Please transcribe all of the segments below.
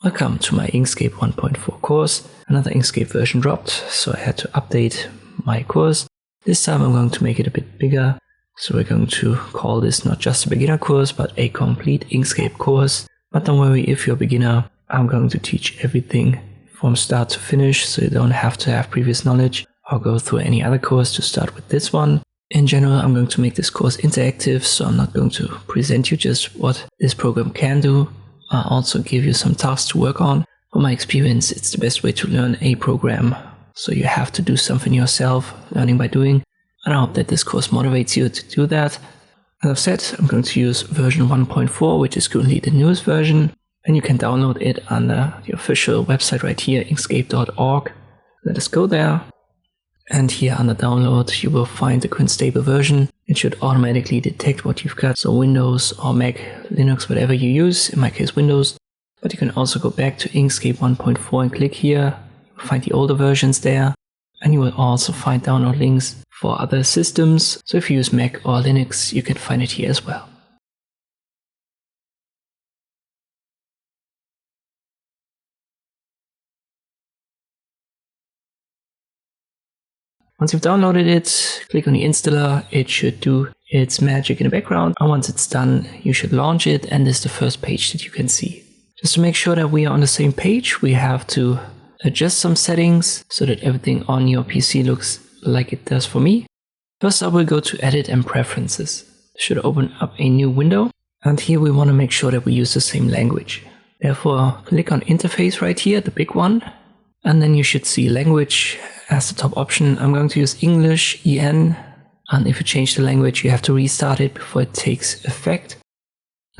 Welcome to my Inkscape 1.4 course. Another Inkscape version dropped, so I had to update my course. This time I'm going to make it a bit bigger, so we're going to call this not just a beginner course, but a complete Inkscape course. But don't worry, if you're a beginner, I'm going to teach everything from start to finish, so you don't have to have previous knowledge or go through any other course to start with this one. In general, I'm going to make this course interactive, so I'm not going to present you just what this program can do. I'll also give you some tasks to work on. From my experience, it's the best way to learn a program, so you have to do something yourself, learning by doing. And I hope that this course motivates you to do that. As I've said, I'm going to use version 1.4, which is currently the newest version, and you can download it under the official website right here, inkscape.org. Let us go there. And here under download, you will find the current stable version. It should automatically detect what you've got, so Windows or Mac, Linux, whatever you use, in my case Windows. But you can also go back to Inkscape 1.4 and click here. You'll find the older versions there. And you will also find download links for other systems. So if you use Mac or Linux, you can find it here as well. Once you've downloaded it, click on the installer. It should do its magic in the background. And once it's done, you should launch it, and this is the first page that you can see. Just to make sure that we are on the same page, we have to adjust some settings so that everything on your PC looks like it does for me. First up, we'll go to Edit and Preferences. It should open up a new window. And here we want to make sure that we use the same language. Therefore, click on Interface right here, the big one. And then you should see Language as the top option. I'm going to use English, EN. And if you change the language, you have to restart it before it takes effect.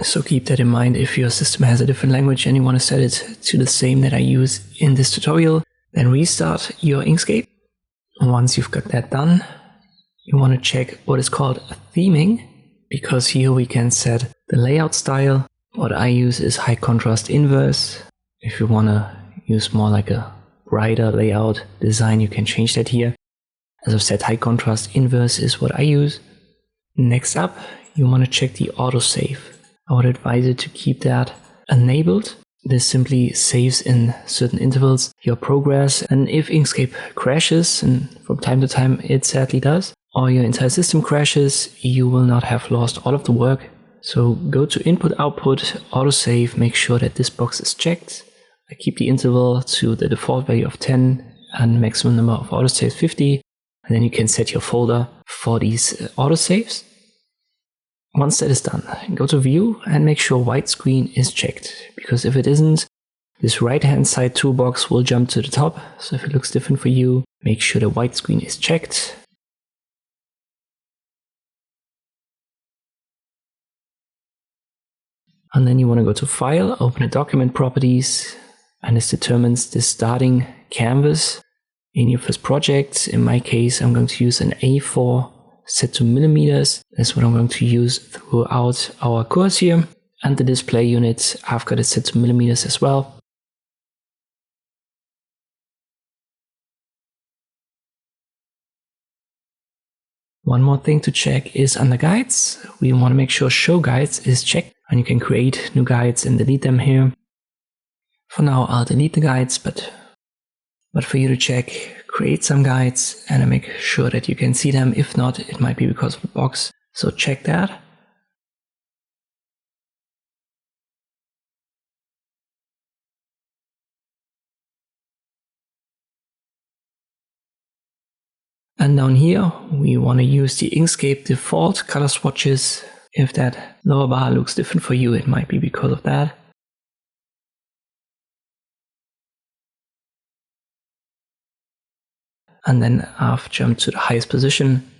So keep that in mind. If your system has a different language and you want to set it to the same that I use in this tutorial, then restart your Inkscape. And once you've got that done, you want to check what is called a theming, because here we can set the layout style. What I use is high contrast inverse. If you want to use more like a brighter layout design, you can change that here. As I've said, high contrast inverse is what I use. Next up, you want to check the autosave. I would advise you to keep that enabled. This simply saves in certain intervals your progress, and if Inkscape crashes, and from time to time it sadly does, or your entire system crashes, you will not have lost all of the work. So go to Input Output, Autosave, make sure that this box is checked. I keep the interval to the default value of 10 and maximum number of autosaves 50, and then you can set your folder for these autosaves. Once that is done, go to View and make sure widescreen is checked, because if it isn't, this right hand side toolbox will jump to the top. So if it looks different for you, make sure the widescreen is checked. And then you want to go to File, open a Document Properties, and this determines the starting canvas in your first project. In my case, I'm going to use an A4 set to millimeters. That's what I'm going to use throughout our course here. And the display unit, I've got it set to millimeters as well. One more thing to check is under guides. We want to make sure show guides is checked, and you can create new guides and delete them here. For now, I'll delete the guides, but for you to check, create some guides and make sure that you can see them. If not, it might be because of the box. So check that. And down here, we want to use the Inkscape default color swatches. If that lower bar looks different for you, it might be because of that. And then I've jumped to the highest position.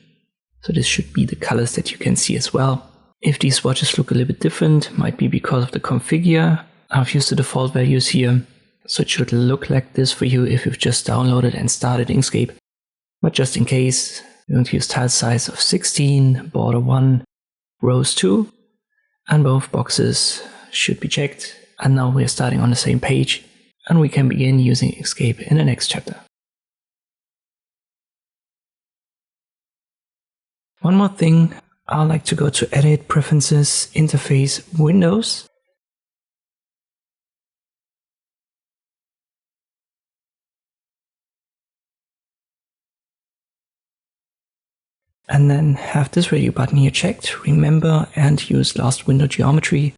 So this should be the colors that you can see as well. If these swatches look a little bit different, might be because of the configure. I've used the default values here. So it should look like this for you if you've just downloaded and started Inkscape. But just in case, we're going to use tile size of 16, border 1, rows 2, and both boxes should be checked. And now we're starting on the same page, and we can begin using Inkscape in the next chapter. One more thing, I'd like to go to Edit, Preferences, Interface, Windows. and then have this radio button here checked, remember, and use last window geometry.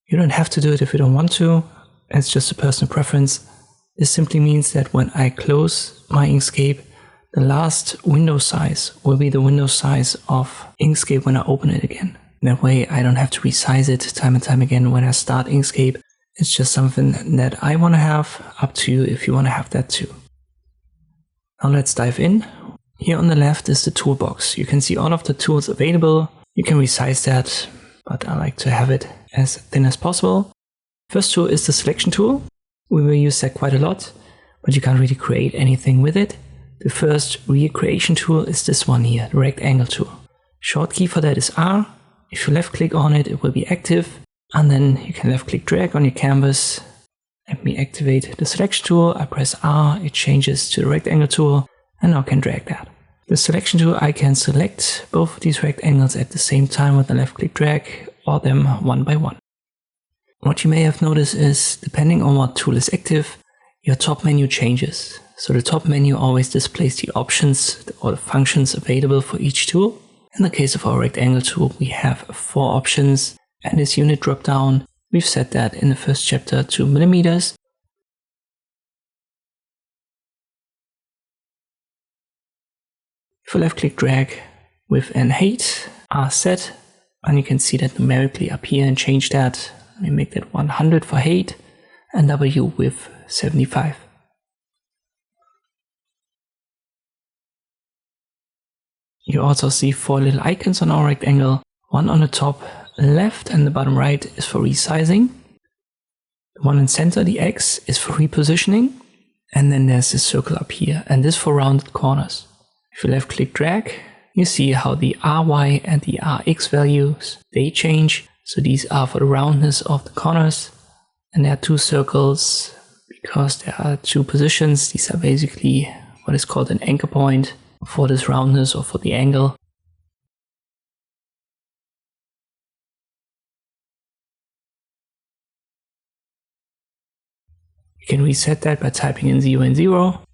You don't have to do it if you don't want to, it's just a personal preference. This simply means that when I close my Inkscape, the last window size will be the window size of Inkscape when I open it again. That way I don't have to resize it time and time again when I start Inkscape. It's just something that I want to have, up to you if you want to have that too. Now let's dive in. Here on the left is the toolbox. You can see all of the tools available. You can resize that, but I like to have it as thin as possible. First tool is the selection tool. We will use that quite a lot, but you can't really create anything with it. The first real creation tool is this one here, the rectangle tool. Short key for that is R. If you left click on it, it will be active, and then you can left click drag on your canvas. Let me activate the selection tool. I press R, it changes to the rectangle tool, and now I can drag that. The selection tool, I can select both of these rectangles at the same time with the left click drag, or them one by one. What you may have noticed is, depending on what tool is active, your top menu changes. So the top menu always displays the options or the functions available for each tool. In the case of our rectangle tool, we have 4 options, and this unit drop down, we've set that in the first chapter to millimeters. If I left click drag, width and height are set, and you can see that numerically up here and change that. Let me make that 100 for height and W width 75. You also see 4 little icons on our rectangle. One on the top left and the bottom right is for resizing. The one in center, the X, is for repositioning. And then there's this circle up here, and this for rounded corners. If you left click drag, you see how the RY and the RX values, they change. So these are for the roundness of the corners, and there are 2 circles because there are 2 positions. These are basically what is called an anchor point for this roundness or for the angle. You can reset that by typing in 0 and 0.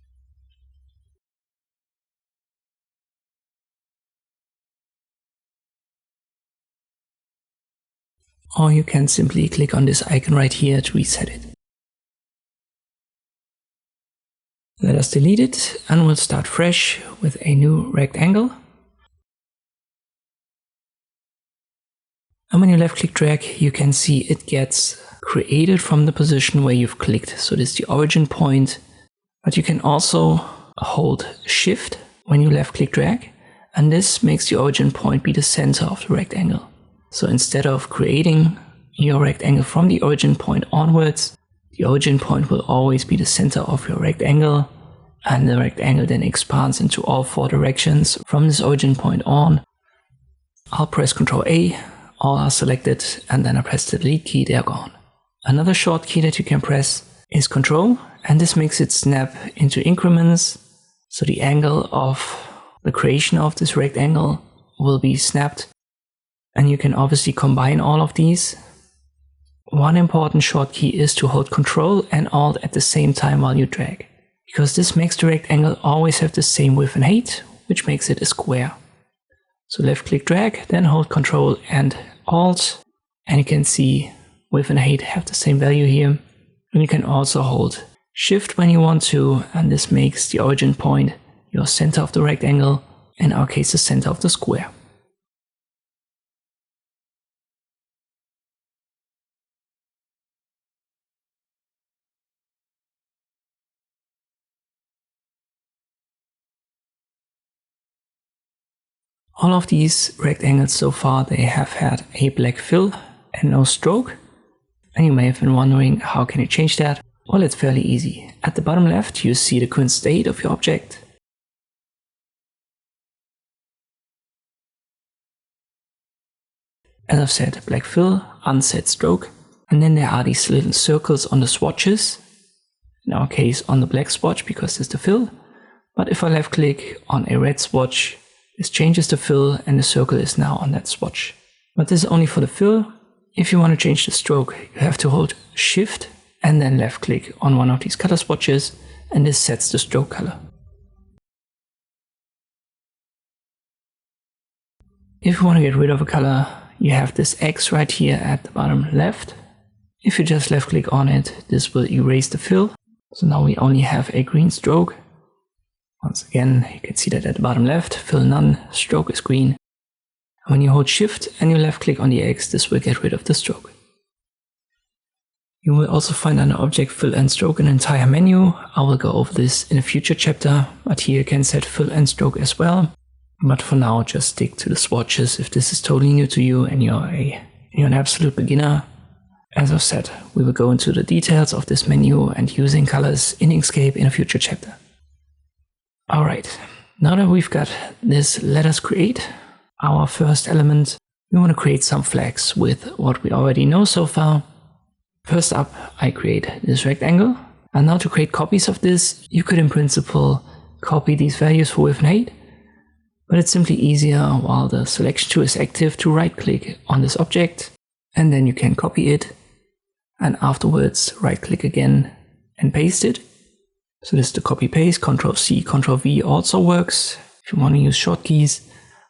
Or you can simply click on this icon right here to reset it. Let us delete it, and we'll start fresh with a new rectangle. And when you left click drag, you can see it gets created from the position where you've clicked. So this is the origin point, but you can also hold shift when you left click drag, and this makes the origin point be the center of the rectangle. So instead of creating your rectangle from the origin point onwards, the origin point will always be the center of your rectangle, and the rectangle then expands into all 4 directions from this origin point on. I'll press Ctrl A, all are selected, and then I press the delete key, they're gone. Another short key that you can press is Ctrl, and this makes it snap into increments, so the angle of the creation of this rectangle will be snapped. And you can obviously combine all of these. One important short key is to hold Ctrl and Alt at the same time while you drag, because this makes the rectangle always have the same width and height, which makes it a square. So left click drag, then hold Ctrl and Alt, and you can see width and height have the same value here. And you can also hold Shift when you want to, and this makes the origin point your center of the rectangle, in our case the center of the square. All of these rectangles so far, they have had a black fill and no stroke. And you may have been wondering, how can you change that? Well, it's fairly easy. At the bottom left, you see the current state of your object. As I've said, black fill, unset stroke. And then there are these little circles on the swatches. In our case, on the black swatch, because it's the fill. But if I left click on a red swatch, this changes the fill, and the circle is now on that swatch. But this is only for the fill. If you want to change the stroke, you have to hold Shift and then left click on one of these color swatches, and this sets the stroke color. If you want to get rid of a color, you have this X right here at the bottom left. If you just left click on it, this will erase the fill. So now we only have a green stroke. Once again, you can see that at the bottom left, fill none, stroke is green. And when you hold Shift and you left click on the X, this will get rid of the stroke. You will also find under Object, Fill and Stroke an entire menu. I will go over this in a future chapter, but here you can set fill and stroke as well. But for now, just stick to the swatches if this is totally new to you and you're an absolute beginner. As I've said, we will go into the details of this menu and using colors in Inkscape in a future chapter. Alright, now that we've got this, let us create our first element. We want to create some flags with what we already know so far. First up, I create this rectangle. And now to create copies of this, you could in principle copy these values for width and height. But it's simply easier while the selection tool is active to right click on this object and then you can copy it and afterwards right click again and paste it. So this is the copy paste, Ctrl C, Ctrl V also works if you want to use shortkeys,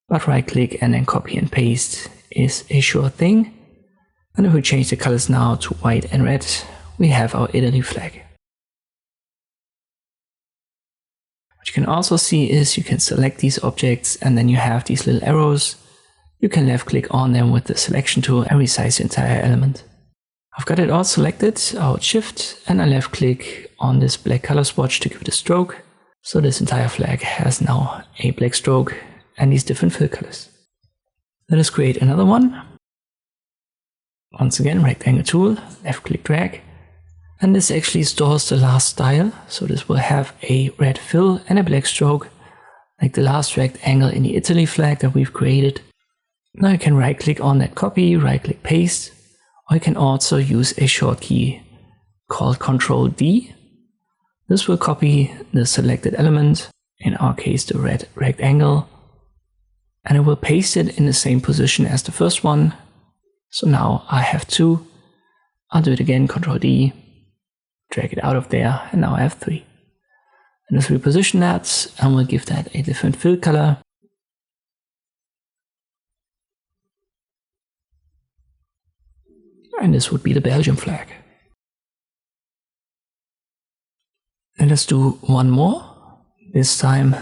but right click and then copy and paste is a sure thing. And if we change the colors now to white and red, we have our Italy flag. What you can also see is you can select these objects and then you have these little arrows. You can left click on them with the selection tool and resize the entire element. I've got it all selected, I'll hold Shift and I left click on this black color swatch to give it a stroke. So this entire flag has now a black stroke and these different fill colors. Let us create another one. Once again, rectangle tool, left click drag. And this actually stores the last style. So this will have a red fill and a black stroke, like the last rectangle in the Italy flag that we've created. Now you can right click on that copy, right click paste, or you can also use a shortkey called Ctrl D. This will copy the selected element, in our case the red rectangle, and it will paste it in the same position as the first one. So now I have 2. I'll do it again, Ctrl D, drag it out of there, and now I have 3. And let's reposition that, and we'll give that a different fill color. And this would be the Belgian flag. And let's do one more. This time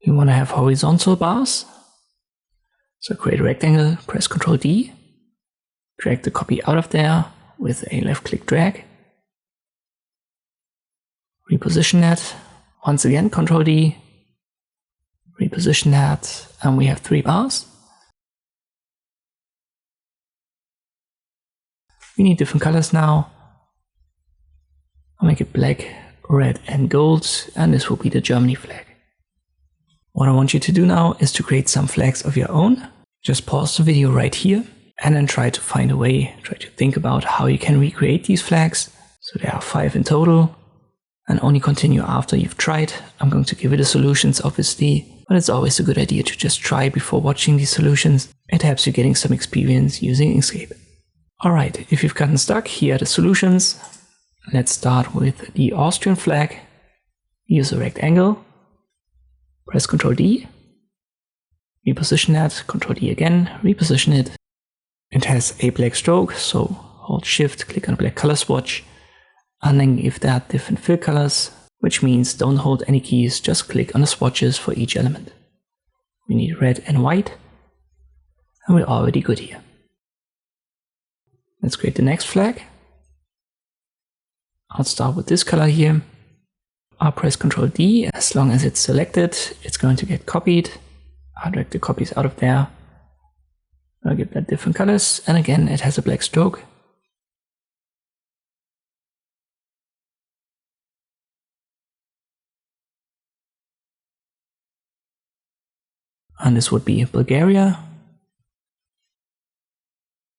we want to have horizontal bars. So create a rectangle, press Ctrl D, drag the copy out of there with a left click drag. Reposition that. Once again, Ctrl D, reposition that, and we have 3 bars. We need different colors now. I'll make it black, red and gold, and this will be the Germany flag. What I want you to do now is to create some flags of your own. Just pause the video right here and then try to find a way, try to think about how you can recreate these flags. So there are 5 in total, and only continue after you've tried. I'm going to give you the solutions obviously, but it's always a good idea to just try before watching these solutions. It helps you getting some experience using Inkscape. Alright, if you've gotten stuck, here are the solutions. Let's start with the Austrian flag. Use a rectangle. Press Ctrl D. Reposition that, Ctrl D again, reposition it. It has a black stroke, so hold Shift, click on a black color swatch, and then give that different fill colors, which means don't hold any keys, just click on the swatches for each element. We need red and white, and we're already good here. Let's create the next flag. I'll start with this color here. I'll press Ctrl D. As long as it's selected, it's going to get copied. I'll drag the copies out of there. I'll give that different colors, and again it has a black stroke. And this would be Bulgaria.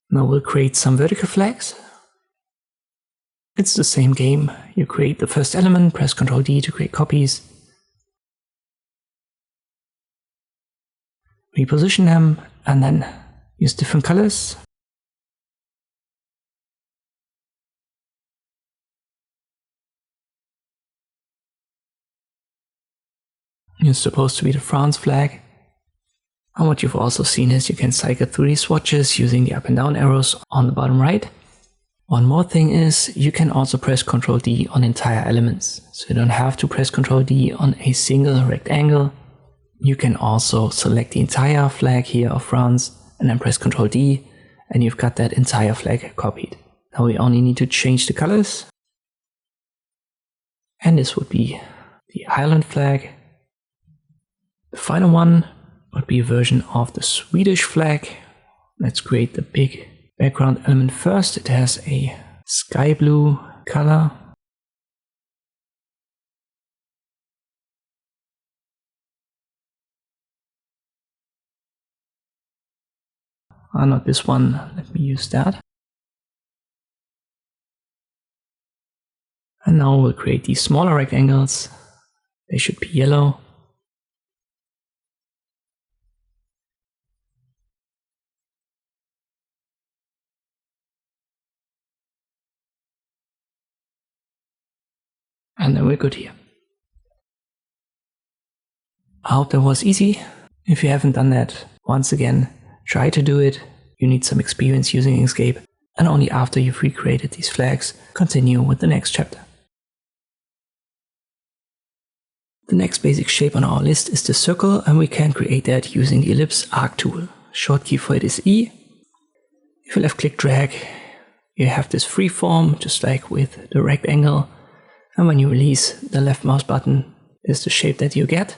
Now we'll create some vertical flags. It's the same game. You create the first element, press Ctrl D to create copies. Reposition them, and then use different colors. It's supposed to be the France flag. And what you've also seen is you can cycle through these swatches using the up and down arrows on the bottom right. One more thing is you can also press Ctrl D on entire elements. So you don't have to press Ctrl D on a single rectangle. You can also select the entire flag here of France and then press Ctrl D and you've got that entire flag copied. Now we only need to change the colors. And this would be the Ireland flag. The final one would be a version of the Swedish flag. Let's create the big background element first. It has a sky blue color. Not this one. Let me use that. And now we'll create these smaller rectangles. They should be yellow. And then we're good here. I hope that was easy. If you haven't done that, once again, try to do it. You need some experience using Inkscape, and only after you've recreated these flags, continue with the next chapter. The next basic shape on our list is the circle, and we can create that using the Ellipse Arc tool. Short key for it is E. If you left click drag, you have this free form, just like with the rectangle. And when you release the left mouse button, is the shape that you get.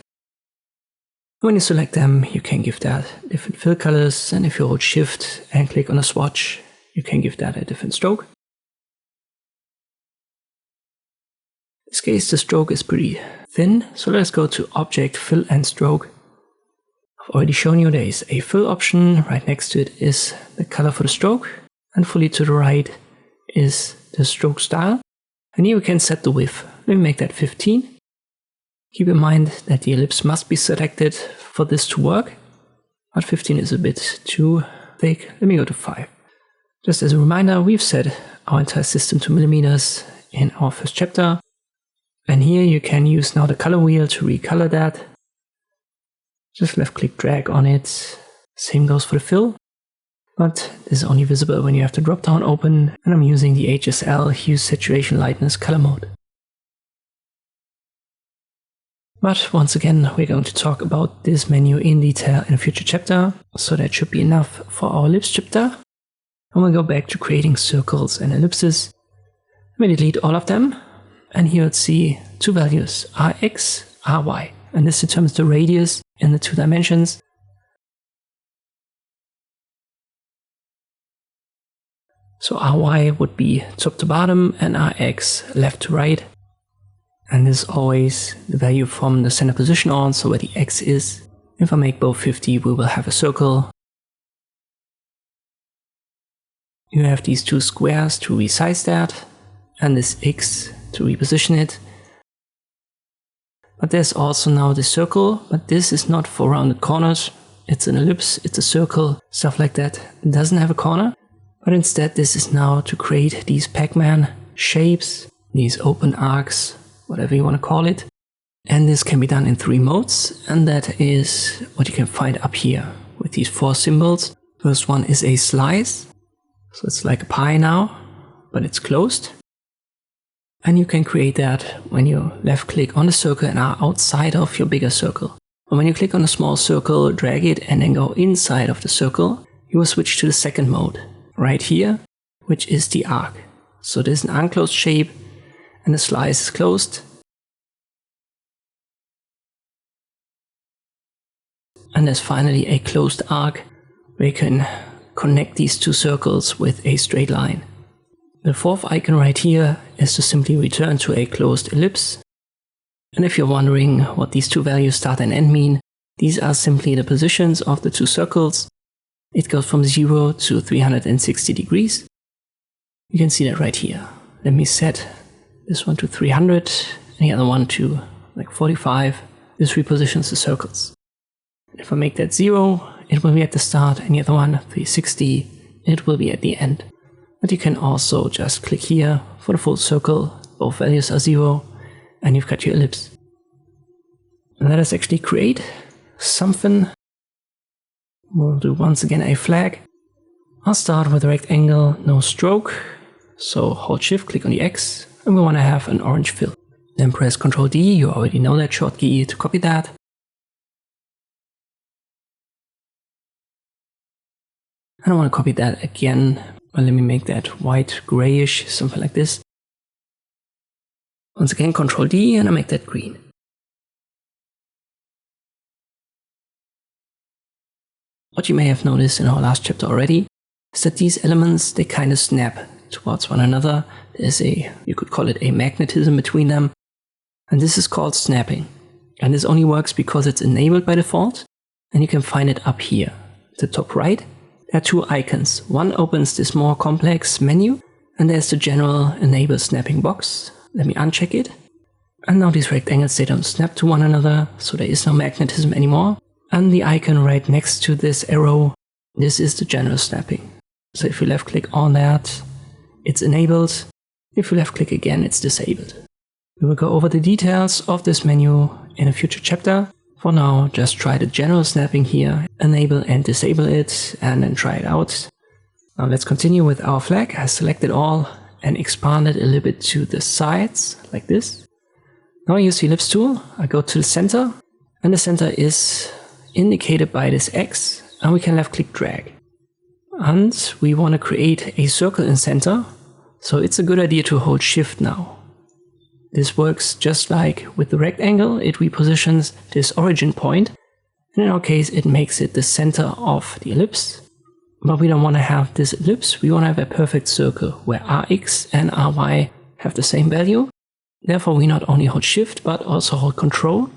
When you select them, you can give that different fill colors, and if you hold Shift and click on a swatch, you can give that a different stroke. In this case, the stroke is pretty thin, so let's go to Object, Fill and Stroke. I've already shown you there is a fill option. Right next to it is the color for the stroke, and fully to the right is the stroke style. And here we can set the width. Let me make that 15. Keep in mind that the ellipse must be selected for this to work, but 15 is a bit too thick. Let me go to 5. Just as a reminder, we've set our entire system to millimeters in our first chapter. And here you can use now the color wheel to recolor that. Just left click drag on it. Same goes for the fill. But this is only visible when you have the drop down open, and I'm using the HSL Hue Saturation Lightness color mode. But once again, we're going to talk about this menu in detail in a future chapter, so that should be enough for our ellipse chapter. And we'll go back to creating circles and ellipses. Let me delete all of them, and here let's see two values, Rx, Ry, and this determines the radius in the 2 dimensions. So Ry would be top to bottom and Rx left to right. And this is always the value from the center position on, so where the X is. If I make both 50, we will have a circle. You have these 2 squares to resize that, and this X to reposition it. But there's also now the circle, but this is not for rounded corners. It's an ellipse, it's a circle, stuff like that. It doesn't have a corner. But instead this is now to create these Pac-Man shapes, these open arcs, whatever you want to call it. And this can be done in 3 modes, and that is what you can find up here with these 4 symbols. First one is a slice, so it's like a pie now, but it's closed. And you can create that when you left click on the circle and are outside of your bigger circle. And when you click on a small circle, drag it and then go inside of the circle, you will switch to the second mode right here, which is the arc. So there's an unclosed shape and the slice is closed. And there's finally a closed arc where you can connect these 2 circles with a straight line. The 4th icon right here is to simply return to a closed ellipse. And if you're wondering what these 2 values start and end mean, these are simply the positions of the 2 circles. It goes from 0 to 360 degrees. You can see that right here. Let me set this one to 300 and the other one to like 45. This repositions the circles. If I make that 0, it will be at the start, and the other one 360, it will be at the end. But you can also just click here for the full circle, both values are 0, and you've got your ellipse. And let us actually create something We'll do once again a flag. I'll start with a rectangle, no stroke. So hold Shift, click on the X, and we want to have an orange fill. Then press Ctrl D, you already know that shortcut to copy that. And I want to copy that again. Well, let me make that white, grayish, something like this. Once again, Ctrl D, and I make that green. What you may have noticed in our last chapter already is that these elements, they kind of snap towards one another. There's you could call it a magnetism between them. And this is called snapping. And this only works because it's enabled by default. And you can find it up here, at the top right. There are two icons. One opens this more complex menu, and there's the general enable snapping box. Let me uncheck it. And now these rectangles, they don't snap to one another, so there is no magnetism anymore. And the icon right next to this arrow, this is the general snapping. So if you left click on that, it's enabled. If you left click again, it's disabled. We will go over the details of this menu in a future chapter. For now, just try the general snapping here, enable and disable it, and then try it out. Now let's continue with our flag. I selected all and expand it a little bit to the sides, like this. Now I use the ellipse tool. I go to the center, and the center is indicated by this X, and we can left click drag. And we want to create a circle in center, so it's a good idea to hold Shift now. This works just like with the rectangle. It repositions this origin point, and in our case it makes it the center of the ellipse. But we don't want to have this ellipse, we want to have a perfect circle where Rx and Ry have the same value. Therefore we not only hold Shift but also hold Control,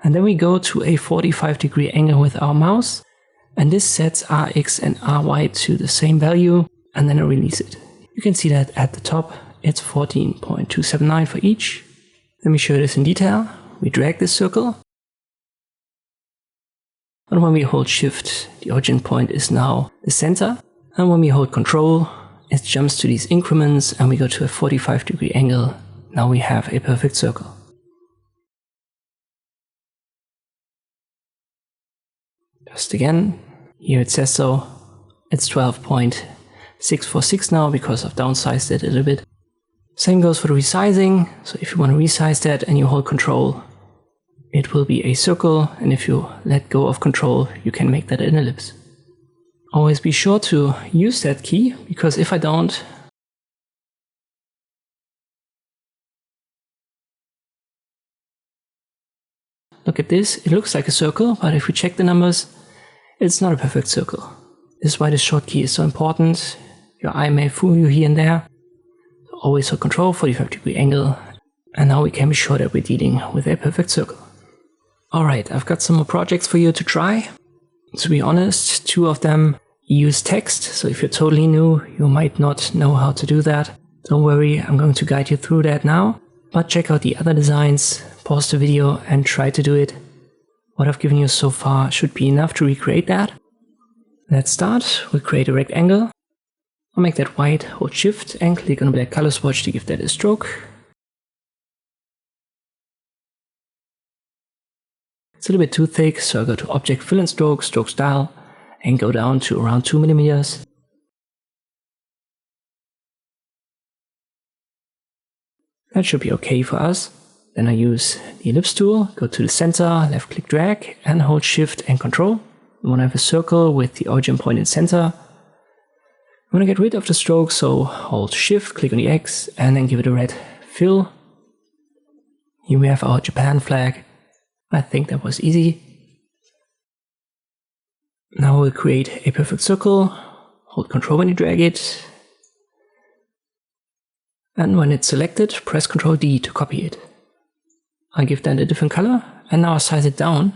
and then we go to a 45-degree angle with our mouse, and this sets Rx and Ry to the same value, and then I release it. You can see that at the top it's 14.279 for each. Let me show you this in detail. We drag this circle, and when we hold Shift, the origin point is now the center, and when we hold Control, it jumps to these increments and we go to a 45-degree angle. Now we have a perfect circle. Just again, here it says so. It's 12.646 now because I've downsized it a little bit. Same goes for the resizing. So if you want to resize that and you hold Control, it will be a circle, and if you let go of Control, you can make that an ellipse. Always be sure to use that key, because if I don't, look at this, it looks like a circle, but if we check the numbers, it's not a perfect circle. This is why the short key is so important. Your eye may fool you here and there. Always hold Control, 45-degree angle, and now we can be sure that we're dealing with a perfect circle. Alright, I've got some more projects for you to try. To be honest, 2 of them use text, so if you're totally new, you might not know how to do that. Don't worry, I'm going to guide you through that now, but check out the other designs, pause the video and try to do it. What I've given you so far should be enough to recreate that. Let's start. We'll create a rectangle. I'll make that white, hold Shift and click on a black color swatch to give that a stroke. It's a little bit too thick, so I'll go to Object, Fill and Stroke, Stroke Style, and go down to around 2 mm. That should be okay for us. Then I use the ellipse tool, go to the center, left click drag, and hold Shift and Control. We want to have a circle with the origin point in center. I want to get rid of the stroke, so hold Shift, click on the X, and then give it a red fill. Here we have our Japan flag. I think that was easy. Now we'll create a perfect circle. Hold Control when you drag it. And when it's selected, press Ctrl D to copy it. I give that a different color, and now I size it down,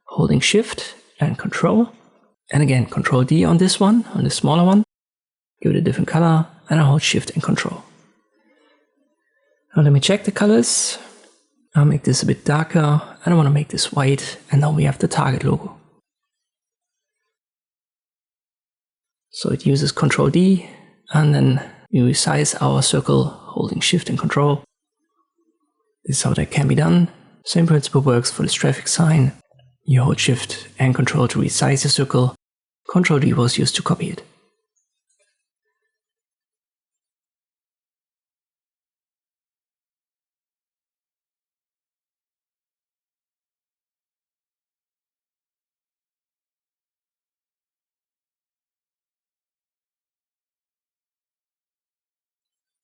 holding Shift and Control. And again, Ctrl D on this one, on the smaller one. Give it a different color, and I hold Shift and Control. Now let me check the colors. I'll make this a bit darker, and I want to make this white, and now we have the target logo. So it uses Ctrl D, and then we resize our circle holding Shift and Control. This is how that can be done. Same principle works for this traffic sign. You hold Shift and Control to resize your circle, Ctrl D was used to copy it.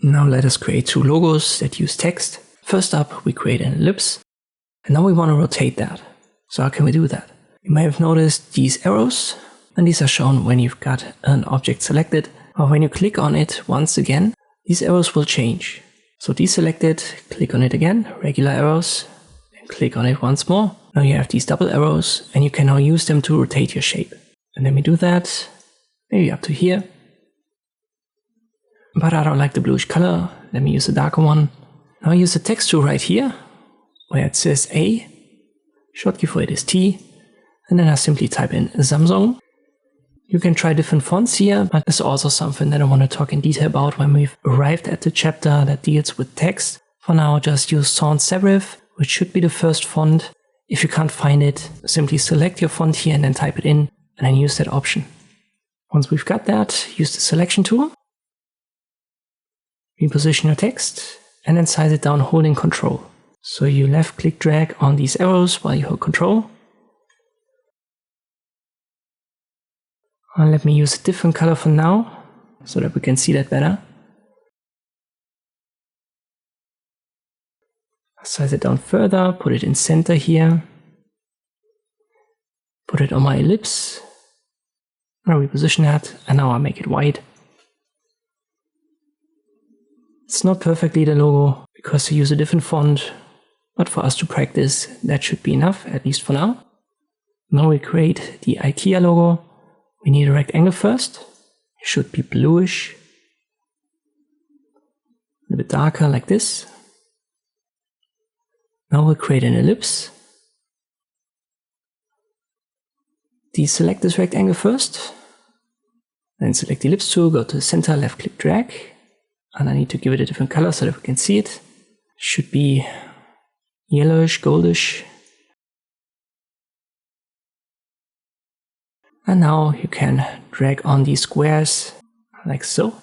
Now let us create two logos that use text. First up, we create an ellipse, and now we want to rotate that. So how can we do that? You may have noticed these arrows, and these are shown when you've got an object selected, or when you click on it once again, these arrows will change. So deselect it, click on it again, regular arrows, and click on it once more. Now you have these double arrows, and you can now use them to rotate your shape. And let me do that, maybe up to here. But I don't like the bluish color, let me use a darker one. Now I use the text tool right here, where it says A, short key for it is T, and then I simply type in Samsung. You can try different fonts here, but it's also something that I want to talk in detail about when we've arrived at the chapter that deals with text. For now, just use sans serif, which should be the first font. If you can't find it, simply select your font here and then type it in, and then use that option. Once we've got that, use the selection tool. Reposition your text and then size it down holding Ctrl. So you left click drag on these arrows while you hold Ctrl. And let me use a different color for now so that we can see that better. Size it down further, put it in center here. Put it on my ellipse. I'll reposition that and now I'll make it white. It's not perfectly the logo because I use a different font, but for us to practice, that should be enough, at least for now. Now we create the IKEA logo. We need a rectangle first. It should be bluish. A little bit darker like this. Now we'll create an ellipse. Deselect this rectangle first. Then select the ellipse tool, go to the center, left click drag. And I need to give it a different color so that we can see it. Should be yellowish, goldish. And now you can drag on these squares like so.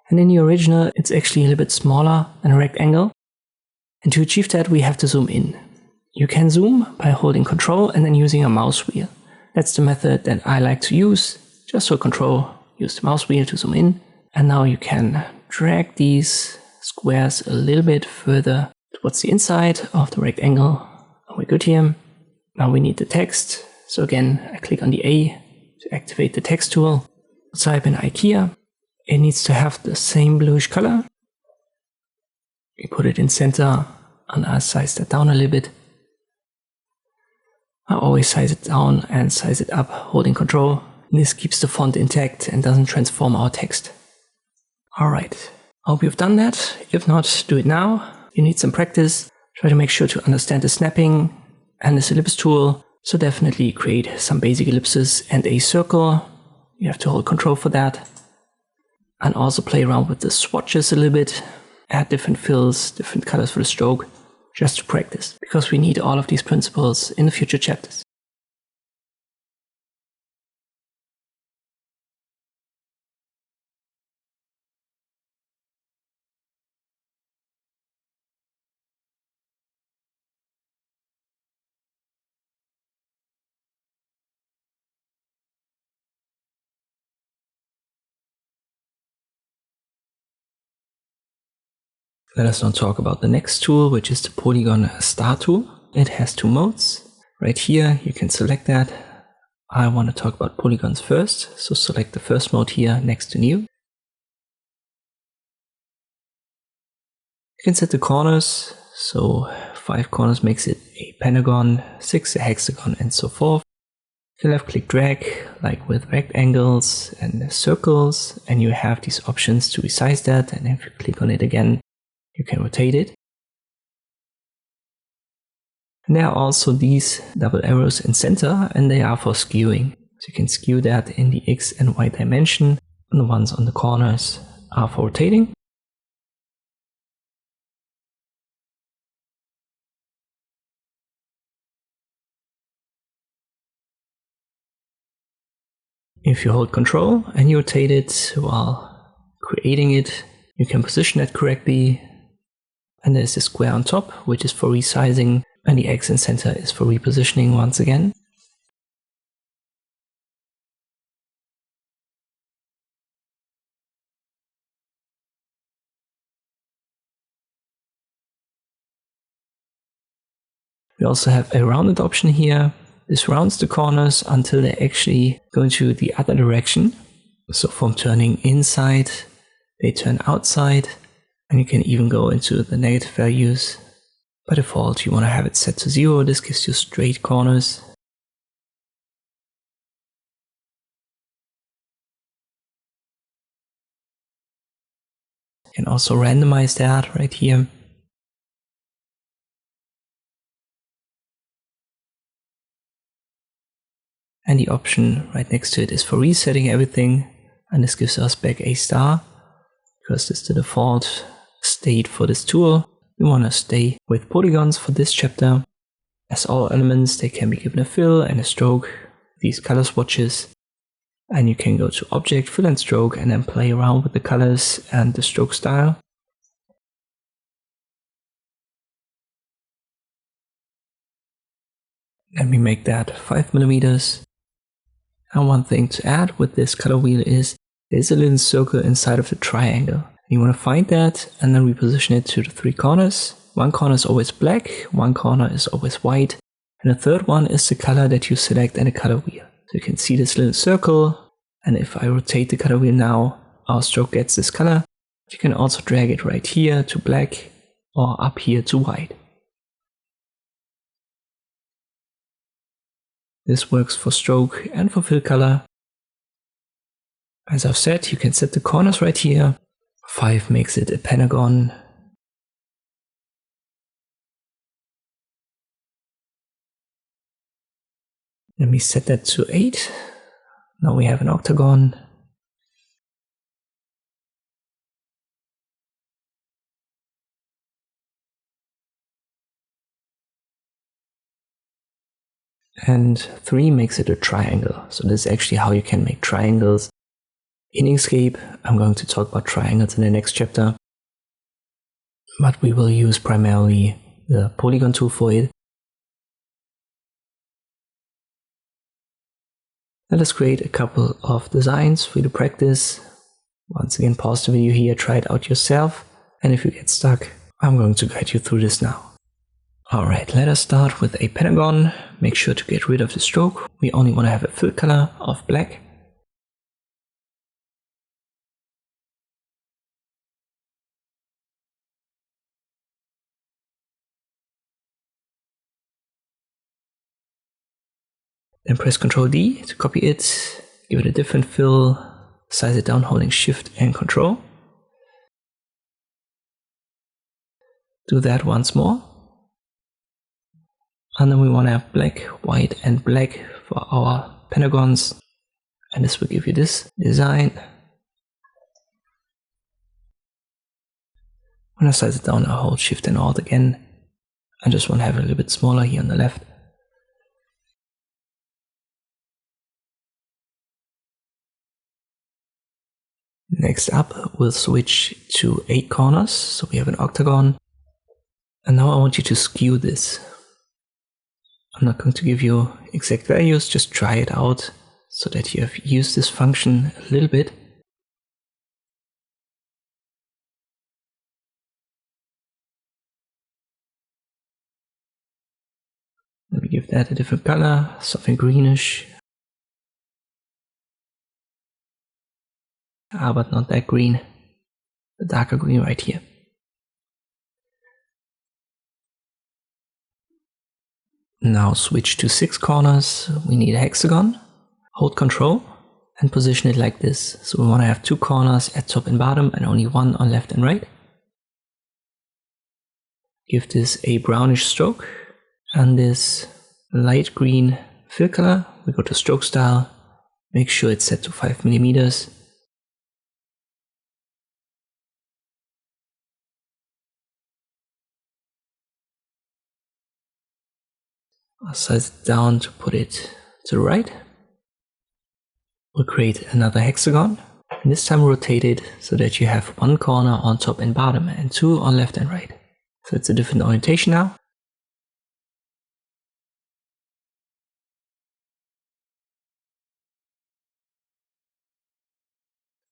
And in the original, it's actually a little bit smaller than a rectangle. And to achieve that, we have to zoom in. You can zoom by holding Ctrl and then using a mouse wheel. That's the method that I like to use. Just hold Ctrl, use the mouse wheel to zoom in. And now you can drag these squares a little bit further towards the inside of the rectangle. We're good here. Now we need the text. So again, I click on the A to activate the text tool. Type in IKEA. It needs to have the same bluish color. We put it in center and I size that down a little bit. I always size it down and size it up holding Ctrl. This keeps the font intact and doesn't transform our text. Alright, I hope you've done that. If not, do it now. You need some practice. Try to make sure to understand the snapping and this ellipse tool. So definitely create some basic ellipses and a circle. You have to hold Ctrl for that. And also play around with the swatches a little bit. Add different fills, different colors for the stroke. Just to practice. Because we need all of these principles in the future chapters. Let us now talk about the next tool, which is the Polygon Star tool. It has two modes. Right here, you can select that. I want to talk about polygons first, so select the first mode here next to new. You can set the corners, so 5 corners makes it a pentagon, 6 a hexagon, and so forth. You can left click drag, like with rectangles and circles, and you have these options to resize that, and if you click on it again, you can rotate it. And there are also these double arrows in center, and they are for skewing. So you can skew that in the X and Y dimension, and the ones on the corners are for rotating. If you hold Control and you rotate it while creating it, you can position it correctly. And there's the square on top, which is for resizing, and the X in center is for repositioning once again. We also have a rounded option here. This rounds the corners until they actually go into the other direction. So from turning inside, they turn outside, and you can even go into the negative values. By default, you want to have it set to 0. This gives you straight corners. You can also randomize that right here. And the option right next to it is for resetting everything. And this gives us back a star, because this is the default state for this tool. We want to stay with polygons for this chapter. As all elements, they can be given a fill and a stroke, these color swatches. And you can go to Object, Fill and Stroke, and then play around with the colors and the stroke style. Let me make that 5 millimeters. And one thing to add with this color wheel is there's a little circle inside of the triangle. You want to find that and then reposition it to the 3 corners. One corner is always black, one corner is always white, and the third one is the color that you select in the color wheel. So you can see this little circle, and if I rotate the color wheel now, our stroke gets this color. You can also drag it right here to black or up here to white. This works for stroke and for fill color. As I've said, you can set the corners right here. 5 makes it a pentagon. Let me set that to 8. Now we have an octagon. And 3 makes it a triangle. So this is actually how you can make triangles in Inkscape. I'm going to talk about triangles in the next chapter, but we will use primarily the polygon tool for it. Let us create a couple of designs for you to practice. Once again, pause the video here, try it out yourself, and if you get stuck, I'm going to guide you through this now. Alright, let us start with a pentagon. Make sure to get rid of the stroke. We only want to have a fill color of black. Then press Ctrl D to copy it, give it a different fill, size it down holding Shift and Ctrl. Do that once more. And then we want to have black, white and black for our pentagons. And this will give you this design. When I size it down, I'll hold Shift and Alt again. I just want to have it a little bit smaller here on the left. Next up, we'll switch to 8 corners. So we have an octagon. And now I want you to skew this. I'm not going to give you exact values, just try it out so that you have used this function a little bit. Let me give that a different color, something greenish. But not that green, the darker green right here. Now switch to 6 corners. We need a hexagon. Hold Ctrl and position it like this. So we want to have 2 corners at top and bottom and only 1 on left and right. Give this a brownish stroke and this light green fill color. We go to stroke style. Make sure it's set to 5 millimeters. I'll size it down to put it to the right. We'll create another hexagon, and this time rotate it so that you have one corner on top and bottom and two on left and right. So it's a different orientation now.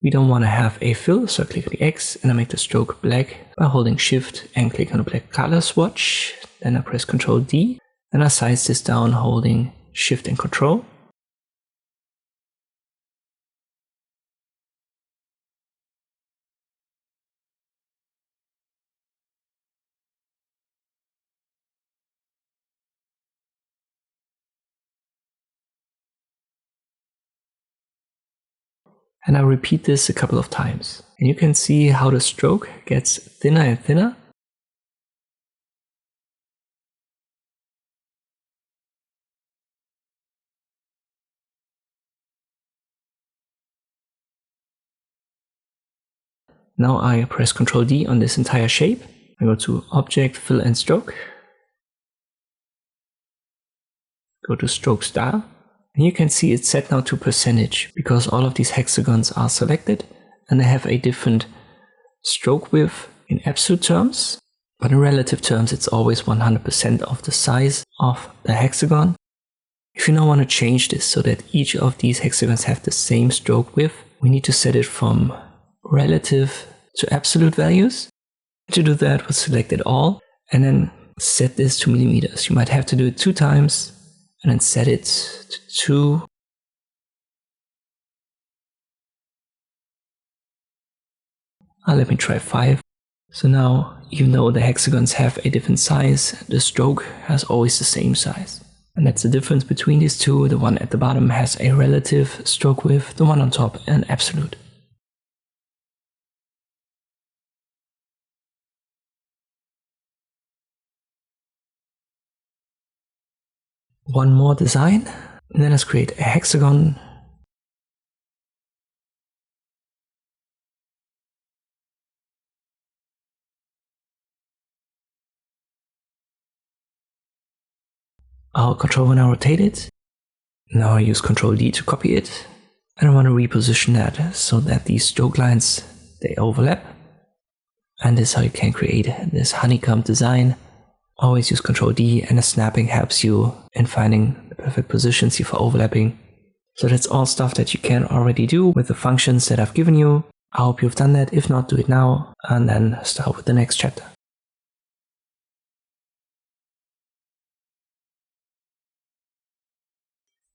We don't want to have a fill, so I click on the X and I make the stroke black by holding Shift and click on the black color swatch. Then I press Ctrl D and I size this down holding Shift and Ctrl. And I repeat this a couple of times. And you can see how the stroke gets thinner and thinner. Now I press Ctrl D on this entire shape. I go to Object, Fill and Stroke. Go to Stroke Style. And you can see it's set now to percentage because all of these hexagons are selected and they have a different stroke width in absolute terms, but in relative terms it's always 100% of the size of the hexagon. If you now want to change this so that each of these hexagons have the same stroke width, we need to set it from relative to absolute values. To do that, we'll select it all and then set this to millimeters. You might have to do it 2 times. And then set it to 2. Let me try 5. So now, even though the hexagons have a different size, the stroke has always the same size. And that's the difference between these two. The one at the bottom has a relative stroke width, the one on top an absolute. One more design, and then let's create a hexagon. I'll Ctrl when I rotate it. Now I use Ctrl D to copy it. And I want to reposition that so that these stroke lines, they overlap. And this is how you can create this honeycomb design. Always use Ctrl D, and the snapping helps you in finding the perfect positions here for overlapping. So that's all stuff that you can already do with the functions that I've given you. I hope you've done that. If not, do it now and then start with the next chapter.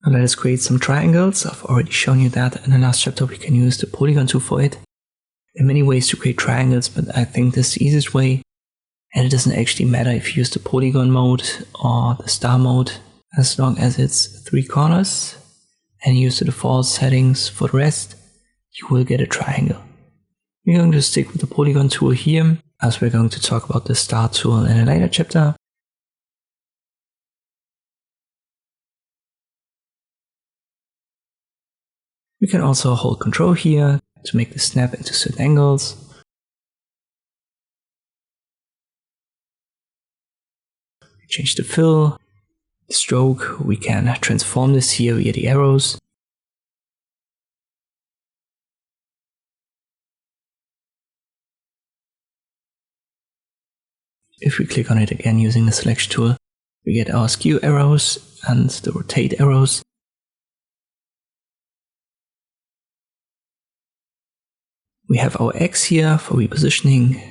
Now let us create some triangles. I've already shown you that in the last chapter. We can use the Polygon tool for it. There are many ways to create triangles, but I think this is the easiest way. And it doesn't actually matter if you use the polygon mode or the star mode, as long as it's 3 corners and you use the default settings for the rest, you will get a triangle. We're going to stick with the polygon tool here, as we're going to talk about the star tool in a later chapter. We can also hold Ctrl here to make the snap into certain angles. Change the fill, the stroke, we can transform this here via the arrows. If we click on it again using the selection tool, we get our skew arrows and the rotate arrows. We have our X here for repositioning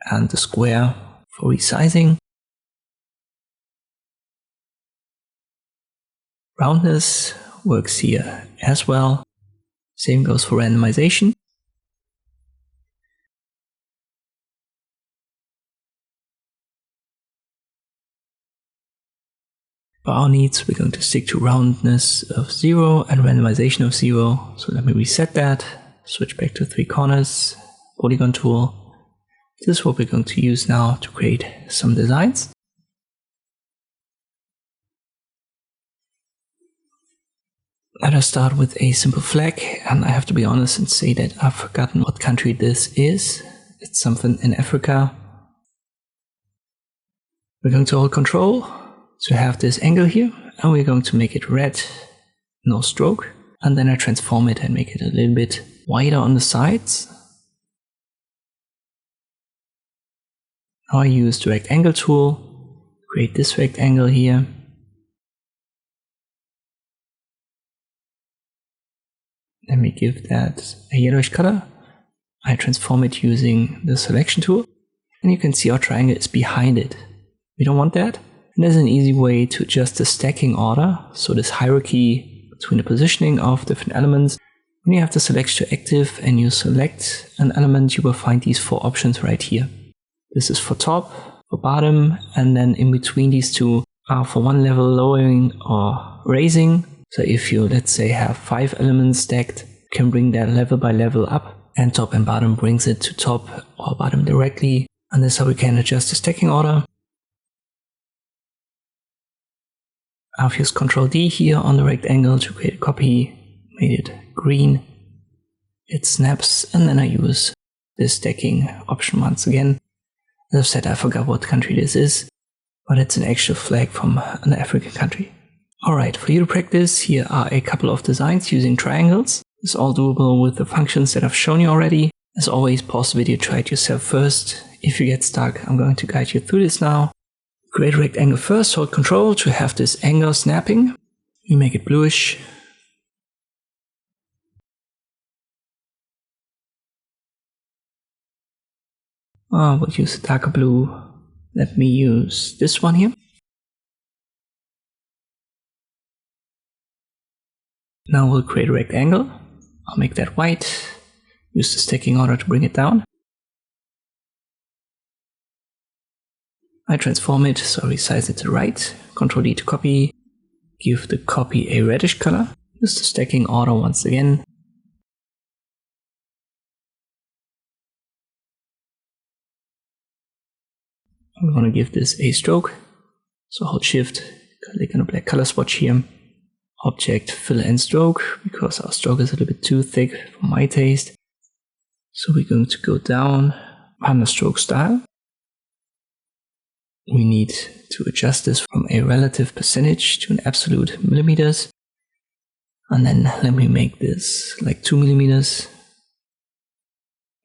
and the square for resizing. Roundness works here as well. Same goes for randomization. For our needs, we're going to stick to roundness of 0 and randomization of 0. So let me reset that, switch back to 3 corners, polygon tool. This is what we're going to use now to create some designs. Let us start with a simple flag, and I have to be honest and say that I've forgotten what country this is. It's something in Africa. We're going to hold Control to have this angle here, and we're going to make it red, no stroke. and then I transform it and make it a little bit wider on the sides. Now I use the rectangle tool, create this rectangle here. Let me give that a yellowish color. I transform it using the selection tool, and you can see our triangle is behind it. We don't want that. And there's an easy way to adjust the stacking order, so this hierarchy between the positioning of different elements. When you have the select to active and you select an element, you will find these 4 options right here. This is for top, for bottom, and then in between these two are for one level lowering or raising. So if you, let's say, have 5 elements stacked, you can bring that level by level up, and top and bottom brings it to top or bottom directly. And this is how we can adjust the stacking order. I've used Ctrl D here on the rectangle to create a copy, made it green. It snaps, and then I use this stacking option once again. As I've said, I forgot what country this is, but it's an actual flag from an African country. Alright, for you to practice, here are a couple of designs using triangles. It's all doable with the functions that I've shown you already. As always, pause the video, try it yourself first. If you get stuck, I'm going to guide you through this now. Create a rectangle first, hold Ctrl to have this angle snapping. We make it bluish. We'll use a darker blue. Let me use this one here. Now we'll create a rectangle. I'll make that white. Use the stacking order to bring it down. I transform it, so resize it to the right. Ctrl D to copy. Give the copy a reddish color. Use the stacking order once again. I'm going to give this a stroke. So hold Shift, click on the black color swatch here. Object, fill and stroke, because our stroke is a little bit too thick for my taste. So we're going to go down under stroke style. We need to adjust this from a relative percentage to an absolute millimeters. And then let me make this like 2 millimeters.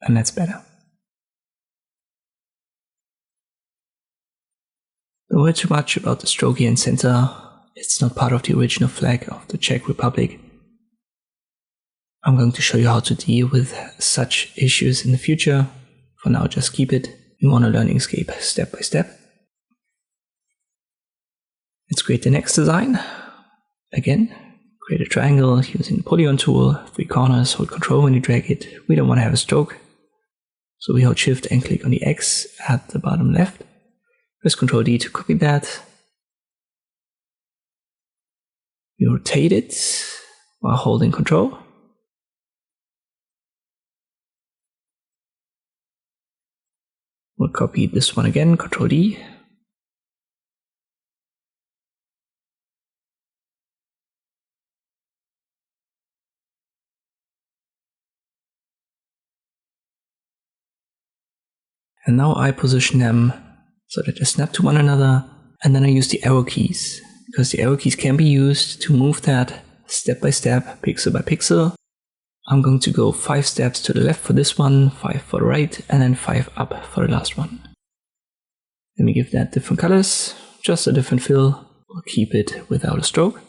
And that's better. Don't worry too much about the stroke here in center. It's not part of the original flag of the Czech Republic. I'm going to show you how to deal with such issues in the future. For now, just keep it. We want to learn Inkscape step by step. Let's create the next design. Again, create a triangle using the Polygon tool, 3 corners, hold Ctrl when you drag it. We don't want to have a stroke. So we hold Shift and click on the X at the bottom left. Press Ctrl D to copy that. We rotate it while holding Ctrl. We'll copy this one again, Ctrl D. And now I position them so that they snap to one another, and then I use the arrow keys, because the arrow keys can be used to move that step by step, pixel by pixel. I'm going to go 5 steps to the left for this one, 5 for the right, and then 5 up for the last one. Let me give that different colors, just a different fill. We'll keep it without a stroke.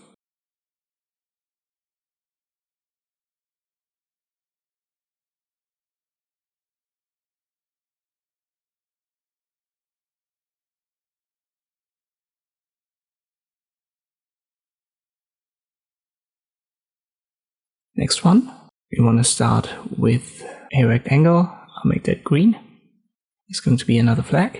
Next one, we want to start with a rectangle. I'll make that green. It's going to be another flag.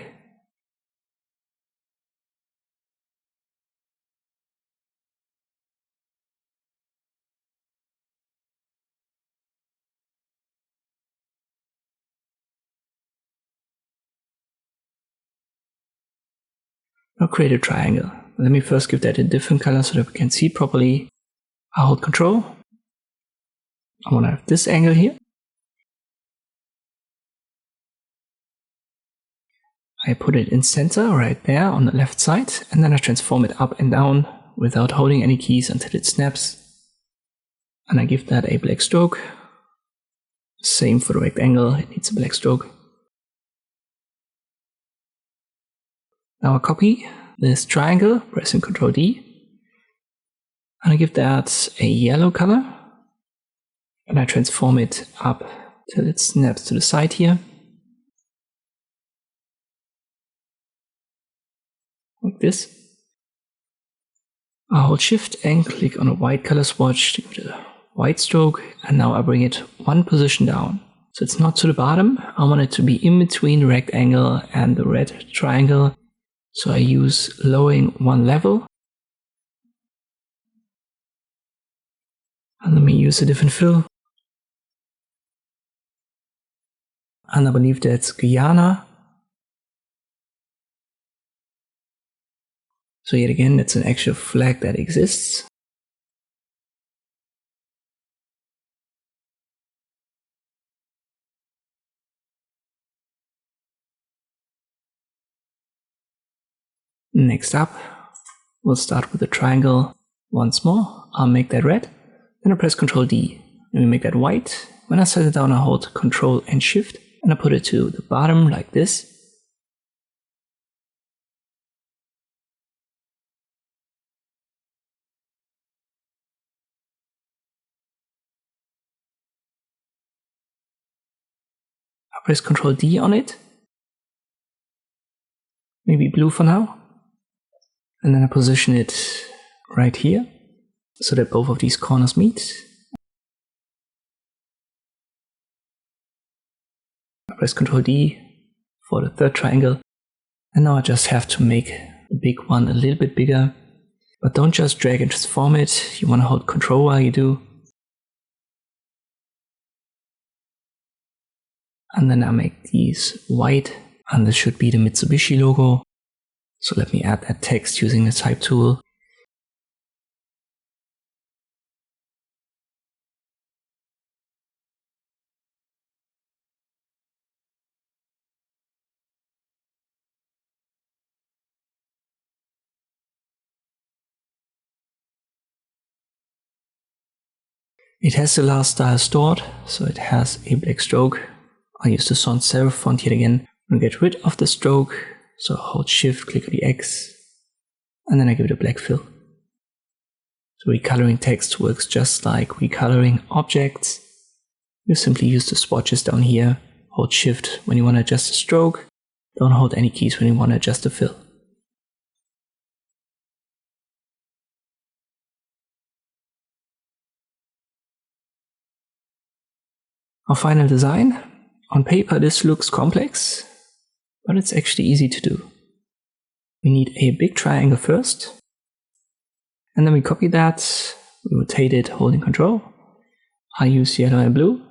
Now create a triangle. Let me first give that a different color so that we can see it properly. I'll hold Control. I want to have this angle here. I put it in center right there on the left side, and then I transform it up and down without holding any keys until it snaps. And I give that a black stroke. Same for the rectangle, it needs a black stroke. Now I copy this triangle, pressing Ctrl D. And I give that a yellow color. And I transform it up till it snaps to the side here. Like this. I hold Shift and click on a white color swatch to give it a white stroke, and now I bring it one position down. So it's not to the bottom, I want it to be in between the rectangle and the red triangle. So I use lowering one level. And let me use a different fill. And I believe that's Guyana. So yet again, it's an actual flag that exists. Next up, we'll start with the triangle once more. I'll make that red. Then I press Ctrl D. Then we make that white. When I set it down, I hold Ctrl and Shift, and I put it to the bottom like this. I press Ctrl D on it. Maybe blue for now. And then I position it right here, so that both of these corners meet. I press Ctrl D for the third triangle. And now I just have to make the big one a little bit bigger. But don't just drag and transform it. You want to hold Ctrl while you do. And then I make these white, and this should be the Mitsubishi logo. So let me add that text using the type tool. It has the last style stored, so it has a black stroke. I'll use the sans serif font yet again and get rid of the stroke. So hold Shift, click on the X, and then I give it a black fill. So recoloring text works just like recoloring objects. You simply use the swatches down here. Hold Shift when you want to adjust the stroke. Don't hold any keys when you want to adjust the fill. Our final design. On paper this looks complex, but it's actually easy to do. We need a big triangle first, and then we copy that, we rotate it holding Ctrl. I use yellow and blue.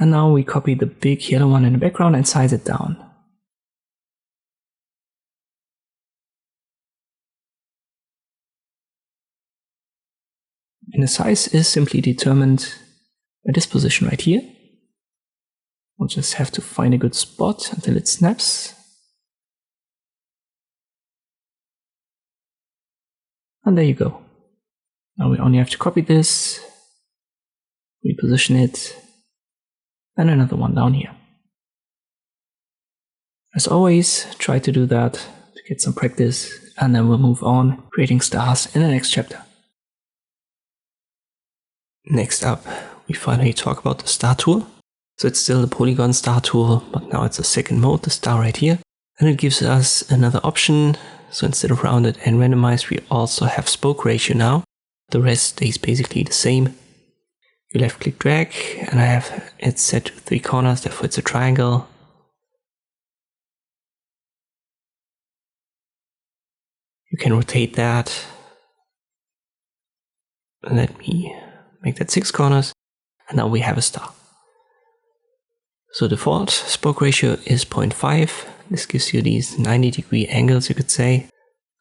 And now we copy the big yellow one in the background and size it down. And the size is simply determined by this position right here. We'll just have to find a good spot until it snaps. And there you go. Now we only have to copy this, reposition it, and another one down here. As always, try to do that to get some practice, and then we'll move on, creating stars in the next chapter. Next up, we finally talk about the star tool. So it's still the polygon star tool, but now it's a second mode, the star right here. And it gives us another option. So instead of rounded and randomized, we also have spoke ratio now. The rest stays basically the same. You left click drag, and I have it set to 3 corners, therefore it's a triangle. You can rotate that. Let me make that 6 corners, and now we have a star. So default spoke ratio is 0.5. This gives you these 90-degree angles, you could say,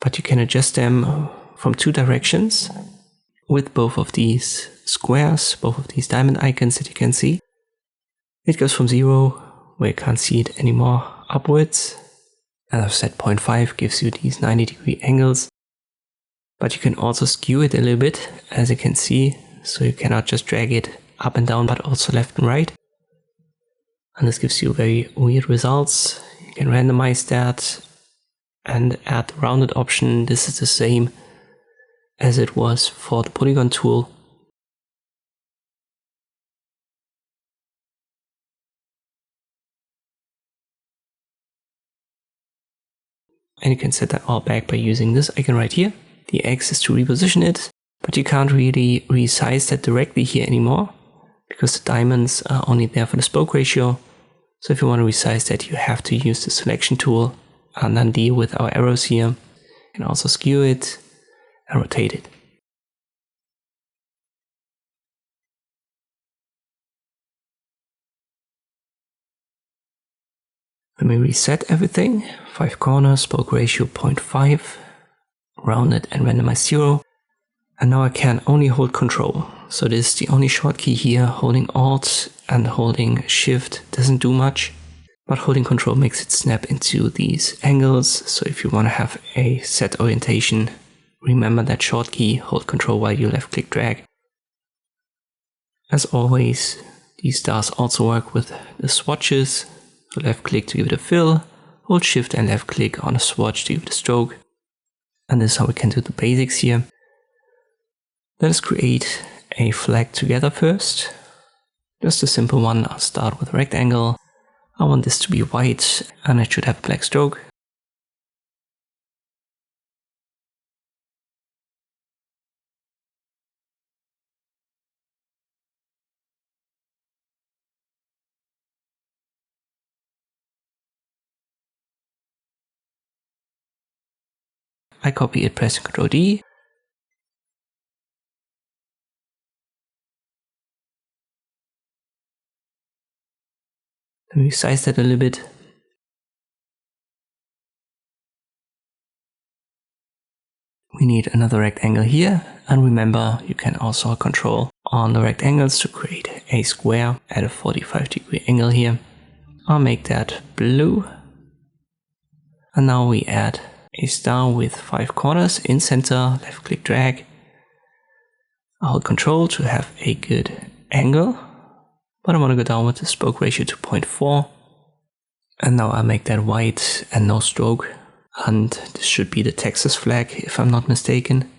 but you can adjust them from 2 directions with both of these squares, both of these diamond icons that you can see. It goes from 0, where you can't see it anymore, upwards. And I've set 0.5 gives you these 90-degree angles. But you can also skew it a little bit, as you can see. So you cannot just drag it up and down, but also left and right. And this gives you very weird results. You can randomize that and add the rounded option. This is the same as it was for the Polygon tool. And you can set that all back by using this icon right here. The X is to reposition it, but you can't really resize that directly here anymore because the diamonds are only there for the spoke ratio. So if you want to resize that, you have to use the selection tool and then deal with our arrows here. You can also skew it and rotate it. Let me reset everything. 5 corners, spoke ratio 0.5, rounded and randomized 0. And now I can only hold Control. So this is the only shortcut here. Holding Alt and holding Shift doesn't do much, but holding Control makes it snap into these angles. So if you want to have a set orientation, remember that shortcut, hold Control while you left click drag. As always, these stars also work with the swatches. So left click to give it a fill, hold Shift and left click on a swatch to give it a stroke. And this is how we can do the basics here. Let us create a flag together first. Just a simple one. I'll start with a rectangle. I want this to be white and it should have a black stroke. I copy it pressing Ctrl D. Let me resize that a little bit. We need another rectangle here, and remember you can also control on the rectangles to create a square at a 45-degree angle here. I'll make that blue. And now we add a star with 5 corners in center, left click drag. I'll hold Control to have a good angle, but I want to go down with the spoke ratio to 0.4. And now I'll make that white and no stroke. And this should be the Texas flag, if I'm not mistaken.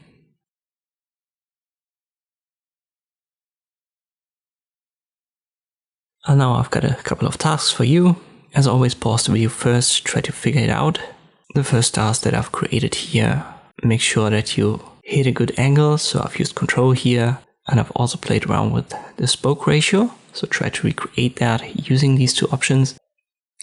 And now I've got a couple of tasks for you. As always, pause the video first, try to figure it out. The first task that I've created here, make sure that you hit a good angle. So I've used Control here, and I've also played around with the spoke ratio. So try to recreate that using these two options.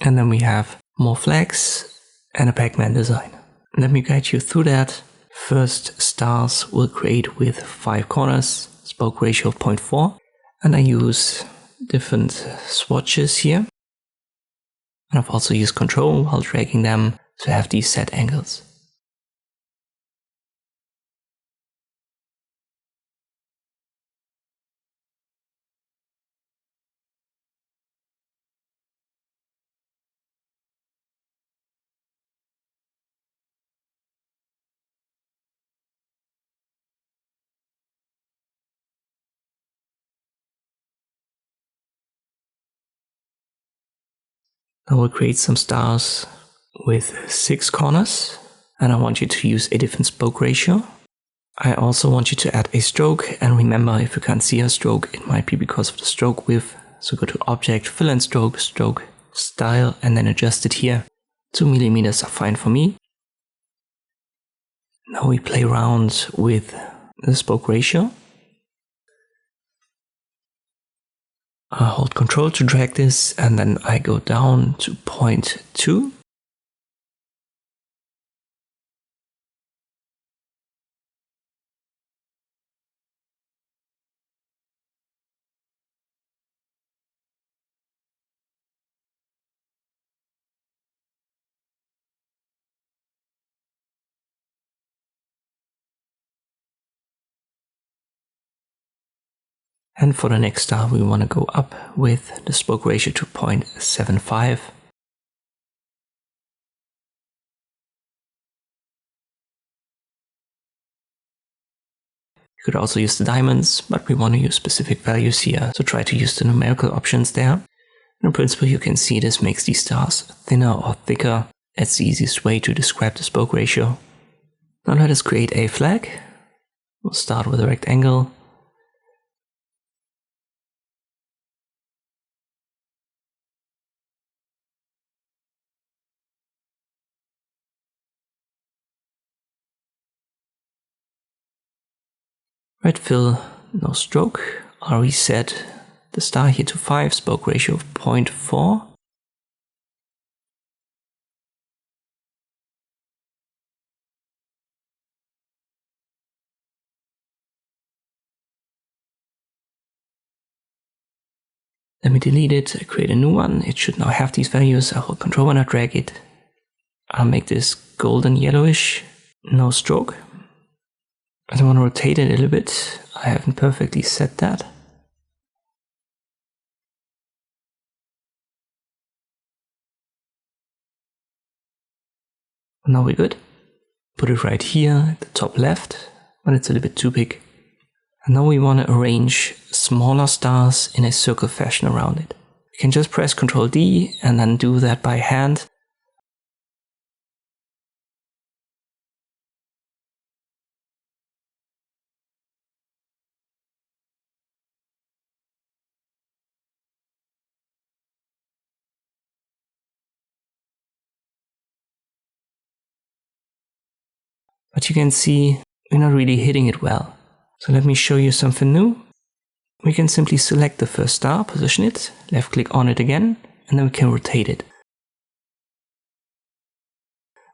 And then we have more flags and a Pac-Man design. Let me guide you through that. First, stars will create with 5 corners, spoke ratio of 0.4. And I use different swatches here. And I've also used Control while dragging them to have these set angles. I will create some stars with 6 corners, and I want you to use a different spoke ratio. I also want you to add a stroke, and remember, if you can't see a stroke, it might be because of the stroke width. So go to Object, Fill and Stroke, Stroke, Style, and then adjust it here. 2 millimeters are fine for me. Now we play around with the spoke ratio. I hold Control to drag this, and then I go down to 0.2. And for the next star, we want to go up with the spoke ratio to 0.75. You could also use the diamonds, but we want to use specific values here, so try to use the numerical options there. In principle, you can see this makes these stars thinner or thicker. That's the easiest way to describe the spoke ratio. Now let us create a flag. We'll start with a rectangle. Right fill, no stroke. I'll reset the star here to 5, spoke ratio of 0.4. Let me delete it, create a new one. It should now have these values. I hold Ctrl when I drag it. I'll make this golden yellowish, no stroke. I want to rotate it a little bit. I haven't perfectly set that. Now we're good. Put it right here at the top left, but it's a little bit too big. And now we want to arrange smaller stars in a circle fashion around it. You can just press Ctrl D and then do that by hand. But you can see we're not really hitting it well. So let me show you something new. We can simply select the first star, position it, left click on it again, and then we can rotate it.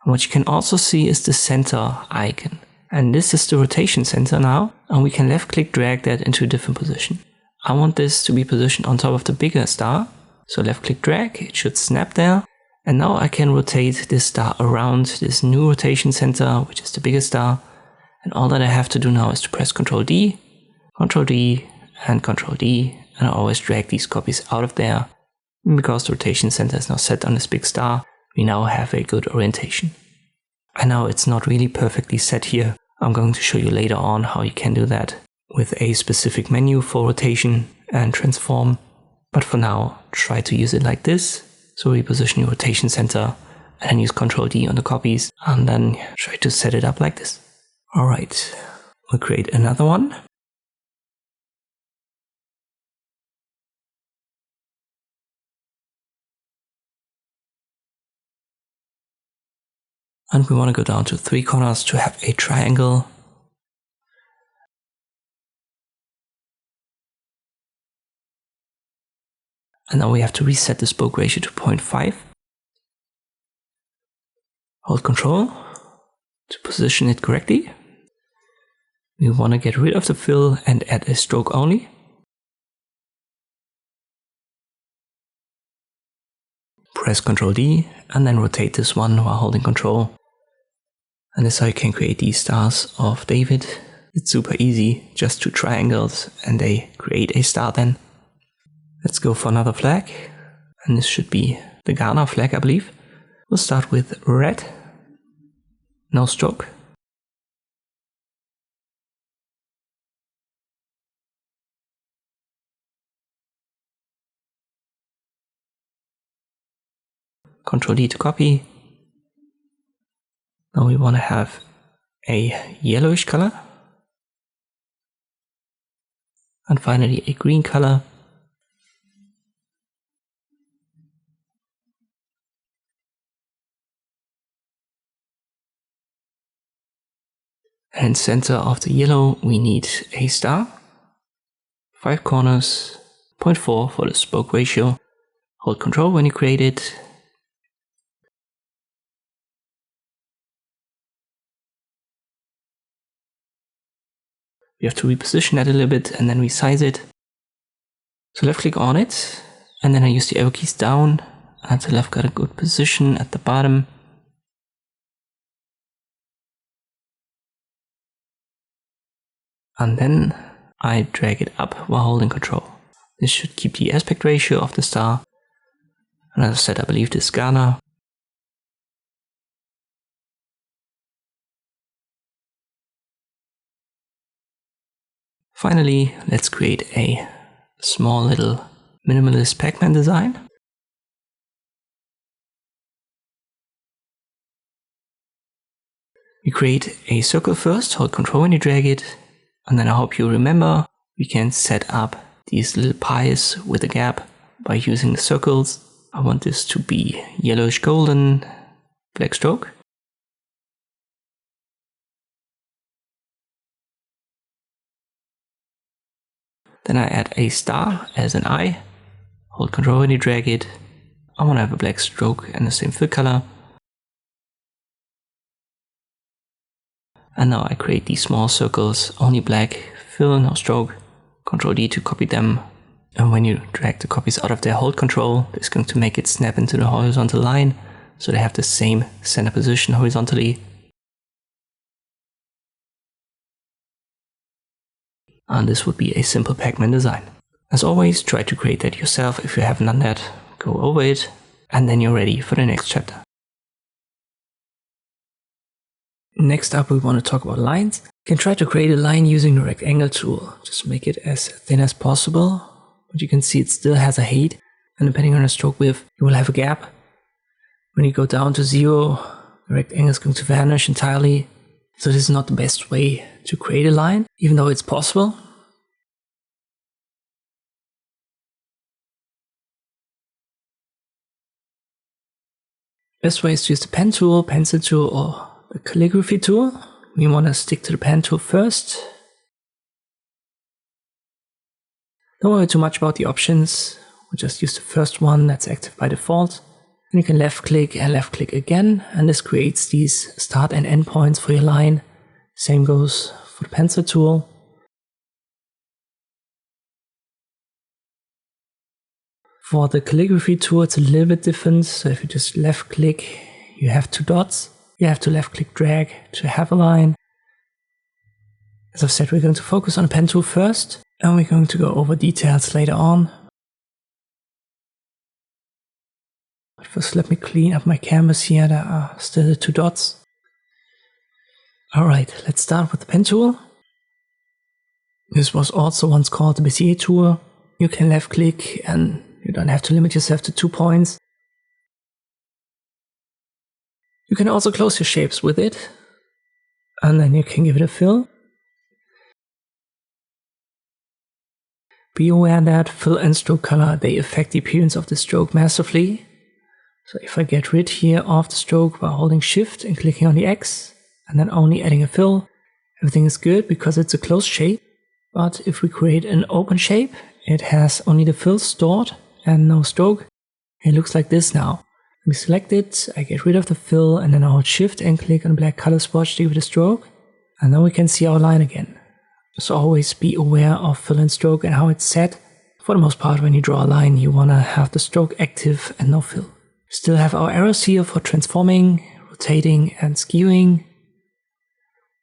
And what you can also see is the center icon. And this is the rotation center now, and we can left click drag that into a different position. I want this to be positioned on top of the bigger star, so left click drag, it should snap there. And now I can rotate this star around this new rotation center, which is the biggest star. And all that I have to do now is to press Ctrl D, Ctrl D, and Ctrl D. And I always drag these copies out of there. And because the rotation center is now set on this big star, we now have a good orientation. I know it's not really perfectly set here. I'm going to show you later on how you can do that with a specific menu for rotation and transform. But for now, try to use it like this. So reposition your rotation center and then use Ctrl D on the copies and then try to set it up like this. Alright, we'll create another one. And we want to go down to 3 corners to have a triangle. And now we have to reset the spoke ratio to 0.5. Hold Ctrl to position it correctly. We want to get rid of the fill and add a stroke only. Press Ctrl D and then rotate this one while holding Ctrl. And this is how you can create these stars of David. It's super easy, just 2 triangles and they create a star then. Let's go for another flag, and this should be the Ghana flag, I believe. We'll start with red, no stroke. Ctrl D to copy. Now we want to have a yellowish color. And finally a green color. And center of the yellow we need a star. 5 corners, 0.4 for the spoke ratio. Hold Ctrl when you create it. We have to reposition that a little bit and then resize it. So left click on it, and then I use the arrow keys down until I've got a good position at the bottom. And then I drag it up while holding Control. This should keep the aspect ratio of the star. And as I said, I believe this is Ghana. Finally, let's create a small little minimalist Pac-Man design. We create a circle first, hold Control when you drag it, and then I hope you remember we can set up these little pies with a gap by using the circles. I want this to be yellowish golden, black stroke. Then I add a star as an eye, hold Control when you drag it. I want to have a black stroke and the same fill color. And now I create these small circles, only black, fill, no stroke. Control D to copy them. And when you drag the copies out of there, hold Control. It's going to make it snap into the horizontal line, so they have the same center position horizontally. And this would be a simple Pac-Man design. As always, try to create that yourself. If you haven't done that, go over it, and then you're ready for the next chapter. Next up, we want to talk about lines. You can try to create a line using the rectangle tool. Just make it as thin as possible. But you can see it still has a height, and depending on the stroke width, you will have a gap. When you go down to 0, the rectangle is going to vanish entirely. So this is not the best way to create a line, even though it's possible. Best way is to use the pen tool, pencil tool, or the calligraphy tool. We want to stick to the pen tool first. Don't worry too much about the options. We'll just use the first one that's active by default. And you can left click and left click again, and this creates these start and end points for your line. Same goes for the pencil tool. For the calligraphy tool, it's a little bit different. So if you just left click, you have 2 dots. You have to left click drag to have a line. As I've said, we're going to focus on the pen tool first, and we're going to go over details later on. But first, let me clean up my canvas here. There are still the 2 dots. Alright, let's start with the pen tool. This was also once called the Bezier tool. You can left click and you don't have to limit yourself to 2 points. You can also close your shapes with it, and then you can give it a fill. Be aware that fill and stroke color, they affect the appearance of the stroke massively. So if I get rid here of the stroke by holding Shift and clicking on the X, and then only adding a fill, everything is good because it's a closed shape. But if we create an open shape, it has only the fill stored and no stroke. It looks like this now. We select it, I get rid of the fill, and then I hold Shift and click on the black color swatch to give it a stroke. And now we can see our line again. So always be aware of fill and stroke and how it's set. For the most part, when you draw a line, you want to have the stroke active and no fill. Still have our arrows here for transforming, rotating, and skewing.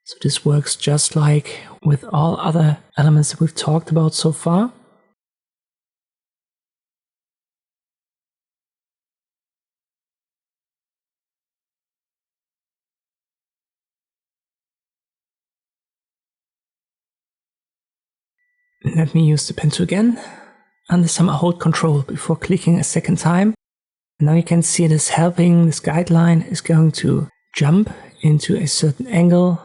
So this works just like with all other elements that we've talked about so far. Let me use the pen tool again, and this time I hold Control before clicking a second time. And now you can see this helping, this guideline is going to jump into a certain angle,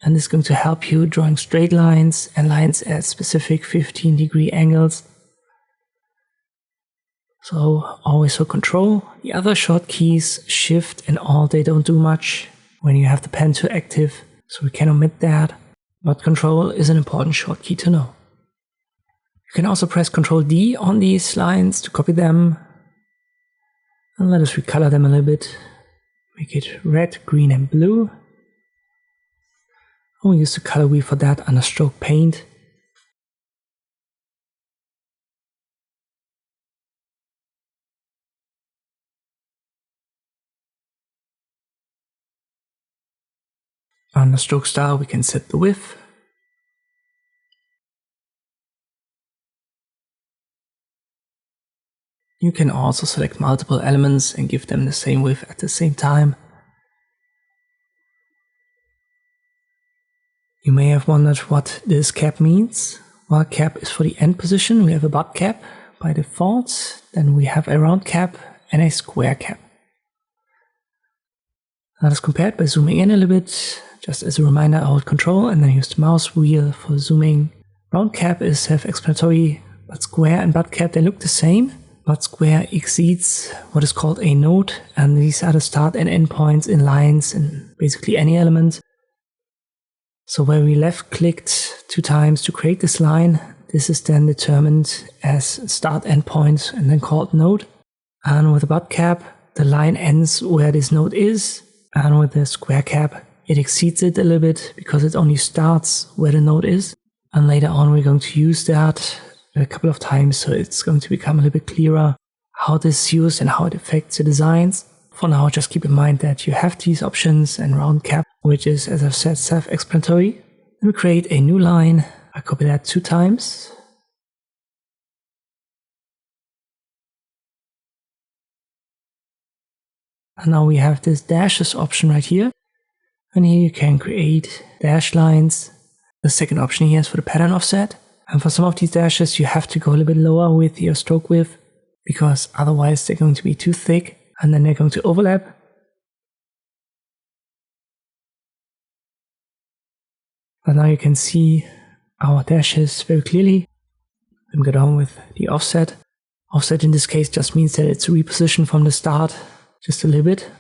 and this is going to help you drawing straight lines and lines at specific 15-degree angles. So always hold Control. The other short keys, Shift and Alt, they don't do much when you have the pen tool active, so we can omit that. But Control is an important short key to know. You can also press Ctrl D on these lines to copy them. And let us recolor them a little bit. Make it red, green and blue. And we use the color wheel for that under Stroke Paint. Under Stroke Style we can set the width. You can also select multiple elements and give them the same width at the same time. You may have wondered what this cap means. Well, cap is for the end position. We have a butt cap by default. Then we have a round cap and a square cap. Now let's compare it by zooming in a little bit. Just as a reminder, I hold Control and then use the mouse wheel for zooming. Round cap is self-explanatory, but square and butt cap, they look the same. But square exceeds what is called a node, and these are the start and end points in lines and basically any element. So where we left clicked 2 times to create this line, this is then determined as start end point and then called node. And with the butt cap, the line ends where this node is, and with the square cap, it exceeds it a little bit because it only starts where the node is. And later on we're going to use that a couple of times, so it's going to become a little bit clearer how this is used and how it affects the designs. For now, just keep in mind that you have these options and round cap, which is, as I've said, self-explanatory. Then we create a new line. I copy that 2 times. And now we have this dashes option right here. And here you can create dash lines. The second option here is for the pattern offset. And for some of these dashes, you have to go a little bit lower with your stroke width, because otherwise they're going to be too thick and then they're going to overlap. But now you can see our dashes very clearly. Then we go down with the offset. Offset in this case just means that it's repositioned from the start just a little bit.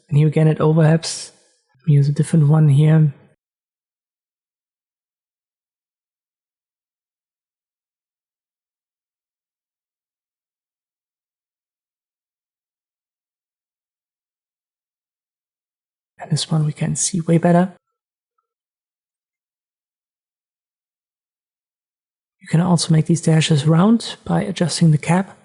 And here again it overlaps. We use a different one here. And this one we can see way better. You can also make these dashes round by adjusting the cap.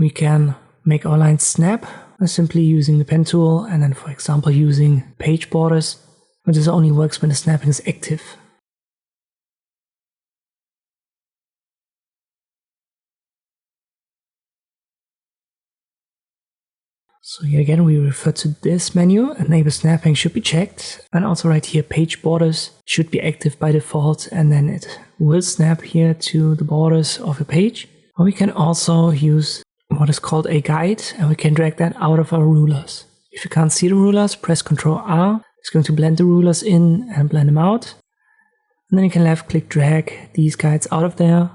We can make our lines snap by simply using the pen tool and then, for example, using page borders. But this only works when the snapping is active. So here again we refer to this menu. Enable snapping should be checked, and also right here page borders should be active by default, and then it will snap here to the borders of a page. Or we can also use what is called a guide, and we can drag that out of our rulers. If you can't see the rulers, press Ctrl R. It's going to blend the rulers in and blend them out. And then you can left click drag these guides out of there,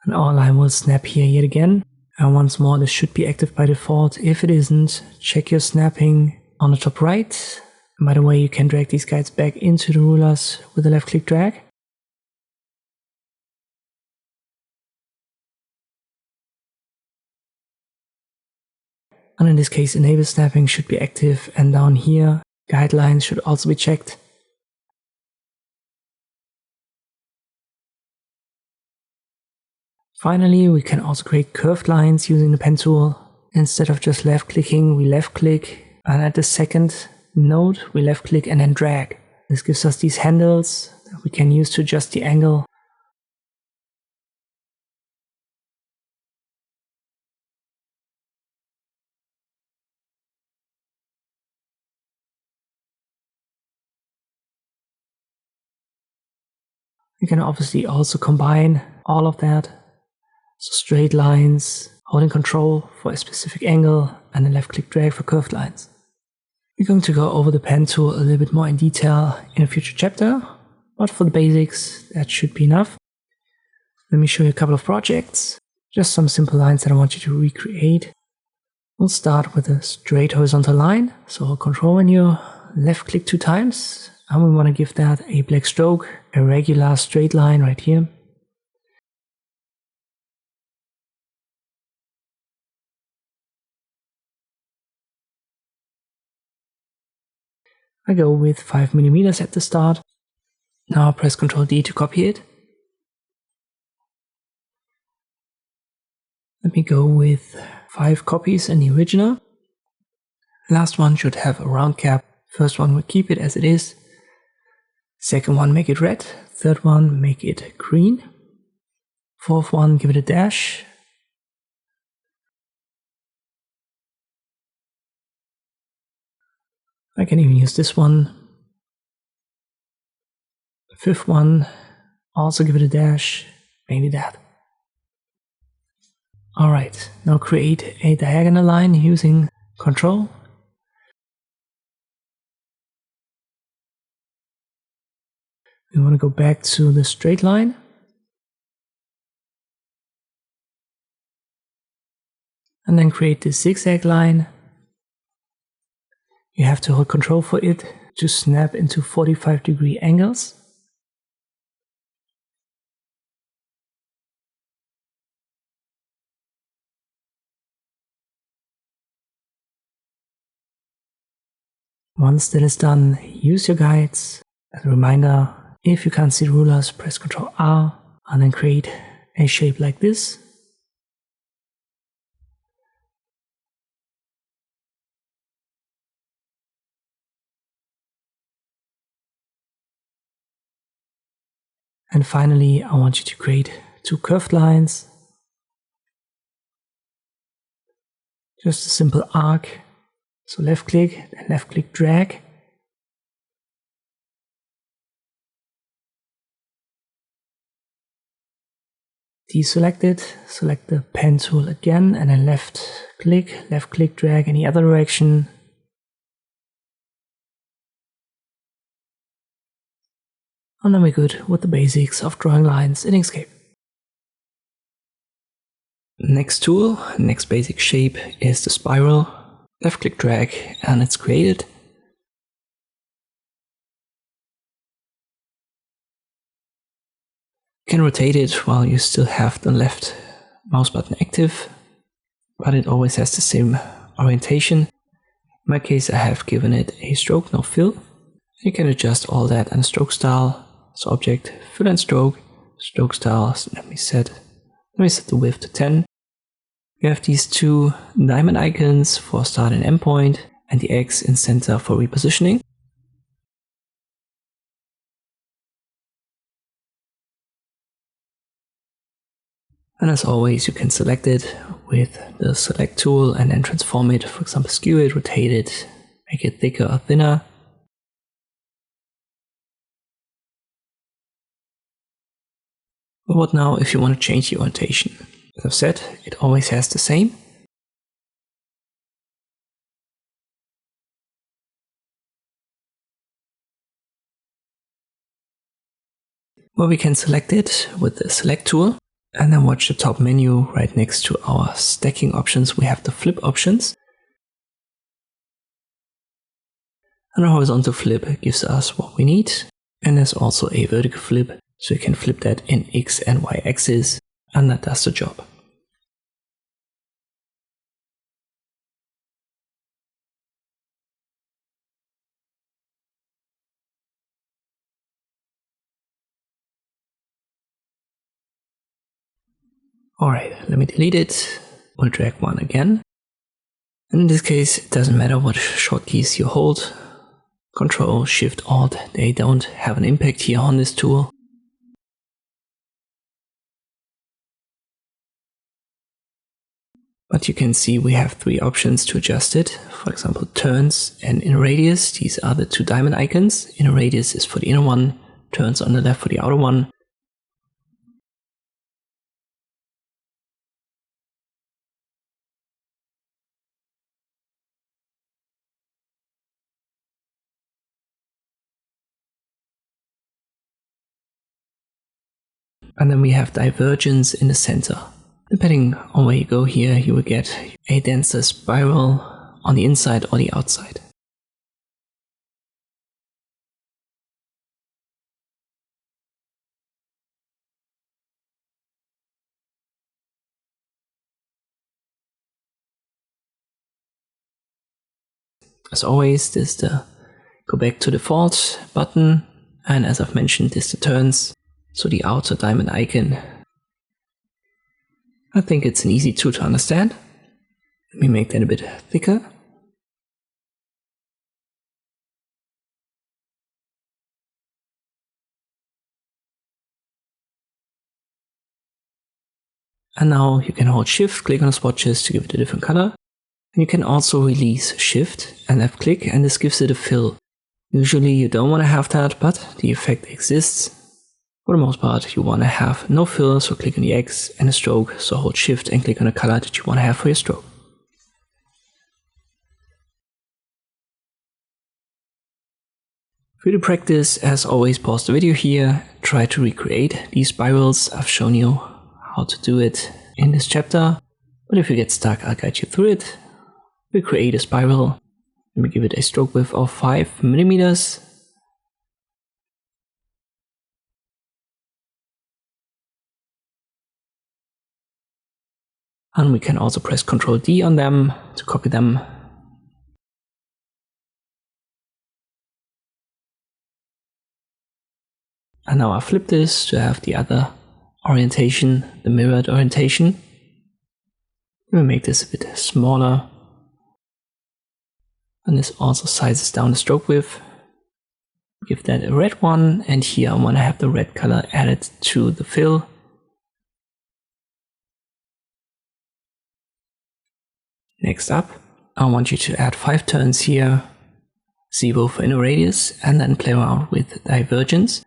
and our line will snap here yet again. And once more, this should be active by default. If it isn't, check your snapping on the top right. And by the way, you can drag these guides back into the rulers with a left click drag. And in this case, enable snapping should be active, and down here, guidelines should also be checked. Finally, we can also create curved lines using the pen tool. Instead of just left clicking, we left click, and at the second node, we left click and then drag. This gives us these handles that we can use to adjust the angle. You can obviously also combine all of that. So straight lines, holding Control for a specific angle, and then left click drag for curved lines. We're going to go over the pen tool a little bit more in detail in a future chapter, but for the basics, that should be enough. Let me show you a couple of projects, just some simple lines that I want you to recreate. We'll start with a straight horizontal line, so control menu, left click 2 times, and we want to give that a black stroke, a regular straight line right here. I go with 5 millimeters at the start. Now press Ctrl D to copy it. Let me go with 5 copies in the original. Last one should have a round cap. First one we'll keep it as it is. Second one make it red. Third one make it green. Fourth one give it a dash. I can even use this one. Fifth one, also give it a dash, maybe that. Alright, now create a diagonal line using Control. We want to go back to the straight line. And then create this zigzag line. You have to hold Control for it to snap into 45-degree angles. Once that is done, use your guides. As a reminder, if you can't see the rulers, press Ctrl R and then create a shape like this. And finally, I want you to create 2 curved lines. Just a simple arc. So left click, then left click drag. Deselect it, select the pen tool again, and then left click drag in the other direction. And then we're good with the basics of drawing lines in Inkscape. Next tool, next basic shape is the spiral. Left click drag and it's created. You can rotate it while you still have the left mouse button active, but it always has the same orientation. In my case, I have given it a stroke, no fill. You can adjust all that and stroke style. So object, fill and stroke style. So let me set the width to 10. We have these 2 diamond icons for start and end point, and the X in center for repositioning. And as always, you can select it with the select tool and then transform it, for example, skew it, rotate it, make it thicker or thinner. But what now if you want to change the orientation? As I've said, it always has the same. Well, we can select it with the select tool and then watch the top menu right next to our stacking options. We have the flip options. And a horizontal flip gives us what we need. And there's also a vertical flip, so you can flip that in X and Y axis, and that does the job. Alright, let me delete it. We'll drag one again. In this case, it doesn't matter what shortkeys you hold. Control, Shift, Alt, they don't have an impact here on this tool. But you can see we have 3 options to adjust it. For example, turns and inner radius. These are the 2 diamond icons. Inner radius is for the inner one, turns on the left for the outer one. And then we have divergence in the center. Depending on where you go here, you will get a denser spiral on the inside or the outside. As always, this is the go back to default button, and as I've mentioned, this is the turns, so the outer diamond icon. I think it's an easy tool to understand. Let me make that a bit thicker. And now you can hold Shift, click on the swatches to give it a different color. And you can also release Shift and left click, and this gives it a fill. Usually you don't want to have that, but the effect exists. For the most part, you want to have no fill, so click on the X, and a stroke, so hold Shift and click on the color that you want to have for your stroke. For you to practice, as always, pause the video here, try to recreate these spirals. I've shown you how to do it in this chapter, but if you get stuck, I'll guide you through it. We create a spiral, and we give it a stroke width of 5 millimeters. And we can also press Ctrl D on them to copy them. And now I flip this to have the other orientation, the mirrored orientation. We'll make this a bit smaller. And this also sizes down the stroke width. Give that a red one, and here I want to have the red color added to the fill. Next up, I want you to add 5 turns here, 0 for inner radius, and then play around with divergence.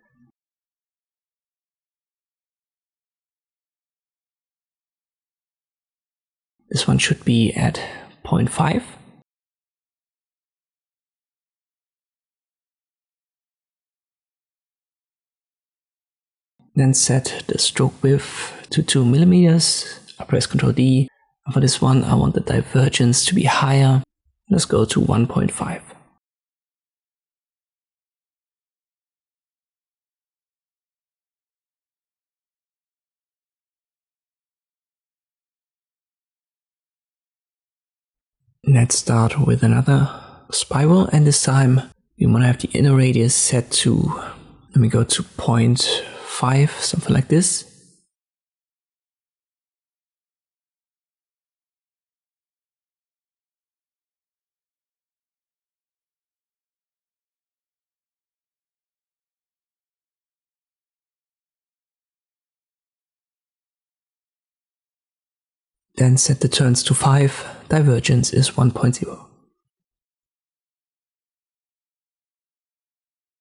This one should be at 0.5. Then set the stroke width to 2 millimeters. I press Ctrl D. And for this one, I want the divergence to be higher. Let's go to 1.5. Let's start with another spiral, and this time we want to have the inner radius set to, let me go to 0.5, something like this. Then set the turns to 5, divergence is 1.0.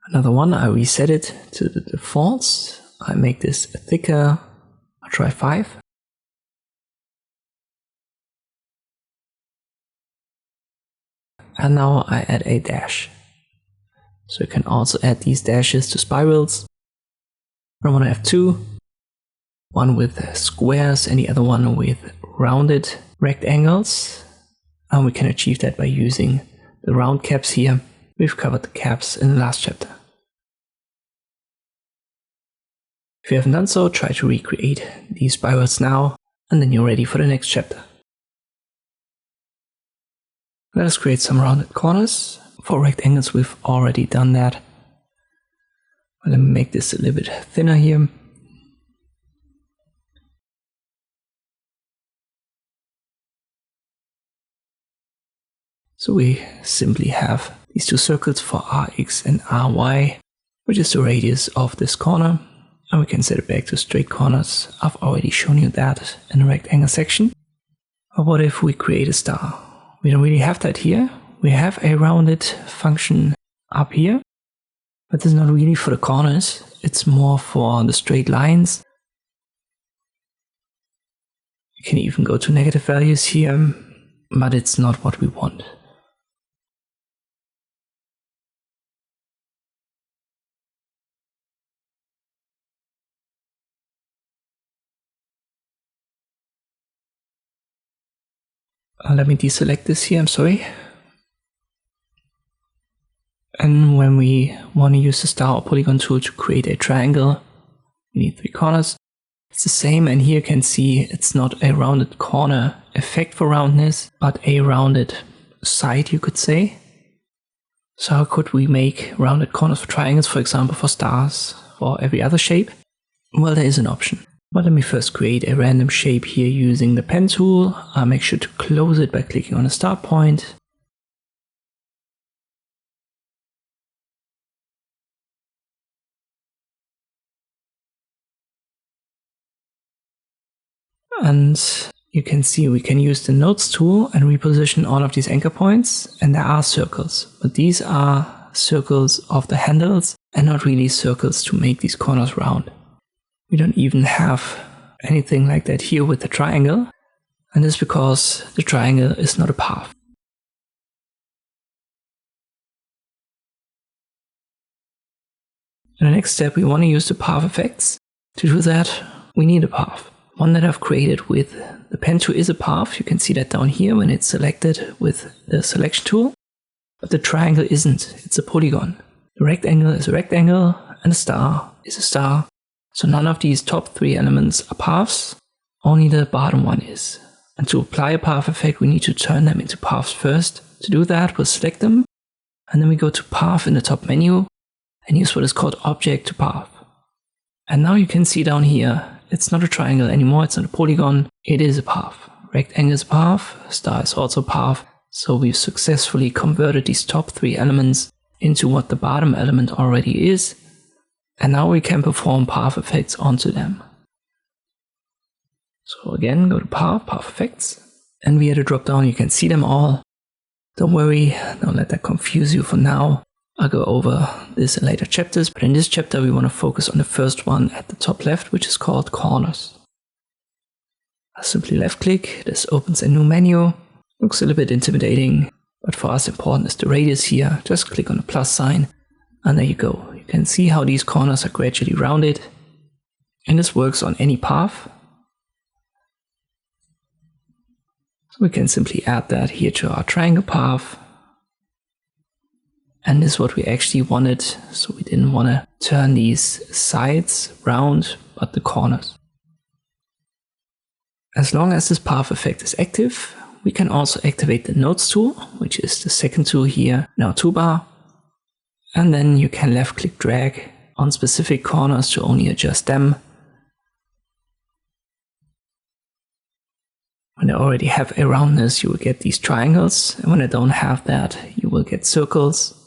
Another one, I reset it to the defaults. I make this thicker, I'll try 5. And now I add a dash. So you can also add these dashes to spirals. I want to have 2. One with squares and the other one with rounded rectangles. And we can achieve that by using the round caps here. We've covered the caps in the last chapter. If you haven't done so, try to recreate these spirals now, and then you're ready for the next chapter. Let us create some rounded corners. For rectangles, we've already done that. Let me make this a little bit thinner here. So we simply have these 2 circles for Rx and Ry, which is the radius of this corner. And we can set it back to straight corners. I've already shown you that in the rectangle section. But what if we create a star? We don't really have that here. We have a rounded function up here, but this is not really for the corners. It's more for the straight lines. You can even go to negative values here, but it's not what we want. Let me deselect this here, I'm sorry. And when we want to use the star or polygon tool to create a triangle, we need 3 corners. It's the same, and here you can see it's not a rounded corner effect for roundness, but a rounded side, you could say. So how could we make rounded corners for triangles, for example, for stars or every other shape? Well, there is an option. But let me first create a random shape here using the pen tool. I'll make sure to close it by clicking on a start point. And you can see we can use the nodes tool and reposition all of these anchor points, and there are circles, but these are circles of the handles and not really circles to make these corners round. We don't even have anything like that here with the triangle, and this is because the triangle is not a path. In the next step, we want to use the path effects. To do that, we need a path. One that I've created with the pen tool is a path. You can see that down here when it's selected with the selection tool. But the triangle isn't, it's a polygon. The rectangle is a rectangle and the star is a star. So none of these top 3 elements are paths, only the bottom one is. And to apply a path effect, we need to turn them into paths first. To do that, we'll select them, and then we go to path in the top menu and use what is called object to path. And now you can see down here, it's not a triangle anymore, it's not a polygon, it is a path. Rectangle is a path, star is also a path, so we've successfully converted these top 3 elements into what the bottom element already is, and now we can perform path effects onto them. So again, go to path effects, and via the drop down you can see them all. Don't worry, don't let that confuse you for now. I'll go over this in later chapters, but in this chapter we want to focus on the first one at the top left, which is called corners. I'll simply left click, this opens a new menu. Looks a little bit intimidating, but for us important is the radius here. Just click on the plus sign, and there you go. You can see how these corners are gradually rounded, and this works on any path. So we can simply add that here to our triangle path. And this is what we actually wanted, so we didn't want to turn these sides round, but the corners. As long as this path effect is active, we can also activate the nodes tool, which is the second tool here in our toolbar. And then you can left click drag on specific corners to only adjust them. When I already have a roundness, you will get these triangles, and when I don't have that, you will get circles.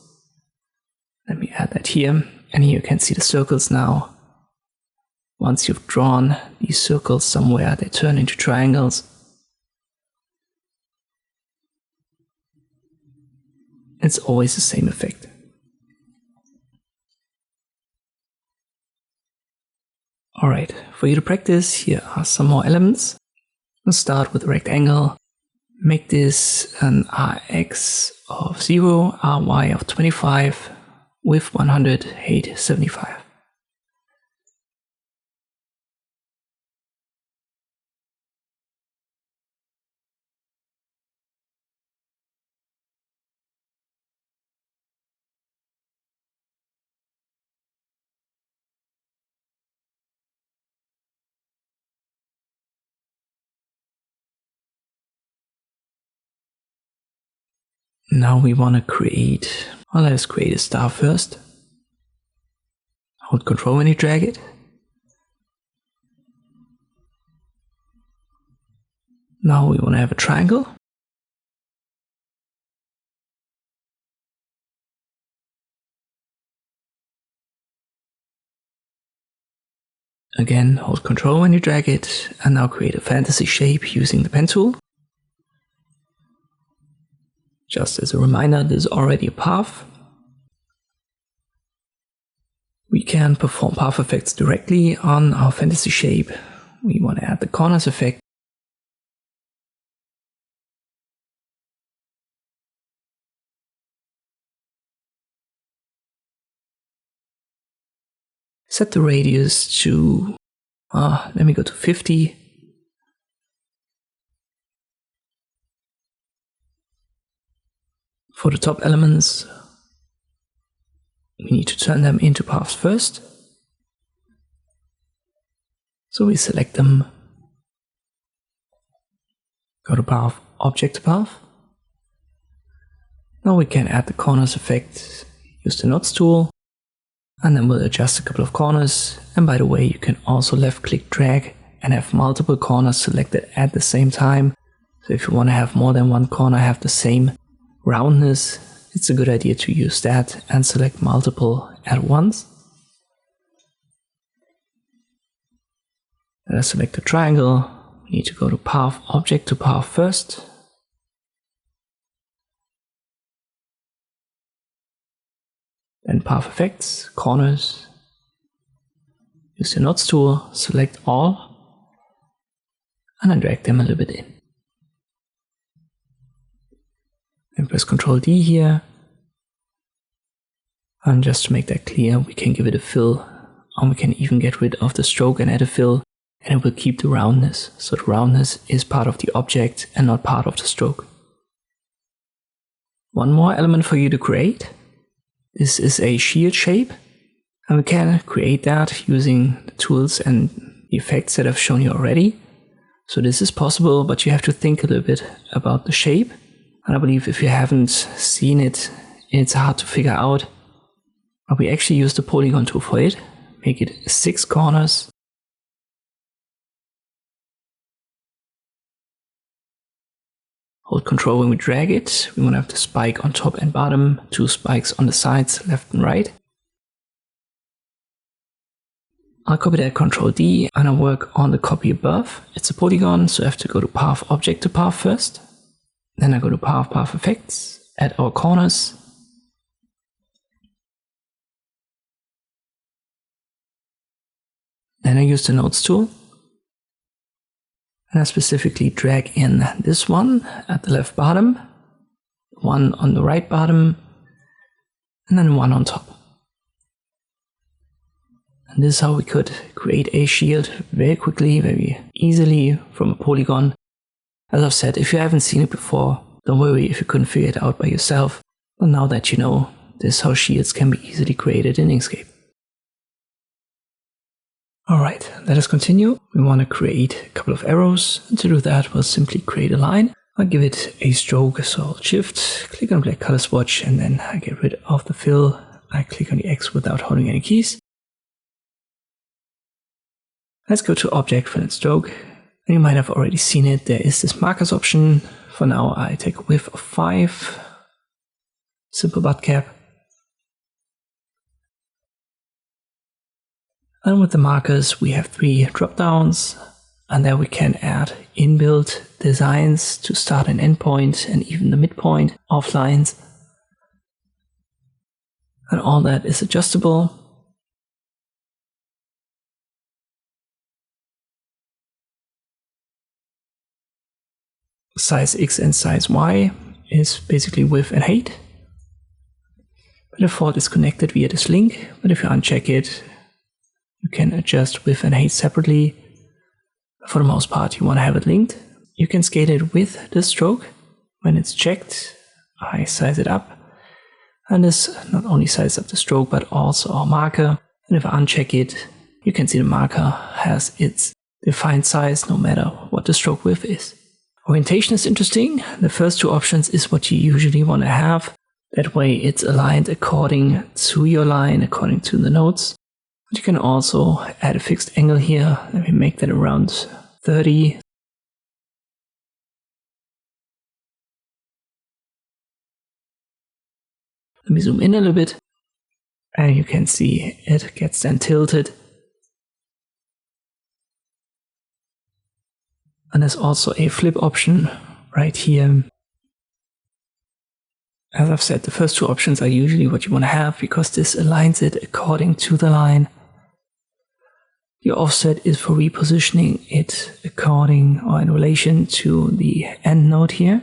Let me add that here, and here you can see the circles now. Once you've drawn these circles somewhere, they turn into triangles. It's always the same effect. Alright, for you to practice, here are some more elements. We'll start with a rectangle. Make this an Rx of 0, Ry of 25, with 100, height 75. Now we want to create, well, let's create a star first. Hold Control when you drag it. Now we want to have a triangle. Again, hold Control when you drag it, and now create a fantasy shape using the pen tool. Just as a reminder, this is already a path. We can perform path effects directly on our fantasy shape. We want to add the corners effect. Set the radius to, let me go to 50. For the top elements, we need to turn them into paths first. So we select them, go to path, object to path. Now we can add the corners effect, use the nodes tool, and then we'll adjust a couple of corners. And by the way, you can also left click drag and have multiple corners selected at the same time. So if you want to have more than one corner have the same roundness, it's a good idea to use that and select multiple at once. Let us select the triangle. We need to go to path, object to path first. Then path effects, corners. Use the nodes tool, select all, and then drag them a little bit in. Then press Ctrl D here. And just to make that clear, we can give it a fill, and we can even get rid of the stroke and add a fill, and it will keep the roundness. So the roundness is part of the object and not part of the stroke. One more element for you to create. This is a shield shape, and we can create that using the tools and the effects that I've shown you already. So this is possible, but you have to think a little bit about the shape. And I believe if you haven't seen it, it's hard to figure out. But we actually use the polygon tool for it. Make it 6 corners. Hold Ctrl when we drag it. We want to have the spike on top and bottom, 2 spikes on the sides, left and right. I'll copy that Ctrl D and I'll work on the copy above. It's a polygon, so I have to go to path, object to path first. Then I go to path, path effects, add our corners. Then I use the nodes tool. And I specifically drag in this one at the left bottom, one on the right bottom, and then one on top. And this is how we could create a shield very quickly, very easily from a polygon. As I've said, if you haven't seen it before, don't worry if you couldn't figure it out by yourself. But now that you know, this is how shields can be easily created in Inkscape. Alright, let us continue. We want to create a couple of arrows, and to do that we'll simply create a line. I'll give it a stroke, so I'll shift, click on black color swatch, and then I get rid of the fill. I click on the X without holding any keys. Let's go to object, fill and stroke. And you might have already seen it, there is this markers option. For now I take a width of 5, simple butt cap. And with the markers we have 3 drop downs, and there we can add inbuilt designs to start and end point and even the midpoint of lines. And all that is adjustable. Size X and size Y is basically width and height. By default it's connected via this link, but if you uncheck it, you can adjust width and height separately. For the most part, you want to have it linked. You can scale it with the stroke. When it's checked, I size it up. And this not only sizes up the stroke, but also our marker. And if I uncheck it, you can see the marker has its defined size no matter what the stroke width is. Orientation is interesting. The first 2 options is what you usually want to have. That way it's aligned according to your line, according to the nodes. But you can also add a fixed angle here. Let me make that around 30. Let me zoom in a little bit. And you can see it gets then tilted. And there's also a flip option right here. As I've said, the first 2 options are usually what you want to have because this aligns it according to the line. The offset is for repositioning it according or in relation to the end node here.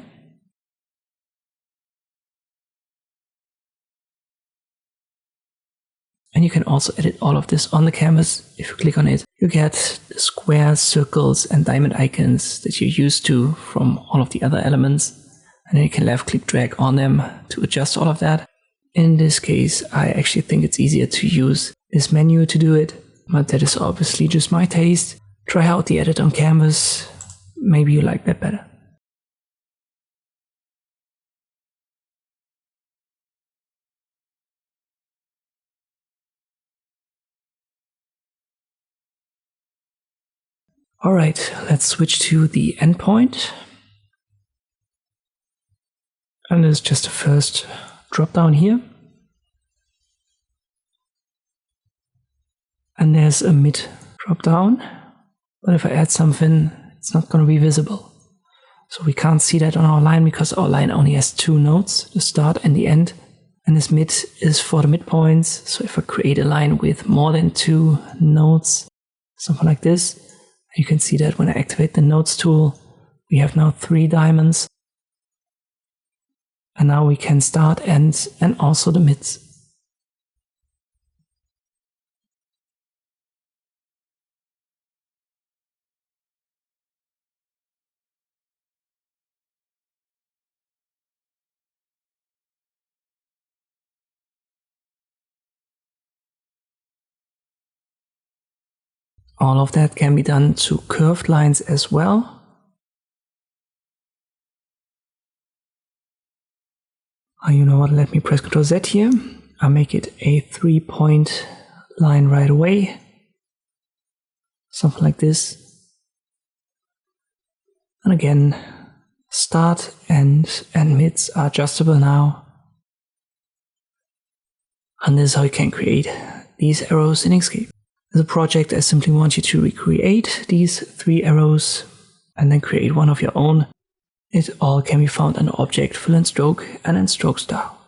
And you can also edit all of this on the canvas. If you click on it, you get the squares, circles, and diamond icons that you're used to from all of the other elements. And then you can left click drag on them to adjust all of that. In this case, I actually think it's easier to use this menu to do it, but that is obviously just my taste. Try out the edit on canvas. Maybe you like that better. Alright, let's switch to the endpoint. And there's just the first drop down here. And there's a mid drop down. But if I add something, it's not going to be visible. So we can't see that on our line because our line only has 2 nodes, the start and the end. And this mid is for the midpoints. So if I create a line with more than 2 nodes, something like this, you can see that when I activate the nodes tool, we have now 3 diamonds. And now we can start ends and also the mids. All of that can be done to curved lines as well. You know what, let me press Ctrl Z here. I'll make it a 3-point line right away. Something like this. And again, start, end, and mids are adjustable now. And this is how you can create these arrows in Inkscape. As a project, I simply want you to recreate these 3 arrows and then create one of your own. It all can be found under Object, Fill and Stroke, and then Stroke Style.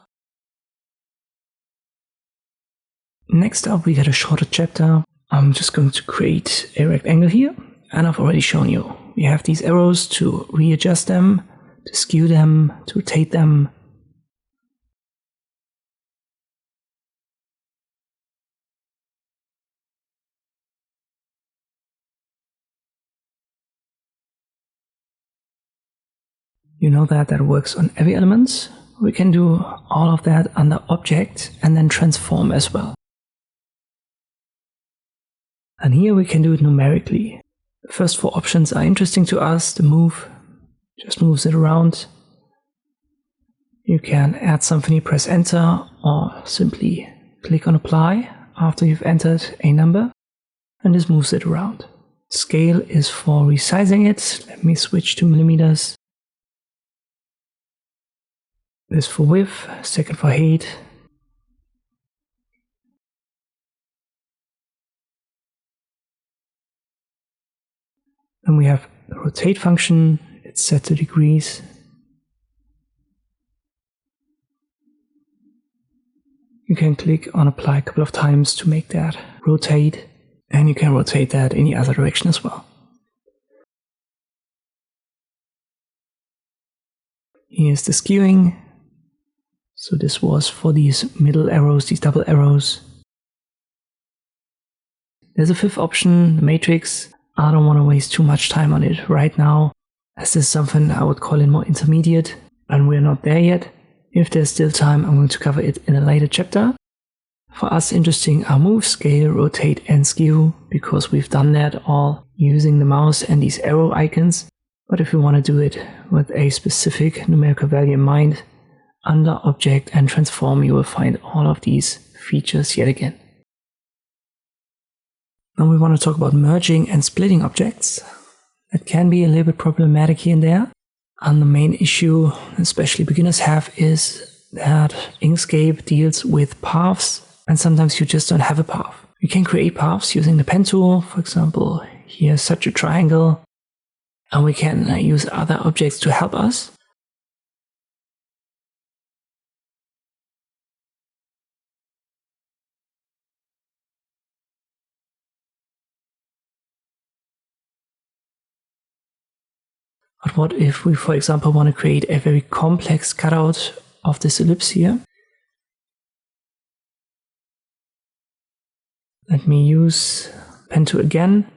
Next up, we got a shorter chapter. I'm just going to create a rectangle here, and I've already shown you. We have these arrows to readjust them, to skew them, to rotate them. You know that works on every element. We can do all of that under Object and then Transform as well. And here we can do it numerically. The first 4 options are interesting to us. The move just moves it around. You can add something, you press Enter, or simply click on Apply after you've entered a number, and this moves it around. Scale is for resizing it. Let me switch to millimeters. This for width, second for height. Then we have the rotate function, it's set to degrees. You can click on apply a couple of times to make that rotate, and you can rotate that in the other direction as well. Here's the skewing. So this was for these middle arrows, these double arrows. There's a 5th option, the matrix. I don't want to waste too much time on it right now, as this is something I would call it more intermediate, and we're not there yet. If there's still time, I'm going to cover it in a later chapter. For us, interesting are move, scale, rotate, and skew, because we've done that all using the mouse and these arrow icons. But if you want to do it with a specific numerical value in mind, under Object and Transform, you will find all of these features yet again. Now we want to talk about merging and splitting objects. That can be a little bit problematic here and there. And the main issue, especially beginners have, is that Inkscape deals with paths, and sometimes you just don't have a path. You can create paths using the pen tool. For example, here's such a triangle, and we can use other objects to help us. But what if we, for example, want to create a very complex cutout of this ellipse here? Let me use pen tool again.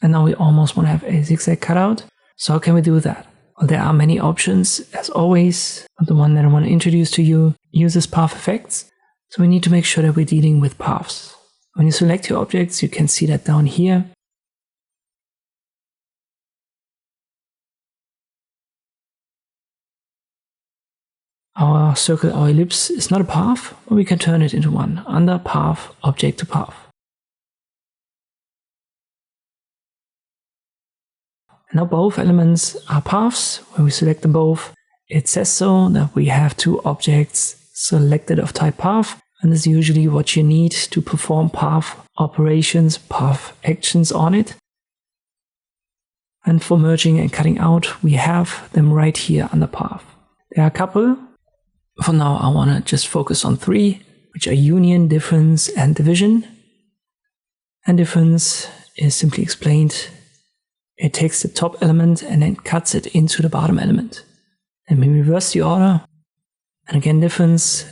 And now we almost want to have a zigzag cutout. So how can we do that? Well, there are many options, as always, but the one that I want to introduce to you uses path effects. So we need to make sure that we're dealing with paths. When you select your objects, you can see that down here. Our circle, our ellipse, is not a path, but we can turn it into one under Path, Object to Path. Now both elements are paths. When we select them both, it says so that we have two objects selected of type path, and this is usually what you need to perform path operations, path actions on it. And for merging and cutting out, we have them right here under path. There are a couple. For now, I want to just focus on three, which are union, difference, and division. And difference is simply explained. It takes the top element and then cuts it into the bottom element. And we reverse the order. And again, difference.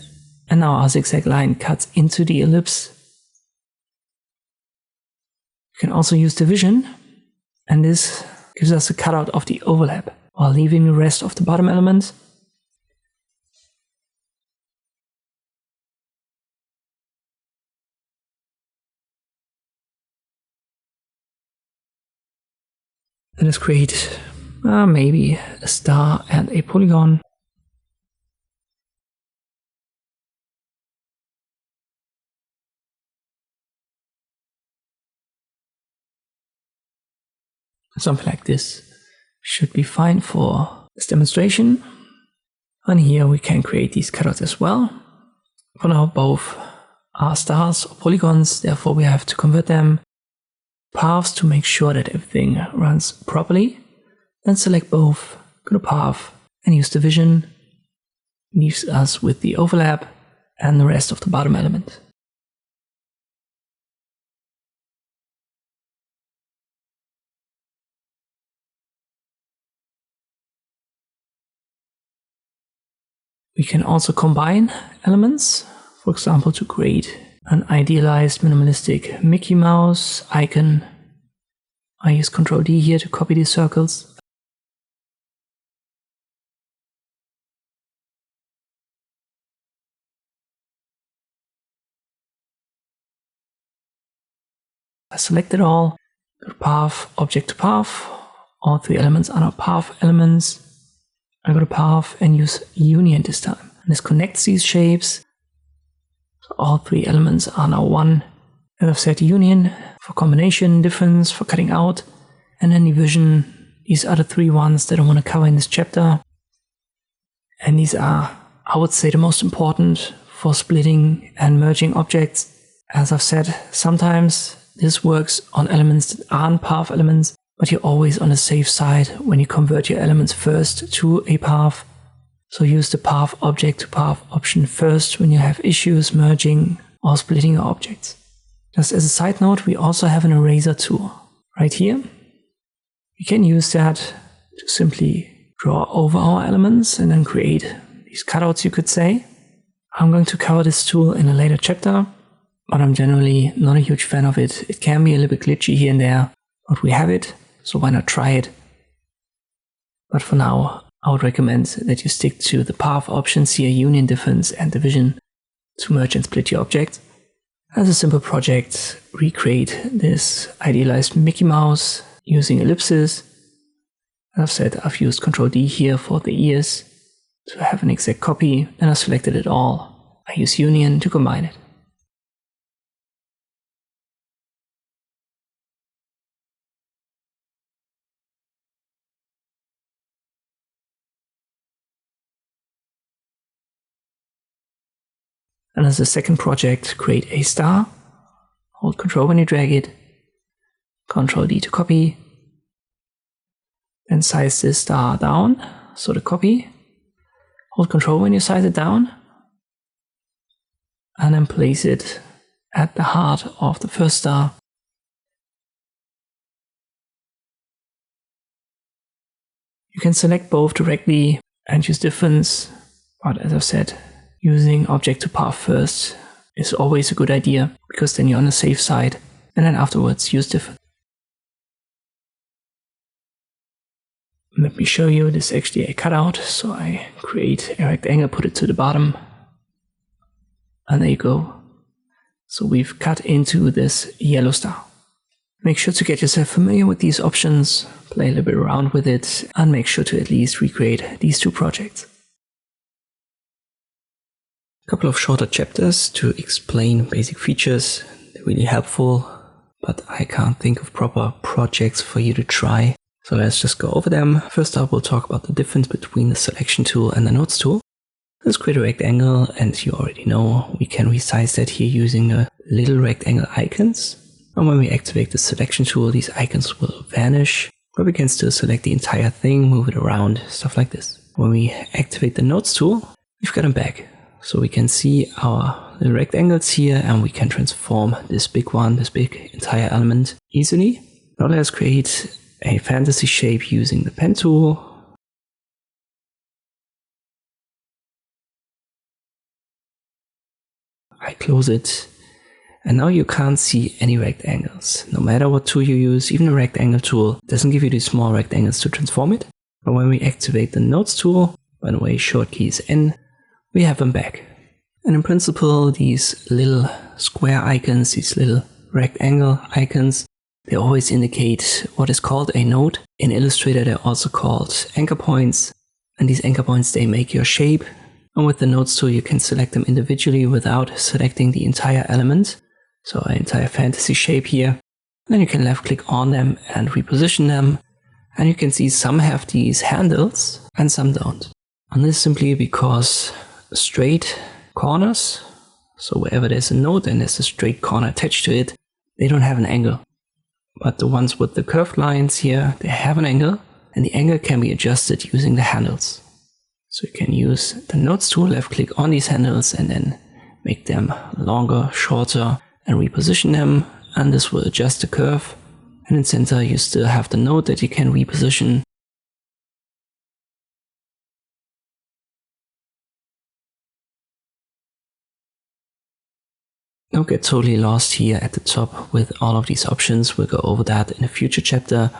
And now our zigzag line cuts into the ellipse. You can also use division. And this gives us a cutout of the overlap while leaving the rest of the bottom element. Let us create maybe a star and a polygon. Something like this should be fine for this demonstration. And here we can create these cutouts as well. For now, both are stars or polygons, therefore we have to convert them paths to make sure that everything runs properly. Then select both, go to path and use division. Leaves us with the overlap and the rest of the bottom element. We can also combine elements, for example, to create an idealized minimalistic Mickey Mouse icon. I use Ctrl D here to copy these circles. I select it all, go to Path, Object to Path. All three elements are now path elements. I go to Path and use Union this time. And this connects these shapes. So all three elements are now one. As I've said, union for combination, difference for cutting out, and then division. These are the three ones that I want to cover in this chapter. And these are, I would say, the most important for splitting and merging objects. As I've said, sometimes this works on elements that aren't path elements, but you're always on the safe side when you convert your elements first to a path. So use the Path Object to Path option first when you have issues merging or splitting your objects. Just as a side note, we also have an eraser tool right here. You can use that to simply draw over our elements and then create these cutouts, you could say. I'm going to cover this tool in a later chapter, but I'm generally not a huge fan of it. It can be a little bit glitchy here and there, but we have it, so why not try it? But for now, I would recommend that you stick to the path options here, union, difference, and division, to merge and split your object. As a simple project, recreate this idealized Mickey Mouse using ellipses. As I've said, I've used Ctrl D here for the ears to have an exact copy, and I've selected it all. I use union to combine it. And as a second project, create a star. Hold Ctrl when you drag it. Ctrl D to copy. Then size this star down, so the copy. Hold Ctrl when you size it down. And then place it at the heart of the first star. You can select both directly and use difference, but as I've said, using object to path first is always a good idea, because then you're on the safe side, and then afterwards use difference. Let me show you, this is actually a cutout. So I create a rectangle, put it to the bottom, and there you go. So we've cut into this yellow star. Make sure to get yourself familiar with these options, play a little bit around with it, and make sure to at least recreate these two projects. A couple of shorter chapters to explain basic features. They're really helpful, but I can't think of proper projects for you to try. So let's just go over them. First up, we'll talk about the difference between the selection tool and the nodes tool. Let's create a rectangle, and you already know we can resize that here using the little rectangle icons. And when we activate the selection tool, these icons will vanish, but we can still select the entire thing, move it around, stuff like this. When we activate the nodes tool, we've got them back. So we can see our little rectangles here, and we can transform this big one, this big entire element easily. Now let's create a fantasy shape using the pen tool. I close it, and now you can't see any rectangles. No matter what tool you use, even a rectangle tool doesn't give you these small rectangles to transform it. But when we activate the nodes tool, by the way, short key is N, we have them back. And in principle, these little square icons, these little rectangle icons, they always indicate what is called a node. In Illustrator, they're also called anchor points. And these anchor points, they make your shape. And with the nodes tool, you can select them individually without selecting the entire element. So an entire fantasy shape here. And then you can left click on them and reposition them. And you can see some have these handles and some don't. And this is simply because straight corners, so wherever there's a node and there's a straight corner attached to it, they don't have an angle. But the ones with the curved lines here, they have an angle, and the angle can be adjusted using the handles. So you can use the nodes tool, left click on these handles, and then make them longer, shorter, and reposition them, and this will adjust the curve. And in center you still have the node that you can reposition. Don't get totally lost here at the top with all of these options. We'll go over that in a future chapter.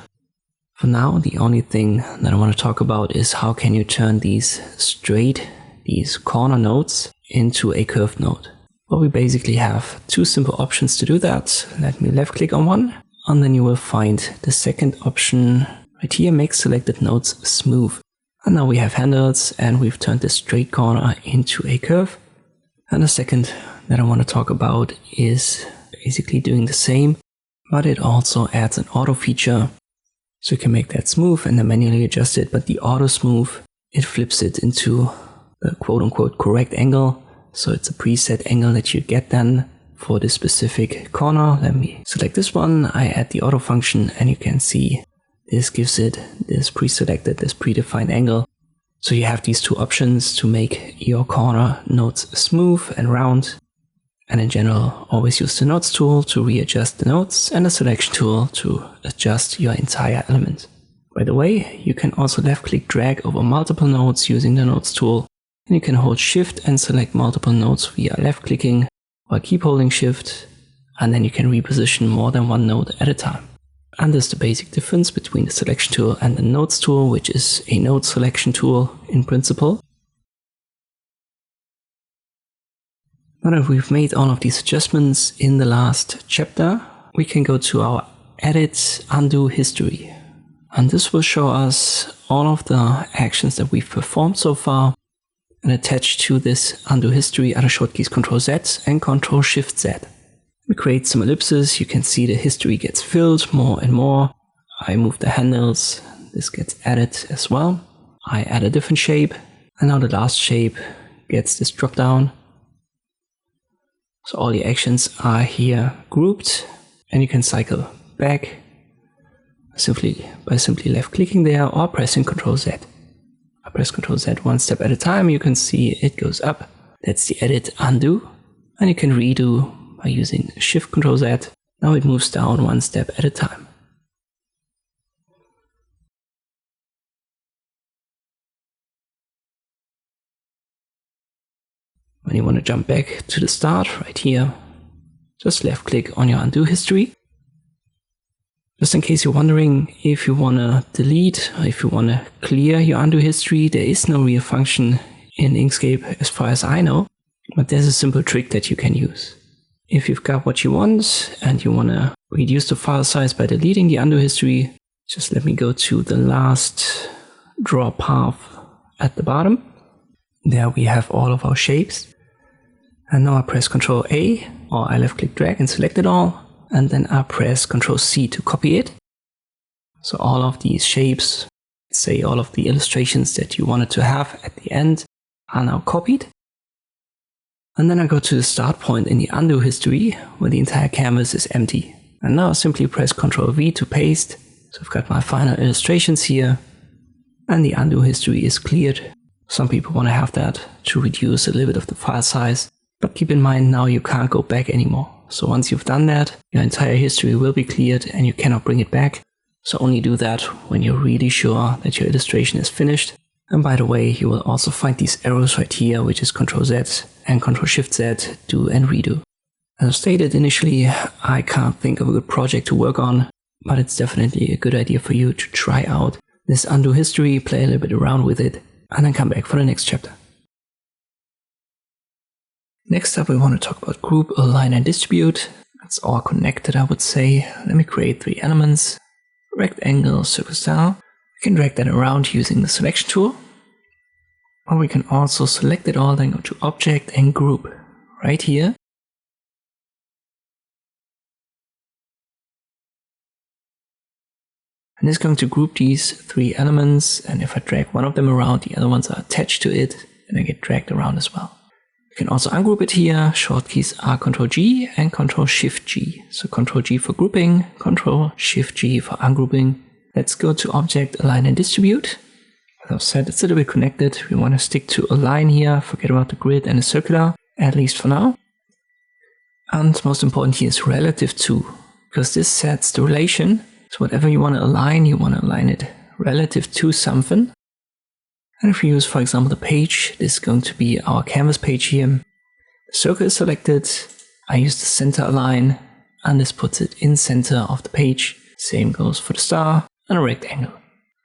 For now, the only thing that I want to talk about is how can you turn these corner nodes into a curved node. Well, we basically have two simple options to do that. Let me left click on one, and then you will find the second option right here, make selected nodes smooth. And now we have handles, and we've turned this straight corner into a curve. And the second that I want to talk about is basically doing the same, but it also adds an auto feature. So you can make that smooth and then manually adjust it, but the auto smooth, it flips it into the quote unquote correct angle. So it's a preset angle that you get then for this specific corner. Let me select this one. I add the auto function, and you can see this gives it this pre-selected, this predefined angle. So you have these two options to make your corner nodes smooth and round. And in general, always use the nodes tool to readjust the nodes and the selection tool to adjust your entire element. By the way, you can also left click drag over multiple nodes using the nodes tool. And you can hold shift and select multiple nodes via left clicking, or keep holding shift, and then you can reposition more than one node at a time. And there's the basic difference between the selection tool and the nodes tool, which is a node selection tool in principle. Now that we've made all of these adjustments in the last chapter, we can go to our edit, undo history. And this will show us all of the actions that we've performed so far. And attached to this undo history are the shortkeys Ctrl-Z and Ctrl-Shift-Z. We create some ellipses. You can see the history gets filled more and more. I move the handles. This gets added as well. I add a different shape. And now the last shape gets this drop down. So all the actions are here grouped, and you can cycle back by simply left clicking there or pressing Ctrl-Z. I press Ctrl-Z one step at a time. You can see it goes up. That's the edit undo. And you can redo by using Shift Ctrl-Z. Now it moves down one step at a time. When you want to jump back to the start right here, just left click on your undo history. Just in case you're wondering, if you want to delete or if you want to clear your undo history, there is no real function in Inkscape as far as I know, but there's a simple trick that you can use. If you've got what you want and you want to reduce the file size by deleting the undo history, just let me go to the last draw path at the bottom. There we have all of our shapes. And now I press Ctrl A, or I left click drag and select it all. And then I press Ctrl C to copy it. So all of these shapes, say all of the illustrations that you wanted to have at the end, are now copied. And then I go to the start point in the undo history where the entire canvas is empty. And now I simply press Ctrl V to paste. So I've got my final illustrations here and the undo history is cleared. Some people want to have that to reduce a little bit of the file size, but keep in mind now you can't go back anymore. So once you've done that, your entire history will be cleared and you cannot bring it back. So only do that when you're really sure that your illustration is finished. And by the way, you will also find these arrows right here, which is Ctrl Z and Ctrl Shift Z, do and redo. As stated initially, I can't think of a good project to work on, but it's definitely a good idea for you to try out this undo history, play a little bit around with it, and then come back for the next chapter. Next up, we want to talk about group, align, and distribute. It's all connected, I would say. Let me create 3 elements. Rectangle, circle, star. We can drag that around using the selection tool. Or we can also select it all, then go to Object and Group right here. And it's going to group these 3 elements. And if I drag one of them around, the other ones are attached to it, and they get dragged around as well. You can also ungroup it here. Short keys are Ctrl G and Ctrl Shift G. So Ctrl G for grouping, Ctrl Shift G for ungrouping. Let's go to Object, Align, and Distribute. As I've said, it's a little bit connected. We want to stick to Align here. Forget about the grid and the circular, at least for now. And most important here is relative to, because this sets the relation. So whatever you want to align it relative to something. And if we use, for example, the page, this is going to be our canvas page here. The circle is selected. I use the center align, and this puts it in center of the page. Same goes for the star and a rectangle.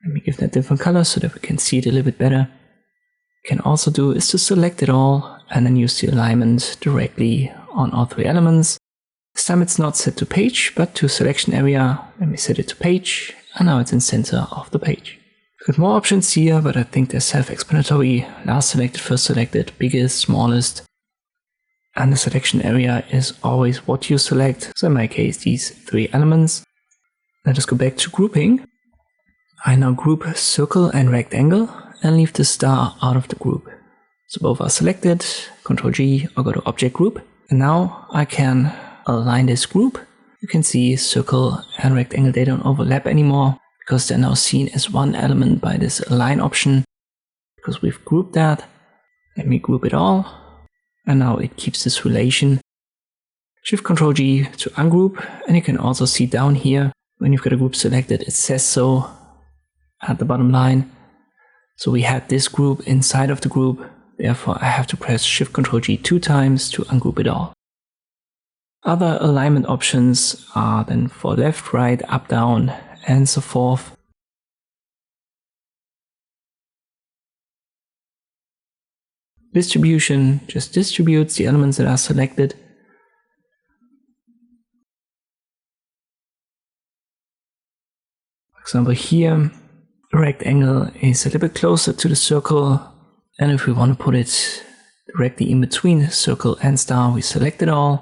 Let me give that different color so that we can see it a little bit better. What you can also do is to select it all and then use the alignment directly on all 3 elements. This time it's not set to page, but to selection area. Let me set it to page, and now it's in center of the page. We've got more options here, but I think they're self-explanatory. Last selected, first selected, biggest, smallest. And the selection area is always what you select. So in my case, these 3 elements. Let us go back to grouping. I now group circle and rectangle and leave the star out of the group. So both are selected, Ctrl G, or go to Object Group. And now I can align this group. You can see circle and rectangle, they don't overlap anymore, because they're now seen as one element by this align option, because we've grouped that. Let me group it all, and now it keeps this relation. Shift Ctrl G to ungroup, and you can also see down here, when you've got a group selected, it says so at the bottom line. So we had this group inside of the group, therefore I have to press Shift Ctrl G 2 times to ungroup it all. Other alignment options are then for left, right, up, down, and so forth. Distribution just distributes the elements that are selected. For example, here, the rectangle is a little bit closer to the circle, and if we want to put it directly in between circle and star, we select it all,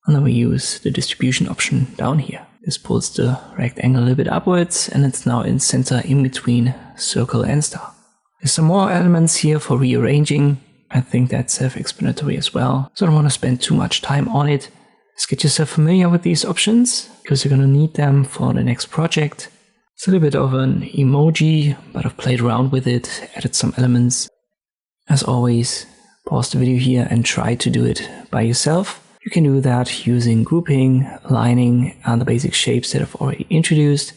and then we use the distribution option down here. This pulls the rectangle a little bit upwards, and it's now in center in between circle and star. There's some more elements here for rearranging. I think that's self-explanatory as well, so I don't want to spend too much time on it. Just get yourself familiar with these options, because you're going to need them for the next project. It's a little bit of an emoji, but I've played around with it, added some elements. As always, pause the video here and try to do it by yourself. You can do that using grouping, aligning, and the basic shapes that I've already introduced.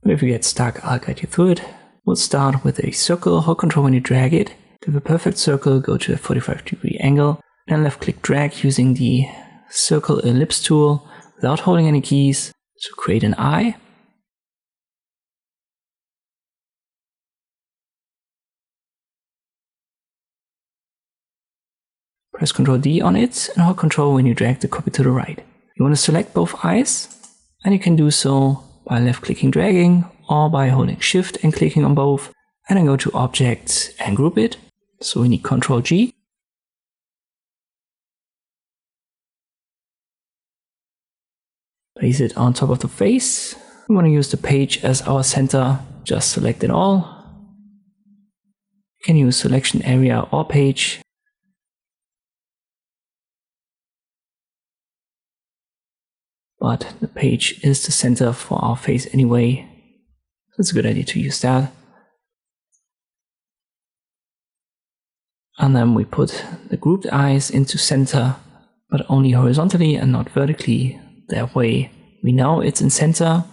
But if you get stuck, I'll guide you through it. We'll start with a circle. Hold Control when you drag it. To have a perfect circle, go to a 45-degree angle, then left-click drag using the Circle Ellipse tool without holding any keys to create an eye. Press Ctrl D on it and hold Ctrl when you drag the copy to the right. You want to select both eyes, and you can do so by left-clicking dragging or by holding Shift and clicking on both, and then go to Object and group it. So we need Ctrl G. Place it on top of the face. We want to use the page as our center. Just select it all. You can use selection area or page. But the page is the center for our face anyway. So it's a good idea to use that. And then we put the grouped eyes into center, but only horizontally and not vertically. That way we know it's in center,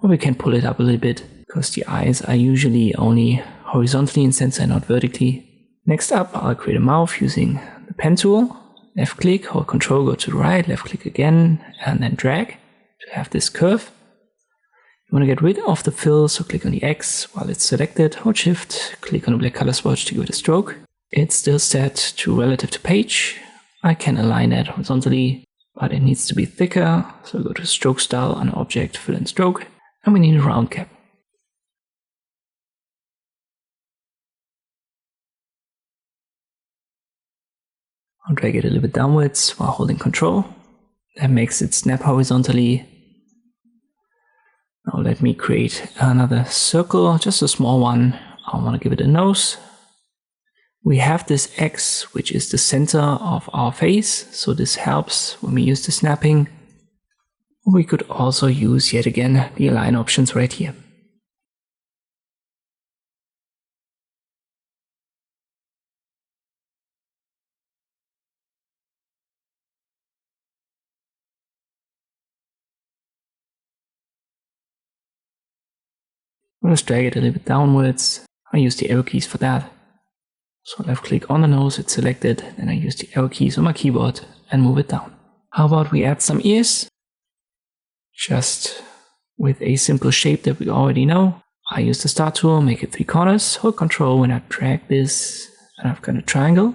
or we can pull it up a little bit, because the eyes are usually only horizontally in center and not vertically. Next up, I'll create a mouth using the pen tool. Left click, hold Ctrl, go to the right, left click again, and then drag to have this curve. You want to get rid of the fill, so click on the X while it's selected, hold Shift, click on the black color swatch to give it a stroke. It's still set to relative to page. I can align that horizontally, but it needs to be thicker, so go to Stroke Style on Object, Fill and Stroke, and we need a round cap. I'll drag it a little bit downwards while holding Ctrl. That makes it snap horizontally. Now let me create another circle, just a small one. I want to give it a nose. We have this X, which is the center of our face, so this helps when we use the snapping. We could also use, yet again, the align options right here. I'm going to drag it a little bit downwards. I use the arrow keys for that. So left click on the nose, it's selected, then I use the arrow keys on my keyboard and move it down. How about we add some ears? Just with a simple shape that we already know. I use the start tool, make it 3 corners, hold Ctrl when I drag this, and I've got a triangle.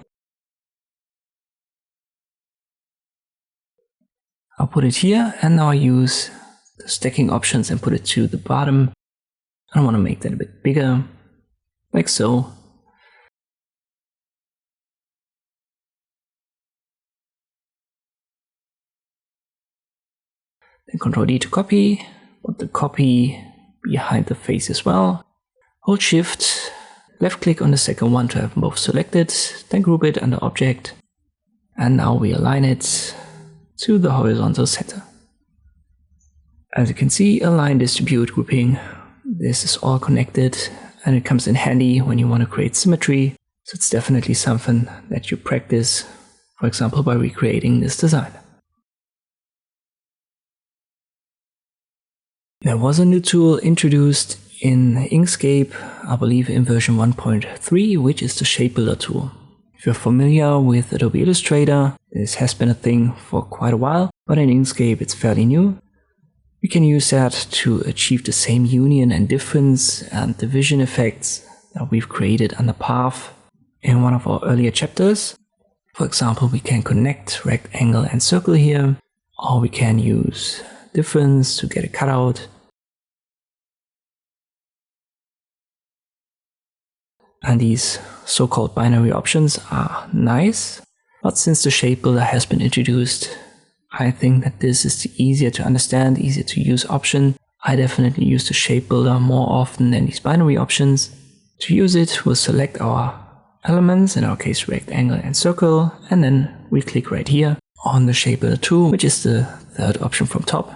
I'll put it here, and now I use the stacking options and put it to the bottom. I want to make that a bit bigger, like so. Then Ctrl D to copy, put the copy behind the face as well. Hold Shift, left click on the second one to have them both selected, then group it under Object. And now we align it to the horizontal center. As you can see, align, distribute, grouping. This is all connected, and it comes in handy when you want to create symmetry. So it's definitely something that you practice, for example, by recreating this design. There was a new tool introduced in Inkscape, I believe in version 1.3, which is the Shapebuilder Tool. If you're familiar with Adobe Illustrator, this has been a thing for quite a while, but in Inkscape it's fairly new. We can use that to achieve the same union and difference and division effects that we've created under Path in one of our earlier chapters. For example, we can connect rectangle and circle here, or we can use difference to get a cutout. And these so-called binary options are nice, but since the Shapebuilder has been introduced, I think that this is the easier to understand, easier to use option. I definitely use the Shapebuilder more often than these binary options. To use it, we'll select our elements, in our case rectangle and circle, and then we click right here on the Shapebuilder tool, which is the third option from top.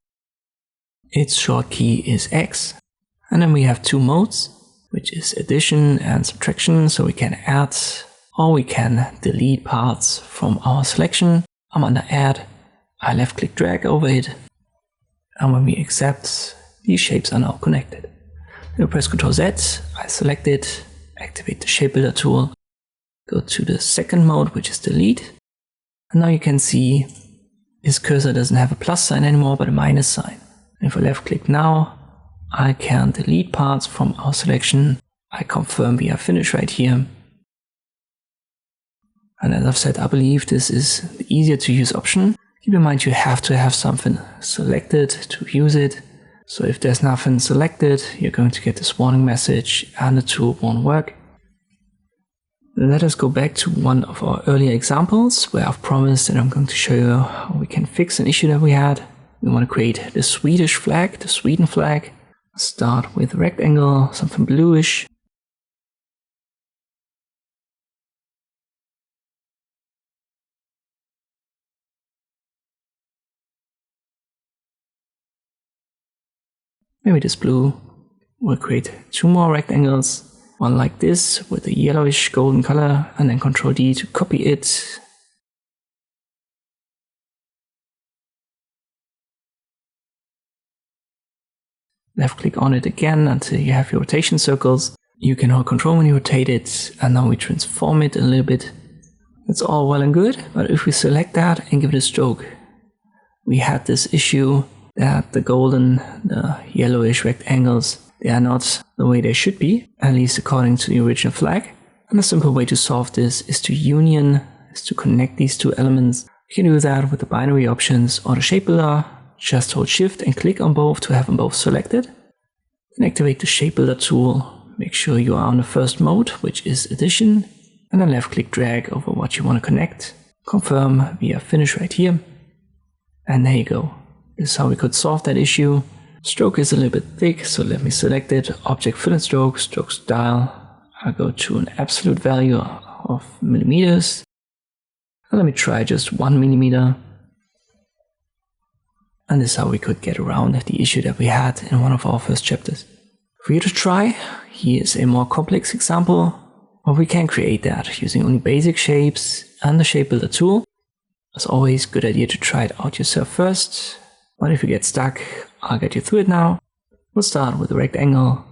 Its short key is X, and then we have 2 modes, which is addition and subtraction, so we can add or we can delete parts from our selection. I'm under add, I left click drag over it, and when we accept, these shapes are now connected. Then we press Ctrl Z, I select it, activate the Shapebuilder tool, go to the second mode, which is delete, and now you can see this cursor doesn't have a plus sign anymore but a minus sign. If I left click now, I can delete parts from our selection. I confirm we are finished right here. And as I've said, I believe this is the easier to use option. Keep in mind you have to have something selected to use it. So if there's nothing selected, you're going to get this warning message and the tool won't work. Let us go back to one of our earlier examples where I've promised that I'm going to show you how we can fix an issue that we had. We want to create the Swedish flag, the Sweden flag. Start with a rectangle, something bluish. Maybe this blue. We'll create 2 more rectangles. One like this with a yellowish golden color, and then Ctrl D to copy it. Left click on it again until you have your rotation circles. You can hold Ctrl when you rotate it, and now we transform it a little bit. That's all well and good, but if we select that and give it a stroke, we had this issue that the yellowish rectangles, they are not the way they should be, at least according to the original flag. And a simple way to solve this is to connect these 2 elements. You can do that with the binary options or the shape builder. Just hold Shift and click on both to have them both selected. Then activate the Shape Builder tool. Make sure you are on the first mode, which is Addition. And then left click drag over what you want to connect. Confirm via Finish right here. And there you go. This is how we could solve that issue. Stroke is a little bit thick, so let me select it. Object Fill and Stroke, Stroke Style. I'll go to an absolute value of millimeters. And let me try just 1 millimeter. And this is how we could get around the issue that we had in one of our first chapters. For you to try, here's a more complex example, but we can create that using only basic shapes and the Shape Builder tool. As always, good idea to try it out yourself first. But if you get stuck, I'll get you through it now. We'll start with a rectangle.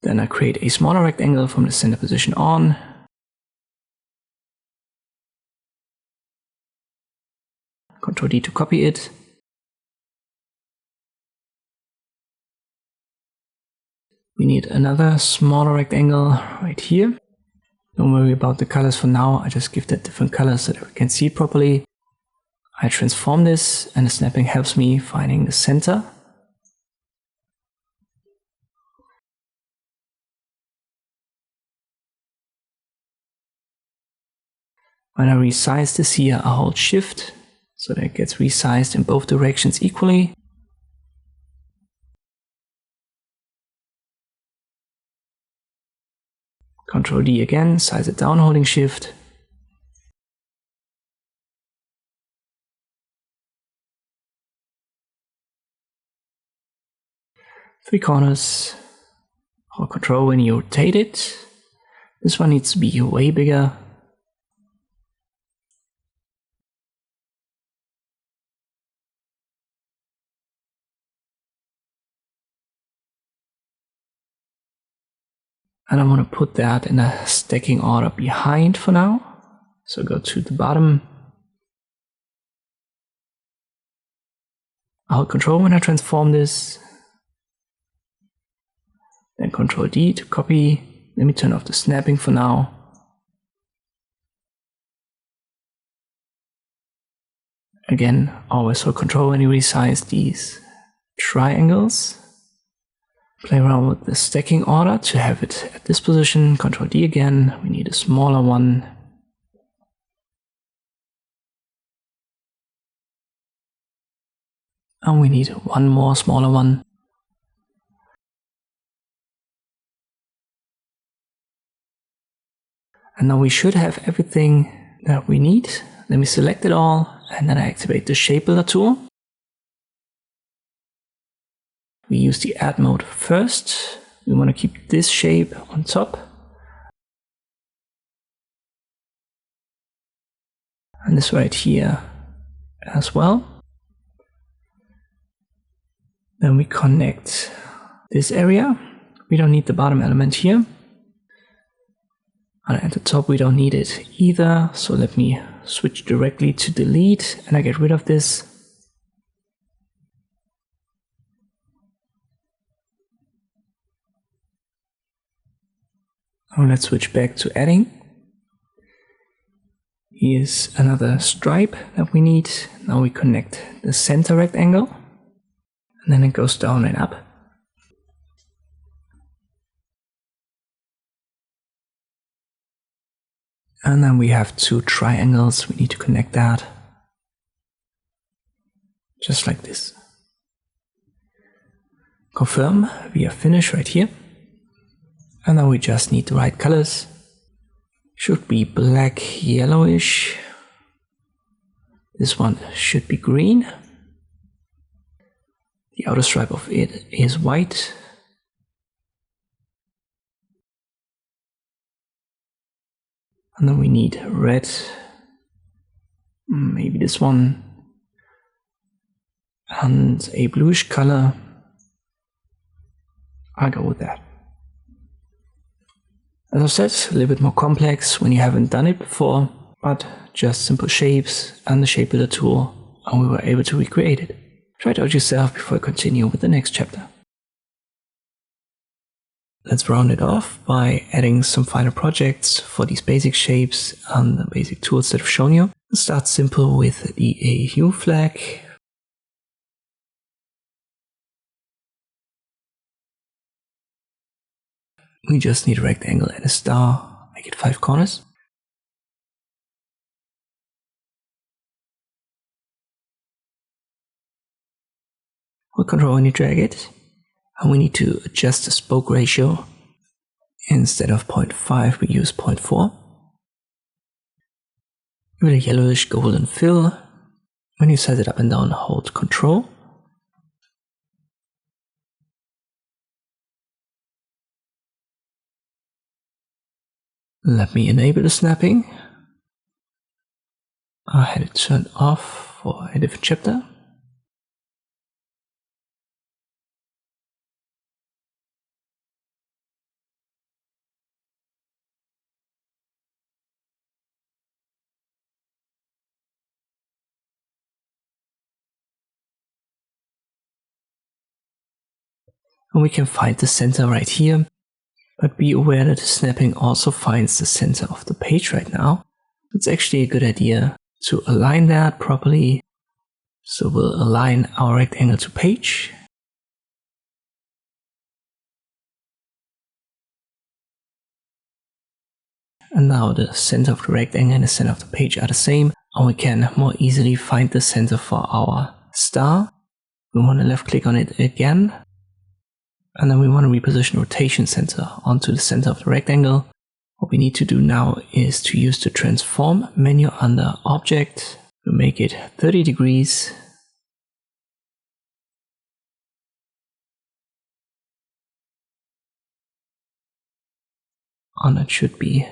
Then I create a smaller rectangle from the center position on. Ctrl D to copy it. We need another smaller rectangle right here. Don't worry about the colors for now, I just give that different colors so that we can see it properly. I transform this and the snapping helps me finding the center. When I resize this here, I hold Shift so that it gets resized in both directions equally. Ctrl D again, size it down holding Shift. Three corners. Hold Ctrl when you rotate it. This one needs to be way bigger. And I want to put that in a stacking order behind for now. So go to the bottom. I'll hold Ctrl when I transform this. Then Ctrl D to copy. Let me turn off the snapping for now. Again, always hold Ctrl when you resize these triangles. Play around with the stacking order to have it at this position. Ctrl D again. We need a smaller one. And we need one more smaller one. And now we should have everything that we need. Let me select it all and then I activate the Shape Builder tool. We use the Add mode first. We want to keep this shape on top. And this right here as well. Then we connect this area. We don't need the bottom element here. And at the top we don't need it either. So let me switch directly to delete and I get rid of this. Now let's switch back to adding. Here's another stripe that we need. Now we connect the center rectangle, and then it goes down and up. And then we have two triangles, we need to connect that. Just like this. Confirm, we are finished right here. And now we just need the right colors. Should be black, yellowish. This one should be green. The outer stripe of it is white. And then we need red. Maybe this one. And a bluish color. I'll go with that. As I said, a little bit more complex when you haven't done it before, but just simple shapes and the Shapebuilder tool, and we were able to recreate it. Try it out yourself before I continue with the next chapter. Let's round it off by adding some final projects for these basic shapes and the basic tools that I've shown you. Let's start simple with the AU flag. We just need a rectangle and a star, make it 5 corners. Hold Ctrl when you drag it, and we need to adjust the spoke ratio. Instead of 0.5 we use 0.4. Give it a yellowish golden fill. When you size it up and down, hold Ctrl. Let me enable the snapping. I had it turned off for a different chapter. And we can find the center right here. But be aware that the snapping also finds the center of the page right now. It's actually a good idea to align that properly. So we'll align our rectangle to page. And now the center of the rectangle and the center of the page are the same. And we can more easily find the center for our star. We want to left click on it again. And then we want to reposition rotation center onto the center of the rectangle. What we need to do now is to use the transform menu under object to make it 30 degrees. And that should be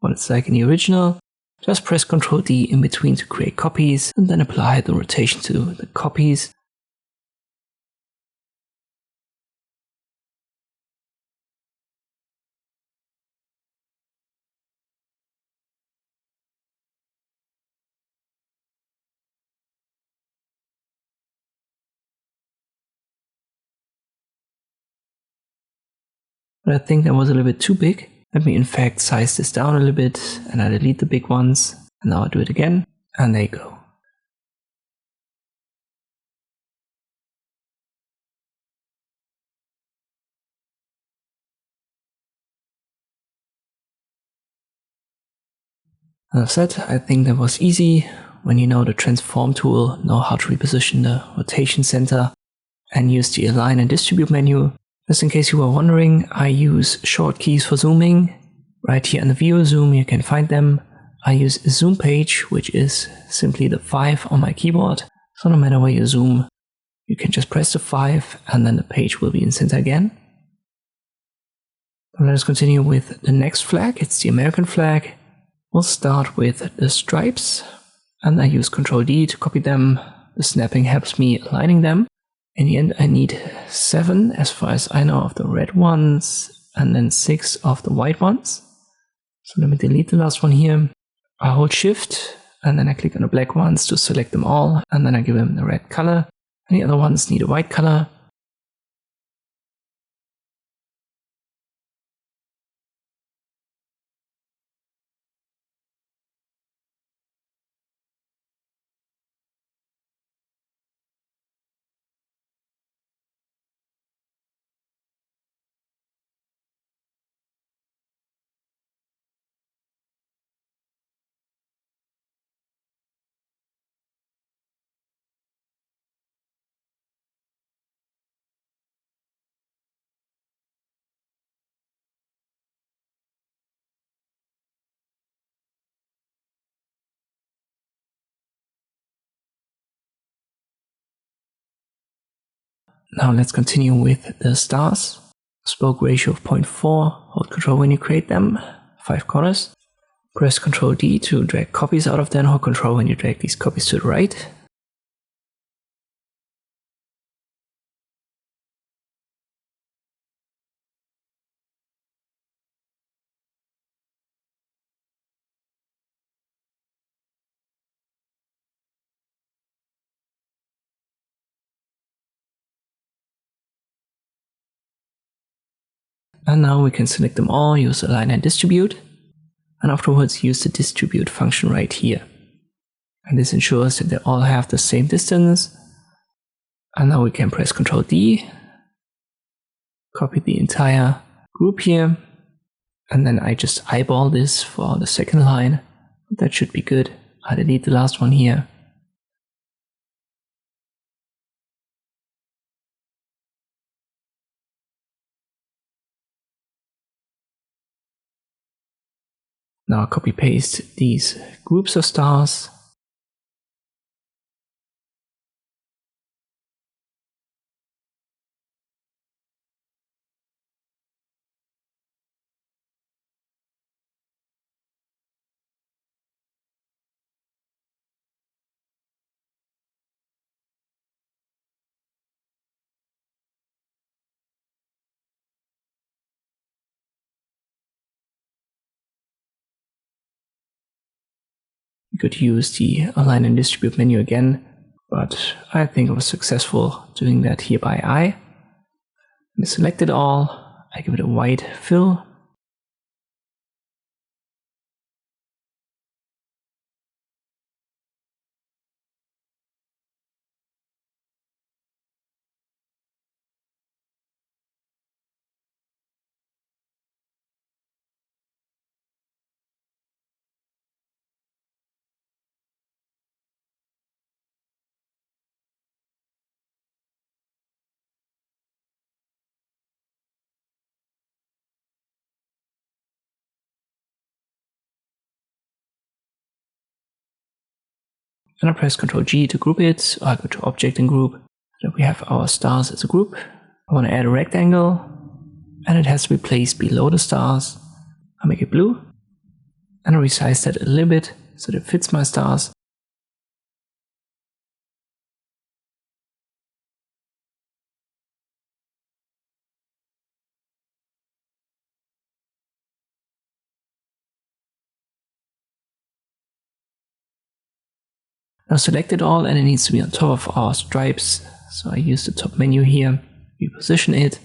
what it's like in the original. Just press Ctrl D in between to create copies and then apply the rotation to the copies. But I think that was a little bit too big. Let me in fact size this down a little bit and I delete the big ones. And now I'll do it again. And there you go. As I said, I think that was easy. When you know the transform tool, know how to reposition the rotation center and use the align and distribute menu. Just in case you were wondering, I use short keys for zooming. Right here in the view zoom you can find them. I use zoom page, which is simply the 5 on my keyboard. So no matter where you zoom, you can just press the 5 and then the page will be in center again. Let us continue with the next flag. It's the American flag. We'll start with the stripes and I use Ctrl D to copy them. The snapping helps me aligning them. In the end, I need 7 as far as I know of the red ones and then 6 of the white ones. So let me delete the last one here. I hold Shift and then I click on the black ones to select them all and then I give them the red color. And the other ones need a white color. Now let's continue with the stars. Spoke ratio of 0.4, hold Control when you create them, 5 corners. Press Ctrl D to drag copies out of them, hold Control when you drag these copies to the right. And now we can select them all, use Align and Distribute, and afterwards use the Distribute function right here. And this ensures that they all have the same distance. And now we can press Ctrl D, copy the entire group here, and then I just eyeball this for the second line. That should be good. I delete the last one here. Now I copy paste these groups of stars. We could use the Align and Distribute menu again, but I think I was successful doing that here by eye. I select it all, I give it a white fill. And I press Ctrl G to group it, or I go to Object and Group, so we have our stars as a group. I want to add a rectangle, and it has to be placed below the stars. I make it blue, and I resize that a little bit so that it fits my stars. Now select it all, and it needs to be on top of our stripes. So I use the top menu here, reposition it.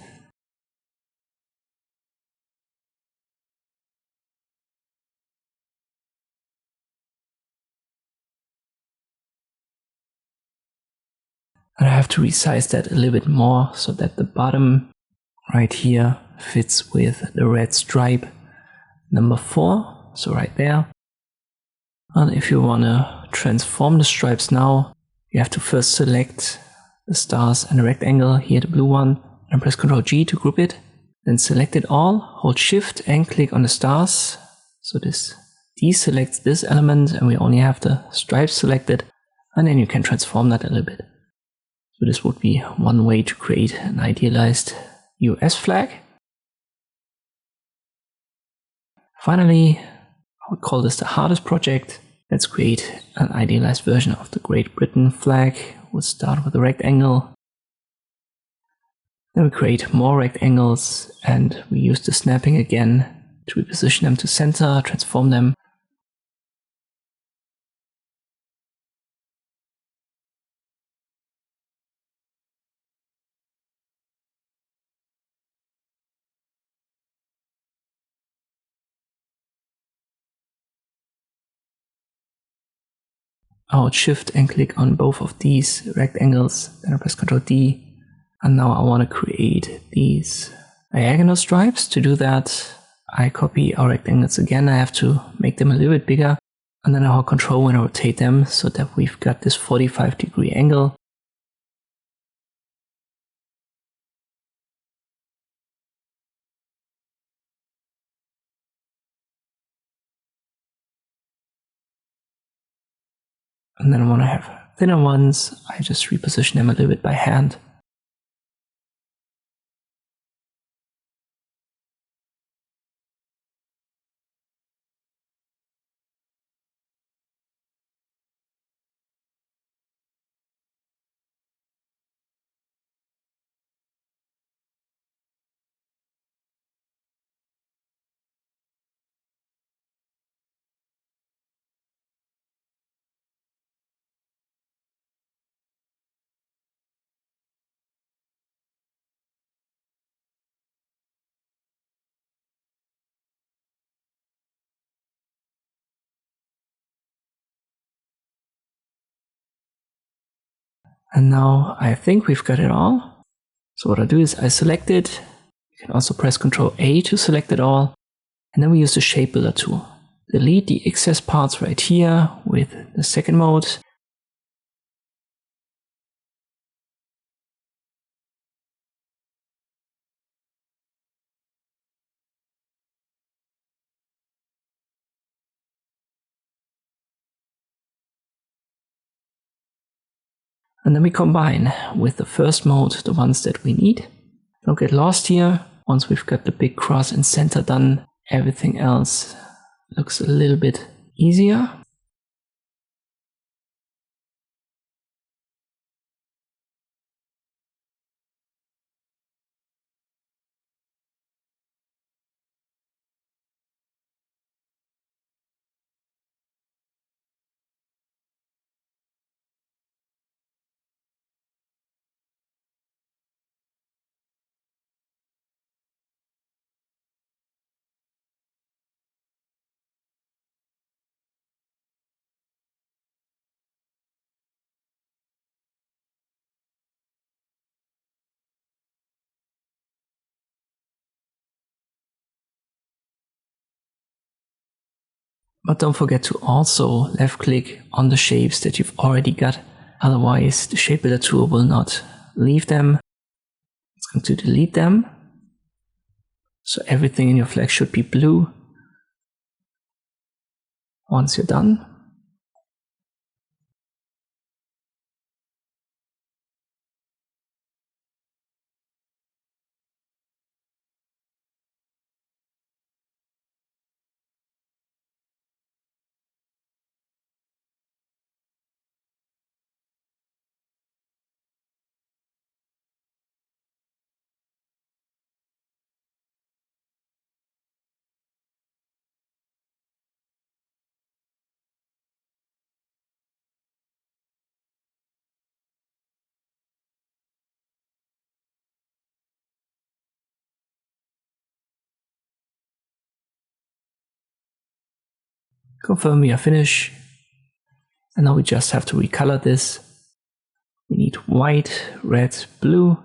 And I have to resize that a little bit more so that the bottom right here fits with the red stripe number 4, so right there. And if you want to transform the stripes now, you have to first select the stars and the rectangle, here the blue one, and press Ctrl G to group it. Then select it all, hold Shift and click on the stars. So this deselects this element and we only have the stripes selected, and then you can transform that a little bit. So this would be one way to create an idealized US flag. Finally, I would call this the hardest project. Let's create an idealized version of the Great Britain flag. We'll start with a rectangle. Then we create more rectangles and we use the snapping again to reposition them to center, transform them. I hold Shift and click on both of these rectangles, then I press Ctrl D. And now I want to create these diagonal stripes. To do that, I copy our rectangles again. I have to make them a little bit bigger. And then I hold Control when I rotate them so that we've got this 45-degree angle. And then I want to have thinner ones. I just reposition them a little bit by hand. And now I think we've got it all. So what I do is I select it. You can also press Ctrl A to select it all. And then we use the Shapebuilder tool. Delete the excess parts right here with the second mode. And then we combine with the first mode the ones that we need. Don't get lost here. Once we've got the big cross and center done, everything else looks a little bit easier. But don't forget to also left click on the shapes that you've already got. Otherwise the Shapebuilder tool will not leave them. It's going to delete them. So everything in your flag should be blue once you're done. Confirm we are finished. And now we just have to recolor this. We need white, red, blue.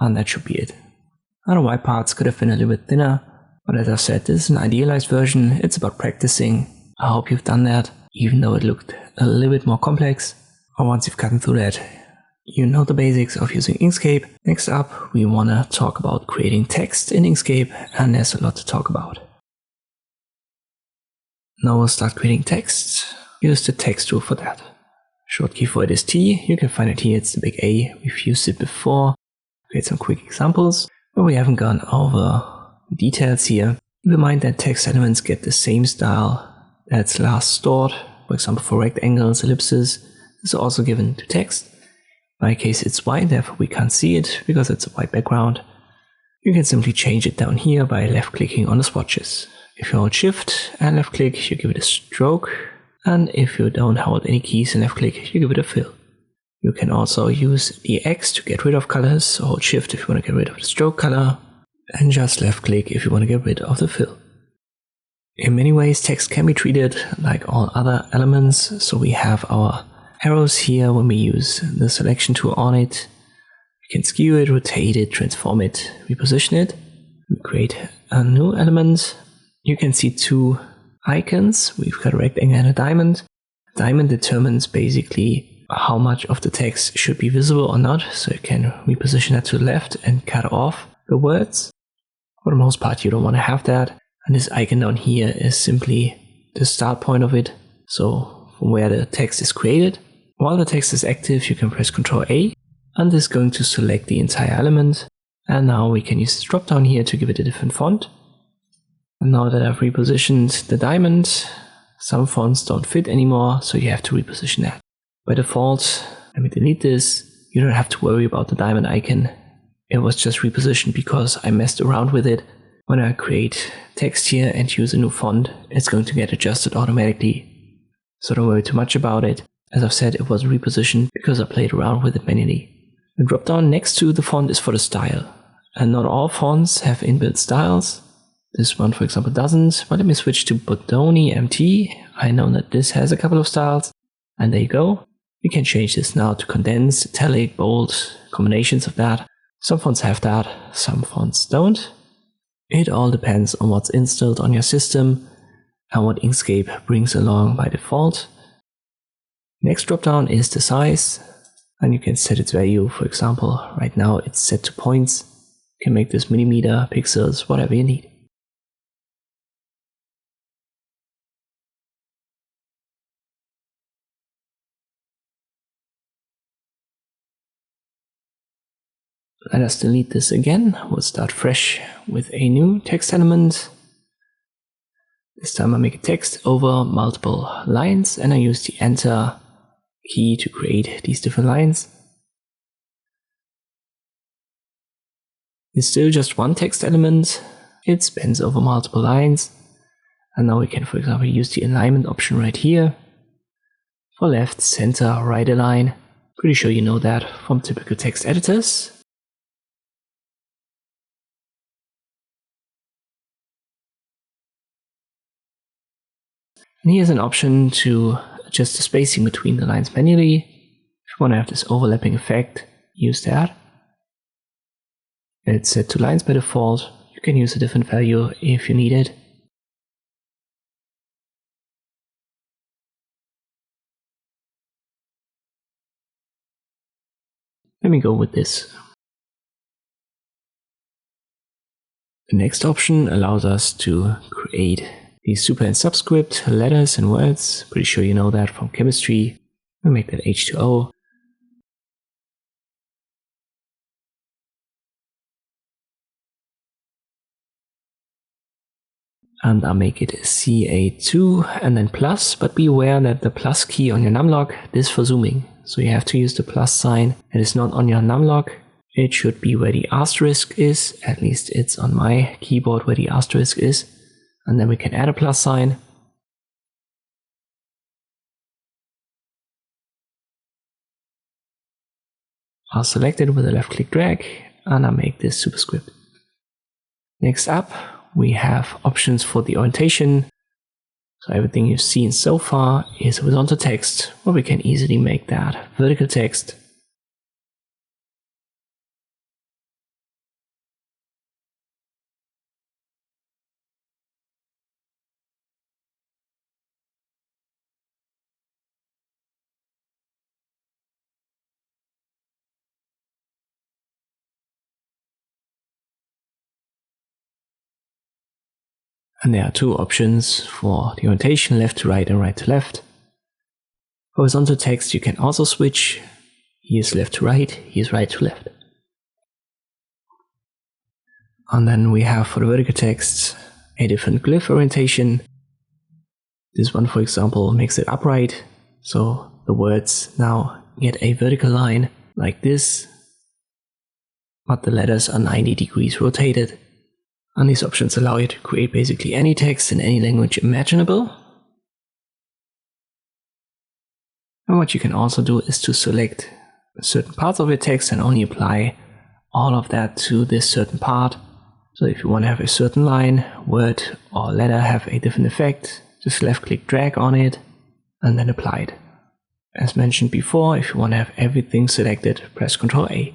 And that should be it. Other white parts could have been a little bit thinner, but as I said, this is an idealized version. It's about practicing. I hope you've done that, even though it looked a little bit more complex. Or once you've gotten through that, you know the basics of using Inkscape. Next up, we want to talk about creating text in Inkscape, and there's a lot to talk about. Now we'll start creating text. Use the text tool for that. Short key for it is T. You can find it here, it's the big A. We've used it before. Create some quick examples, but we haven't gone over the details here. Keep in mind that text elements get the same style that's last stored. For example, for rectangles, ellipses, this is also given to text. In my case it's white, therefore we can't see it because it's a white background. You can simply change it down here by left clicking on the swatches. If you hold shift and left click, you give it a stroke, and if you don't hold any keys and left click, you give it a fill. You can also use the X to get rid of colors, so hold shift if you want to get rid of the stroke color, and just left click if you want to get rid of the fill. In many ways, text can be treated like all other elements, so we have our arrows here when we use the selection tool on it. We can skew it, rotate it, transform it, reposition it. We create a new element. You can see two icons. We've got a rectangle and a diamond. Diamond determines basically how much of the text should be visible or not, so you can reposition that to the left and cut off the words. For the most part you don't want to have that, and this icon down here is simply the start point of it, so from where the text is created. While the text is active, you can press Ctrl A, and this is going to select the entire element. And now we can use this drop down here to give it a different font. And now that I've repositioned the diamond, some fonts don't fit anymore, so you have to reposition that. By default, let me delete this. You don't have to worry about the diamond icon. It was just repositioned because I messed around with it. When I create text here and use a new font, it's going to get adjusted automatically. So don't worry too much about it. As I've said, it was repositioned because I played around with it manually. The drop down next to the font is for the style. And not all fonts have inbuilt styles. This one, for example, doesn't. But let me switch to Duotone MT. I know that this has a couple of styles. And there you go. You can change this now to condense, italic, bold, combinations of that. Some fonts have that, some fonts don't. It all depends on what's installed on your system and what Inkscape brings along by default. Next dropdown is the size, and you can set its value. For example, right now it's set to points. You can make this millimeter, pixels, whatever you need. Let us delete this again. We'll start fresh with a new text element. This time I make a text over multiple lines, and I use the Enter key to create these different lines. It's still just one text element. It spans over multiple lines. And now we can, for example, use the alignment option right here. For left, center, right align. Pretty sure you know that from typical text editors. And here's an option to adjust the spacing between the lines manually. If you want to have this overlapping effect, use that. It's set to lines by default. You can use a different value if you need it. Let me go with this. The next option allows us to create these super and subscript letters and words. Pretty sure you know that from chemistry. We make that H2O. And I'll make it CA2 and then plus, but be aware that the plus key on your numlock is for zooming. So you have to use the plus sign. It is not on your numlock. It should be where the asterisk is. At least it's on my keyboard where the asterisk is. And then we can add a plus sign. I'll select it with a left click drag and I'll make this superscript. Next up, we have options for the orientation. So everything you've seen so far is horizontal text, where we can easily make that vertical text. And there are two options for the orientation, left to right and right to left. Horizontal text you can also switch. Here's left to right, here's right to left. And then we have for the vertical text a different glyph orientation. This one, for example, makes it upright. So the words now get a vertical line like this, but the letters are 90 degrees rotated. And these options allow you to create basically any text in any language imaginable. And what you can also do is to select certain parts of your text and only apply all of that to this certain part. So if you want to have a certain line, word, or letter have a different effect, just left click drag on it and then apply it. As mentioned before, if you want to have everything selected, press Ctrl A.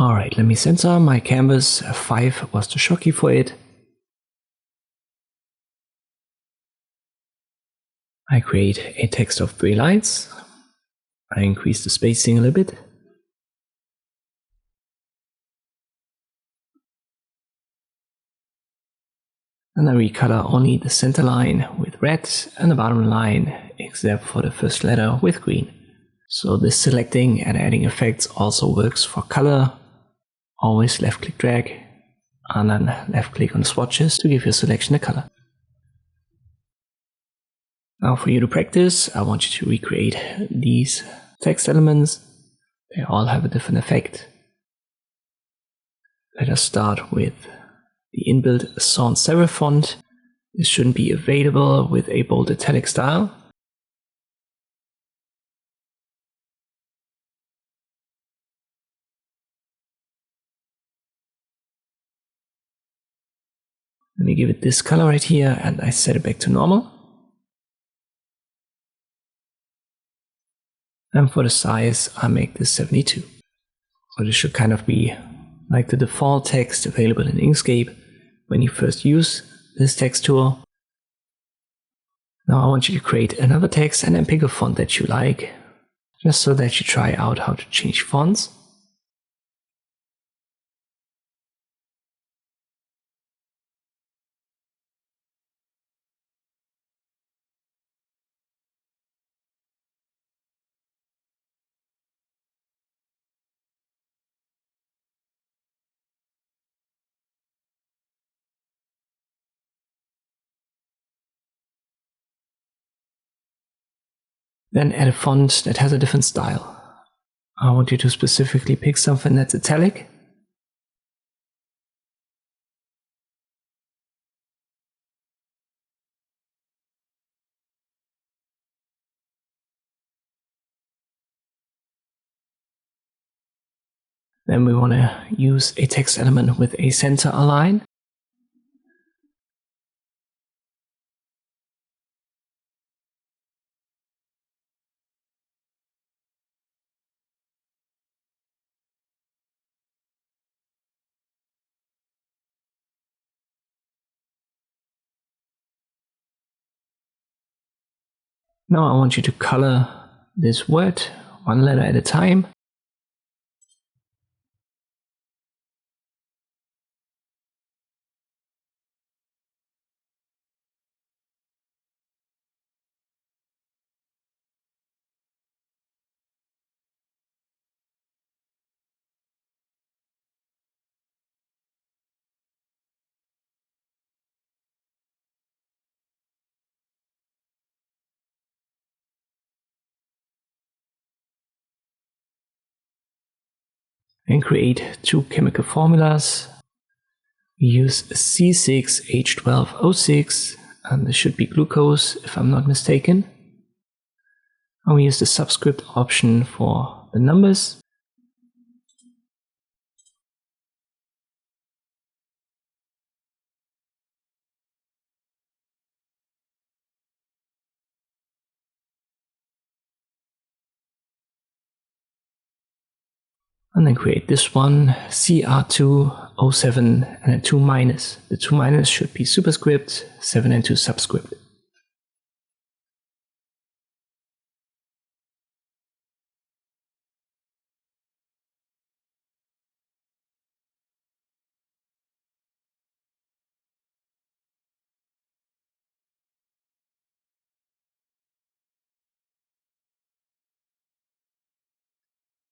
Alright, let me center my canvas. 5 was the shock key for it. I create a text of 3 lines. I increase the spacing a little bit. And I recolor only the center line with red and the bottom line, except for the first letter, with green. So this selecting and adding effects also works for color. Always left click drag and then left click on the swatches to give your selection a color. Now for you to practice, I want you to recreate these text elements. They all have a different effect. Let us start with the inbuilt sans serif font. This shouldn't be available with a bold italic style. Let me give it this color right here and I set it back to normal. And for the size, I make this 72. So this should kind of be like the default text available in Inkscape when you first use this text tool. Now I want you to create another text and then pick a font that you like, just so that you try out how to change fonts. Then add a font that has a different style. I want you to specifically pick something that's italic. Then we want to use a text element with a center align. Now I want you to color this word one letter at a time. And create 2 chemical formulas. We use C6H12O6, and this should be glucose if I'm not mistaken. And we use the subscript option for the numbers. And then create this one, CR2O7 and a 2 minus. The 2 minus should be superscript, 7 and 2 subscript.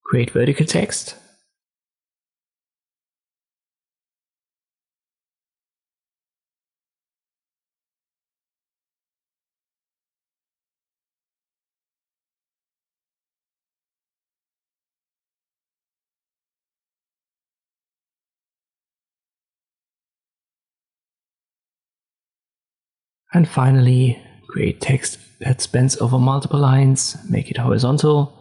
Create vertical text. And finally, create text that spans over multiple lines, make it horizontal.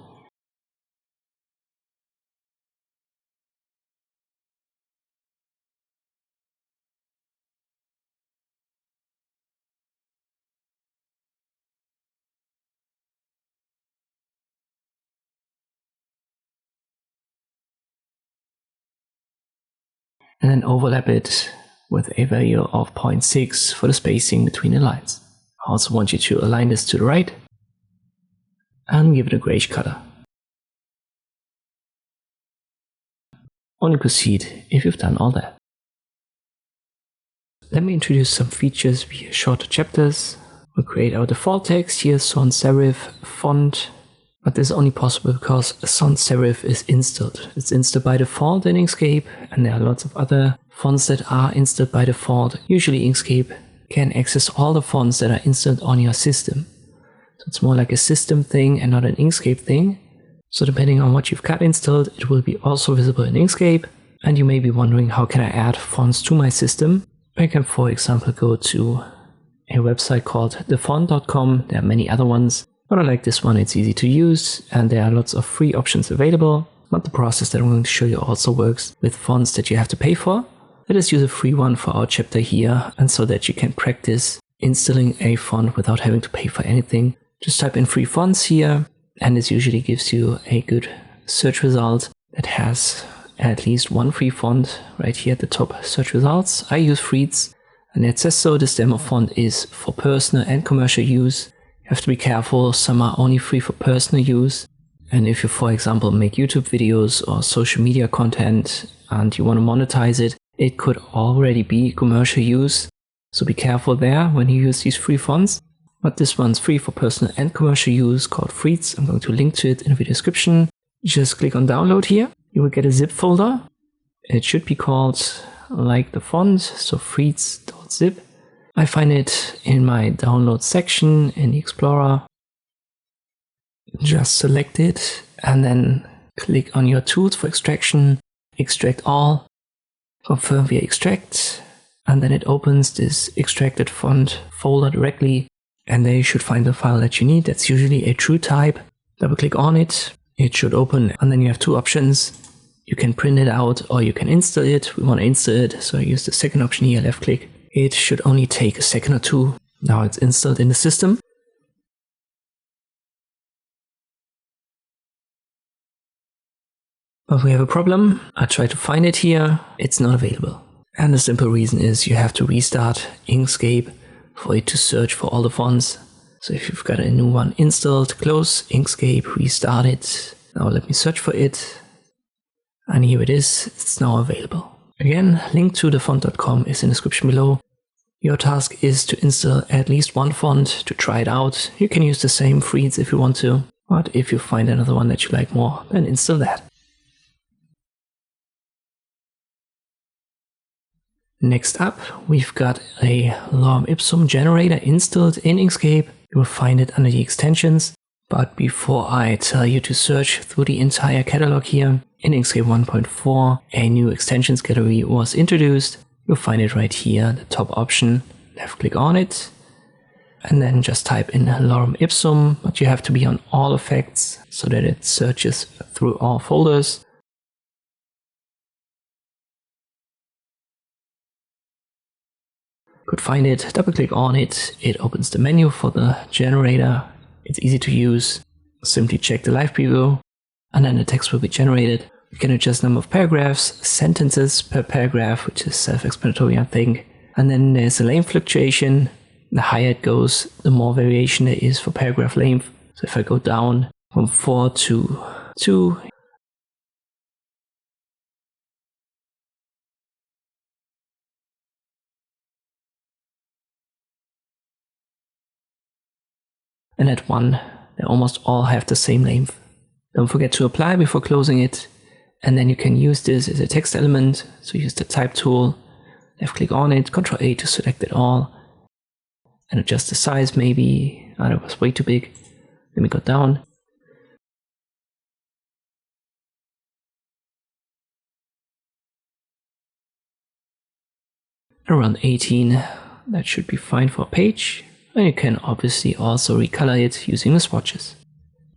and then overlap it with a value of 0.6 for the spacing between the lines. I also want you to align this to the right and give it a grayish color. Only proceed if you've done all that. Let me introduce some features via shorter chapters. We'll create our default text here, sans serif font, but this is only possible because sans serif is installed. It's installed by default in Inkscape, and there are lots of other fonts that are installed by default. Usually Inkscape can access all the fonts that are installed on your system. So it's more like a system thing and not an Inkscape thing. So depending on what you've got installed, it will be also visible in Inkscape. And you may be wondering, how can I add fonts to my system? I can, for example, go to a website called thefont.com. There are many other ones, but I like this one. It's easy to use and there are lots of free options available. But the process that I'm going to show you also works with fonts that you have to pay for. Let us use a free one for our chapter here, and so that you can practice installing a font without having to pay for anything. Just type in free fonts here, and this usually gives you a good search result that has at least one free font right here at the top search results. I use Freeds, and it says so. This demo font is for personal and commercial use. You have to be careful, some are only free for personal use. And if you, for example, make YouTube videos or social media content and you want to monetize it, it could already be commercial use. So be careful there when you use these free fonts. But this one's free for personal and commercial use, called Freeds. I'm going to link to it in the video description. Just click on download here. You will get a zip folder. It should be called like the font, so freeds.zip. I find it in my download section in the Explorer. Just select it and then click on your tools for extraction, extract all, confirm via extract, and then it opens this extracted font folder directly, and there you should find the file that you need. That's usually a true type. Double click on it, it should open, and then you have two options. You can print it out or you can install it. We want to install it, so I use the second option here, left click. It should only take a second or two. Now it's installed in the system. But we have a problem. I tried to find it here. It's not available. And the simple reason is you have to restart Inkscape for it to search for all the fonts. So if you've got a new one installed, close Inkscape, restart it. Now let me search for it. And here it is. It's now available. Again, link to thefont.com is in the description below. Your task is to install at least one font to try it out. You can use the same Freeds if you want to. But if you find another one that you like more, then install that. Next up, we've got a Lorem Ipsum generator installed in Inkscape. You will find it under the extensions. But before I tell you to search through the entire catalog here, in Inkscape 1.4, a new extensions gallery was introduced. You'll find it right here, the top option. Left click on it, and then just type in Lorem Ipsum, but you have to be on all effects so that it searches through all folders. Could find it, double click on it, it opens the menu for the generator. It's easy to use. Simply check the live preview and then the text will be generated. You can adjust number of paragraphs, sentences per paragraph, which is self-explanatory, I think. And then there's a length fluctuation. The higher it goes, the more variation there is for paragraph length. So if I go down from 4 to 2, and at 1, they almost all have the same length. Don't forget to apply before closing it, and then you can use this as a text element. So use the type tool, left click on it, Ctrl A to select it all, and adjust the size maybe. Oh, that was way too big. Let me go down. Around 18, that should be fine for a page. And you can obviously also recolor it using the swatches.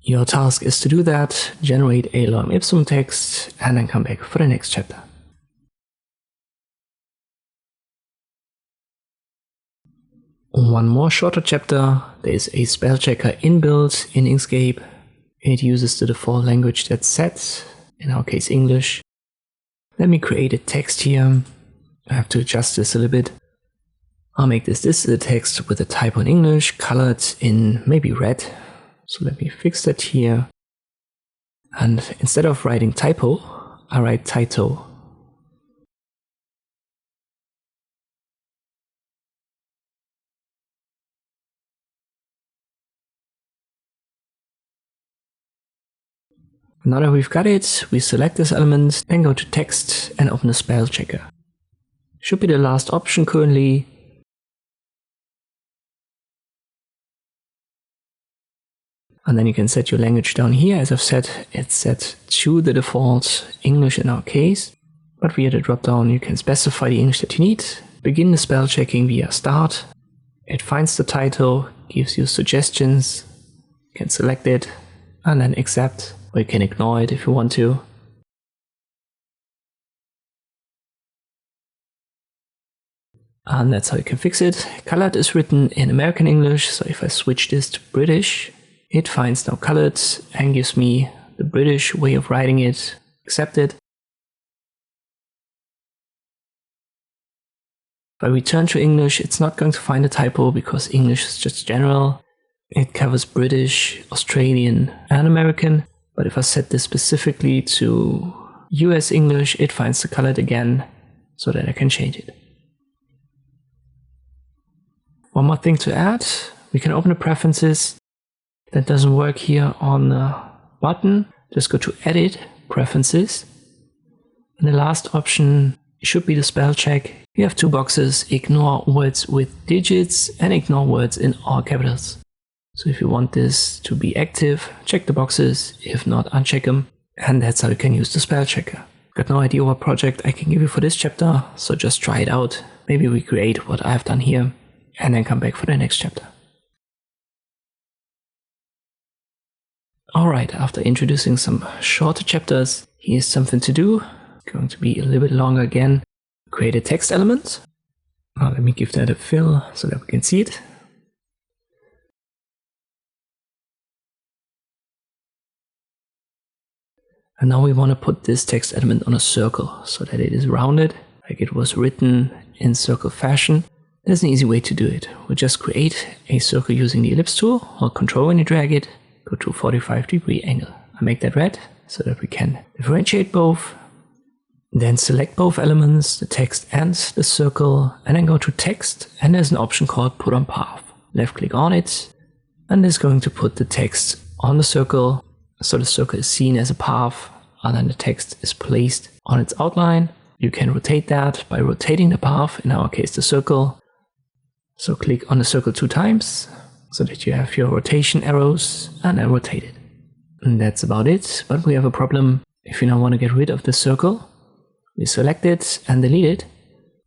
Your task is to do that, generate a Lorem Ipsum text, and then come back for the next chapter. One more shorter chapter. There is a Spellchecker inbuilt in Inkscape. It uses the default language that's set, in our case English. Let me create a text here. I have to adjust this a little bit. I'll make this is a text with a typo in English, colored in maybe red. So let me fix that here. And instead of writing typo, I write title. Now that we've got it, we select this element, then go to text and open the Spellchecker. Should be the last option currently. And then you can set your language down here. As I've said, it's set to the default English in our case. But via the dropdown, you can specify the English that you need. Begin the spell checking via start. It finds the title, gives you suggestions. You can select it and then accept, or you can ignore it if you want to. And that's how you can fix it. Colored is written in American English, so if I switch this to British, it finds now colored and gives me the British way of writing it. Accept it. If I return to English, it's not going to find a typo because English is just general. It covers British, Australian and American. But if I set this specifically to US English, it finds the colored again so that I can change it. One more thing to add, we can open the preferences. That doesn't work here on the button. Just go to Edit, Preferences. And the last option should be the spell check. You have two boxes, ignore words with digits and ignore words in all capitals. So if you want this to be active, check the boxes. If not, uncheck them. And that's how you can use the spell checker. Got no idea what project I can give you for this chapter, so just try it out. Maybe recreate what I've done here and then come back for the next chapter. Alright, after introducing some shorter chapters, here's something to do. It's going to be a little bit longer again. Create a text element. Now let me give that a fill so that we can see it. And now we want to put this text element on a circle so that it is rounded, like it was written in circle fashion. There's an easy way to do it. We'll just create a circle using the ellipse tool, hold Control when you drag it, go to 45-degree angle. I make that red so that we can differentiate both. Then select both elements, the text and the circle, and then go to text, and there's an option called Put on Path. Left click on it, and it's going to put the text on the circle, so the circle is seen as a path, and then the text is placed on its outline. You can rotate that by rotating the path, in our case the circle. So click on the circle 2 times, so that you have your rotation arrows, and then rotate it. And that's about it, but we have a problem. If you now want to get rid of the circle, we select it and delete it.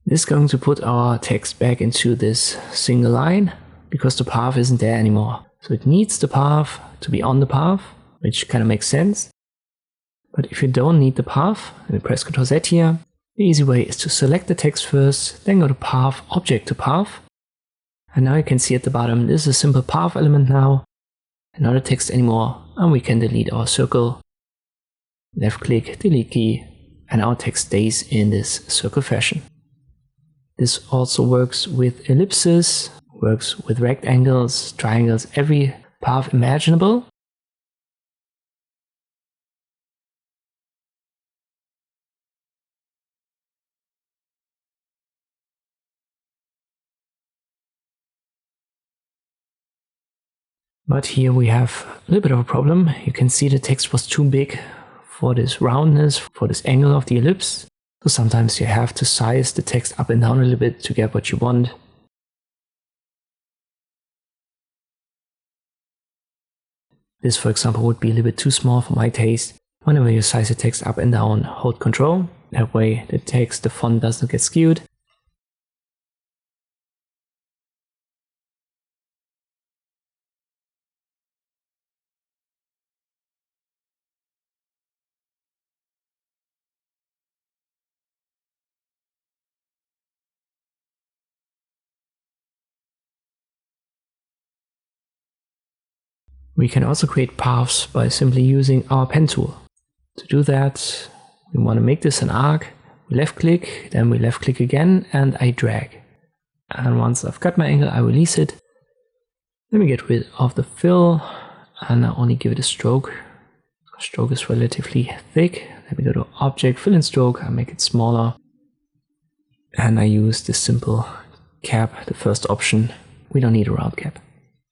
This is going to put our text back into this single line, because the path isn't there anymore. So it needs the path to be on the path, which kind of makes sense. But if you don't need the path, and we press Ctrl Z here, the easy way is to select the text first, then go to Path, Object to Path. And now you can see at the bottom, this is a simple path element now, and not a text anymore, and we can delete our circle. Left click, delete key, and our text stays in this circle fashion. This also works with ellipses, works with rectangles, triangles, every path imaginable. But here we have a little bit of a problem. You can see the text was too big for this roundness, for this angle of the ellipse. So sometimes you have to size the text up and down a little bit to get what you want. This, for example, would be a little bit too small for my taste. Whenever you size the text up and down, hold Control. That way the text, the font doesn't get skewed. We can also create paths by simply using our pen tool. To do that, we want to make this an arc. We left click, then we left click again, and I drag. And once I've got my angle, I release it. Let me get rid of the fill, and I only give it a stroke. Stroke is relatively thick. Let me go to Object, Fill and Stroke, I make it smaller. And I use this simple cap, the first option. We don't need a round cap.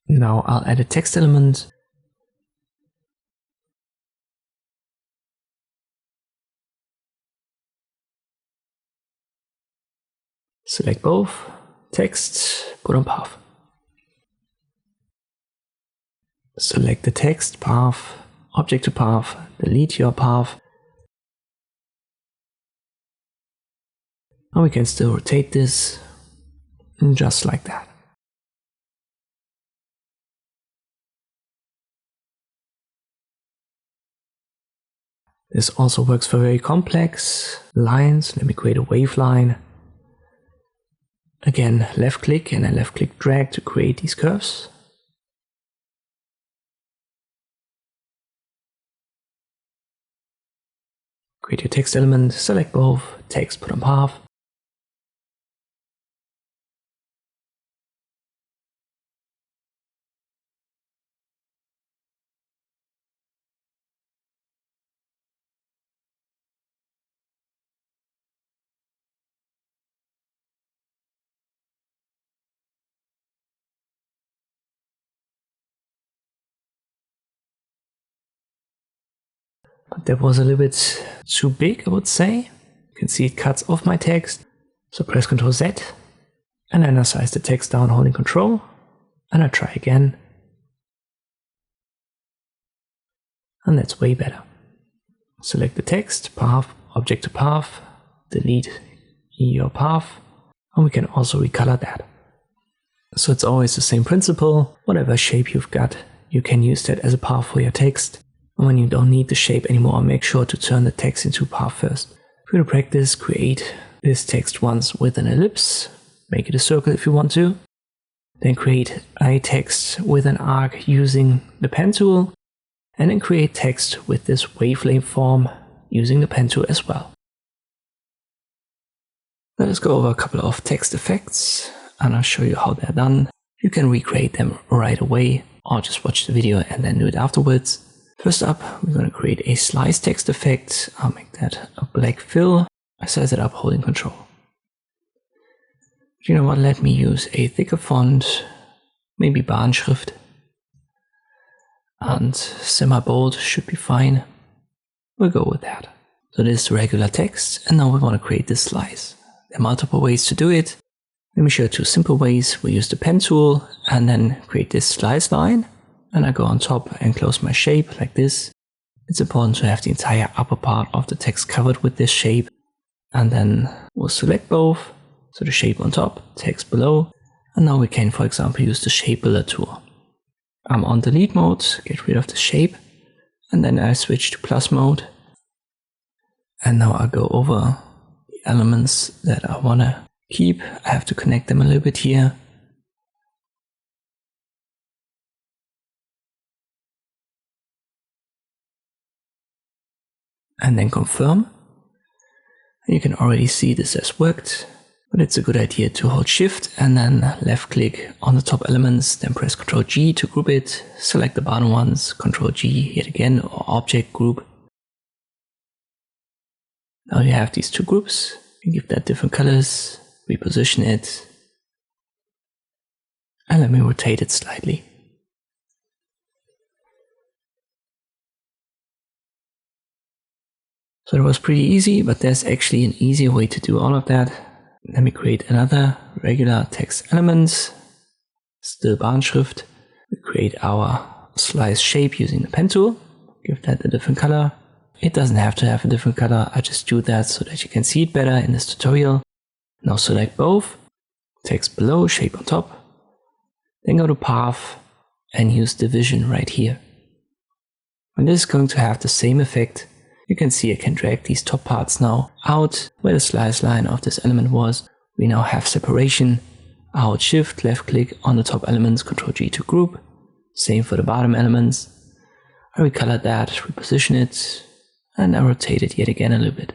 Now I'll add a text element. Select both, text, put on path. Select the text, path, object to path, delete your path. And we can still rotate this, just like that. This also works for very complex lines. Let me create a wave line. Again, left click and then left click drag to create these curves. Create your text element, select both, text, put on path. But that was a little bit too big, I would say. You can see it cuts off my text. So press Ctrl Z, and then I size the text down holding Ctrl, and I try again. And that's way better. Select the text, path, object to path, delete your path, and we can also recolor that. So it's always the same principle. Whatever shape you've got, you can use that as a path for your text. And when you don't need the shape anymore, make sure to turn the text into path first. If you want to practice, create this text once with an ellipse. Make it a circle if you want to. Then create a text with an arc using the pen tool. And then create text with this wavelength form using the pen tool as well. Let us go over a couple of text effects, and I'll show you how they're done. You can recreate them right away, or just watch the video and then do it afterwards. First up, we're going to create a slice text effect. I'll make that a black fill. I size it up holding Ctrl. But you know what, let me use a thicker font, maybe Bahnschrift. And semi-bold should be fine. We'll go with that. So this is regular text, and now we want to create this slice. There are multiple ways to do it. Let me show you two simple ways. We use the pen tool and then create this slice line. And I go on top and close my shape like this. It's important to have the entire upper part of the text covered with this shape. And then we'll select both. So the shape on top, text below. And now we can, for example, use the Shapebuilder tool. I'm on delete mode, get rid of the shape. And then I switch to plus mode. And now I go over the elements that I want to keep. I have to connect them a little bit here. And then confirm. And you can already see this has worked, but it's a good idea to hold Shift and then left click on the top elements, then press Ctrl G to group it, select the bottom ones, Ctrl G yet again, or Object Group. Now you have these two groups. You give that different colors, reposition it, and let me rotate it slightly. So it was pretty easy, but there's actually an easier way to do all of that. Let me create another regular text element, still Bahnschrift. We create our slice shape using the pen tool, give that a different color. It doesn't have to have a different color, I just do that so that you can see it better in this tutorial. Now select both, text below, shape on top. Then go to path and use division right here. And this is going to have the same effect. You can see I can drag these top parts now out where the slice line of this element was. We now have separation. I hold Shift, left click on the top elements, Ctrl G to group. Same for the bottom elements. I recolor that, reposition it, and I rotate it yet again a little bit.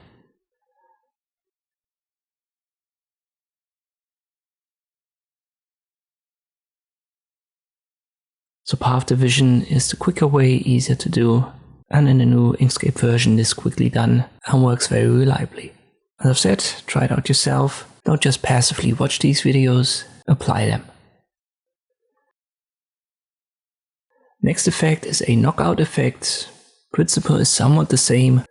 So path division is the quicker way, easier to do, and in the new Inkscape version this is quickly done and works very reliably. As I've said, try it out yourself, don't just passively watch these videos, apply them. Next effect is a knockout effect. Principle is somewhat the same,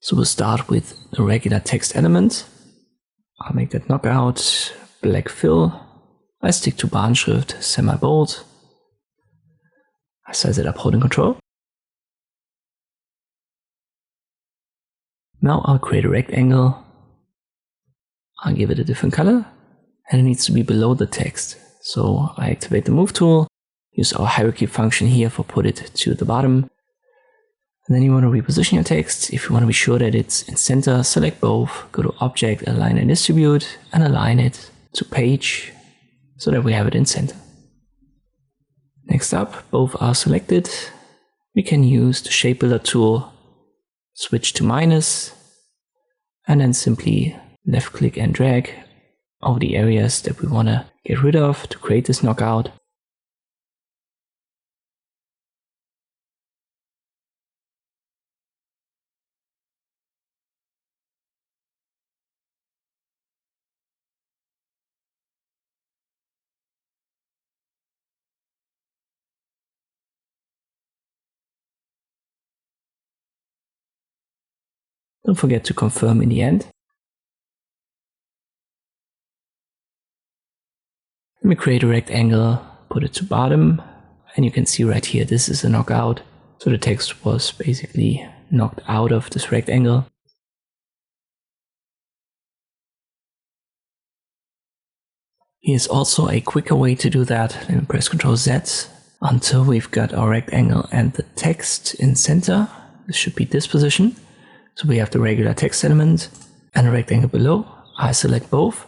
so we'll start with a regular text element. I'll make that knockout black fill. I stick to Bahnschrift, semi-bold. I size it up holding Control. Now I'll create a rectangle. I'll give it a different color and it needs to be below the text. So I activate the Move tool, use our hierarchy function here for put it to the bottom. And then you want to reposition your text. If you want to be sure that it's in center, select both, go to Object, Align and Distribute, and align it to Page so that we have it in center. Next up, both are selected. We can use the Shapebuilder tool, switch to minus, and then simply left click and drag over the areas that we want to get rid of to create this knockout. Don't forget to confirm in the end. Let me create a rectangle, put it to bottom, and you can see right here this is a knockout. So the text was basically knocked out of this rectangle. Here's also a quicker way to do that. Let me press Ctrl Z until we've got our rectangle and the text in center. This should be this position. So we have the regular text element and a rectangle below. I select both.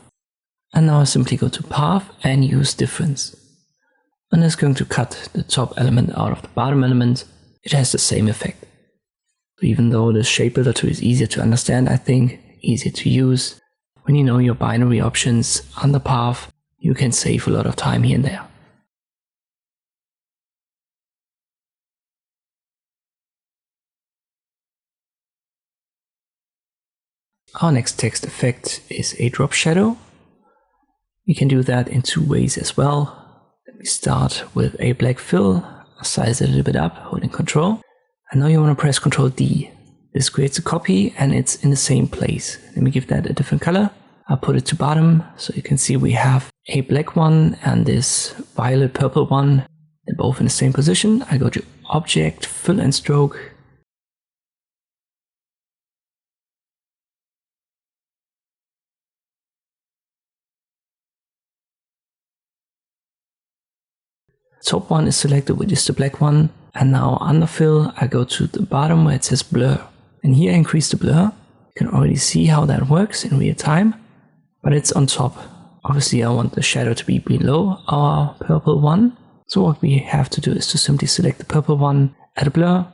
And now I simply go to Path and use Difference. And it's going to cut the top element out of the bottom element. It has the same effect. So even though the Shapebuilder tool is easier to understand, I think, easier to use, when you know your binary options on the path, you can save a lot of time here and there. Our next text effect is a drop shadow. You can do that in two ways as well. Let me start with a black fill, size it a little bit up, holding Control. And now you want to press Ctrl D. This creates a copy and it's in the same place. Let me give that a different color. I'll put it to bottom so you can see we have a black one and this violet purple one. They're both in the same position. I go to Object, Fill and Stroke. Top one is selected, which is the black one. And now under fill, I go to the bottom where it says blur. And here I increase the blur. You can already see how that works in real time, but it's on top. Obviously I want the shadow to be below our purple one. So what we have to do is to simply select the purple one, add a blur,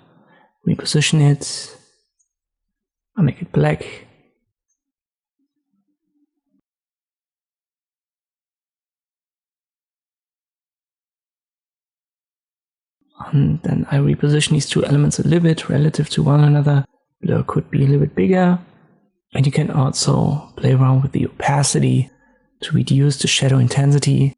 reposition it. I'll make it black. And then I reposition these two elements a little bit relative to one another. Blur could be a little bit bigger. And you can also play around with the opacity to reduce the shadow intensity.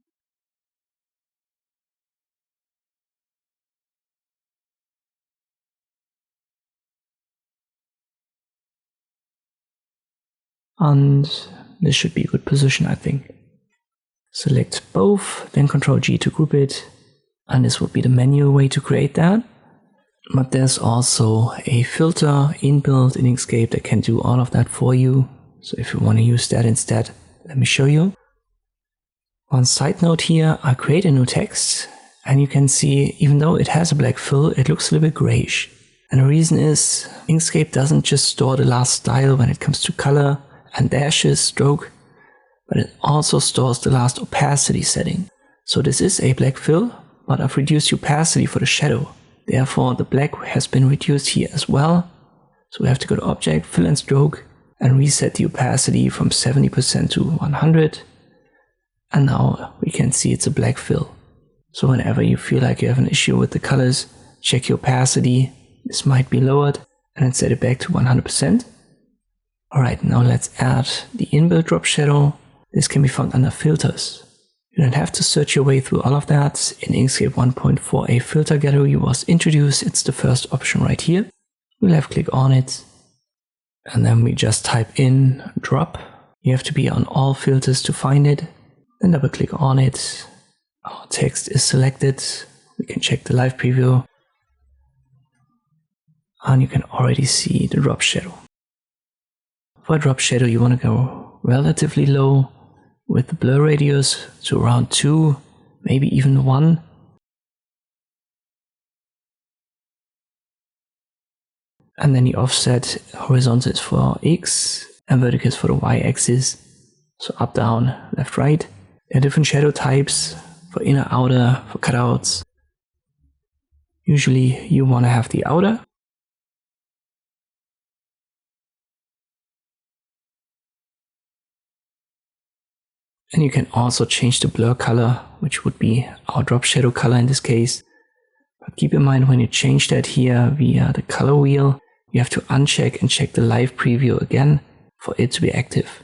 And this should be a good position, I think. Select both, then Ctrl G to group it. And this would be the manual way to create that. But there's also a filter inbuilt in Inkscape that can do all of that for you. So if you want to use that instead, let me show you. One side note here, I create a new text and you can see even though it has a black fill, it looks a little bit grayish. And the reason is Inkscape doesn't just store the last style when it comes to color and dashes, stroke, but it also stores the last opacity setting. So this is a black fill, but I've reduced the opacity for the shadow. Therefore, the black has been reduced here as well. So we have to go to Object, Fill and Stroke, and reset the opacity from 70% to 100. And now we can see it's a black fill. So whenever you feel like you have an issue with the colors, check your opacity. This might be lowered and then set it back to 100%. Alright, now let's add the inbuilt drop shadow. This can be found under filters. You don't have to search your way through all of that. In Inkscape 1.4 a filter gallery was introduced. It's the first option right here. We left click on it and then we just type in drop. You have to be on all filters to find it. Then double click on it. Our text is selected. We can check the live preview. And you can already see the drop shadow. For a drop shadow, you want to go relatively low with the blur radius to around 2, maybe even 1. And then the offset horizontal is for X and vertical is for the Y axis. So up, down, left, right. There are different shadow types for inner, outer, for cutouts. Usually you want to have the outer. And you can also change the blur color, which would be our drop shadow color in this case. But keep in mind when you change that here via the color wheel, you have to uncheck and check the live preview again for it to be active.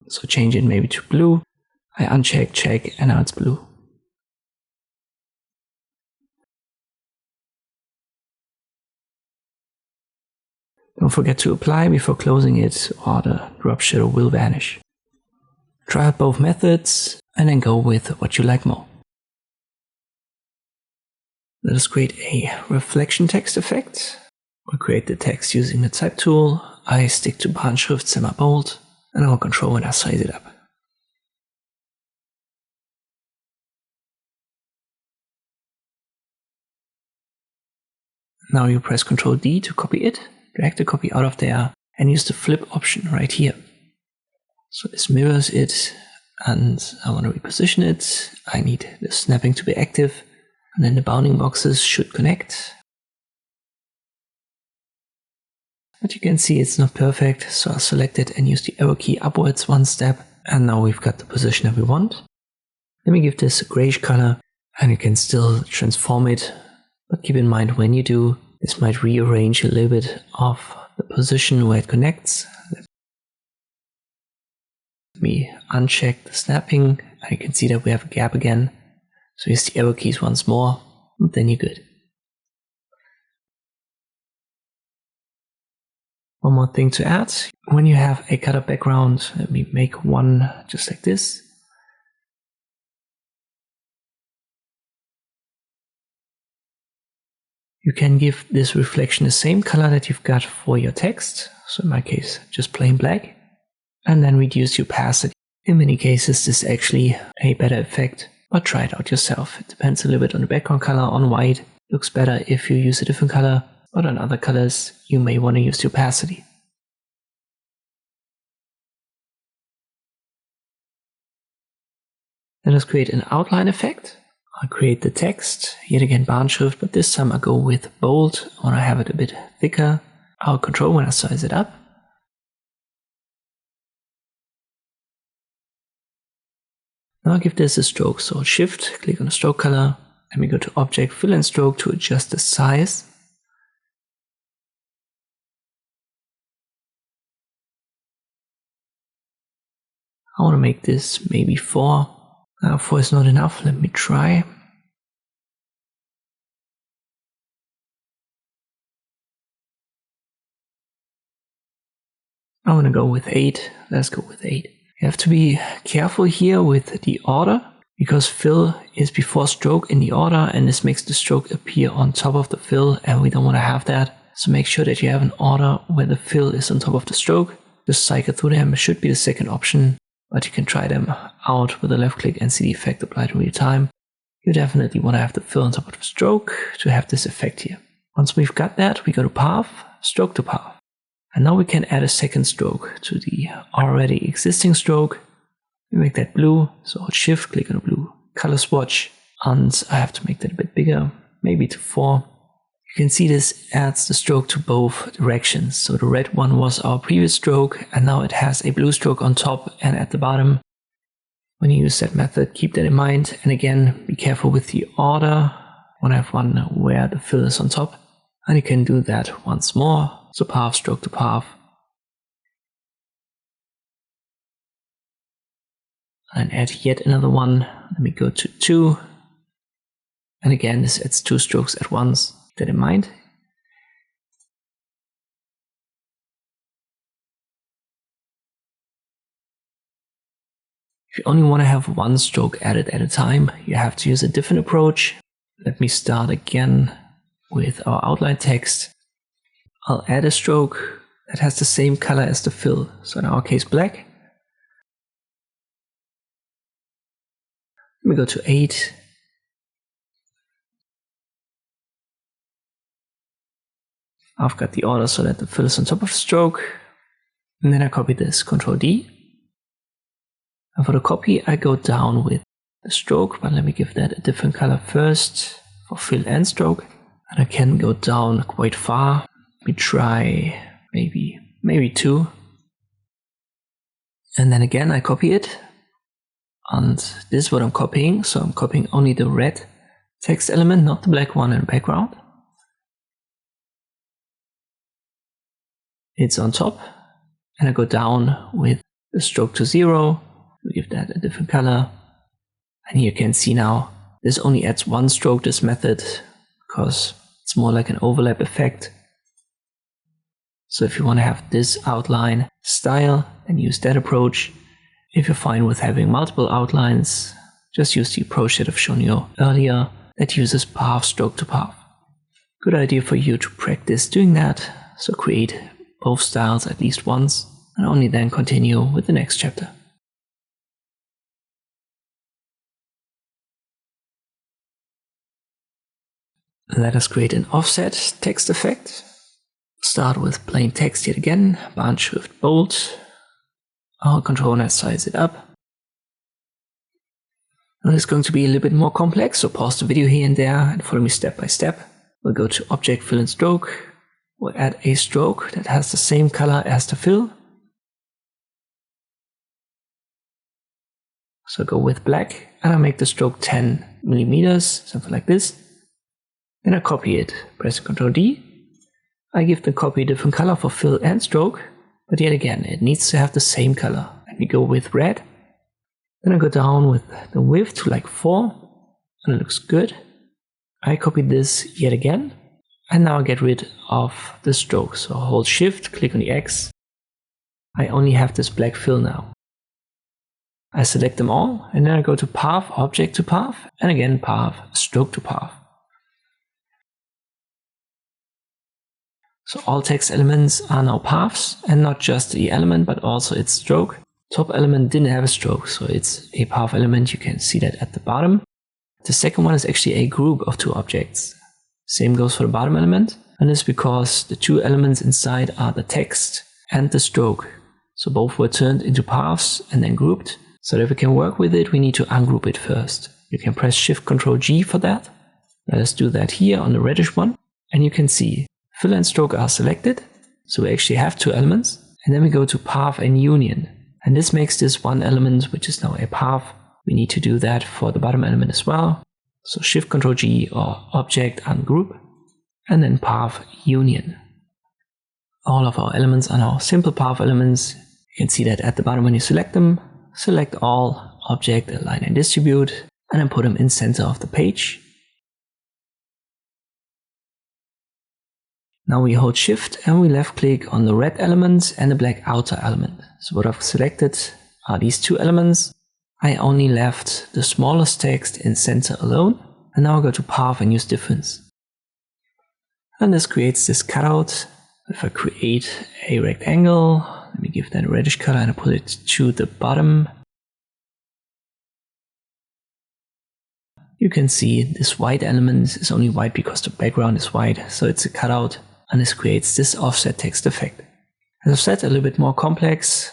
So change it maybe to blue. I uncheck, check, and now it's blue. Don't forget to apply before closing it or the drop shadow will vanish. Try out both methods and then go with what you like more. Let us create a reflection text effect. We'll create the text using the type tool. I stick to Bahnschrift semi-bold and I'll control when I size it up. Now you press Ctrl D to copy it. Drag the copy out of there and use the flip option right here. So this mirrors it and I want to reposition it. I need the snapping to be active and then the bounding boxes should connect. But you can see it's not perfect, so I'll select it and use the arrow key upwards one step and now we've got the position that we want. Let me give this a grayish color and you can still transform it, but keep in mind when you do, this might rearrange a little bit of the position where it connects. Let me uncheck the snapping. I can see that we have a gap again. So use the arrow keys once more, and then you're good. One more thing to add. When you have a cutout background, let me make one just like this. You can give this reflection the same color that you've got for your text. So in my case, just plain black. And then reduce the opacity. In many cases, this is actually a better effect, but try it out yourself. It depends a little bit on the background color. On white, looks better if you use a different color, but on other colors, you may want to use the opacity. Let us create an outline effect. I'll create the text, yet again Bahnschrift, but this time I'll go with bold. I want to have it a bit thicker. I'll control when I size it up. Now I'll give this a stroke, so shift, click on the stroke color, and we go to object, fill and stroke to adjust the size. I want to make this maybe 4. Now 4 is not enough, let me try. I want to go with 8, let's go with 8. You have to be careful here with the order, because fill is before stroke in the order and this makes the stroke appear on top of the fill and we don't want to have that. So make sure that you have an order where the fill is on top of the stroke. Just cycle through them, it should be the second option. But you can try them out with a left click and see the effect applied in real time. You definitely want to have the fill on top of the stroke to have this effect here. Once we've got that, we go to path, stroke to path. And now we can add a second stroke to the already existing stroke. We make that blue, so hold shift, click on the blue color swatch. And I have to make that a bit bigger, maybe to 4. You can see this adds the stroke to both directions. So the red one was our previous stroke, and now it has a blue stroke on top and at the bottom. When you use that method, keep that in mind. And again, be careful with the order. When I have one where the fill is on top, and you can do that once more. So path, stroke to path. And add yet another one. Let me go to 2. And again, this adds 2 strokes at once. Keep that in mind. If you only want to have one stroke added at a time, you have to use a different approach. Let me start again with our outline text. I'll add a stroke that has the same color as the fill. So in our case, black. Let me go to 8. I've got the order so that the fill is on top of the stroke. And then I copy this, Ctrl D. And for the copy, I go down with the stroke, but let me give that a different color first for fill and stroke. And I can go down quite far. Let me try maybe 2. And then again, I copy it. And this is what I'm copying. So I'm copying only the red text element, not the black one in the background. It's on top. And I go down with the stroke to 0. We give that a different color. And here you can see now, this only adds 1 stroke, this method, because it's more like an overlap effect. So if you want to have this outline style, then use that approach. If you're fine with having multiple outlines, just use the approach that I've shown you earlier that uses path, stroke to path. Good idea for you to practice doing that. So create both styles at least once and only then continue with the next chapter. Let us create an offset text effect. Start with plain text yet again, Barn Schrift bold. I'll control and size it up. And it's going to be a little bit more complex, so pause the video here and there and follow me step by step. We'll go to Object, Fill and Stroke. We'll add a stroke that has the same color as the fill. So go with black, and I make the stroke 10 millimeters, something like this. Then I copy it, press Ctrl D. I give the copy a different color for fill and stroke, but yet again, it needs to have the same color. Let me go with red. Then I go down with the width to like 4, and it looks good. I copy this yet again, and now I get rid of the stroke. So hold Shift, click on the X. I only have this black fill now. I select them all, and then I go to Path, Object to Path, and again Path, Stroke to Path. So all text elements are now paths, and not just the element, but also its stroke. Top element didn't have a stroke, so it's a path element. You can see that at the bottom. The second one is actually a group of 2 objects. Same goes for the bottom element, and it's because the 2 elements inside are the text and the stroke. So both were turned into paths and then grouped. So that we can work with it, we need to ungroup it first. You can press Shift Ctrl G for that. Let us do that here on the reddish one, and you can see fill and stroke are selected, so we actually have 2 elements, and then we go to path and union, and this makes this one element, which is now a path. We need to do that for the bottom element as well, so Shift Ctrl G or Object Ungroup, and then Path Union. All of our elements are now simple path elements. You can see that at the bottom when you select them. Select all, Object, Align and Distribute, and then put them in center of the page. Now we hold Shift and we left click on the red element and the black outer element. So what I've selected are these 2 elements. I only left the smallest text in center alone. And now I go to Path and use Difference. And this creates this cutout. If I create a rectangle, let me give that a reddish color and I put it to the bottom. You can see this white element is only white because the background is white, so it's a cutout. And this creates this offset text effect. As I've said, a little bit more complex,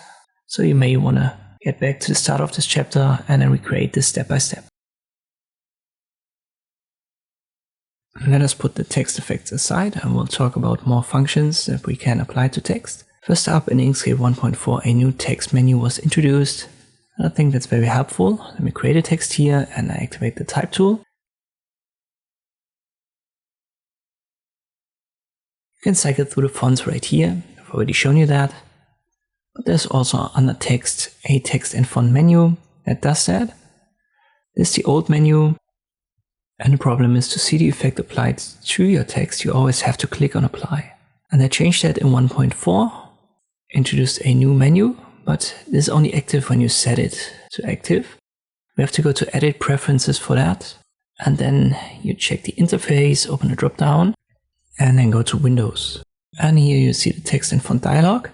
so you may want to get back to the start of this chapter and then recreate this step by step. Let us put the text effects aside and we'll talk about more functions that we can apply to text. First up, in Inkscape 1.4, a new text menu was introduced. And I think that's very helpful. Let me create a text here and I activate the type tool. You can cycle through the fonts right here. I've already shown you that. But there's also under text a text and font menu that does that. This is the old menu. And the problem is, to see the effect applied to your text, you always have to click on apply. And I changed that in 1.4, introduced a new menu, but this is only active when you set it to active. We have to go to edit preferences for that. And then you check the interface, open the drop down, and then go to Windows. And here you see the text and font dialog.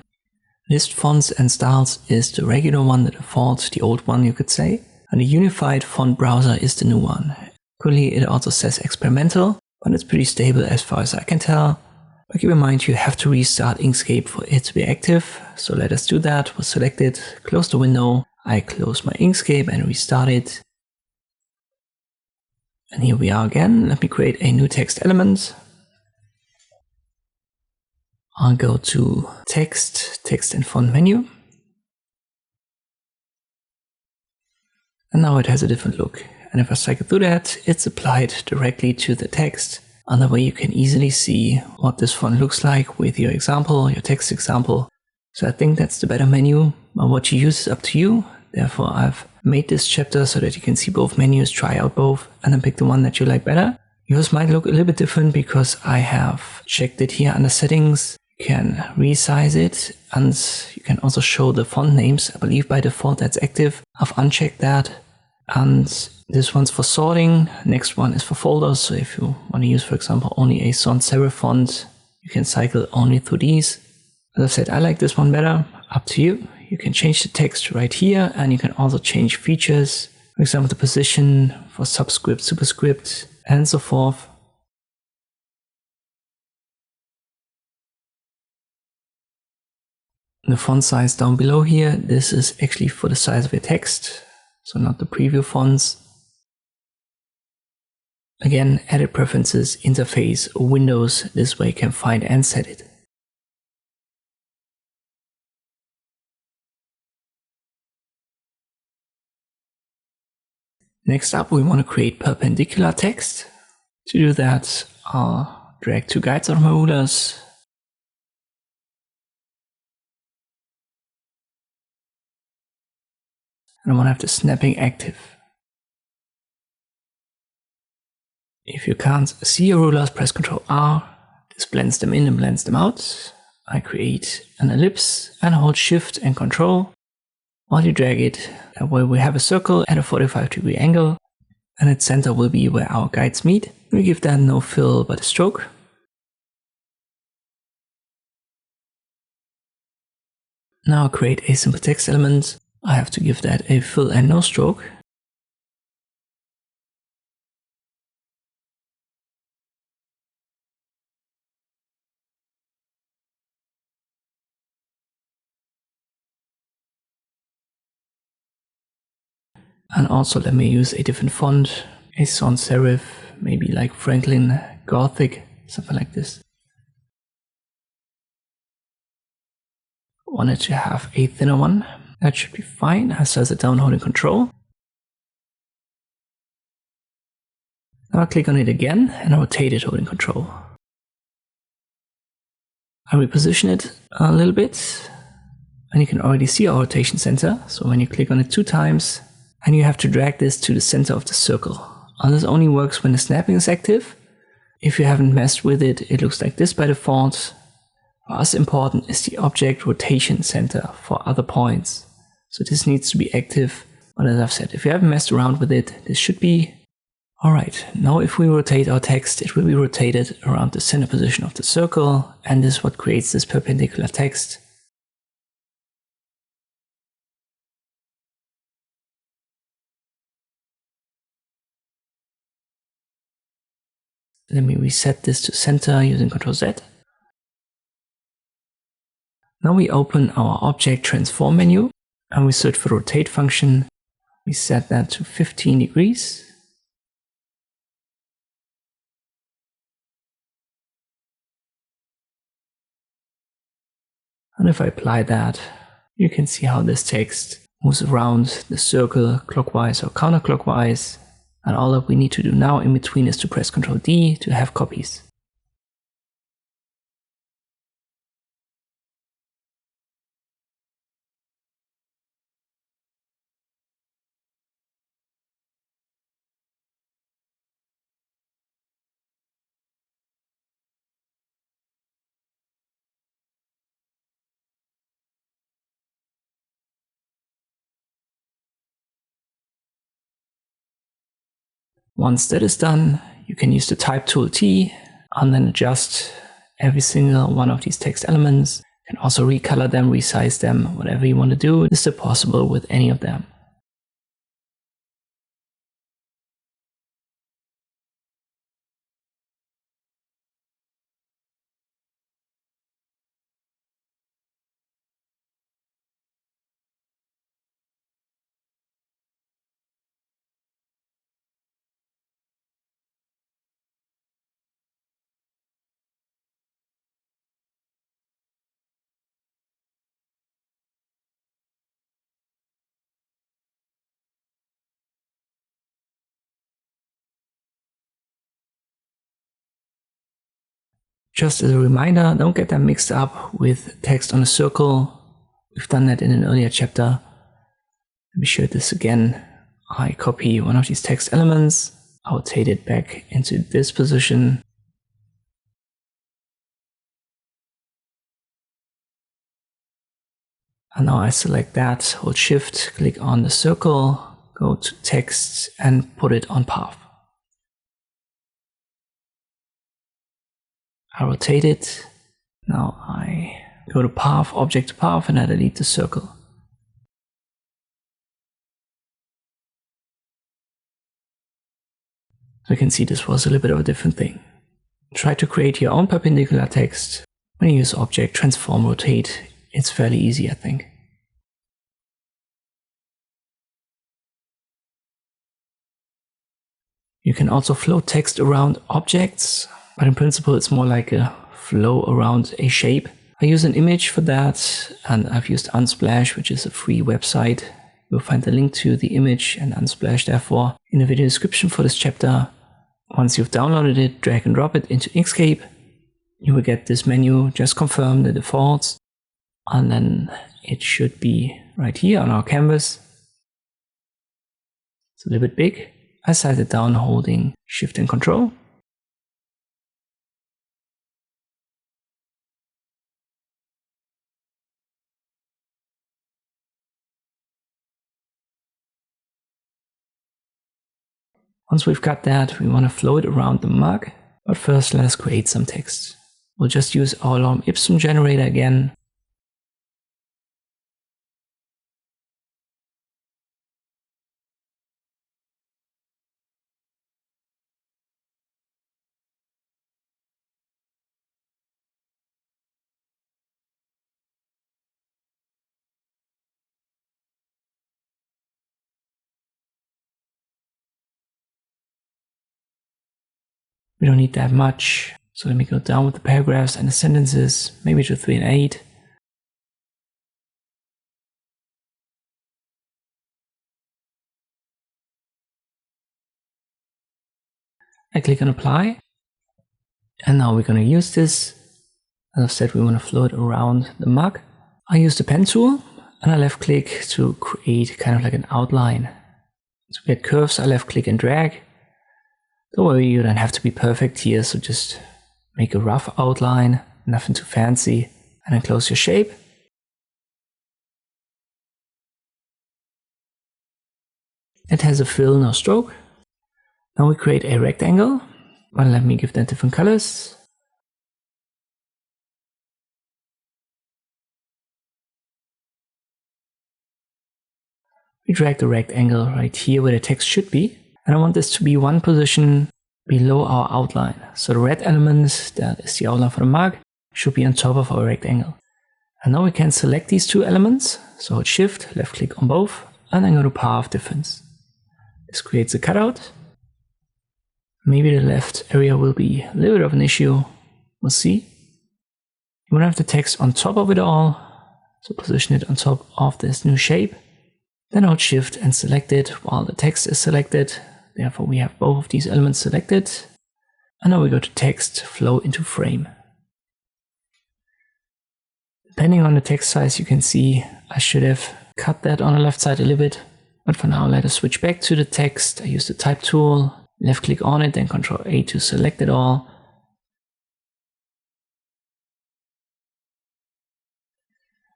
List fonts and styles is the regular one, the default, the old one you could say. And the unified font browser is the new one. Currently it also says experimental, but it's pretty stable as far as I can tell. But keep in mind you have to restart Inkscape for it to be active. So let us do that. We'll select it, close the window. I close my Inkscape and restart it. And here we are again. Let me create a new text element. I'll go to text, text and font menu. And now it has a different look. And if I cycle through that, it's applied directly to the text. And that way you can easily see what this font looks like with your example, your text example. So I think that's the better menu. But what you use is up to you. Therefore, I've made this chapter so that you can see both menus, try out both, and then pick the one that you like better. Yours might look a little bit different because I have checked it here under settings. You can resize it, and you can also show the font names. I believe by default that's active. I've unchecked that. And this one's for sorting. Next one is for folders. So if you want to use, for example, only a sans serif font, you can cycle only through these. As I said, I like this one better. Up to you. You can change the text right here, and you can also change features. For example, the position for subscript, superscript, and so forth. The font size down below here, this is actually for the size of your text. So not the preview fonts. Again, edit preferences, interface, Windows, this way you can find and set it. Next up, we want to create perpendicular text. To do that, I'll drag two guides out of my rulers. And I want to have the snapping active. If you can't see your rulers, press Ctrl R. This blends them in and blends them out. I create an ellipse and hold Shift and Ctrl while you drag it. That way we have a circle at a 45-degree angle, and its center will be where our guides meet. We give that no fill but a stroke. Now I'll create a simple text element. I have to give that a fill and no stroke. And also let me use a different font, a sans serif, maybe like Franklin Gothic, something like this. Wanted to have a thinner one. That should be fine. I size it down holding Control. Now I click on it again and I rotate it holding Control. I reposition it a little bit, and you can already see our rotation center. So when you click on it 2 times, and you have to drag this to the center of the circle. And this only works when the snapping is active. If you haven't messed with it, it looks like this by default. For us, important is the object rotation center for other points. So this needs to be active. But as I've said, if you haven't messed around with it, this should be. Alright, now if we rotate our text, it will be rotated around the center position of the circle, and this is what creates this perpendicular text. Let me reset this to center using Ctrl Z. Now we open our Object Transform menu and we search for the Rotate function. We set that to 15 degrees. And if I apply that, you can see how this text moves around the circle clockwise or counterclockwise. And all that we need to do now in between is to press Ctrl D to have copies. Once that is done, you can use the Type tool T and then adjust every single one of these text elements. You can also recolor them, resize them, whatever you want to do. This is possible with any of them. Just as a reminder, don't get them mixed up with text on a circle. We've done that in an earlier chapter. Let me show this again. I copy one of these text elements, I rotate it back into this position. And now I select that, hold Shift, click on the circle, go to text and put it on path. I rotate it. Now I go to path, object to path, and I delete the circle. So you can see this was a little bit of a different thing. Try to create your own perpendicular text. When you use object, transform, rotate, it's fairly easy, I think. You can also float text around objects, but in principle it's more like a flow around a shape. I use an image for that, and I've used Unsplash, which is a free website. You'll find the link to the image and Unsplash therefore in the video description for this chapter. Once you've downloaded it, drag and drop it into Inkscape. You will get this menu, just confirm the defaults, and then it should be right here on our canvas. It's a little bit big. I size it down holding Shift and Control. Once we've got that, we want to flow it around the mug, but first let us create some text. We'll just use our Lorem Ipsum generator again. We don't need that much, so let me go down with the paragraphs and the sentences, maybe to 3 and 8. I click on Apply, and now we're going to use this. As I said, we want to flow it around the mug. I use the pen tool, and I left click to create kind of like an outline. To get curves, I left click and drag. Don't worry, you don't have to be perfect here, so just make a rough outline, nothing too fancy, and then close your shape. It has a fill, no stroke. Now we create a rectangle. Well, let me give that different colors. We drag the rectangle right here where the text should be. And I want this to be one position below our outline. So the red element, that is the outline for the mug, should be on top of our rectangle. And now we can select these two elements. So hold Shift, left click on both, and then go to Path Difference. This creates a cutout. Maybe the left area will be a little bit of an issue. We'll see. You want to have the text on top of it all. So position it on top of this new shape. Then hold Shift and select it while the text is selected. Therefore, we have both of these elements selected. And now we go to Text, Flow into Frame. Depending on the text size, you can see I should have cut that on the left side a little bit. But for now, let us switch back to the text. I use the Type tool, left click on it, then Ctrl A to select it all.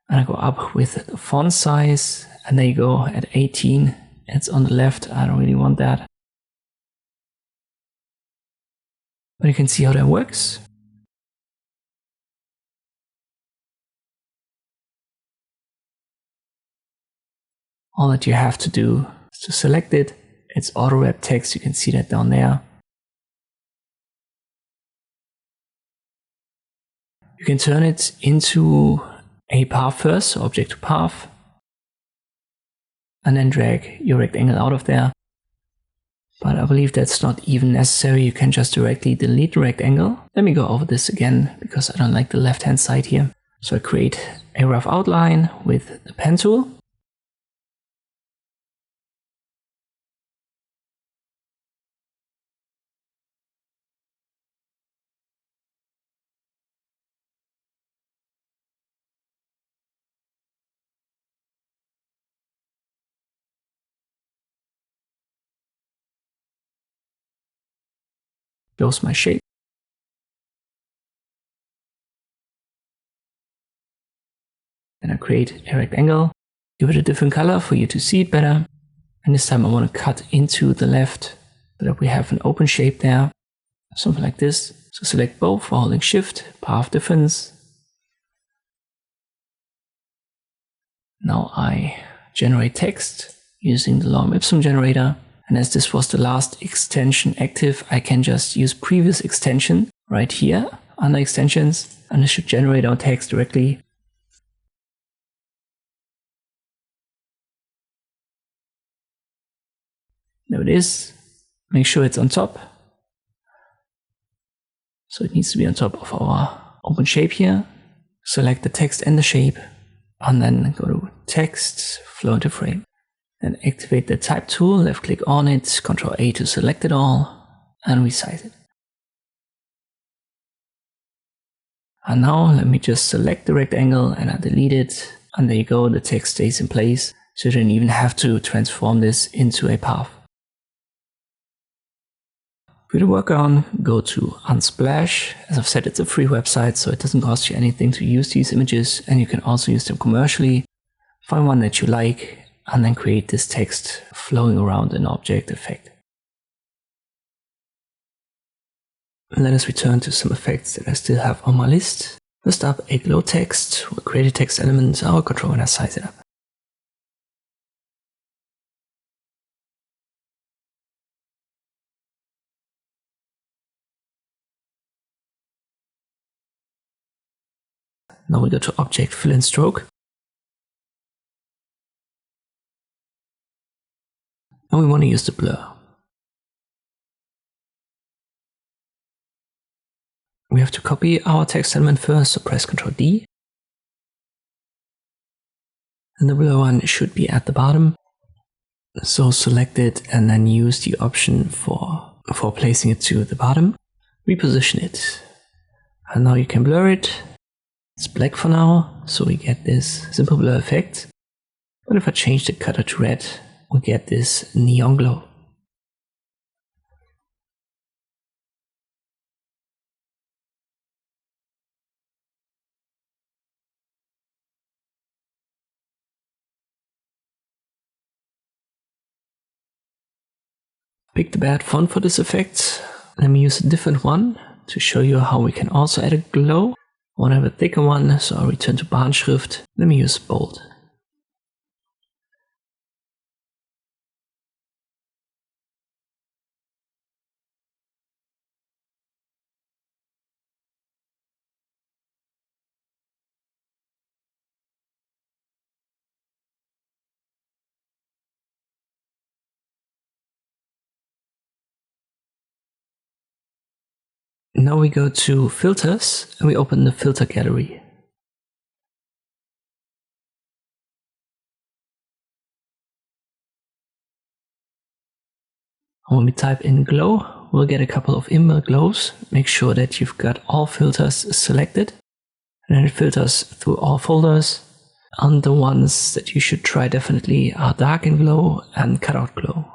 And I go up with the font size, and there you go at 18. It's on the left. I don't really want that. But you can see how that works. All that you have to do is to select it. It's auto wrap text. You can see that down there. You can turn it into a path first, so object to path, and then drag your rectangle out of there. But I believe that's not even necessary. You can just directly delete the rectangle. Let me go over this again because I don't like the left hand side here. So I create a rough outline with the pen tool. Close my shape. Then I create a rectangle, give it a different color for you to see it better. And this time I want to cut into the left so that we have an open shape there, something like this. So select both while holding Shift, path difference. Now I generate text using the Lorem Ipsum generator. And as this was the last extension active, I can just use previous extension right here under extensions, and it should generate our text directly. There it is. Make sure it's on top. So it needs to be on top of our open shape here. Select the text and the shape, and then go to Text, Flow into Frame. Then activate the Type tool, left click on it, Ctrl A to select it all, and resize it. And now let me just select the rectangle and I delete it, and there you go, the text stays in place, so you don't even have to transform this into a path. For you to work on, go to Unsplash. As I've said, it's a free website, so it doesn't cost you anything to use these images, and you can also use them commercially. Find one that you like, and then create this text flowing around an object effect. Let us return to some effects that I still have on my list. First up, a glow text. We'll create a text element. I'll control and I size it up. Now we go to Object, Fill and Stroke. And we want to use the blur. We have to copy our text element first, so press Ctrl D. And the blur one should be at the bottom. So select it and then use the option for placing it to the bottom. Reposition it. And now you can blur it. It's black for now, so we get this simple blur effect. But if I change the color to red, we get this neon glow. Pick the bad font for this effect. Let me use a different one to show you how we can also add a glow. I want to have a thicker one, so I'll return to Bahnschrift. Let me use bold. Now we go to Filters and we open the filter gallery. When we type in glow, we'll get a couple of inbuilt glows. Make sure that you've got all filters selected. And then it filters through all folders. And the ones that you should try definitely are darken glow and cutout glow.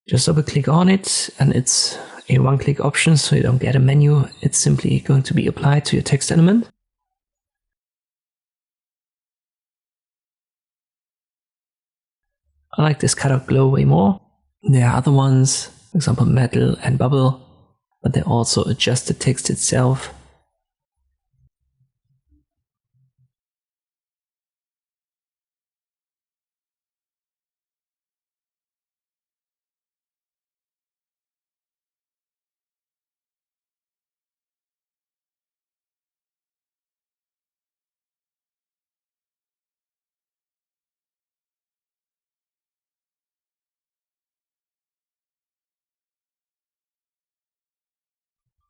Just double click on it, and it's a one-click option, so you don't get a menu. It's simply going to be applied to your text element. I like this cutout glow way more. There are other ones, for example metal and bubble, but they also adjust the text itself.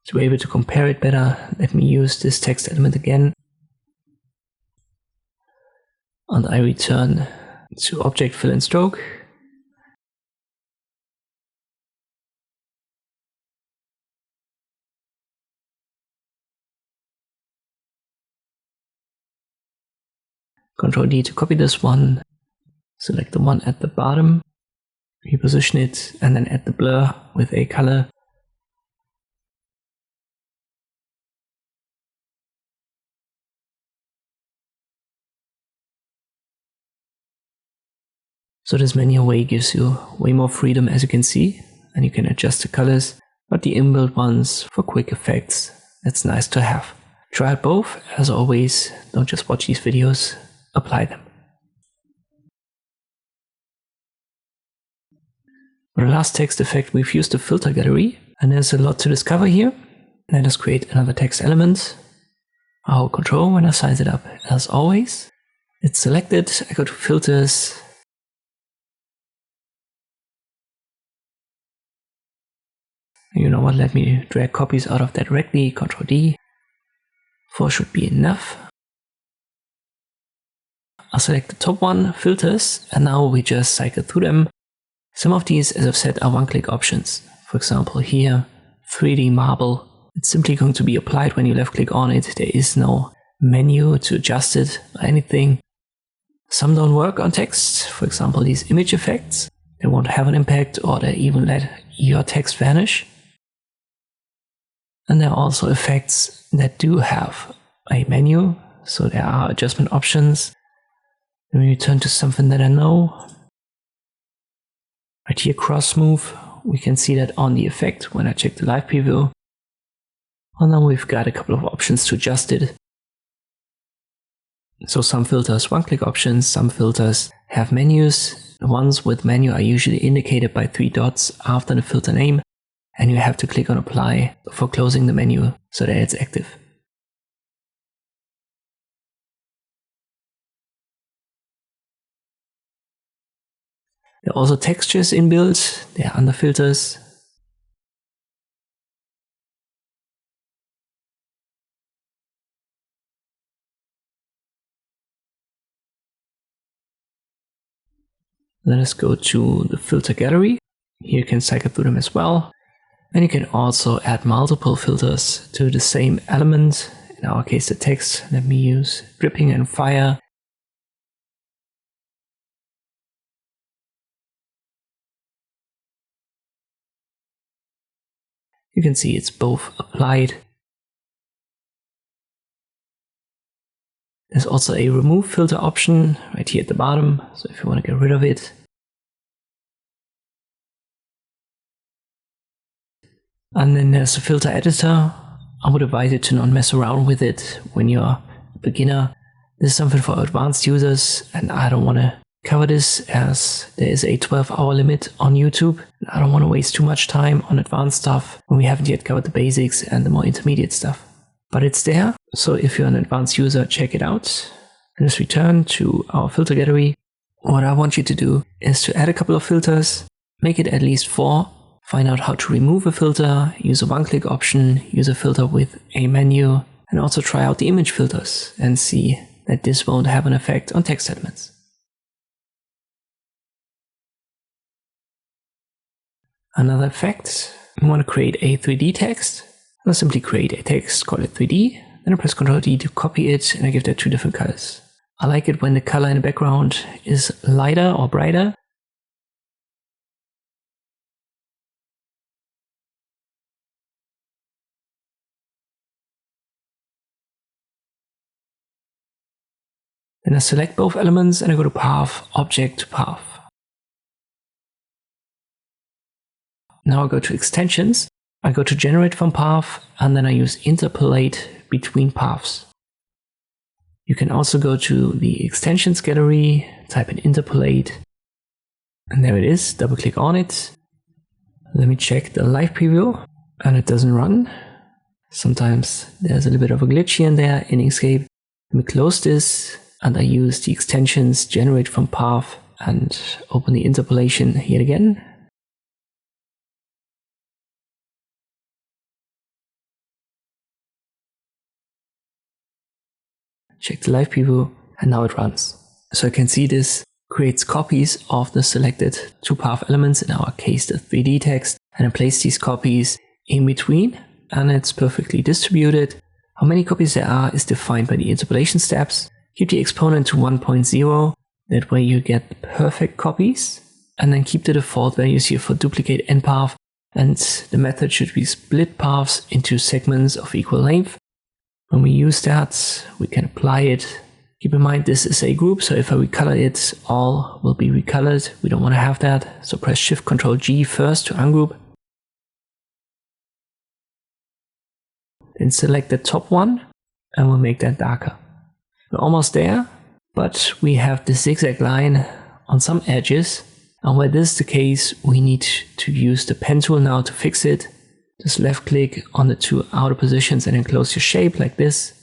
To be able to compare it better, let me use this text element again. And I return to Object Fill and Stroke. Ctrl D to copy this one. Select the one at the bottom, reposition it, and then add the blur with a color. So this menu way gives you way more freedom, as you can see, and you can adjust the colors, but the inbuilt ones for quick effects, that's nice to have. Try out both. As always, don't just watch these videos, apply them. For the last text effect, we've used the filter gallery, and there's a lot to discover here. Let us create another text element. I hold Control when I size it up, as always. It's selected, I go to filters. You know what, let me drag copies out of that directly, Ctrl D. 4 should be enough. I'll select the top one, filters, and now we just cycle through them. Some of these, as I've said, are one-click options. For example here, 3D marble. It's simply going to be applied when you left-click on it. There is no menu to adjust it or anything. Some don't work on text, for example these image effects. They won't have an impact, or they even let your text vanish. And there are also effects that do have a menu, so there are adjustment options. Then we return to something that I know. Right here, cross move, we can see that on the effect when I check the live preview. And now we've got a couple of options to adjust it. So some filters one-click options, some filters have menus. The ones with menu are usually indicated by 3 dots after the filter name, and you have to click on apply for closing the menu so that it's active. There are also textures inbuilt, they are under filters. Let us go to the filter gallery. Here you can cycle through them as well. And you can also add multiple filters to the same element. In our case, the text. Let me use dripping and fire. You can see it's both applied. There's also a remove filter option right here at the bottom. So if you want to get rid of it. And then there's a filter editor. I would advise you to not mess around with it when you're a beginner. This is something for advanced users, and I don't want to cover this as there is a 12-hour limit on YouTube. And I don't want to waste too much time on advanced stuff when we haven't yet covered the basics and the more intermediate stuff. But it's there, so if you're an advanced user, check it out. Let's return to our filter gallery. What I want you to do is to add a couple of filters, make it at least 4. Find out how to remove a filter, use a one-click option, use a filter with a menu, and also try out the image filters and see that this won't have an effect on text elements. Another effect, we want to create a 3D text. I'll simply create a text, call it 3D, then I press Ctrl D to copy it, and I give that 2 different colors. I like it when the color in the background is lighter or brighter. Then I select both elements and I go to Path, Object to Path. Now I go to Extensions, I go to Generate from Path, and then I use Interpolate between paths. You can also go to the Extensions gallery, type in Interpolate, and there it is, double click on it. Let me check the live preview, and it doesn't run. Sometimes there's a little bit of a glitch here and there in Inkscape. Let me close this, and I use the extensions Generate from Path and open the interpolation yet again. Check the live preview, and now it runs. So you can see this creates copies of the selected 2 path elements, in our case the 3D text, and I place these copies in between, and it's perfectly distributed. How many copies there are is defined by the interpolation steps. Keep the exponent to 1.0, that way you get the perfect copies, and then keep the default values here for duplicate and path, and the method should be split paths into segments of equal length. When we use that, we can apply it. Keep in mind this is a group, so if I recolor it, all will be recolored. We don't want to have that, so press Shift Ctrl G first to ungroup. Then select the top one, and we'll make that darker. We're almost there, but we have this zigzag line on some edges, and where this is the case, we need to use the pen tool now to fix it. Just left click on the 2 outer positions and then close your shape like this.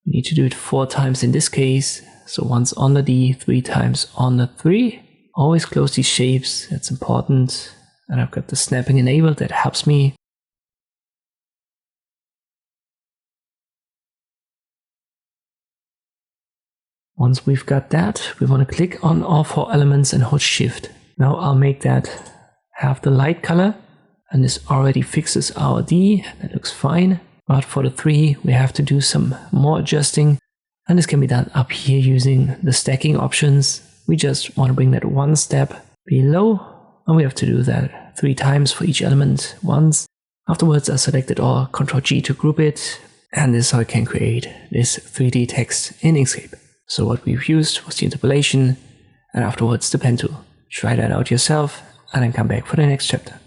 You need to do it 4 times in this case, so once on the D, 3 times on the 3. Always close these shapes, that's important. And I've got the snapping enabled, that helps me. Once we've got that, we want to click on all 4 elements and hold Shift. Now I'll make that have the light color, and this already fixes our D, that looks fine. But for the 3, we have to do some more adjusting, and this can be done up here using the stacking options. We just want to bring that 1 step below, and we have to do that 3 times for each element once. Afterwards I selected all, Ctrl G to group it, and this is how I can create this 3D text in Inkscape. So what we've used was the interpolation, and afterwards the pen tool. Try that out yourself, and then come back for the next chapter.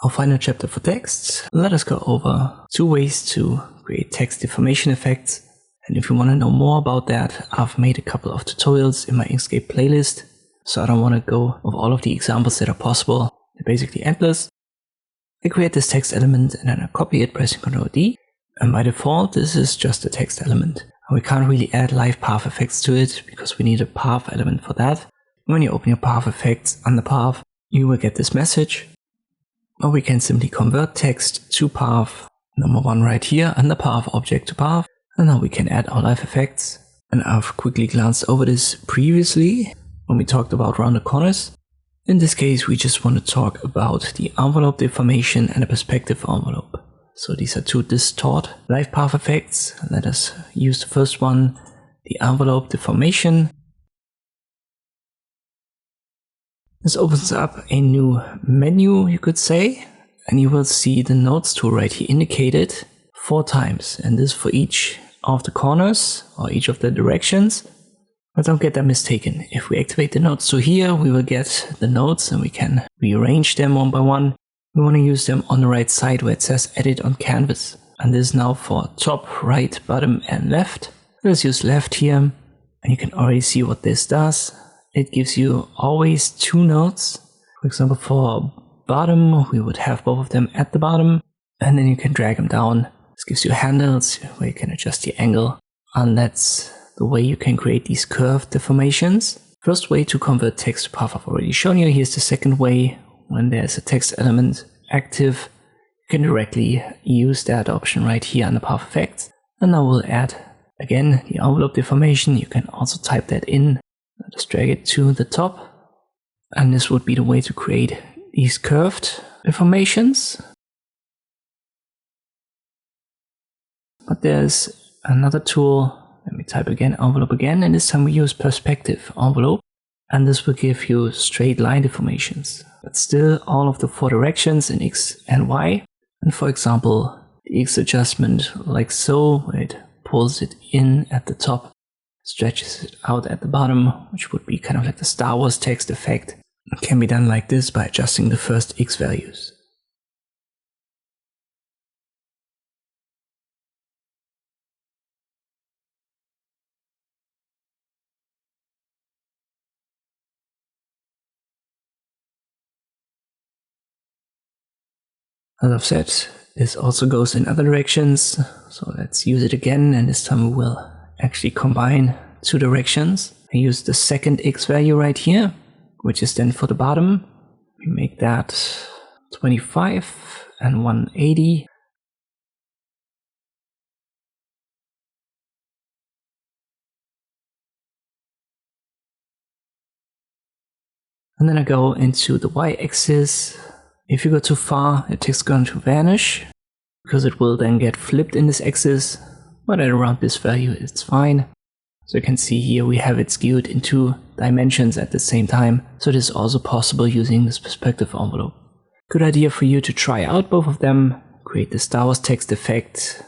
Our final chapter for texts, let us go over 2 ways to create text deformation effects. And if you want to know more about that, I've made a couple of tutorials in my Inkscape playlist, so I don't want to go over all of the examples that are possible. They're basically endless. I create this text element and then I copy it pressing Ctrl D, and by default this is just a text element. We can't really add live path effects to it because we need a path element for that. When you open your path effects on the path, you will get this message. Or we can simply convert text to path, number 1 right here, under path, object to path. And now we can add our live effects. And I've quickly glanced over this previously when we talked about rounded corners. In this case, we just want to talk about the envelope deformation and the perspective envelope. So these are 2 distort live path effects. Let us use the first one, the envelope deformation. This opens up a new menu, you could say, and you will see the nodes tool right here indicated 4 times, and this for each of the corners or each of the directions. But don't get that mistaken. If we activate the nodes tool here, we will get the nodes and we can rearrange them one by one. We want to use them on the right side where it says edit on canvas. And this is now for top, right, bottom and left. Let's use left here, and you can already see what this does. It gives you always 2 nodes. For example, for bottom, we would have both of them at the bottom, and then you can drag them down. This gives you handles where you can adjust the angle, and that's the way you can create these curved deformations. First way to convert text to path I've already shown you. Here's the second way. When there's a text element active, you can directly use that option right here under path effects. And now we'll add Again, the envelope deformation, you can also type that in, just drag it to the top, and this would be the way to create these curved deformations. But there's another tool, let me type again, envelope again, and this time we use perspective envelope, and this will give you straight line deformations, but still all of the 4 directions in X and Y. And for example, the X adjustment like so, where it pulls it in at the top, stretches it out at the bottom, which would be kind of like the Star Wars text effect. It can be done like this by adjusting the first X values. As I've said, this also goes in other directions, so let's use it again, and this time we will actually combine 2 directions. I use the second X value right here, which is then for the bottom. We make that 25 and 180. And then I go into the Y-axis. If you go too far, the text is going to vanish, because it will then get flipped in this axis, but at around this value it's fine. So you can see here we have it skewed in 2 dimensions at the same time, so it is also possible using this perspective envelope. Good idea for you to try out both of them, create the Star Wars text effect,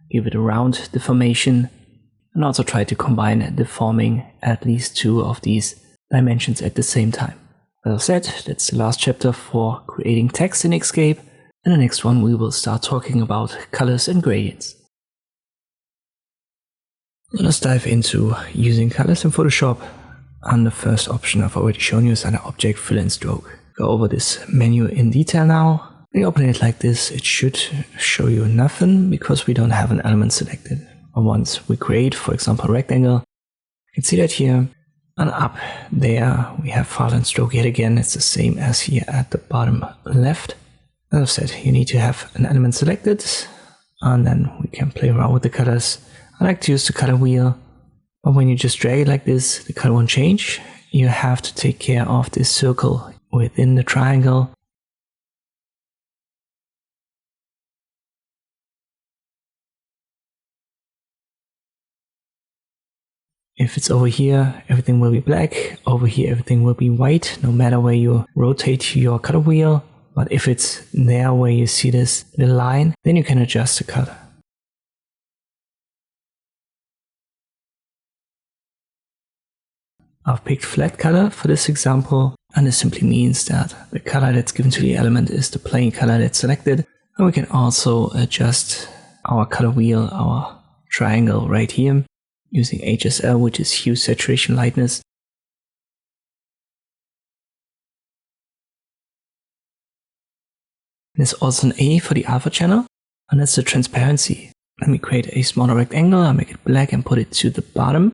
give it a round deformation, and also try to combine deforming at least 2 of these dimensions at the same time. As I said, that's the last chapter for creating text in Inkscape. In the next one we will start talking about colors and gradients. Let us dive into using colors in Photoshop. And the first option I've already shown you is under Object Fill and Stroke. Go over this menu in detail now. When you open it like this, it should show you nothing because we don't have an element selected. But once we create, for example, a rectangle, you can see that here. And up there we have Fill and Stroke yet again. It's the same as here at the bottom left. As I said, you need to have an element selected, and then we can play around with the colors. I like to use the color wheel, but when you just drag it like this, the color won't change. You have to take care of this circle within the triangle. If it's over here, everything will be black. Over here, everything will be white, no matter where you rotate your color wheel. But if it's there where you see this little line, then you can adjust the color. I've picked flat color for this example, and this simply means that the color that's given to the element is the plain color that's selected. And we can also adjust our color wheel, our triangle right here, using HSL, which is Hue, Saturation, Lightness. There's also an A for the alpha channel, and that's the transparency. Let me create a smaller rectangle, I'll make it black and put it to the bottom.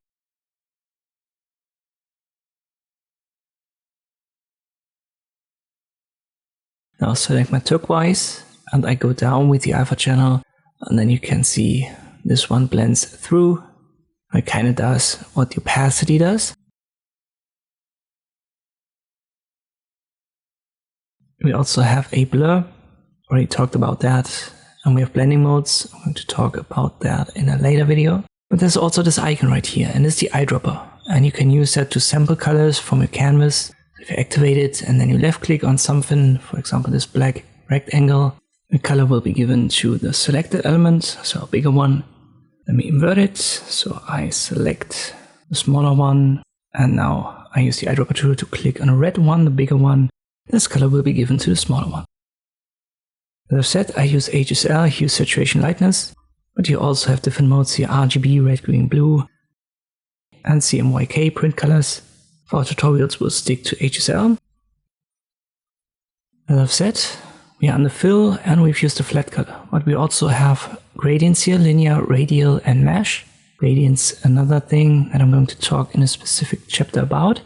Now select my turquoise, and I go down with the alpha channel, and then you can see this one blends through. It kind of does what the opacity does. We also have a blur, already talked about that, and we have blending modes. I'm going to talk about that in a later video. But there's also this icon right here, and it's the eyedropper, and you can use that to sample colors from your canvas. If you activate it and then you left click on something, for example this black rectangle, the color will be given to the selected element, so a bigger one. Let me invert it, so I select the smaller one, and now I use the eyedropper tool to click on a red one, the bigger one. This color will be given to the smaller one. As I've said, I use HSL, Hue, Saturation, Lightness, but you also have different modes here, RGB, red, green, blue, and CMYK print colors. For our tutorials we'll stick to HSL. As I've said, we are under fill and we've used the flat color, but we also have gradients here, linear, radial, and mesh. Gradients, another thing that I'm going to talk in a specific chapter about.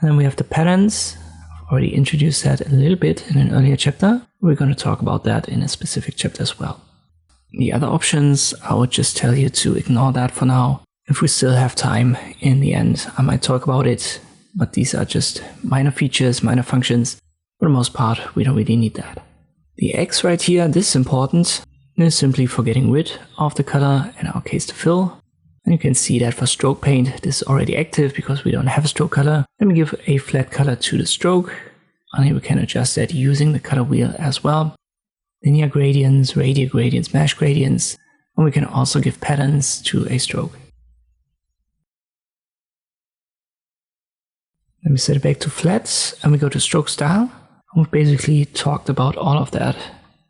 And then we have the patterns. already introduced that a little bit in an earlier chapter. We're going to talk about that in a specific chapter as well. The other options, I would just tell you to ignore that for now. If we still have time in the end, I might talk about it, but these are just minor features, minor functions. For the most part, we don't really need that. The X right here, this is important. This is simply for getting rid of the color, in our case the fill. And you can see that for stroke paint, this is already active because we don't have a stroke color. Let me give a flat color to the stroke. And here we can adjust that using the color wheel as well. Linear gradients, radial gradients, mesh gradients. And we can also give patterns to a stroke. Let me set it back to flat and we go to stroke style. We've basically talked about all of that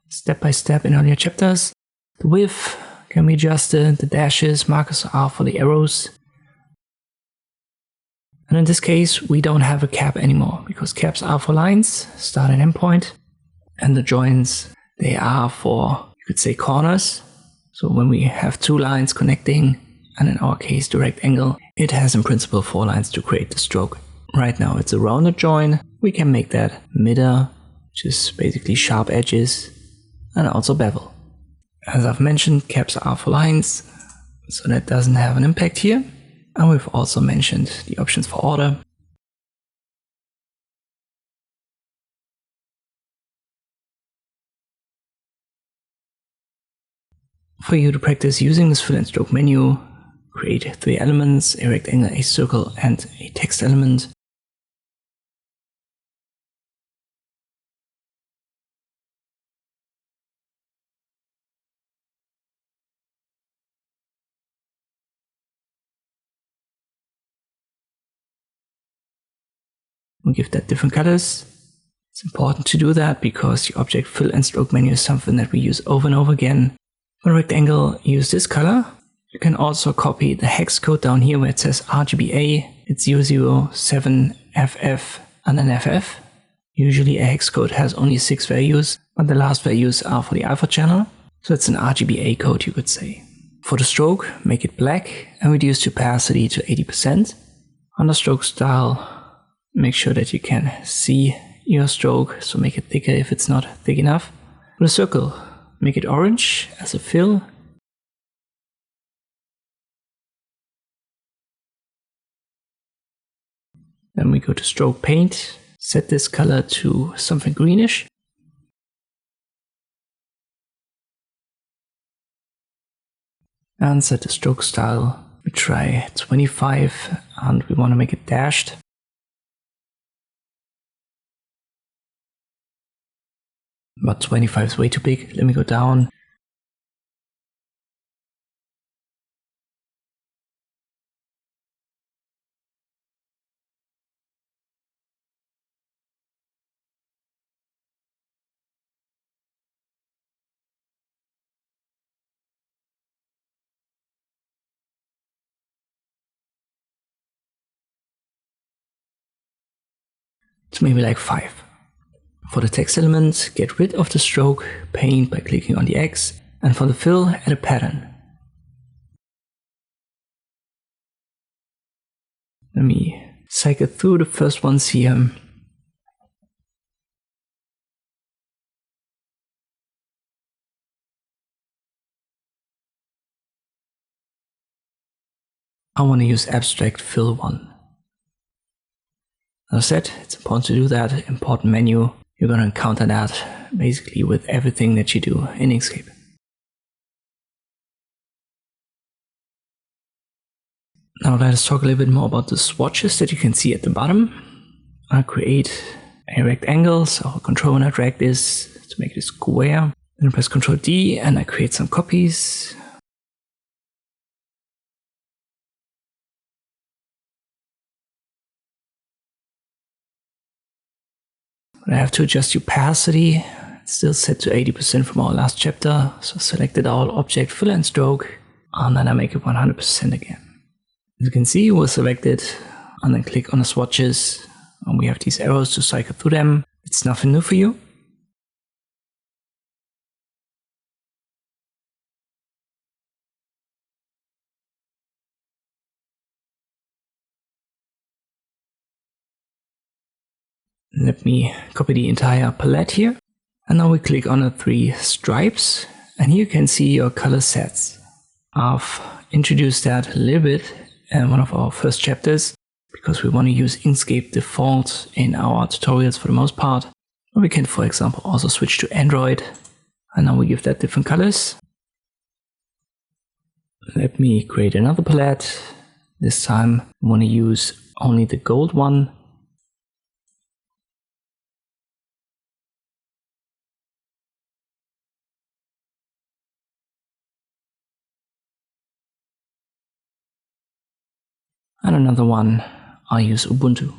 step by step in earlier chapters. The width can be adjusted, the dashes, markers are for the arrows. And in this case, we don't have a cap anymore because caps are for lines, start and end point. And the joins, they are for, you could say, corners. So when we have two lines connecting, and in our case, the rectangle, it has in principle 4 lines to create the stroke. Right now it's a rounded join. We can make that midder, which is basically sharp edges, and also bevel. As I've mentioned, caps are for lines, so that doesn't have an impact here. And we've also mentioned the options for order. For you to practice using this fill and stroke menu, create 3 elements, a rectangle, a circle, and a text element. We give that different colors. It's important to do that because the object fill and stroke menu is something that we use over and over again. For a rectangle, use this color. You can also copy the hex code down here where it says RGBA. It's 007FF and an FF. Usually a hex code has only 6 values, but the last values are for the alpha channel. So it's an RGBA code, you could say. For the stroke, make it black and reduce the opacity to 80%. On the stroke style, make sure that you can see your stroke, so make it thicker if it's not thick enough. For the circle, make it orange as a fill. Then we go to stroke paint, set this color to something greenish. And set the stroke style. We try 25 and we want to make it dashed. But 25 is way too big. Let me go down. It's maybe like 5. For the text element, get rid of the stroke paint by clicking on the X, and for the fill, add a pattern. Let me cycle through the first ones here. I want to use abstract fill 1. As I said, it's important to do that. Important menu. You're going to encounter that basically with everything that you do in Inkscape. Now let us talk a little bit more about the swatches that you can see at the bottom. I'll create a rectangle, so I'll control when I drag this to make it a square. Then I press Ctrl D and I create some copies. But I have to adjust the opacity. It's still set to 80% from our last chapter. So selected all object fill and stroke, and then I make it 100% again. As you can see, we'll select it and then click on the swatches, and we have these arrows to cycle through them. It's nothing new for you. Let me copy the entire palette here. And now we click on the 3 stripes. And here you can see your color sets. I've introduced that a little bit in one of our first chapters because we want to use Inkscape default in our tutorials for the most part. Or we can, for example, also switch to Android. And now we give that different colors. Let me create another palette. This time I want to use only the gold one. And another one, I'll use Ubuntu.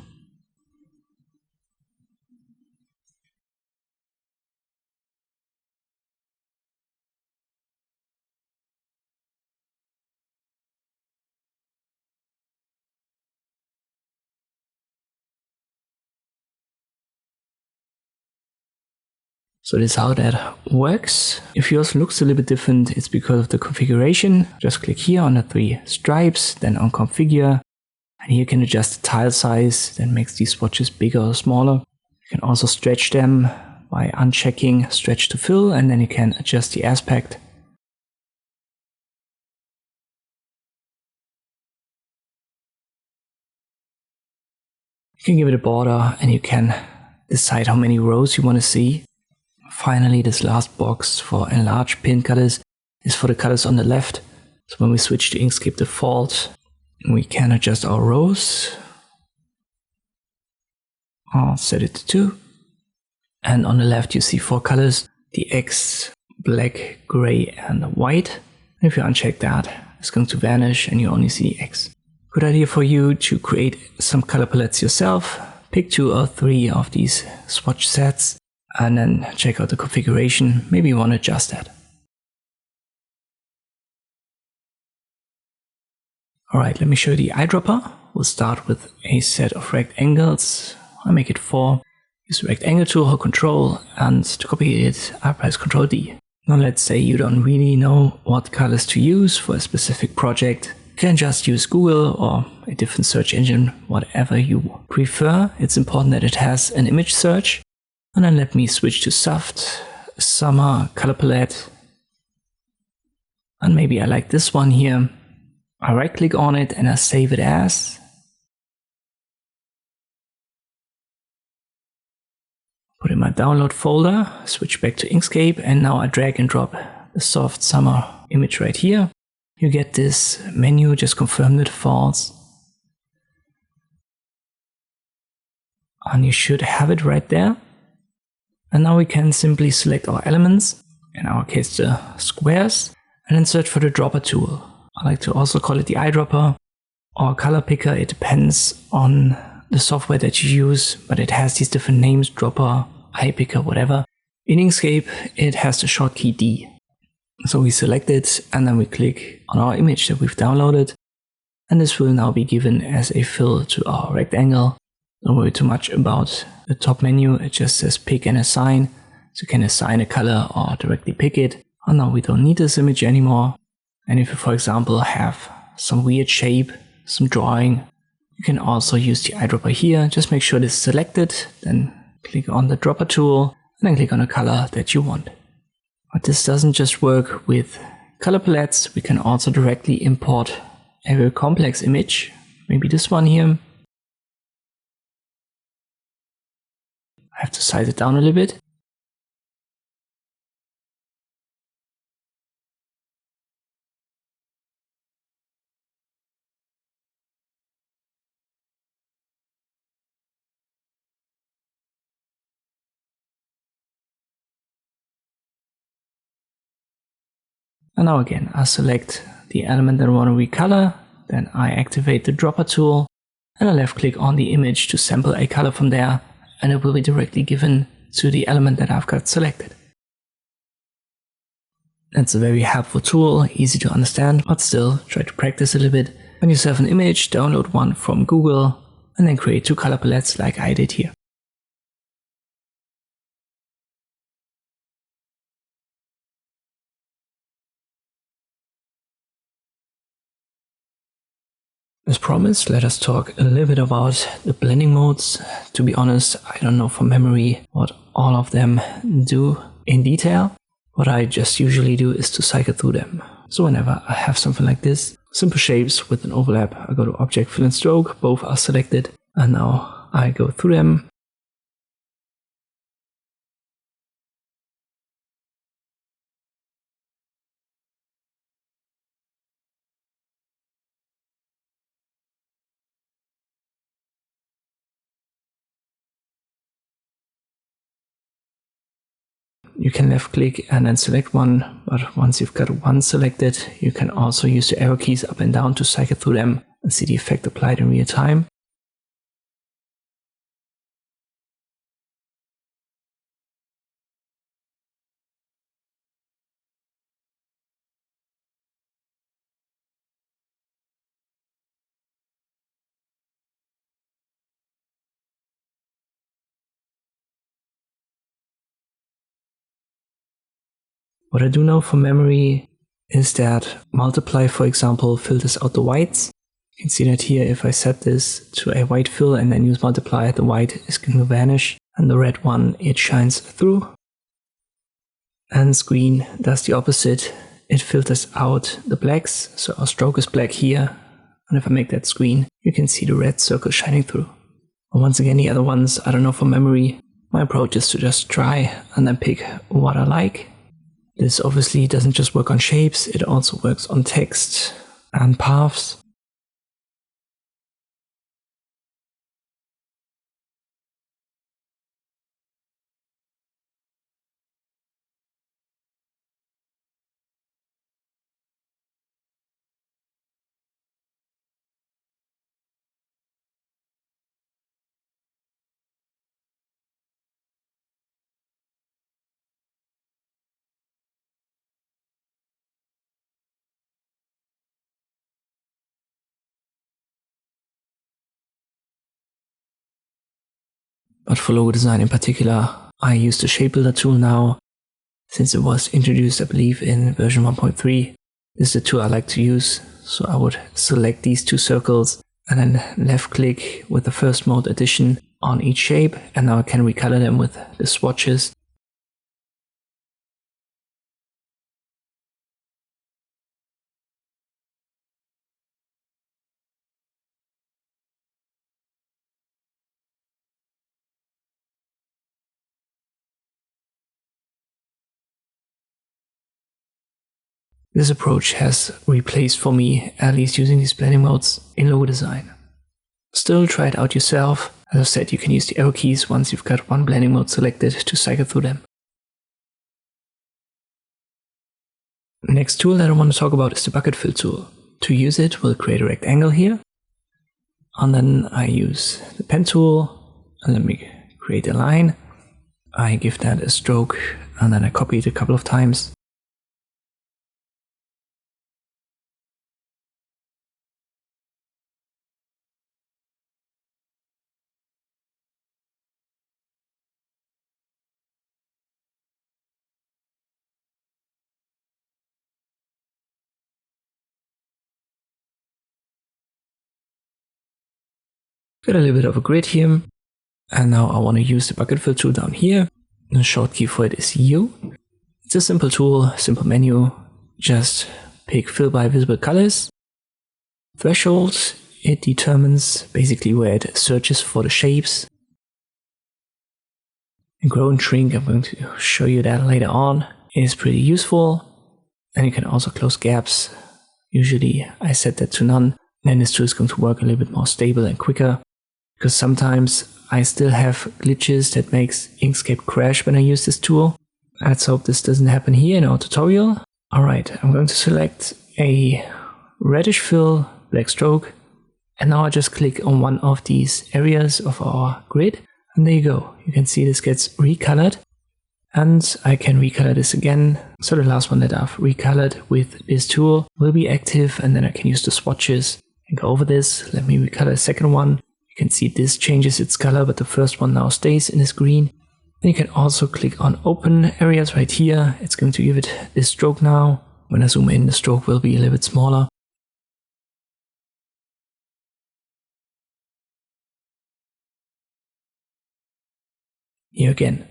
So this is how that works. If yours looks a little bit different, it's because of the configuration. Just click here on the 3 stripes, then on configure. And here you can adjust the tile size that makes these swatches bigger or smaller. You can also stretch them by unchecking stretch to fill, and then you can adjust the aspect. You can give it a border and you can decide how many rows you want to see. Finally, this last box for enlarge pin colors is for the colors on the left. So when we switch to Inkscape default, we can adjust our rows. I'll set it to 2. And on the left you see 4 colors, the X, black, gray and white. And if you uncheck that, it's going to vanish and you only see X. Good idea for you to create some color palettes yourself. Pick 2 or 3 of these swatch sets and then check out the configuration. Maybe you want to adjust that. Alright, let me show you the eyedropper. We'll start with a set of rectangles. I'll make it 4. Use the rectangle tool, hold Control, and to copy it, I press Ctrl D. Now let's say you don't really know what colors to use for a specific project. You can just use Google or a different search engine, whatever you prefer. It's important that it has an image search. And then let me switch to soft, summer color palette. And maybe I like this one here. I right click on it and I save it as. Put in my download folder, switch back to Inkscape, and now I drag and drop the soft summer image right here. You get this menu, just confirm the defaults. And you should have it right there. And now we can simply select our elements, in our case the squares, and then search for the dropper tool. I like to also call it the eyedropper or color picker. It depends on the software that you use, but it has these different names, dropper, eye picker, whatever. In Inkscape, it has the shortcut D. So we select it and then we click on our image that we've downloaded. And this will now be given as a fill to our rectangle. Don't worry too much about the top menu, it just says pick and assign. So you can assign a color or directly pick it. And now we don't need this image anymore. And if you, for example, have some weird shape, some drawing, you can also use the eyedropper here. Just make sure it is selected, then click on the dropper tool, and then click on a color that you want. But this doesn't just work with color palettes, we can also directly import a very complex image. Maybe this one here. I have to size it down a little bit. And now again, I select the element that I want to recolor, then I activate the dropper tool, and I left click on the image to sample a color from there, and it will be directly given to the element that I've got selected. That's a very helpful tool, easy to understand, but still try to practice a little bit. When you have an image, download one from Google, and then create 2 color palettes like I did here. As promised, let us talk a little bit about the blending modes. To be honest, I don't know from memory what all of them do in detail. What I just usually do is to cycle through them. So whenever I have something like this, simple shapes with an overlap, I go to Object, Fill and Stroke, both are selected, and now I go through them. You can left click and then select one, but once you've got one selected, you can also use the arrow keys up and down to cycle through them and see the effect applied in real time. What I do know from memory is that multiply, for example, filters out the whites. You can see that here if I set this to a white fill and then use multiply, the white is going to vanish and the red one, it shines through. And screen does the opposite. It filters out the blacks, so our stroke is black here. And if I make that screen, you can see the red circle shining through. But once again, the other ones, I don't know from memory. My approach is to just try and then pick what I like. This obviously doesn't just work on shapes, it also works on text and paths. But for logo design in particular, I use the Shapebuilder tool now, since it was introduced, I believe, in version 1.3. This is the tool I like to use, so I would select these two circles and then left click with the first mode addition on each shape, and now I can recolor them with the swatches. This approach has replaced for me, at least using these blending modes in logo design. Still, try it out yourself. As I said, you can use the arrow keys once you've got one blending mode selected to cycle through them. The next tool that I want to talk about is the bucket fill tool. To use it, we'll create a rectangle here. And then I use the pen tool and let me create a line. I give that a stroke and then I copy it a couple of times. Got a little bit of a grid here, and now I want to use the bucket fill tool down here. The short key for it is U. It's a simple tool, simple menu. Just pick fill by visible colors. Threshold, it determines basically where it searches for the shapes. And grow and shrink, I'm going to show you that later on, is pretty useful. And you can also close gaps. Usually I set that to none. Then this tool is going to work a little bit more stable and quicker. Because sometimes I still have glitches that makes Inkscape crash when I use this tool. Let's hope this doesn't happen here in our tutorial. Alright, I'm going to select a reddish fill, black stroke, and now I just click on one of these areas of our grid, and there you go. You can see this gets recolored, and I can recolor this again. So the last one that I've recolored with this tool will be active, and then I can use the swatches and go over this. Let me recolor the second one. You can see this changes its color, but the first one now stays in this green. Then you can also click on open areas right here. It's going to give it this stroke now. When I zoom in, the stroke will be a little bit smaller. here again.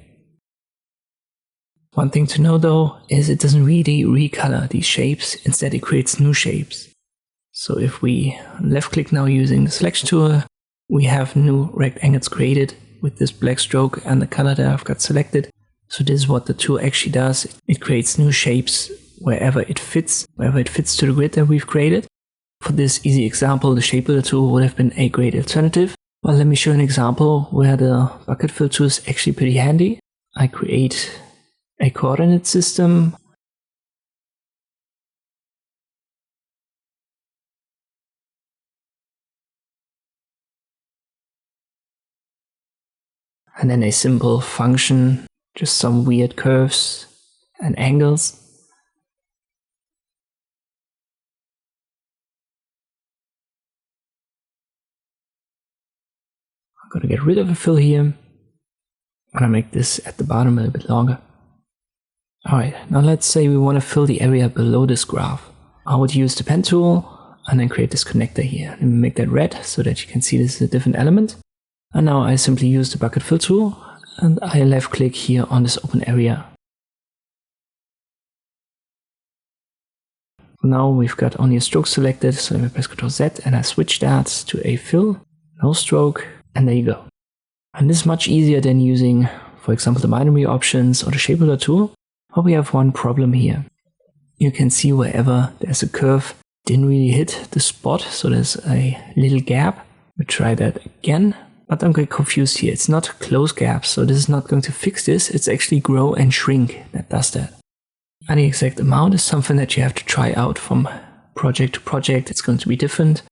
One thing to know though is it doesn't really recolor these shapes, instead it creates new shapes. So if we left click now using the selection tool, we have new rectangles created with this black stroke and the color that I've got selected. So this is what the tool actually does. It creates new shapes wherever it fits to the grid that we've created. For this easy example, the Shapebuilder tool would have been a great alternative. Well, let me show an example where the bucket fill tool is actually pretty handy. I create a coordinate system. And then a simple function, just some weird curves and angles. I'm going to get rid of a fill here. I'm going to make this at the bottom a little bit longer. Alright, now let's say we want to fill the area below this graph. I would use the pen tool and then create this connector here. Let me make that red so that you can see this is a different element. And now I simply use the bucket fill tool and I left click here on this open area. Now we've got only a stroke selected, so let me press Ctrl Z and I switch that to a fill, no stroke, and there you go. And this is much easier than using, for example, the binary options or the Shapebuilder tool. But we have one problem here. You can see wherever there's a curve, didn't really hit the spot, so there's a little gap. We try that again, but I'm getting confused here. It's not close gaps, so this is not going to fix this. It's actually grow and shrink that does that. And the exact amount is something that you have to try out from project to project. It's going to be different.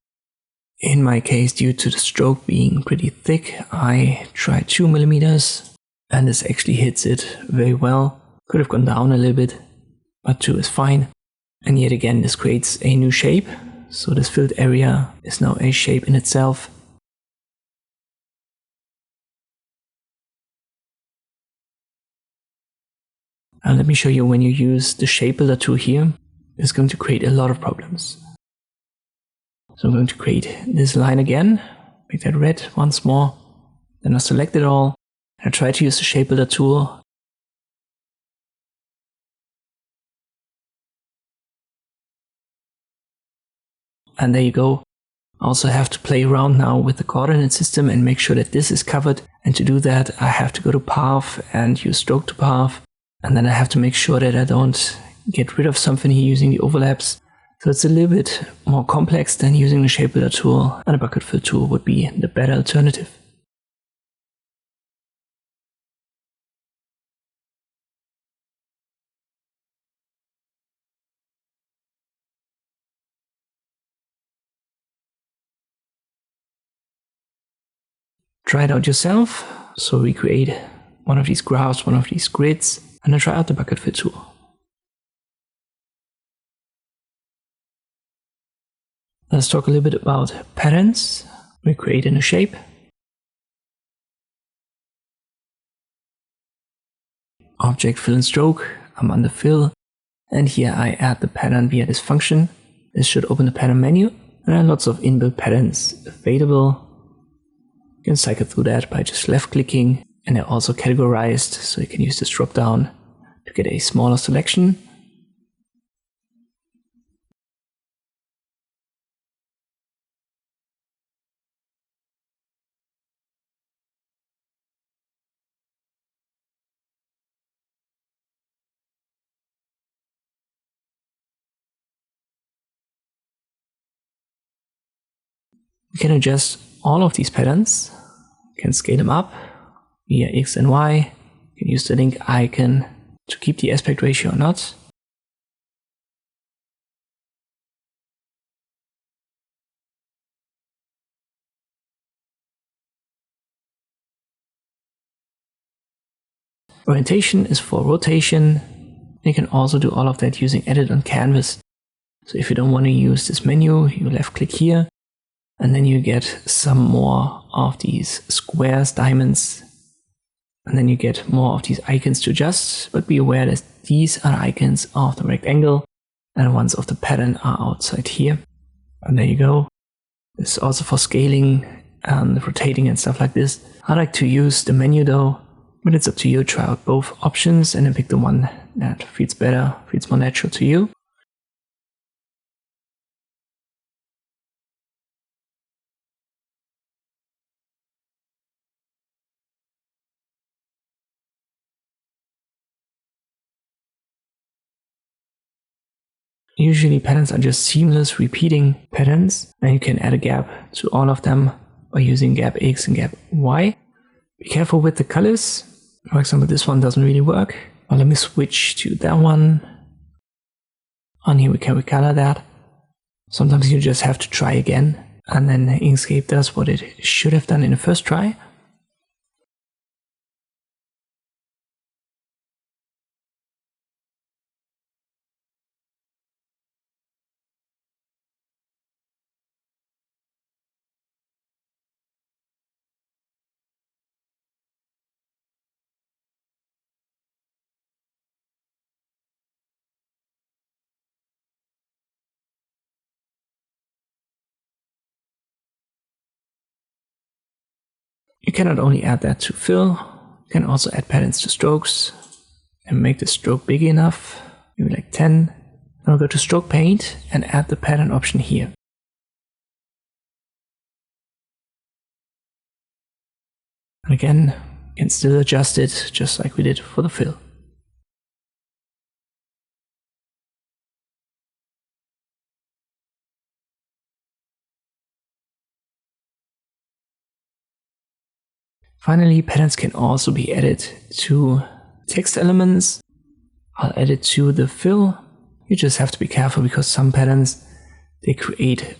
In my case, due to the stroke being pretty thick, I tried 2 millimeters, and this actually hits it very well. Could have gone down a little bit, but 2 is fine. And yet again, this creates a new shape. So this filled area is now a shape in itself. And let me show you when you use the Shapebuilder tool here, it's going to create a lot of problems. So I'm going to create this line again, make that red once more, then I select it all, and I try to use the Shapebuilder tool. And there you go. I also have to play around now with the coordinate system and make sure that this is covered. And to do that, I have to go to path and use stroke to path. And then I have to make sure that I don't get rid of something here using the overlaps. So it's a little bit more complex than using the Shapebuilder tool, and a bucket fill tool would be the better alternative. Try it out yourself. So recreate one of these graphs, one of these grids, and then try out the bucket fill tool. Let's talk a little bit about patterns. We create a new shape. Object fill and stroke. I'm under fill. And here I add the pattern via this function. This should open the pattern menu. And there are lots of inbuilt patterns available. You can cycle through that by just left clicking. And they're also categorized, so you can use this drop down to get a smaller selection. We can adjust all of these patterns. You can scale them up via X and Y. You can use the link icon to keep the aspect ratio or not. Orientation is for rotation. You can also do all of that using Edit on Canvas. So if you don't want to use this menu, you left click here, and then you get some more of these squares, diamonds, and then you get more of these icons to adjust, but be aware that these are icons of the rectangle and the ones of the pattern are outside here. And there you go. This is also for scaling and rotating and stuff like this. I like to use the menu though, But it's up to you. Try out both options and then pick the one that feels better, feels more natural to you. Usually patterns are just seamless repeating patterns, and you can add a gap to all of them by using gap X and gap Y. Be careful with the colors. For example, this one doesn't really work. Well, let me switch to that one. On here we can recolor that. Sometimes you just have to try again, and then Inkscape does what it should have done in the first try. You can not only add that to fill, you can also add patterns to strokes and make the stroke big enough, maybe like 10. Then I'll go to stroke paint and add the pattern option here. And again, you can still adjust it just like we did for the fill. Finally, patterns can also be added to text elements. I'll add it to the fill. You just have to be careful because some patterns, they create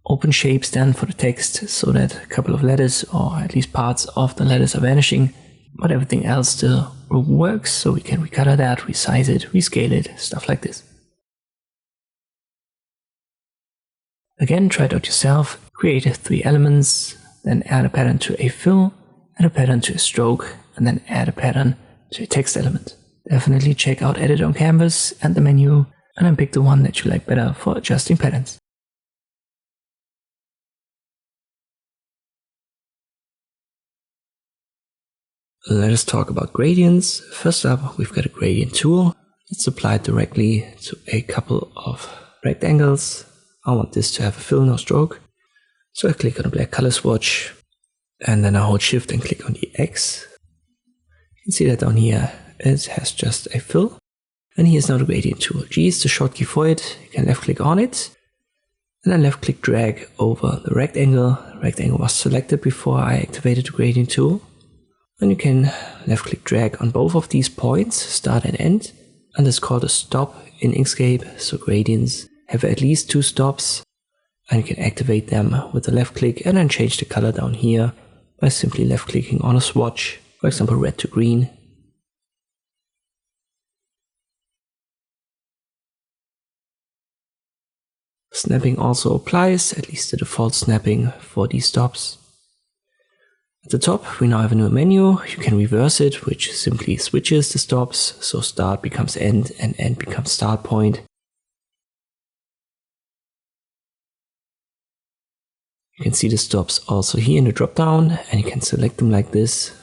open shapes then for the text so that a couple of letters or at least parts of the letters are vanishing, but everything else still works, so we can recolor that, resize it, rescale it, stuff like this. Again, try it out yourself. Create 3 elements, then add a pattern to a fill, add a pattern to a stroke, and then add a pattern to a text element. Definitely check out Edit on Canvas and the menu, and then pick the one that you like better for adjusting patterns. Let us talk about gradients. First up, we've got a gradient tool. It's applied directly to a couple of rectangles. I want this to have a fill, no stroke. So I click on a black color swatch, and then I hold Shift and click on the X. You can see that down here it has just a fill. And here's now the gradient tool. G is the shortcut for it. You can left click on it, and then left click drag over the rectangle. The rectangle was selected before I activated the gradient tool. And you can left click drag on both of these points, start and end. And it's called a stop in Inkscape. So gradients have at least 2 stops. And you can activate them with the left click and then change the color down here by simply left clicking on a swatch, for example red to green. Snapping also applies, at least the default snapping for these stops. At the top we now have a new menu. You can reverse it, which simply switches the stops, so start becomes end and end becomes start point. You can see the stops also here in the drop down, and you can select them like this.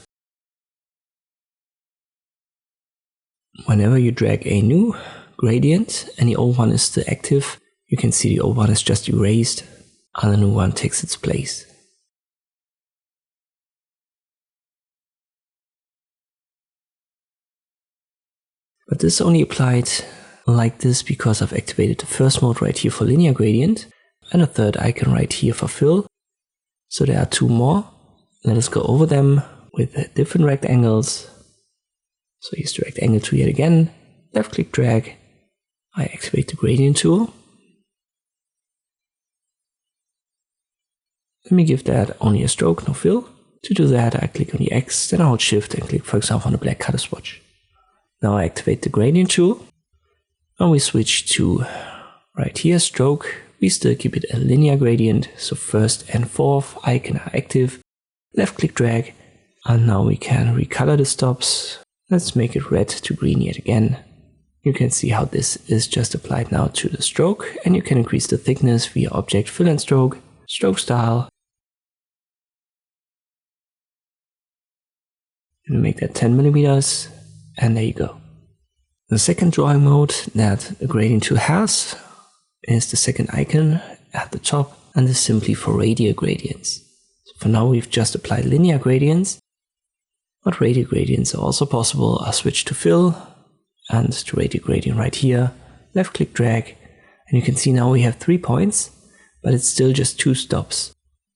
Whenever you drag a new gradient and the old one is still active, you can see the old one is just erased and the new one takes its place. But this only applied like this because I've activated the first mode right here for linear gradient and a third icon right here for fill. So there are 2 more. Let us go over them with different rectangles. So here's the rectangle tool yet again. Left click drag. I activate the gradient tool. Let me give that only a stroke, no fill. To do that, I click on the X, then I hold Shift and click, for example, on the black color swatch. Now I activate the gradient tool, and we switch to right here, stroke. We still keep it a linear gradient, so first and fourth icon are active. Left click drag, and now we can recolor the stops. Let's make it red to green yet again. You can see how this is just applied now to the stroke, and you can increase the thickness via object fill and stroke, stroke style. and make that 10 millimeters, and there you go. The second drawing mode that the gradient tool has is the second icon at the top, and is simply for radial gradients. So for now we've just applied linear gradients, but radial gradients are also possible. I'll switch to fill and to radial gradient right here, left click drag, and you can see now we have 3 points, but it's still just 2 stops.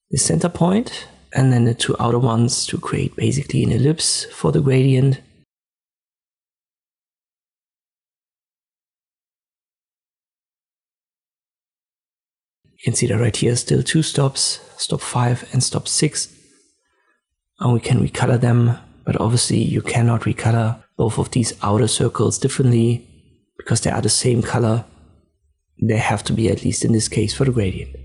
The center point and then the 2 outer ones to create basically an ellipse for the gradient. You can see that right here still 2 stops, stop 5 and stop 6. And we can recolor them, but obviously you cannot recolor both of these outer circles differently because they are the same color. They have to be, at least in this case, for the gradient.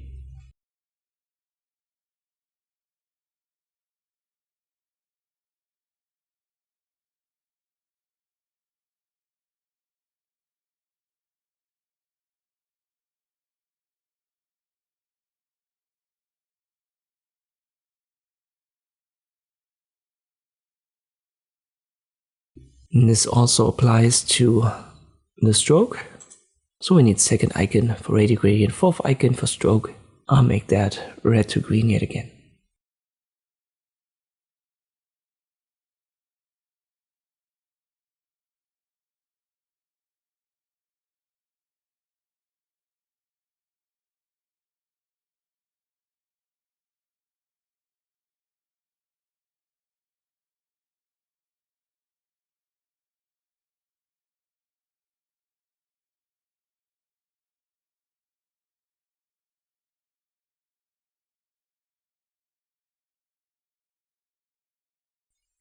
And this also applies to the stroke. So we need second icon for radial gradient, fourth icon for stroke. I'll make that red to green yet again.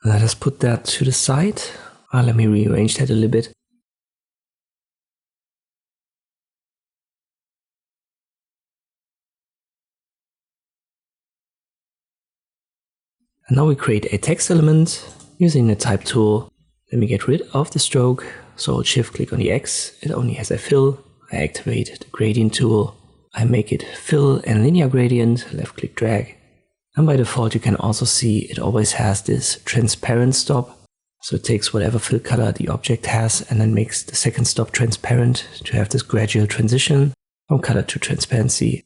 Let us put that to the side. Let me rearrange that a little bit. And now we create a text element using the type tool. Let me get rid of the stroke. So I'll shift click on the X. It only has a fill. I activate the gradient tool. I make it fill and linear gradient. Left click drag. And by default, you can also see it always has this transparent stop. So it takes whatever fill color the object has and then makes the second stop transparent to have this gradual transition from color to transparency.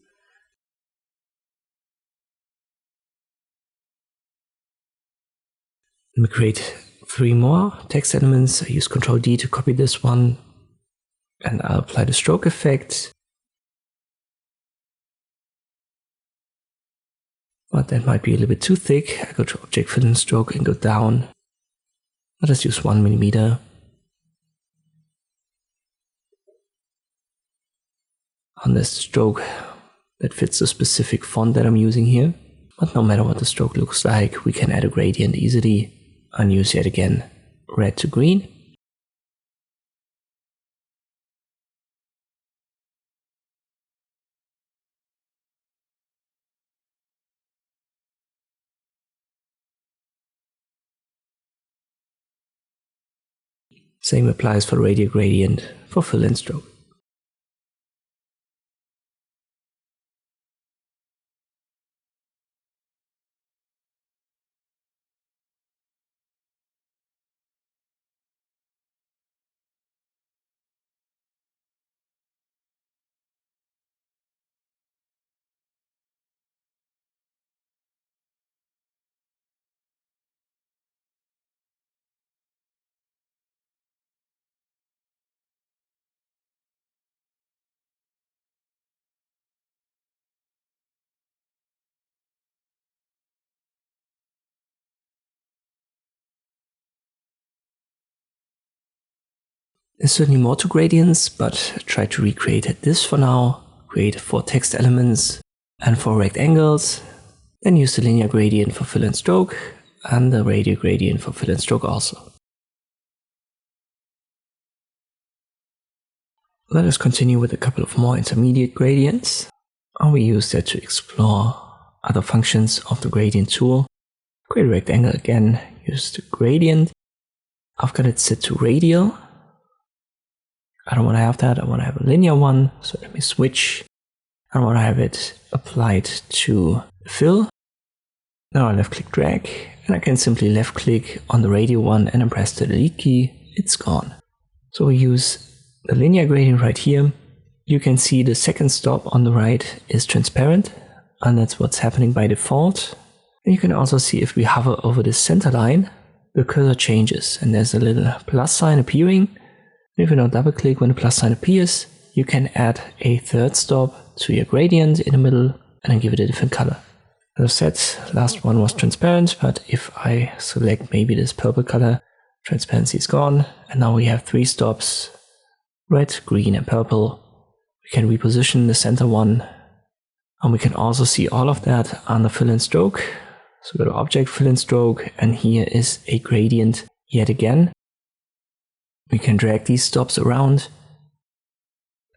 Let me create 3 more text elements. I use Ctrl D to copy this one, and I'll apply the stroke effect. But that might be a little bit too thick. I go to Object Fill and Stroke and go down. Let us use 1 millimeter. And there's the stroke that fits the specific font that I'm using here. But no matter what the stroke looks like, we can add a gradient easily and use yet again red to green. Same applies for radial gradient for fill and stroke. There's certainly more to gradients, but try to recreate this for now. Create 4 text elements and 4 rectangles. Then use the linear gradient for fill and stroke and the radial gradient for fill and stroke also. Let us continue with a couple of more intermediate gradients. And we use that to explore other functions of the gradient tool. Create a rectangle again, use the gradient. I've got it set to radial. I don't want to have that, I want to have a linear one, so let me switch. I want to have it applied to fill. Now I left click drag, and I can simply left click on the radial one and then press the delete key. It's gone. So we use the linear gradient right here. You can see the second stop on the right is transparent, and that's what's happening by default. And you can also see if we hover over the center line, the cursor changes and there's a little plus sign appearing. And if you now double click when the plus sign appears, you can add a third stop to your gradient in the middle and then give it a different color. As I said, last one was transparent, but if I select maybe this purple color, transparency is gone. And now we have 3 stops, red, green and purple. We can reposition the center one, and we can also see all of that under fill and stroke. So go to object, fill and stroke, and here is a gradient yet again. We can drag these stops around,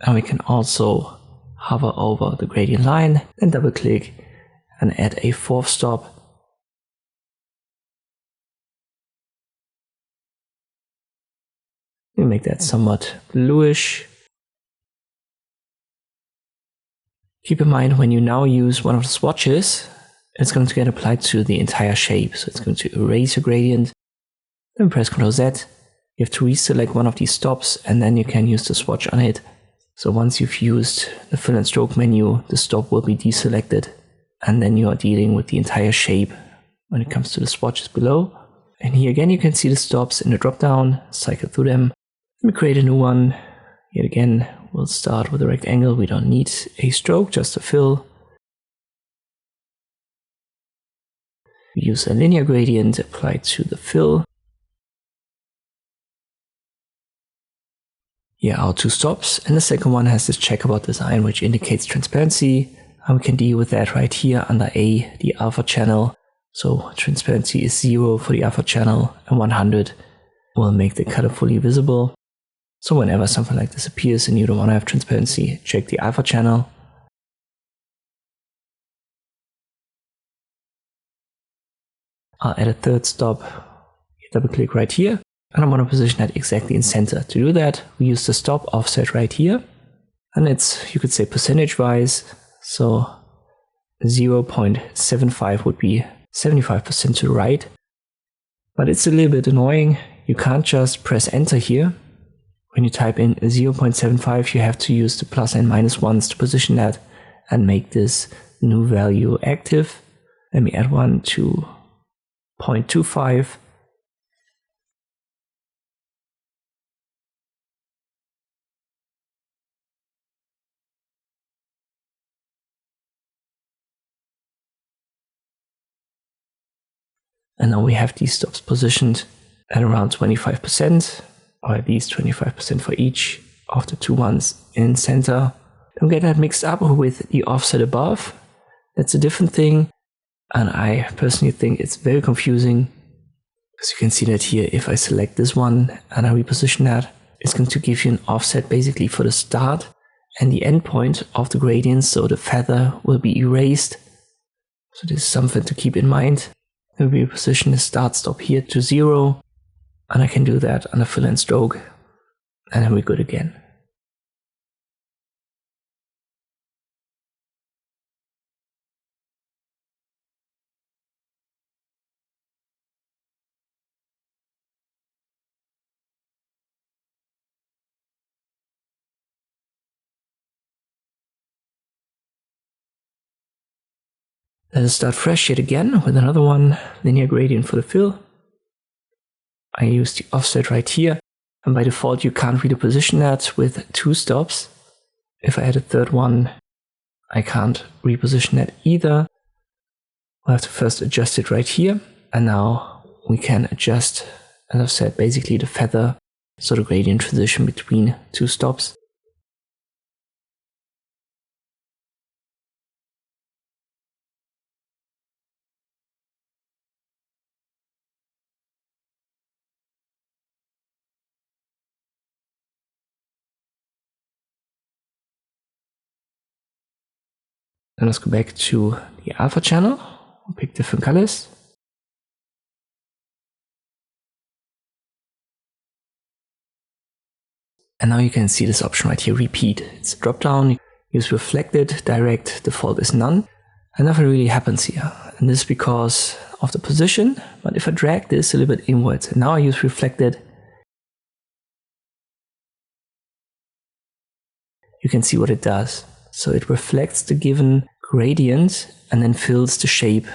and we can also hover over the gradient line, then double click and add a 4th stop. We make that somewhat bluish. Keep in mind, when you now use one of the swatches, it's going to get applied to the entire shape. So it's going to erase your gradient. Then press Ctrl Z. You have to reselect one of these stops, and then you can use the swatch on it. So once you've used the fill and stroke menu, the stop will be deselected, and then you are dealing with the entire shape when it comes to the swatches below. And here again, you can see the stops in the drop-down, cycle through them. Let me create a new one. Yet again, we'll start with a rectangle. We don't need a stroke, just a fill. We use a linear gradient applied to the fill. Here are 2 stops, and the second one has this checkerboard design which indicates transparency, and we can deal with that right here under A, the alpha channel. So transparency is 0 for the alpha channel, and 100 will make the color fully visible. So whenever something like this appears and you don't want to have transparency, check the alpha channel. I'll add a 3rd stop, double click right here, and I want to position that exactly in center. To do that, we use the stop offset right here, and it's, you could say, percentage wise. So 0.75 would be 75% to the right, but it's a little bit annoying. You can't just press enter here. When you type in 0.75, you have to use the plus and minus ones to position that and make this new value active. Let me add one to 0.25. And now we have these stops positioned at around 25%, or at least 25% for each of the 2 ones in center. Don't get that mixed up with the offset above. That's a different thing. And I personally think it's very confusing, because you can see that here, if I select this one and I reposition that, it's going to give you an offset basically for the start and the end point of the gradient, so the feather will be erased. So this is something to keep in mind. Then we reposition the start stop here to 0, and I can do that under fill and stroke, and then we're good again. Let us start fresh yet again with another one, linear gradient for the fill. I use the offset right here, and by default you can't really position that with 2 stops. If I add a 3rd one, I can't reposition that either. We'll have to first adjust it right here, and now we can adjust, as I've said, basically the feather, so the gradient transition between 2 stops. Then let's go back to the alpha channel, we'll pick different colors. And now you can see this option right here, repeat. It's a drop down, use reflected, direct, default is none. And nothing really happens here. And this is because of the position. But if I drag this a little bit inwards, and now I use reflected, you can see what it does. So it reflects the given gradient and then fills the shape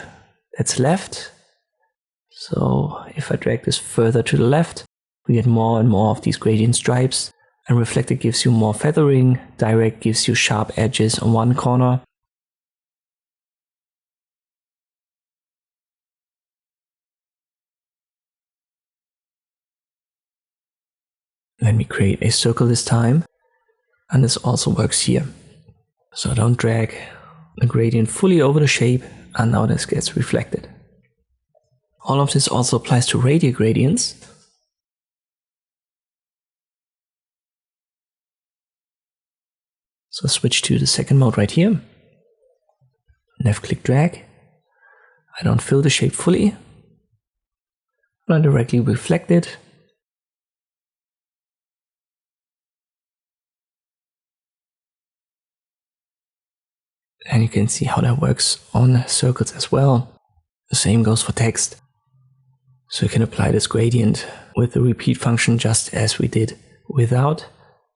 that's left. So if I drag this further to the left, we get more and more of these gradient stripes. And reflected gives you more feathering, direct gives you sharp edges on one corner. Let me create a circle this time. And this also works here. So I don't drag the gradient fully over the shape, and now this gets reflected. All of this also applies to radial gradients. So switch to the second mode right here. Left click drag. I don't fill the shape fully. I directly reflect it. And you can see how that works on circles as well. The same goes for text. So you can apply this gradient with the repeat function just as we did without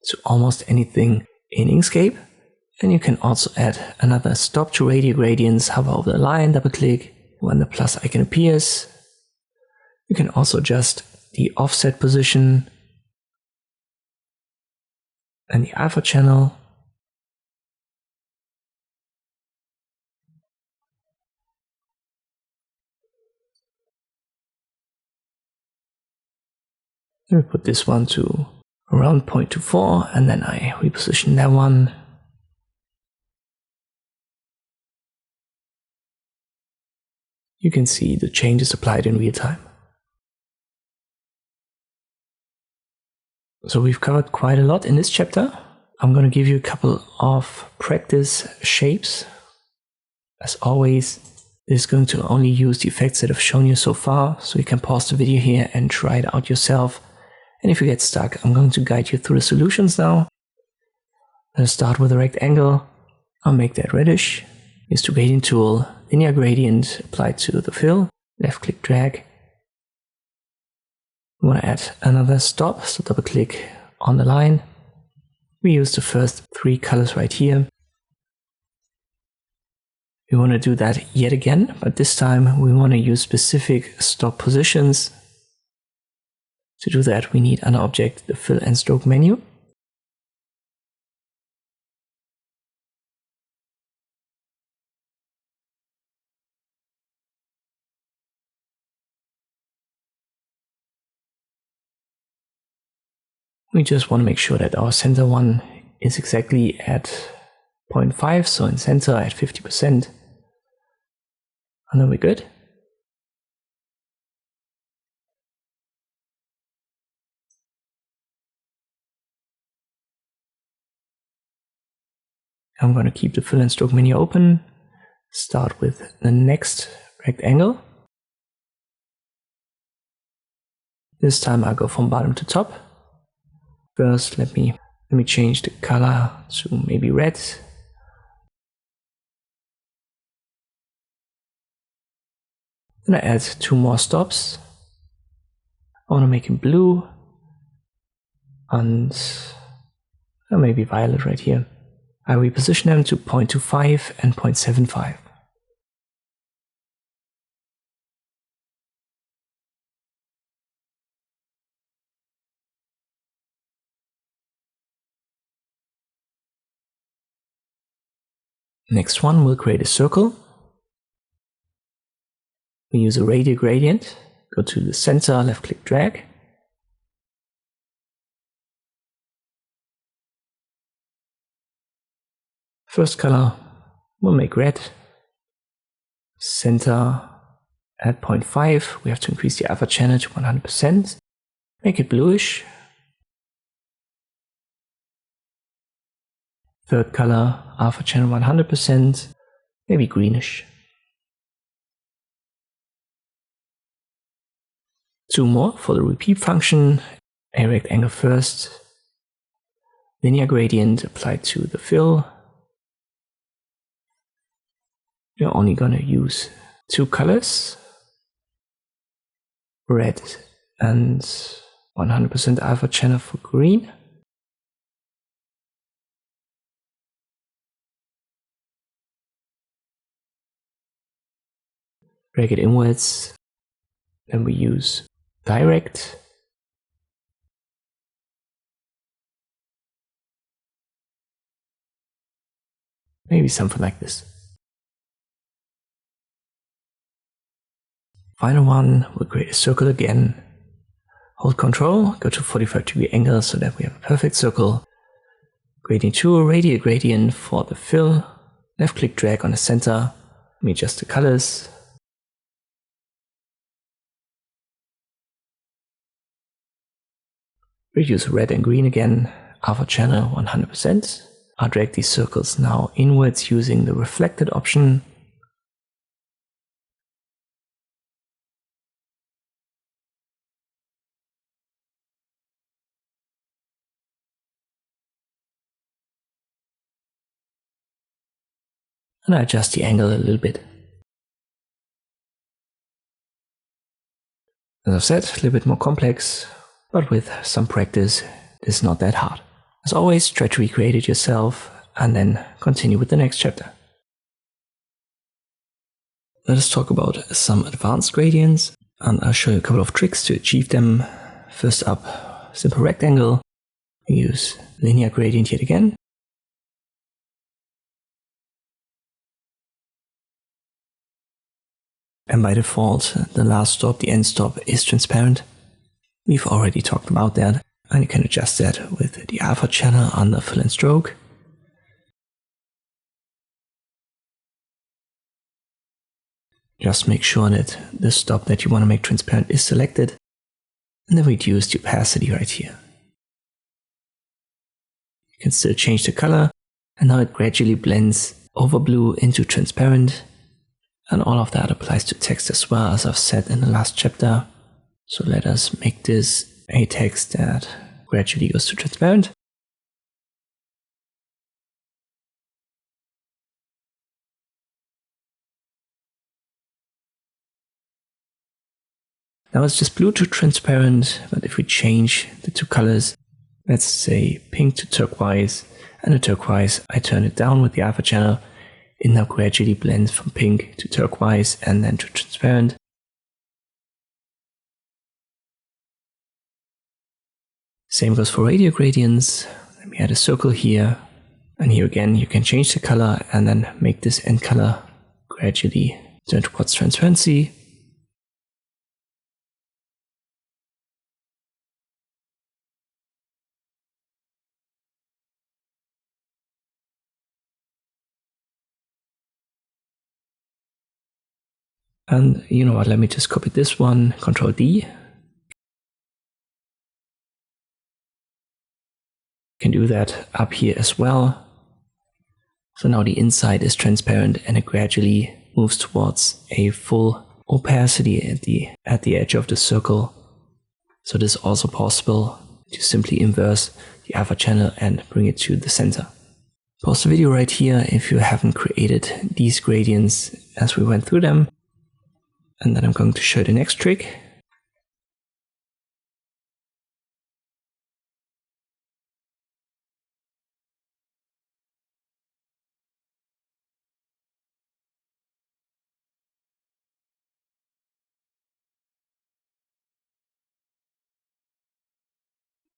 to almost anything in Inkscape. And you can also add another stop to radial gradients, hover over the line, double click. When the plus icon appears, you can also adjust the offset position and the alpha channel. Let me put this one to around 0.24 and then I reposition that one. You can see the changes applied in real time. So we've covered quite a lot in this chapter. I'm going to give you a couple of practice shapes. As always, this is going to only use the effects that I've shown you so far, so you can pause the video here and try it out yourself. And if you get stuck, I'm going to guide you through the solutions now. Let's start with a rectangle. I'll make that reddish. Use the gradient tool, linear gradient applied to the fill. Left click drag. We want to add another stop, so double click on the line. We use the first three colors right here. We want to do that yet again, but this time we want to use specific stop positions. To do that, we need an object, the fill and stroke menu. We just want to make sure that our center one is exactly at 0.5, so in center at 50%. And then we're good. I'm going to keep the fill and stroke menu open. Start with the next rectangle. This time I'll go from bottom to top. First, let me change the color to maybe red. Then I add two more stops. I want to make it blue and maybe violet right here. I reposition them to 0.25 and 0.75. Next one, we'll create a circle. We use a radial gradient. Go to the center, left click drag. First color, we'll make red. Center at 0.5. We have to increase the alpha channel to 100%. Make it bluish. Third color, alpha channel 100%. Maybe greenish. Two more for the repeat function. A rectangle first. Linear gradient applied to the fill. you're only going to use two colors, red and 100% alpha channel for green. Drag it inwards. Then we use direct. Maybe something like this. Final one, we'll create a circle again. Hold Ctrl, go to 45-degree angle so that we have a perfect circle. Gradient tool, radial gradient for the fill. Left click drag on the center. Let me adjust the colors. Reduce red and green again. Alpha channel 100%. I'll drag these circles now inwards using the reflected option. And I adjust the angle a little bit. As I've said, a little bit more complex, but with some practice, this is not that hard. As always, try to recreate it yourself and then continue with the next chapter. Let us talk about some advanced gradients, and I'll show you a couple of tricks to achieve them. First up, simple rectangle. Use linear gradient yet again. And by default, the last stop, the end stop, is transparent. We've already talked about that, and you can adjust that with the alpha channel under fill and stroke. Just make sure that the stop that you want to make transparent is selected, and then reduce the opacity right here. You can still change the color, and now it gradually blends over blue into transparent. And all of that applies to text as well, as I've said in the last chapter. So let us make this a text that gradually goes to transparent. Now it's just blue to transparent, but if we change the two colors, let's say pink to turquoise, and the turquoise, I turn it down with the alpha channel. It now gradually blends from pink to turquoise and then to transparent. Same goes for radial gradients. Let me add a circle here. And here again, you can change the color and then make this end color gradually turn towards transparency. And you know what, let me just copy this one, Ctrl D. Can do that up here as well. So now the inside is transparent and it gradually moves towards a full opacity at the edge of the circle. So this is also possible to simply inverse the alpha channel and bring it to the center. Pause the video right here if you haven't created these gradients as we went through them. And then I'm going to show the next trick.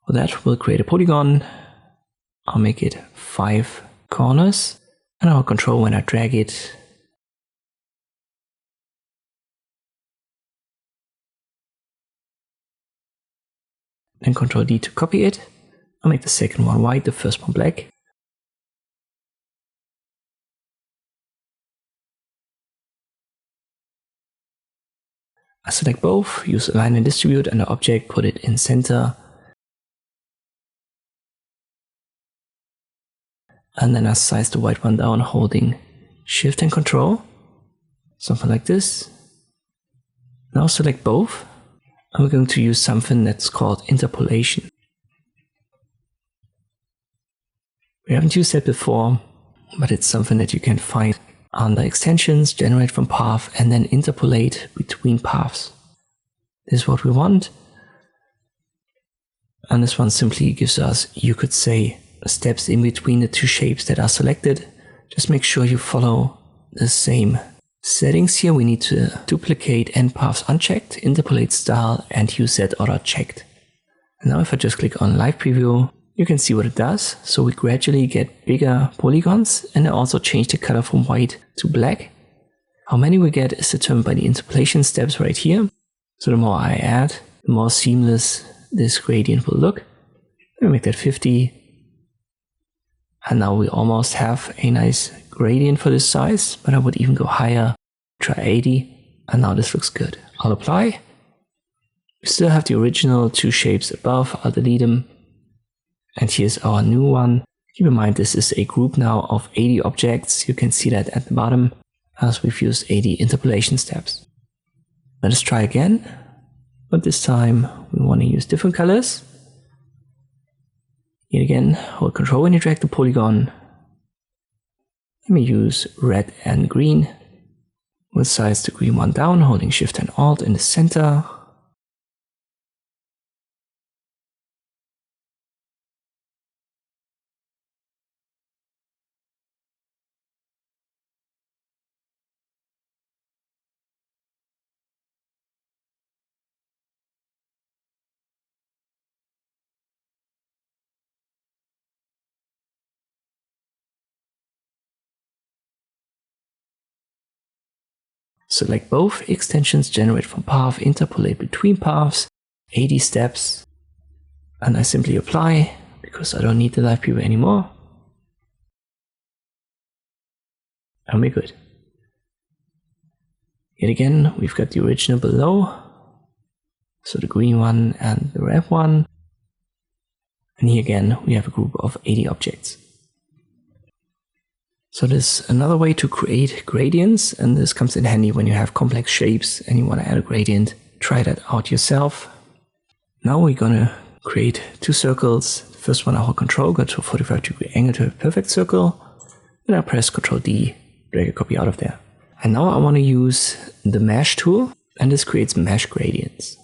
For that, we'll create a polygon. I'll make it 5 corners, and I'll control when I drag it. Then Ctrl D to copy it. I'll make the second one white, the first one black. I select both, use align and distribute, and the object, put it in center. And then I size the white one down, holding Shift and Control. Something like this. Now select both. I'm going to use something that's called interpolation. We haven't used that before, but it's something that you can find Under extensions, generate from path, and then interpolate between paths. This is what we want. And this one simply gives us, you could say, steps in between the two shapes that are selected. Just make sure you follow the same settings here. We need to duplicate end paths unchecked, interpolate style, and use set order checked. And now if I just click on live preview, you can see what it does. So we gradually get bigger polygons, and I also change the color from white to black. How many we get is determined by the interpolation steps right here. So the more I add, the more seamless this gradient will look. Let me make that 50. And now we almost have a nice gradient for this size, but I would even go higher, try 80, and now this looks good. I'll apply. We still have the original two shapes above, I'll delete them. And here's our new one. Keep in mind this is a group now of 80 objects. You can see that at the bottom as we've used 80 interpolation steps. Let us try again, but this time we want to use different colors. Yet again, hold Control when you drag the polygon. Let me use red and green. We'll size the green one down, holding Shift and Alt in the center. Select both extensions, generate from path, interpolate between paths, 80 steps, and I simply apply because I don't need the live preview anymore. And we're good. Yet again, we've got the original below, so the green one and the red one. And here again, we have a group of 80 objects. So there's another way to create gradients, and this comes in handy when you have complex shapes and you want to add a gradient. Try that out yourself. Now we're gonna create two circles. The first one I hold Control, go to a 45-degree angle to a perfect circle. Then I press Control D, drag a copy out of there. And now I want to use the Mesh tool, and this creates mesh gradients.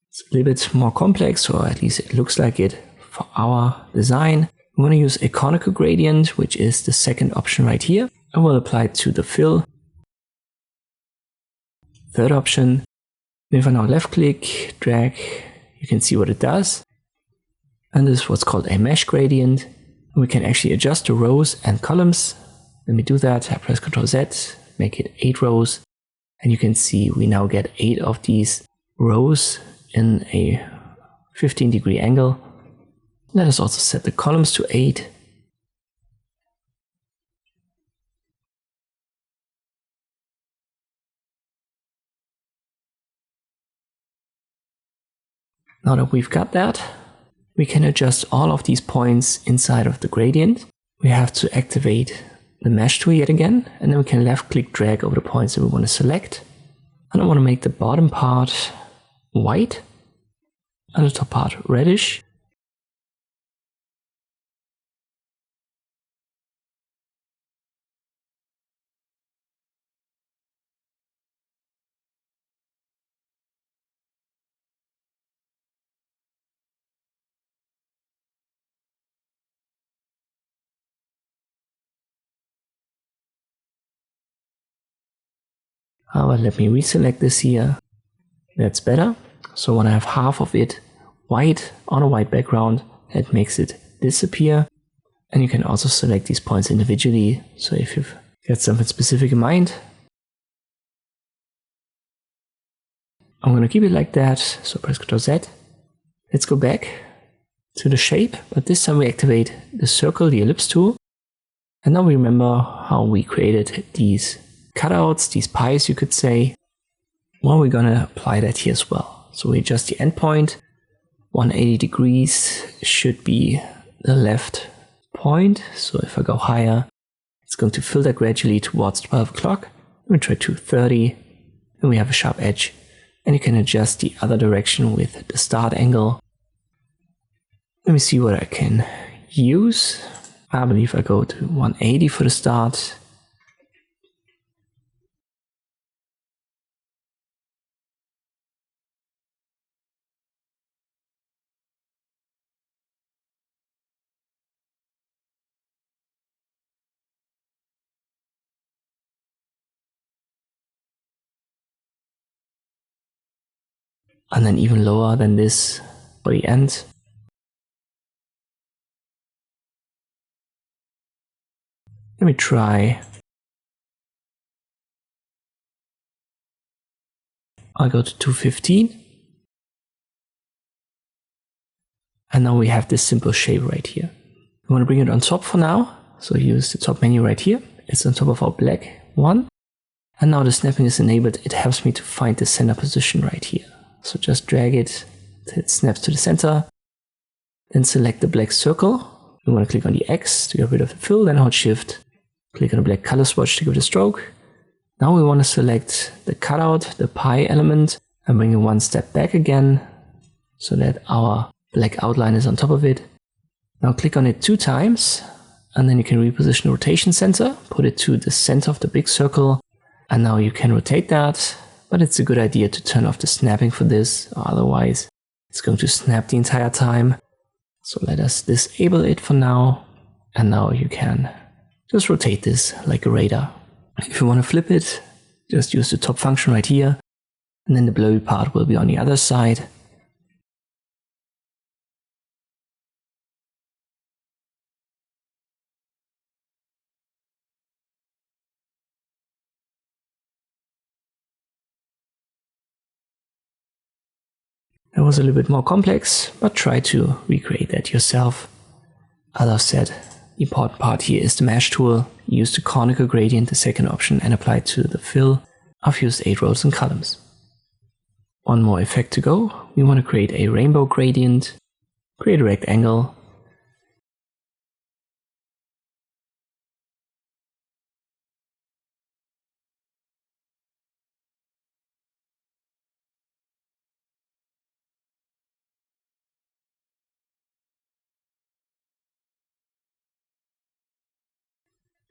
It's a little bit more complex, or at least it looks like it for our design. We want to use a conical gradient, which is the second option right here. I will apply it to the fill. Third option. If I now left click, drag, you can see what it does. And this is what's called a mesh gradient. We can actually adjust the rows and columns. Let me do that. I press Ctrl Z, make it 8 rows. And you can see we now get 8 of these rows in a 15-degree angle. Let us also set the columns to 8. Now that we've got that, we can adjust all of these points inside of the gradient. We have to activate the mesh tool yet again, and then we can left click drag over the points that we want to select. And I want to make the bottom part white and the top part reddish. But let me reselect this here. That's better. So when I have half of it white on a white background, that makes it disappear. And you can also select these points individually. So if you've got something specific in mind, I'm going to keep it like that. So press Ctrl Z. Let's go back to the shape, but this time we activate the circle, the ellipse tool. And now we remember how we created these cutouts, these pies you could say. Well, we're gonna apply that here as well. So we adjust the endpoint. 180 degrees should be the left point. So if I go higher, it's going to filter gradually towards 12 o'clock. We try 230, and we have a sharp edge. And you can adjust the other direction with the start angle. Let me see what I can use. I believe I go to 180 for the start. and then even lower than this for the end. Let me try. I'll go to 215. And now we have this simple shape right here. We want to bring it on top for now. So use the top menu right here. It's on top of our black one. And now the snapping is enabled. It helps me to find the center position right here. So just drag it till it snaps to the center. Then select the black circle. We want to click on the X to get rid of the fill. Then hold Shift. Click on the black color swatch to give it a stroke. Now we want to select the cutout, the pie element, and bring it one step back again so that our black outline is on top of it. Now click on it 2 times, and then you can reposition the rotation center, put it to the center of the big circle, and now you can rotate that, but it's a good idea to turn off the snapping for this, or otherwise it's going to snap the entire time. So let us disable it for now, and now you can just rotate this like a radar. If you want to flip it, just use the top function right here, and then the blurry part will be on the other side. That was a little bit more complex, but try to recreate that yourself. As I've said, the important part here is the mesh tool. Use the conical gradient, the second option, and apply it to the fill. I've used 8 rows and columns. One more effect to go. We want to create a rainbow gradient, create a rectangle,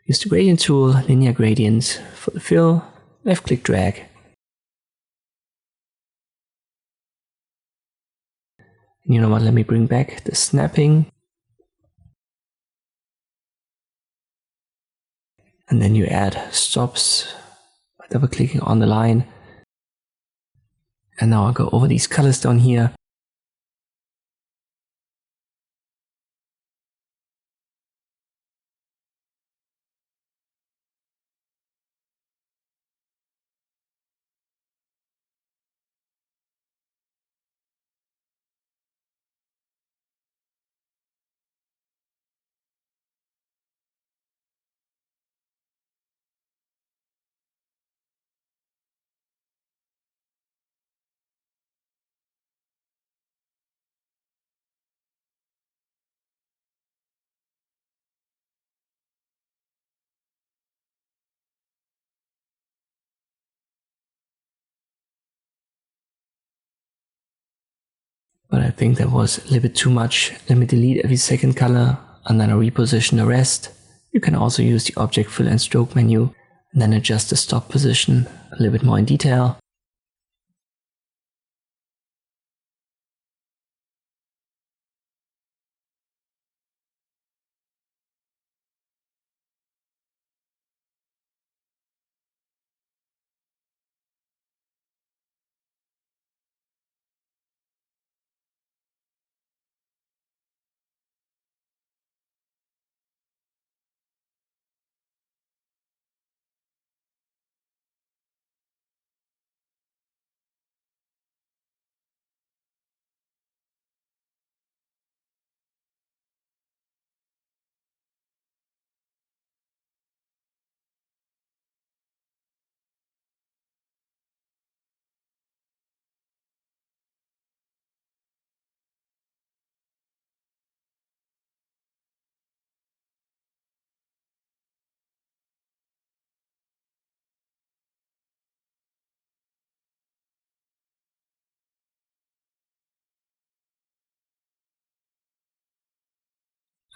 use the gradient tool, linear gradient for the fill, left click drag. And you know what, let me bring back the snapping. And then you add stops by double clicking on the line. And now I'll go over these colors down here. But I think that was a little bit too much. Let me delete every second color and then I'll reposition the rest. You can also use the object fill and stroke menu and then adjust the stop position a little bit more in detail.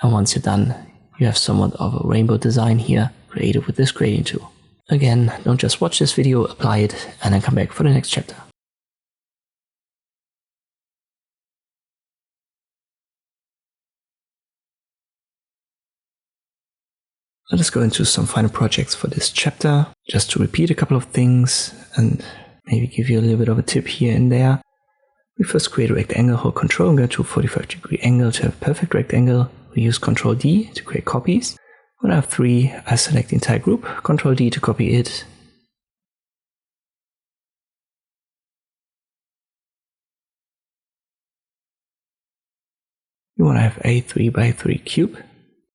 And once you're done, you have somewhat of a rainbow design here created with this gradient tool. Again, don't just watch this video, apply it, and then come back for the next chapter. Let us go into some final projects for this chapter, just to repeat a couple of things and maybe give you a little bit of a tip here and there. We first create a rectangle, hold Ctrl and go to a 45-degree angle to have a perfect rectangle. We use Ctrl D to create copies. When I have 3, I select the entire group, Ctrl D to copy it. We want to have a 3x3 cube.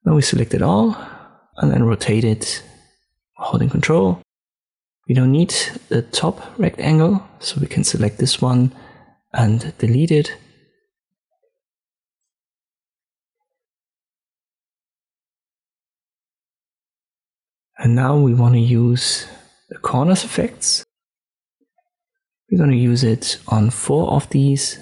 Now we select it all and then rotate it, holding Ctrl. We don't need the top rectangle, so we can select this one and delete it. And now we want to use the corners effects. We're going to use it on 4 of these.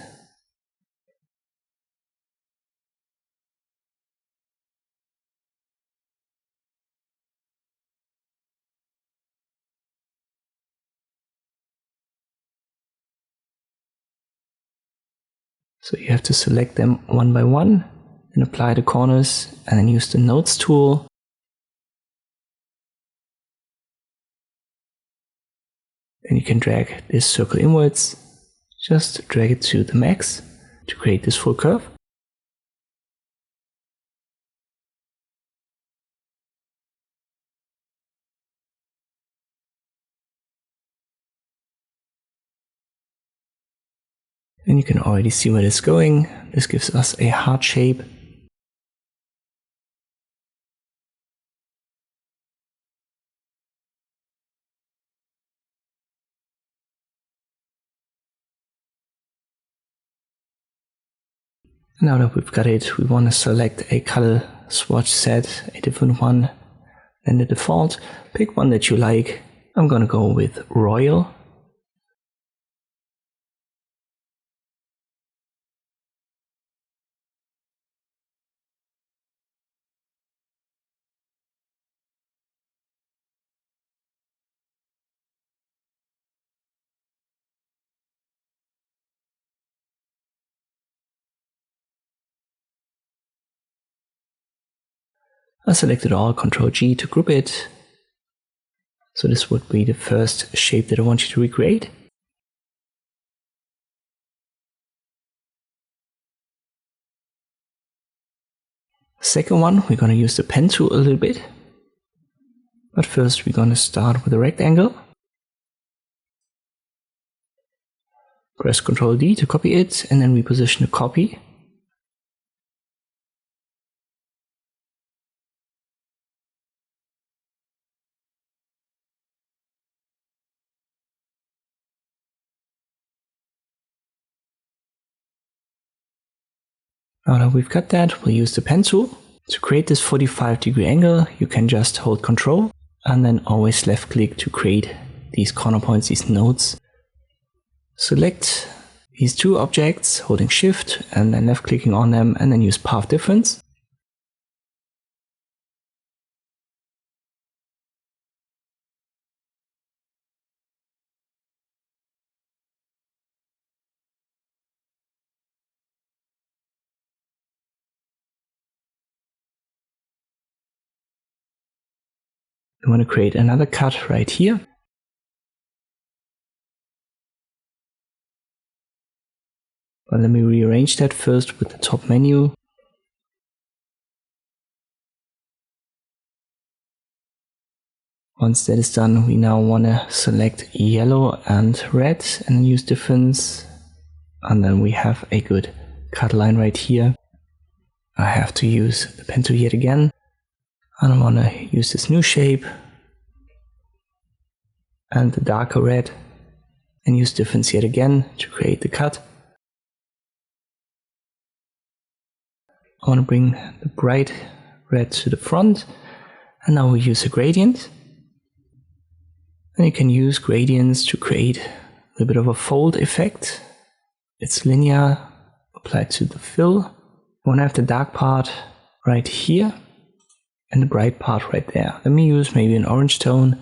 So you have to select them one by one, then apply the corners, and then use the nodes tool. Then you can drag this circle inwards, just drag it to the max to create this full curve. And you can already see where it's going. This gives us a heart shape. Now that we've got it, we want to select a color swatch set, a different one than the default. Pick one that you like. I'm going to go with Royal. I selected all, Ctrl G to group it. So this would be the first shape that I want you to recreate. Second one, we're going to use the pen tool a little bit. But first we're going to start with a rectangle. Press Ctrl D to copy it, and then reposition the copy. Now that we've got that, we'll use the pen tool. To create this 45-degree angle, you can just hold Ctrl and then always left click to create these corner points, these nodes. Select these 2 objects, holding Shift and then left clicking on them, and then use Path Difference. We want to create another cut right here. But let me rearrange that first with the top menu. Once that is done, we now want to select yellow and red and use difference. And then we have a good cut line right here. I have to use the pen tool yet again. And I want to use this new shape and the darker red and use difference yet again to create the cut. I want to bring the bright red to the front, and now we use a gradient. And you can use gradients to create a little bit of a fold effect. It's linear, applied to the fill. I want to have the dark part right here and the bright part right there. Let me use maybe an orange tone.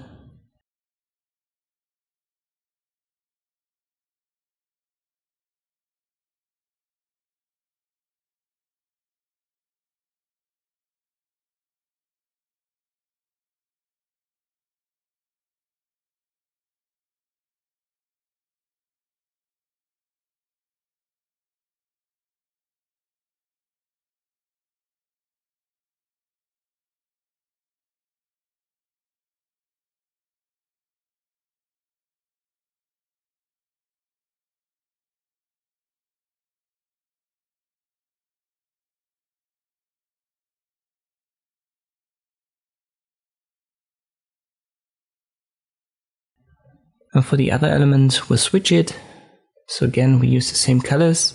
And for the other element, we'll switch it. So again, we use the same colors,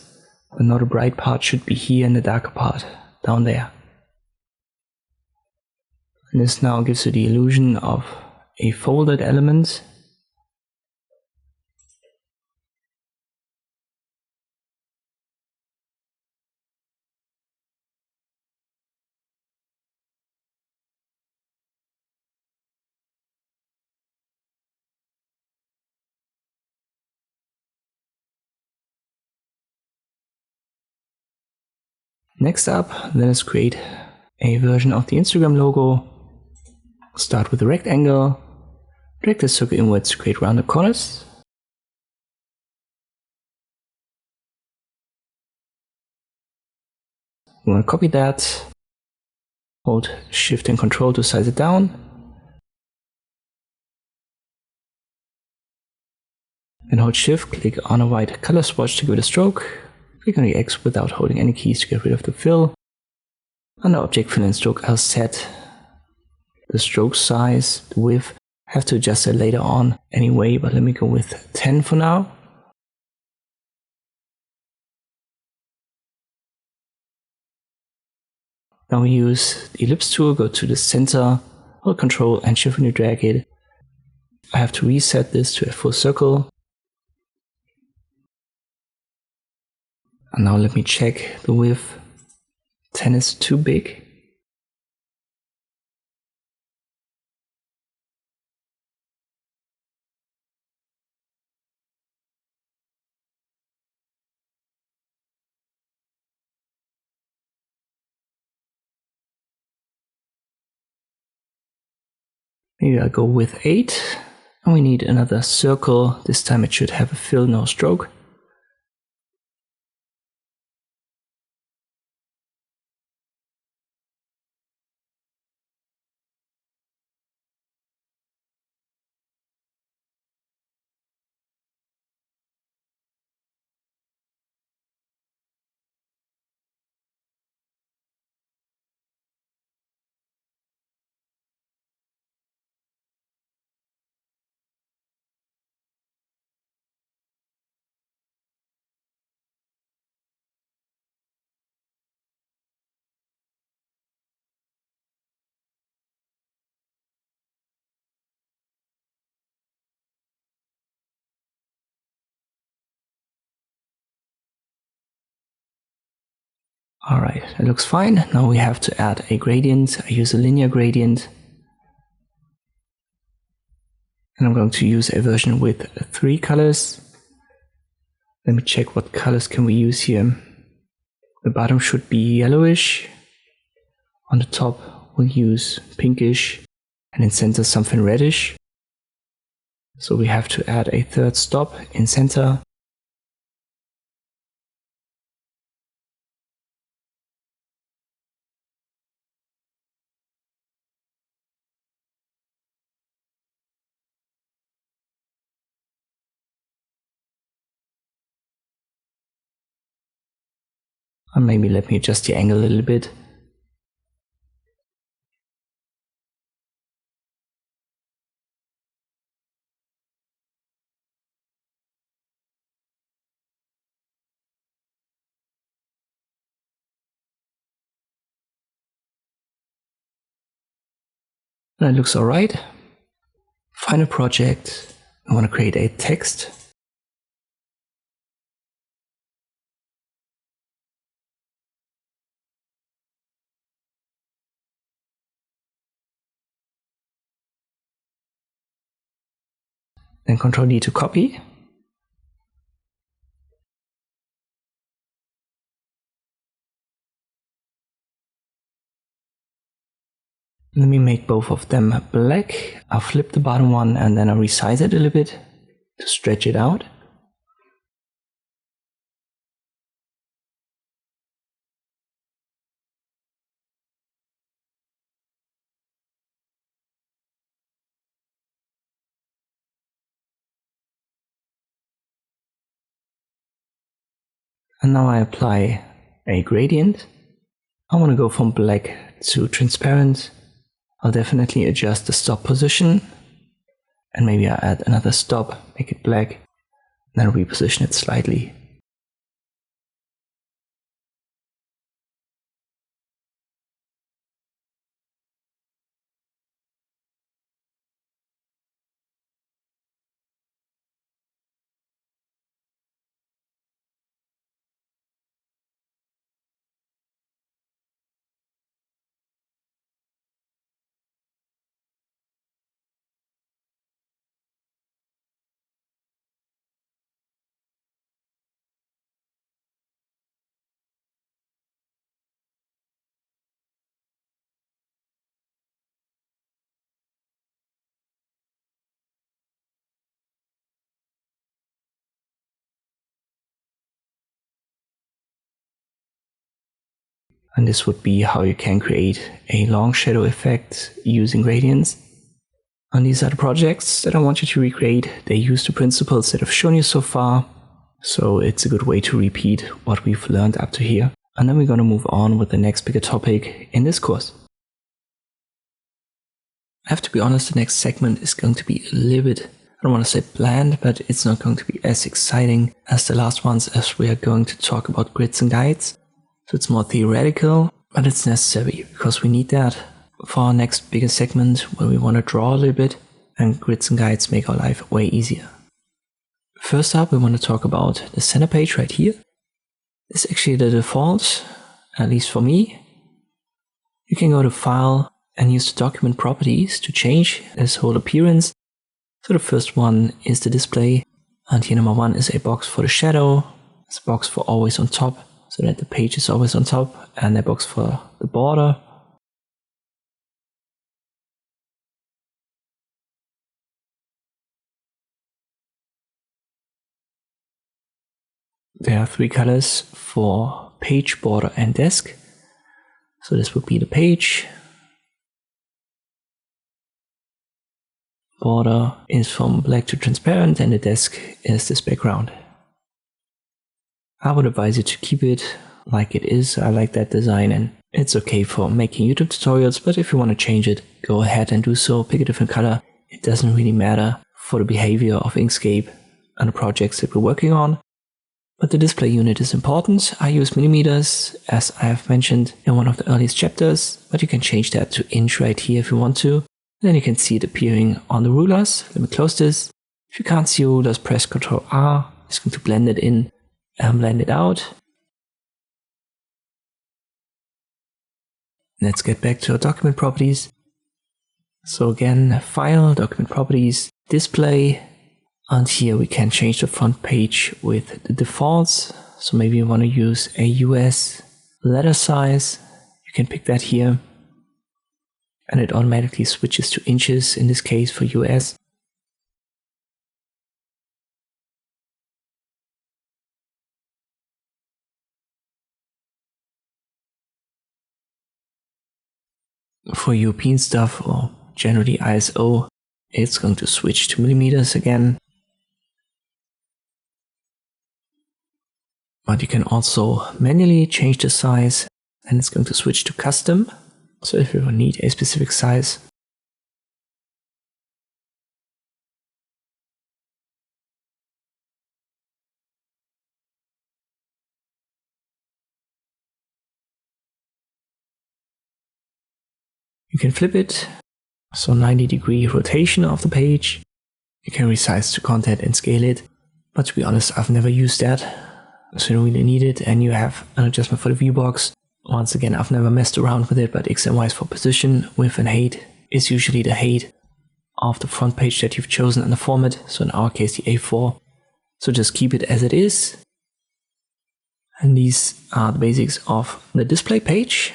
but now the bright part should be here and the darker part down there. And this now gives you the illusion of a folded element. Next up, let us create a version of the Instagram logo. Start with a rectangle, drag the circle inwards to create rounded corners. We want to copy that, hold Shift and Control to size it down. Then hold Shift, click on a white color swatch to give it a stroke. Click on the X without holding any keys to get rid of the fill. Under Object Fill and Stroke, I'll set the stroke size, the width. I have to adjust it later on anyway, but let me go with 10 for now. Now we use the Ellipse tool, go to the center, hold Control and Shift when you drag it. I have to reset this to a full circle. And now let me check the width. 10 is too big. Maybe I'll go with 8. And we need another circle. This time it should have a fill, no stroke. Alright, that looks fine. Now we have to add a gradient. I use a linear gradient. And I'm going to use a version with 3 colors. Let me check what colors can we use here. The bottom should be yellowish. On the top we'll use pinkish. And in center something reddish. So we have to add a third stop in center. And maybe let me adjust the angle a little bit. That looks alright. Final project. I want to create a text. Then Ctrl D to copy. Let me make both of them black. I'll flip the bottom one and then I'll resize it a little bit to stretch it out. And now I apply a gradient. I want to go from black to transparent. I'll definitely adjust the stop position And maybe I add another stop, make it black, then reposition it slightly. And this would be how you can create a long shadow effect using gradients. And these are the projects that I want you to recreate. They use the principles that I've shown you so far. So it's a good way to repeat what we've learned up to here. And then we're going to move on with the next bigger topic in this course. I have to be honest, the next segment is going to be a little bit, I don't want to say bland, but it's not going to be as exciting as the last ones, as we are going to talk about grids and guides. So it's more theoretical, but it's necessary because we need that for our next bigger segment where we want to draw a little bit, and grids and guides make our life way easier. First up, we want to talk about the center page right here. It's actually the default, at least for me. You can go to File and use the document properties to change this whole appearance. So the first one is the display, and here number 1 is a box for the shadow. It's a box for always on top, so that the page is always on top, and a box for the border. There are 3 colors for page, border, and desk. So this would be the page. Border is from black to transparent, and the desk is this background. I would advise you to keep it like it is. I like that design, and it's okay for making YouTube tutorials, but if you want to change it, go ahead and do so. Pick a different color. It doesn't really matter for the behavior of Inkscape and the projects that we're working on. But the display unit is important. I use millimeters, as I have mentioned in one of the earliest chapters, but you can change that to inch right here if you want to. And then you can see it appearing on the rulers. Let me close this. If you can't see rulers, press Ctrl R. It's going to blend it in and blend it out. Let's get back to our document properties. So again, File, Document Properties, Display, and here we can change the front page with the defaults. So maybe you want to use a US letter size. You can pick that here, and it automatically switches to inches in this case for US. For European stuff, or generally ISO, it's going to switch to millimeters again. But you can also manually change the size, and it's going to switch to custom. So if you need a specific size, you can flip it. So 90-degree rotation of the page. You can resize the content and scale it. But to be honest, I've never used that, so you don't really need it. And you have an adjustment for the view box. Once again, I've never messed around with it, but X and Y is for position. Width and height is usually the height of the front page that you've chosen in the format. So in our case, the A4. So just keep it as it is. And these are the basics of the display page.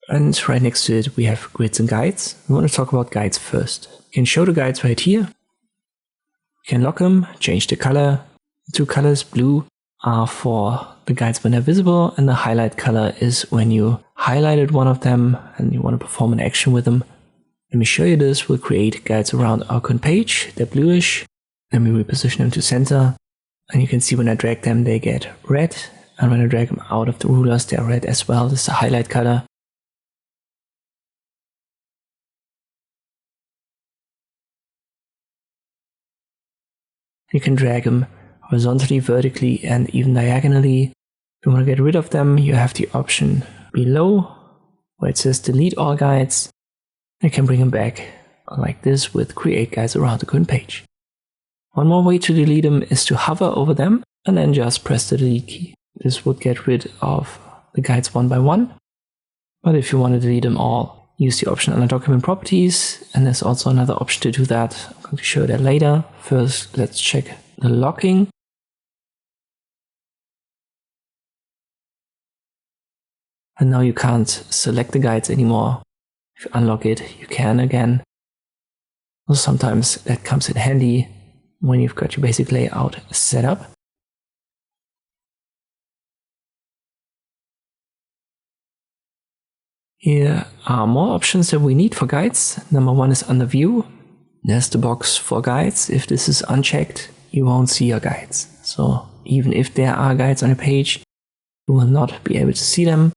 And right next to it, we have grids and guides. We want to talk about guides first. You can show the guides right here. You can lock them, change the color. The 2 colors, blue, are for the guides when they're visible, and the highlight color is when you highlighted one of them and you want to perform an action with them. Let me show you this. We'll create guides around our current page. They're bluish. Then we reposition them to center. And you can see when I drag them, they get red. And when I drag them out of the rulers, they're red as well. This is the highlight color. You can drag them horizontally, vertically, and even diagonally. If you want to get rid of them, you have the option below where it says delete all guides. You can bring them back like this with create guides around the current page. One more way to delete them is to hover over them and then just press the delete key. This would get rid of the guides one by one. But if you want to delete them all, use the option under document properties, and there's also another option to do that. I'm going to show that later. First, let's check the locking. And now you can't select the guides anymore. If you unlock it, you can again. Also, sometimes that comes in handy when you've got your basic layout set up. Here are more options that we need for guides. Number one is under view. There's the box for guides. If this is unchecked, you won't see your guides. So even if there are guides on a page, you will not be able to see them.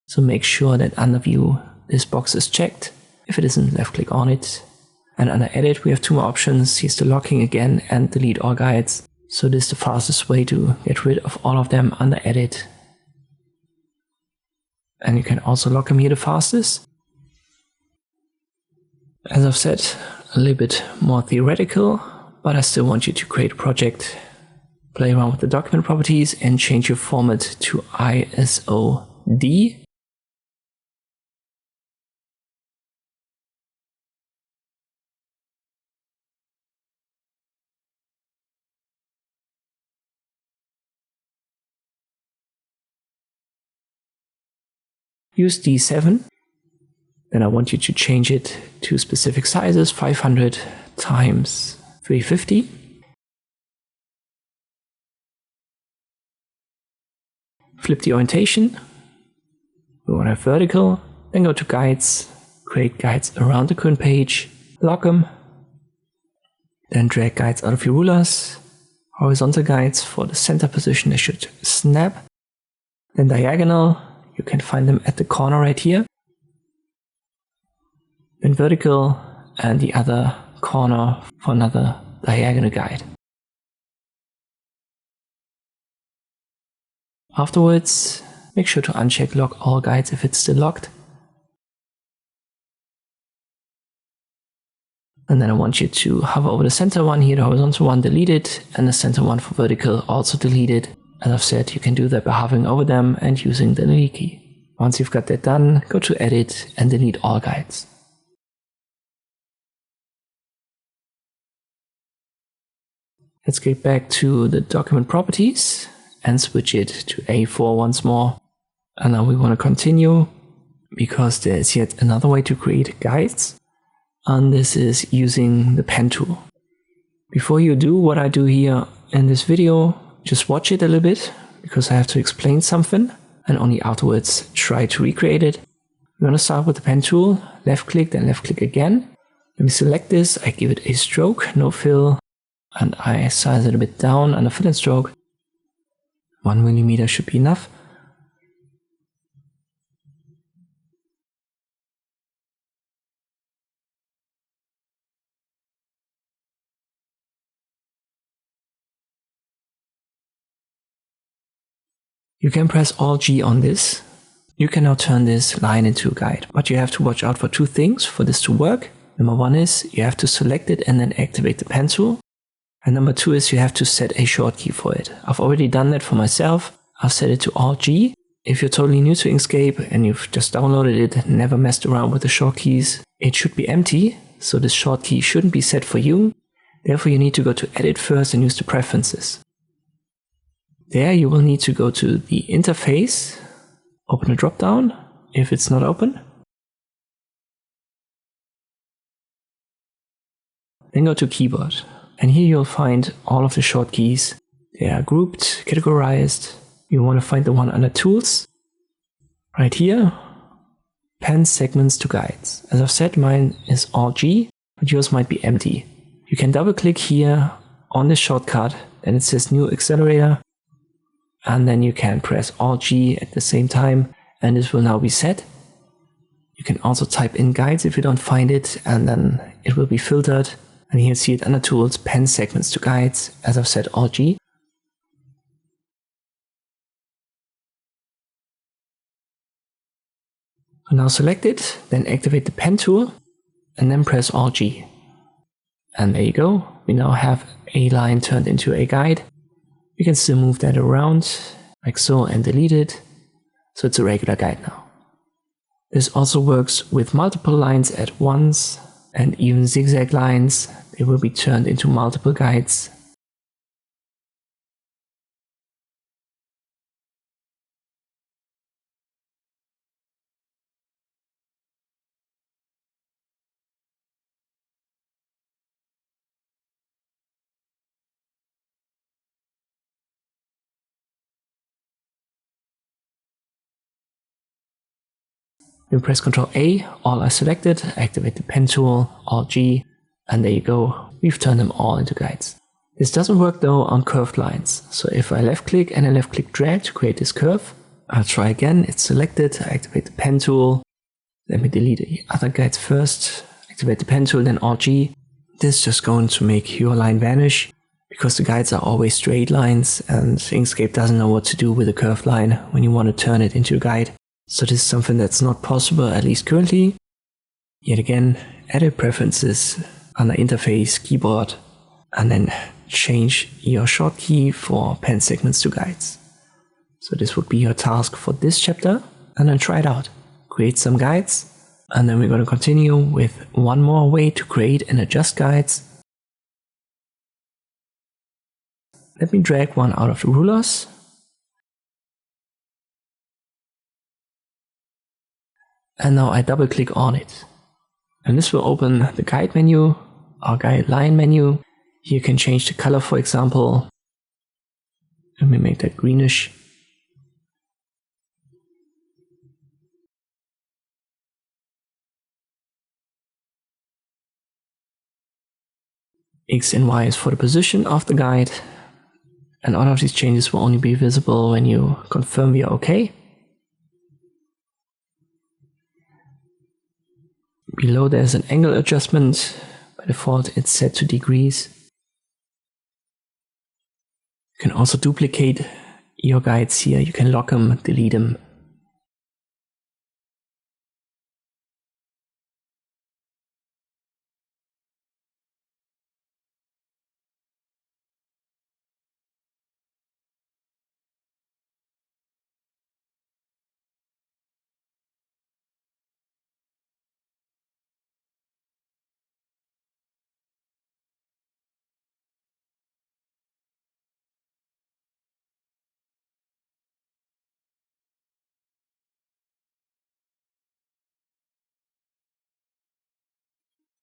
So make sure that under view, this box is checked. If it isn't, left click on it. And under edit, we have two more options. Here's the locking again and delete all guides. So this is the fastest way to get rid of all of them under edit. And you can also lock them here the fastest. As I've said, a little bit more theoretical, but I still want you to create a project, play around with the document properties and change your format to ISO D. Use D7. Then I want you to change it to specific sizes, 500 times 350. Flip the orientation. We want to have vertical. Then go to guides, create guides around the current page, lock them. Then drag guides out of your rulers. Horizontal guides for the center position, they should snap. Then diagonal. You can find them at the corner right here. Then vertical and the other corner for another diagonal guide. Afterwards, make sure to uncheck lock all guides if it's still locked. And then I want you to hover over the center one here, the horizontal one, delete it, and the center one for vertical also delete it. As I've said, you can do that by hovering over them and using the delete key. Once you've got that done, go to Edit and delete all guides. Let's get back to the document properties and switch it to A4 once more. And now we want to continue because there's yet another way to create guides. And this is using the pen tool. Before you do what I do here in this video, just watch it a little bit because I have to explain something and only afterwards try to recreate it. We're going to start with the pen tool, left click, then left click again. Let me select this, I give it a stroke, no fill, and I size it a bit down under fill and stroke. 1 millimeter should be enough. You can press Alt-G on this. You can now turn this line into a guide, but you have to watch out for two things for this to work. Number one is you have to select it and then activate the pen tool. And number two is you have to set a shortkey for it. I've already done that for myself. I've set it to Alt-G. If you're totally new to Inkscape and you've just downloaded it, never messed around with the shortkeys, it should be empty. So this shortkey shouldn't be set for you. Therefore you need to go to Edit first and use the preferences. There you will need to go to the interface, open a drop-down if it's not open. Then go to keyboard. And here you'll find all of the shortkeys. They are grouped, categorized. You want to find the one under tools. Right here, pen segments to guides. As I've said, mine is Alt-G, but yours might be empty. You can double click here on the shortcut, and it says new accelerator. And then you can press Alt-G at the same time, and this will now be set. You can also type in guides if you don't find it, and then it will be filtered, And here you see it under Tools, Pen Segments to Guides. As I've said, Alt-G. So now select it, then activate the Pen tool, and then press Alt-G. And there you go. We now have a line turned into a guide. We can still move that around, like so, and delete it. So it's a regular guide now. This also works with multiple lines at once, and even zigzag lines. They will be turned into multiple guides. We press Ctrl A, all are selected, activate the Pen tool, Alt G, and there you go, we've turned them all into guides. This doesn't work though on curved lines, so if I left click and I left click drag to create this curve, I'll try again, it's selected, I activate the Pen tool, let me delete the other guides first, activate the Pen tool, then Alt G. This is just going to make your line vanish, because the guides are always straight lines and Inkscape doesn't know what to do with a curved line when you want to turn it into a guide. So this is something that's not possible, at least currently. Yet again, edit preferences under interface, keyboard, and then change your shortcut for pen segments to guides. So this would be your task for this chapter, and then try it out. Create some guides, and then we're going to continue with one more way to create and adjust guides. Let me drag one out of the rulers. And now I double click on it. And this will open the guide menu, our guide line menu. Here you can change the color, for example. Let me make that greenish. X and Y is for the position of the guide. And all of these changes will only be visible when you confirm we are OK. Below there's an angle adjustment. By default it's set to degrees. You can also duplicate your guides here. You can lock them, delete them.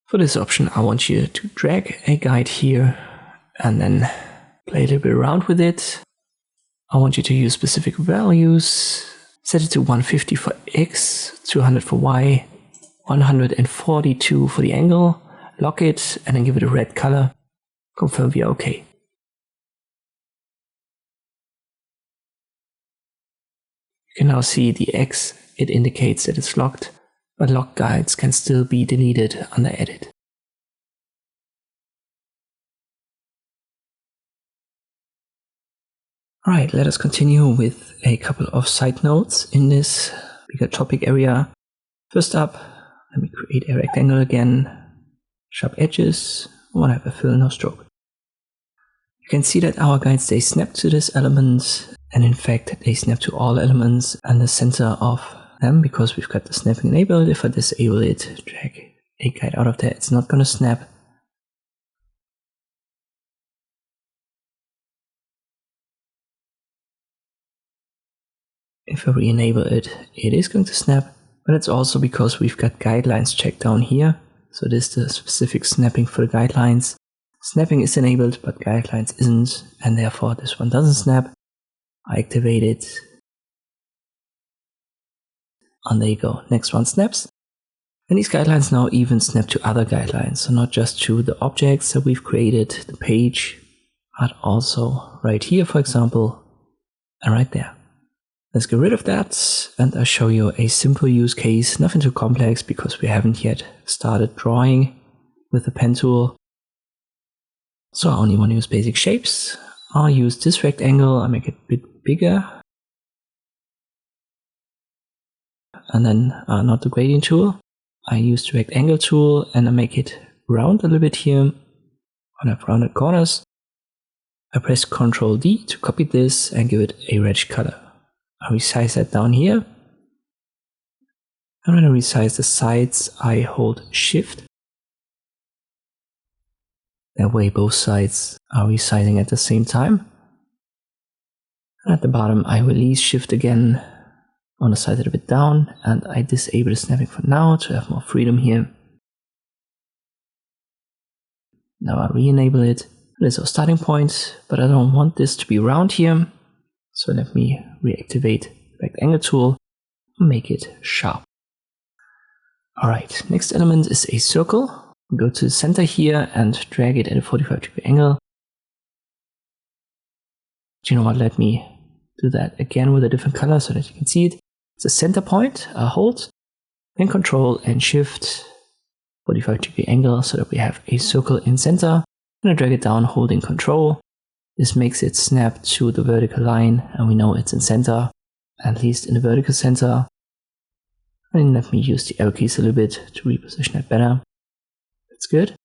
For this option, I want you to drag a guide here and then play a little bit around with it. I want you to use specific values. Set it to 150 for X, 200 for Y, 142 for the angle. Lock it and then give it a red color. Confirm we are OK. You can now see the X, it indicates that it's locked. But locked guides can still be deleted under Edit. Alright, let us continue with a couple of side notes in this bigger topic area. First up, let me create a rectangle again. Sharp edges, I want to have a fill, no stroke. You can see that our guides, they snap to this element, and in fact they snap to all elements and the center of them, because we've got the snapping enabled. If I disable it, drag a guide out of there, it's not going to snap. If I re-enable it, it is going to snap, but it's also because we've got guidelines checked down here. So this is the specific snapping for the guidelines. Snapping is enabled, but guidelines isn't, and therefore this one doesn't snap. I activate it. And there you go, next one snaps. And these guidelines now even snap to other guidelines, so not just to the objects that we've created, the page, but also right here, for example, and right there. Let's get rid of that, and I'll show you a simple use case, nothing too complex because we haven't yet started drawing with the pen tool. So I only want to use basic shapes. I'll use this rectangle, I make it a bit bigger. And then not the gradient tool. I use the rectangle tool and I make it round a little bit here. When I have rounded corners, I press Ctrl D to copy this and give it a reddish color. I resize that down here. And when I resize the sides, I hold Shift. That way both sides are resizing at the same time. And at the bottom, I release Shift again on the side a little bit down, and I disable the snapping for now to have more freedom here. Now I re-enable it. This is our starting point, but I don't want this to be round here. So let me reactivate the rectangle tool and make it sharp. Alright, next element is a circle. Go to the center here and drag it at a 45-degree angle. Do you know what? Let me do that again with a different color so that you can see it. It's a center point. I hold, then Control and Shift, 45-degree angle so that we have a circle in center. And I drag it down holding Control. This makes it snap to the vertical line and we know it's in center, at least in the vertical center. And let me use the arrow keys a little bit to reposition it better. That's good.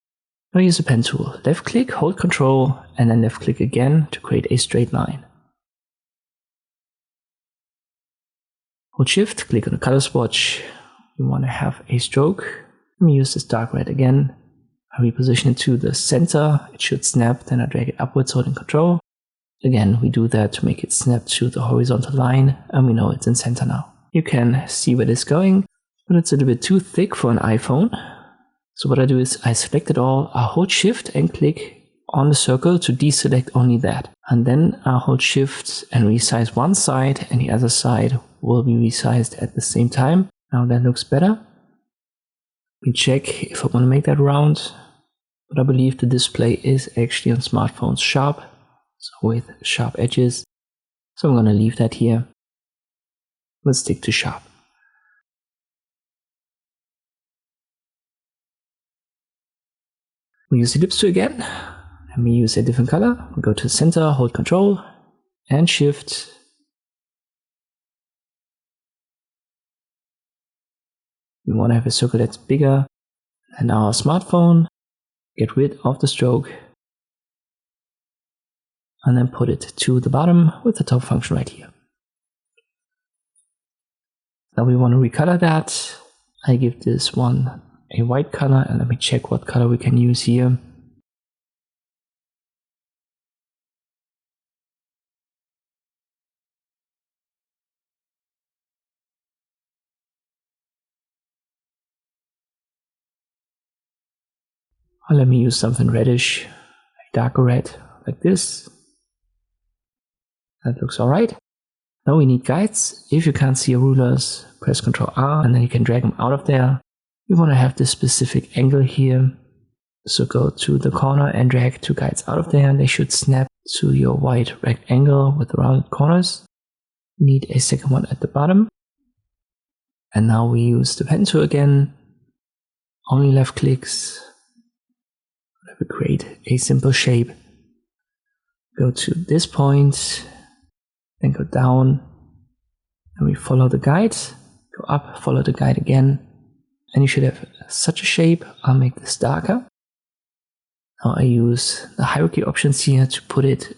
Now use the pen tool. Left click, hold Control, and then left click again to create a straight line. Hold Shift, click on the color swatch. We want to have a stroke. Let me use this dark red again. I reposition it to the center. It should snap, then I drag it upwards holding Control. Again, we do that to make it snap to the horizontal line, and we know it's in center now. You can see where this is going, but it's a little bit too thick for an iPhone. So what I do is I select it all, I hold Shift and click on the circle to deselect only that. And then I hold Shift and resize one side, and the other side will be resized at the same time. Now that looks better. We check if I want to make that round, but I believe the display is actually on smartphones sharp, so with sharp edges. So I'm going to leave that here. Let's stick to sharp. We use the Ellipse tool again. Let me use a different color. We go to the center, hold Control and Shift. We want to have a circle that's bigger than our smartphone. Get rid of the stroke. And then put it to the bottom with the top function right here. Now we want to recolor that. I give this one a white color, and let me check what color we can use here. Or let me use something reddish, a darker red, like this. That looks alright. Now we need guides. If you can't see your rulers, press Ctrl R and then you can drag them out of there. We want to have this specific angle here. So go to the corner and drag two guides out of there, and they should snap to your white rectangle with the rounded corners. We need a second one at the bottom. And now we use the pen tool again. Only left clicks. Let me create a simple shape. Go to this point, then go down, and we follow the guide. Go up, follow the guide again. And you should have such a shape. I'll make this darker. Now I use the hierarchy options here to put it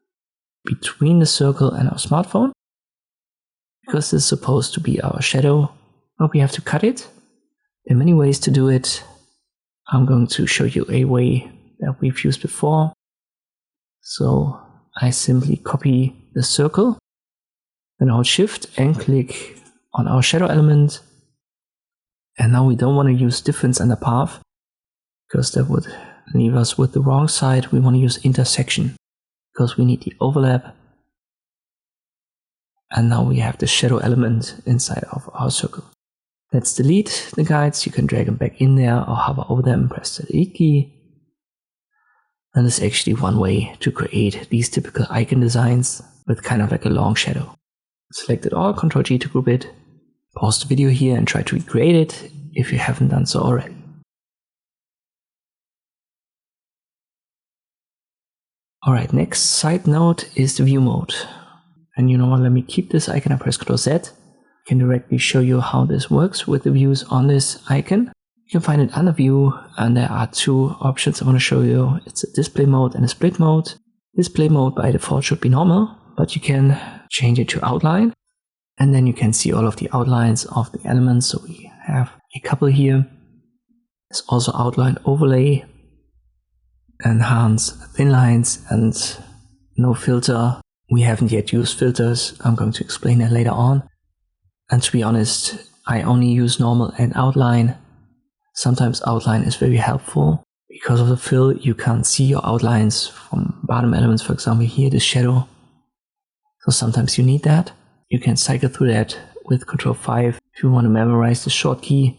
between the circle and our smartphone. Because this is supposed to be our shadow. Now we have to cut it. There are many ways to do it. I'm going to show you a way that we've used before. So I simply copy the circle, then hold Shift and click on our shadow element. And now we don't want to use difference and the path, because that would leave us with the wrong side. We want to use intersection, because we need the overlap. And now we have the shadow element inside of our circle. Let's delete the guides. You can drag them back in there or hover over them, press the delete key. And there's actually one way to create these typical icon designs with kind of like a long shadow. Select it all, Ctrl G to group it. Pause the video here and try to recreate it if you haven't done so already. Alright, next side note is the view mode. And you know what, let me keep this icon and press Ctrl Z. I can directly show you how this works with the views on this icon. You can find it under view, and there are two options I want to show you. It's a display mode and a split mode. Display mode by default should be normal, but you can change it to outline. And then you can see all of the outlines of the elements. So we have a couple here. There's also outline overlay, enhance thin lines, and no filter. We haven't yet used filters. I'm going to explain that later on. And to be honest, I only use normal and outline. Sometimes outline is very helpful. Because of the fill, you can't see your outlines from bottom elements. For example, here the shadow. So sometimes you need that. You can cycle through that with Ctrl 5 if you want to memorize the short key.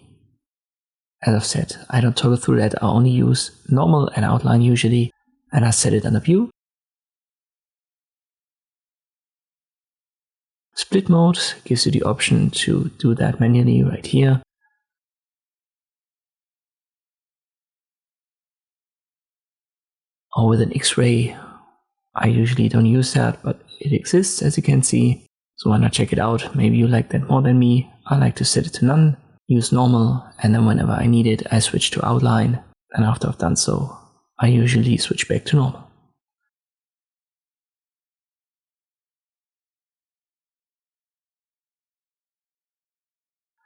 As I've said, I don't toggle through that. I only use normal and outline usually, and I set it under view. Split mode gives you the option to do that manually right here. Or with an X-ray. I usually don't use that, but it exists, as you can see. So why not check it out? Maybe you like that more than me. I like to set it to none, use normal, and then whenever I need it, I switch to outline. And after I've done so, I usually switch back to normal.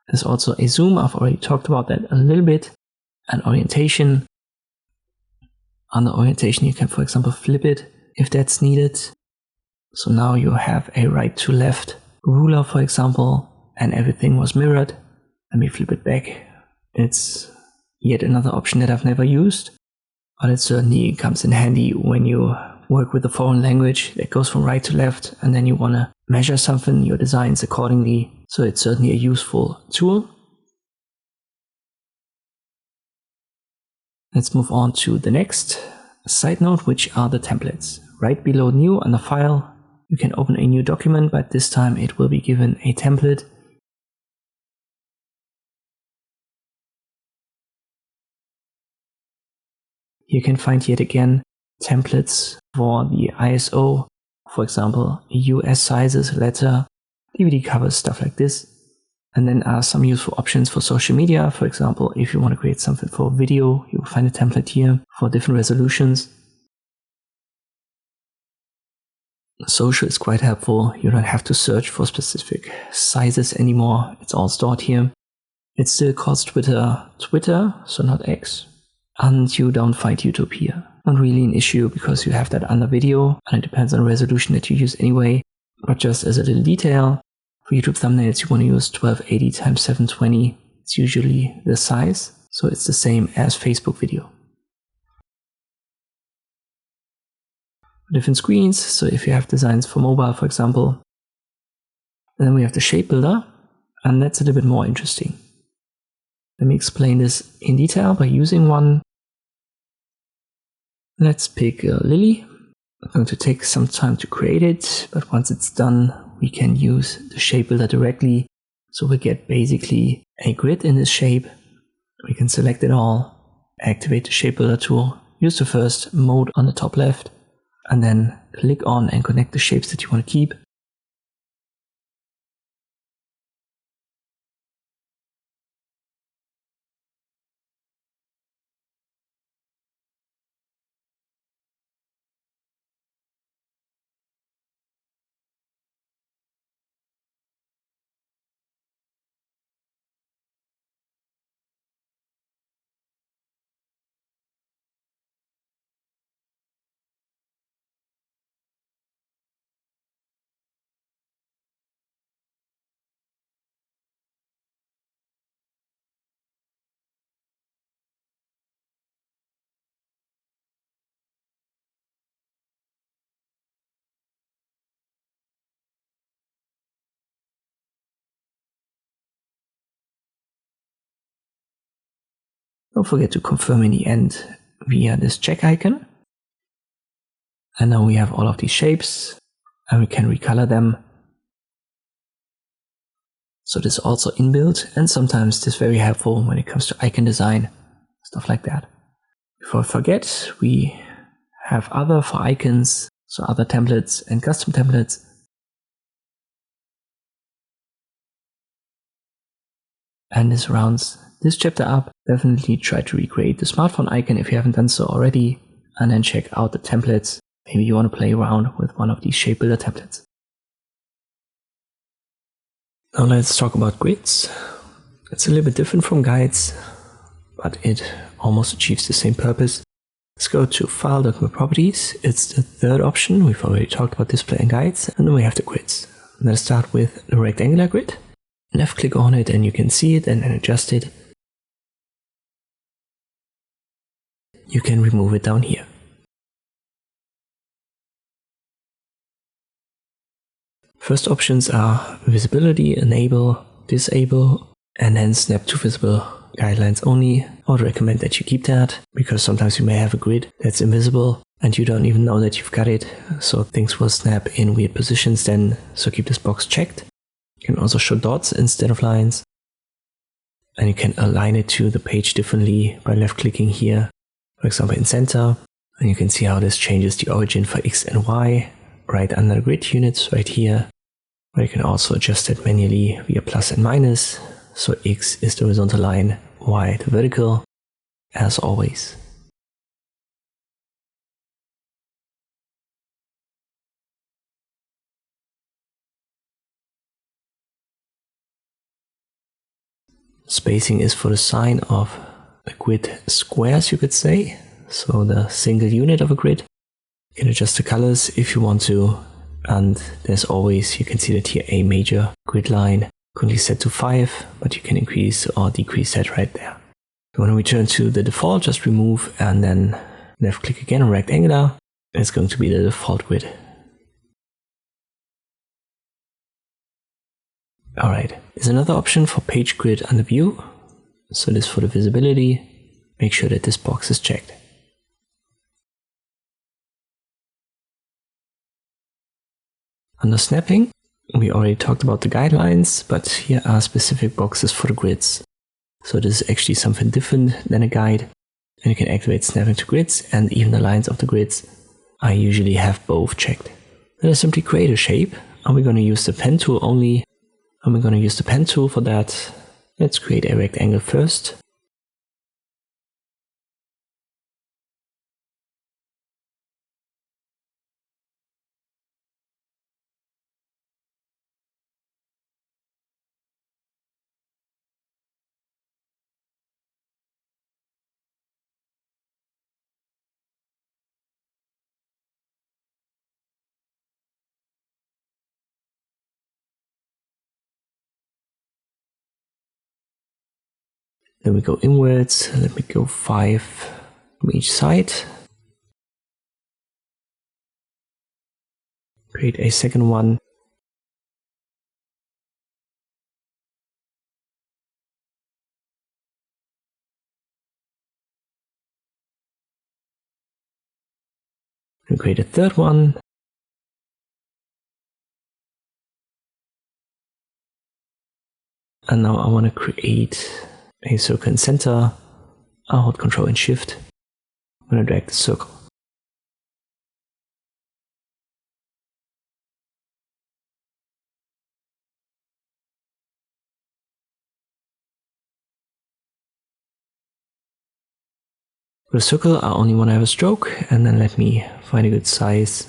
There's also a zoom. I've already talked about that a little bit. And orientation. Under orientation, you can, for example, flip it if that's needed. So now you have a right to left ruler, for example, and everything was mirrored. Let me flip it back. It's yet another option that I've never used, but it certainly comes in handy when you work with a foreign language that goes from right to left, and then you want to measure something, your designs accordingly. So it's certainly a useful tool. Let's move on to the next side note, which are the templates. Right below new under file, you can open a new document, but this time it will be given a template. You can find yet again templates for the ISO, for example, US sizes, letter, DVD covers, stuff like this. And then are some useful options for social media. For example, if you want to create something for video, you will find a template here for different resolutions. Social is quite helpful. You don't have to search for specific sizes anymore. It's all stored here. It still calls Twitter, so not X. And you don't find YouTube here. Not really an issue because you have that under video, and it depends on the resolution that you use anyway. But just as a little detail, for YouTube thumbnails, you want to use 1280 x 720. It's usually the size, so it's the same as Facebook video. Different screens, so if you have designs for mobile, for example. And then we have the shape builder, and that's a little bit more interesting. Let me explain this in detail by using one. Let's pick a lily. I'm going to take some time to create it, but once it's done, we can use the shape builder directly. So we get basically a grid in this shape. We can select it all, activate the Shapebuilder tool, use the first mode on the top left, and then click on and connect the shapes that you want to keep. Don't forget to confirm in the end via this check icon. And now we have all of these shapes, and we can recolor them. So this is also inbuilt, and sometimes this is very helpful when it comes to icon design, stuff like that. Before I forget, we have other for icons, so other templates and custom templates. And this rounds this chapter up. Definitely try to recreate the smartphone icon if you haven't done so already, and then check out the templates. Maybe you want to play around with one of these Shapebuilder templates. Now let's talk about grids. It's a little bit different from guides, but it almost achieves the same purpose. Let's go to File, Document Properties. It's the third option. We've already talked about display and guides. And then we have the grids. Let's start with the rectangular grid. Left click on it and you can see it and then adjust it. You can remove it down here. First options are visibility, enable, disable, and then snap to visible guidelines only. I would recommend that you keep that, because sometimes you may have a grid that's invisible and you don't even know that you've got it, so things will snap in weird positions then, so keep this box checked. You can also show dots instead of lines, and you can align it to the page differently by left clicking here, for example in center, and you can see how this changes the origin for X and Y right under the grid units right here, or you can also adjust it manually via plus and minus. So X is the horizontal line, Y the vertical, as always. Spacing is for the sign of the grid squares, you could say. So the single unit of a grid. You can adjust the colors if you want to. And there's always, you can see that here, a major grid line. Currently set to 5, but you can increase or decrease that right there. When we return to the default, just remove and then left click again on rectangular. It's going to be the default grid. Alright, there's another option for page grid under view. So this for the visibility. Make sure that this box is checked. Under snapping, we already talked about the guidelines, but here are specific boxes for the grids. So this is actually something different than a guide. And you can activate snapping to grids, and even the lines of the grids. I usually have both checked. Then I simply create a shape, and we're going to use the pen tool only. And we're going to use the pen tool for that. Let's create a rectangle first. Then we go inwards. Let me go 5 from each side. Create a second one. And create a third one. And now I want to create a circle in center. I'll hold Ctrl and Shift. I'm going to drag the circle. For the circle, I only want to have a stroke, and then let me find a good size.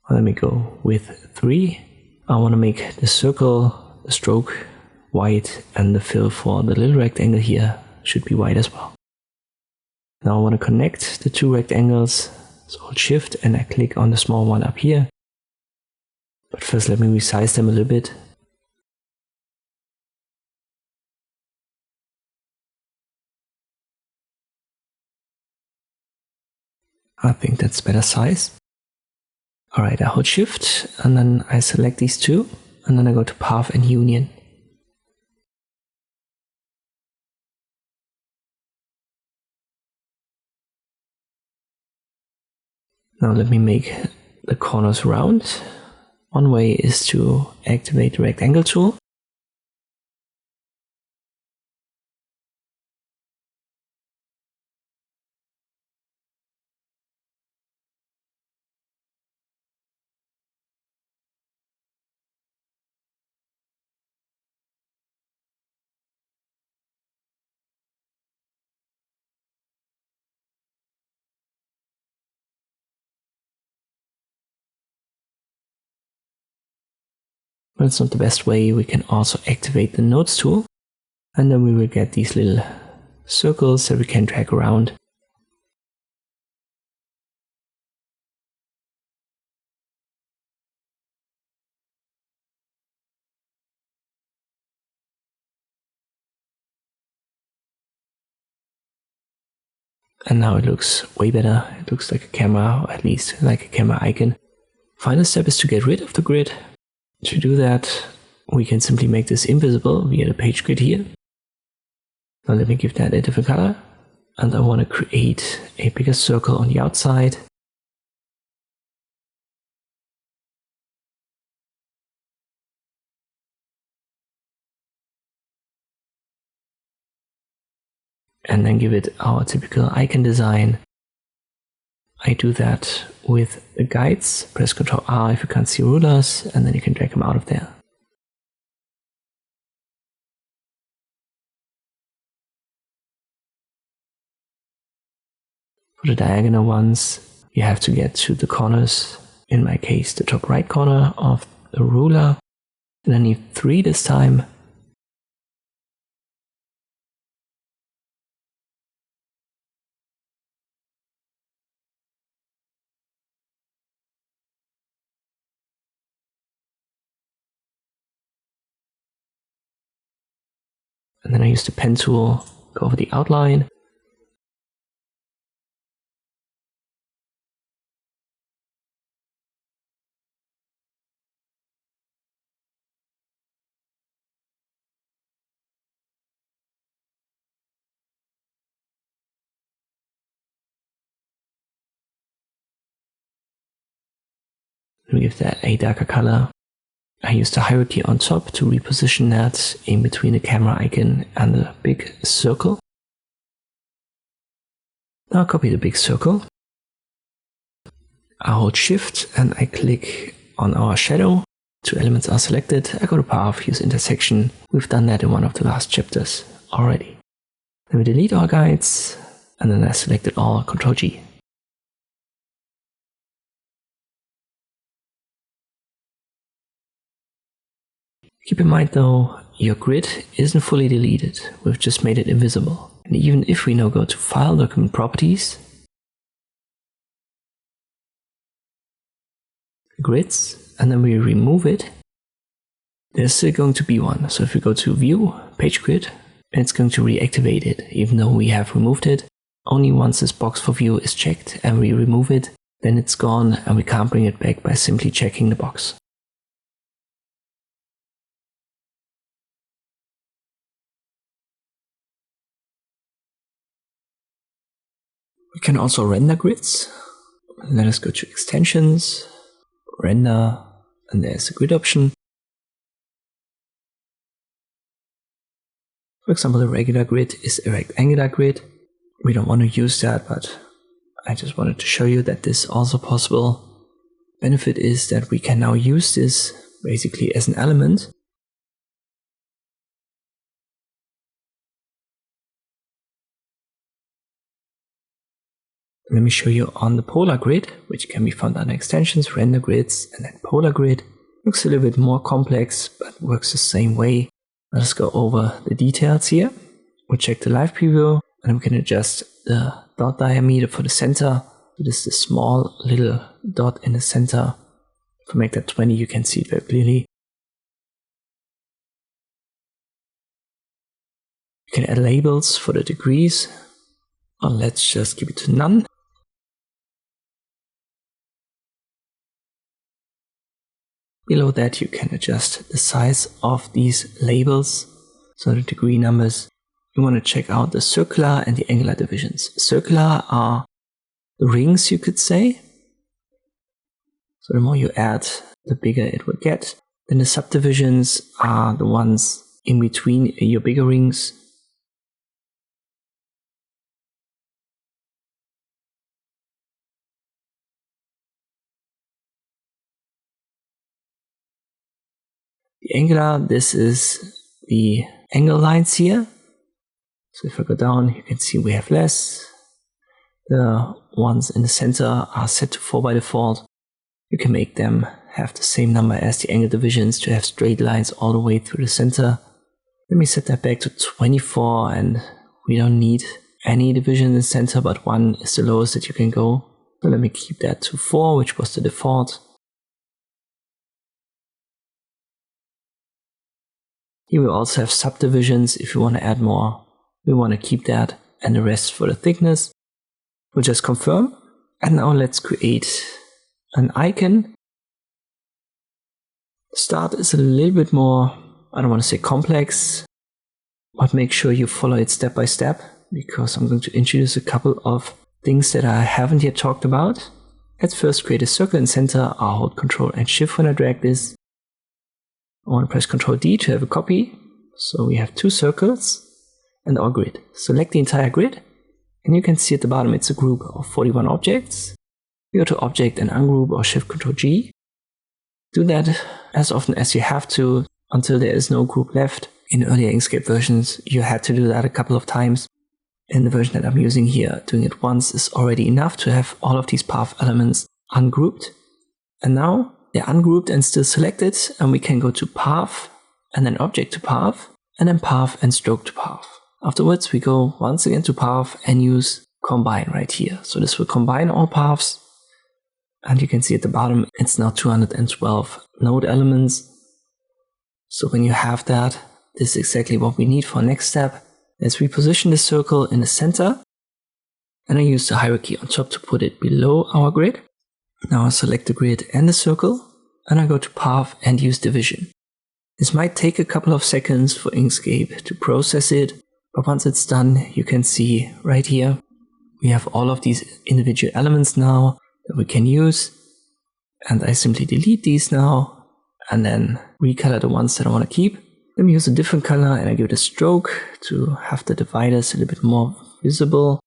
Let me go with 3. I want to make the circle, the stroke, white, and the fill for the little rectangle here should be white as well. Now I want to connect the two rectangles, so hold Shift and I click on the small one up here. But first let me resize them a little bit. I think that's better size. Alright, I hold Shift and then I select these two and then I go to Path and Union. Now let me make the corners round. One way is to activate the rectangle tool. But it's not the best way. We can also activate the nodes tool, and then we will get these little circles that we can drag around. And now it looks way better. It looks like a camera, or at least like a camera icon. Final step is to get rid of the grid. To do that, we can simply make this invisible via the page grid here. Now let me give that a different color. And I want to create a bigger circle on the outside. And then give it our typical icon design. I do that with the guides. Press Ctrl R if you can't see rulers, and then you can drag them out of there. For the diagonal ones, you have to get to the corners. In my case, the top right corner of the ruler. And I need 3 this time. And then I use the pen tool, go over the outline. We give that a darker color. I use the hierarchy on top to reposition that in between the camera icon and the big circle. Now I copy the big circle. I hold Shift and I click on our shadow. 2 elements are selected. I go to Path, use Intersection. We've done that in one of the last chapters already. Then we delete our guides, and then I select it all, Ctrl G. Keep in mind though, your grid isn't fully deleted, we've just made it invisible. And even if we now go to File, Document Properties, grids, and then we remove it, there's still going to be one. So if we go to View, Page Grid, it's going to reactivate it, even though we have removed it. Only once this box for view is checked and we remove it, then it's gone and we can't bring it back by simply checking the box. We can also render grids. Let us go to Extensions, Render, and there's a grid option. For example, the regular grid is a rectangular grid. We don't want to use that, but I just wanted to show you that this is also possible. Benefit is that we can now use this basically as an element. Let me show you on the polar grid, which can be found under Extensions, Render Grids, and then Polar Grid. Looks a little bit more complex, but works the same way. Let us go over the details here. We'll check the live preview, and we can adjust the dot diameter for the center. So this is the small little dot in the center. If I make that 20, you can see it very clearly. You can add labels for the degrees. Well, let's just keep it to none. Below that you can adjust the size of these labels, so the degree numbers. You want to check out the circular and the angular divisions. Circular are the rings, you could say, So the more you add, the bigger it will get. Then the subdivisions are the ones in between your bigger rings. The angular, this is the angle lines here. So if I go down, you can see we have less. The ones in the center are set to 4 by default. You can make them have the same number as the angle divisions to have straight lines all the way through the center. Let me set that back to 24, and we don't need any division in the center, but 1 is the lowest that you can go. So let me keep that to 4, which was the default. Here we also have subdivisions if you want to add more. We want to keep that, and the rest for the thickness. We'll just confirm. And now let's create an icon. Start is a little bit more, I don't want to say complex, but make sure you follow it step by step, because I'm going to introduce a couple of things that I haven't yet talked about. Let's first create a circle in center. I'll hold Ctrl and Shift when I drag this. I want to press Ctrl D to have a copy. So we have 2 circles and our grid. Select the entire grid, and you can see at the bottom it's a group of 41 objects. You go to Object and Ungroup or Shift Ctrl G. Do that as often as you have to until there is no group left. In earlier Inkscape versions, you had to do that a couple of times. In the version that I'm using here, doing it once is already enough to have all of these path elements ungrouped. And now they're ungrouped and still selected, and we can go to Path, and then Object to Path, and then Path and Stroke to Path. Afterwards, we go once again to Path and use Combine right here. So this will combine all paths. And you can see at the bottom, it's now 212 node elements. So when you have that, this is exactly what we need for our next step. Let's reposition the circle in the center. And I use the hierarchy on top to put it below our grid. Now I select the grid and the circle, and I go to Path and use Division. This might take a couple of seconds for Inkscape to process it, but once it's done, you can see right here, we have all of these individual elements now that we can use. And I simply delete these now, and then recolor the ones that I want to keep. Let me use a different color, and I give it a stroke to have the dividers a little bit more visible.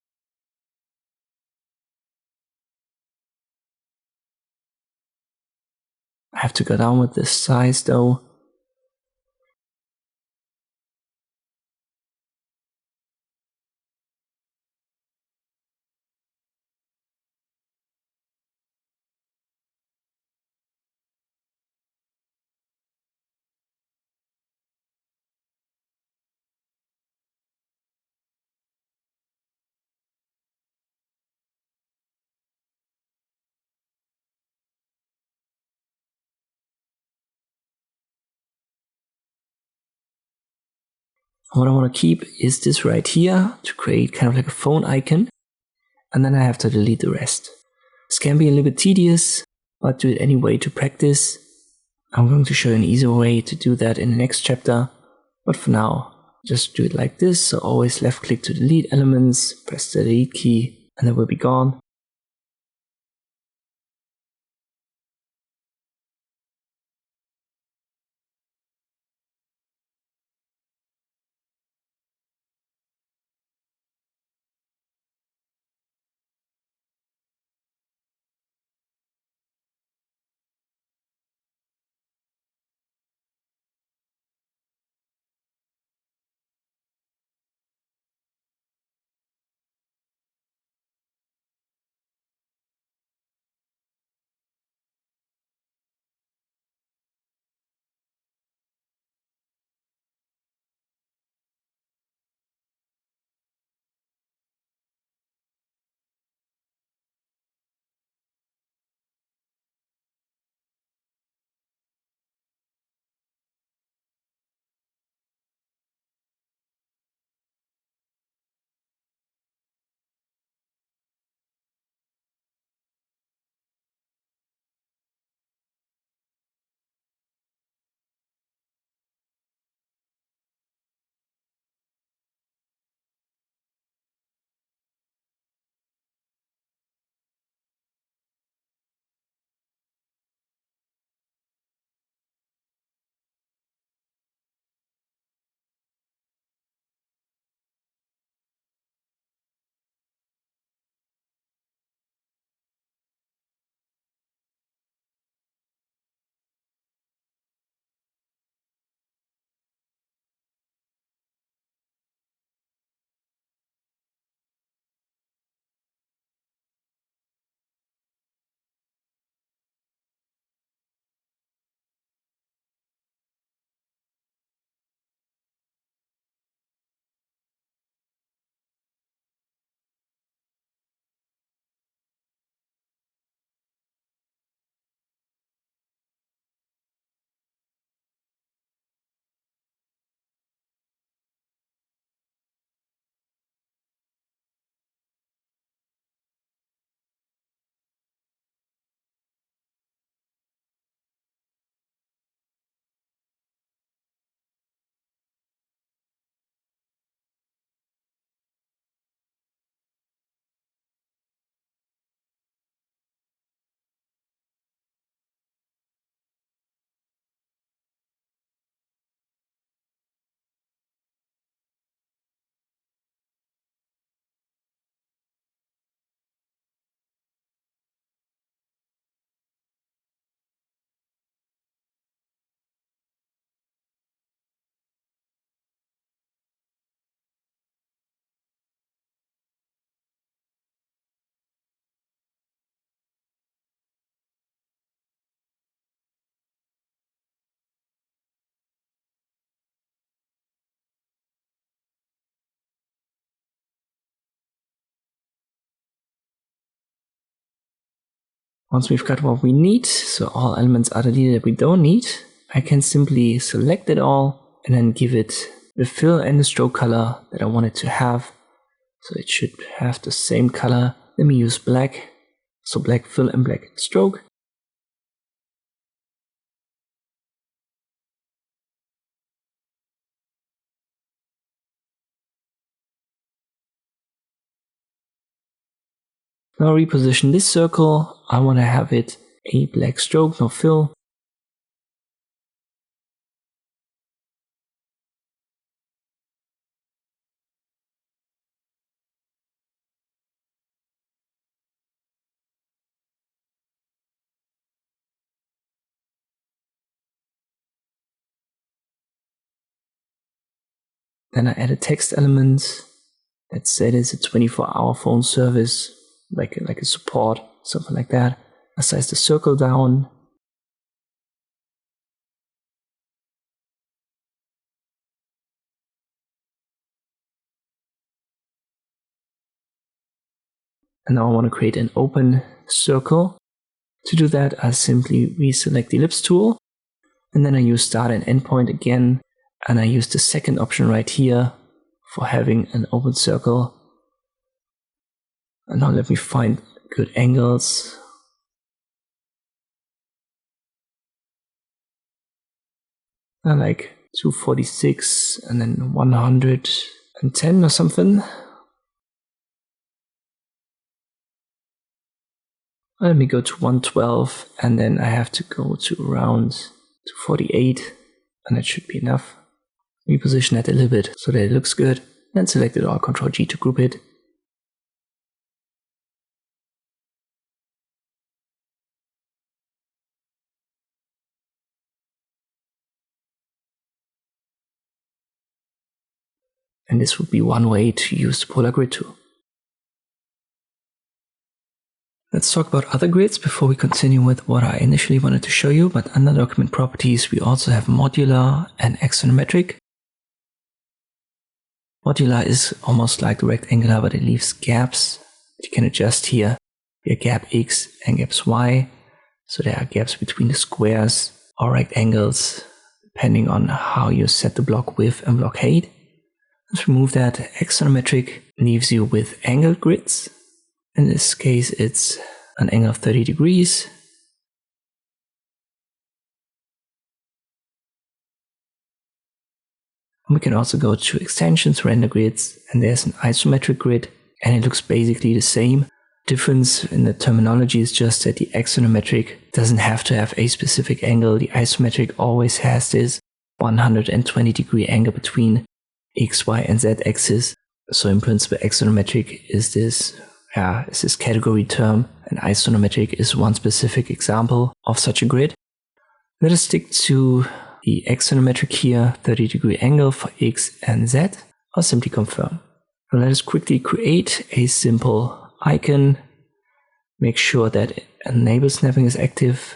I have to go down with this size though. What I want to keep is this right here to create kind of like a phone icon. And then I have to delete the rest. This can be a little bit tedious, but do it anyway to practice. I'm going to show you an easier way to do that in the next chapter. But for now, just do it like this. So always left click to delete elements, press the delete key, and they will be gone. Once we've got what we need, so all elements are deleted that we don't need, I can simply select it all and then give it the fill and the stroke color that I want it to have. So it should have the same color. Let me use black. So black fill and black stroke. Now reposition this circle. I want to have it a black stroke, no fill. Then I add a text element. Let's say it's a 24-hour phone service, like a support, something like that. I size the circle down. And now I want to create an open circle. To do that, I simply reselect the Ellipse tool. And then I use start and endpoint again. And I use the second option right here for having an open circle. And now let me find good angles. I like 246 and then 110 or something. Let me go to 112 and then I have to go to around 248 and that should be enough. Reposition that a little bit so that it looks good. Then select it all, Ctrl G to group it. And this would be one way to use the Polar Grid tool. Let's talk about other grids before we continue with what I initially wanted to show you, but under document properties we also have modular and axonometric. Modular is almost like the rectangular, but it leaves gaps that you can adjust here. We have gap X and gaps Y, so there are gaps between the squares or rectangles depending on how you set the block width and block height. Let's remove that. Axonometric leaves you with angled grids. In this case, it's an angle of 30 degrees. And we can also go to extensions, render grids, and there's an isometric grid, and it looks basically the same. Difference in the terminology is just that the axonometric doesn't have to have a specific angle. The isometric always has this 120 degree angle between X, Y, and Z axis. So in principle, axonometric is this category term, and isometric is one specific example of such a grid. Let us stick to the axonometric here, 30 degree angle for X and Z. I'll simply confirm. Now let us quickly create a simple icon. Make sure that enable snapping is active.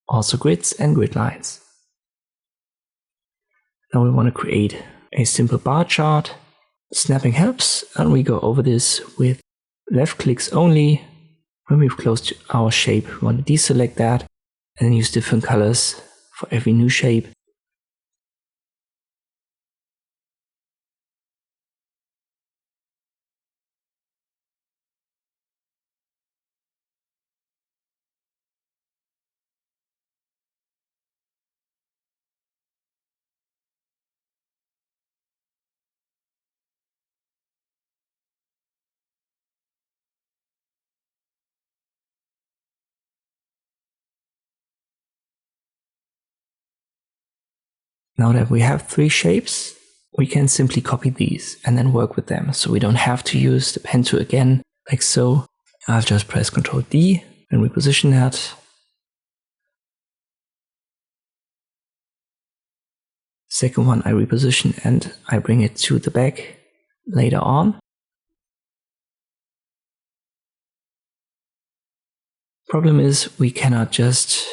Also grids and grid lines. Now we want to create a simple bar chart. Snapping helps, and we go over this with left clicks only. When we've closed our shape, we want to deselect that and then use different colors for every new shape. Now that we have three shapes, we can simply copy these and then work with them. So we don't have to use the pen tool again, like so. I'll just press Ctrl D and reposition that. Second one I reposition and I bring it to the back later on. Problem is we cannot just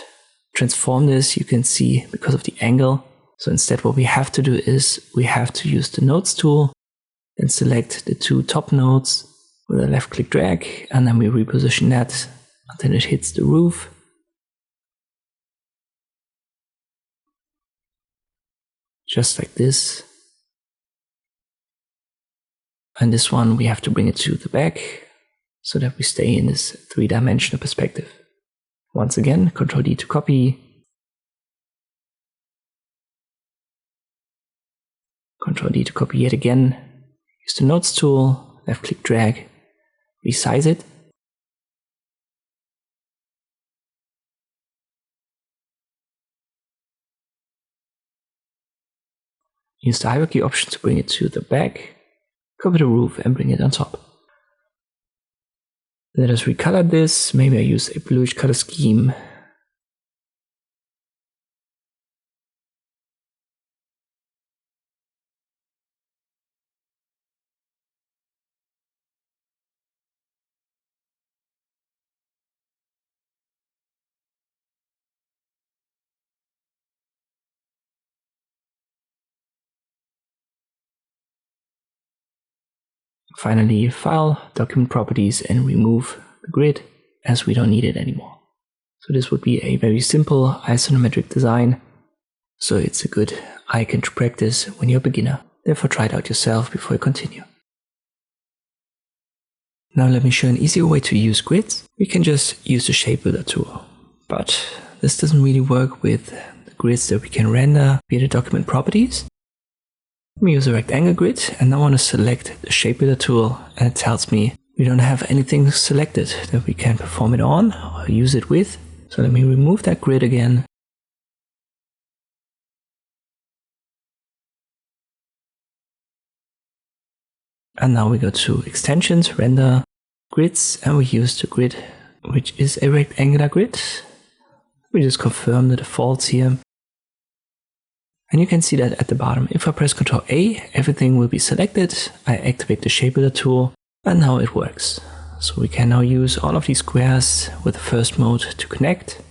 transform this, you can see, because of the angle. So instead what we have to do is we have to use the nodes tool and select the two top nodes with a left click drag, and then we reposition that until it hits the roof. Just like this. And this one we have to bring it to the back so that we stay in this three-dimensional perspective. Once again, Ctrl D to copy. Ctrl D to copy yet again. Use the nodes tool, left click drag, resize it. Use the hierarchy option to bring it to the back. Copy the roof and bring it on top. Let us recolor this. Maybe I use a bluish color scheme. Finally, File, Document Properties, and remove the grid as we don't need it anymore. So this would be a very simple isometric design. So it's a good icon to practice when you're a beginner. Therefore try it out yourself before you continue. Now let me show an easier way to use grids. We can just use the Shapebuilder tool. But this doesn't really work with the grids that we can render via the document properties. Let me use a rectangle grid, and now I want to select the Shapebuilder tool, and it tells me we don't have anything selected that we can perform it on or use it with. So let me remove that grid again. And now we go to Extensions, Render, Grids, and we use the grid, which is a rectangular grid. We just confirm the defaults here. And you can see that at the bottom, if I press Ctrl A, everything will be selected. I activate the Shapebuilder tool, and now it works. So we can now use all of these squares with the first mode to connect.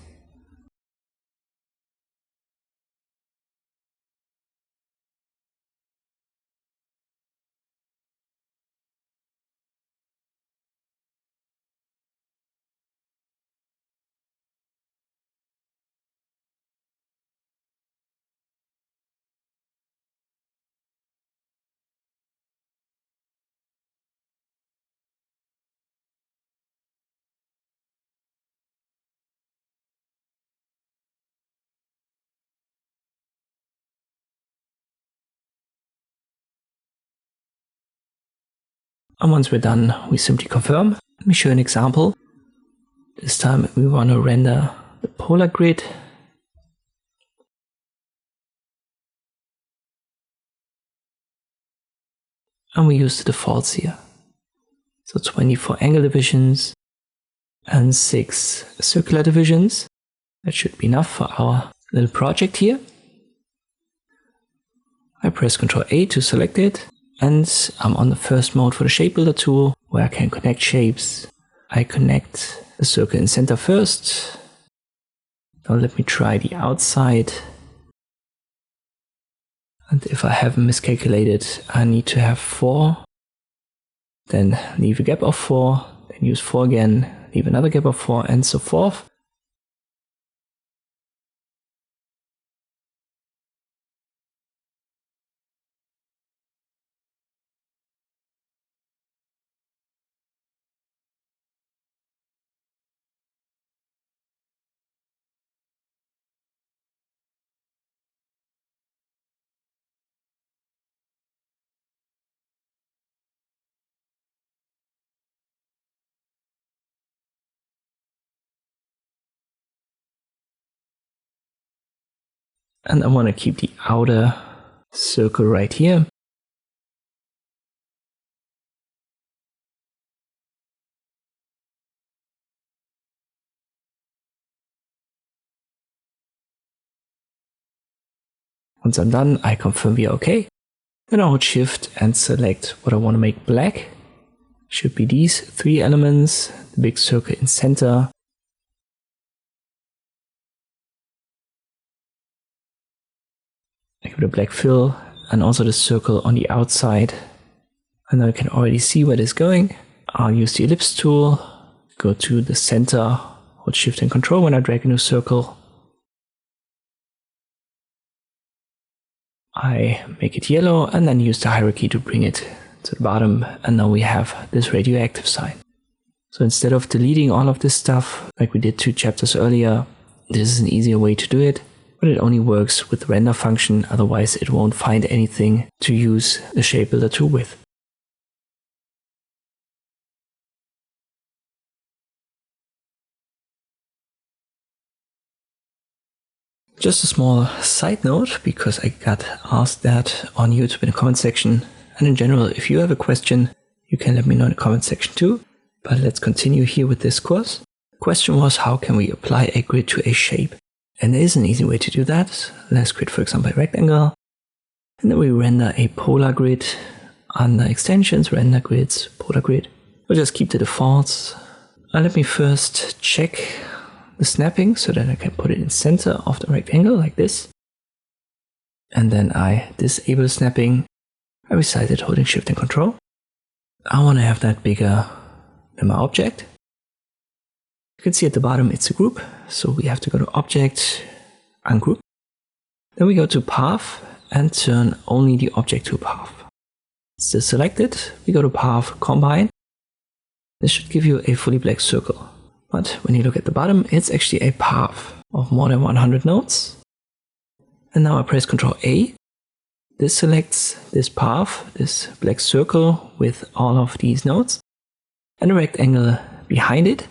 And once we're done, we simply confirm. Let me show an example. This time we want to render the polar grid. And we use the defaults here. So 24 angle divisions and 6 circular divisions. That should be enough for our little project here. I press Ctrl A to select it. And I'm on the first mode for the Shapebuilder tool, where I can connect shapes. I connect the circle in center first. Now let me try the outside. And if I haven't miscalculated, I need to have 4. Then leave a gap of 4, then use 4 again, leave another gap of 4, and so forth. And I want to keep the outer circle right here. Once I'm done, I confirm we are OK. Then I hold Shift and select what I want to make black. Should be these 3 elements, the big circle in center. I give it a black fill, and also the circle on the outside. And now you can already see where it's going. I'll use the Ellipse tool, go to the center hold Shift and Control when I drag a new circle. I make it yellow and then use the hierarchy to bring it to the bottom, and now we have this radioactive sign. So instead of deleting all of this stuff like we did 2 chapters earlier, this is an easier way to do it, but it only works with the render function, otherwise it won't find anything to use the Shapebuilder tool with. Just a small side note, because I got asked that on YouTube in the comment section, and in general, if you have a question, you can let me know in the comment section too. But let's continue here with this course. The question was, how can we apply a grid to a shape? And there is an easy way to do that. Let's create, for example, a rectangle, and then we render a polar grid. Under extensions, render grids, polar grid. We'll just keep the defaults. And let me first check the snapping so that I can put it in center of the rectangle like this. And then I disable snapping. I resize it holding Shift and Control. I want to have that bigger than my object. You can see at the bottom it's a group, so we have to go to Object, Ungroup. Then we go to Path and turn only the object to a path. It's still selected. We go to Path, Combine. This should give you a fully black circle. But when you look at the bottom, it's actually a path of more than 100 nodes. And now I press Ctrl A. This selects this path, this black circle with all of these nodes, and a rectangle behind it.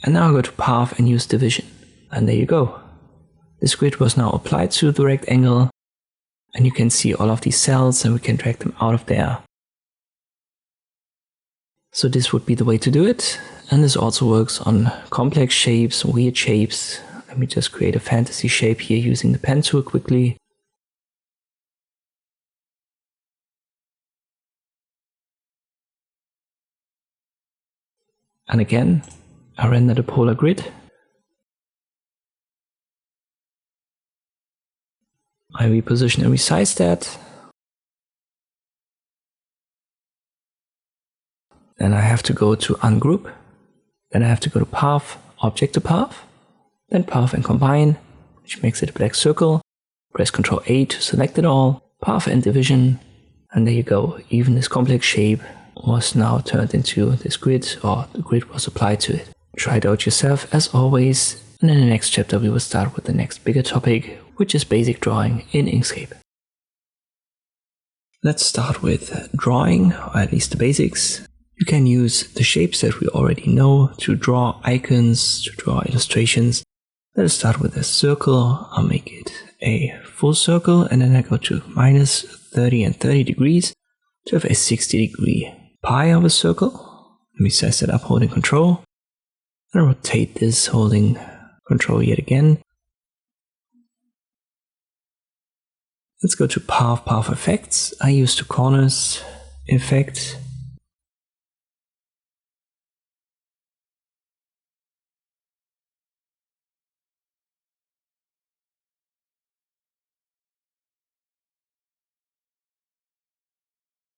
And now I go to Path and use Division. And there you go. This grid was now applied to the rectangle, and you can see all of these cells, and we can drag them out of there. So this would be the way to do it. And this also works on complex shapes, weird shapes. Let me just create a fantasy shape here using the pen tool quickly. And again, I render the polar grid. I reposition and resize that. Then I have to go to Ungroup. Then I have to go to Path, Object to Path. Then Path and Combine, which makes it a black circle. Press Ctrl A to select it all. Path and Division. And there you go. Even this complex shape was now turned into this grid, or the grid was applied to it. Try it out yourself as always. And in the next chapter we will start with the next bigger topic, which is basic drawing in Inkscape. Let's start with drawing, or at least the basics. You can use the shapes that we already know to draw icons, to draw illustrations. Let us start with a circle. I'll make it a full circle, and then I go to minus 30 and 30 degrees to have a 60-degree pie of a circle. Let me size that up holding Control. And rotate this holding Control yet again. Let's go to Path Effects. I use the corners effect.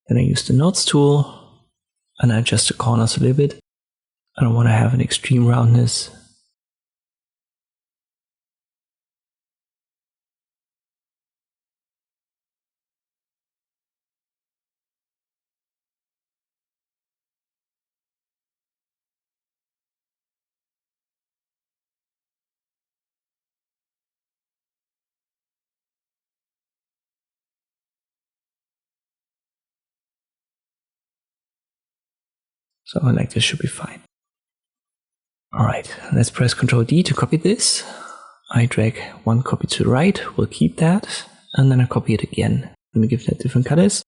Then I use the Nodes tool and I adjust the corners a little bit. I don't want to have an extreme roundness. Something like this should be fine. Alright, let's press Ctrl D to copy this. I drag one copy to the right, we'll keep that, and then I copy it again. Let me give that different colors.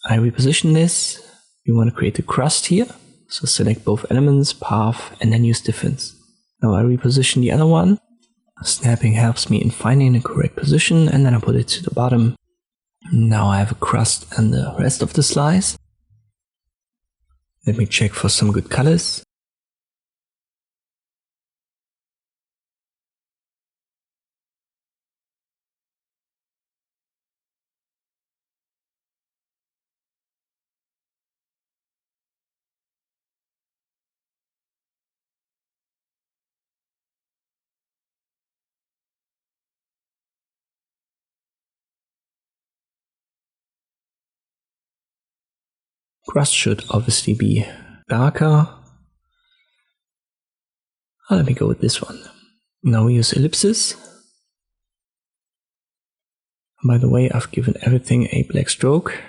I reposition this. We want to create a crust here, so select both elements, path, and then use difference. Now I reposition the other one. Snapping helps me in finding the correct position, and then I put it to the bottom. Now I have a crust and the rest of the slice. Let me check for some good colors. Crust should obviously be darker. Let me go with this one. Now we use ellipses. By the way, I've given everything a black stroke.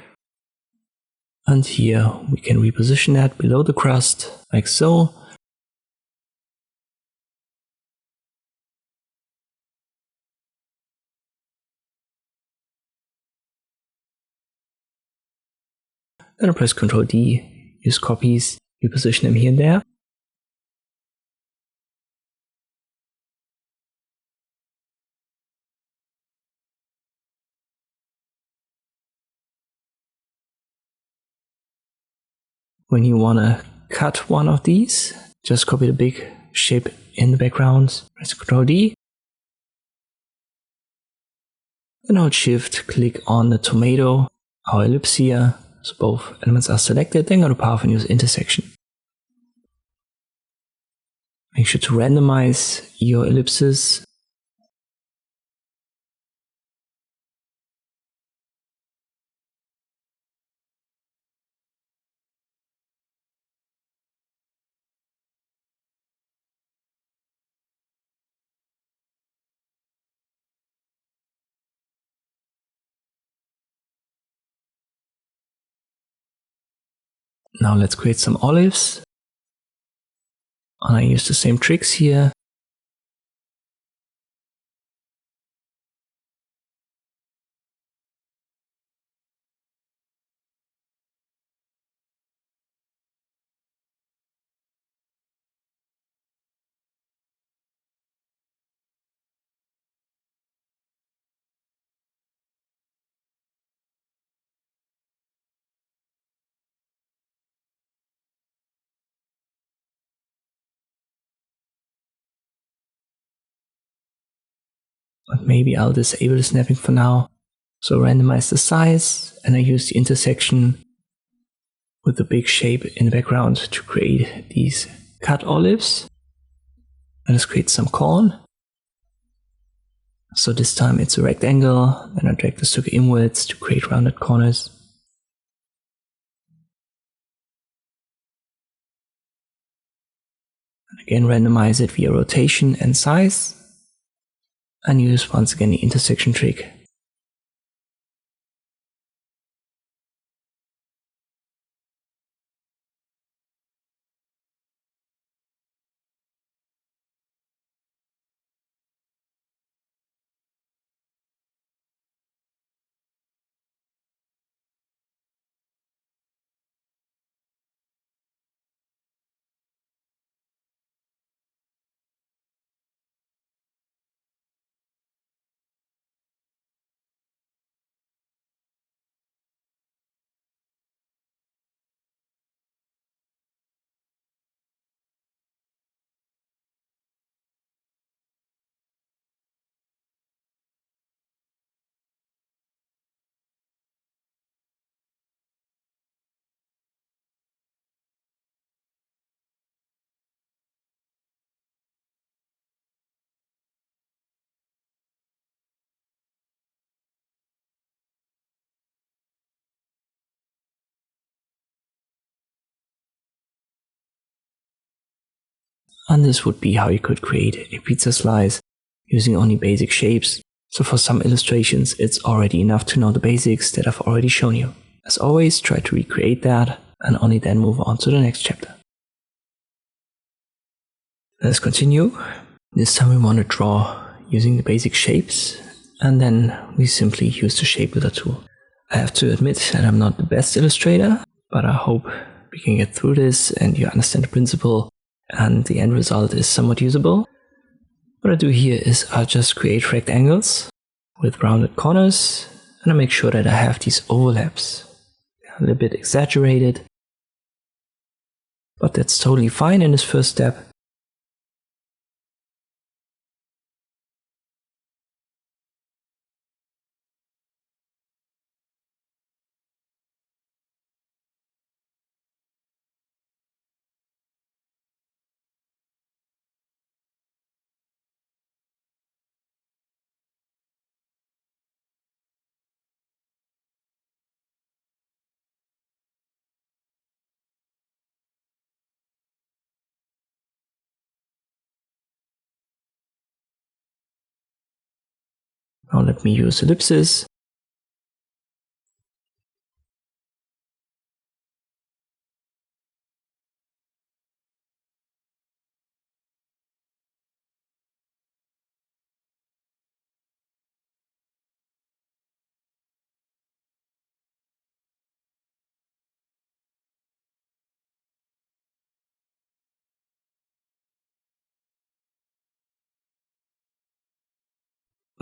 And here we can reposition that below the crust, like so. Then I press Ctrl D, use copies, reposition them here and there. When you want to cut one of these, just copy the big shape in the background, press Ctrl D. Then hold Shift, click on the tomato, our ellipse here, so both elements are selected, then go to Path and use Intersection. Make sure to randomize your ellipses. Now let's create some olives. And I use the same tricks here. But maybe I'll disable the snapping for now. So randomize the size, and I use the intersection with the big shape in the background to create these cut olives. And let's create some corn. So this time it's a rectangle, then I drag the circle inwards to create rounded corners. And again randomize it via rotation and size. And use once again the intersection trick. And this would be how you could create a pizza slice using only basic shapes. So for some illustrations, it's already enough to know the basics that I've already shown you. As always, try to recreate that and only then move on to the next chapter. Let's continue. This time we want to draw using the basic shapes, and then we simply use the Shapebuilder tool. I have to admit that I'm not the best illustrator, but I hope we can get through this and you understand the principle and the end result is somewhat usable. What I do here is I'll just create rectangles with rounded corners, and I make sure that I have these overlaps. A little bit exaggerated, but that's totally fine in this first step. Now let me use ellipses.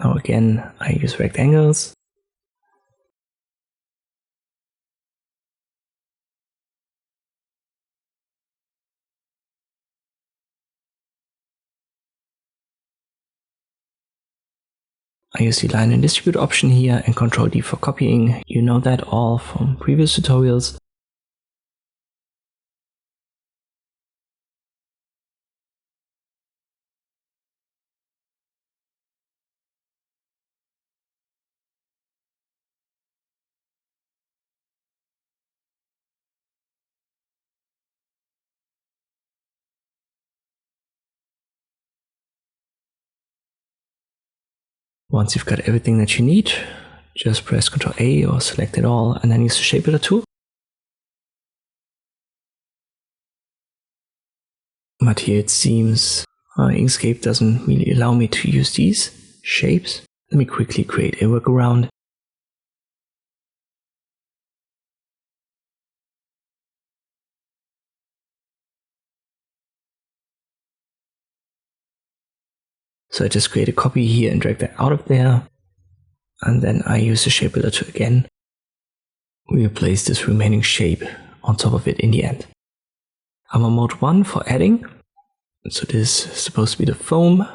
Now again, I use rectangles. I use the line and distribute option here and Ctrl D for copying. You know that all from previous tutorials. Once you've got everything that you need, just press Ctrl A or select it all and then use the Shapebuilder tool. But here it seems Inkscape doesn't really allow me to use these shapes. Let me quickly create a workaround. So I just create a copy here and drag that out of there. And then I use the Shapebuilder tool again. We replace this remaining shape on top of it in the end. I'm on mode 1 for adding. So this is supposed to be the foam.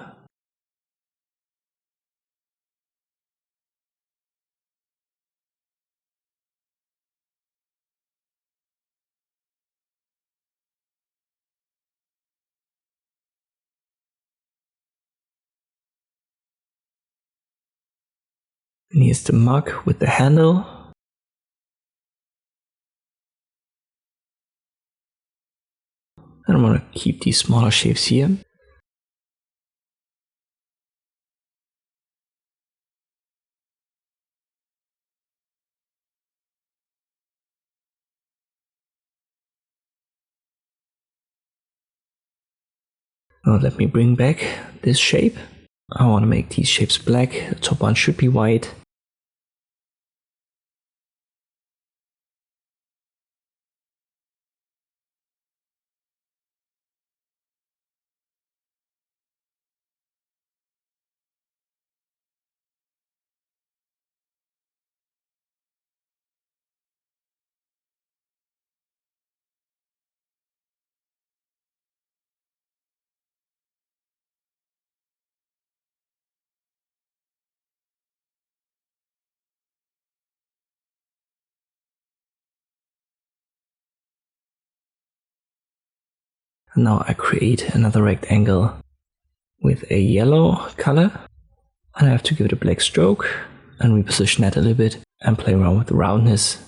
And here's the mug with the handle. And I'm going to keep these smaller shapes here. Now let me bring back this shape. I want to make these shapes black. The top one should be white. And now I create another rectangle with a yellow color. And I have to give it a black stroke and reposition that a little bit and play around with the roundness.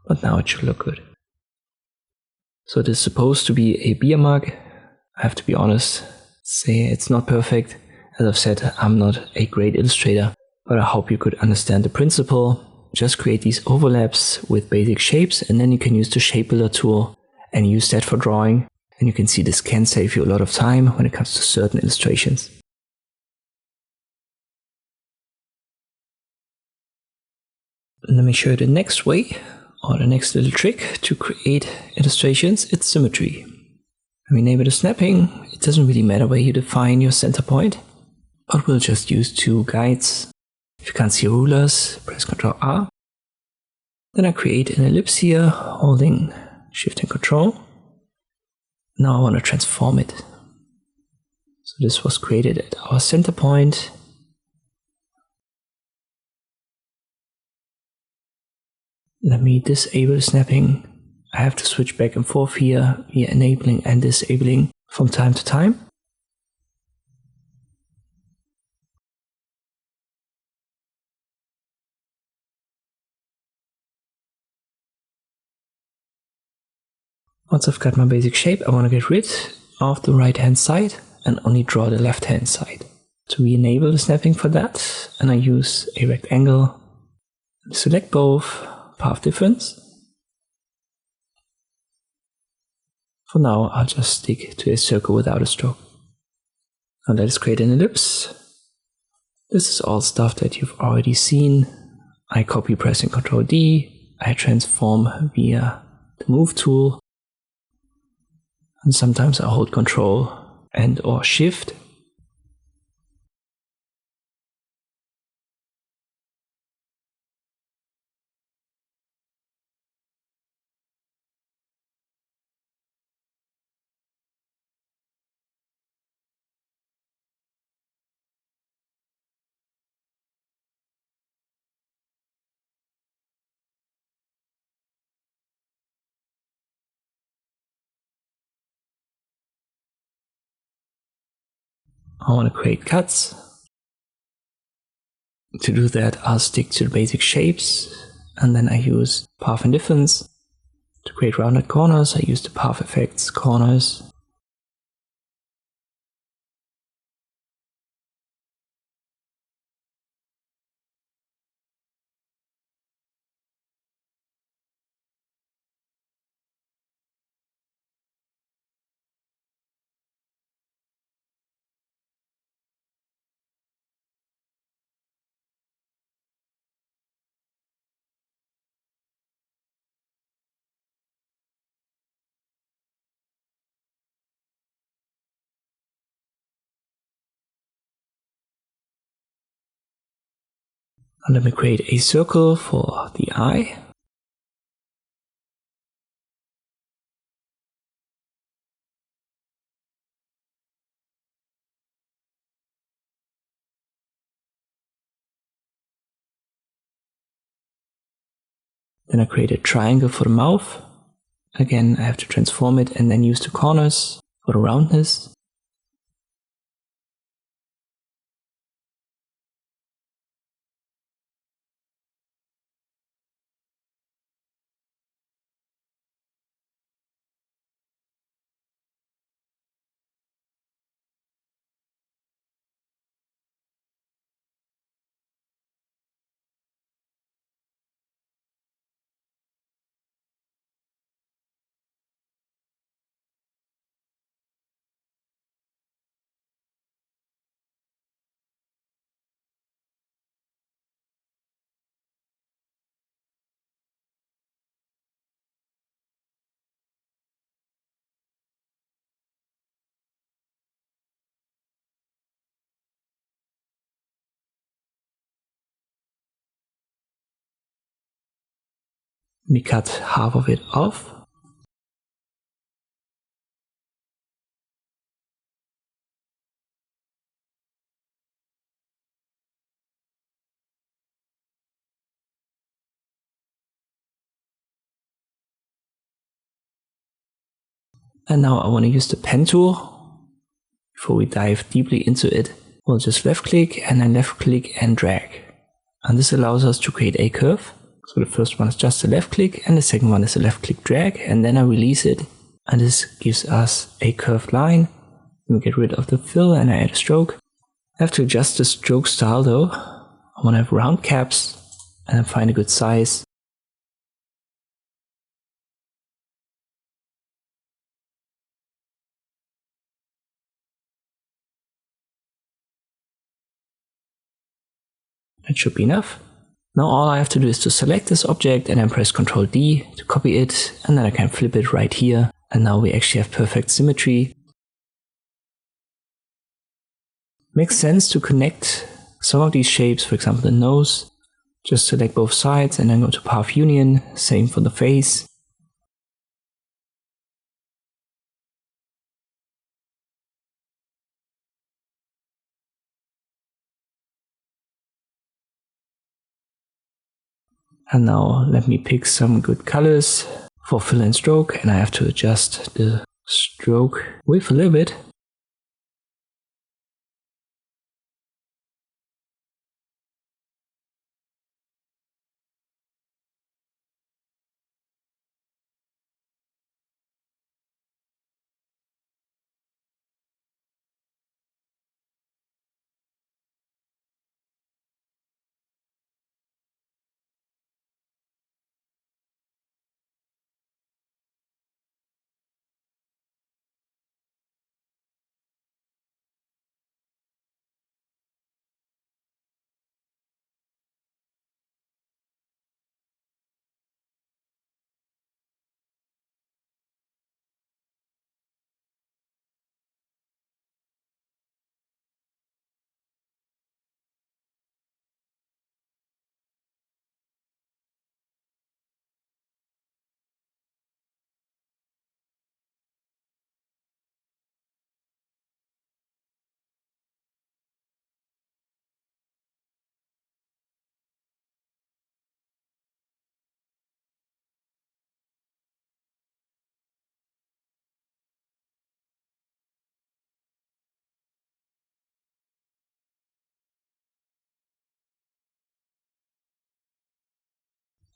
But now it should look good. So it is supposed to be a beer mug. I have to be honest, say it's not perfect. As I've said, I'm not a great illustrator, but I hope you could understand the principle. Just create these overlaps with basic shapes and then you can use the Shapebuilder tool and use that for drawing. And you can see this can save you a lot of time when it comes to certain illustrations. Let me show you the next way, or the next little trick to create illustrations. It's symmetry. When we enable the snapping, it doesn't really matter where you define your center point, but we'll just use two guides. If you can't see rulers, press Ctrl R. Then I create an ellipse here, holding Shift and Ctrl. Now I want to transform it. So this was created at our center point. Let me disable snapping. I have to switch back and forth here via enabling and disabling from time to time. Once I've got my basic shape, I want to get rid of the right hand side and only draw the left hand side. To re-enable the snapping for that, and I use a rectangle. Select both, path difference. For now, I'll just stick to a circle without a stroke. Now let us create an ellipse. This is all stuff that you've already seen. I copy pressing Ctrl D. I transform via the Move tool. And sometimes I hold Ctrl and or Shift. I want to create cuts. To do that, I'll stick to the basic shapes, and then I use path and difference. To create rounded corners, I use the path effects corners. And let me create a circle for the eye. Then I create a triangle for the mouth. Again, I have to transform it and then use the corners for the roundness. We cut half of it off. And now I want to use the pen tool. Before we dive deeply into it, we'll just left click and then left click and drag. And this allows us to create a curve. So the first one is just a left click and the second one is a left click drag, and then I release it and this gives us a curved line. Let me get rid of the fill and I add a stroke. I have to adjust the stroke style though. I want to have round caps and then find a good size. That should be enough. Now all I have to do is to select this object and then press Ctrl D to copy it, and then I can flip it right here And now we actually have perfect symmetry. Makes sense to connect some of these shapes, for example the nose. Just select both sides and then go to Path Union. Same for the face. And now let me pick some good colors for fill and stroke, and I have to adjust the stroke width a little bit.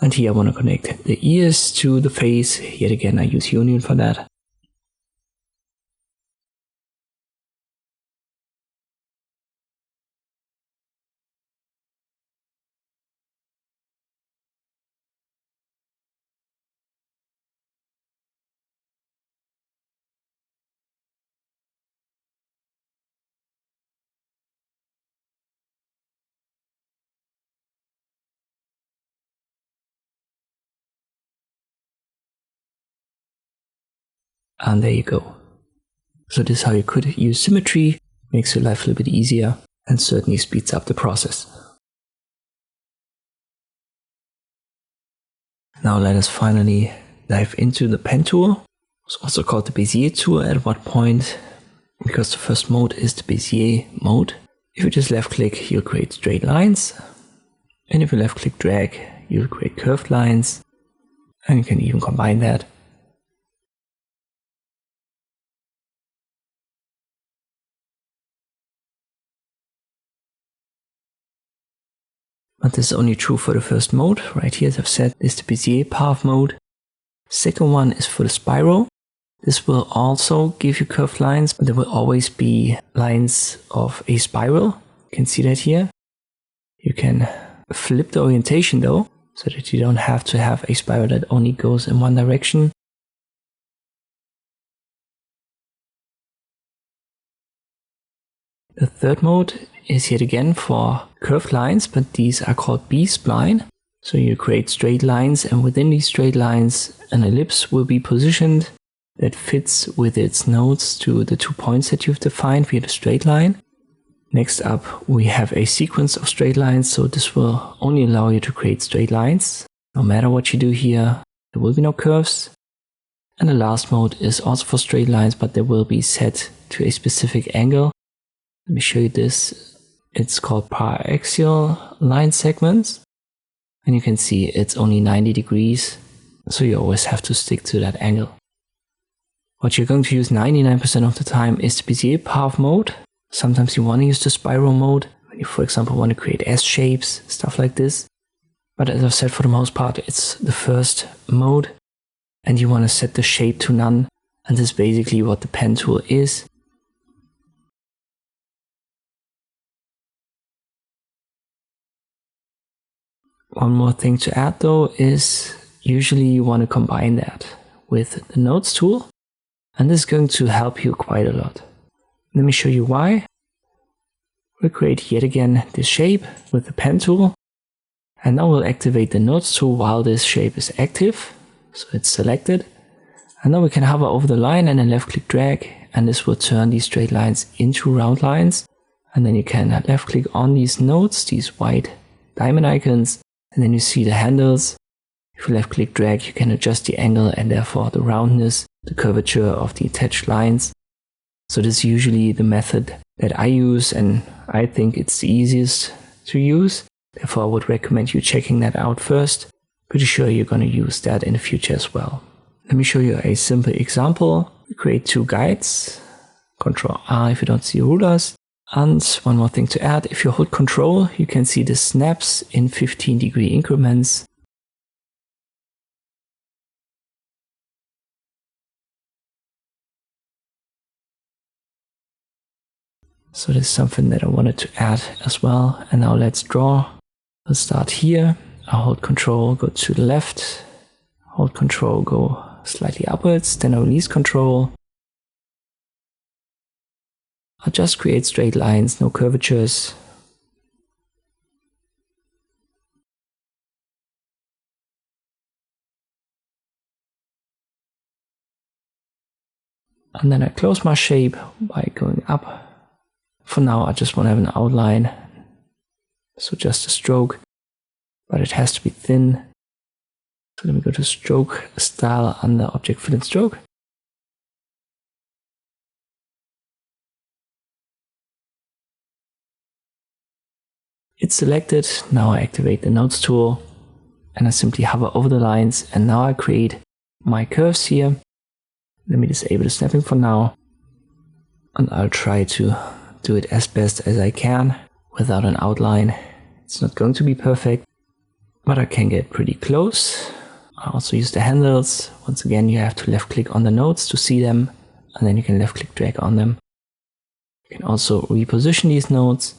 And here I want to connect the ears to the face. Yet again, I use Union for that. And there you go. So this is how you could use symmetry. Makes your life a little bit easier and certainly speeds up the process. Now let us finally dive into the pen tool. It's also called the Bezier tool at what point, because the first mode is the Bezier mode. If you just left click, you'll create straight lines. And if you left click drag, you'll create curved lines. And you can even combine that. But this is only true for the first mode. Right here, as I've said, is the Bezier path mode. Second one is for the Spiro. This will also give you curved lines, but there will always be lines of a spiral. You can see that here. You can flip the orientation though, so that you don't have to have a spiral that only goes in one direction. The third mode is yet again for curved lines, but these are called BSpline. So you create straight lines, and within these straight lines an ellipse will be positioned that fits with its nodes to the 2 points that you've defined via the straight line. Next up we have a sequence of straight lines, so this will only allow you to create straight lines. No matter what you do here, there will be no curves. And the last mode is also for straight lines, but they will be set to a specific angle. Let me show you this. It's called paraxial line segments. And you can see it's only 90 degrees, so you always have to stick to that angle. What you're going to use 99% of the time is the Bezier path mode. Sometimes you want to use the spiral mode, when you for example want to create S shapes, stuff like this. But as I've said, for the most part it's the first mode, and you want to set the shape to none, and this is basically what the pen tool is. One more thing to add though is usually you want to combine that with the nodes tool, and this is going to help you quite a lot. Let me show you why. We'll create yet again this shape with the pen tool, and now we'll activate the nodes tool while this shape is active, so it's selected. And now we can hover over the line and then left click drag, and this will turn these straight lines into round lines. And then you can left click on these nodes, these white diamond icons, and then you see the handles. If you left click drag, you can adjust the angle and therefore the roundness, the curvature of the attached lines. So this is usually the method that I use, and I think it's the easiest to use. Therefore I would recommend you checking that out first. Pretty sure you're going to use that in the future as well. Let me show you a simple example. We create two guides. Ctrl R if you don't see rulers. And one more thing to add, if you hold Ctrl, you can see the snaps in 15-degree increments. So this is something that I wanted to add as well. And now let's draw. Let's start here. I'll hold Ctrl, go to the left. Hold Ctrl, go slightly upwards. Then I'll release Ctrl. I'll just create straight lines, no curvatures. And then I close my shape by going up. For now, I just want to have an outline. So just a stroke, but it has to be thin. So let me go to stroke style under object fill and stroke. It's selected. Now I activate the nodes tool and I simply hover over the lines, and now I create my curves here. Let me disable the snapping for now, and I'll try to do it as best as I can without an outline. It's not going to be perfect, but I can get pretty close. I also use the handles. Once again, you have to left click on the nodes to see them, and then you can left click drag on them. You can also reposition these nodes.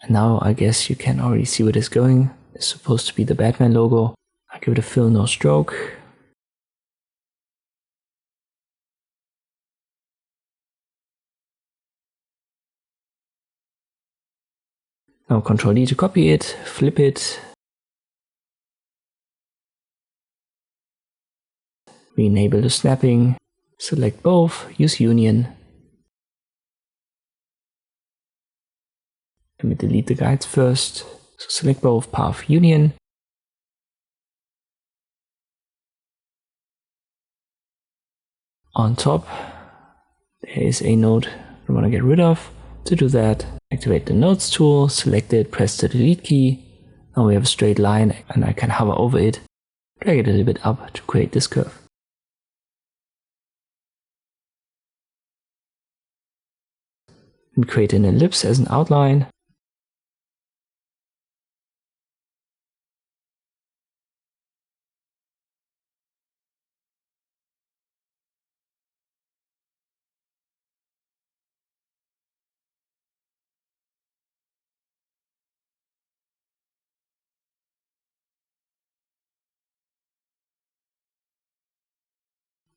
And now I guess you can already see where it's going. It's supposed to be the Batman logo. I give it a fill, no stroke. Now Ctrl D to copy it, flip it. Re-enable the snapping. Select both, use union. Let me delete the guides first. So select both, path union. On top, there is a node I want to get rid of. To do that, activate the nodes tool, select it, press the delete key. Now we have a straight line and I can hover over it, drag it a little bit up to create this curve. And create an ellipse as an outline.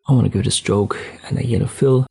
I want to give it a stroke and a yellow fill.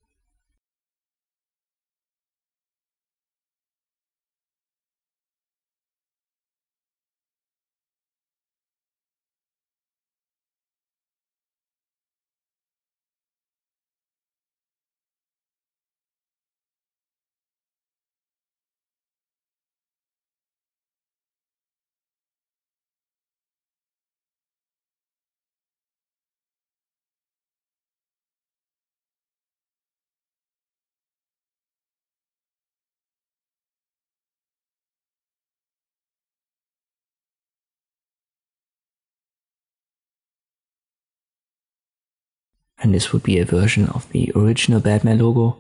and this would be a version of the original Batman logo.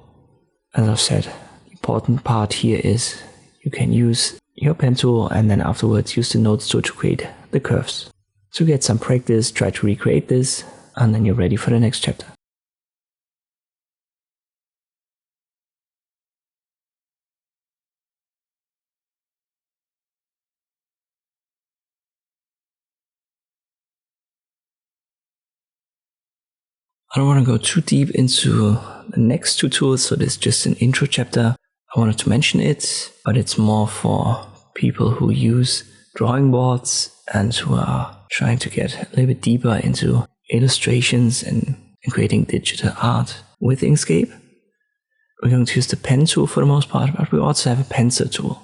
As I've said, the important part here is you can use your pen tool and then afterwards use the nodes tool to create the curves. So get some practice, try to recreate this, and then you're ready for the next chapter. I don't want to go too deep into the next two tools, so this is just an intro chapter. I wanted to mention it, but it's more for people who use drawing boards and who are trying to get a little bit deeper into illustrations and creating digital art with Inkscape. We're going to use the pen tool for the most part, but we also have a pencil tool.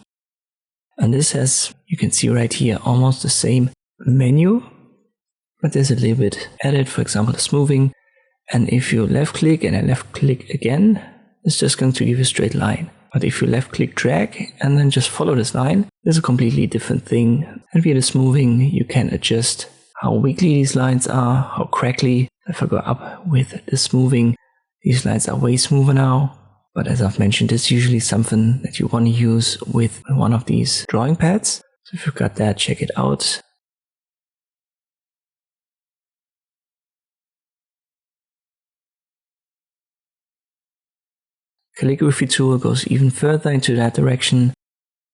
And this has, you can see right here, almost the same menu, but there's a little bit added, for example, the smoothing. And if you left click and then left click again, it's just going to give you a straight line. But if you left click drag and then just follow this line, there's a completely different thing. And via the smoothing, you can adjust how wiggly these lines are, how crackly. If I go up with the smoothing, these lines are way smoother now. But as I've mentioned, it's usually something that you want to use with one of these drawing pads. So if you've got that, check it out. Calligraphy tool goes even further into that direction.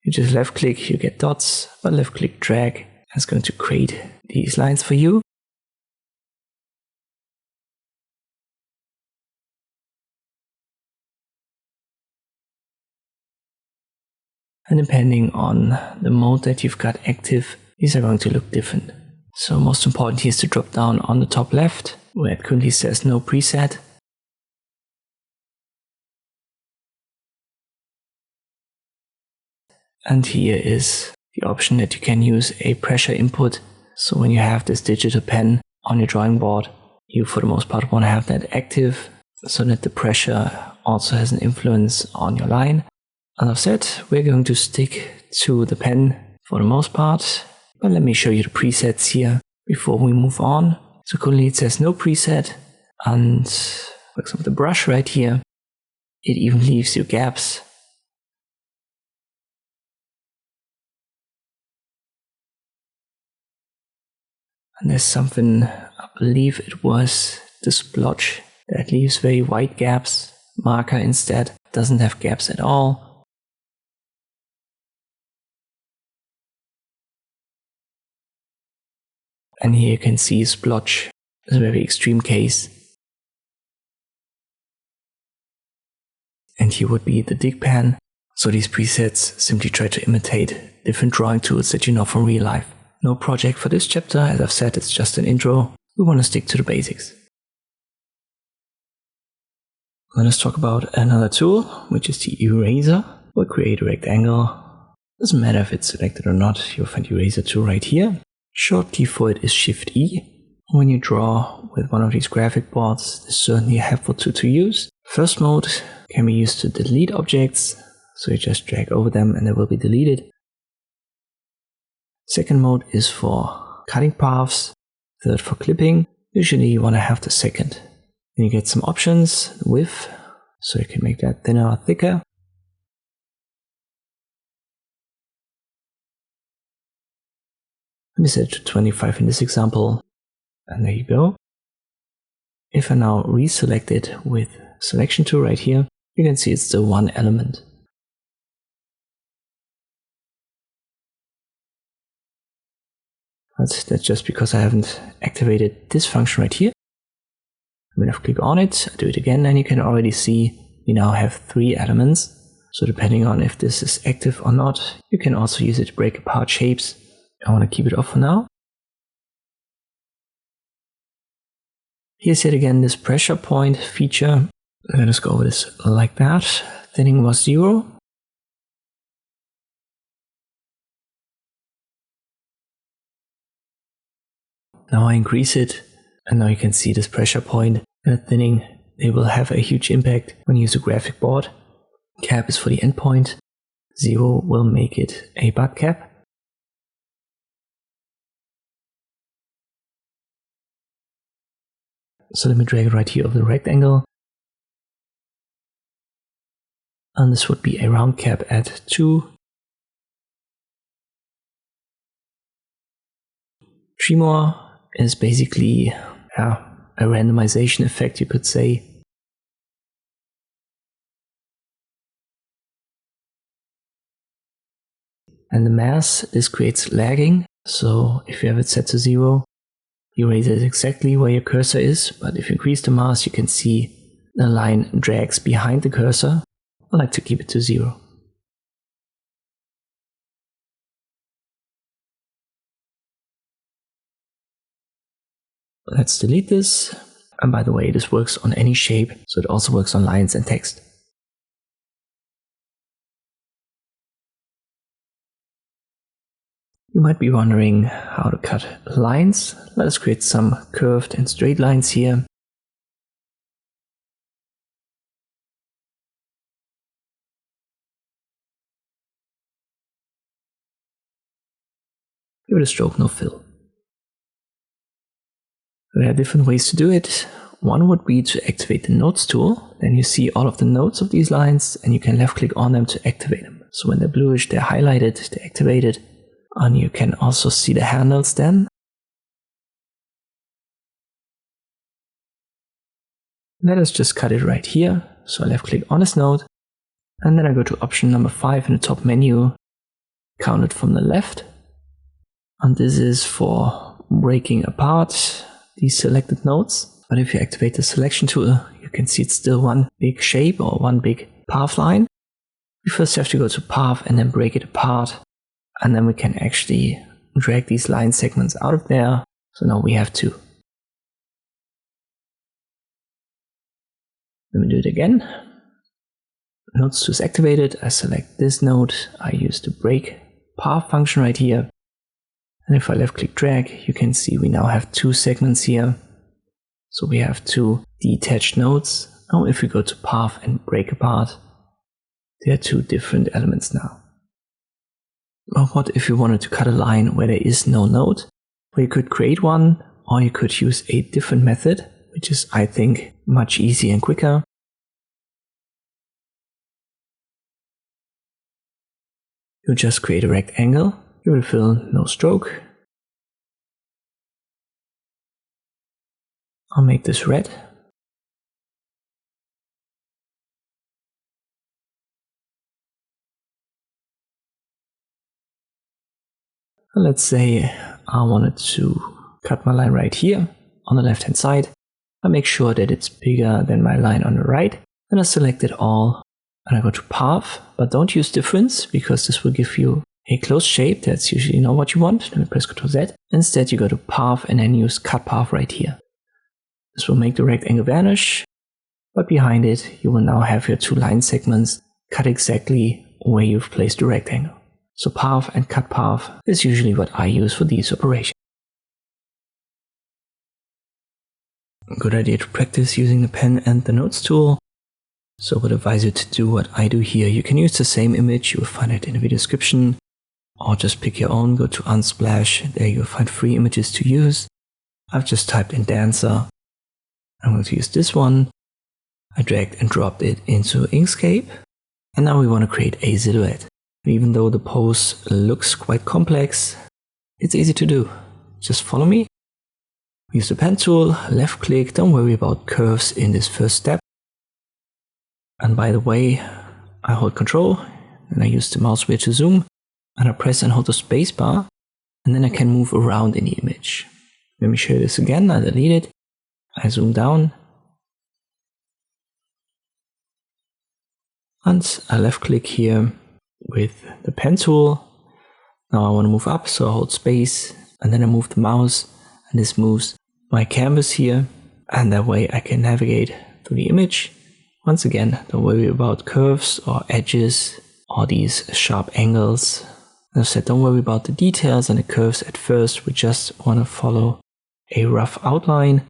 You just left click, you get dots, but left click drag, and it's going to create these lines for you. And depending on the mode that you've got active, these are going to look different. So most important here is to drop down on the top left, where it currently says no preset. And here is the option that you can use a pressure input. So when you have this digital pen on your drawing board, you for the most part want to have that active so that the pressure also has an influence on your line. As I've said, we're going to stick to the pen for the most part, but let me show you the presets here before we move on. So currently it says no preset, and for example the brush right here, it even leaves you gaps. And there's something, I believe it was the splotch, that leaves very wide gaps. Marker instead doesn't have gaps at all. And here you can see splotch is a very extreme case. And here would be the dig pen. So these presets simply try to imitate different drawing tools that you know from real life. No project for this chapter, as I've said, it's just an intro. We want to stick to the basics. Let us talk about another tool, which is the eraser. We'll create a rectangle. Doesn't matter if it's selected or not, you'll find the eraser tool right here. Short key for it is Shift E. When you draw with one of these graphic boards, this is certainly a helpful tool to use. First mode can be used to delete objects, so you just drag over them and they will be deleted. Second mode is for cutting paths. Third for clipping. Usually you want to have the second. Then you get some options, width, so you can make that thinner or thicker. Let me set it to 25 in this example, and there you go. If I now reselect it with selection tool right here, you can see it's still one element. That's just because I haven't activated this function right here. I'm going to click on it, do it again, and you can already see we now have 3 elements. So depending on if this is active or not, you can also use it to break apart shapes. I want to keep it off for now. Here's yet again this pressure point feature. Let us go over this like that. Thinning was 0. Now I increase it, and now you can see this pressure point and the thinning. They will have a huge impact when you use a graphic board. Cap is for the endpoint. 0 will make it a butt cap. So let me drag it right here over the rectangle. And this would be a round cap at 2. Tremor is basically a randomization effect, you could say. And the mass, this creates lagging. So if you have it set to 0, you raise it exactly where your cursor is. But if you increase the mass, you can see the line drags behind the cursor. I like to keep it to 0. Let's delete this. And by the way, this works on any shape, so it also works on lines and text. You might be wondering how to cut lines. Let us create some curved and straight lines here. Give it a stroke, no fill. There are different ways to do it. One would be to activate the nodes tool. Then you see all of the nodes of these lines and you can left click on them to activate them. So when they're bluish, they're highlighted, they're activated. And you can also see the handles then. Let us just cut it right here. So I left click on this node. And then I go to option number 5 in the top menu. Count it from the left. And this is for breaking apart these selected nodes. But if you activate the selection tool, you can see it's still one big shape or one big path line. We first have to go to path and then break it apart. And then we can actually drag these line segments out of there. So now we have 2. Let me do it again. Nodes 2 is activated. I select this node. I use the break path function right here. And if I left click drag, you can see we now have 2 segments here. So we have 2 detached nodes. Now if we go to path and break apart, there are 2 different elements now. But what if you wanted to cut a line where there is no node? Well, you could create one, or you could use a different method, which is, I think, much easier and quicker. You just create a rectangle. You will fill no stroke. I'll make this red. And let's say I wanted to cut my line right here on the left hand side. I make sure that it's bigger than my line on the right. Then I select it all and I go to path, but don't use difference because this will give you a closed shape. That's usually not what you want. Let me press Ctrl Z. Instead, you go to path and then use cut path right here. This will make the rectangle vanish, but behind it, you will now have your 2 line segments cut exactly where you've placed the rectangle. So path and cut path is usually what I use for these operations. Good idea to practice using the pen and the nodes tool. So I would advise you to do what I do here. You can use the same image, you will find it in the video description, or just pick your own, go to Unsplash, there you'll find free images to use. I've just typed in dancer. I'm going to use this one. I dragged and dropped it into Inkscape. And now we want to create a silhouette. And even though the pose looks quite complex, it's easy to do. Just follow me. Use the pen tool, left click, don't worry about curves in this first step. And by the way, I hold Control, and I use the mouse wheel to zoom, and I press and hold the space bar, and then I can move around in the image. Let me show you this again. I delete it. I zoom down. And I left click here with the pen tool. Now I want to move up, so I hold space, and then I move the mouse, and this moves my canvas here, and that way I can navigate through the image. Once again, don't worry about curves or edges or these sharp angles. As I said, don't worry about the details and the curves at first. We just want to follow a rough outline.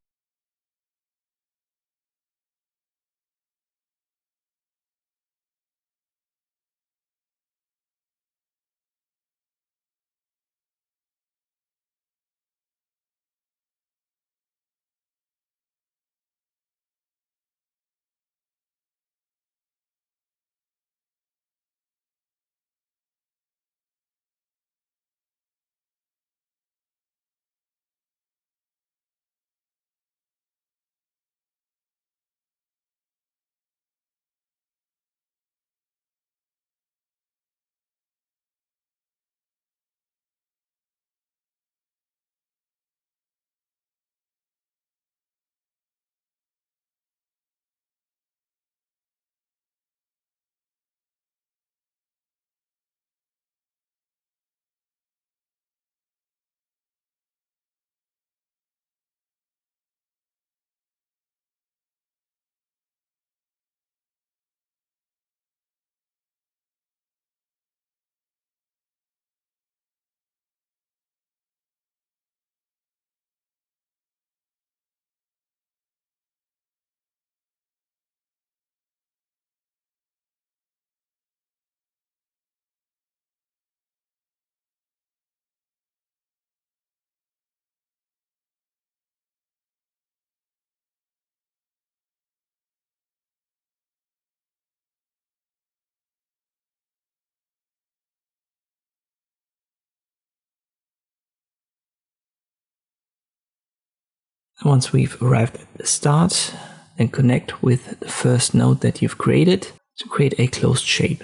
And once we've arrived at the start, then connect with the first node that you've created to create a closed shape.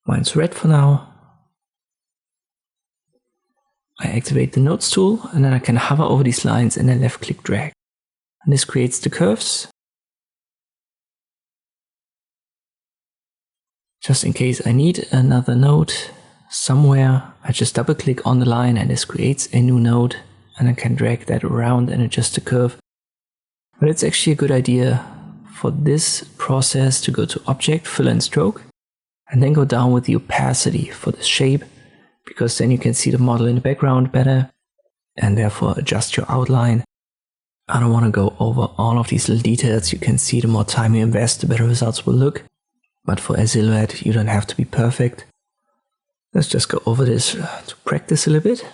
Mine's red for now. I activate the nodes tool and then I can hover over these lines and then left click drag. And this creates the curves. Just in case I need another node somewhere, I just double click on the line and this creates a new node and I can drag that around and adjust the curve. But it's actually a good idea for this process to go to Object, Fill and Stroke, and then go down with the opacity for the shape, because then you can see the model in the background better and therefore adjust your outline. I don't want to go over all of these little details. You can see the more time you invest, the better results will look. But for a silhouette, you don't have to be perfect. Let's just go over this to practice a little bit.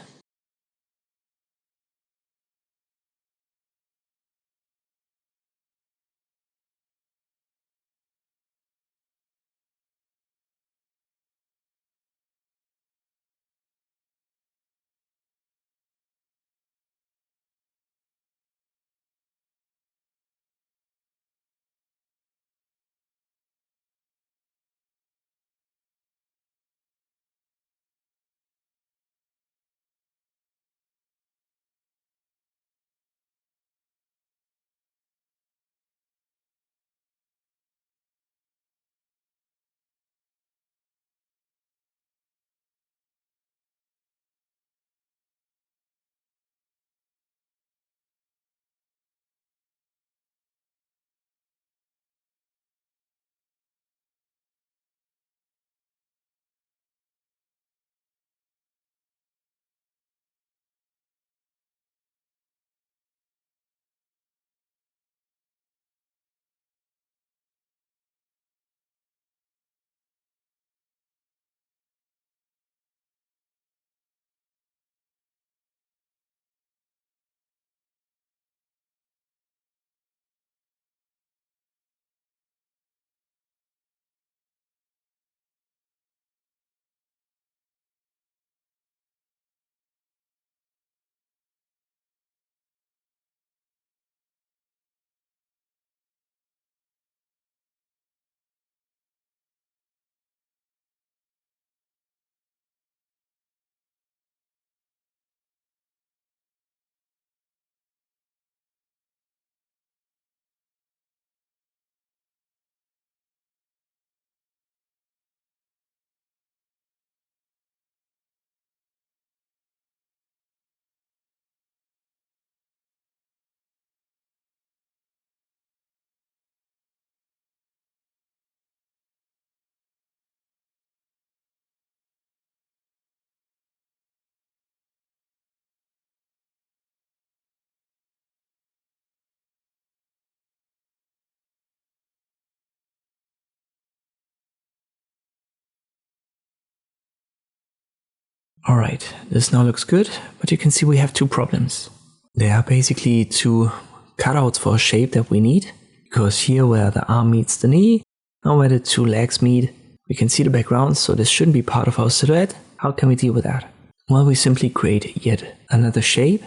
Alright, this now looks good, but you can see we have two problems. There are basically two cutouts for a shape that we need, because here where the arm meets the knee, and where the two legs meet, we can see the background, so this shouldn't be part of our silhouette. How can we deal with that? Well, we simply create yet another shape,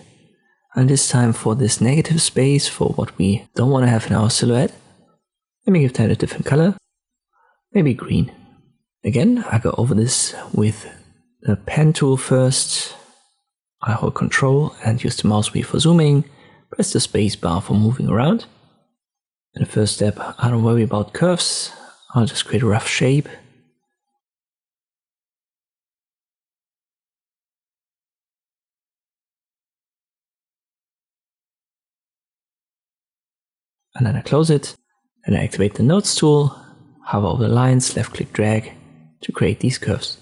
and this time for this negative space, for what we don't want to have in our silhouette, let me give that a different color, maybe green. Again, I go over this with the pen tool first. I hold Control and use the mouse wheel for zooming, press the space bar for moving around. In the first step, I don't worry about curves, I'll just create a rough shape. And then I close it, and I activate the Nodes tool, hover over the lines, left click drag to create these curves.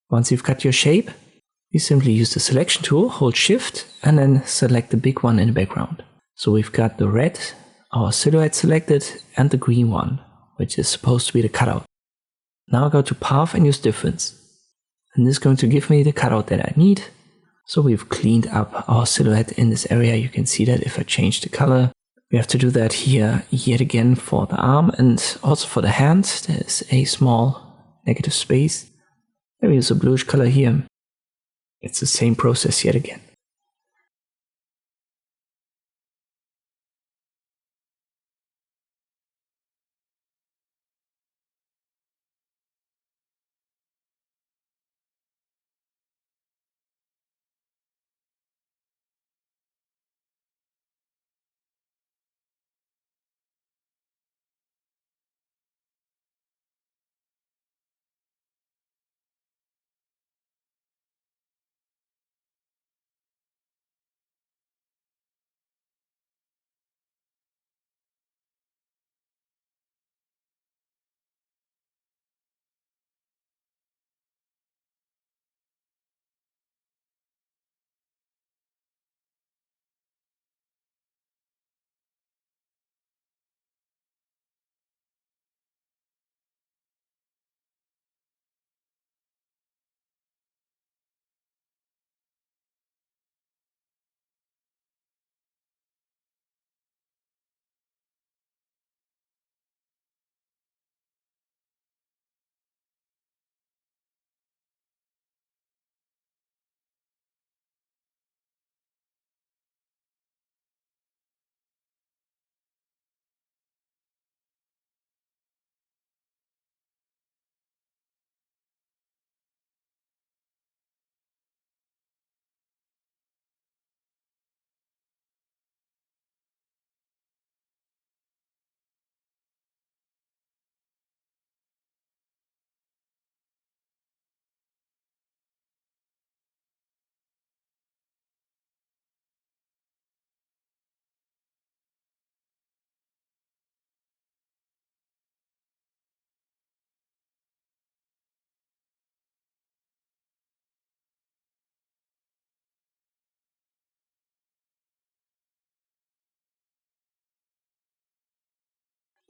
Once you've got your shape, you simply use the selection tool, hold shift, and then select the big one in the background. So we've got the red, our silhouette selected, and the green one, which is supposed to be the cutout. Now I go to path and use difference. And this is going to give me the cutout that I need. So we've cleaned up our silhouette in this area. You can see that if I change the color. We have to do that here yet again for the arm and also for the hand. There's a small negative space. Then we use a bluish color here. It's the same process yet again.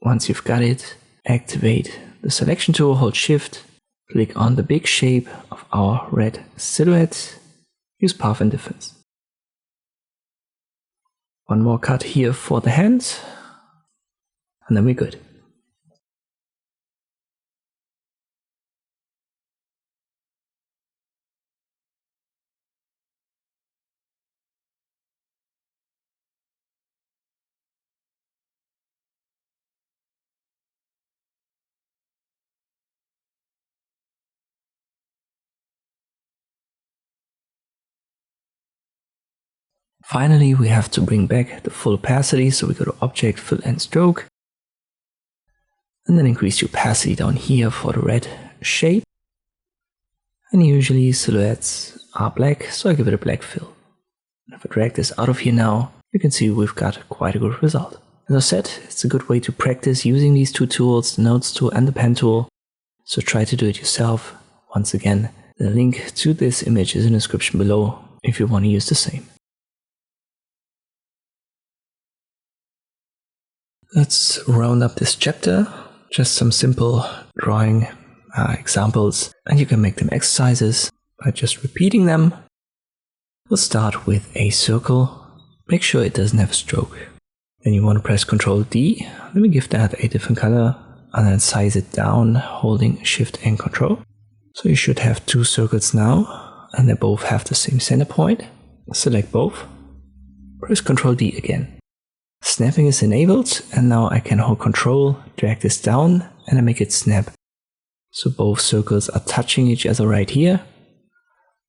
Once you've got it, activate the selection tool, hold shift, click on the big shape of our red silhouette, use path and difference. One more cut here for the hand, and then we're good. Finally, we have to bring back the full opacity, so we go to Object, Fill and Stroke, and then increase the opacity down here for the red shape. And usually silhouettes are black, so I give it a black fill. And if I drag this out of here now, you can see we've got quite a good result. As I said, it's a good way to practice using these two tools, the Nodes tool and the Pen tool, so try to do it yourself. Once again, the link to this image is in the description below if you want to use the same. Let's round up this chapter. Just some simple drawing examples, and you can make them exercises by just repeating them. We'll start with a circle. Make sure it doesn't have a stroke. Then you want to press Ctrl D. Let me give that a different color and then size it down holding Shift and Ctrl. So you should have two circles now, and they both have the same center point. Select both. Press Ctrl D again. Snapping is enabled, and now I can hold Ctrl, drag this down, and I make it snap. So both circles are touching each other right here.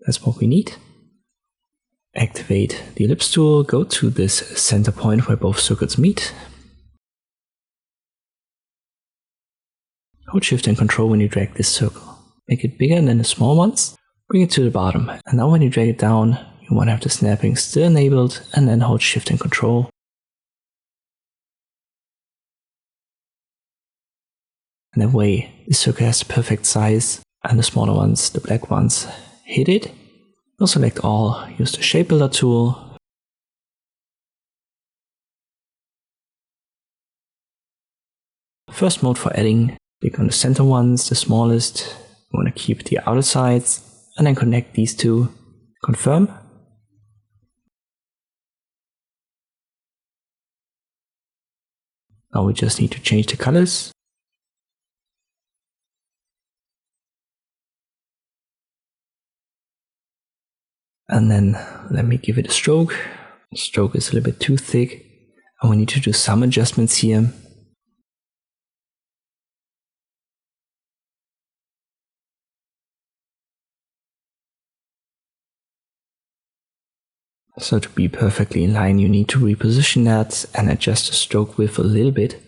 That's what we need. Activate the Ellipse tool, go to this center point where both circles meet. Hold Shift and Ctrl when you drag this circle. Make it bigger than the small ones. Bring it to the bottom. And now when you drag it down, you want to have the snapping still enabled, and then hold Shift and Ctrl. And that way, the circle has the perfect size and the smaller ones, the black ones, hit it. We'll select all, use the Shapebuilder tool. First mode for adding, click on the center ones, the smallest. We want to keep the outer sides, and then connect these two. Confirm. Now we just need to change the colors. And then let me give it a stroke. The stroke is a little bit too thick, and we need to do some adjustments here. So to be perfectly in line, you need to reposition that and adjust the stroke width a little bit.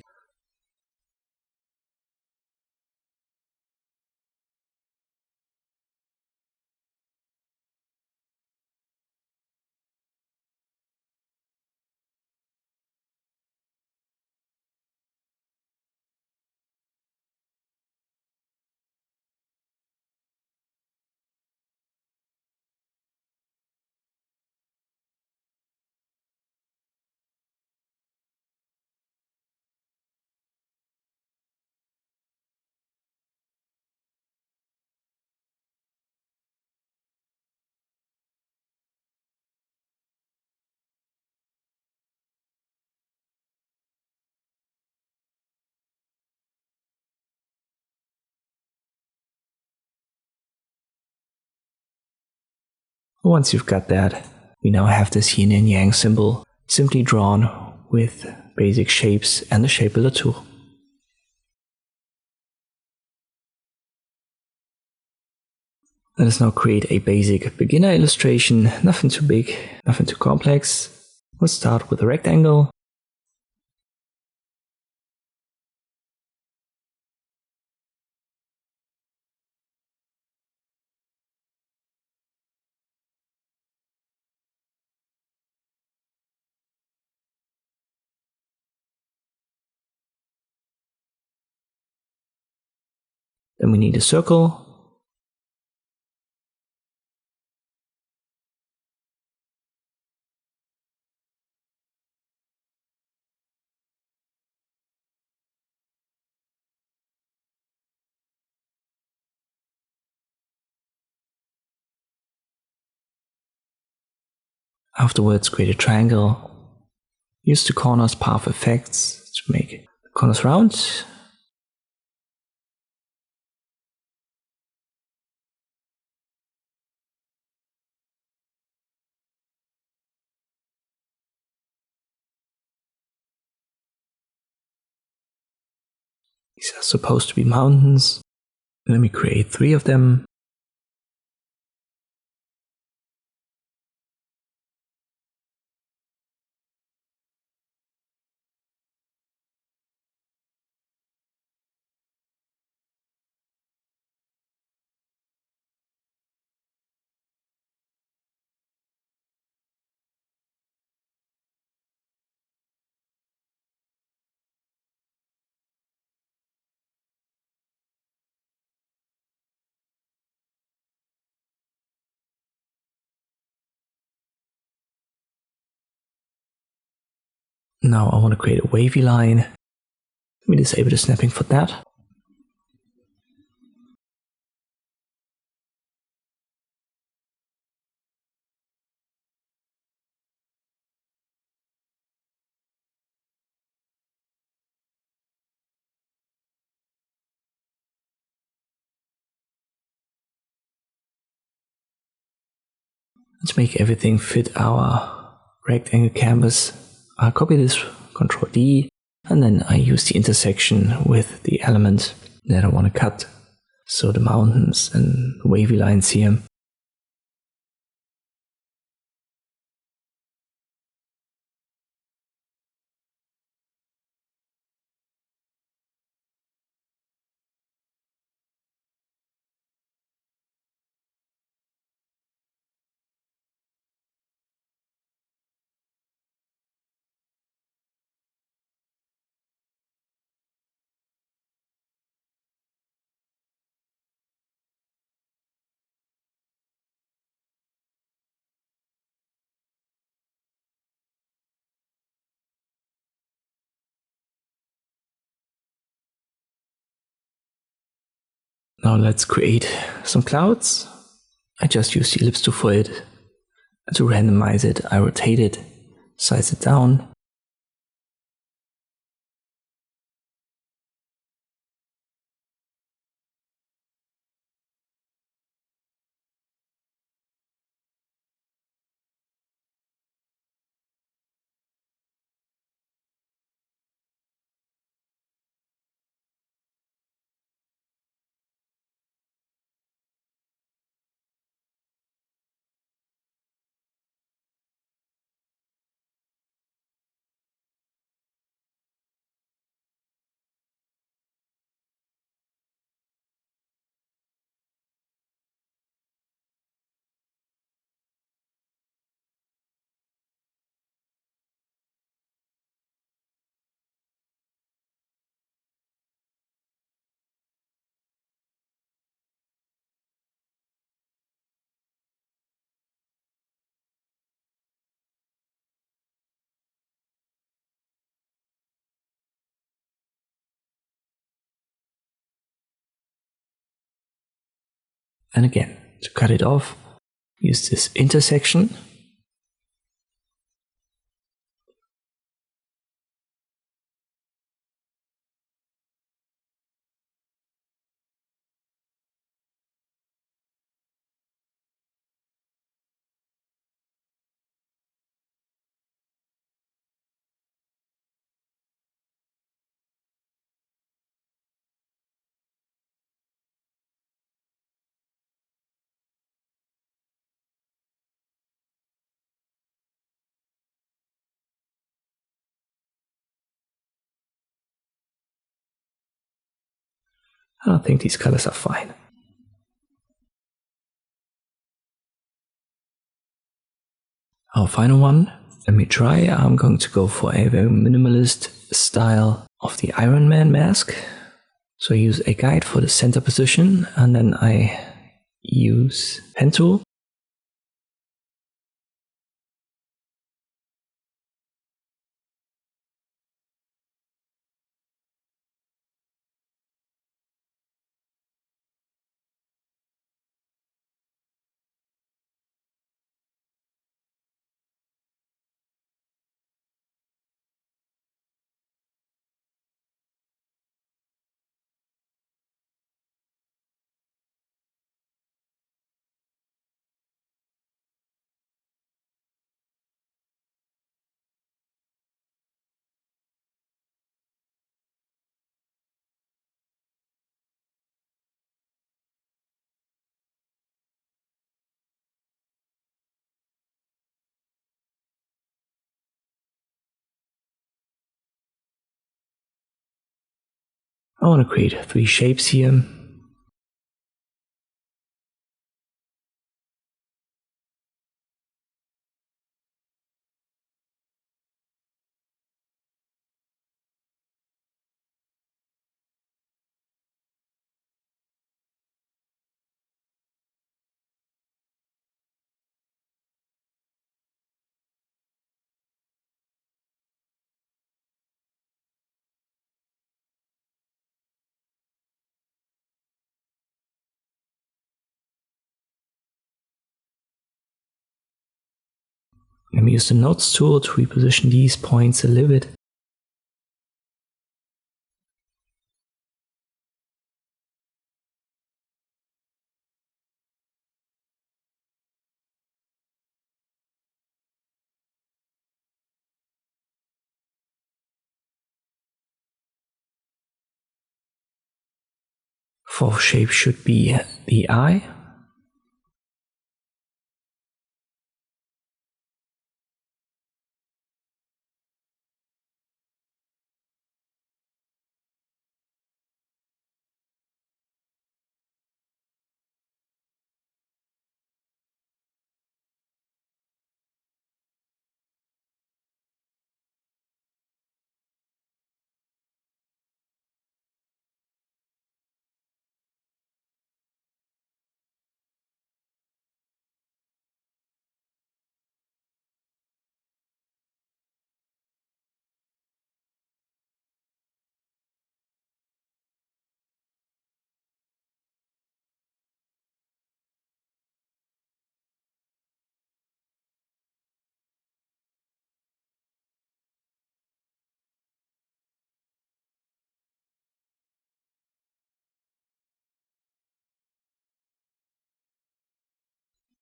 Once you've got that, we now have this yin and yang symbol simply drawn with basic shapes and the Shapebuilder tool. Let us now create a basic beginner illustration, nothing too big, nothing too complex. We'll start with a rectangle. Then we need a circle. Afterwards, create a triangle. Use the corners path effects to make the corners round. These are supposed to be mountains. Let me create 3 of them. Now I want to create a wavy line. Let me disable the snapping for that. Let's make everything fit our rectangle canvas. I'll copy this, Ctrl D, and then I use the intersection with the element that I want to cut. So the mountains and wavy lines here. Now let's create some clouds. I just use the ellipse tool for it. To randomize it, I rotate it, size it down. And again, to cut it off, use this intersection. I don't think these colors are fine. Our final one, let me try. I'm going to go for a very minimalist style of the Iron Man mask. So I use a guide for the center position, and then I use pen tool. I want to create 3 shapes here. Let me use the nodes tool to reposition these points a little bit. Fourth shape should be the eye.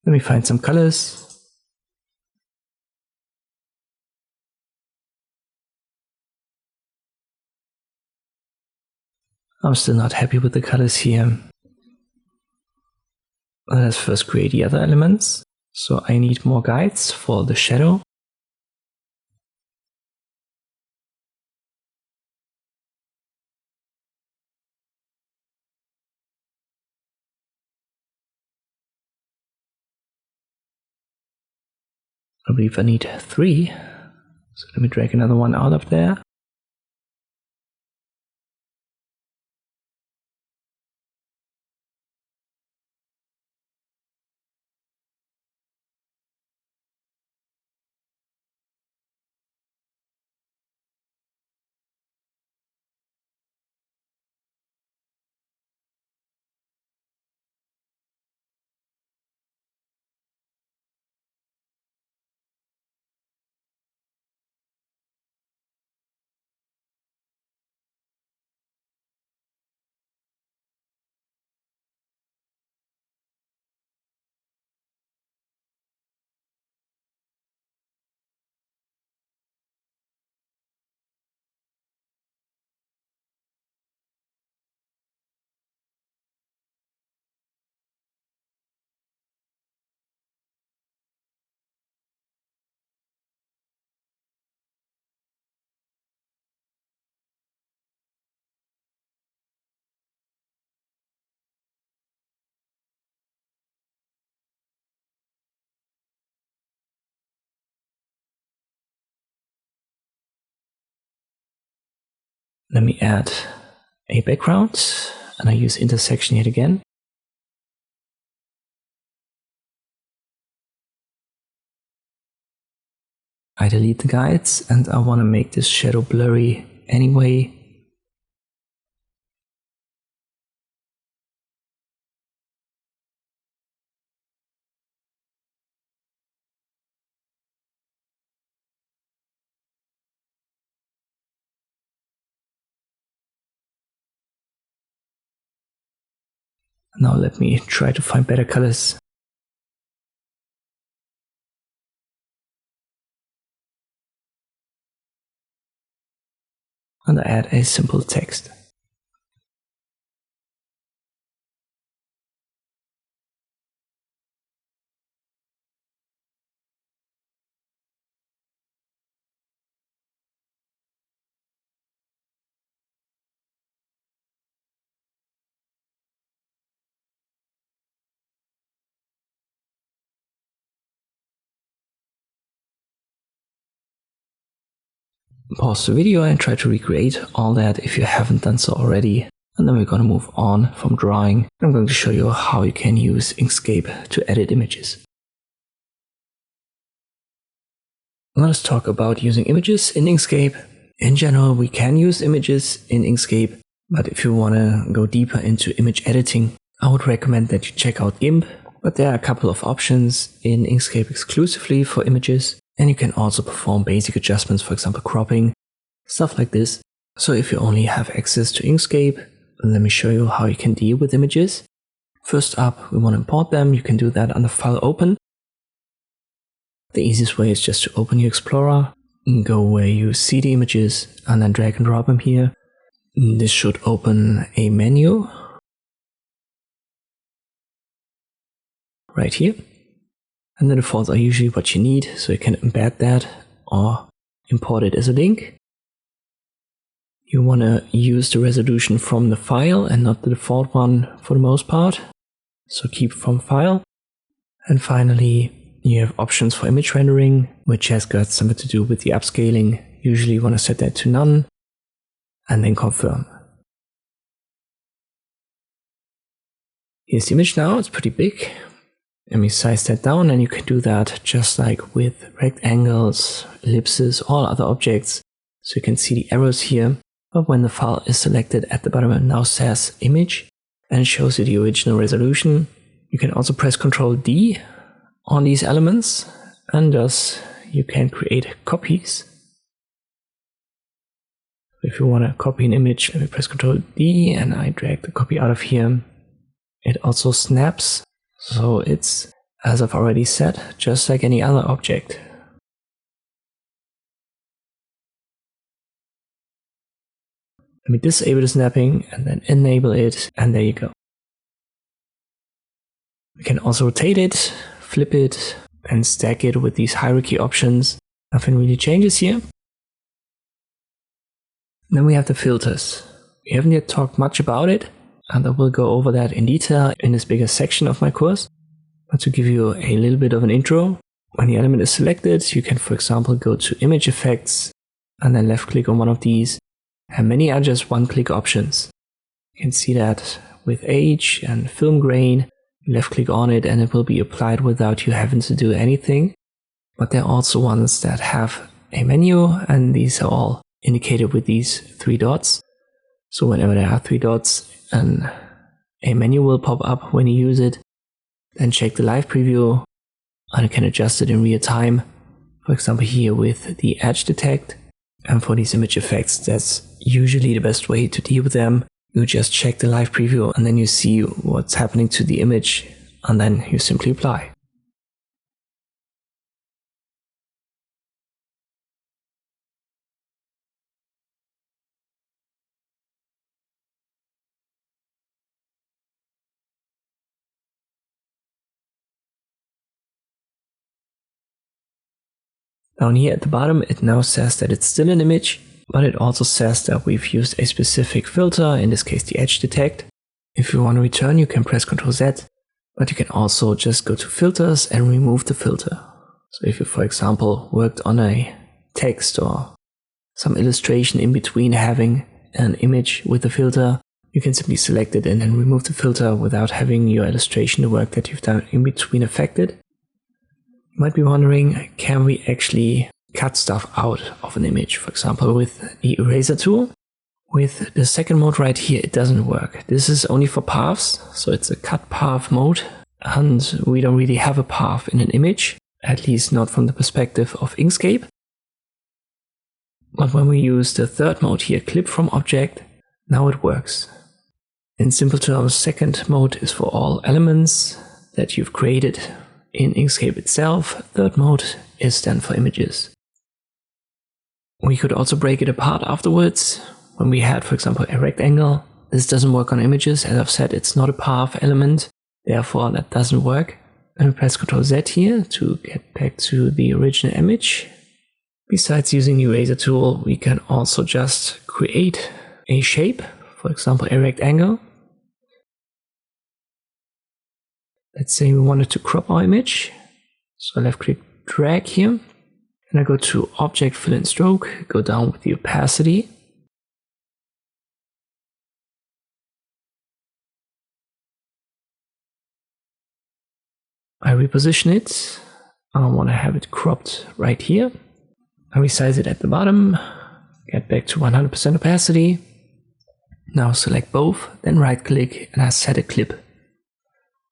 Let me find some colors. I'm still not happy with the colors here. Let's first create the other elements. So I need more guides for the shadow. I believe I need 3. So let me drag another one out of there. Let me add a background, and I use intersection yet again. I delete the guides, and I want to make this shadow blurry anyway. Now let me try to find better colors. And I add a simple text. Pause the video and try to recreate all that if you haven't done so already. And then we're going to move on from drawing. I'm going to show you how you can use Inkscape to edit images. Let us talk about using images in Inkscape. In general, we can use images in Inkscape, but if you want to go deeper into image editing, I would recommend that you check out GIMP. But there are a couple of options in Inkscape exclusively for images. And you can also perform basic adjustments, for example cropping, stuff like this. So if you only have access to Inkscape, let me show you how you can deal with images. First up, we want to import them. You can do that under File Open. The easiest way is just to open your Explorer, and go where you see the images, and then drag and drop them here. This should open a menu right here. And the defaults are usually what you need, so you can embed that or import it as a link. You want to use the resolution from the file and not the default one for the most part. So keep from file. And finally, you have options for image rendering, which has got something to do with the upscaling. Usually you want to set that to none and then confirm. Here's the image now, it's pretty big. Let me size that down, and you can do that just like with rectangles, ellipses, all other objects. So you can see the arrows here, but when the file is selected at the bottom, it now says image and it shows you the original resolution. You can also press Ctrl D on these elements, and thus you can create copies. If you want to copy an image, let me press Ctrl D and I drag the copy out of here. It also snaps. So it's as I've already said, just like any other object. Let me disable the snapping and then enable it, and there you go. We can also rotate it, flip it, and stack it with these hierarchy options. Nothing really changes here. Then we have the filters. We haven't yet talked much about it, and I will go over that in detail in this bigger section of my course. But to give you a little bit of an intro, when the element is selected, you can, for example, go to Image Effects and then left click on one of these, and many are just one-click options. You can see that with Age and Film Grain, left click on it and it will be applied without you having to do anything. But there are also ones that have a menu, and these are all indicated with these 3 dots. So whenever there are 3 dots and a menu will pop up when you use it, then check the live preview and you can adjust it in real time. For example, here with the edge detect. And for these image effects, that's usually the best way to deal with them. You just check the live preview and then you see what's happening to the image, and then you simply apply. Down here at the bottom, it now says that it's still an image, but it also says that we've used a specific filter, in this case the edge detect. If you want to return, you can press Ctrl Z, but you can also just go to filters and remove the filter. So if you, for example, worked on a text or some illustration in between having an image with a filter, you can simply select it and then remove the filter without having your illustration, the work that you've done in between, affected. You might be wondering, can we actually cut stuff out of an image, for example with the eraser tool? With the second mode right here, it doesn't work. This is only for paths, so it's a cut path mode, and we don't really have a path in an image, at least not from the perspective of Inkscape. But when we use the third mode here, clip from object, now it works. In simple terms, second mode is for all elements that you've created in Inkscape itself. Third mode is then for images. We could also break it apart afterwards. When we had, for example, a rectangle, this doesn't work on images. As I've said, it's not a path element, therefore that doesn't work. And we press Ctrl Z here to get back to the original image. Besides using the eraser tool, we can also just create a shape, for example a rectangle. Let's say we wanted to crop our image, so left click, drag here, and I go to Object, Fill and Stroke, go down with the opacity. I reposition it. I want to have it cropped right here. I resize it at the bottom, get back to 100% opacity. Now select both, then right click and I set a clip.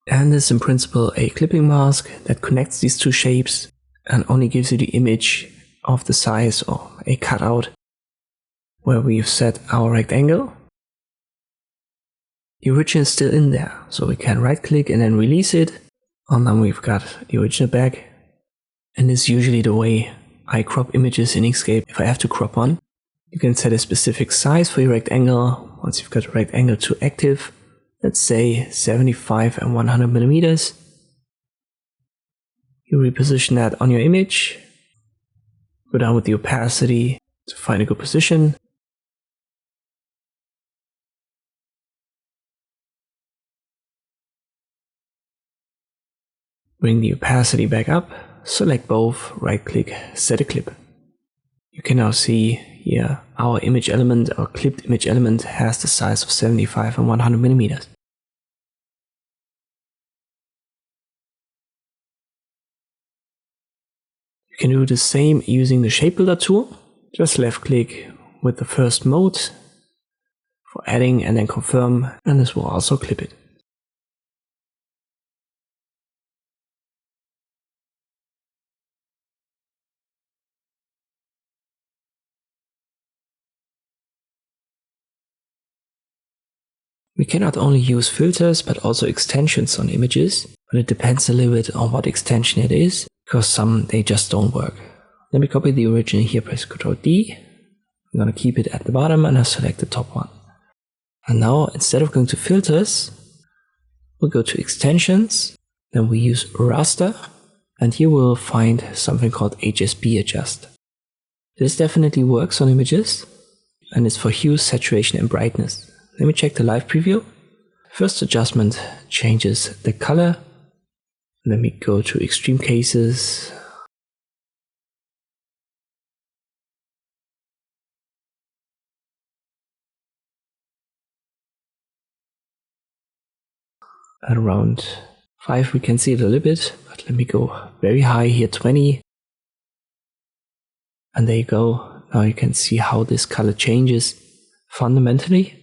And this is in principle a clipping mask that connects these two shapes and only gives you the image of the size or a cutout where we've set our rectangle. The original is still in there, so we can right click and then release it, and then we've got the original back. And this is usually the way I crop images in Inkscape if I have to crop one. You can set a specific size for your rectangle. Once you've got a rectangle to active, let's say 75 and 100 millimeters. You reposition that on your image. Go down with the opacity to find a good position. Bring the opacity back up, select both, right click, set a clip. You can now see here our image element, our clipped image element, has the size of 75 and 100 millimeters. You can do the same using the Shapebuilder tool. Just left click with the first mode for adding and then confirm, and this will also clip it. We can not only use filters but also extensions on images, but it depends a little bit on what extension it is, because some, they just don't work. Let me copy the original here, press Ctrl D. I'm going to keep it at the bottom and I'll select the top one. And now, instead of going to filters, we'll go to extensions, then we use raster, and here we'll find something called HSB adjust. This definitely works on images, and it's for hue, saturation and brightness. Let me check the live preview. First adjustment changes the color. Let me go to extreme cases. At around 5 we can see it a little bit, but let me go very high here, 20. And there you go. Now you can see how this color changes fundamentally.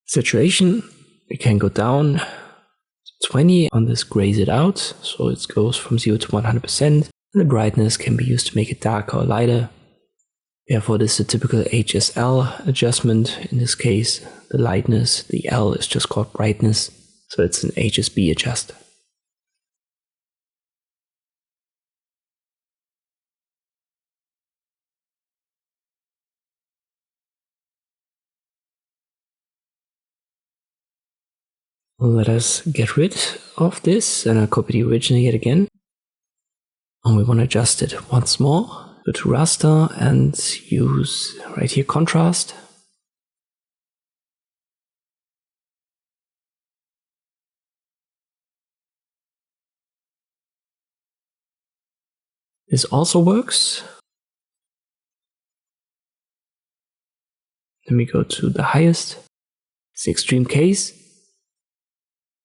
Saturation, we can go down to 20 on this, grays it out, so it goes from 0 to 100%. And the brightness can be used to make it darker or lighter. Therefore, this is a typical HSL adjustment. In this case, the lightness, the L is just called brightness, so it's an HSB adjust. Let us get rid of this, and I'll copy the original yet again. And we want to adjust it once more. Go to raster and use right here contrast. This also works. Let me go to the highest. It's the extreme case.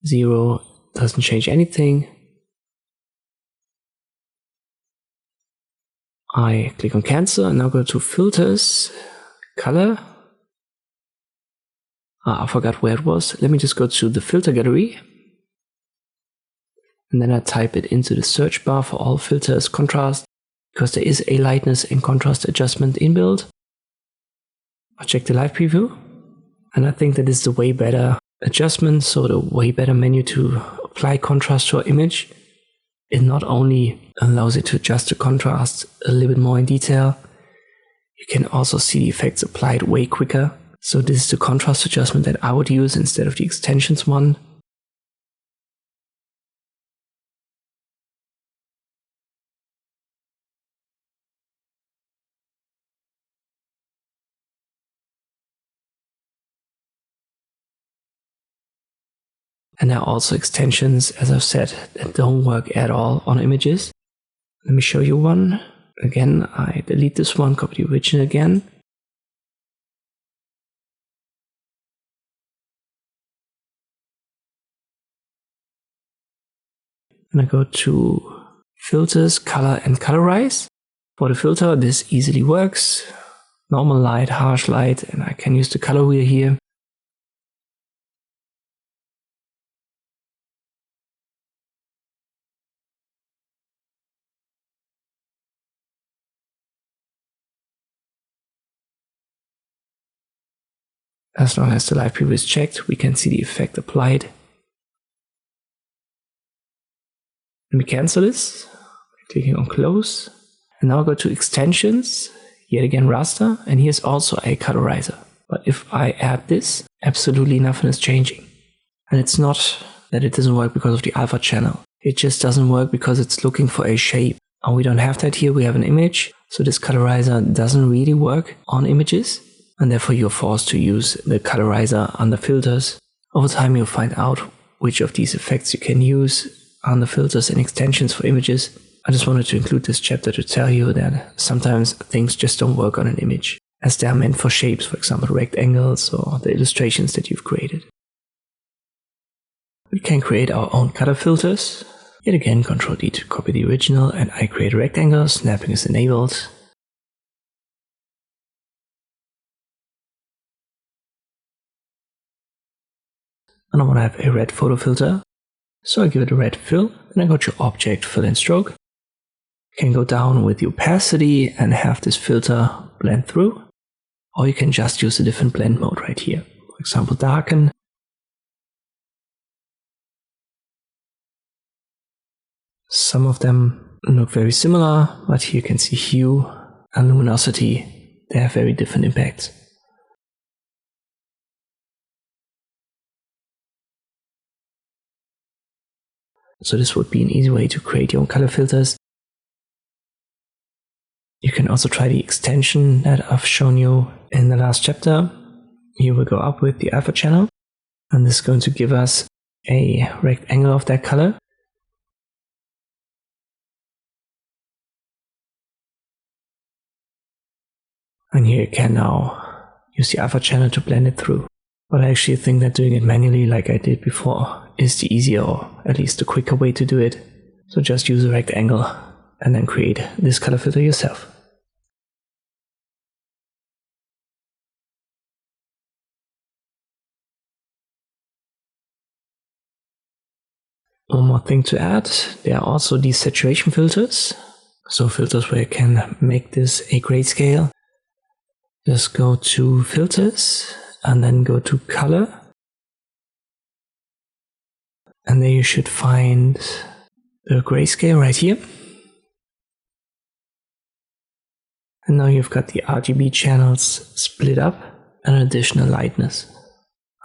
0 doesn't change anything. I click on cancel and now go to filters, color. I forgot where it was. Let me just go to the filter gallery. And then I type it into the search bar for all filters, contrast, because there is a lightness and contrast adjustment inbuilt. I'll check the live preview. And I think that is the way better adjustment, so the way better menu to apply contrast to our image. It not only allows it to adjust the contrast a little bit more in detail, you can also see the effects applied way quicker. So this is the contrast adjustment that I would use instead of the extensions one. And there are also extensions, as I've said, that don't work at all on images. Let me show you one. Again, I delete this one, copy the original again. And I go to filters, color and colorize. For the filter, this easily works. Normal light, harsh light, and I can use the color wheel here. As long as the live preview is checked, we can see the effect applied. Let me cancel this by clicking on close. And now go to extensions, yet again raster, and here's also a colorizer. But if I add this, absolutely nothing is changing. And it's not that it doesn't work because of the alpha channel. It just doesn't work because it's looking for a shape. And we don't have that here, we have an image. So this colorizer doesn't really work on images. And therefore you're forced to use the colorizer under filters. Over time you'll find out which of these effects you can use under filters and extensions for images. I just wanted to include this chapter to tell you that sometimes things just don't work on an image, as they are meant for shapes, for example rectangles or the illustrations that you've created. We can create our own color filters. Yet again, Ctrl D to copy the original, and I create a rectangle, snapping is enabled. And I want to have a red photo filter, so I give it a red fill, then I go to Object, Fill and Stroke. You can go down with the opacity and have this filter blend through, or you can just use a different blend mode right here. For example, darken, Some of them look very similar, but here you can see hue and luminosity. They have very different impacts. So this would be an easy way to create your own color filters. You can also try the extension that I've shown you in the last chapter. Here we'll go up with the alpha channel, and this is going to give us a rectangle of that color. And here you can now use the alpha channel to blend it through. But I actually think that doing it manually like I did before is the easier, or at least the quicker way to do it. So just use a rectangle and then create this color filter yourself. One more thing to add, there are also these saturation filters. So filters where you can make this a grayscale. Just go to filters and then go to color. And there you should find the grayscale right here. And now you've got the RGB channels split up and an additional lightness.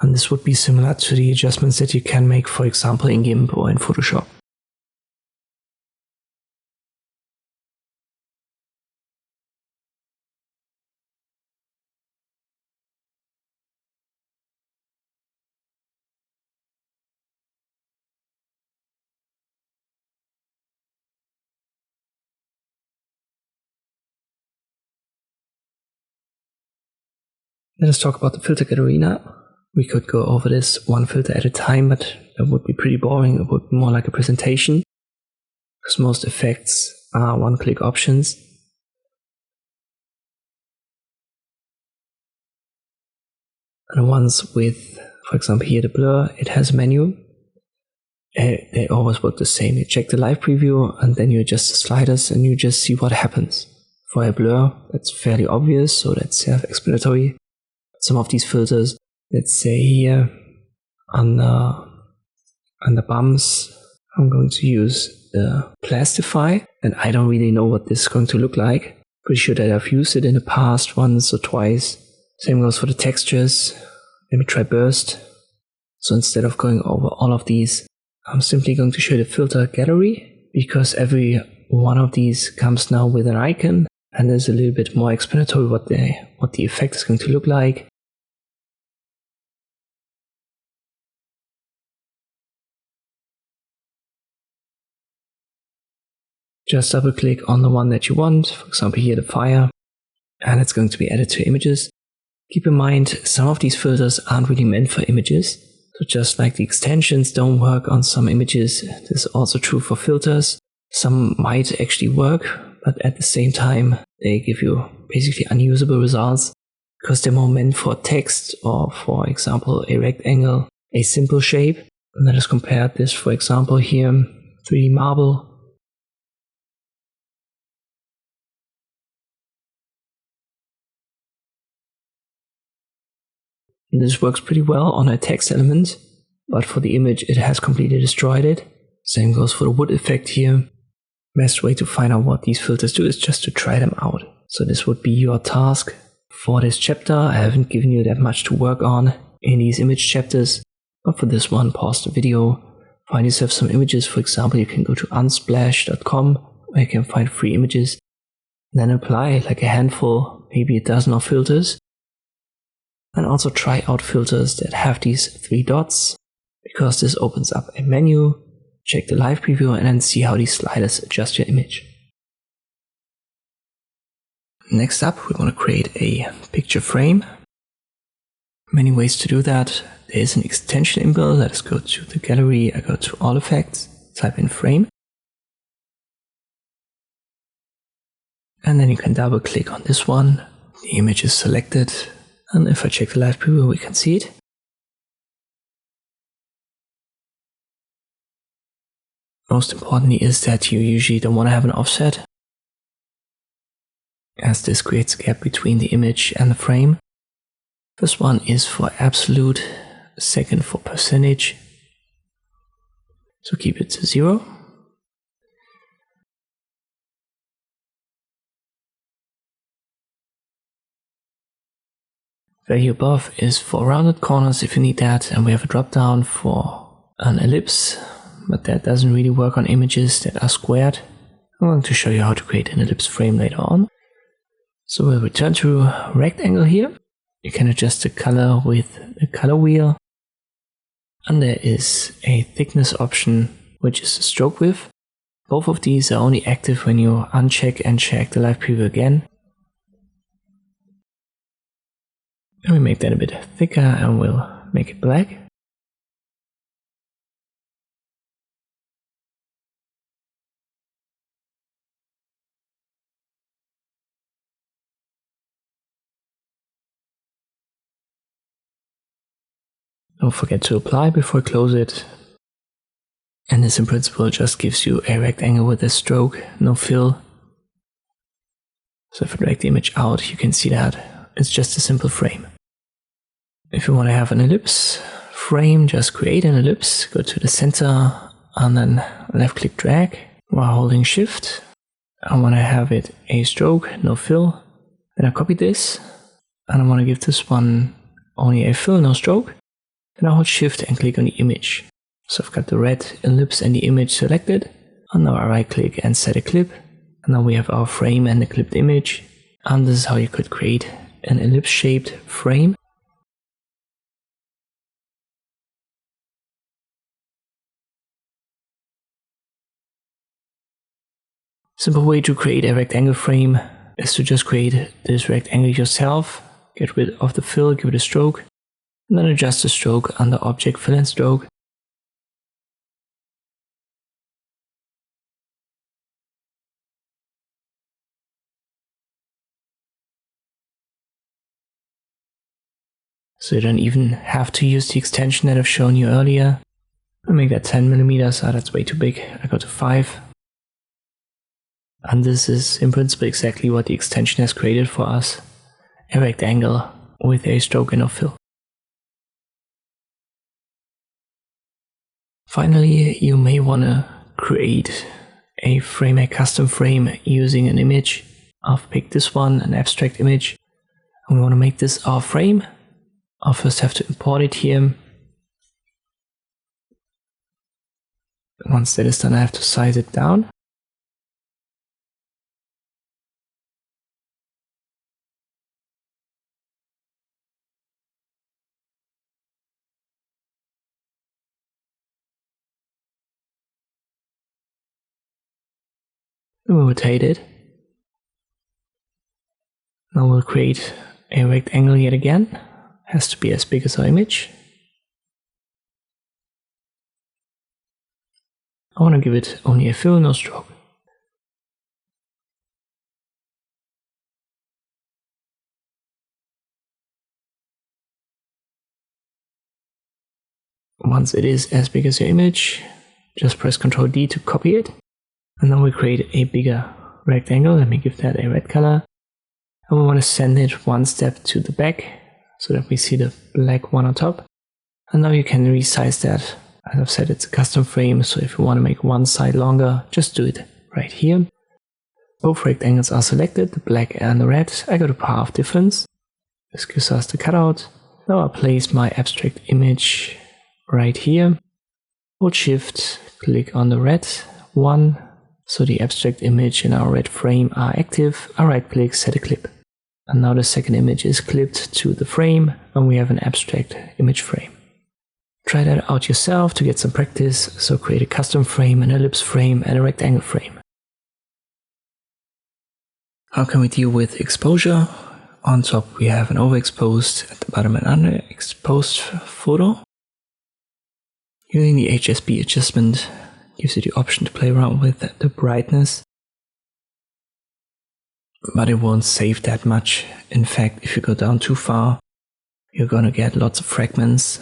And this would be similar to the adjustments that you can make, for example, in GIMP or in Photoshop. Let us talk about the filter gallery now. We could go over this one filter at a time, but that would be pretty boring. It would be more like a presentation, because most effects are one-click options. And the ones with, for example, here the blur, it has a menu. They always work the same. You check the live preview and then you adjust the sliders and you just see what happens. For a blur, that's fairly obvious, so that's self-explanatory. Some of these filters, let's say here on the bumps, I'm going to use the Plastify, and I don't really know what this is going to look like. Pretty sure that I've used it in the past once or twice. Same goes for the textures. Let me try burst. So instead of going over all of these, I'm simply going to show the filter gallery, because every one of these comes now with an icon, and there's a little bit more explanatory what the effect is going to look like. Just double click on the one that you want, for example here the fire, and it's going to be added to images. Keep in mind, some of these filters aren't really meant for images. So just like the extensions don't work on some images, this is also true for filters. Some might actually work, but at the same time, they give you basically unusable results because they're more meant for text or, for example, a rectangle, a simple shape. And let us compare this, for example, here, 3D marble. And this works pretty well on a text element, but for the image, it has completely destroyed it. Same goes for the wood effect here. Best way to find out what these filters do is just to try them out. So this would be your task for this chapter. I haven't given you that much to work on in these image chapters, but for this one, pause the video, find yourself some images. For example, you can go to unsplash.com where you can find free images, then apply like a handful, maybe a dozen of filters. And also try out filters that have these 3 dots, because this opens up a menu. Check the live preview and then see how these sliders adjust your image. Next up, we want to create a picture frame. Many ways to do that. There is an extension inbuilt. Let us go to the gallery. I go to all effects, type in frame. And then you can double click on this one. The image is selected. And if I check the live preview, we can see it. Most importantly is that you usually don't want to have an offset, as this creates a gap between the image and the frame. First one is for absolute, second for percentage. So keep it to 0. Value above is for rounded corners if you need that, and we have a drop down for an ellipse, but that doesn't really work on images that are squared. I'm going to show you how to create an ellipse frame later on. So we'll return to rectangle here. You can adjust the color with the color wheel. And there is a thickness option, which is the stroke width. Both of these are only active when you uncheck and check the live preview again. And we make that a bit thicker and we'll make it black. Don't forget to apply before you close it. And this in principle just gives you a rectangle with a stroke, no fill. So if I drag the image out, you can see that it's just a simple frame. If you want to have an ellipse frame, just create an ellipse, go to the center and then left click drag while holding shift. I want to have it a stroke, no fill. Then I copy this and I want to give this one only a fill, no stroke. Then I hold shift and click on the image. So I've got the red ellipse and the image selected. And now I right click and set a clip. And now we have our frame and the clipped image. And this is how you could create an ellipse shaped frame. Simple way to create a rectangle frame is to just create this rectangle yourself, get rid of the fill, give it a stroke, and then adjust the stroke under Object Fill and Stroke. So you don't even have to use the extension that I've shown you earlier. I'll make that 10 millimeters, that's way too big. I go to 5. And this is in principle exactly what the extension has created for us. A rectangle with a stroke and no fill. Finally, you may want to create a frame, a custom frame using an image. I've picked this one, an abstract image. And we want to make this our frame. I'll first have to import it here. Once that is done, I have to size it down. Then we'll rotate it. Now we'll create a rectangle yet again. Has to be as big as our image. I want to give it only a fill, no stroke. Once it is as big as your image, just press Ctrl D to copy it. And now we create a bigger rectangle. Let me give that a red color. And we want to send it one step to the back so that we see the black one on top. And now you can resize that. As I've said, it's a custom frame, so if you want to make one side longer, just do it right here. Both rectangles are selected, the black and the red. I go to path difference. This gives us the cutout. Now I'll place my abstract image right here. Hold shift, click on the red one. So the abstract image and our red frame are active. I right click, set a clip. And now the second image is clipped to the frame and we have an abstract image frame. Try that out yourself to get some practice. So create a custom frame, an ellipse frame and a rectangle frame. How can we deal with exposure? On top we have an overexposed, at the bottom an underexposed photo. Using the HSB adjustment gives you the option to play around with the brightness. But it won't save that much. In fact, if you go down too far, you're gonna get lots of fragments,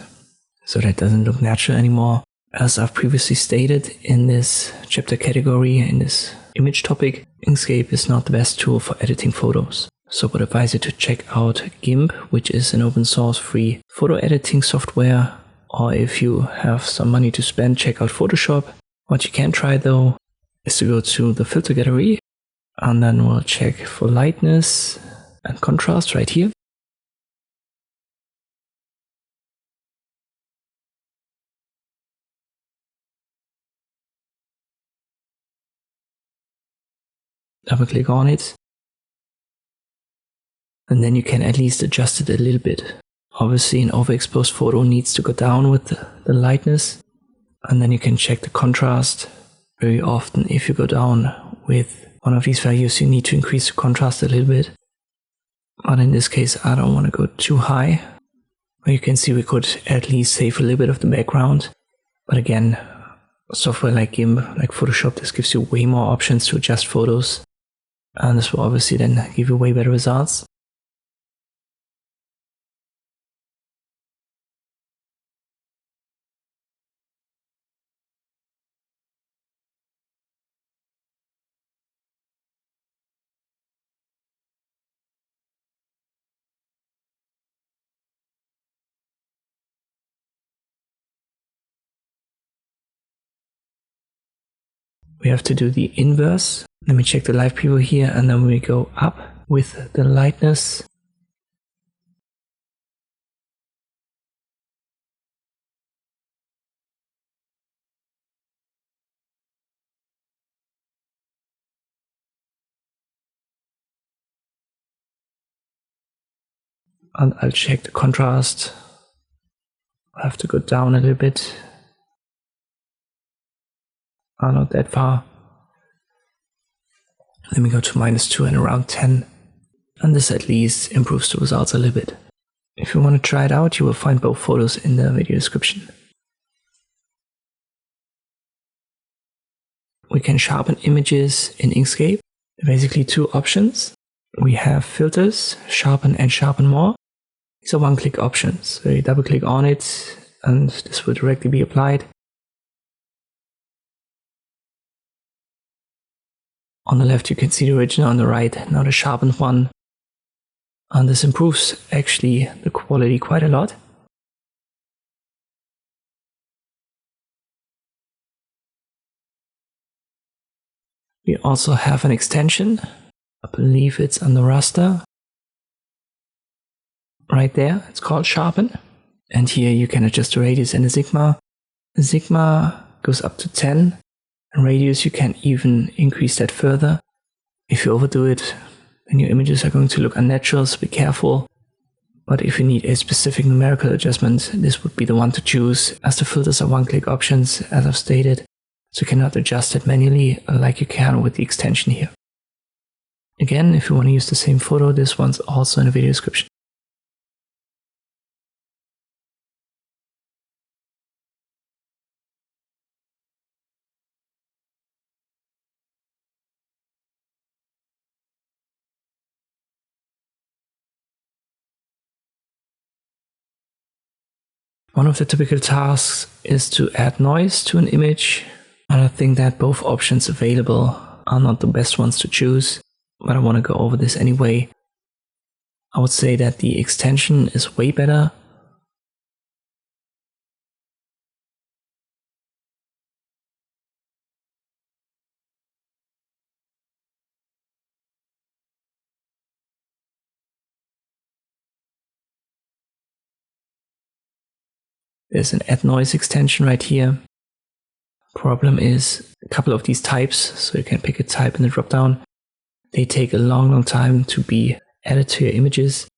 so that doesn't look natural anymore. As I've previously stated in this chapter category, in this image topic, Inkscape is not the best tool for editing photos. So I would advise you to check out GIMP, which is an open source free photo editing software. Or if you have some money to spend, check out Photoshop. What you can try though is to go to the filter gallery and then we'll check for lightness and contrast right here. double click on it, and then you can at least adjust it a little bit. Obviously an overexposed photo needs to go down with the lightness, and then you can check the contrast. Very often if you go down with one of these values, you need to increase the contrast a little bit. But in this case I don't want to go too high. But you can see we could at least save a little bit of the background. But again, software like GIMP, like Photoshop, this gives you way more options to adjust photos. And this will obviously then give you way better results. We have to do the inverse. Let me check the live preview here, and then we go up with the lightness. And I'll check the contrast. I have to go down a little bit. Not that far. Let me go to -2 and around 10. And this at least improves the results a little bit. If you want to try it out, you will find both photos in the video description. We can sharpen images in Inkscape. Basically two options. We have filters, sharpen and sharpen more. These are one-click options. So you double click on it and this will directly be applied. On the left you can see the original, on the right now the sharpened one. And this improves actually the quality quite a lot. We also have an extension. I believe it's on the raster. Right there, it's called Sharpen. And here you can adjust the radius and the sigma. The sigma goes up to 10. And radius you can even increase that further. If you overdo it, then your images are going to look unnatural, so be careful. But if you need a specific numerical adjustment, this would be the one to choose, as the filters are one-click options, as I've stated. So you cannot adjust it manually like you can with the extension here. Again, if you want to use the same photo, this one's also in the video description. One of the typical tasks is to add noise to an image, and I think that both options available are not the best ones to choose, but I want to go over this anyway. I would say that the extension is way better. There's an add noise extension right here. Problem is a couple of these types, so you can pick a type in the dropdown. They take a long time to be added to your images,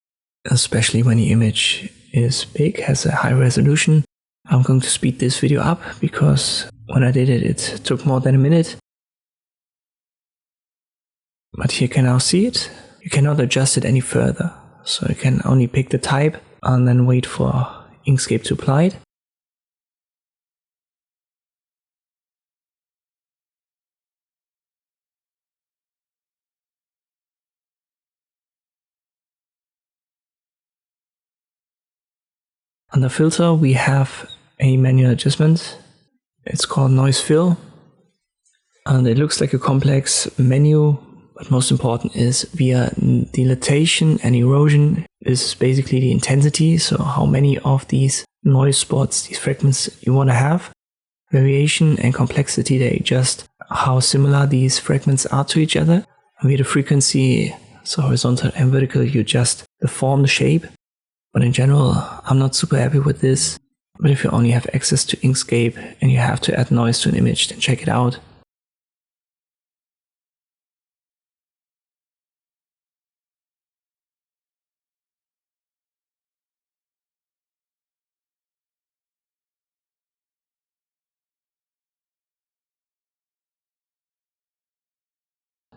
especially when the image is big, has a high resolution. I'm going to speed this video up because when I did it, it took more than a minute. But here you can now see it. You cannot adjust it any further. So you can only pick the type and then wait for Inkscape to apply it. Under filter we have a manual adjustment. It's called noise fill. And it looks like a complex menu, but most important is via dilatation and erosion. This is basically the intensity, so how many of these noise spots, these fragments you want to have. Variation and complexity, they adjust how similar these fragments are to each other. And via the frequency, so horizontal and vertical, you adjust the form, the shape. But in general, I'm not super happy with this. But if you only have access to Inkscape and you have to add noise to an image, then check it out.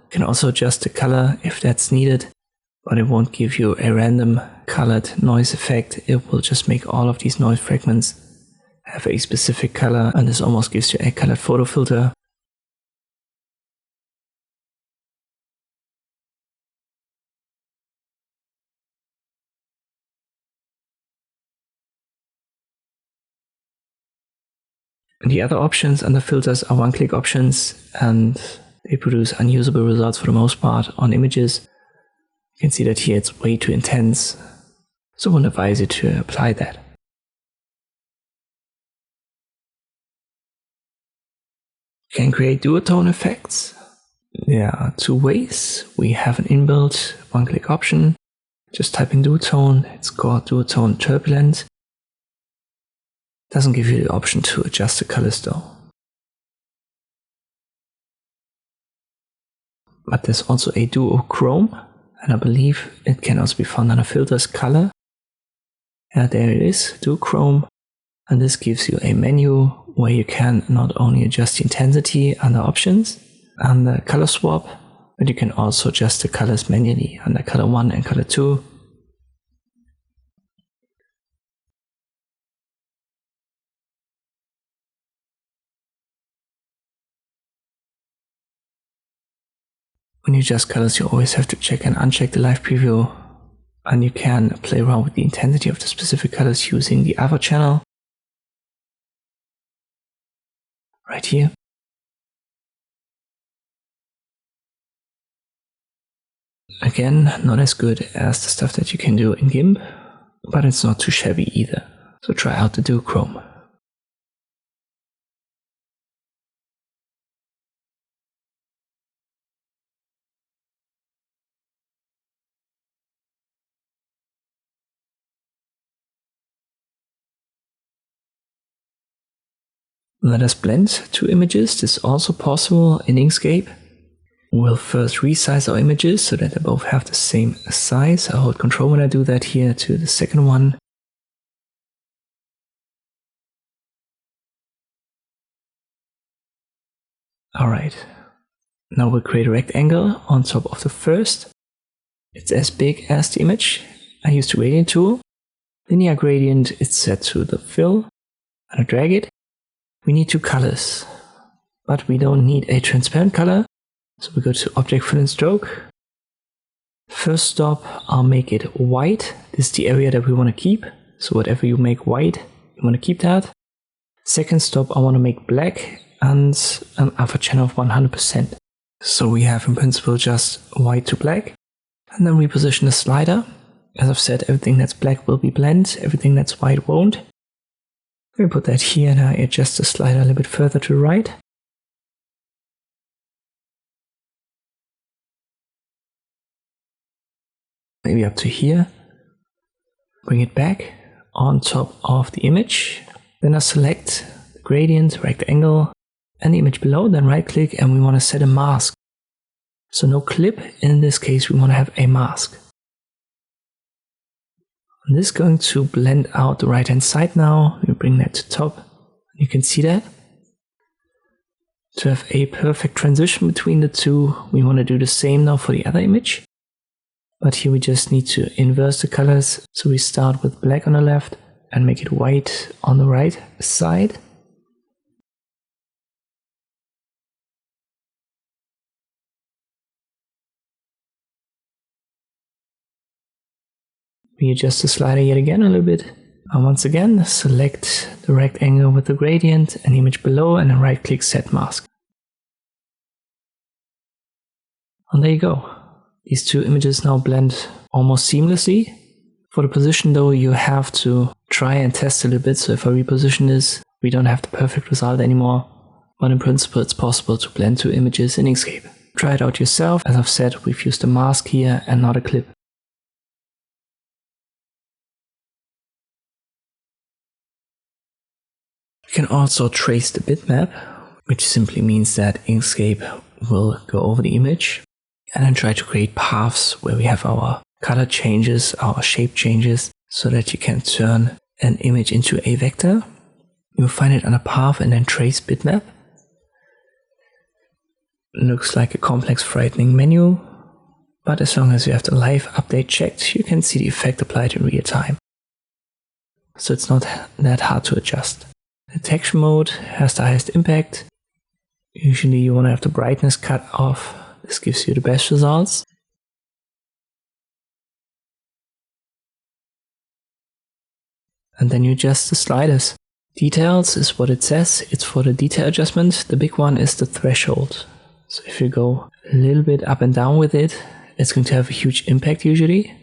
You can also adjust the color if that's needed, but it won't give you a random colored noise effect. It will just make all of these noise fragments have a specific color, and this almost gives you a colored photo filter. And the other options under filters are one-click options, and they produce unusable results for the most part on images. You can see that here it's way too intense, so I wouldn't advise you to apply that. You can create duotone effects. There are two ways. We have an inbuilt one-click option. Just type in duotone. It's called duotone turbulent. Doesn't give you the option to adjust the colors though. But there's also a duochrome, and I believe it can also be found under filters color. Yeah, there it is, duochrome. And this gives you a menu where you can not only adjust the intensity under options and the color swap, but you can also adjust the colors manually under color 1 and color 2. When you adjust colors, you always have to check and uncheck the live preview, and you can play around with the intensity of the specific colors using the other channel right here. Again, not as good as the stuff that you can do in GIMP, but it's not too shabby either. So try out the duochrome. Let us blend two images. This is also possible in Inkscape. We'll first resize our images so that they both have the same size. I hold Control when I do that here to the second one. Alright, now we'll create a rectangle on top of the first. It's as big as the image. I use the gradient tool. Linear gradient is set to the fill, and I drag it. We need two colors, but we don't need a transparent color. So we go to Object Fill and Stroke. First stop, I'll make it white. This is the area that we want to keep. So whatever you make white, you want to keep that. Second stop, I want to make black and an alpha channel of 100%. So we have in principle just white to black. And then we position the slider. As I've said, everything that's black will be blend, everything that's white won't. We put that here and I adjust the slider a little bit further to the right. Maybe up to here. Bring it back on top of the image. Then I select the gradient, rectangle, and the image below. Then right click and we want to set a mask. So no clip. In this case, we want to have a mask. And this is going to blend out the right hand side now. We bring that to top. You can see that. To have a perfect transition between the two, we want to do the same now for the other image. But here we just need to inverse the colors. So we start with black on the left and make it white on the right side. We adjust the slider yet again a little bit. And once again, select the rectangle with the gradient and the image below and then right click Set Mask. And there you go. These two images now blend almost seamlessly. For the position though, you have to try and test a little bit. So if I reposition this, we don't have the perfect result anymore. But in principle, it's possible to blend two images in Inkscape. Try it out yourself. As I've said, we've used a mask here and not a clip. You can also trace the bitmap, which simply means that Inkscape will go over the image and then try to create paths where we have our color changes, our shape changes, so that you can turn an image into a vector. You'll find it on a path and then trace bitmap. Looks like a complex, frightening menu, but as long as you have the live update checked, you can see the effect applied in real time. So it's not that hard to adjust. The texture mode has the highest impact. Usually you want to have the brightness cut off. This gives you the best results. And then you adjust the sliders. Details is what it says. It's for the detail adjustment. The big one is the threshold. So if you go a little bit up and down with it, it's going to have a huge impact usually.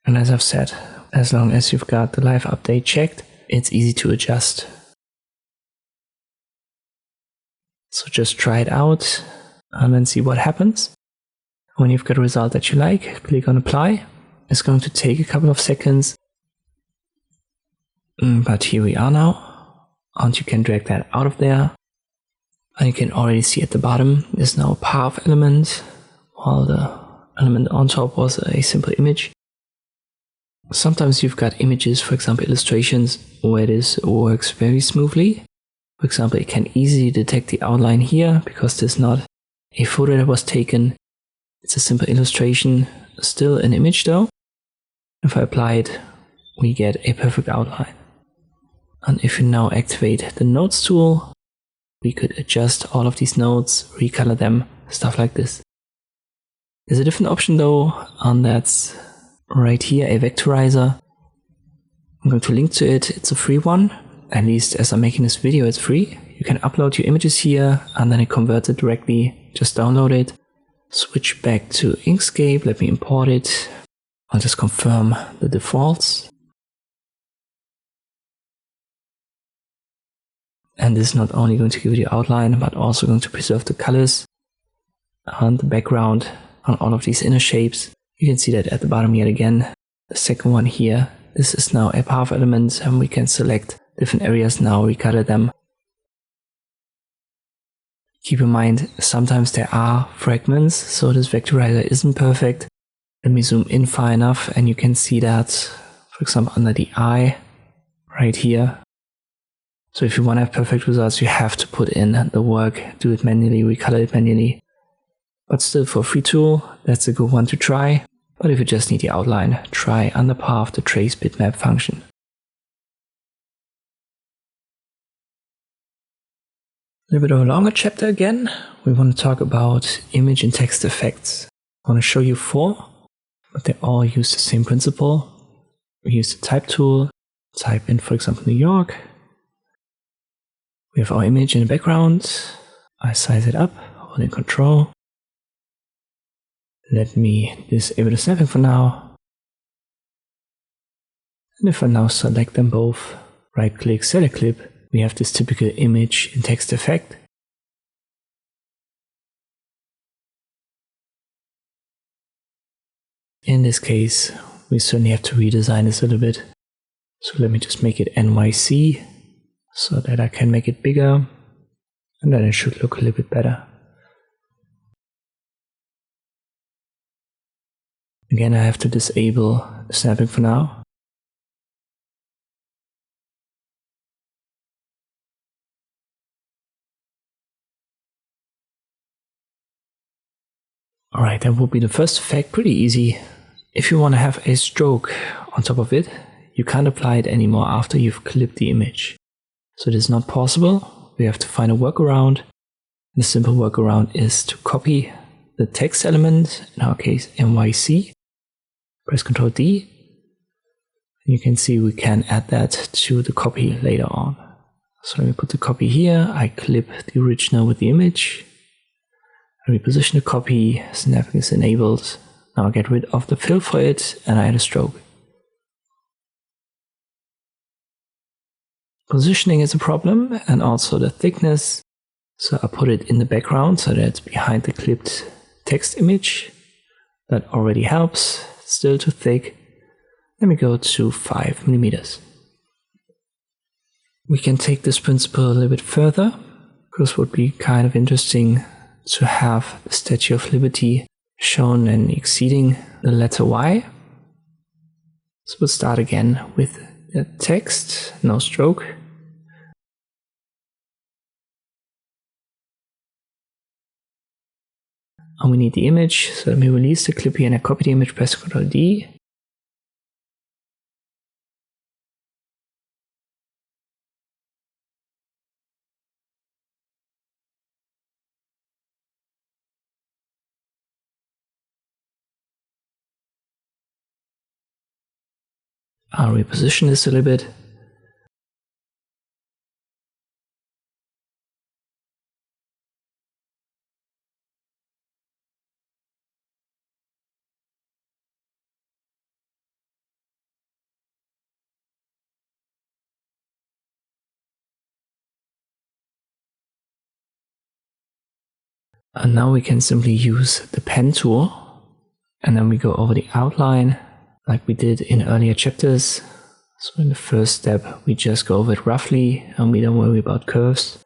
And as I've said, as long as you've got the live update checked, it's easy to adjust. So just try it out and then see what happens. When you've got a result that you like, click on apply. It's going to take a couple of seconds. But here we are now. And you can drag that out of there. And you can already see at the bottom, there's now a path element, while the element on top was a simple image. Sometimes you've got images, for example illustrations, where this works very smoothly. For example, it can easily detect the outline here, because there's not a photo that was taken. It's a simple illustration, still an image though. If I apply it, we get a perfect outline. And if you now activate the nodes tool, we could adjust all of these nodes, recolor them, stuff like this. There's a different option though, and that's right here, a vectorizer. I'm going to link to it. It's a free one. At least as I'm making this video, it's free. You can upload your images here and then it converts it directly. Just download it. Switch back to Inkscape. Let me import it. I'll just confirm the defaults. And this is not only going to give you the outline, but also going to preserve the colors and the background on all of these inner shapes. You can see that at the bottom yet again. The second one here, this is now a path element and we can select different areas now, recolor them. Keep in mind, sometimes there are fragments, so this vectorizer isn't perfect. Let me zoom in far enough and you can see that, for example, under the eye, right here. So if you want to have perfect results, you have to put in the work, do it manually, recolor it manually. But still, for a free tool, that's a good one to try. But if you just need the outline, try under path the trace bitmap function. A little bit of a longer chapter again. We want to talk about image and text effects. I want to show you 4, but they all use the same principle. We use the type tool, type in, for example, New York. We have our image in the background. I size it up, holding Control. Let me disable the snapping for now. And if I now select them both, right click, select clip, we have this typical image in text effect. In this case, we certainly have to redesign this a little bit. So let me just make it NYC so that I can make it bigger, and then it should look a little bit better. Again, I have to disable the snapping for now. Alright, that will be the first effect, pretty easy. If you want to have a stroke on top of it, you can't apply it anymore after you've clipped the image. So this is not possible. We have to find a workaround. The simple workaround is to copy the text element, in our case NYC, press Ctrl D. And you can see we can add that to the copy later on. So let me put the copy here, I clip the original with the image, I reposition the copy, snapping is enabled. Now I get rid of the fill for it and I add a stroke. Positioning is a problem, and also the thickness. So I put it in the background so that it's behind the clipped text image. That already helps. It's still too thick. Let me go to 5 millimeters. We can take this principle a little bit further, because it would be kind of interesting to have the Statue of Liberty shown and exceeding the letter Y. So we'll start again with the text, no stroke. And we need the image, so let me release the clip here and I copy the image, press Ctrl D. I'll reposition this a little bit. And now we can simply use the pen tool, and then we go over the outline like we did in earlier chapters. So in the first step, we just go over it roughly and we don't worry about curves.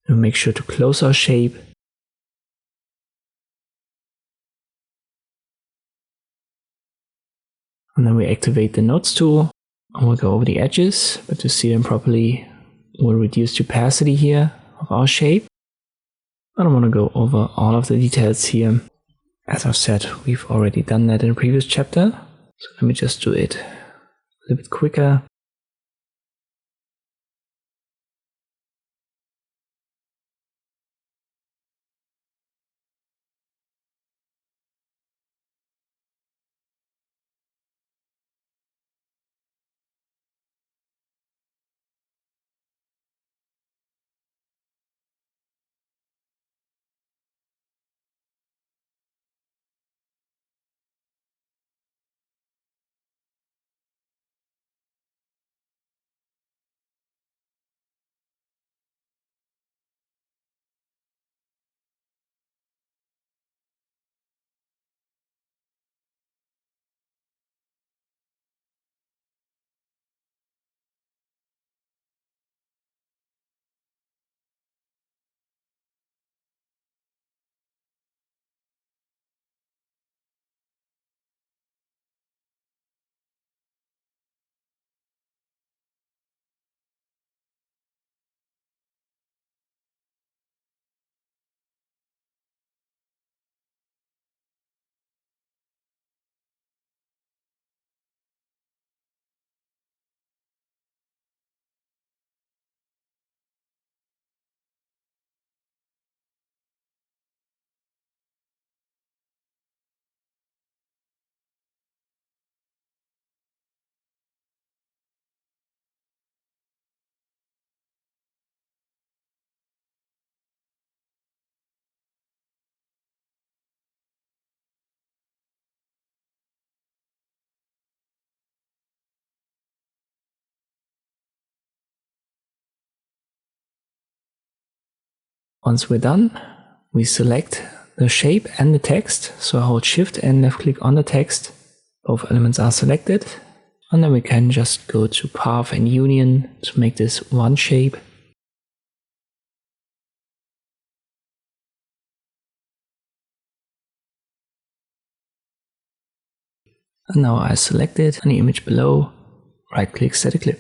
And make sure to close our shape. And then we activate the nodes tool and we'll go over the edges, but to see them properly, we'll reduce the opacity here of our shape. I don't want to go over all of the details here. As I've said, we've already done that in a previous chapter. So let me just do it a little bit quicker. Once we're done, we select the shape and the text. So I hold Shift and left click on the text. Both elements are selected. And then we can just go to Path and Union to make this one shape. And now I select it and the image below, right click, set a clip.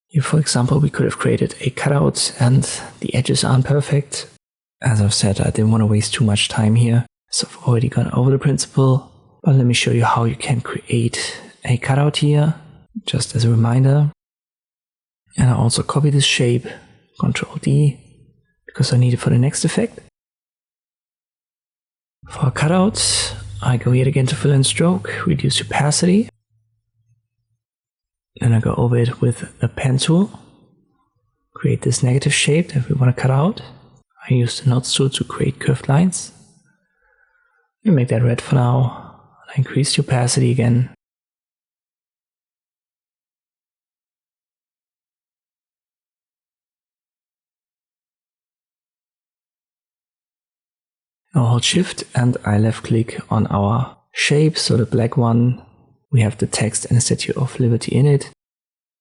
Here, for example, we could have created a cutout and the edges aren't perfect. As I've said, I didn't want to waste too much time here, so I've already gone over the principle. But let me show you how you can create a cutout here, just as a reminder. And I also copy this shape, Ctrl D, because I need it for the next effect. For cutouts, I go yet again to Fill and Stroke, reduce opacity. Then I go over it with the pen tool, create this negative shape that we want to cut out. I use the Nodes tool to create curved lines. We make that red for now. I increase the opacity again. Now hold Shift and I left click on our shape, so the black one. We have the text and the Statue of Liberty in it.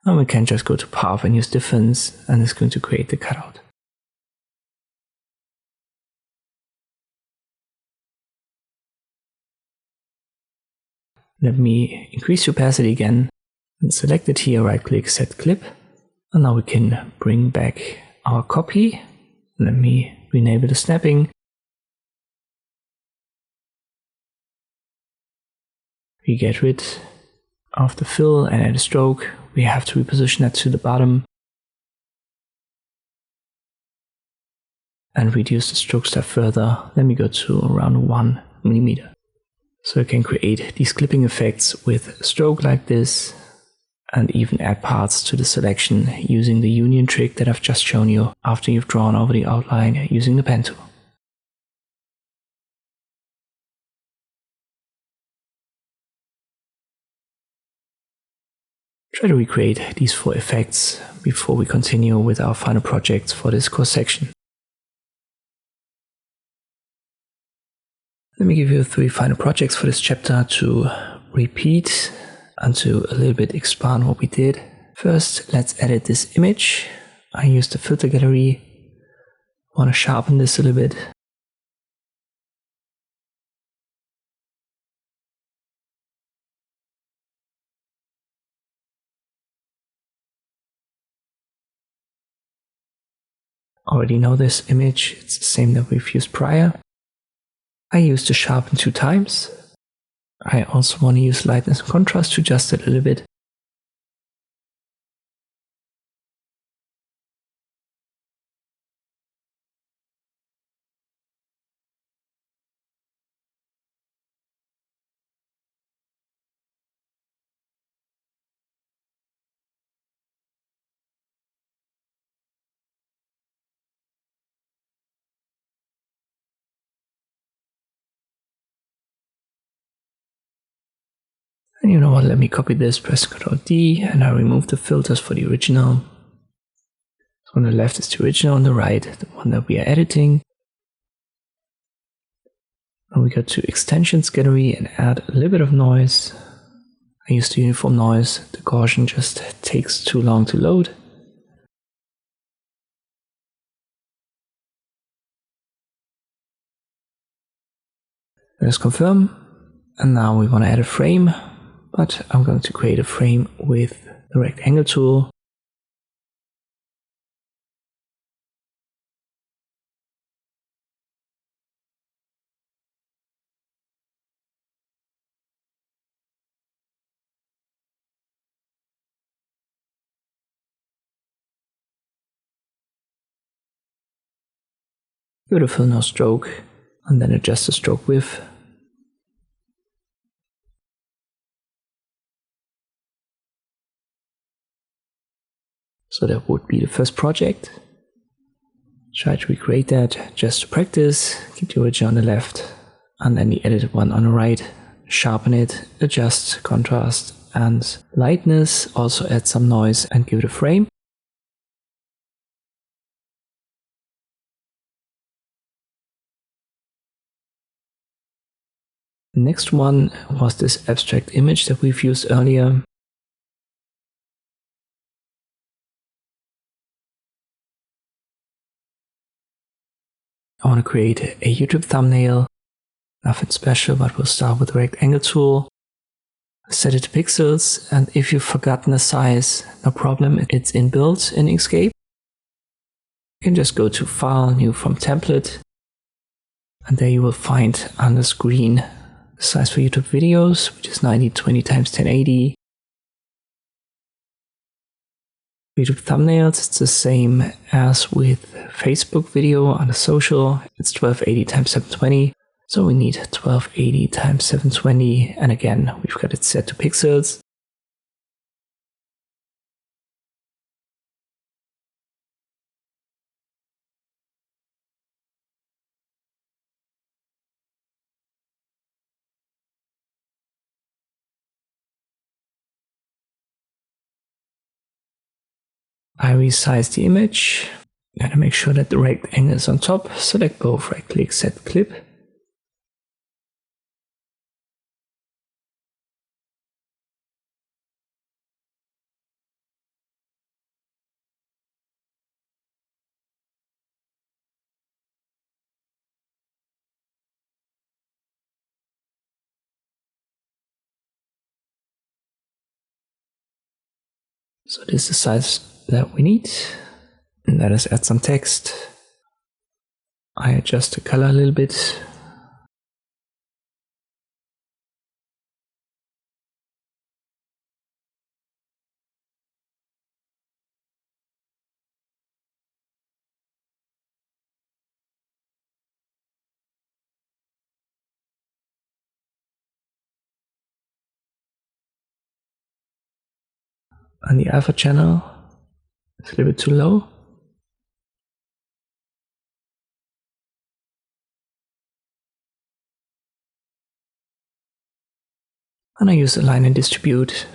And we can just go to Path and use Difference, and it's going to create the cutout. Let me increase the opacity again and select it here, right click, set clip. And now we can bring back our copy. Let me rename the snapping. We get rid of the fill and add a stroke. We have to reposition that to the bottom and reduce the stroke step further. Let me go to around 1 millimeter. So you can create these clipping effects with a stroke like this and even add parts to the selection using the union trick that I've just shown you after you've drawn over the outline using the pen tool. Try to recreate these 4 effects before we continue with our final projects for this course section. Let me give you 3 final projects for this chapter to repeat and to a little bit expand what we did. First, let's edit this image. I use the filter gallery. I want to sharpen this a little bit. Already know this image, it's the same that we've used prior. I use the Sharpen 2 times. I also want to use lightness and contrast to adjust it a little bit. And you know what, let me copy this, press Ctrl D, and I remove the filters for the original. So on the left is the original, on the right, the one that we are editing. And we go to Extensions Gallery and add a little bit of noise. I use the uniform noise, the Gaussian just takes too long to load. Let's confirm. And now we want to add a frame. But I'm going to create a frame with the rectangle tool. Give it a fill no stroke and then adjust the stroke width. So that would be the first project. Try to recreate that just to practice. Keep the original on the left and then the edited one on the right. Sharpen it, adjust contrast, and lightness, also add some noise and give it a frame. The next one was this abstract image that we've used earlier. I want to create a YouTube thumbnail. Nothing special, but we'll start with the rectangle tool. Set it to pixels, and if you've forgotten the size, no problem, it's inbuilt in Inkscape. You can just go to File, New from Template, and there you will find on the screen the size for YouTube videos, which is 920 x 1080. YouTube thumbnails, it's the same as with Facebook video on the social. It's 1280 x 720. So we need 1280 x 720, and again, we've got it set to pixels. I resize the image. Gotta make sure that the rectangle is on top. Select both, right click, set clip. So this is the size that we need. And let us add some text. I adjust the color a little bit. On the alpha channel, it's a little bit too low. And I use align and distribute.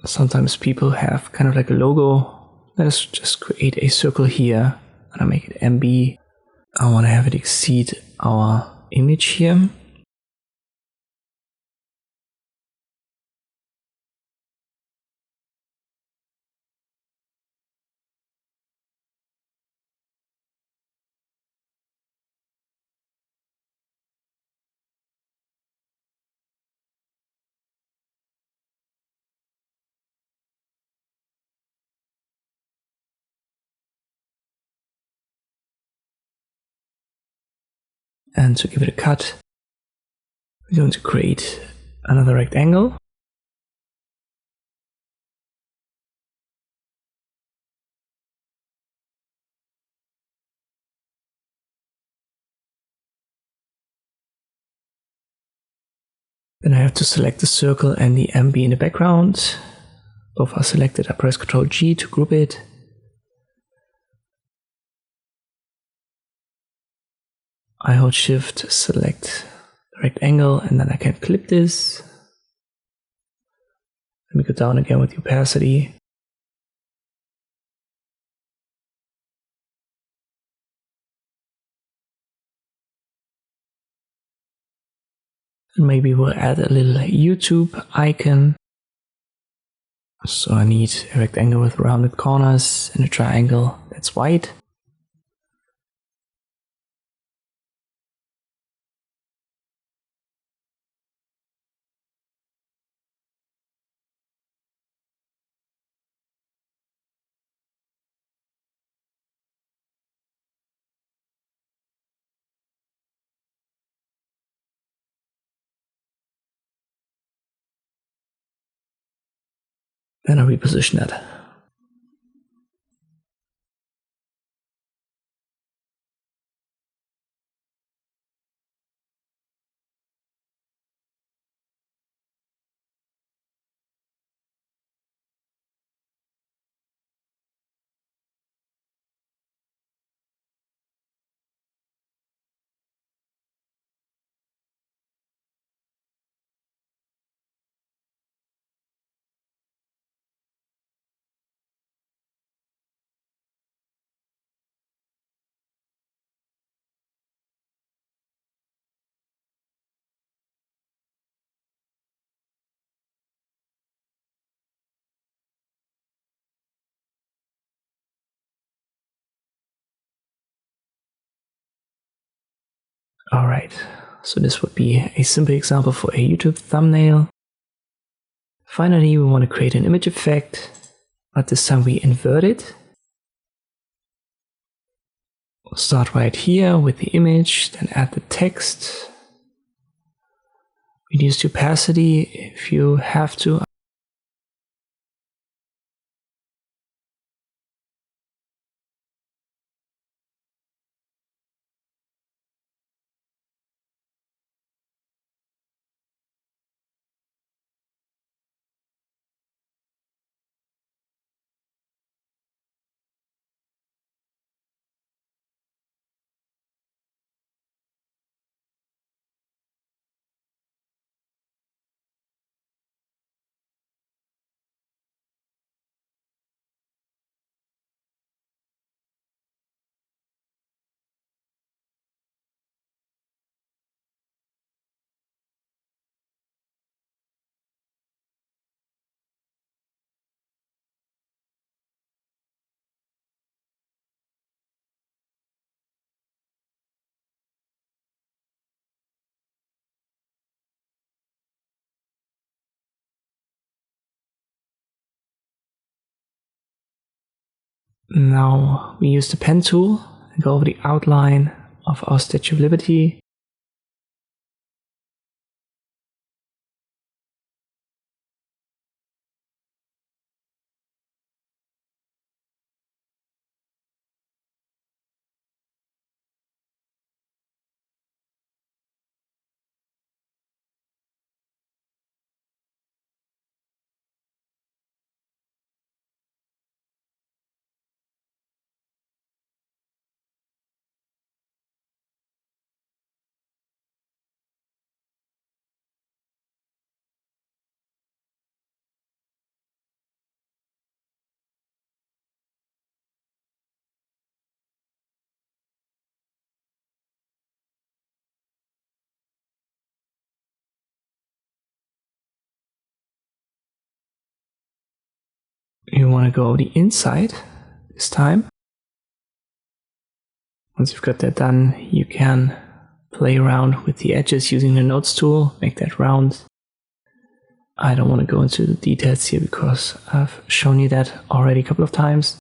Sometimes people have kind of like a logo. Let's just create a circle here, and I make it MB. I want to have it exceed our image here. And to give it a cut, we're going to create another rectangle. Then I have to select the circle and the MB in the background. Both are selected. I press Ctrl G to group it. I hold Shift, select the rectangle, and then I can clip this. Let me go down again with the opacity. And maybe we'll add a little YouTube icon. So I need a rectangle with rounded corners and a triangle that's white. Then I reposition that. Alright, so this would be a simple example for a YouTube thumbnail. Finally, we want to create an image effect, but this time we invert it. We'll start right here with the image, then add the text. Reduce the opacity if you have to. Now we use the pen tool and go over the outline of our Statue of Liberty. You want to go over the inside this time. Once you've got that done, you can play around with the edges using the nodes tool, make that round. I don't want to go into the details here because I've shown you that already a couple of times.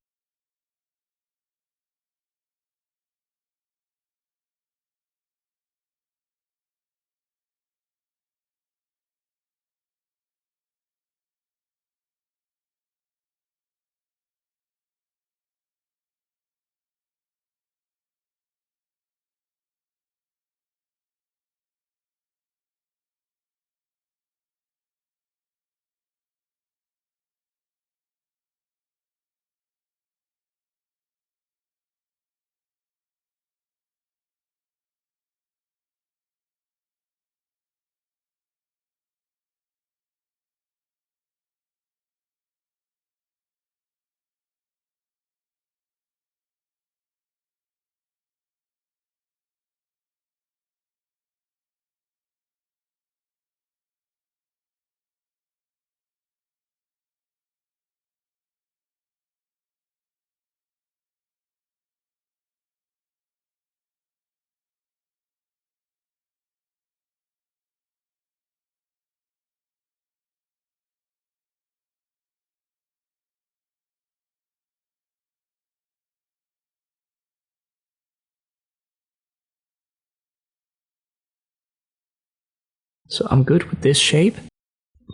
So I'm good with this shape.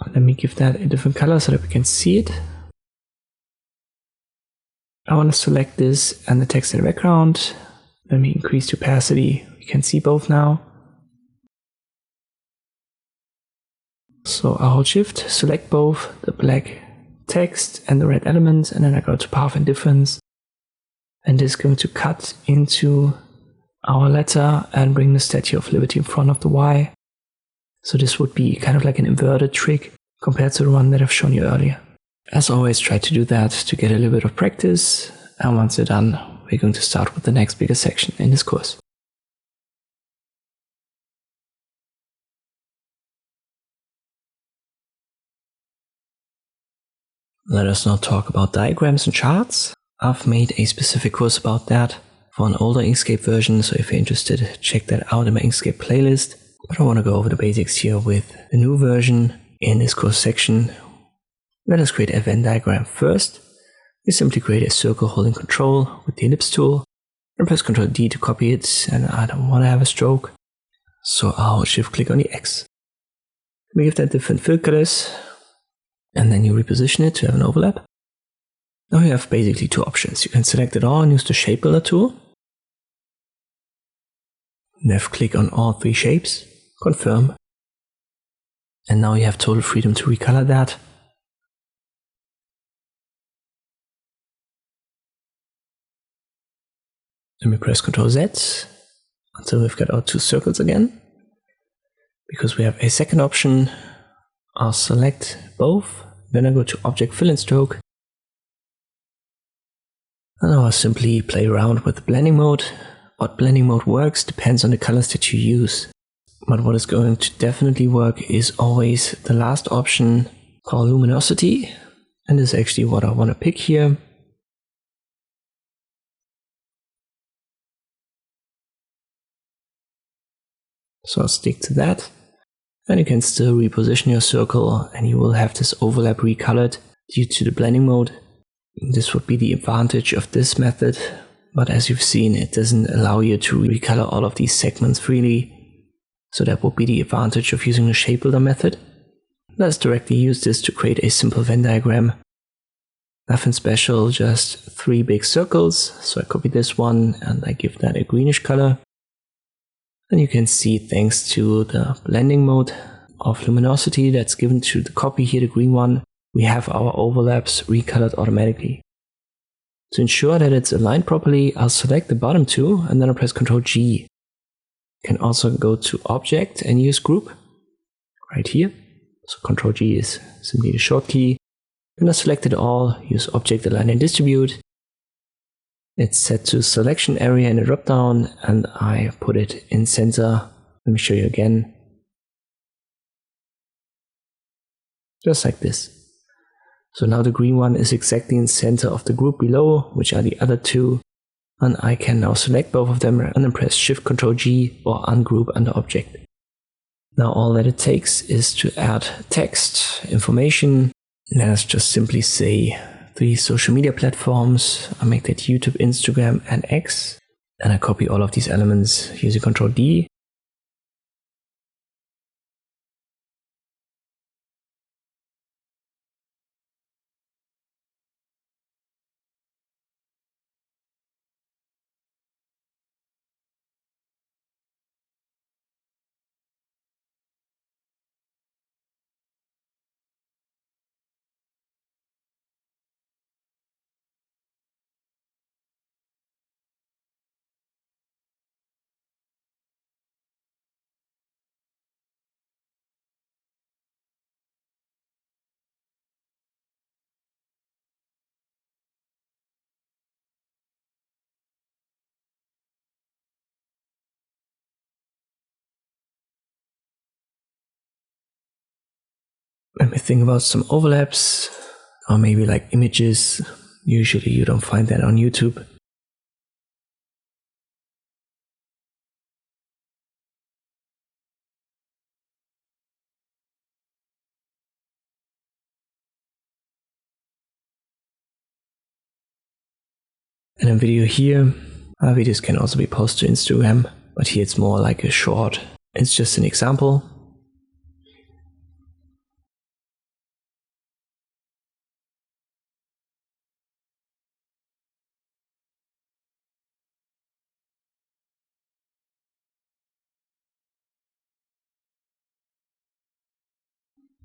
Let me give that a different color so that we can see it. I want to select this and the text in the background. Let me increase the opacity. We can see both now. So I hold Shift, select both the black text and the red element, and then I go to Path and Difference. And this is going to cut into our letter and bring the Statue of Liberty in front of the Y. So this would be kind of like an inverted trick compared to the one that I've shown you earlier. As always, try to do that to get a little bit of practice. And once you're done, we're going to start with the next bigger section in this course. Let us now talk about diagrams and charts. I've made a specific course about that. for an older Inkscape version, so if you're interested, check that out in my Inkscape playlist. But I want to go over the basics here with the new version. In this course section, let us create a Venn diagram first. We simply create a circle holding Control with the Ellipse tool and press Ctrl D to copy it, and I don't want to have a stroke, so I'll shift click on the X. We give that different fill colors, and then you reposition it to have an overlap. Now you have basically two options. You can select it all and use the Shapebuilder tool. Left click on all three shapes, confirm, and now you have total freedom to recolor that. Then we press Ctrl Z until we've got our two circles again. Because we have a second option, I'll select both, then I go to Object Fill and Stroke, and I'll simply play around with the blending mode. What blending mode works depends on the colors that you use, but what is going to definitely work is always the last option called Luminosity, and this is actually what I want to pick here. So I'll stick to that, and you can still reposition your circle and you will have this overlap recolored due to the blending mode. This would be the advantage of this method, but as you've seen, it doesn't allow you to recolor all of these segments freely, so that would be the advantage of using the Shapebuilder method. Let's directly use this to create a simple Venn diagram. Nothing special, just three big circles, so I copy this one and I give that a greenish color. And you can see, thanks to the blending mode of luminosity that's given to the copy here, the green one, we have our overlaps recolored automatically. To ensure that it's aligned properly, I'll select the bottom two and then I'll press Ctrl G. You can also go to Object and use Group right here. So Ctrl G is simply the short key. Then I select it all, use Object Align and Distribute. It's set to selection area in the dropdown, and I put it in center. Let me show you again. Just like this. So now the green one is exactly in center of the group below, which are the other two. And I can now select both of them and then press Shift Ctrl G or ungroup under Object. Now all that it takes is to add text, information. Let us just simply say 3 social media platforms. I make that YouTube, Instagram, and X. And I copy all of these elements using Ctrl D. Let me think about some overlaps, or maybe like images. Usually you don't find that on YouTube. And a video here. Videos can also be posted to Instagram, but here it's more like a short. It's just an example.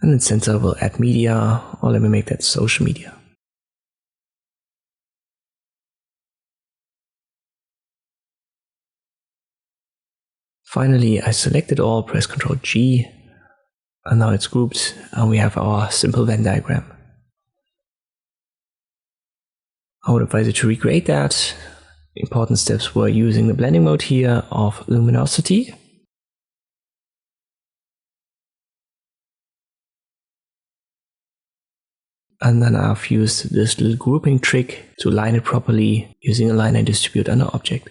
And in center we'll add media, or let me make that social media. Finally, I select it all, press Ctrl G, and now it's grouped, and we have our simple Venn diagram. I would advise you to recreate that. Important steps were using the blending mode here of luminosity. And then I've used this little grouping trick to align it properly using Align and Distribute under Object.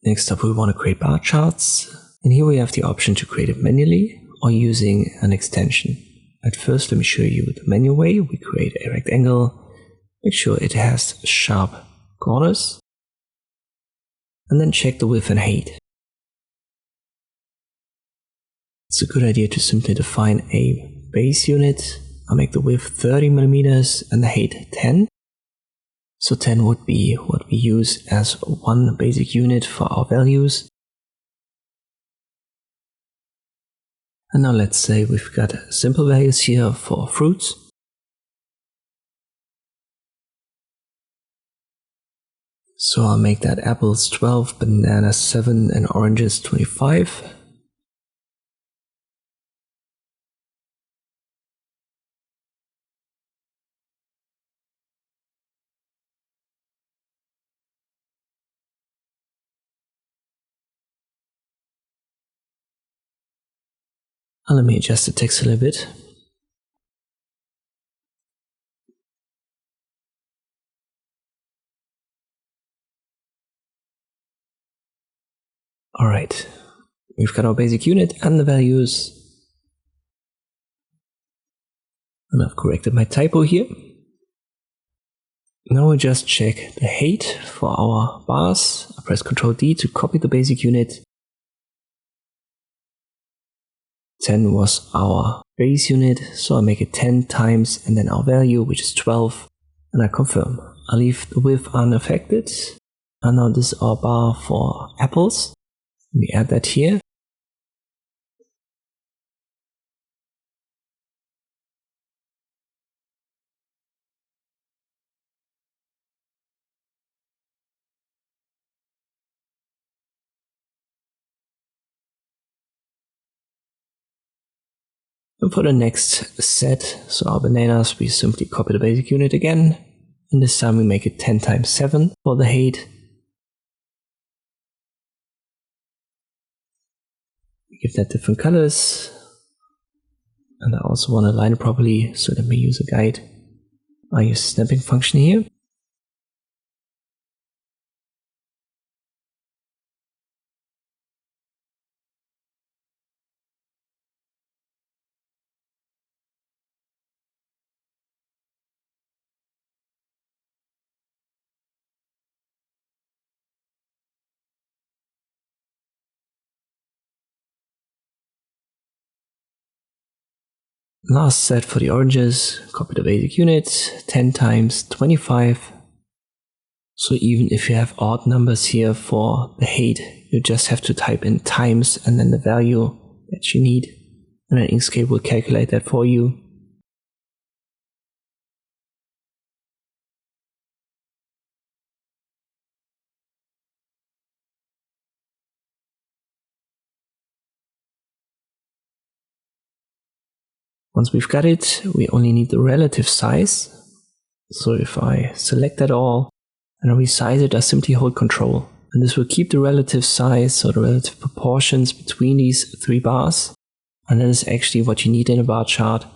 Next up, we want to create bar charts. And here we have the option to create it manually or using an extension. At first, let me show you the manual way. We create a rectangle, make sure it has sharp corners, and then check the width and height. It's a good idea to simply define a base unit. I'll make the width 30 millimeters and the height 10. So 10 would be what we use as one basic unit for our values. And now let's say we've got simple values here for fruits. So I'll make that apples 12, bananas 7, and oranges 25. And let me adjust the text a little bit. Alright, we've got our basic unit and the values. And I've corrected my typo here. Now we just check the height for our bars. I press Ctrl D to copy the basic unit. 10 was our base unit, so I make it 10 times and then our value, which is 12, and I confirm. I leave the width unaffected. And now this is our bar for apples. Let me add that here. And for the next set, so our bananas, we simply copy the basic unit again. And this time we make it 10 times 7 for the height. We give that different colors. And I also want to align it properly, so let me use a guide. I use the snapping function here. Last set for the oranges, copy the basic unit, 10 times 25. So even if you have odd numbers here for the height, you just have to type in times and then the value that you need. And then Inkscape will calculate that for you. Once we've got it, we only need the relative size. So if I select that all and I resize it, I simply hold Control. And this will keep the relative size or the relative proportions between these three bars. And that is actually what you need in a bar chart.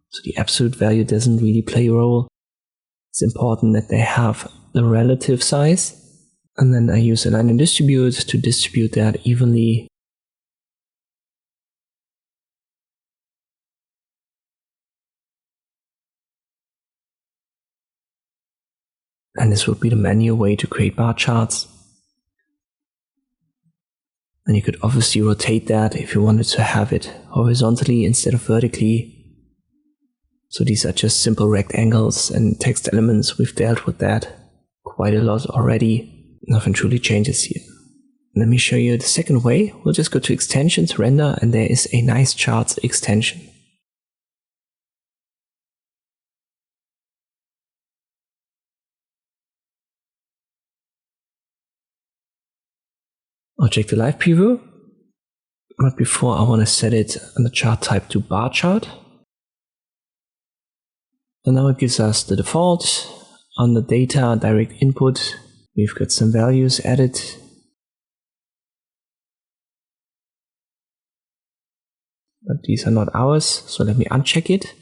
So the absolute value doesn't really play a role. It's important that they have the relative size. And then I use align and distribute to distribute that evenly. And this would be the manual way to create bar charts. And you could obviously rotate that if you wanted to have it horizontally instead of vertically. So these are just simple rectangles and text elements. We've dealt with that quite a lot already. Nothing truly changes here. Let me show you the second way. We'll just go to extensions, render, and there is a nice charts extension. I'll check the live preview, but before I want to set it on the chart type to bar chart. And now it gives us the default. On the data direct input, we've got some values added. But these are not ours, so let me uncheck it.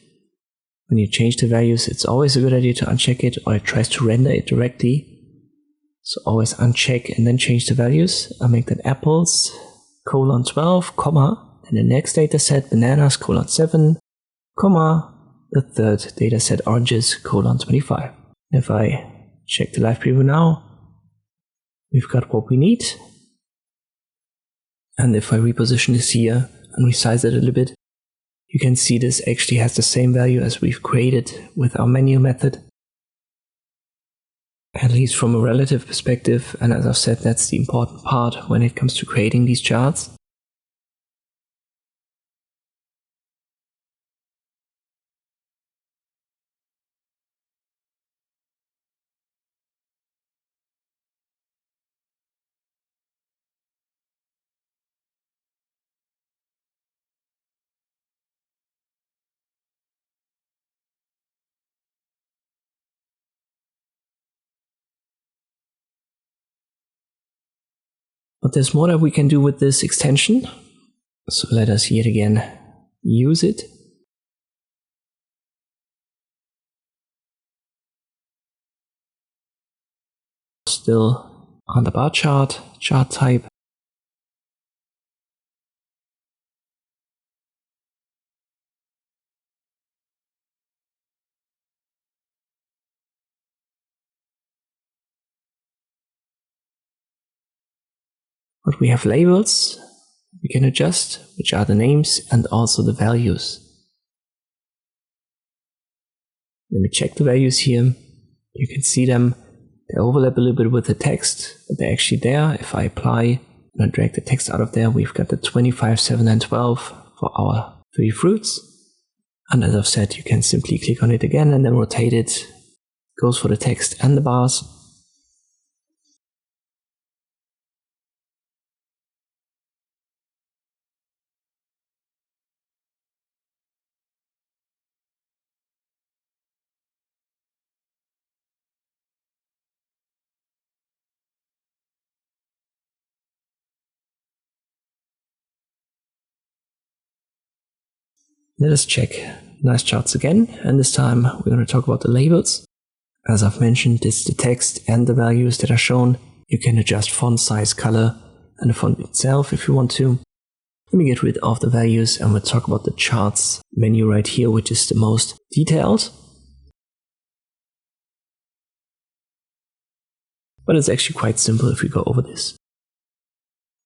When you change the values, it's always a good idea to uncheck it, or it tries to render it directly. So always uncheck and then change the values. I'll make that apples, colon 12, comma, and the next data set, bananas, colon 7, comma, the third data set, oranges, colon 25. If I check the live preview now, we've got what we need. And if I reposition this here and resize it a little bit, you can see this actually has the same value as we've created with our menu method. At least from a relative perspective, and as I've said, that's the important part when it comes to creating these charts. But there's more that we can do with this extension. So let us yet again use it. Still on the bar chart, chart type. But we have labels we can adjust, which are the names and also the values. Let me check the values here. You can see them. They overlap a little bit with the text, but they're actually there. If I apply and I drag the text out of there, we've got the 25, 7, and 12 for our 3 fruits. And as I've said, you can simply click on it again and then rotate it. It goes for the text and the bars. Let us check nice charts again, and this time we're going to talk about the labels. As I've mentioned, this is the text and the values that are shown. You can adjust font size, color, and the font itself if you want to. Let me get rid of the values and we'll talk about the charts menu right here, which is the most detailed. But it's actually quite simple if we go over this.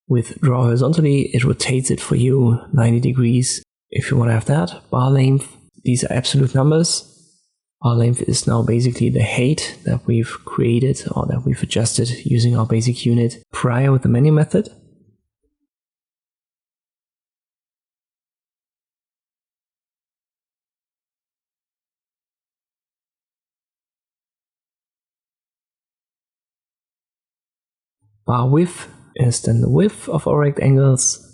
With draw horizontally, it rotates it for you 90 degrees. If you want to have that, bar length, these are absolute numbers. Bar length is now basically the height that we've created or that we've adjusted using our basic unit prior with the menu method. Bar width is then the width of our rectangles.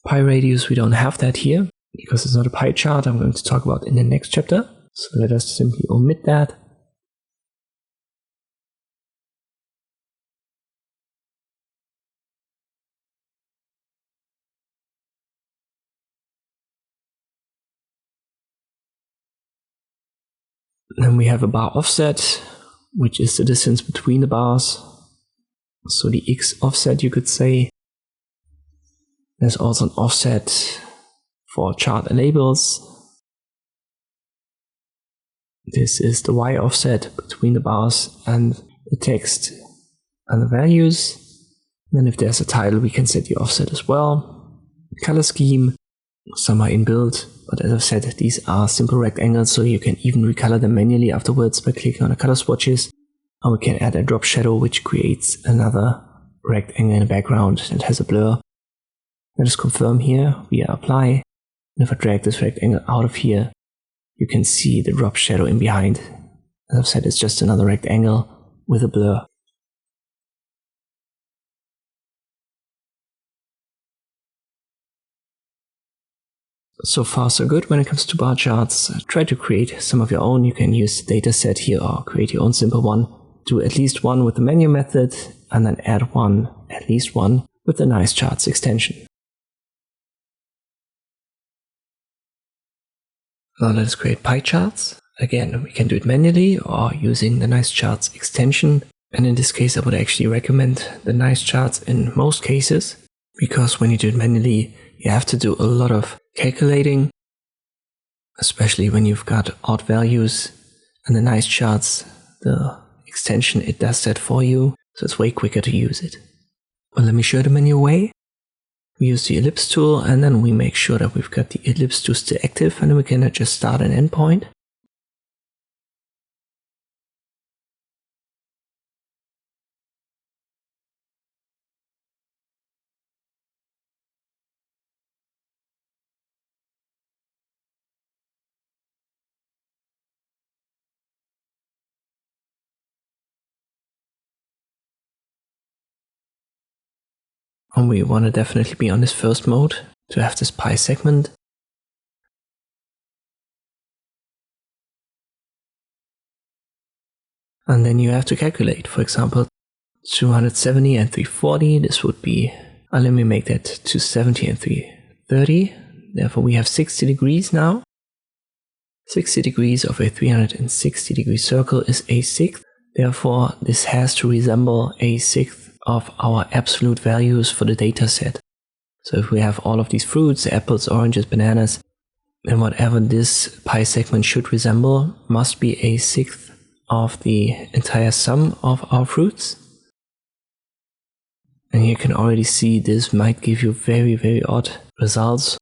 Pie radius, we don't have that here because it's not a pie chart. I'm going to talk about in the next chapter. So let us simply omit that. Then we have a bar offset, which is the distance between the bars. So the X offset, you could say. There's also an offset for chart labels. This is the Y offset between the bars and the text and the values. Then if there's a title, we can set the offset as well. Color scheme, some are inbuilt, but as I've said, these are simple rectangles, so you can even recolor them manually afterwards by clicking on the color swatches. Or we can add a drop shadow, which creates another rectangle in the background that has a blur. Let us confirm here via apply, and if I drag this rectangle out of here, you can see the drop shadow in behind. As I've said, it's just another rectangle with a blur. So far so good when it comes to bar charts. Try to create some of your own. You can use the data set here or create your own simple one. Do at least one with the menu method and then add at least one with the nice charts extension. Now let us create pie charts. Again, we can do it manually or using the Nice Charts extension. And in this case, I would actually recommend the Nice Charts in most cases, because when you do it manually, you have to do a lot of calculating, especially when you've got odd values. And the Nice Charts, the extension, it does that for you, so it's way quicker to use it. Well, let me show the manual way. We use the Ellipse tool, and then we make sure that we've got the ellipse tool still active, and then we can just start an endpoint. And we want to definitely be on this first mode to have this pi segment. And then you have to calculate, for example, 270 and 340, this would be, let me make that 270 and 330. Therefore we have 60 degrees now. 60 degrees of a 360 degree circle is a sixth. Therefore this has to resemble a sixth of our absolute values for the data set. So if we have all of these fruits, apples, oranges, bananas, then whatever this pi segment should resemble must be a sixth of the entire sum of our fruits. And you can already see this might give you very, very odd results,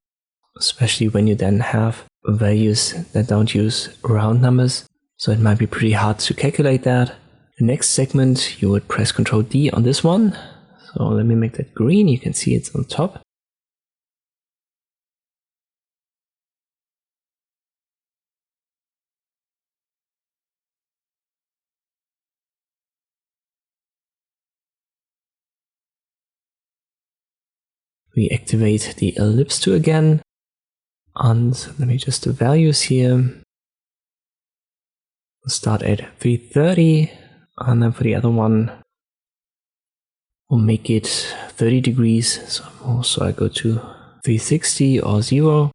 especially when you then have values that don't use round numbers. So it might be pretty hard to calculate that. The next segment, you would press Ctrl D on this one. So let me make that green. You can see it's on top. We activate the ellipse tool again. And let me just do values here. We'll start at 330. And then for the other one, we'll make it 30 degrees. So I go to 360 or 0.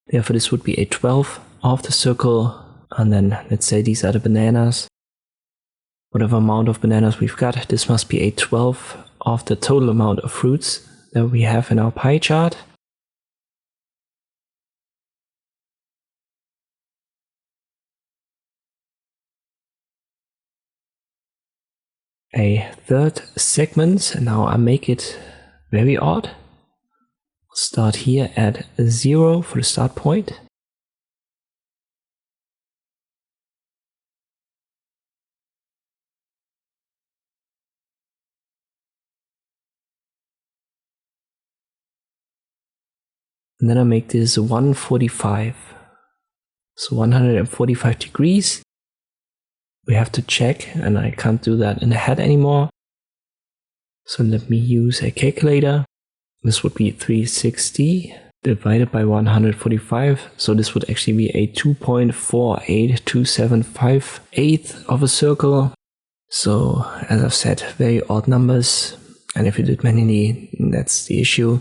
Therefore this would be a 12 of the circle, and then let's say these are the bananas. Whatever amount of bananas we've got, this must be a 12 of the total amount of fruits that we have in our pie chart. A third segment, and now I make it very odd. Start here at 0 for the start point. And then I make this 145. So 145 degrees. We have to check, and I can't do that in the head anymore. So let me use a calculator. This would be 360 divided by 145. So this would actually be a 2.48275 of a circle. So as I've said, very odd numbers. And if you do it manually, that's the issue.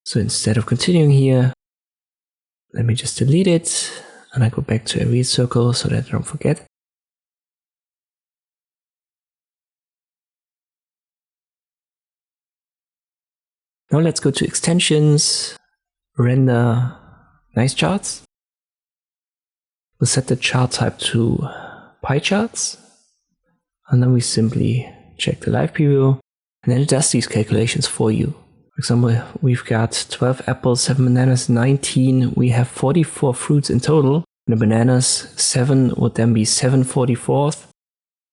So instead of continuing here, let me just delete it. And I go back to a real circle so that I don't forget. Now let's go to extensions, render Nice Charts. We'll set the chart type to pie charts. And then we simply check the live preview. And then it does these calculations for you. For example, we've got 12 apples, 7 bananas, 19. We have 44 fruits in total. And the bananas, 7 would then be 7/44.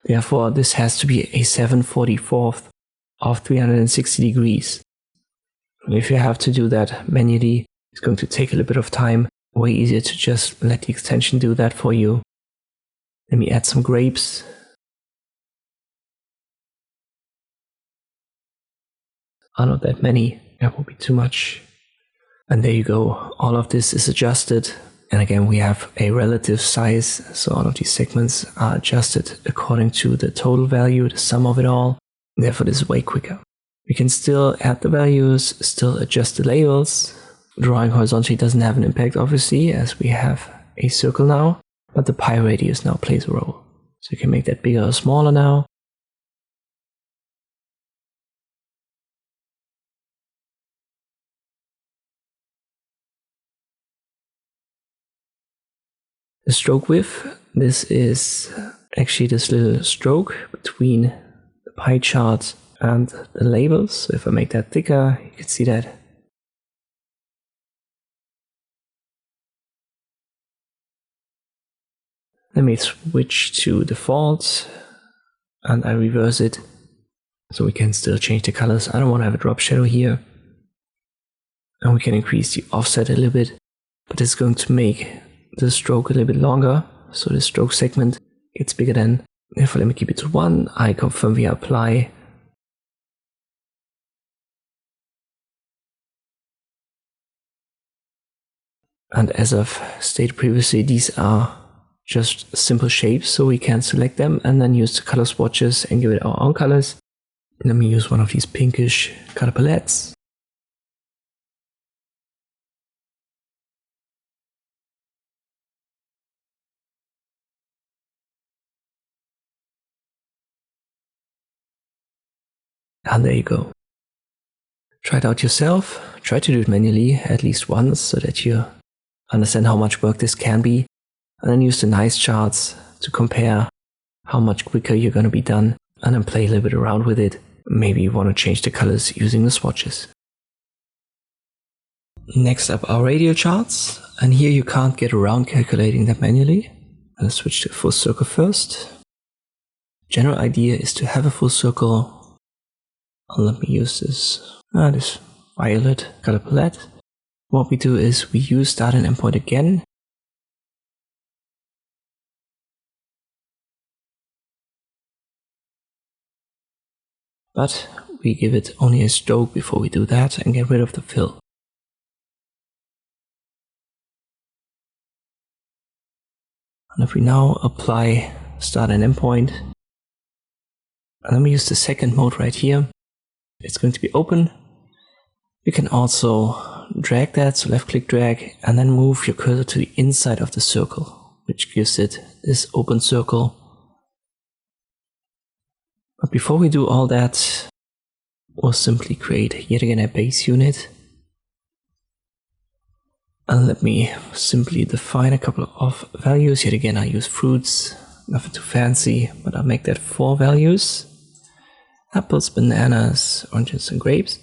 Therefore, this has to be a 7/44 of 360 degrees. If you have to do that manually, it's going to take a little bit of time. Way easier to just let the extension do that for you. Let me add some grapes. are not that many. That will be too much. And there you go. All of this is adjusted. And again, we have a relative size. So all of these segments are adjusted according to the total value, the sum of it all. Therefore, this is way quicker. We can still add the values, still adjust the labels. Drawing horizontally doesn't have an impact, obviously, as we have a circle now. But the pi radius now plays a role. So you can make that bigger or smaller now. The stroke width, this is actually this little stroke between the pie chart and the labels. So if I make that thicker, you can see that. Let me switch to default and I reverse it so we can still change the colors. I don't want to have a drop shadow here. And we can increase the offset a little bit, but it's going to make the stroke a little bit longer, so the stroke segment gets bigger then. Therefore, let me keep it to 1. I confirm via apply. And as I've stated previously, these are just simple shapes, so we can select them and then use the color swatches and give it our own colors. Let me use one of these pinkish color palettes. And there you go. Try it out yourself. Try to do it manually at least once so that you understand how much work this can be. And then use the nice charts to compare how much quicker you're going to be done. And then play a little bit around with it. Maybe you want to change the colors using the swatches. Next up are radial charts. And here you can't get around calculating that manually. I'll switch to full circle first. General idea is to have a full circle. Let me use this violet color palette. What we do is we use start and endpoint again. But we give it only a stroke before we do that and get rid of the fill. And if we now apply start and endpoint, and then we use the second mode right here. It's going to be open. You can also drag that, so left click drag, and then move your cursor to the inside of the circle, which gives it this open circle. But before we do all that, we'll simply create yet again a base unit. And let me simply define a couple of values. Yet again, I use fruits, nothing too fancy, but I'll make that 4 values. Apples, bananas, oranges, and grapes.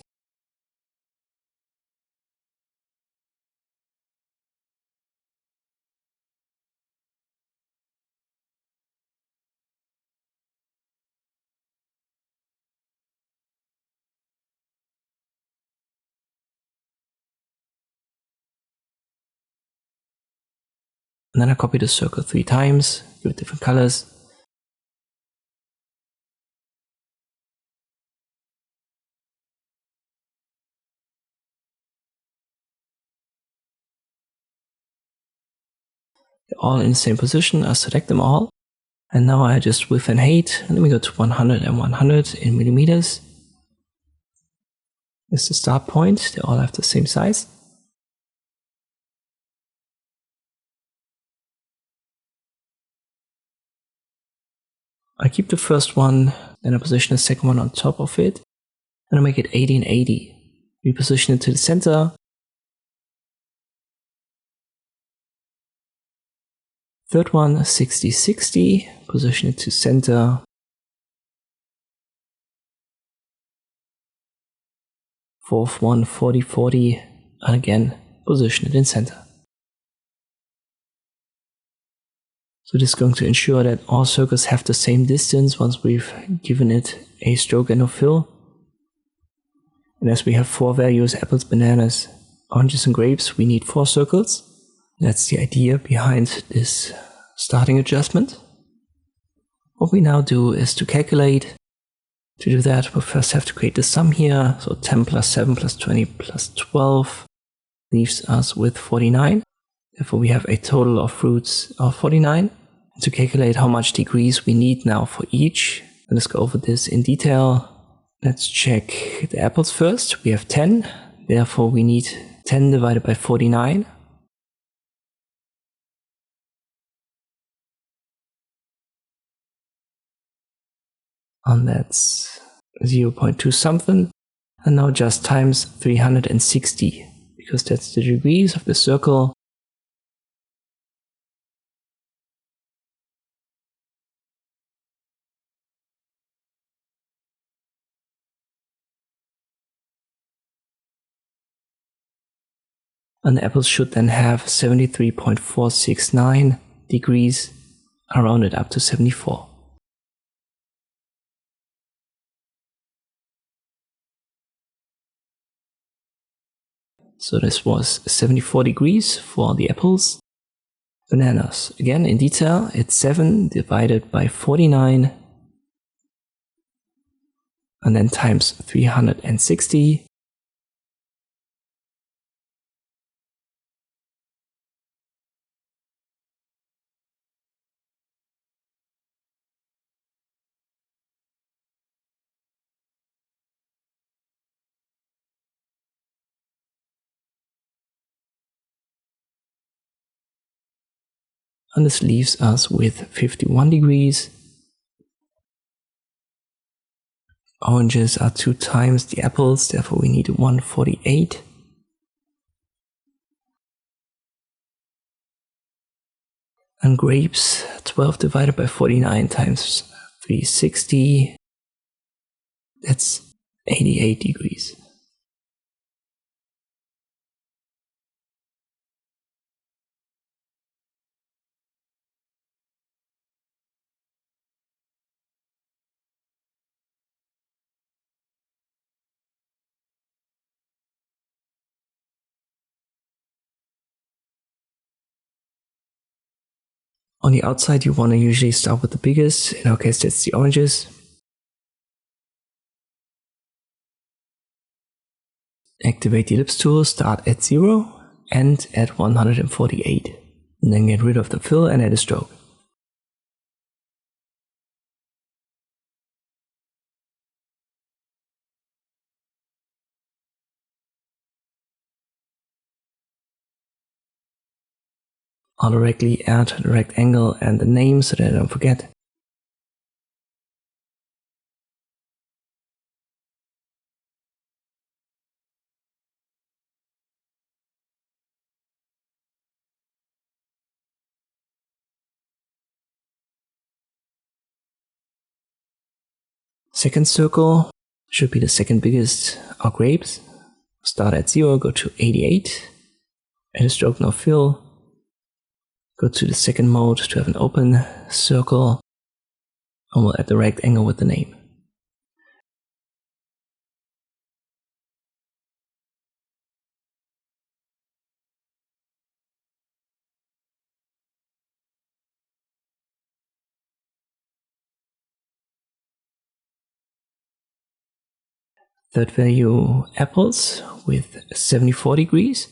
And then I copy the circle 3 times, give it different colors. They're all in the same position. I select them all. And now I adjust width and height. And let me go to 100 and 100 in millimeters. This is the start point. They all have the same size. I keep the first one, then I position the second one on top of it, and I make it 80 and 80. Reposition it to the center. Third one, 60, 60, position it to center. Fourth one, 40, 40, and again, position it in center. So this is going to ensure that all circles have the same distance once we've given it a stroke and no fill. And as we have 4 values, apples, bananas, oranges, and grapes, we need 4 circles. That's the idea behind this starting adjustment. What we now do is to calculate To do that, we'll first have to create the sum here. So 10 plus 7 plus 20 plus 12 leaves us with 49. Therefore, we have a total of roots of 49. To calculate how much degrees we need now for each, let's go over this in detail. Let's check the apples first. We have 10. Therefore, we need 10 divided by 49. And that's 0.2 something. And now just times 360, because that's the degrees of the circle. And the apples should then have 73.469 degrees, rounded up to 74. So this was 74 degrees for the apples. Bananas, again in detail, it's 7 divided by 49, and then times 360. And this leaves us with 51 degrees. Oranges are 2 times the apples, therefore we need 148. And grapes, 12 divided by 49 times 360. That's 88 degrees. On the outside, you want to usually start with the biggest. In our case, that's the oranges. Activate the ellipse tool, start at 0, end at 148. And then get rid of the fill and add a stroke. I'll directly add the rectangle and the name so that I don't forget. Second circle should be the second biggest, our grapes. Start at 0, go to 88, add a stroke, no fill. Go to the second mode to have an open circle, and we'll add the rectangle with the name. Third value, apples with 74 degrees.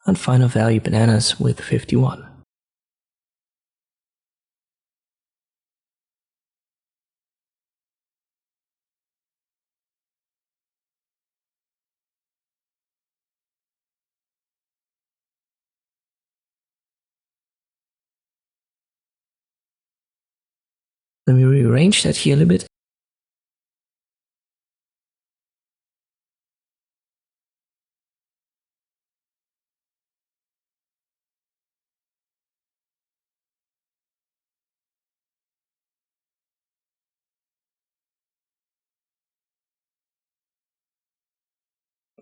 And final value, bananas with 51. Let me rearrange that here a little bit.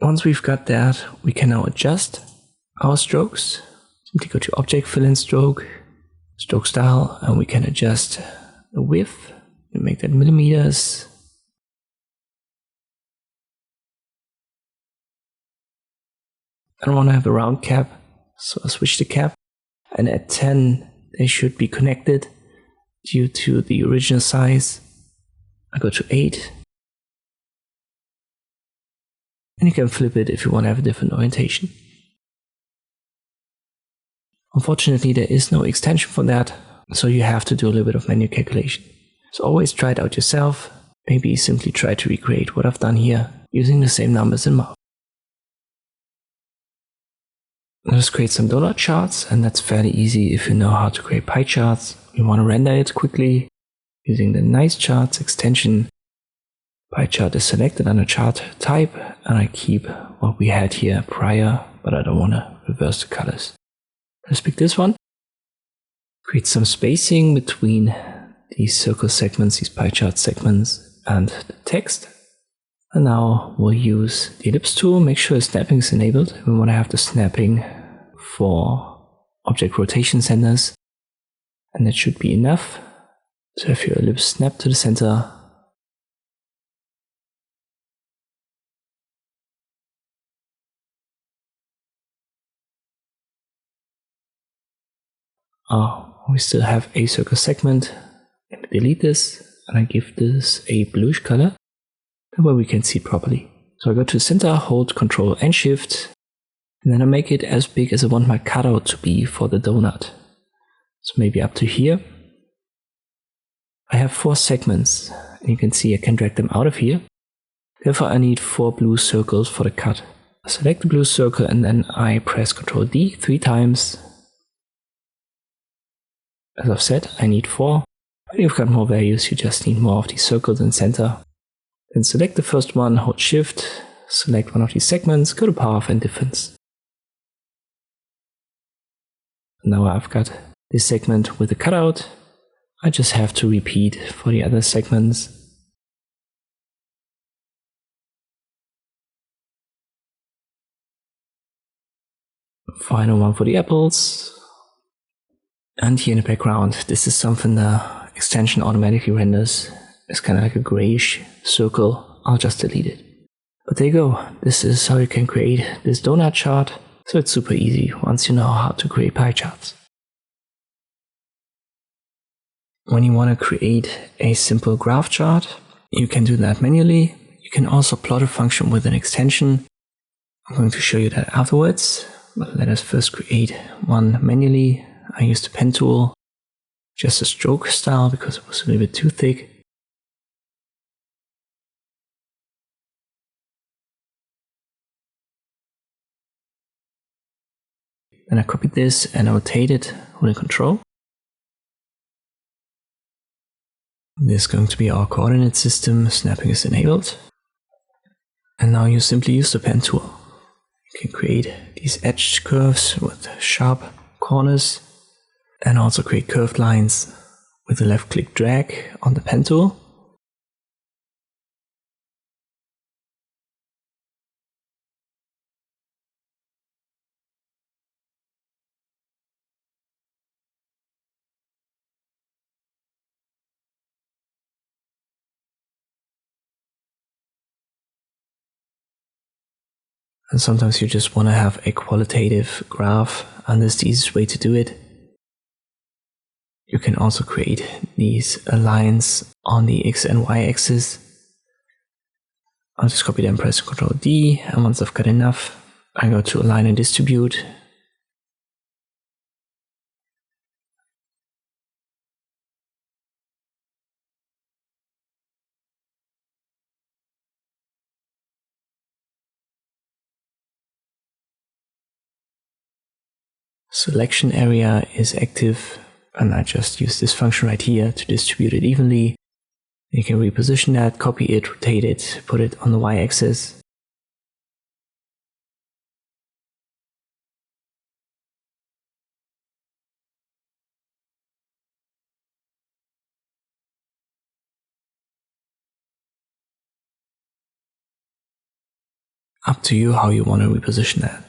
Once we've got that, we can now adjust our strokes. Simply go to Object, Fill and Stroke, Stroke Style, and we can adjust the width and make that millimeters. I don't want to have a round cap, so I'll switch the cap. And at 10, they should be connected due to the original size. I go to 8. And you can flip it if you want to have a different orientation. Unfortunately, there is no extension for that, so you have to do a little bit of manual calculation. So always try it out yourself. Maybe simply try to recreate what I've done here using the same numbers in Map. Let's create some donut charts, and that's fairly easy if you know how to create pie charts. You want to render it quickly using the Nice Charts extension. Pie chart is selected under chart type, and I keep what we had here prior, but I don't want to reverse the colors. Let's pick this one. Create some spacing between these circle segments, these pie chart segments, and the text. And now we'll use the Ellipse tool. Make sure snapping is enabled. We want to have the snapping for object rotation centers, and that should be enough. So if your ellipse snap to the center, we still have a circle segment. Let me delete this, and I give this a bluish color. That way we can see it properly. So I go to center, hold Ctrl and Shift, and then I make it as big as I want my cutout to be for the donut. So maybe up to here. I have 4 segments, and you can see I can drag them out of here. Therefore I need 4 blue circles for the cut. I select the blue circle and then I press Ctrl D 3 times. As I've said, I need 4. When you've got more values, you just need more of these circles in center. Then select the first one, hold Shift, select one of these segments, go to Path and Difference. Now I've got this segment with a cutout. I just have to repeat for the other segments. Final one for the apples. And here in the background, this is something the extension automatically renders. It's kind of like a grayish circle. I'll just delete it. But there you go. This is how you can create this donut chart. So it's super easy once you know how to create pie charts. When you want to create a simple graph chart, you can do that manually. You can also plot a function with an extension. I'm going to show you that afterwards. But let us first create one manually. I used the pen tool, just a stroke style because it was a little bit too thick. Then I copied this and I rotate it, holding Control. This is going to be our coordinate system. Snapping is enabled. And now you simply use the pen tool. You can create these edged curves with sharp corners and also create curved lines with a left click drag on the pen tool. And sometimes you just want to have a qualitative graph, and this is the easiest way to do it. You can also create these lines on the X and Y axis. I'll just copy them, press Ctrl D, and once I've got enough, I go to Align and Distribute. Selection area is active, and I just use this function right here to distribute it evenly. You can reposition that, copy it, rotate it, put it on the Y-axis. Up to you how you want to reposition that.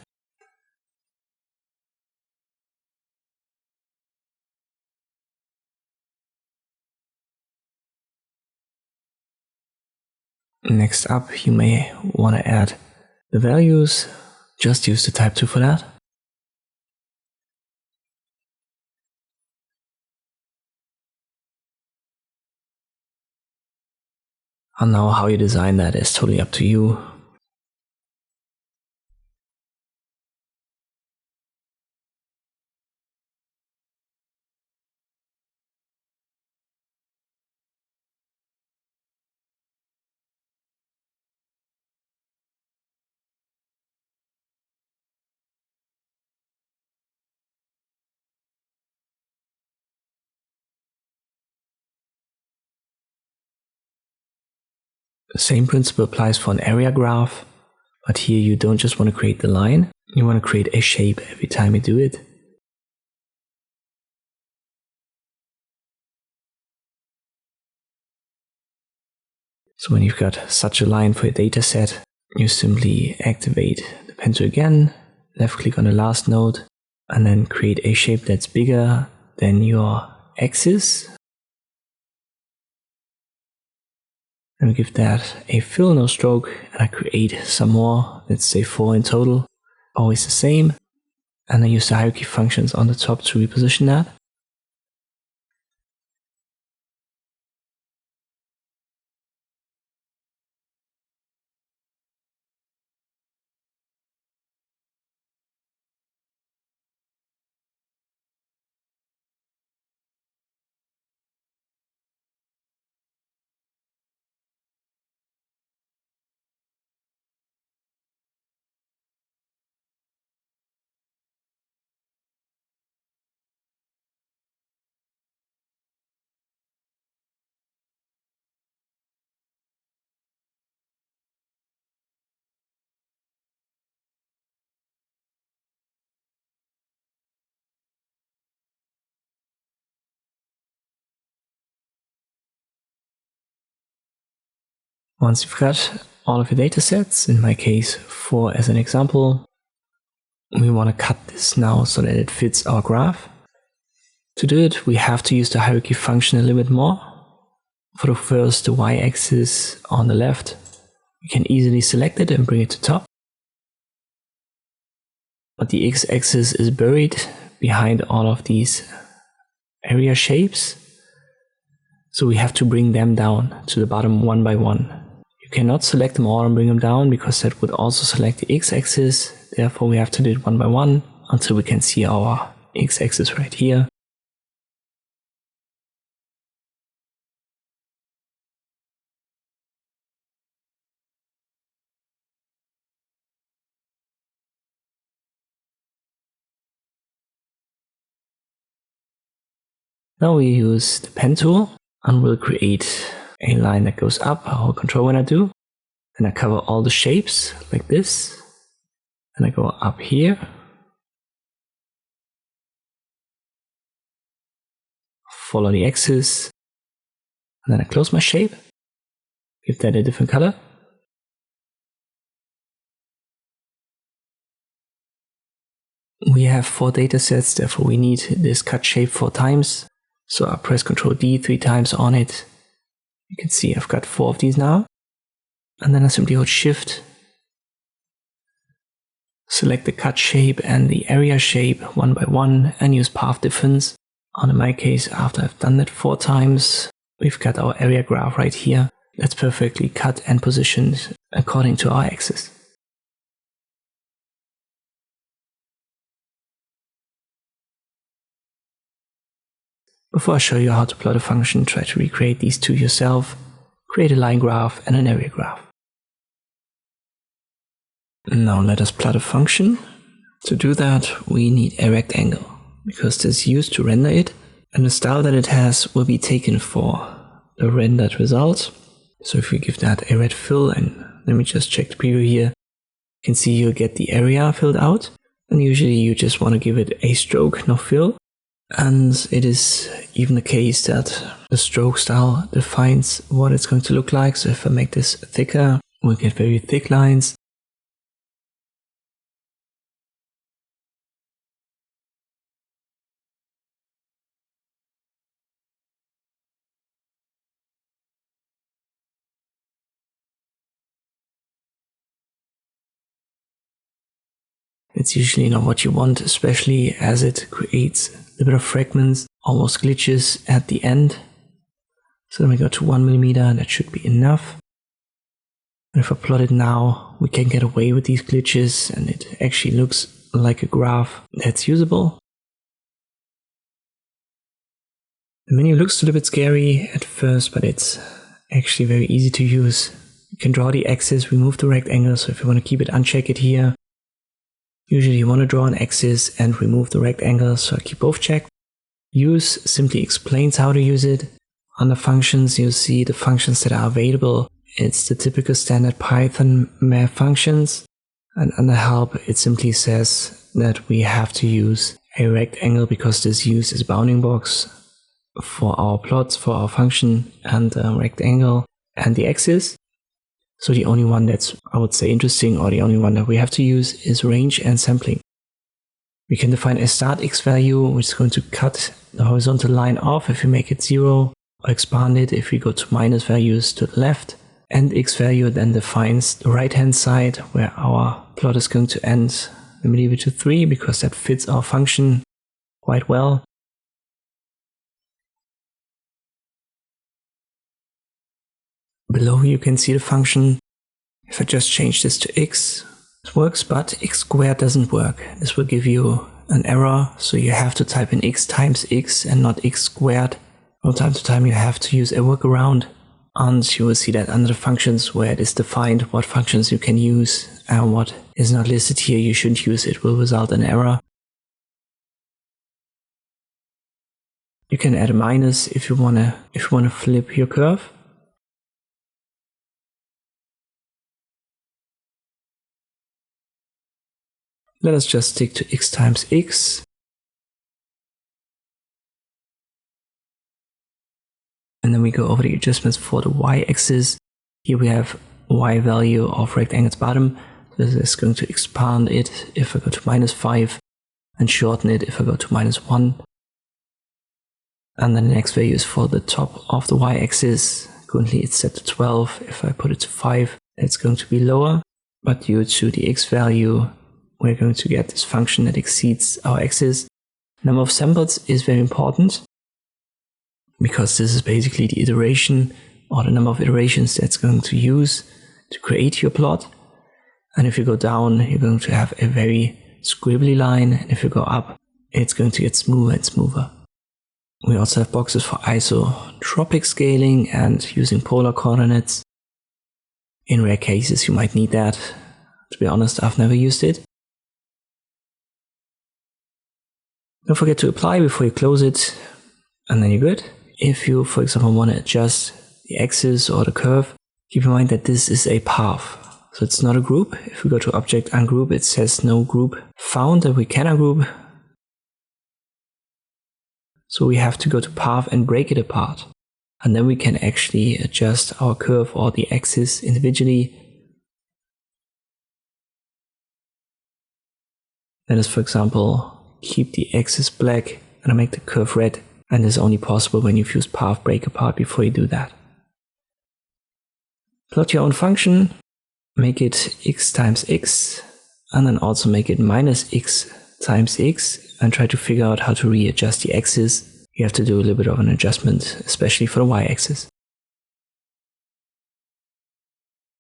Next up, you may want to add the values. Just use the type 2 for that. And now how you design that is totally up to you. The same principle applies for an area graph, but here you don't just want to create the line, you want to create a shape every time you do it. So when you've got such a line for your dataset, you simply activate the pen tool again, left click on the last node, and then create a shape that's bigger than your axis. And we give that a fill, no stroke, and I create some more, let's say 4 in total, always the same. And I use the hierarchy functions on the top to reposition that. Once you've got all of your datasets, in my case 4 as an example, we want to cut this now so that it fits our graph. To do it, we have to use the hierarchy function a little bit more. For the first, the y-axis on the left, we can easily select it and bring it to top. But the x-axis is buried behind all of these area shapes, so we have to bring them down to the bottom one by one. You cannot select them all and bring them down because that would also select the x-axis, therefore we have to do it one by one until we can see our x-axis right here. Now we use the pen tool and we'll create a line that goes up. I'll hold control when I do. Then I cover all the shapes like this. And I go up here. Follow the axis. And then I close my shape. Give that a different color. We have 4 datasets, therefore we need this cut shape 4 times. So I press Ctrl D 3 times on it. You can see I've got 4 of these now. And then I simply hold Shift, select the cut shape and the area shape one by one and use path difference. And in my case, after I've done that 4 times, we've got our area graph right here that's perfectly cut and positioned according to our axis. Before I show you how to plot a function, try to recreate these two yourself. Create a line graph and an area graph. Now let us plot a function. To do that, we need a rectangle, because this is used to render it, and the style that it has will be taken for the rendered result. So if we give that a red fill, and let me just check the preview here, you can see you'll get the area filled out, and usually you just want to give it a stroke, no fill. And it is even the case that the stroke style defines what it's going to look like. So if I make this thicker, we'll get very thick lines. It's usually not what you want, especially as it creates a little bit of fragments, almost glitches at the end. So then we go to 1 millimeter, that should be enough. And if I plot it now, we can get away with these glitches and it actually looks like a graph that's usable. The menu looks a little bit scary at first, but it's actually very easy to use. You can draw the axis, remove the rectangle, so if you want to keep it, uncheck it here. Usually you want to draw an axis and remove the rectangle, so I keep both checked. Use simply explains how to use it. Under functions, you see the functions that are available. It's the typical standard Python math functions. And under help, it simply says that we have to use a rectangle because this uses a bounding box for our plots, for our function, and the rectangle and the axis. So the only one that's, I would say, interesting, or the only one that we have to use is range and sampling. We can define a start x value, which is going to cut the horizontal line off if we make it 0, or expand it if we go to minus values to the left. And x value then defines the right hand side where our plot is going to end. Let me leave it to 3 because that fits our function quite well. Below you can see the function. If I just change this to x, it works, but x squared doesn't work. This will give you an error, so you have to type in x times x and not x squared. From time to time you have to use a workaround, and you will see that under the functions where it is defined what functions you can use and what is not listed here you shouldn't use, it will result in error. You can add a minus if you wanna flip your curve. Let us just stick to x times x. And then we go over the adjustments for the y-axis. Here we have y value of rectangle's bottom. This is going to expand it if I go to -5 and shorten it if I go to -1. And then the next value is for the top of the y-axis. Currently it's set to 12. If I put it to 5, it's going to be lower. But due to the x value, we're going to get this function that exceeds our axis. Number of samples is very important, because this is basically the iteration or the number of iterations that's going to use to create your plot. And if you go down, you're going to have a very squibbly line, and if you go up, it's going to get smoother and smoother. We also have boxes for isotropic scaling and using polar coordinates. In rare cases you might need that. To be honest, I've never used it. Don't forget to apply before you close it, and then you're good. If you, for example, want to adjust the axis or the curve, keep in mind that this is a path. So it's not a group. If we go to Object Ungroup, it says no group found that we can ungroup. So we have to go to Path and break it apart. And then we can actually adjust our curve or the axis individually. Let us, for example, keep the axis black and I make the curve red. And this is only possible when you've used path break apart before you do that. Plot your own function, make it x times x, and then also make it minus x times x, and try to figure out how to readjust the axis. You have to do a little bit of an adjustment, especially for the y-axis.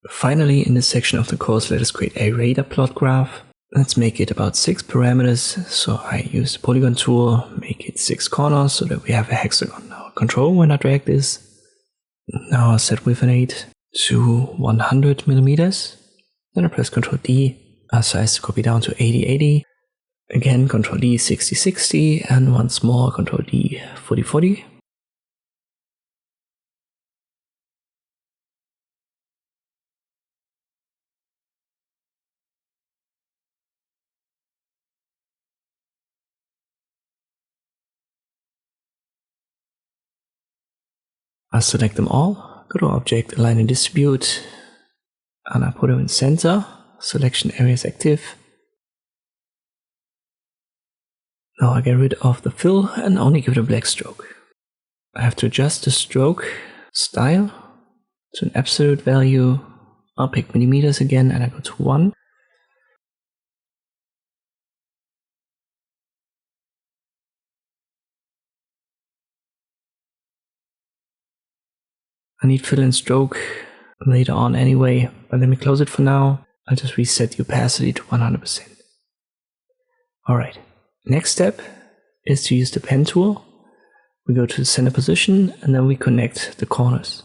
Finally, in this section of the course, let us create a radar plot graph. Let's make it about 6 parameters. So I use the Polygon tool, make it 6 corners so that we have a hexagon. Now control when I drag this. Now I'll set width and height to 100 millimeters. Then I press Ctrl D, size to copy down to 80-80. Again, Ctrl D 60-60, and once more Ctrl D 40-40. I select them all, go to Object, Align and Distribute, and I put them in center. Selection area is active. Now I get rid of the fill and only give it a black stroke. I have to adjust the stroke style to an absolute value. I'll pick millimeters again and I go to 1. I need fill and stroke later on anyway, but let me close it for now. I'll just reset the opacity to 100%. Alright, next step is to use the pen tool. We go to the center position and then we connect the corners.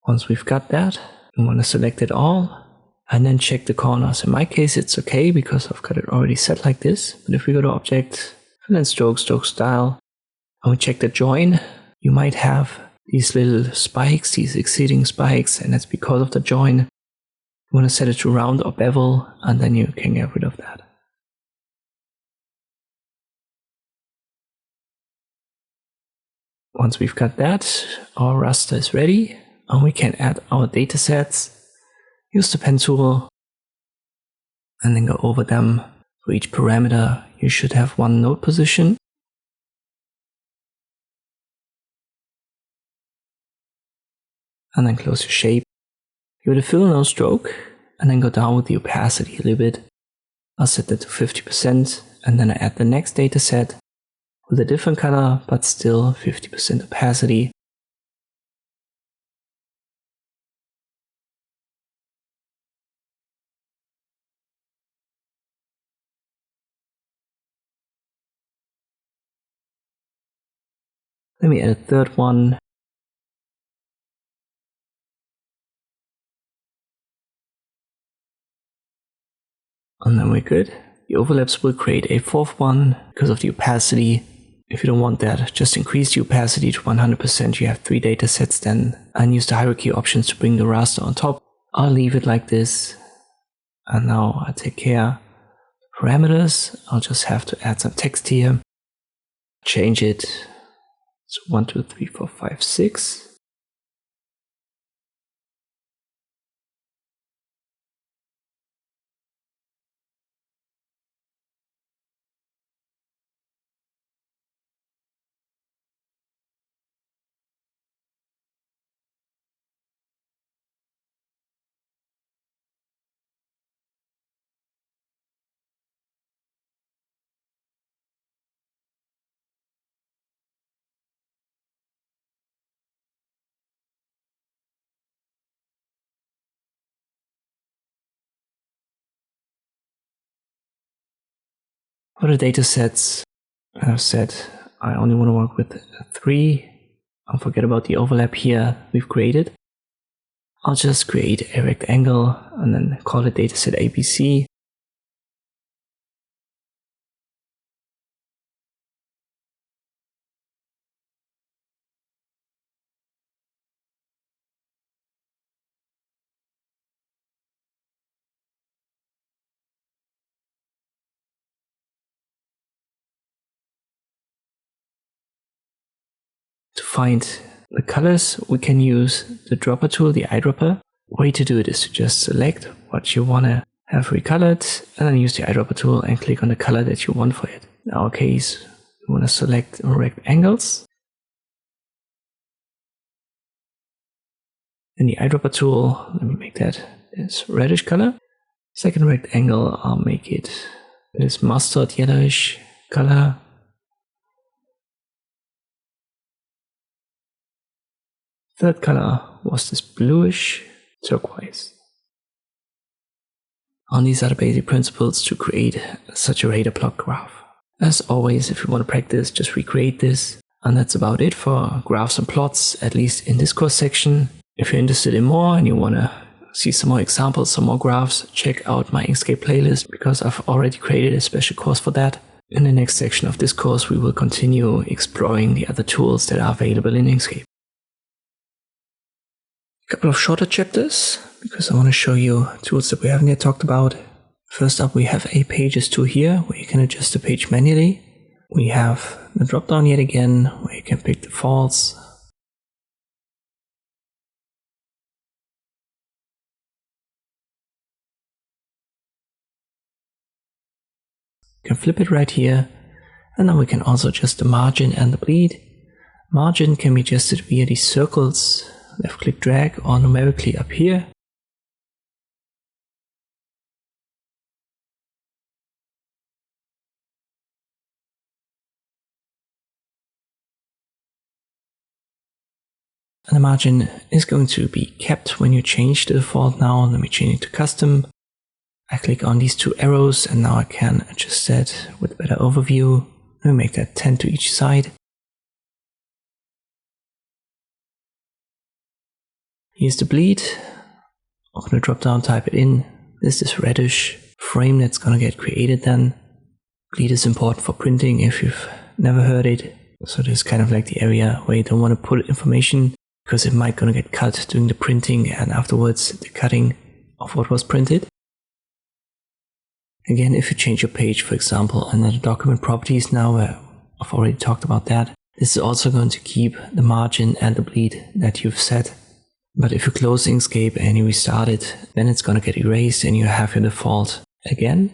Once we've got that, we want to select it all and then check the corners. In my case, it's okay because I've got it already set like this. But if we go to Object, Fill and Stroke, Stroke Style, and we check the join, you might have these little spikes, these exceeding spikes, and that's because of the join. You want to set it to round or bevel, and then you can get rid of that. Once we've got that, our raster is ready. And we can add our datasets, use the pen tool, and then go over them. For each parameter, you should have one node position. And then close your shape. Give it a fill, no stroke, and then go down with the opacity a little bit. I'll set that to 50%, and then I add the next dataset with a different color, but still 50% opacity. Let me add a third one. And then we're good. The overlaps will create a fourth one because of the opacity. If you don't want that, just increase the opacity to 100%. You have 3 datasets then, and use the hierarchy options to bring the raster on top. I'll leave it like this. And now I take care. Parameters, I'll just have to add some text here. Change it. So 1, 2, 3, 4, 5, 6. For the datasets, I've said I only want to work with 3. I'll forget about the overlap here we've created. I'll just create a rectangle and then call it dataset ABC. To find the colors, we can use the dropper tool, the eyedropper. Way to do it is to just select what you want to have recolored and then use the eyedropper tool and click on the color that you want for it. In our case, we want to select rectangles. In the eyedropper tool, let me make that this reddish color. Second rectangle, I'll make it this mustard yellowish color. Third color was this bluish turquoise. And these are the basic principles to create such a radar plot graph. As always, if you want to practice, just recreate this. And that's about it for graphs and plots, at least in this course section. If you're interested in more and you want to see some more examples, some more graphs, check out my Inkscape playlist because I've already created a special course for that. In the next section of this course, we will continue exploring the other tools that are available in Inkscape. A couple of shorter chapters, because I want to show you tools that we haven't yet talked about. First up, we have a Pages tool here, where you can adjust the page manually. We have the drop-down yet again, where you can pick defaults. You can flip it right here. And now we can also adjust the margin and the bleed. Margin can be adjusted via these circles, left click drag, or numerically up here. And the margin is going to be kept when you change the default now. Let me change it to custom. I click on these two arrows and now I can adjust that with a better overview. Let me make that 10 to each side. Here's the bleed. Open the drop down, type it in. This is reddish frame that's gonna get created then. Bleed is important for printing if you've never heard it. So this is kind of like the area where you don't want to put information because it might gonna get cut during the printing and afterwards the cutting of what was printed. Again, if you change your page, for example, under the document properties now, where I've already talked about that, this is also going to keep the margin and the bleed that you've set. But if you close Inkscape and you restart it, then it's going to get erased and you have your default again.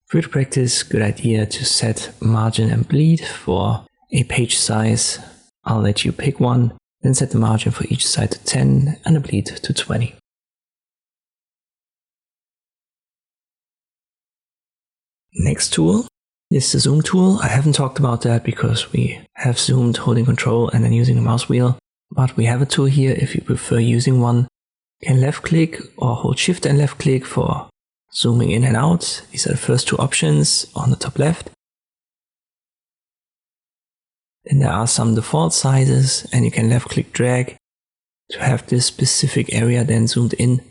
For you to practice, good idea to set margin and bleed for a page size. I'll let you pick one, then set the margin for each side to 10 and the bleed to 20. Next tool is the zoom tool. I haven't talked about that because we have zoomed holding control and then using the mouse wheel. But we have a tool here if you prefer using one. You can left click or hold shift and left click for zooming in and out. These are the first two options on the top left. Then there are some default sizes and you can left click drag to have this specific area then zoomed in.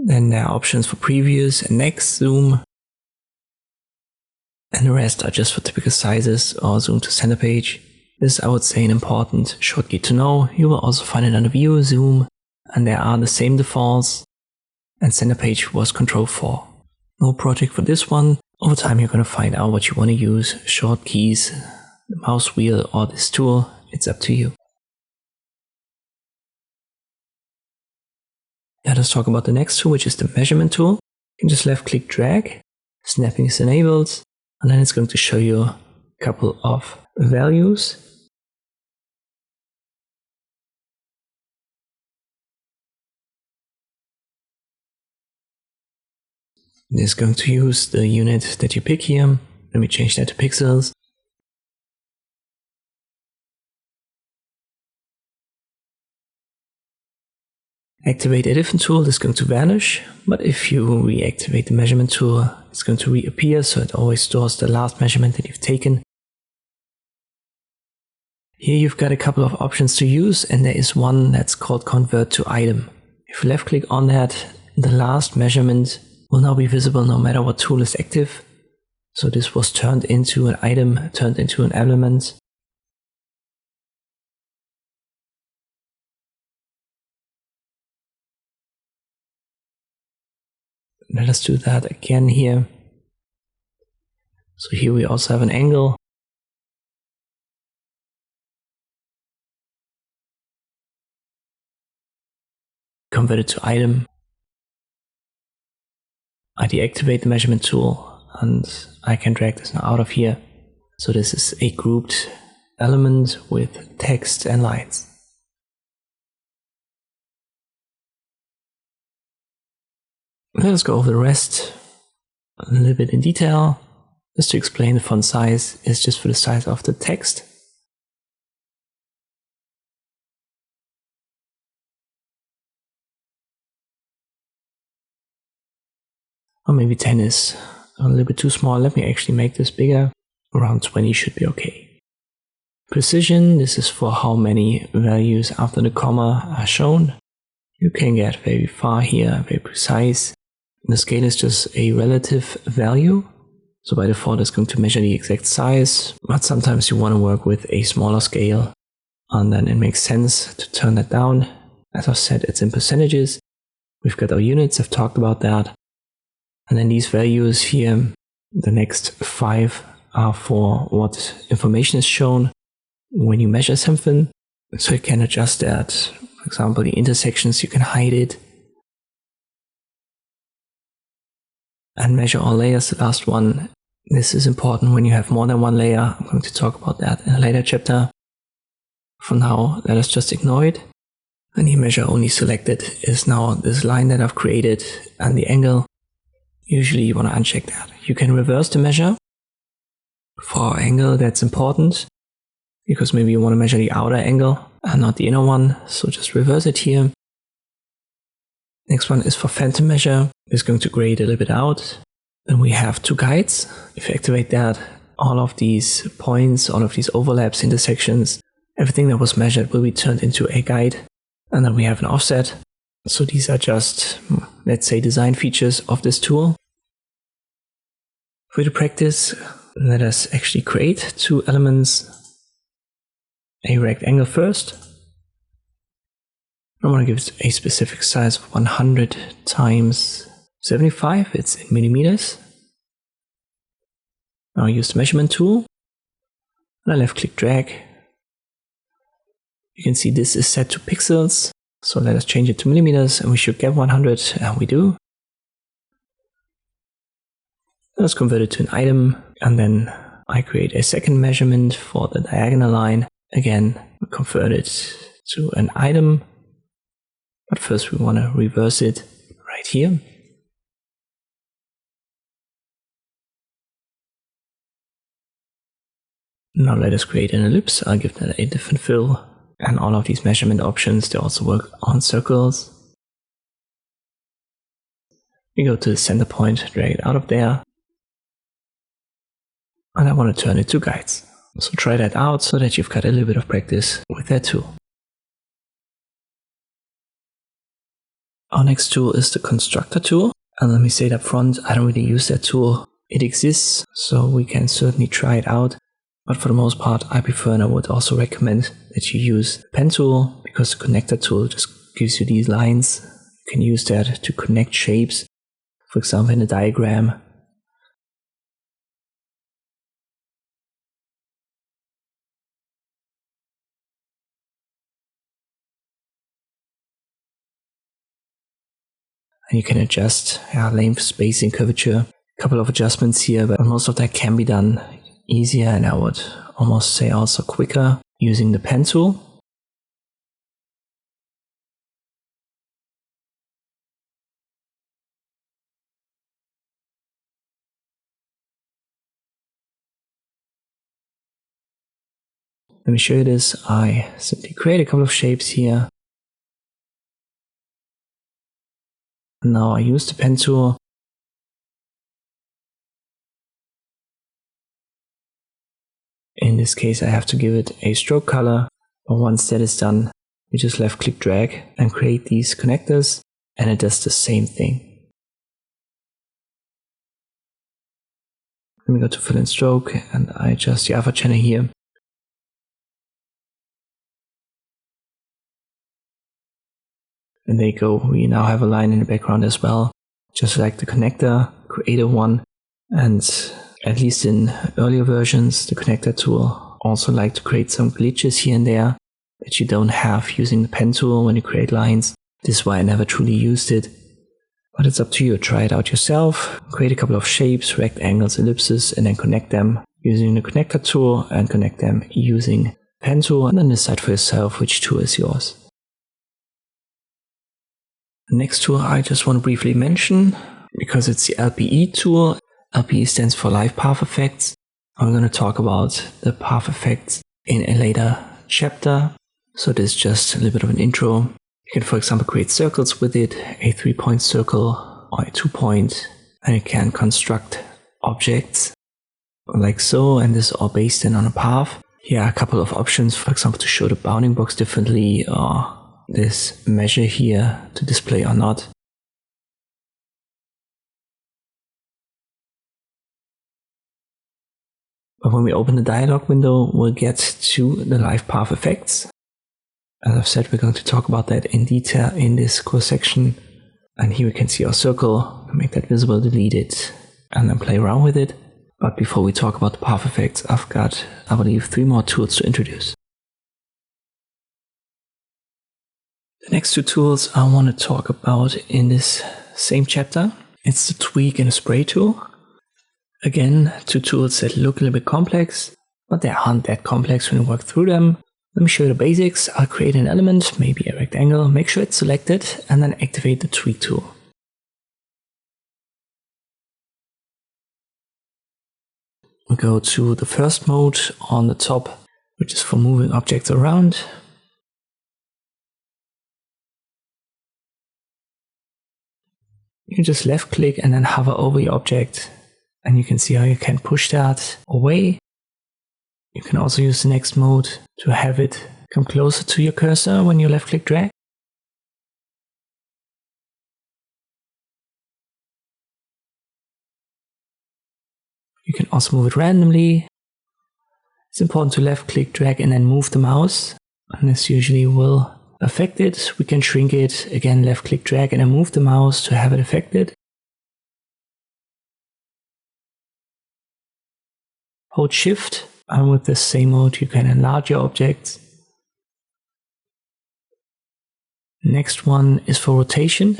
Then there are options for previous and next zoom. And the rest are just for typical sizes or zoom to center page. This is, I would say, an important shortcut to know. You will also find it under view, zoom, and there are the same defaults. And center page was Control 4. No project for this one. Over time you're going to find out what you want to use. Short keys, the mouse wheel, or this tool. It's up to you. Let us talk about the next tool, which is the measurement tool. You can just left click drag, snapping is enabled, and then it's going to show you a couple of values. It is going to use the unit that you pick here. Let me change that to pixels. Activate a different tool, this is going to vanish, but if you reactivate the measurement tool, it's going to reappear, so it always stores the last measurement that you've taken. Here you've got a couple of options to use, and there is one that's called Convert to Item. If you left click on that, the last measurement will now be visible no matter what tool is active. So this was turned into an item, turned into an element. Let us do that again here. So here we also have an angle. Convert it to item. I deactivate the measurement tool and I can drag this now out of here. So this is a grouped element with text and lines. Let us go over the rest a little bit in detail. Just to explain, the font size is just for the size of the text. Or maybe 10 is a little bit too small. Let me actually make this bigger. Around 20 should be okay. Precision, this is for how many values after the comma are shown. You can get very far here, very precise. The scale is just a relative value. So by default it's going to measure the exact size, but sometimes you want to work with a smaller scale and then it makes sense to turn that down. As I said, it's in percentages. We've got our units, I've talked about that. And then these values here, the next 5 are for what information is shown when you measure something. So you can adjust that. For example, the intersections, you can hide it. And measure all layers, the last one. This is important when you have more than one layer. I'm going to talk about that in a later chapter. For now, let us just ignore it. And the measure only selected is now this line that I've created and the angle. Usually you want to uncheck that. You can reverse the measure. For our angle, that's important because maybe you want to measure the outer angle and not the inner one. So just reverse it here. Next one is for phantom measure. It's going to grade a little bit out. Then we have two guides. If you activate that, all of these points, all of these overlaps, intersections, everything that was measured will be turned into a guide. And then we have an offset. So these are just, let's say, design features of this tool. For the practice, let us actually create two elements. A rectangle first. I want to give it a specific size of 100 times 75. It's in millimeters. Now I use the measurement tool. And I left click drag. You can see this is set to pixels. So let us change it to millimeters and we should get 100, and we do. Let us convert it to an item, and then I create a second measurement for the diagonal line. Again, we convert it to an item, but first we want to reverse it right here. Now let us create an ellipse. I'll give that a different fill. And all of these measurement options, they also work on circles. We go to the center point, drag it out of there. And I want to turn it to guides. So try that out so that you've got a little bit of practice with that tool. Our next tool is the constructor tool. And let me say it up front, I don't really use that tool. It exists, so we can certainly try it out. But for the most part, I prefer, and I would also recommend that you use the pen tool, because the connector tool just gives you these lines. You can use that to connect shapes, for example, in a diagram. And you can adjust length, spacing, curvature. A couple of adjustments here, but most of that can be done easier, and I would almost say also quicker, using the pen tool. Let me show you this. I simply create a couple of shapes here. Now I use the pen tool. In this case, I have to give it a stroke color, but once that is done, we just left click drag and create these connectors, and it does the same thing. Let me go to fill and stroke, and I adjust the alpha channel here. And there you go, we now have a line in the background as well. Just select the connector, create a one, and at least in earlier versions, the connector tool also like to create some glitches here and there that you don't have using the pen tool when you create lines. This is why I never truly used it. But it's up to you, try it out yourself. Create a couple of shapes, rectangles, ellipses, and then connect them using the connector tool and connect them using pen tool, and then decide for yourself which tool is yours. The next tool I just want to briefly mention, because it's the LPE tool. LPE stands for Live Path Effects. I'm going to talk about the path effects in a later chapter. So this is just a little bit of an intro. You can, for example, create circles with it, a 3-point circle or a 2-point, and you can construct objects like so, and this is all based on a path. Here are a couple of options, for example, to show the bounding box differently, or this measure here to display or not. But when we open the dialog window, we'll get to the live path effects. As I've said, we're going to talk about that in detail in this course section. And here we can see our circle. Make that visible, delete it, and then play around with it. But before we talk about the path effects, I've got, I believe, 3 more tools to introduce. The next two tools I want to talk about in this same chapter, it's the tweak and the spray tool. Again, two tools that look a little bit complex, but they aren't that complex when you work through them. Let me show you the basics. I'll create an element, maybe a rectangle, make sure it's selected, and then activate the tweak tool. We go to the first mode on the top, which is for moving objects around. You can just left click and then hover over your object, and you can see how you can push that away. You can also use the next mode to have it come closer to your cursor when you left click drag. You can also move it randomly. It's important to left click drag and then move the mouse, and this usually will affect it. We can shrink it, again left click drag and then move the mouse to have it affected. Hold shift, and with the same mode you can enlarge your objects. Next one is for rotation.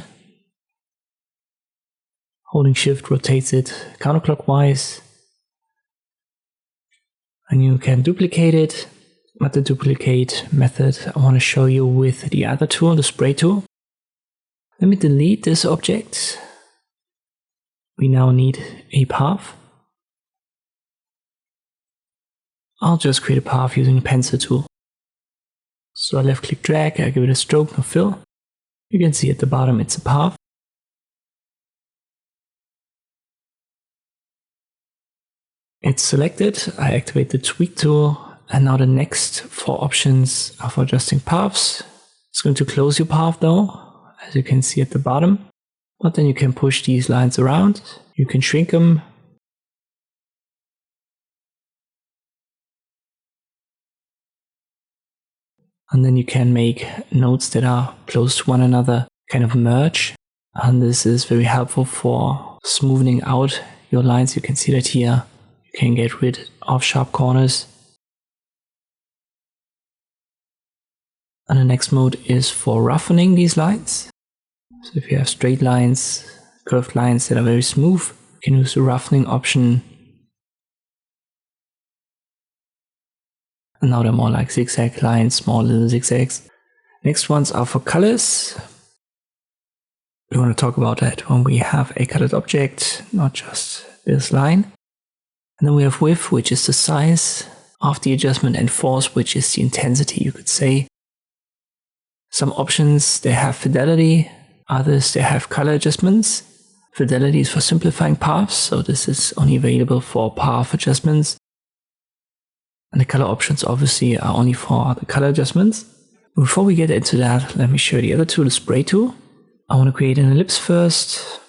Holding shift rotates it counterclockwise. And you can duplicate it, but the duplicate method I want to show you with the other tool, the spray tool. Let me delete this object. We now need a path. I'll just create a path using the pencil tool. So I left click drag, I give it a stroke, no fill. You can see at the bottom it's a path. It's selected, I activate the tweak tool, and now the next four options are for adjusting paths. It's going to close your path though, as you can see at the bottom. But then you can push these lines around, you can shrink them. And then you can make nodes that are close to one another kind of merge. And this is very helpful for smoothing out your lines. You can see that here. You can get rid of sharp corners. And the next mode is for roughening these lines. So if you have straight lines, curved lines that are very smooth, you can use the roughening option. And now they're more like zigzag lines, small little zigzags. Next ones are for colors. We want to talk about that when we have a colored object, not just this line. And then we have width, which is the size of the adjustment, and force, which is the intensity, you could say. Some options, they have fidelity, others they have color adjustments. Fidelity is for simplifying paths, so this is only available for path adjustments. And the color options obviously are only for the color adjustments. Before we get into that, let me show you the other tool, the spray tool. I want to create an ellipse first.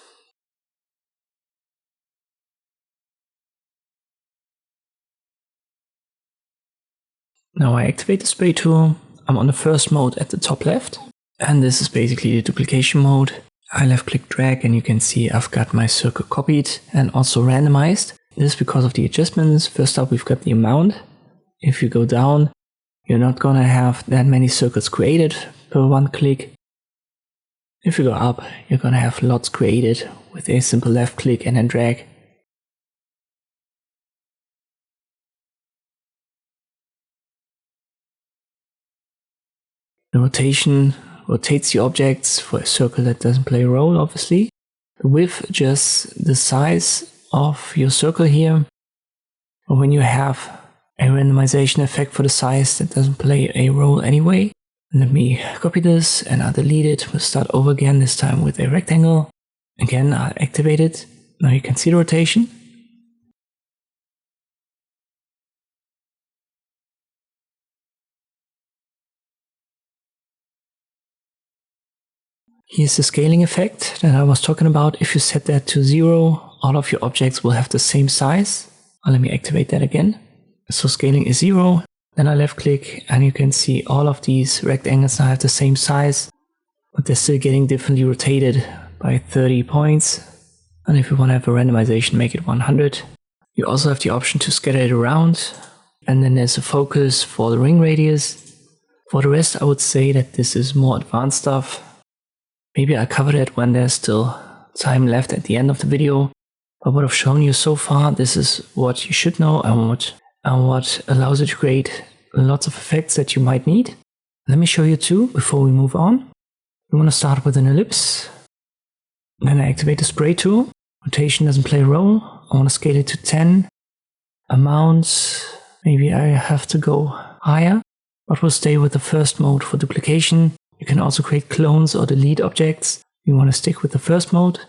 Now I activate the spray tool. I'm on the first mode at the top left. And this is basically the duplication mode. I left click drag and you can see I've got my circle copied and also randomized. This is because of the adjustments. First up, we've got the amount. If you go down, you're not gonna have that many circles created per one click. If you go up, you're gonna have lots created with a simple left click and then drag. The rotation rotates the objects for a circle that doesn't play a role, obviously. The width adjusts the size of your circle here. But when you have a randomization effect for the size, that doesn't play a role anyway. Let me copy this and I'll delete it. We'll start over again, this time with a rectangle. Again, I'll activate it. Now you can see the rotation. Here's the scaling effect that I was talking about. If you set that to 0, all of your objects will have the same size. Let me activate that again. So scaling is 0. Then I left click and you can see all of these rectangles now have the same size, but they're still getting differently rotated by 30 points. And if you want to have a randomization, make it 100. You also have the option to scatter it around. And then there's a focus for the ring radius. For the rest, I would say that this is more advanced stuff. Maybe I'll cover that when there's still time left at the end of the video. But what I've shown you so far, this is what you should know and what allows you to create lots of effects that you might need. Let me show you two before we move on. We want to start with an ellipse. Then I activate the spray tool. Rotation doesn't play a role. I want to scale it to 10. Amount, maybe I have to go higher, but we'll stay with the first mode for duplication. You can also create clones or delete objects. You want to stick with the first mode.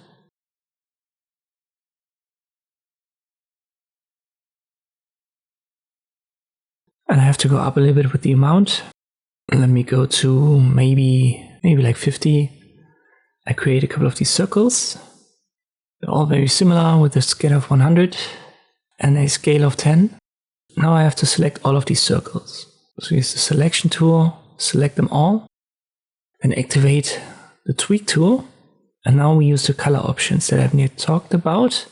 And I have to go up a little bit with the amount. Let me go to maybe like 50. I create a couple of these circles. They're all very similar with a scale of 100 and a scale of 10. Now I have to select all of these circles. So use the selection tool, select them all, then activate the tweak tool. And now we use the color options that I've talked about.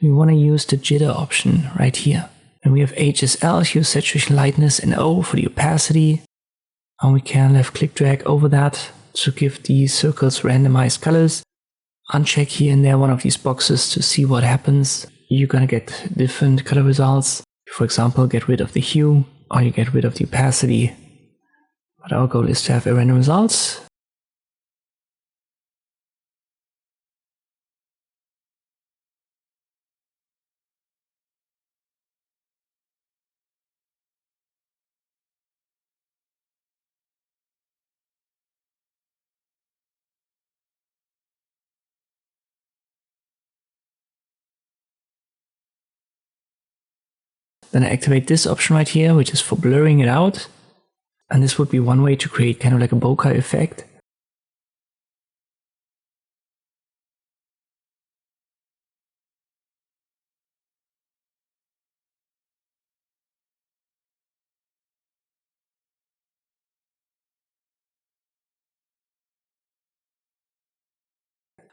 We want to use the jitter option right here. And we have HSL, hue, saturation, lightness, and O for the opacity. And we can left click drag over that to give these circles randomized colors. Uncheck here and there one of these boxes to see what happens. You're gonna get different color results. For example, get rid of the hue, or you get rid of the opacity. But our goal is to have a random results. Then I activate this option right here, which is for blurring it out. And this would be one way to create kind of like a bokeh effect.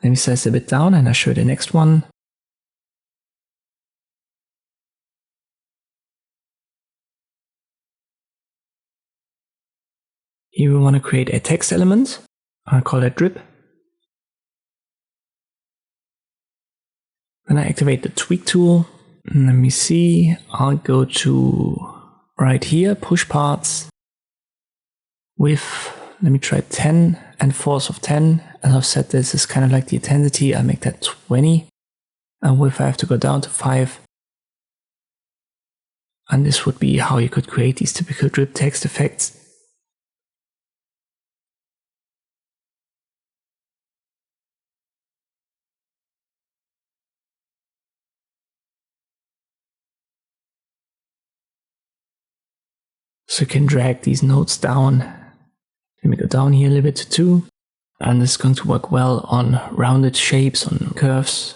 Let me size a bit down and I'll show you the next one. Here we want to create a text element. I'll call that drip. Then I activate the tweak tool. And let me see. I'll go to right here, push parts. With, let me try 10 and force of 10. As I've said, this is kind of like the intensity. I'll make that 20. And width I have to go down to 5. And this would be how you could create these typical drip text effects. So you can drag these nodes down. Let me go down here a little bit to 2. And this is going to work well on rounded shapes, on curves.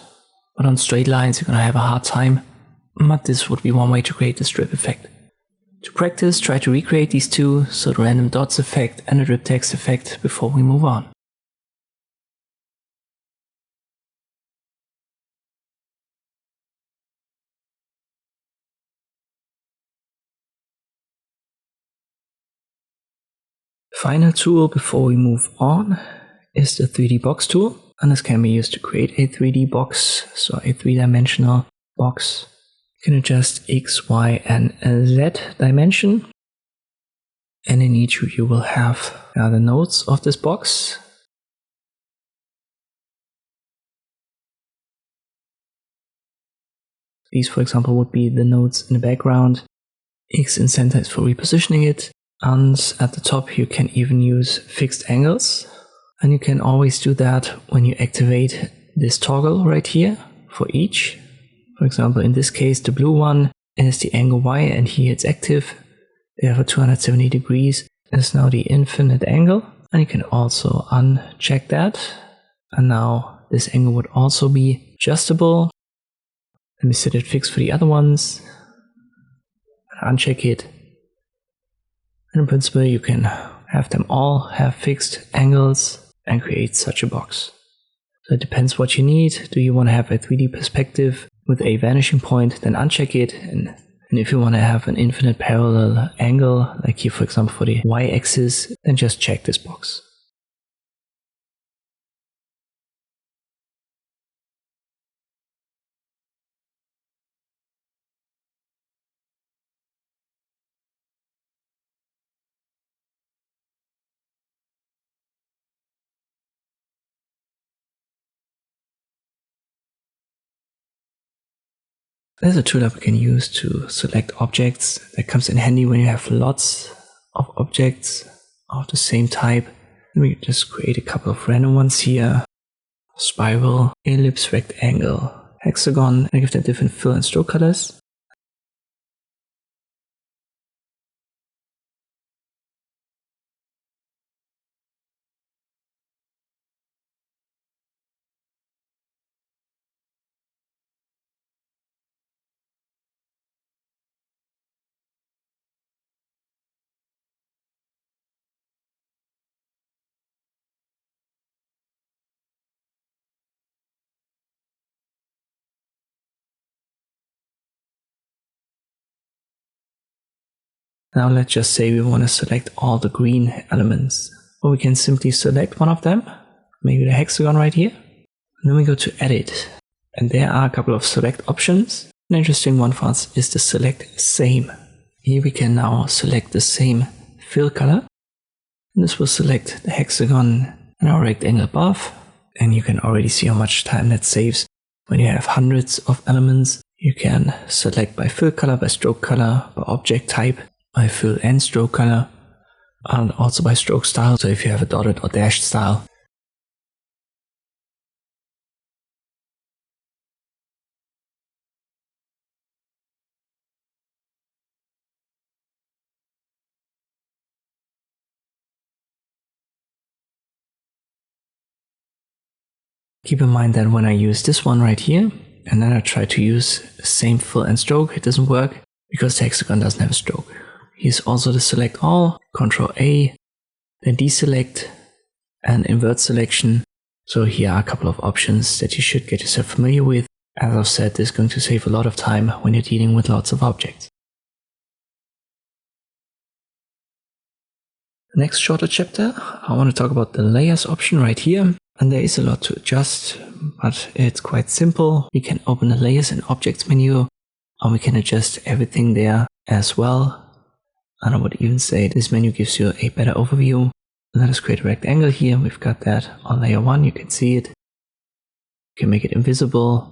But on straight lines you're going to have a hard time. But this would be one way to create the strip effect. To practice, try to recreate these two, so the random dots effect and the drip text effect, before we move on. Final tool before we move on is the 3D box tool, and this can be used to create a 3D box, so a 3-dimensional box. You can adjust X, Y, and Z dimension, and in each you will have the nodes of this box. These, for example, would be the nodes in the background. X in center is for repositioning it. And at the top you can even use fixed angles, and you can always do that when you activate this toggle right here for each. For example, in this case the blue one is the angle Y, and here it's active. Therefore 270 degrees is now the infinite angle, and you can also uncheck that, and now this angle would also be adjustable. Let me set it fixed for the other ones, uncheck it. In principle, you can have them all have fixed angles and create such a box. So it depends what you need. Do you want to have a 3D perspective with a vanishing point? Then uncheck it. And And if you want to have an infinite parallel angle, like here for example for the y-axis, then just check this box. There's a tool that we can use to select objects that comes in handy when you have lots of objects of the same type. Let me just create a couple of random ones here. Spiral, ellipse, rectangle, hexagon, and give them different fill and stroke colors. Now let's just say we want to select all the green elements. Or we can simply select one of them, maybe the hexagon right here. And then we go to edit. And there are a couple of select options. An interesting one for us is the select same. Here we can now select the same fill color. And this will select the hexagon and our rectangle above. And you can already see how much time that saves. When you have hundreds of elements, you can select by fill color, by stroke color, by object type, by fill and stroke color, and also by stroke style, so if you have a dotted or dashed style. Keep in mind that when I use this one right here, and then I try to use the same fill and stroke, it doesn't work because the hexagon doesn't have a stroke. Here's also the select all, Ctrl A, then deselect and invert selection. So here are a couple of options that you should get yourself familiar with. As I've said, this is going to save a lot of time when you're dealing with lots of objects. The next shorter chapter, I want to talk about the layers option right here. And there is a lot to adjust, but it's quite simple. We can open the layers and objects menu, and we can adjust everything there as well. And I would even say this menu gives you a better overview. Let us create a rectangle here. We've got that on layer 1. You can see it. You can make it invisible.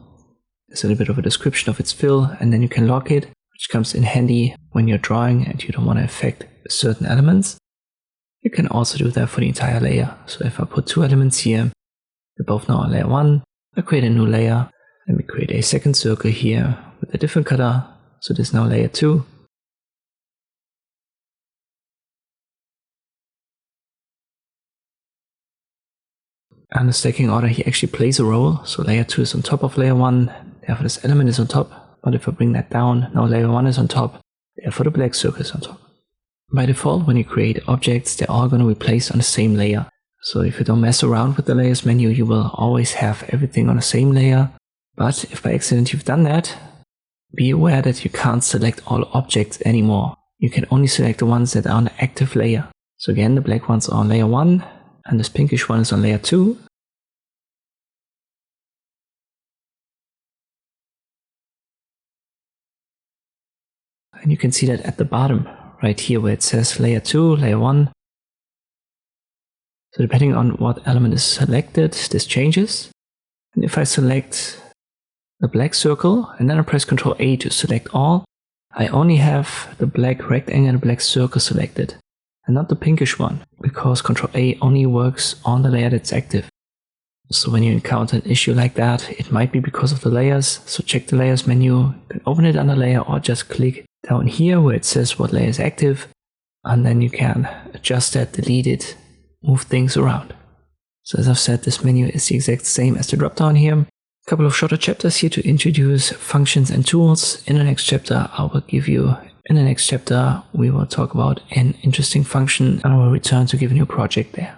There's a little bit of a description of its fill, and then you can lock it, which comes in handy when you're drawing and you don't want to affect certain elements. You can also do that for the entire layer. So if I put two elements here, they're both now on layer 1. I create a new layer. Let me create a second circle here with a different color. So this is now layer 2. And the stacking order here actually plays a role. So layer 2 is on top of layer 1, therefore this element is on top. But if I bring that down, now layer 1 is on top, therefore the black circle is on top. By default, when you create objects, they're all going to be placed on the same layer. So if you don't mess around with the layers menu, you will always have everything on the same layer. But if by accident you've done that, be aware that you can't select all objects anymore. You can only select the ones that are on the active layer. So again, the black ones are on layer 1, and this pinkish one is on layer 2. And you can see that at the bottom, right here where it says layer 2, layer 1. So depending on what element is selected, this changes. And if I select the black circle, and then I press Ctrl A to select all, I only have the black rectangle and the black circle selected, and not the pinkish one, because Ctrl A only works on the layer that's active. So when you encounter an issue like that, it might be because of the layers. So check the layers menu, you can open it under layer or just click down here where it says what layer is active, and then you can adjust that, delete it, move things around. So as I've said, this menu is the exact same as the dropdown here. A couple of shorter chapters here to introduce functions and tools. In the next chapter, we will talk about an interesting function, and I will return to give a new project there.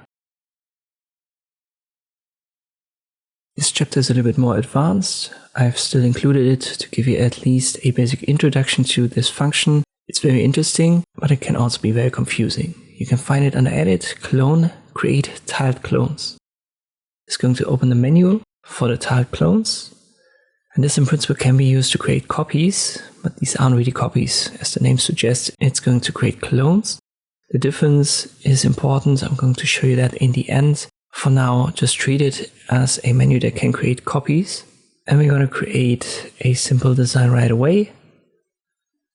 This chapter is a little bit more advanced. I've still included it to give you at least a basic introduction to this function. It's very interesting, but it can also be very confusing. You can find it under Edit, Clone, Create Tiled Clones. It's going to open the menu for the tiled clones. And this in principle can be used to create copies, but these aren't really copies. As the name suggests, it's going to create clones. The difference is important. I'm going to show you that in the end. For now, just treat it as a menu that can create copies. And we're going to create a simple design right away.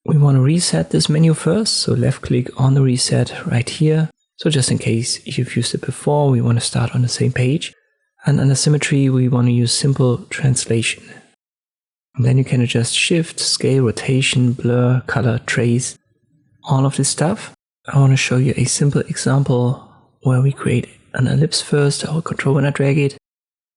We want to reset this menu first. So left click on the reset right here. So just in case you've used it before, we want to start on the same page. And under Symmetry, we want to use simple translation. And then you can adjust shift, scale, rotation, blur, color, trace, all of this stuff. I want to show you a simple example where we create an ellipse first. I will control when I drag it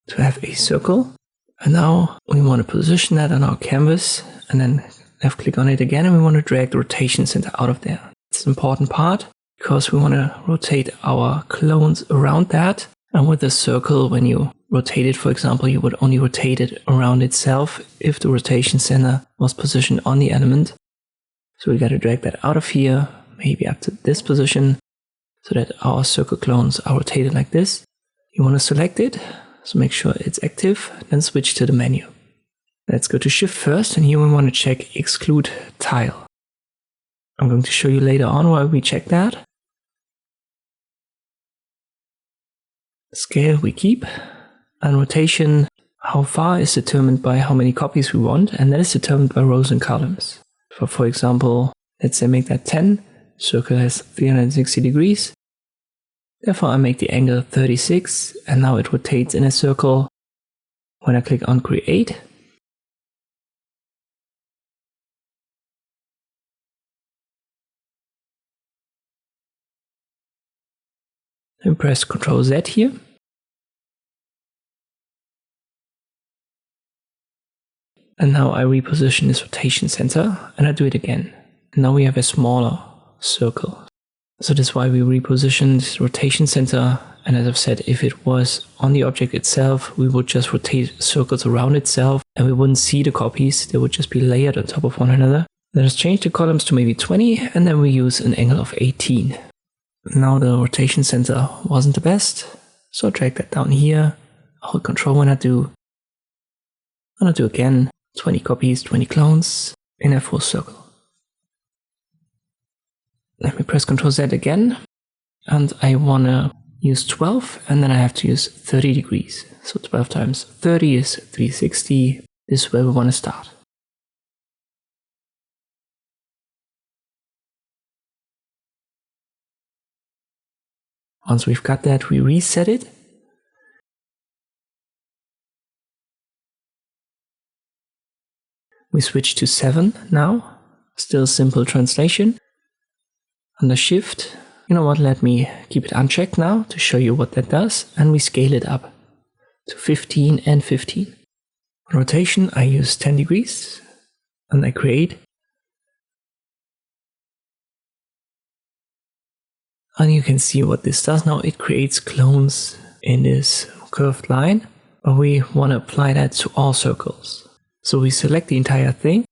to have a circle. And now we want to position that on our canvas and then left click on it again. And we want to drag the rotation center out of there. It's an important part because we want to rotate our clones around that. And with a circle, when you rotate it, for example, you would only rotate it around itself if the rotation center was positioned on the element. So we got to drag that out of here, maybe up to this position, so that our circle clones are rotated like this. You want to select it, so make sure it's active, then switch to the menu. Let's go to Shift first, and here we want to check Exclude Tile. I'm going to show you later on why we check that. Scale we keep, and rotation, how far is determined by how many copies we want, and that is determined by rows and columns. For example, let's say make that 10, circle has 360 degrees, therefore I make the angle 36, and now it rotates in a circle. When I click on Create, and press Ctrl Z here. And now I reposition this rotation center and I do it again. And now we have a smaller circle. So that's why we repositioned this rotation center. And as I've said, if it was on the object itself, we would just rotate circles around itself and we wouldn't see the copies. They would just be layered on top of one another. Let us change the columns to maybe 20 and then we use an angle of 18. Now the rotation center wasn't the best, so drag that down here, hold Control when I do, and I do again, 20 copies, 20 clones in a full circle. Let me press Ctrl Z again, and I want to use 12, and then I have to use 30 degrees. So 12 times 30 is 360, this is where we want to start. Once we've got that, we reset it. We switch to 7 now, still simple translation. Under Shift, you know what, let me keep it unchecked now to show you what that does, and we scale it up to 15 and 15. On rotation, I use 10 degrees, and I create. And you can see what this does now. It creates clones in this curved line, but we want to apply that to all circles. So we select the entire thing,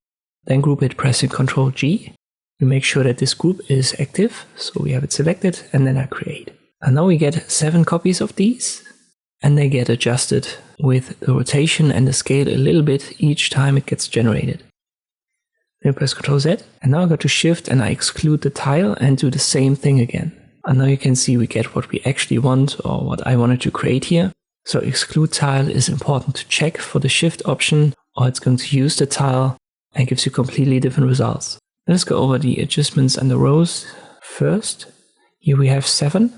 then group it pressing Ctrl G. We make sure that this group is active, so we have it selected, and then I create. And now we get 7 copies of these, and they get adjusted with the rotation and the scale a little bit each time it gets generated. Then press Ctrl Z, and now I go to Shift and I exclude the tile and do the same thing again. And now you can see we get what we actually want, or what I wanted to create here. So exclude tile is important to check for the Shift option, or it's going to use the tile and gives you completely different results. Let's go over the adjustments and the rows first. Here we have 7,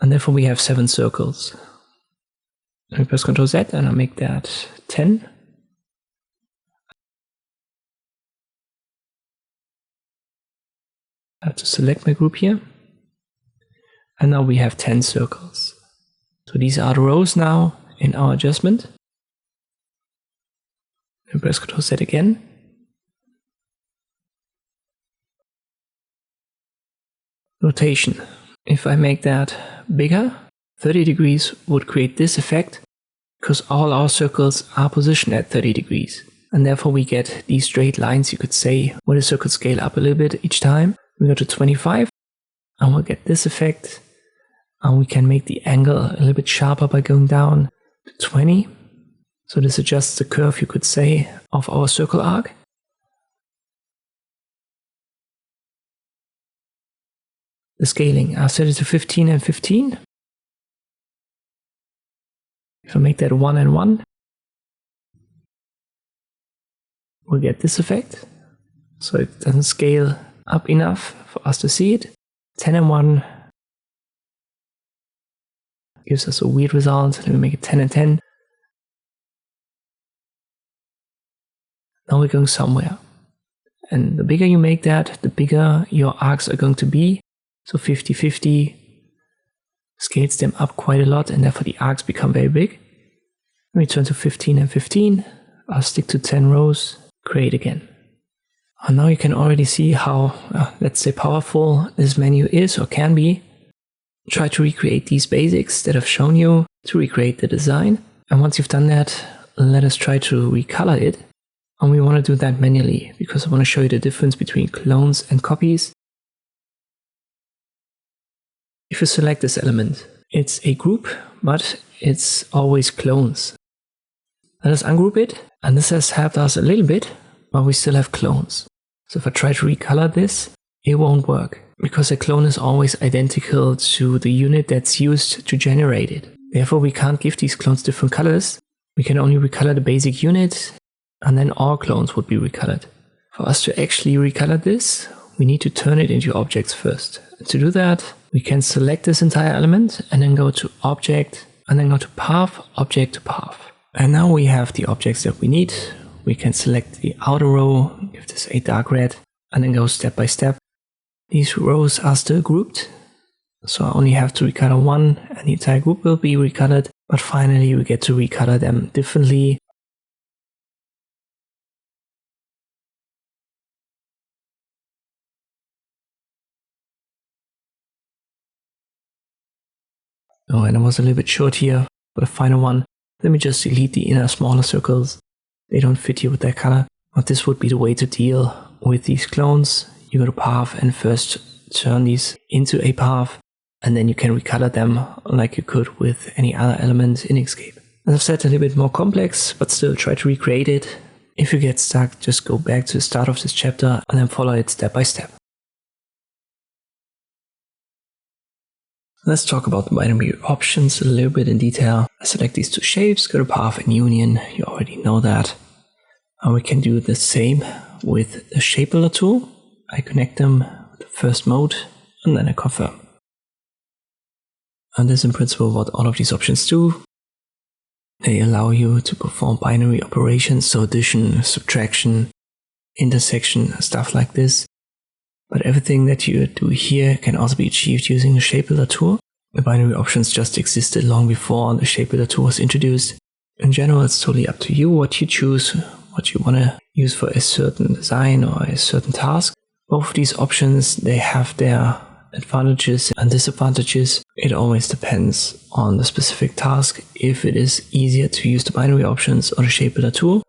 and therefore we have 7 circles. Let me press Ctrl Z and I'll make that 10. I have to select my group here. And now we have 10 circles. So these are the rows now in our adjustment. And press Ctrl Z again. Rotation. If I make that bigger, 30 degrees would create this effect, because all our circles are positioned at 30 degrees. And therefore we get these straight lines, you could say, where the circles scale up a little bit each time. We go to 25 and we'll get this effect. And we can make the angle a little bit sharper by going down to 20. So this adjusts the curve, you could say, of our circle arc. The scaling, I've set it to 15 and 15. If I make that 1 and 1, we'll get this effect. So it doesn't scale up enough for us to see it. 10 and 1 gives us a weird result. Let me make it 10 and 10. Now we're going somewhere. And the bigger you make that, the bigger your arcs are going to be. So 50-50 scales them up quite a lot, and therefore the arcs become very big. Let me turn to 15 and 15. I'll stick to 10 rows, create again. And now you can already see how, let's say, powerful this menu is or can be. Try to recreate these basics that I've shown you to recreate the design. And once you've done that, let us try to recolor it. And we want to do that manually because I want to show you the difference between clones and copies. If you select this element, it's a group, but it's always clones. Let us ungroup it, and this has helped us a little bit, but we still have clones. So if I try to recolor this, it won't work, because a clone is always identical to the unit that's used to generate it. Therefore, we can't give these clones different colors. We can only recolor the basic unit, and then all clones would be recolored. For us to actually recolor this, we need to turn it into objects first. And to do that, we can select this entire element and then go to Object and then go to Path, Object to Path. And now we have the objects that we need. We can select the outer row, give this a dark red, and then go step by step. These rows are still grouped, so I only have to recolor one and the entire group will be recolored. But finally we get to recolor them differently. Oh, and I was a little bit short here for the final one. Let me just delete the inner smaller circles. They don't fit here with that color. But this would be the way to deal with these clones. You go to Path and first turn these into a path, and then you can recolor them like you could with any other element in Inkscape. As I've said, a little bit more complex, but still try to recreate it. If you get stuck, just go back to the start of this chapter and then follow it step by step. Let's talk about the binary options a little bit in detail. I select these two shapes, go to Path and Union, you already know that. And we can do the same with the Shapebuilder tool. I connect them with the first mode and then I confirm. And this is in principle what all of these options do. They allow you to perform binary operations, so addition, subtraction, intersection, stuff like this. But everything that you do here can also be achieved using the Shapebuilder tool. The binary options just existed long before the Shapebuilder tool was introduced. In general, it's totally up to you what you choose, what you want to use for a certain design or a certain task. Both of these options, they have their advantages and disadvantages. It always depends on the specific task, if it is easier to use the binary options or the Shapebuilder tool.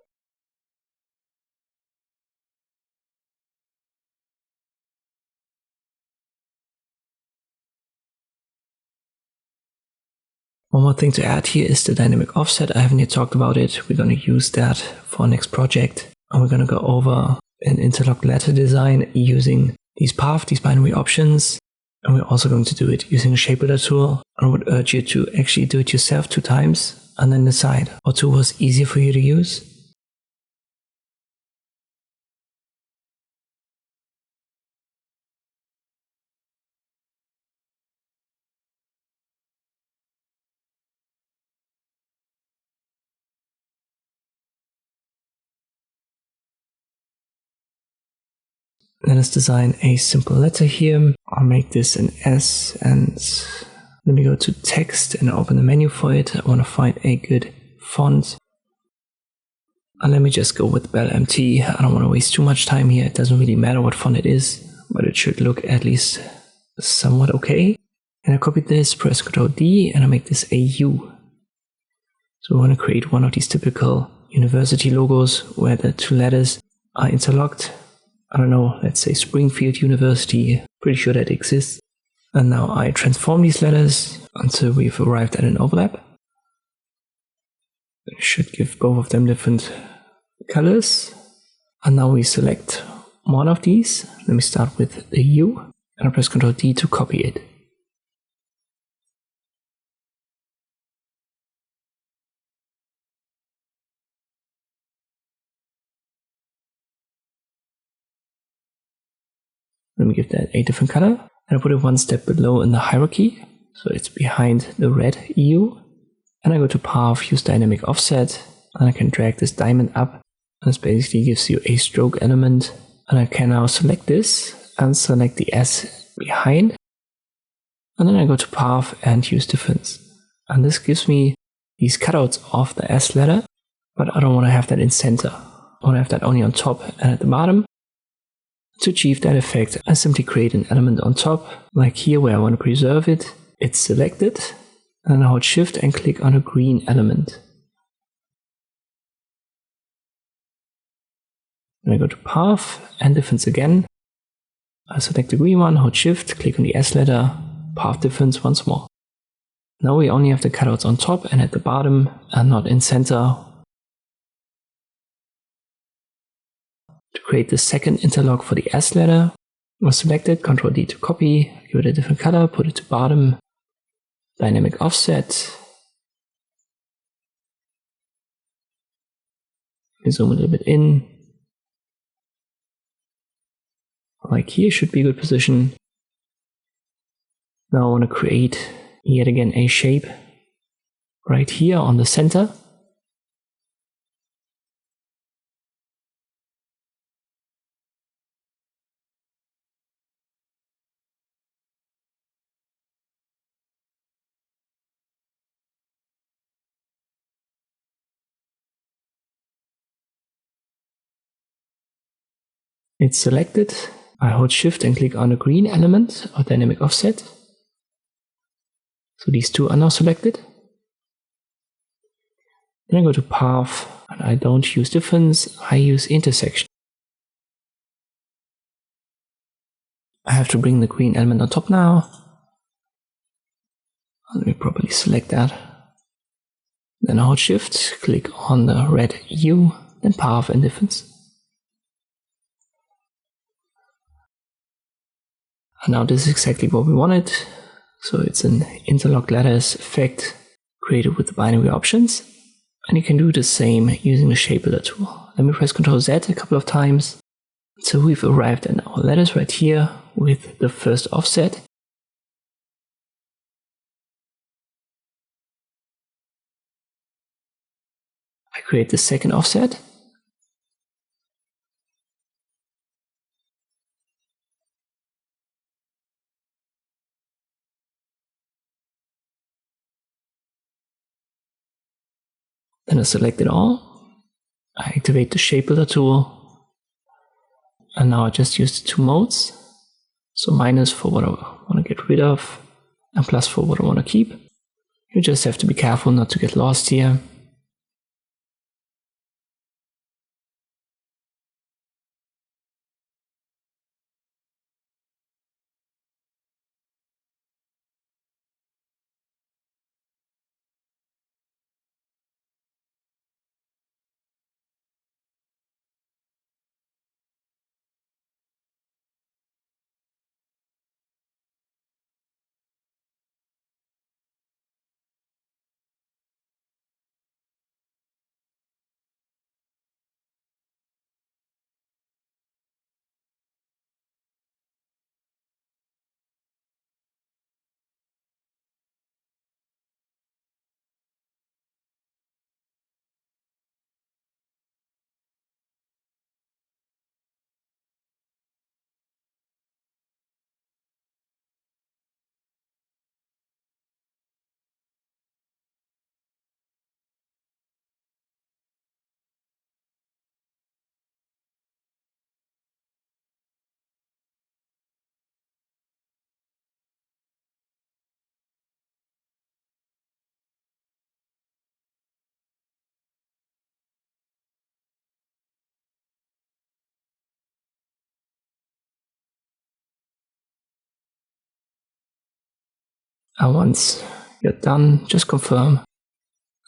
One more thing to add here is the dynamic offset. I haven't yet talked about it. We're going to use that for our next project. And we're going to go over an interlocked ladder design using these paths, these binary options. And we're also going to do it using the Shapebuilder tool. I would urge you to actually do it yourself 2 times and then decide what tool was easier for you to use. Let us design a simple letter here. I'll make this an S and let me go to text and open the menu for it. I want to find a good font. And let me just go with Bell MT. I don't want to waste too much time here. It doesn't really matter what font it is, but it should look at least somewhat okay. And I copy this, press Ctrl D, and I make this a U. So we want to create one of these typical university logos where the two letters are interlocked. I don't know, let's say Springfield University, pretty sure that exists. And now I transform these letters until we've arrived at an overlap. It should give both of them different colors. And now we select one of these. Let me start with the U and I press Ctrl D to copy it. Let me give that a different color. And I put it one step below in the hierarchy. So it's behind the red EU. And I go to Path, use Dynamic Offset. And I can drag this diamond up. And this basically gives you a stroke element. And I can now select this and select the S behind. And then I go to Path and use Difference. And this gives me these cutouts of the S letter. But I don't want to have that in center. I want to have that only on top and at the bottom. To achieve that effect, I simply create an element on top, like here where I want to preserve it. It's selected, and I hold Shift and click on a green element. Then I go to Path and Difference again. I select the green one, hold Shift, click on the S letter, Path Difference once more. Now we only have the cutouts on top and at the bottom, and not in center. To create the second interlock for the S letter, was selected, Ctrl D to copy, give it a different color, put it to bottom, dynamic offset. Zoom a little bit in. Like here should be a good position. Now I want to create yet again a shape right here on the center. It's selected. I hold Shift and click on the green element or dynamic offset. So these two are now selected. Then I go to Path, and I don't use Difference, I use Intersection. I have to bring the green element on top now. Let me properly select that. Then I hold Shift, click on the red U, then Path and Difference. And now this is exactly what we wanted. So it's an interlock letters effect created with the binary options. And you can do the same using the Shapebuilder tool. Let me press Ctrl Z a couple of times. So we've arrived at our letters right here with the first offset. I create the second offset. Then I select it all. I activate the Shapebuilder tool. And now I just use the two modes. So minus for what I want to get rid of, and plus for what I want to keep. You just have to be careful not to get lost here. And once you're done, just confirm.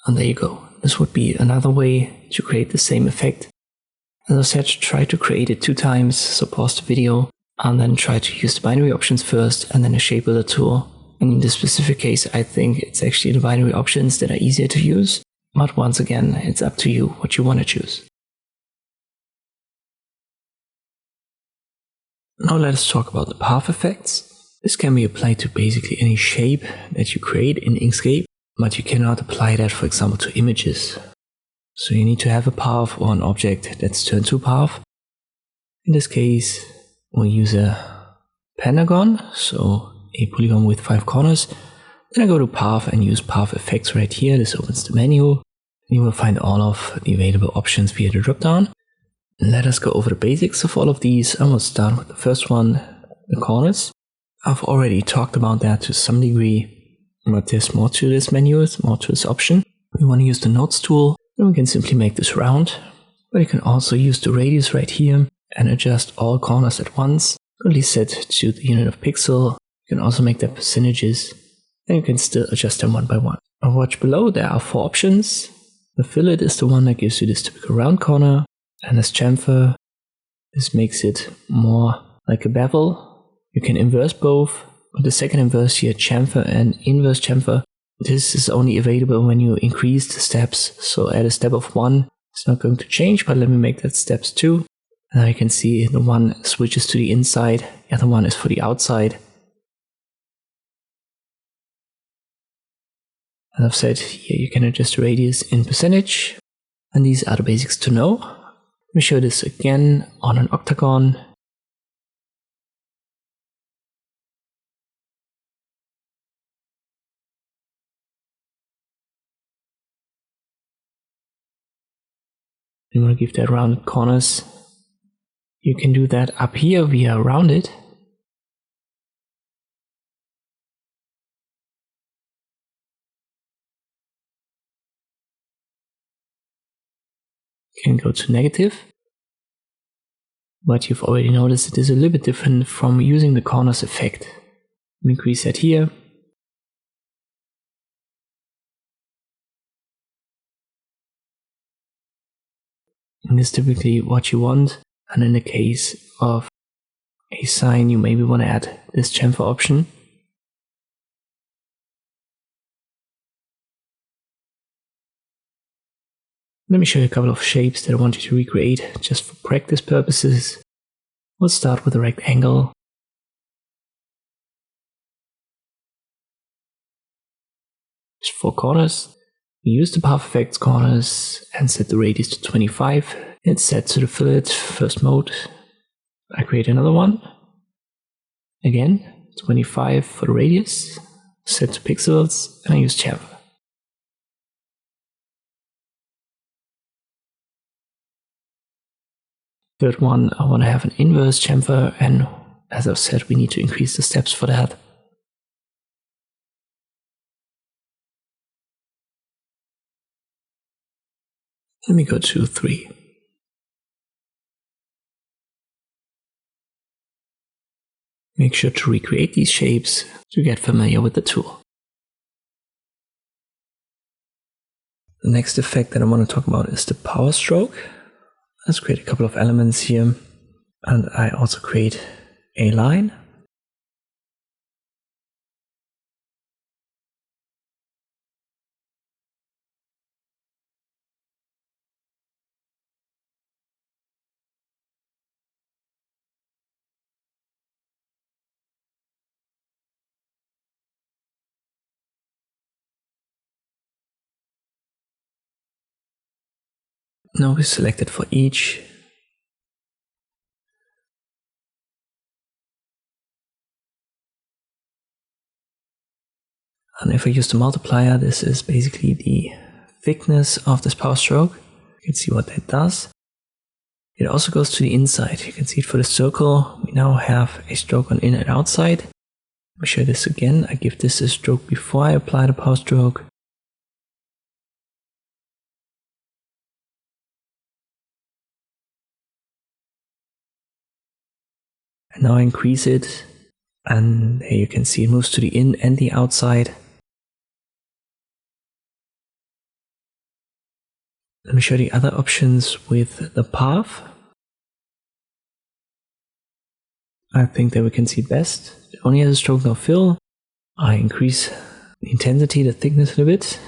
And there you go. This would be another way to create the same effect. As I said, try to create it 2 times, so pause the video and then try to use the binary options first and then the Shapebuilder tool. And in this specific case, I think it's actually the binary options that are easier to use. But once again, it's up to you what you want to choose. Now let us talk about the path effects. This can be applied to basically any shape that you create in Inkscape, but you cannot apply that, for example, to images. So you need to have a path or an object that's turned to a path. In this case, we'll use a pentagon, so a polygon with 5 corners. Then I go to path and use path effects right here. This opens the menu. And you will find all of the available options via the dropdown. Let us go over the basics of all of these. And we'll start with the first one, the corners. I've already talked about that to some degree, but there's more to this menu, more to this option. We want to use the nodes tool, then we can simply make this round. But you can also use the radius right here and adjust all corners at once. Only set to the unit of pixel. You can also make them percentages, and you can still adjust them one by one. Now watch below, there are 4 options. The fillet is the one that gives you this typical round corner, and this chamfer, this makes it more like a bevel. You can inverse both. With the second inverse here, chamfer and inverse chamfer, this is only available when you increase the steps. So at a step of 1, it's not going to change, but let me make that steps 2. And now you can see the one switches to the inside, the other one is for the outside. As I've said, here you can adjust the radius in percentage. And these are the basics to know. Let me show this again on an octagon. You want to give that rounded corners. You can do that up here via rounded. You can go to negative. But you've already noticed it is a little bit different from using the corners effect. Let me increase that here. And this is typically what you want. And in the case of a sign, you maybe want to add this chamfer option. Let me show you a couple of shapes that I want you to recreate just for practice purposes. We'll start with a rectangle. There's 4 corners. We use the path effects corners and set the radius to 25. It's set to the fillet first mode. I create another one. Again, 25 for the radius. Set to pixels and I use chamfer. Third one, I want to have an inverse chamfer, and as I've said, we need to increase the steps for that. Let me go to 3. Make sure to recreate these shapes to get familiar with the tool. The next effect that I want to talk about is the power stroke. Let's create a couple of elements here, and I also create a line. Now we select it for each. And if I use the multiplier, this is basically the thickness of this power stroke. You can see what that does. It also goes to the inside. You can see it for the circle. We now have a stroke on in and outside. Let me show this again. I give this a stroke before I apply the power stroke. And now I increase it And there you can see it moves to the in and the outside. Let me show the other options with the path. I think that we can see best. It only has a stroke, no fill. I increase the intensity, the thickness a little bit.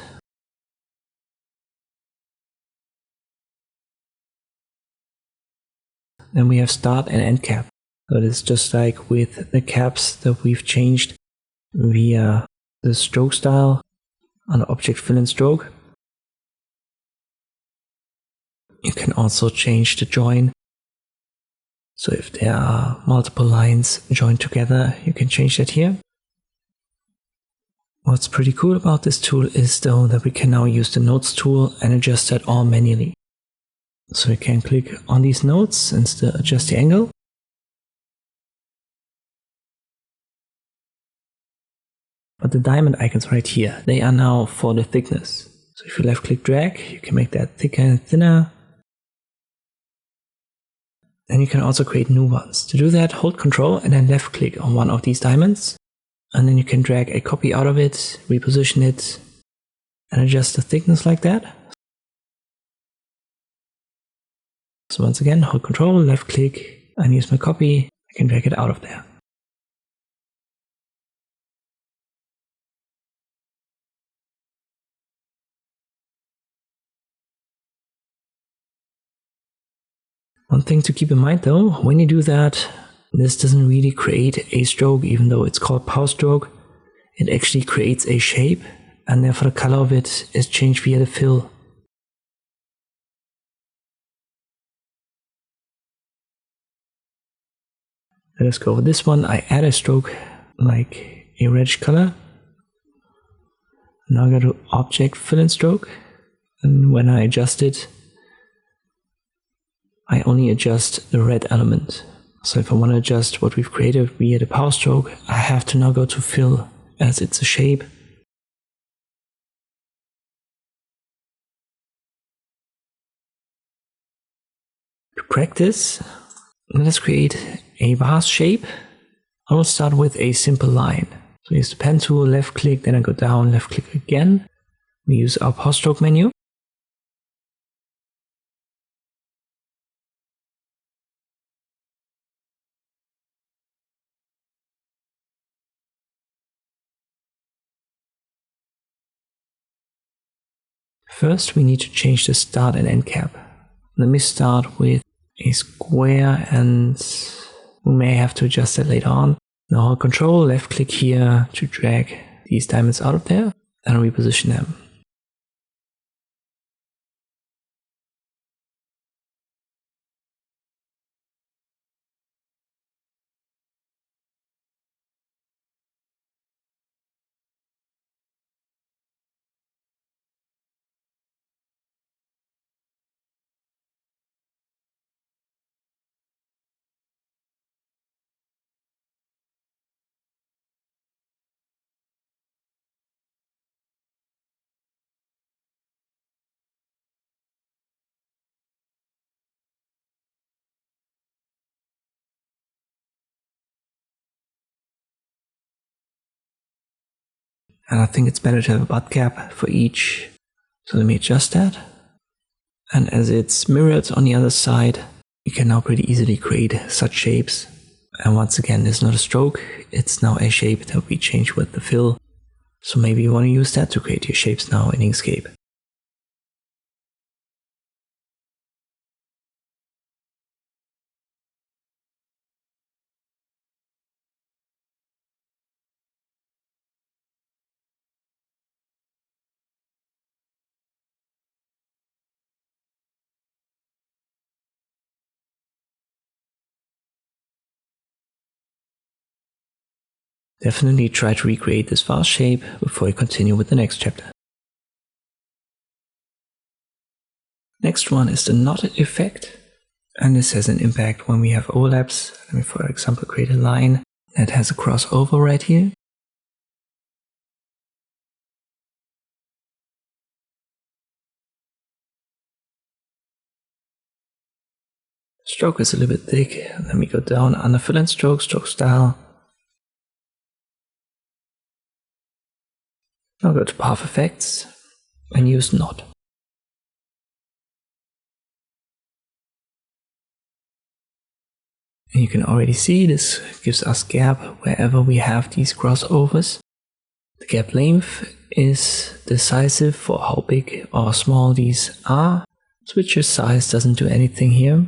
Then we have start and end cap. So it is just like with the caps that we've changed via the stroke style on the object fill and stroke. You can also change the join. So if there are multiple lines joined together, you can change that here. What's pretty cool about this tool is though that we can now use the nodes tool and adjust that all manually. So we can click on these nodes and still adjust the angle. But the diamond icons right here, they are now for the thickness. So if you left click drag, you can make that thicker and thinner. And you can also create new ones. To do that, hold Ctrl and then left click on one of these diamonds. And then you can drag a copy out of it, reposition it, and adjust the thickness like that. So once again, hold Ctrl, left click, and use my copy. I can drag it out of there. One thing to keep in mind though, when you do that, this doesn't really create a stroke, even though it's called power stroke. It actually creates a shape, and therefore the color of it is changed via the fill. Let us go with this one. I add a stroke like a reddish color. Now I go to Object Fill and Stroke, and when I adjust it, I only adjust the red element. So if I want to adjust what we've created via the power stroke, I have to now go to Fill, as it's a shape. To practice, let us create a vase shape. I will start with a simple line. So use the pen tool, left click, then I go down, left click again. We use our power stroke menu. First, we need to change the start and end cap. Let me start with a square, and we may have to adjust that later on. Now hold Control, left click here to drag these diamonds out of there and reposition them. And I think it's better to have a butt cap for each. So let me adjust that. And as it's mirrored on the other side, you can now pretty easily create such shapes. And once again, it's not a stroke, it's now a shape that we change with the fill. So maybe you want to use that to create your shapes now in Inkscape. Definitely try to recreate this vase shape before you continue with the next chapter. Next one is the knot effect, and this has an impact when we have overlaps. Let me for example create a line that has a crossover right here. Stroke is a little bit thick. Let me go down under fill and stroke, stroke style. Now go to Path Effects and use Knot. And you can already see this gives us gap wherever we have these crossovers. The gap length is decisive for how big or small these are. Switcher size doesn't do anything here.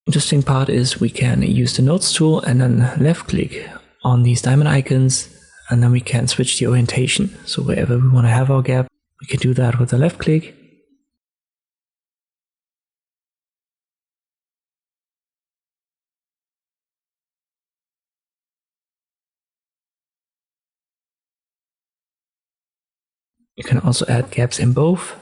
Interesting part is we can use the nodes tool and then left click on these diamond icons, and then we can switch the orientation. So wherever we want to have our gap, we can do that with a left click. You can also add gaps in both.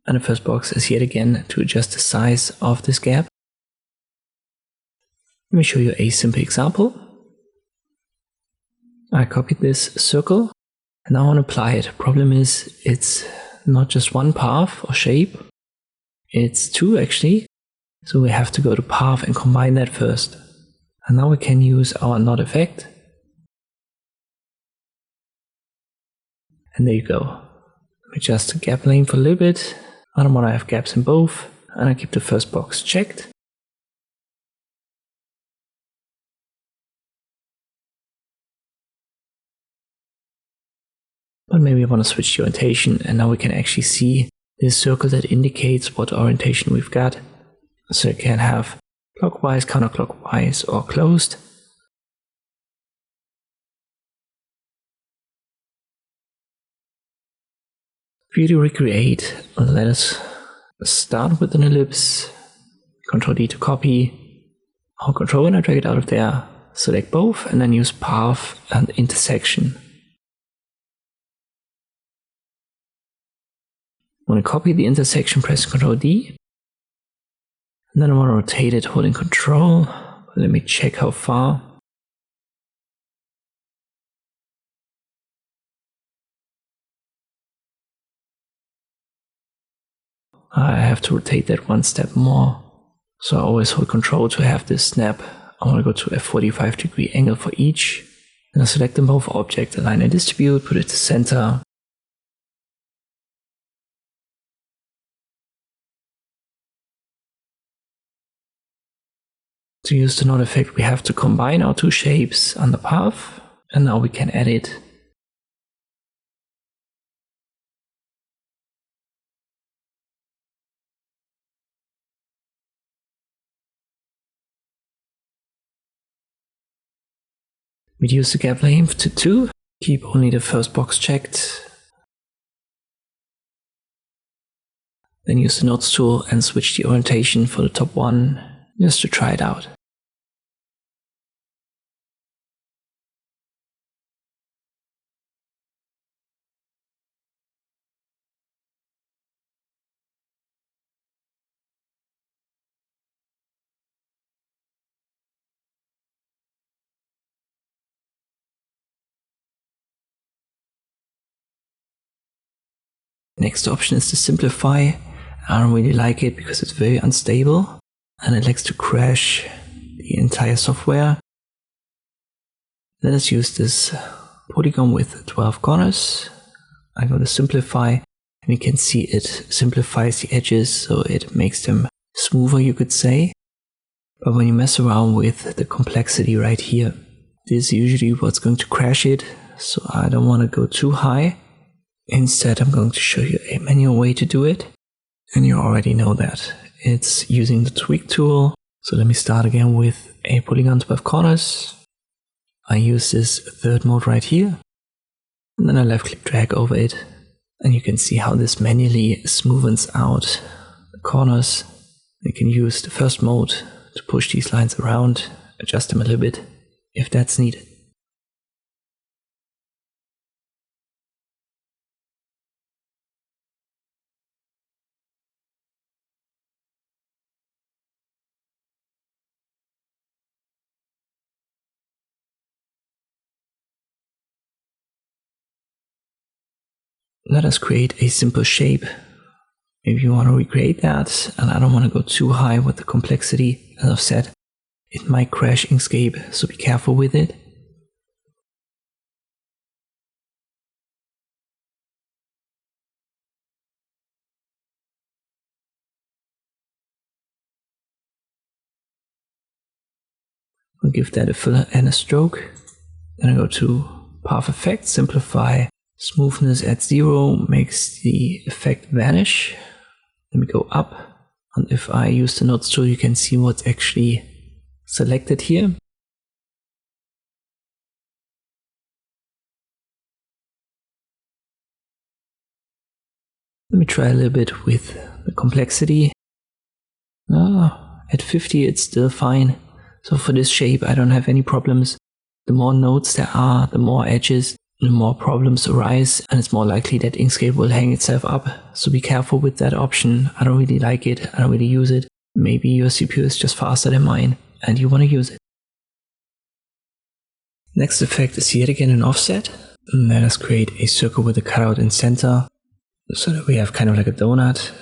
And the first box is yet again to adjust the size of this gap. Let me show you a simple example. I copied this circle and now I want to apply it. Problem is it's not just one path or shape, it's two actually. So we have to go to path and combine that first. And now we can use our knot effect. And there you go. Adjust the gap length a little bit. I don't want to have gaps in both. And I keep the first box checked. But maybe I want to switch the orientation, and now we can actually see this circle that indicates what orientation we've got. So you can have clockwise, counterclockwise, or closed. For you to recreate, let us start with an ellipse, Ctrl D to copy, or Ctrl N, I drag it out of there, select both, and then use path and intersection. When I copy the intersection, press Ctrl D. And then I want to rotate it holding Control. Let me check how far. I have to rotate that one step more. So I always hold Control to have this snap. I want to go to a 45-degree angle for each. And I select them both object, align and distribute, put it to center. To use the knot effect, we have to combine our two shapes on the path, and now we can edit. Reduce the gap length to 2, keep only the first box checked. Then use the nodes tool and switch the orientation for the top one, just to try it out. Next option is to simplify. I don't really like it because it's very unstable and it likes to crash the entire software. Let us use this polygon with 12 corners. I go to simplify, and you can see it simplifies the edges, so it makes them smoother, you could say. But when you mess around with the complexity right here, this is usually what's going to crash it, so I don't want to go too high. Instead, I'm going to show you a manual way to do it. And you already know that. It's using the tweak tool. So let me start again with a polygon 12 corners. I use this third mode right here. And then I left click drag over it. And you can see how this manually smoothens out the corners. You can use the first mode to push these lines around, adjust them a little bit if that's needed. Let us create a simple shape. Maybe you want to recreate that, and I don't want to go too high with the complexity. As I've said, it might crash Inkscape, so be careful with it. We'll give that a filler and a stroke. Then I go to Path Effect, simplify, smoothness at 0 makes the effect vanish. Let me go up, and if I use the nodes tool, you can see what's actually selected here. Let me try a little bit with the complexity. At 50 it's still fine. So for this shape I don't have any problems. The more nodes there are, the more edges, the more problems arise, and it's more likely that Inkscape will hang itself up. So be careful with that option. I don't really like it, I don't really use it. Maybe your CPU is just faster than mine and you want to use it. Next effect is yet again an offset. And let us create a circle with a cutout in center, so that we have kind of like a donut.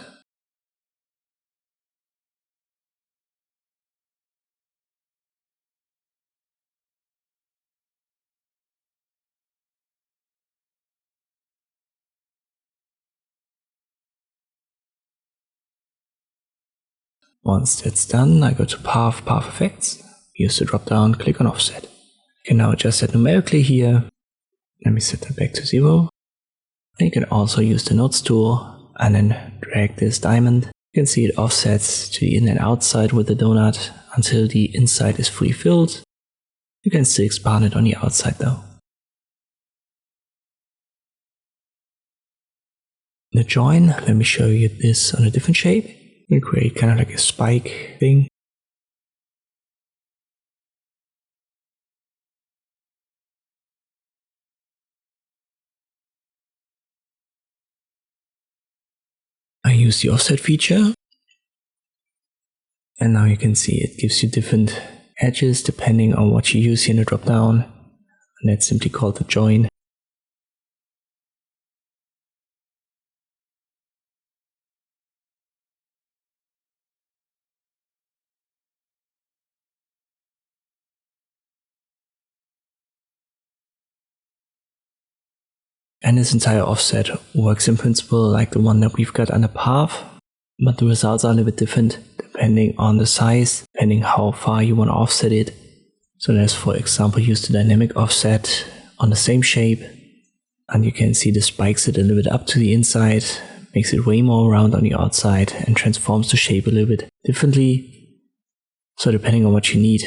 Once that's done, I go to Path Effects, use the drop down, click on Offset. You can now adjust that numerically here. Let me set that back to 0. And you can also use the Nodes tool and then drag this diamond. You can see it offsets to the in and outside with the donut until the inside is fully filled. You can still expand it on the outside though. The join, let me show you this on a different shape. You create kind of like a spike thing. I use the offset feature. And now you can see it gives you different edges depending on what you use here in the drop down. And that's simply called the join. And this entire offset works in principle like the one that we've got under Path, but the results are a little bit different depending on the size, depending how far you want to offset it. So let's, for example, use the dynamic offset on the same shape, and you can see this spikes it a little bit up to the inside, makes it way more round on the outside, and transforms the shape a little bit differently. So depending on what you need,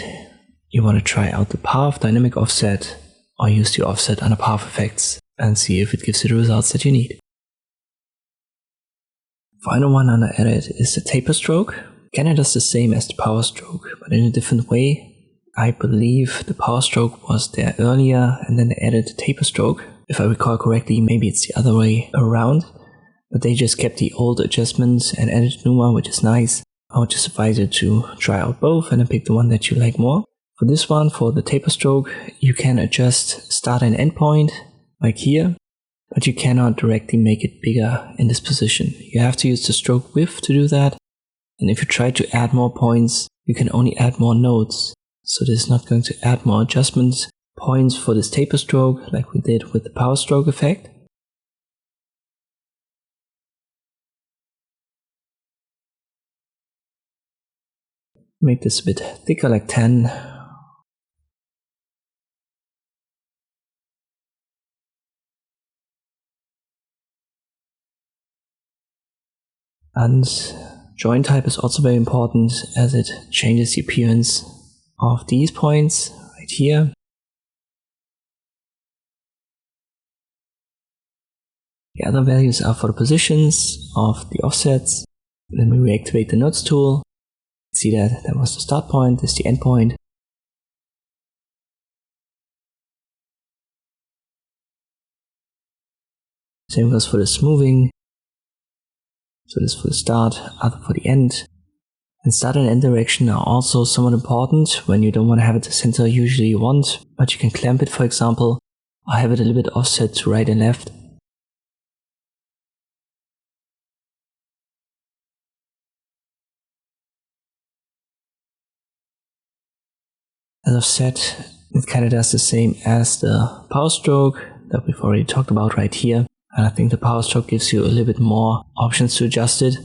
you want to try out the Path dynamic offset or use the offset under Path Effects and see if it gives you the results that you need. Final one under Edit is the taper stroke. Kinda does the same as the power stroke, but in a different way. I believe the power stroke was there earlier and then they added the taper stroke. If I recall correctly, maybe it's the other way around, but they just kept the old adjustments and added a new one, which is nice. I would just advise you to try out both and then pick the one that you like more. For this one, for the taper stroke, you can adjust start and end point, like here, but you cannot directly make it bigger in this position. You have to use the stroke width to do that, and if you try to add more points, you can only add more nodes. So this is not going to add more adjustment points for this taper stroke like we did with the power stroke effect. Make this a bit thicker, like 10. And join type is also very important as it changes the appearance of these points right here. The other values are for the positions of the offsets. Then we reactivate the nodes tool. See that was the start point, this is the end point. Same goes for the smoothing. So this for the start, other for the end. And start and end direction are also somewhat important when you don't want to have it the center usually you want, but you can clamp it, for example, or have it a little bit offset to right and left. I've said, it kind of does the same as the power stroke that we've already talked about right here. And I think the power stroke gives you a little bit more options to adjust it.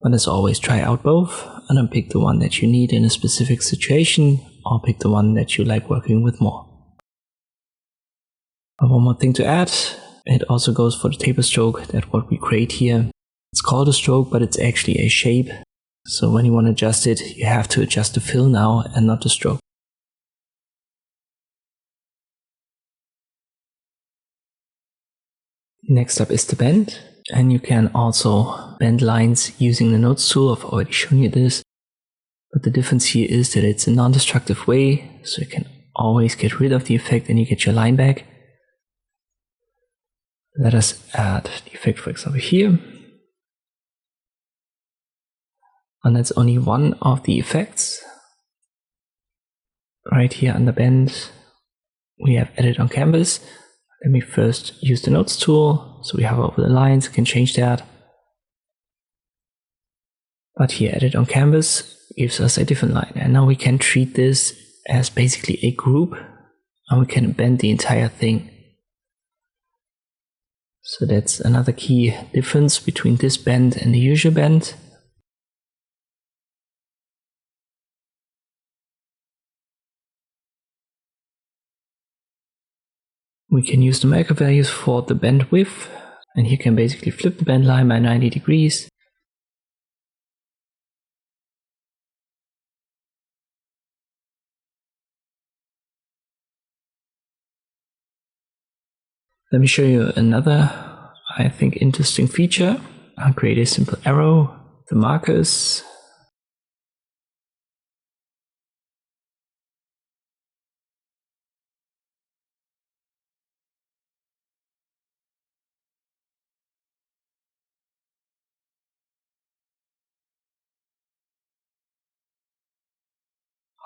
But as always, try out both and then pick the one that you need in a specific situation, or pick the one that you like working with more. But one more thing to add, it also goes for the taper stroke, that what we create here. It's called a stroke, but it's actually a shape. So when you want to adjust it, you have to adjust the fill now and not the stroke. Next up is the bend, and you can also bend lines using the nodes tool. I've already shown you this, but the difference here is that it's a non-destructive way, so you can always get rid of the effect and you get your line back. Let us add the effect, for example, here. And that's only one of the effects. Right here under bend, we have edit on canvas. Let me first use the nodes tool, so we hover over the lines, can change that. But here, edit on canvas gives us a different line, and now we can treat this as basically a group, and we can bend the entire thing. So that's another key difference between this bend and the usual bend. We can use the macro values for the bend width, and here can basically flip the bend line by 90 degrees. Let me show you another, I think, interesting feature. I'll create a simple arrow, the markers.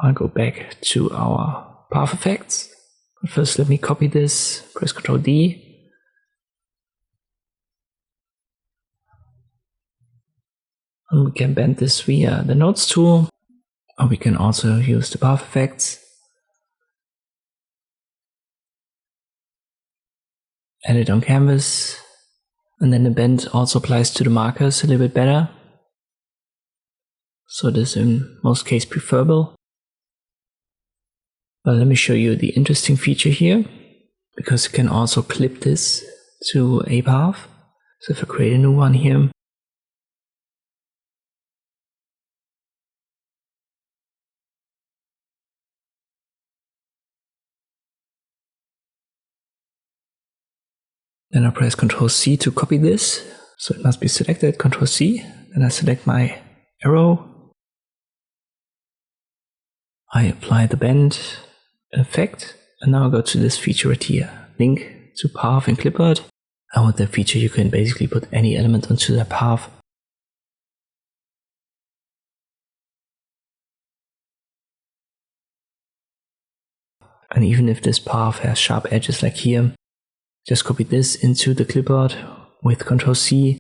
I'll go back to our path effects. But first, let me copy this, press Ctrl D. And we can bend this via the nodes tool, or we can also use the path effects. Edit on canvas. And then the bend also applies to the markers a little bit better. So this is in most cases preferable. But let me show you the interesting feature here, because you can also clip this to a path. So if I create a new one here, then I press Ctrl C to copy this. So it must be selected, Ctrl C, then I select my arrow. I apply the bend effect, and now I go to this feature right here, link to path in clipboard. And with that feature you can basically put any element onto that path. And even if this path has sharp edges like here, just copy this into the clipboard with Ctrl C,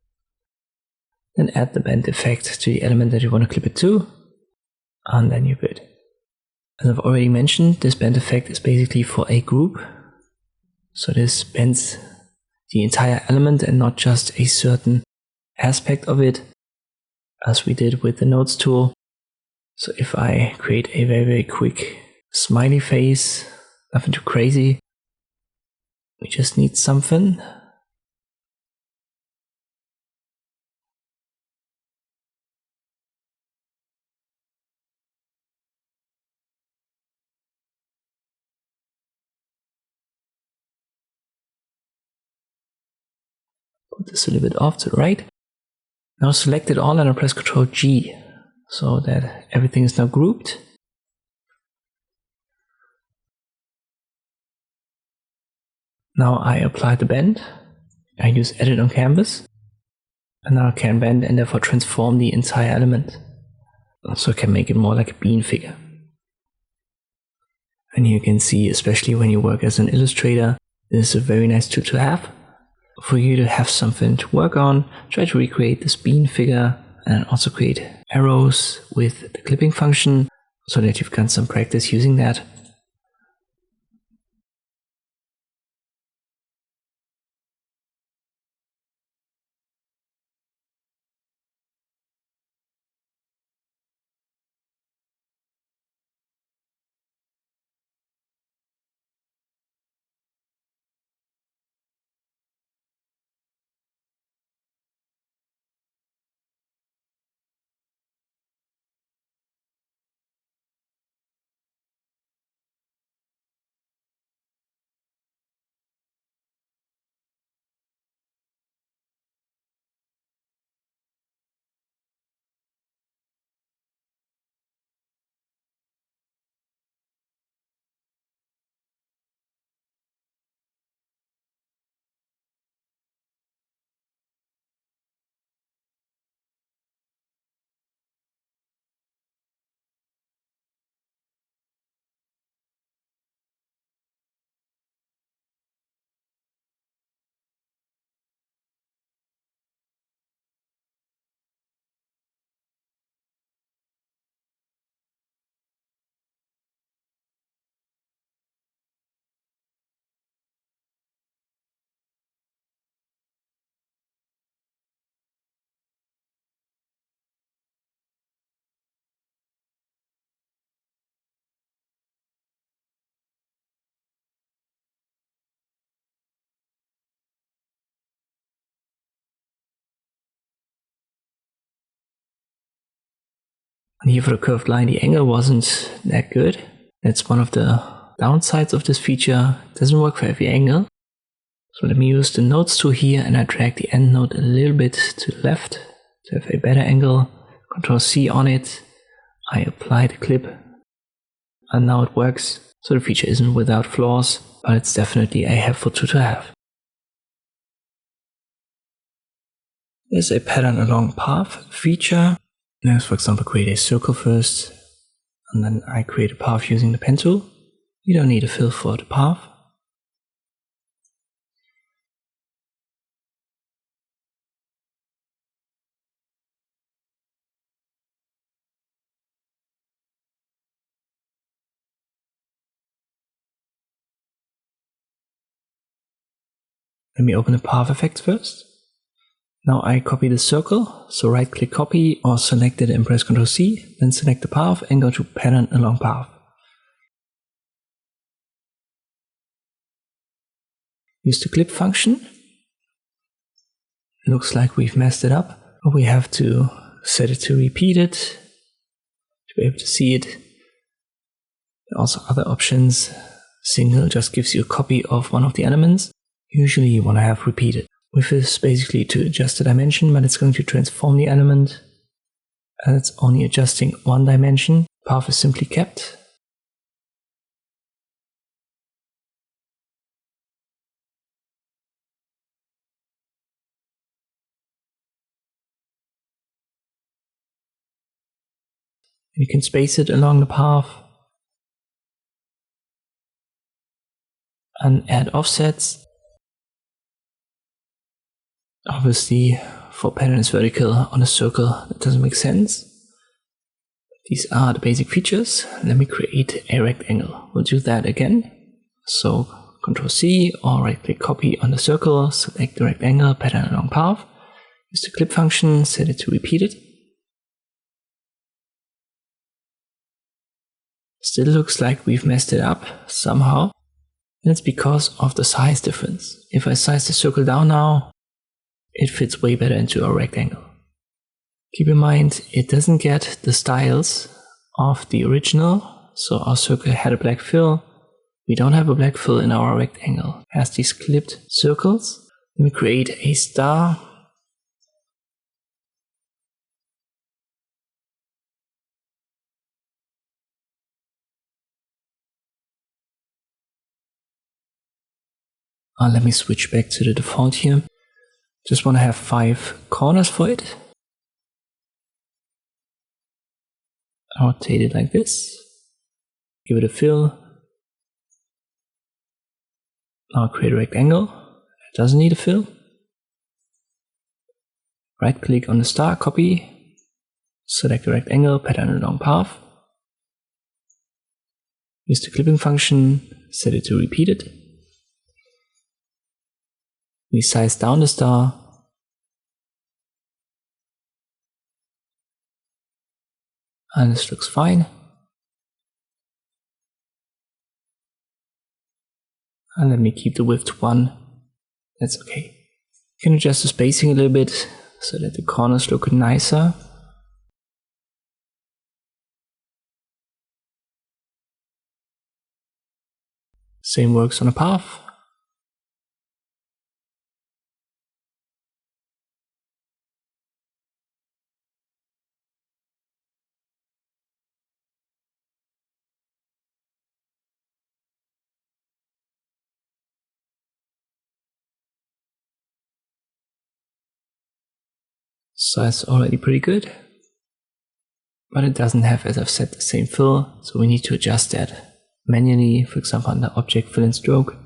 then add the bend effect to the element that you want to clip it to, and then you're good. As I've already mentioned, this bend effect is basically for a group. So this bends the entire element and not just a certain aspect of it, as we did with the nodes tool. So if I create a very quick smiley face, nothing too crazy, we just need something. Put this a little bit off to the right. Now select it all and I press Ctrl G so that everything is now grouped. Now I apply the bend. I use edit on canvas. And now I can bend and therefore transform the entire element. So I can make it more like a bean figure. And you can see, especially when you work as an illustrator, this is a very nice tool to have. For you to have something to work on, try to recreate this bean figure and also create arrows with the clipping function so that you've got some practice using that. And here for the curved line, the angle wasn't that good. That's one of the downsides of this feature. It doesn't work for every angle. So let me use the nodes tool here and I drag the end node a little bit to the left to have a better angle. Control C on it. I apply the clip and now it works. So the feature isn't without flaws, but it's definitely a helpful tool to have. There's a pattern along path feature. Let's, for example, create a circle first, and then I create a path using the pen tool. You don't need a fill for the path. Let me open the path effects first. Now I copy the circle, so right click copy or select it and press Ctrl C, then select the path and go to pattern along path. Use the clip function. Looks like we've messed it up, but we have to set it to repeated to be able to see it. There are also other options. Single just gives you a copy of one of the elements. Usually you want to have repeated. With this basically to adjust the dimension, but it's going to transform the element. And it's only adjusting one dimension. Path is simply kept. You can space it along the path and add offsets. Obviously, for pattern is vertical on a circle, that doesn't make sense. These are the basic features. Let me create a rectangle. We'll do that again. So Ctrl C or right click copy on the circle, select the rectangle, pattern along path. Use the clip function, set it to repeated. Still looks like we've messed it up somehow. And it's because of the size difference. If I size the circle down now, it fits way better into a rectangle. Keep in mind, it doesn't get the styles of the original. So our circle had a black fill. We don't have a black fill in our rectangle. It has these clipped circles. Let me create a star. Let me switch back to the default here. Just want to have 5 corners for it. Rotate it like this. Give it a fill. Now create a rectangle. It doesn't need a fill. Right click on the star, copy. Select the rectangle, pattern along path. Use the clipping function, set it to repeated. We size down the star. And this looks fine. And let me keep the width to 1. That's okay. You can adjust the spacing a little bit so that the corners look nicer. Same works on a path. Size already pretty good, but it doesn't have, as I've said, the same fill, so we need to adjust that manually. For example, under Object Fill and Stroke,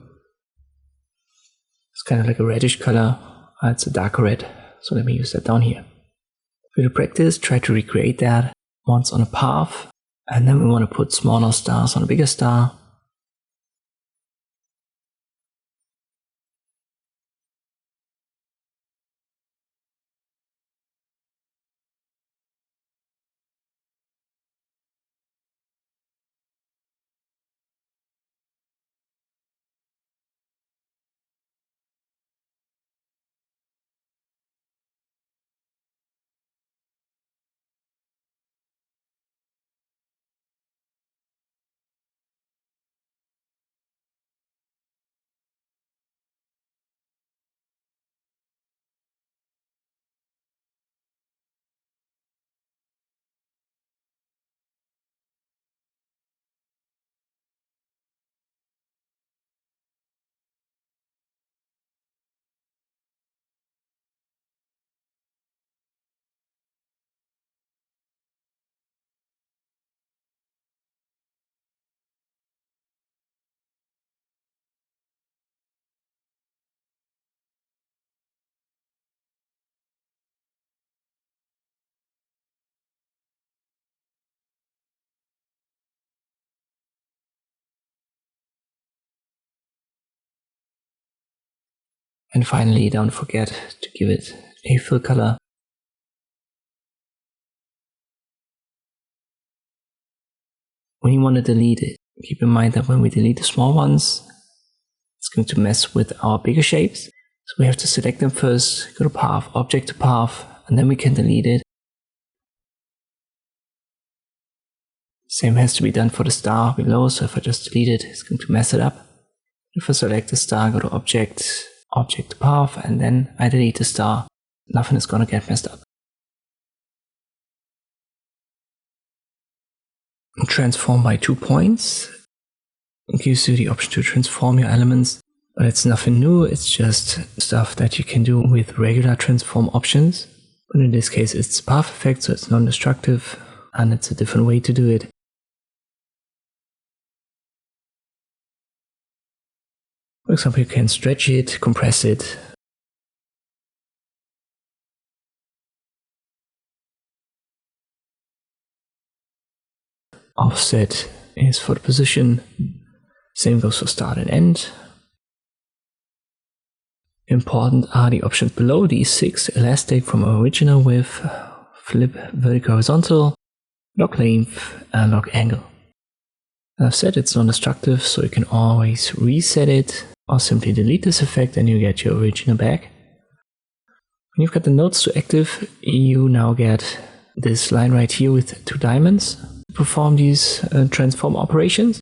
it's kind of like a reddish color. It's a darker red, so let me use that down here. For the practice, try to recreate that once on a path, and then we want to put smaller stars on a bigger star. And finally, don't forget to give it a fill color. When you want to delete it, keep in mind that when we delete the small ones, it's going to mess with our bigger shapes. So we have to select them first, go to Path, Object to Path, and then we can delete it. Same has to be done for the star below, so if I just delete it, it's going to mess it up. If I select the star, go to Object, Object to Path, and then I delete the star, nothing is going to get messed up. Transform by 2 points. It gives you the option to transform your elements, but it's nothing new, it's just stuff that you can do with regular transform options. But in this case it's path effect, so it's non-destructive, and it's a different way to do it. For example, you can stretch it, compress it. Offset is for the position. Same goes for start and end. Important are the options below these 6: elastic from original width, flip vertical horizontal, lock length, and lock angle. As I've said, it's non-destructive, so you can always reset it or simply delete this effect and you get your original back. When you've got the nodes to active, you now get this line right here with 2 diamonds to perform these transform operations.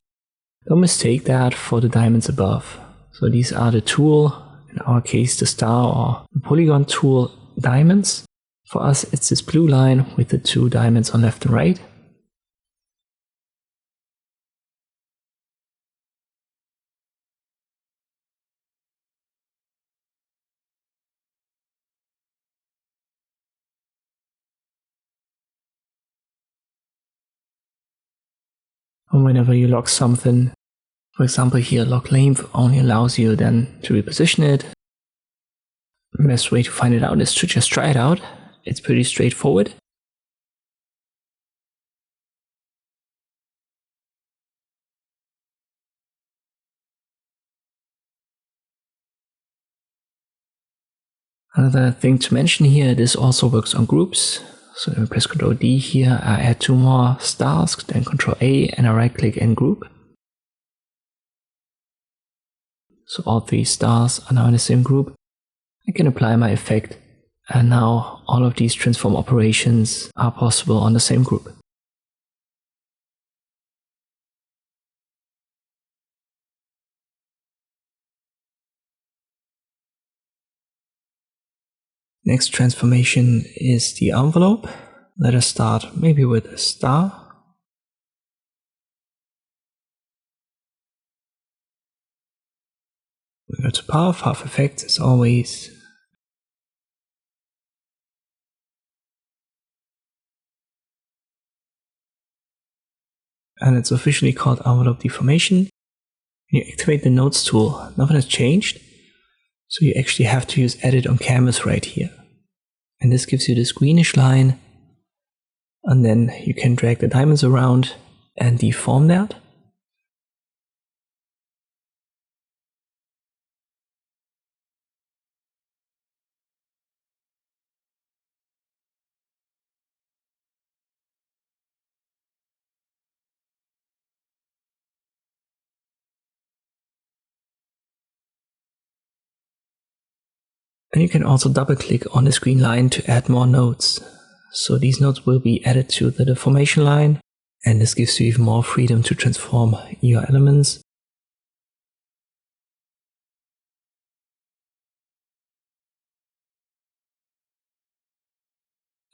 Don't mistake that for the diamonds above. So these are the tool, in our case the star or the polygon tool diamonds. For us it's this blue line with the 2 diamonds on left and right. And whenever you lock something, for example here lock length only allows you then to reposition it. The best way to find it out is to just try it out. It's pretty straightforward. Another thing to mention here, this also works on groups. So if I press Ctrl D here, I add 2 more stars, then Ctrl A and I right click and group. So all 3 stars are now in the same group. I can apply my effect and now all of these transform operations are possible on the same group. Next transformation is the envelope. Let us start maybe with a star. We go to path effect as always. And it's officially called envelope deformation. When you activate the nodes tool, nothing has changed. So you actually have to use edit on canvas right here. And this gives you this greenish line. And then you can drag the diamonds around and deform that. And you can also double click on this green line to add more nodes. So these nodes will be added to the deformation line, and this gives you even more freedom to transform your elements.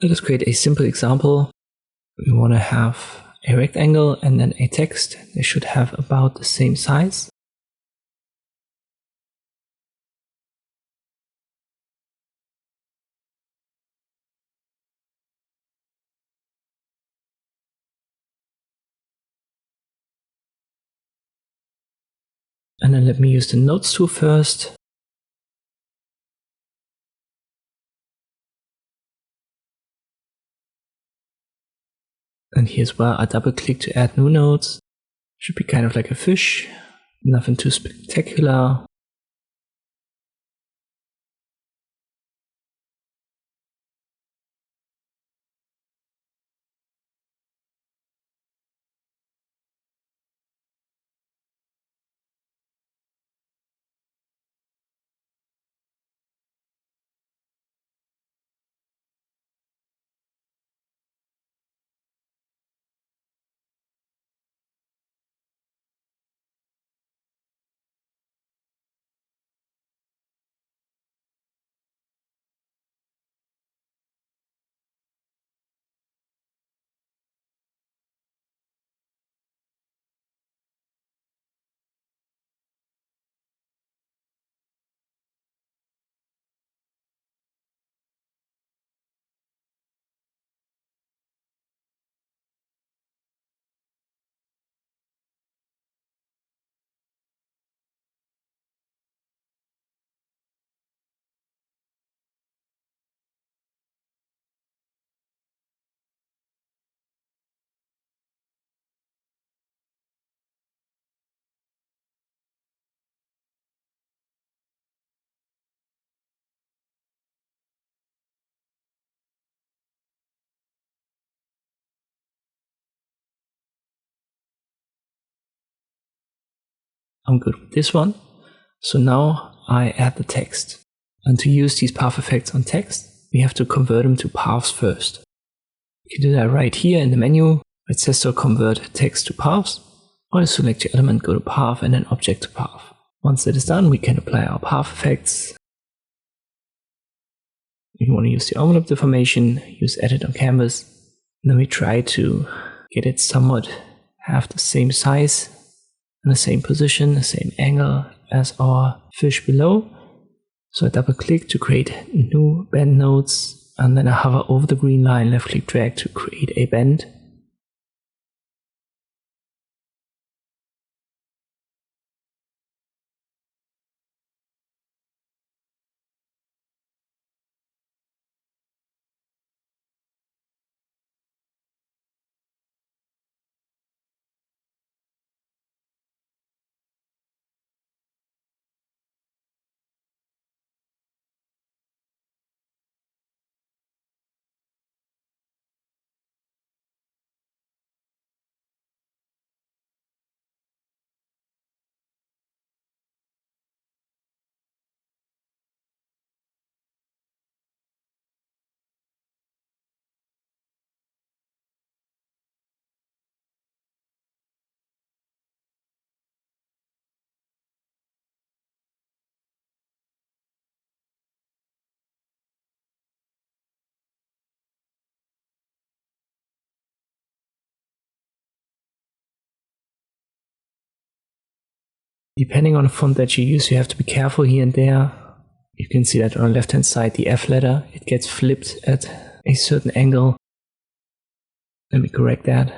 Let us create a simple example. We want to have a rectangle and then a text. They should have about the same size. And then let me use the nodes tool first. And here's where I double click to add new nodes. Should be kind of like a fish, nothing too spectacular. I'm good with this one. So now I add the text. And to use these path effects on text, we have to convert them to paths first. You can do that right here in the menu. It says to convert text to paths. Or select your element, go to path, and then object to path. Once that is done, we can apply our path effects. If you want to use the envelope deformation, use edit on canvas. And then we try to get it somewhat have the same size and the same position, the same angle as our fish below. So I double click to create new bend nodes, and then I hover over the green line, left click drag to create a bend. Depending on the font that you use, you have to be careful here and there. You can see that on the left hand side, the F letter, it gets flipped at a certain angle. Let me correct that.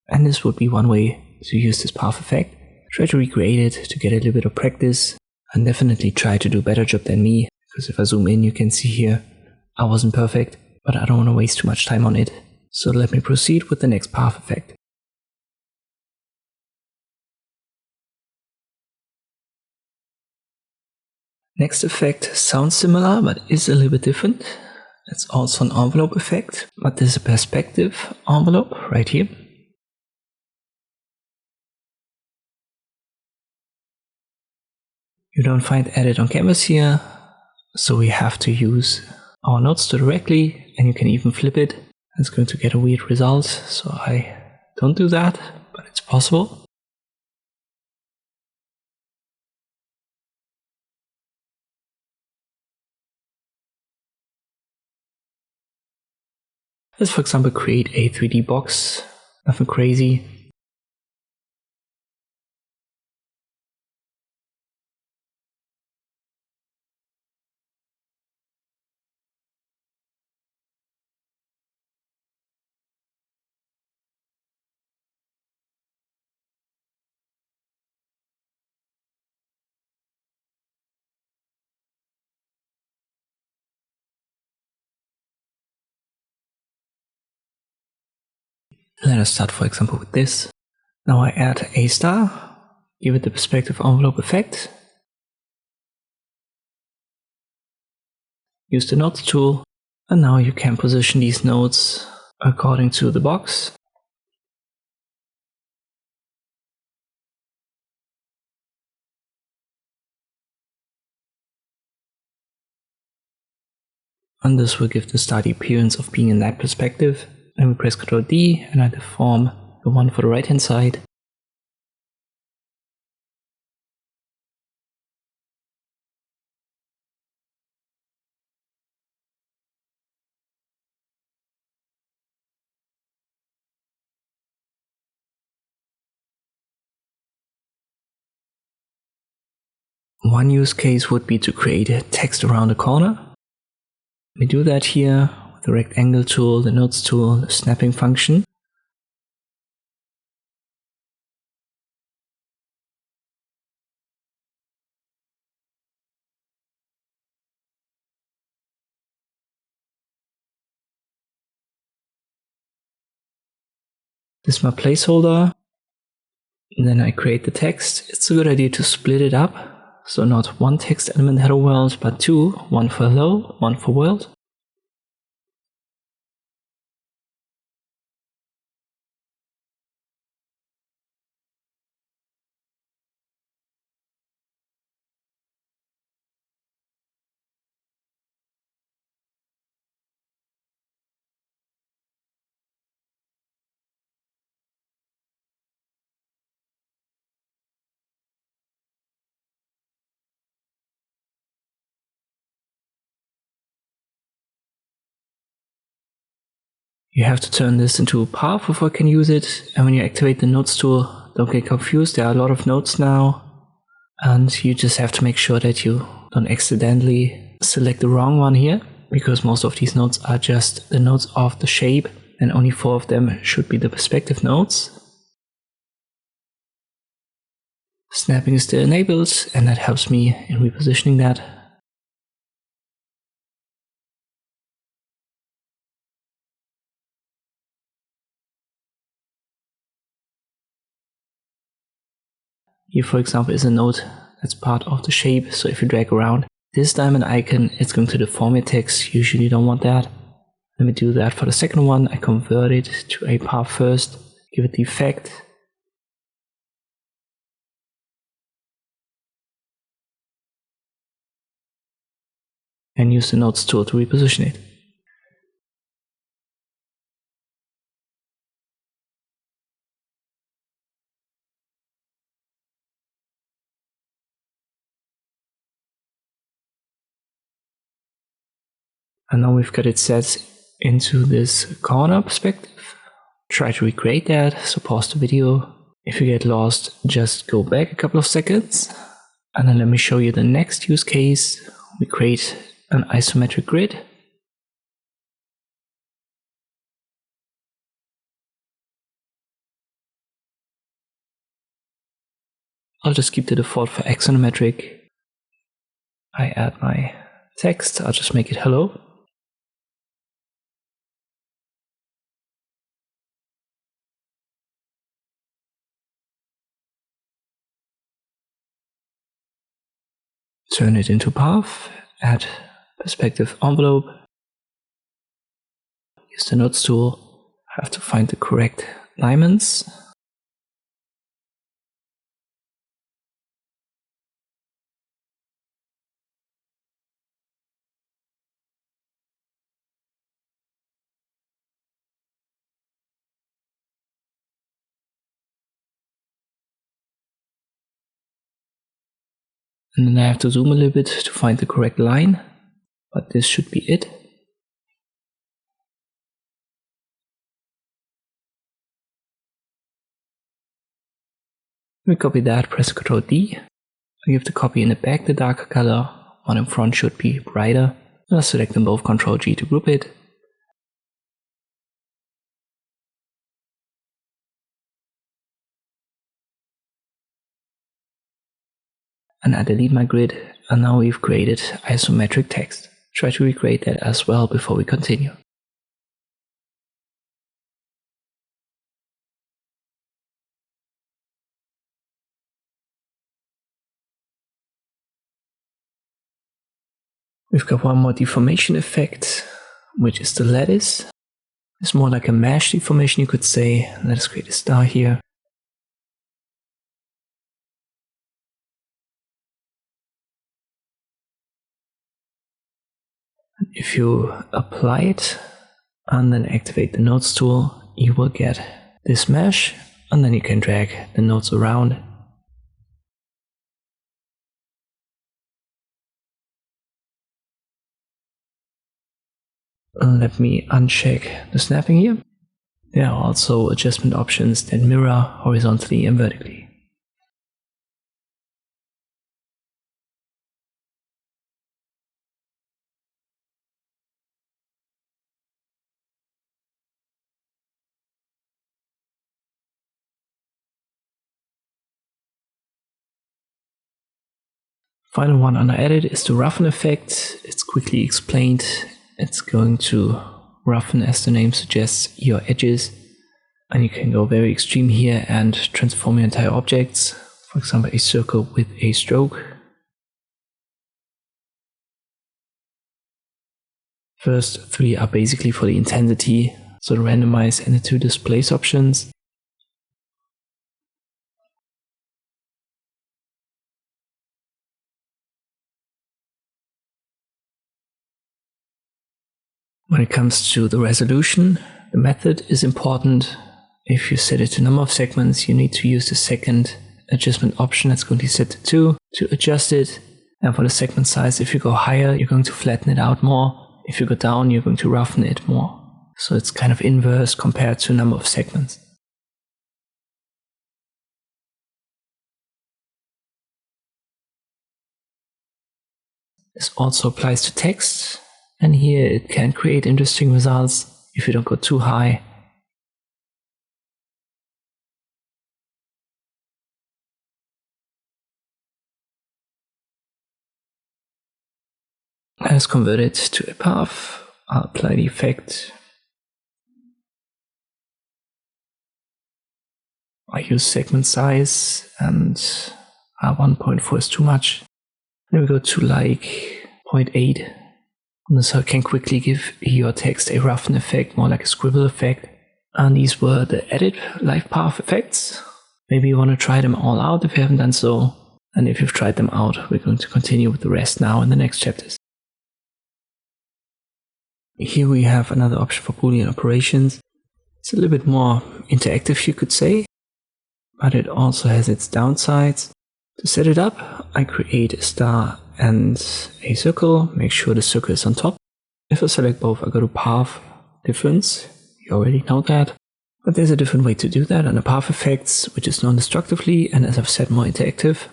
And this would be one way to use this path effect. Try to recreate it to get a little bit of practice, and definitely try to do a better job than me, because if I zoom in, you can see here I wasn't perfect, but I don't want to waste too much time on it. So let me proceed with the next path effect. Next effect sounds similar, but is a little bit different. It's also an envelope effect, but this is a perspective envelope right here. You don't find edit on canvas here, so we have to use our nodes directly, and you can even flip it. It's going to get a weird result, so I don't do that, but it's possible. Let's, for example, create a 3D box. Nothing crazy. Let us start, for example, with this. Now I add a star, give it the perspective envelope effect. Use the nodes tool, and now you can position these nodes according to the box. And this will give the star the appearance of being in that perspective. And we press Ctrl D and I deform the one for the right hand side. One use case would be to create a text around a corner. We do that here with the rectangle tool, the nodes tool, the snapping function. This is my placeholder. And then I create the text. It's a good idea to split it up. So not one text element hello world, but two, one for hello, one for world. You have to turn this into a path before I can use it. And when you activate the nodes tool, don't get confused. There are a lot of nodes now. And you just have to make sure that you don't accidentally select the wrong one here, because most of these nodes are just the nodes of the shape, and only 4 of them should be the perspective nodes. Snapping is still enabled, and that helps me in repositioning that. Here, for example, is a node that's part of the shape, so if you drag around this diamond icon, it's going to deform your text. Usually you don't want that. Let me do that for the second one. I convert it to a path first, give it the effect. And use the nodes tool to reposition it. And now we've got it set into this corner perspective. Try to recreate that, so pause the video. If you get lost, just go back a couple of seconds. And then let me show you the next use case. We create an isometric grid. I'll just keep the default for axonometric. I add my text, I'll just make it hello. Turn it into path, add perspective envelope, use the nodes tool, have to find the correct diamonds. And then I have to zoom a little bit to find the correct line, but this should be it. We copy that, press Ctrl D. I give the copy in the back the darker color, one in front should be brighter. And I'll select them both, Ctrl G to group it. And I delete my grid, and now we've created isometric text. Try to recreate that as well before we continue. We've got one more deformation effect, which is the lattice. It's more like a mesh deformation, you could say. Let us create a star here. If you apply it and then activate the nodes tool, you will get this mesh, and then you can drag the nodes around. Let me uncheck the snapping here. There are also adjustment options that mirror horizontally and vertically. Final one under edit is the Roughen effect. It's quickly explained. It's going to roughen, as the name suggests, your edges. And you can go very extreme here and transform your entire objects. For example, a circle with a stroke. First 3 are basically for the intensity, so the randomize and the 2 displace options. When it comes to the resolution, the method is important. If you set it to number of segments, you need to use the second adjustment option that's going to be set to 2 to adjust it. And for the segment size, if you go higher, you're going to flatten it out more. If you go down, you're going to roughen it more. So it's kind of inverse compared to number of segments. This also applies to text, and here it can create interesting results if you don't go too high. Let's convert it to a path. I'll apply the effect. I use segment size, and 1.4 is too much. Then we go to like 0.8. So I can quickly give your text a roughen effect, more like a scribble effect. And these were the edit live path effects. Maybe you want to try them all out if you haven't done so. And if you've tried them out, we're going to continue with the rest now in the next chapters. Here we have another option for Boolean operations. It's a little bit more interactive, you could say, but it also has its downsides. To set it up, I create a star and a circle, make sure the circle is on top. If I select both, I go to path difference. You already know that. But there's a different way to do that under path effects, which is non-destructively, and as I've said, more interactive.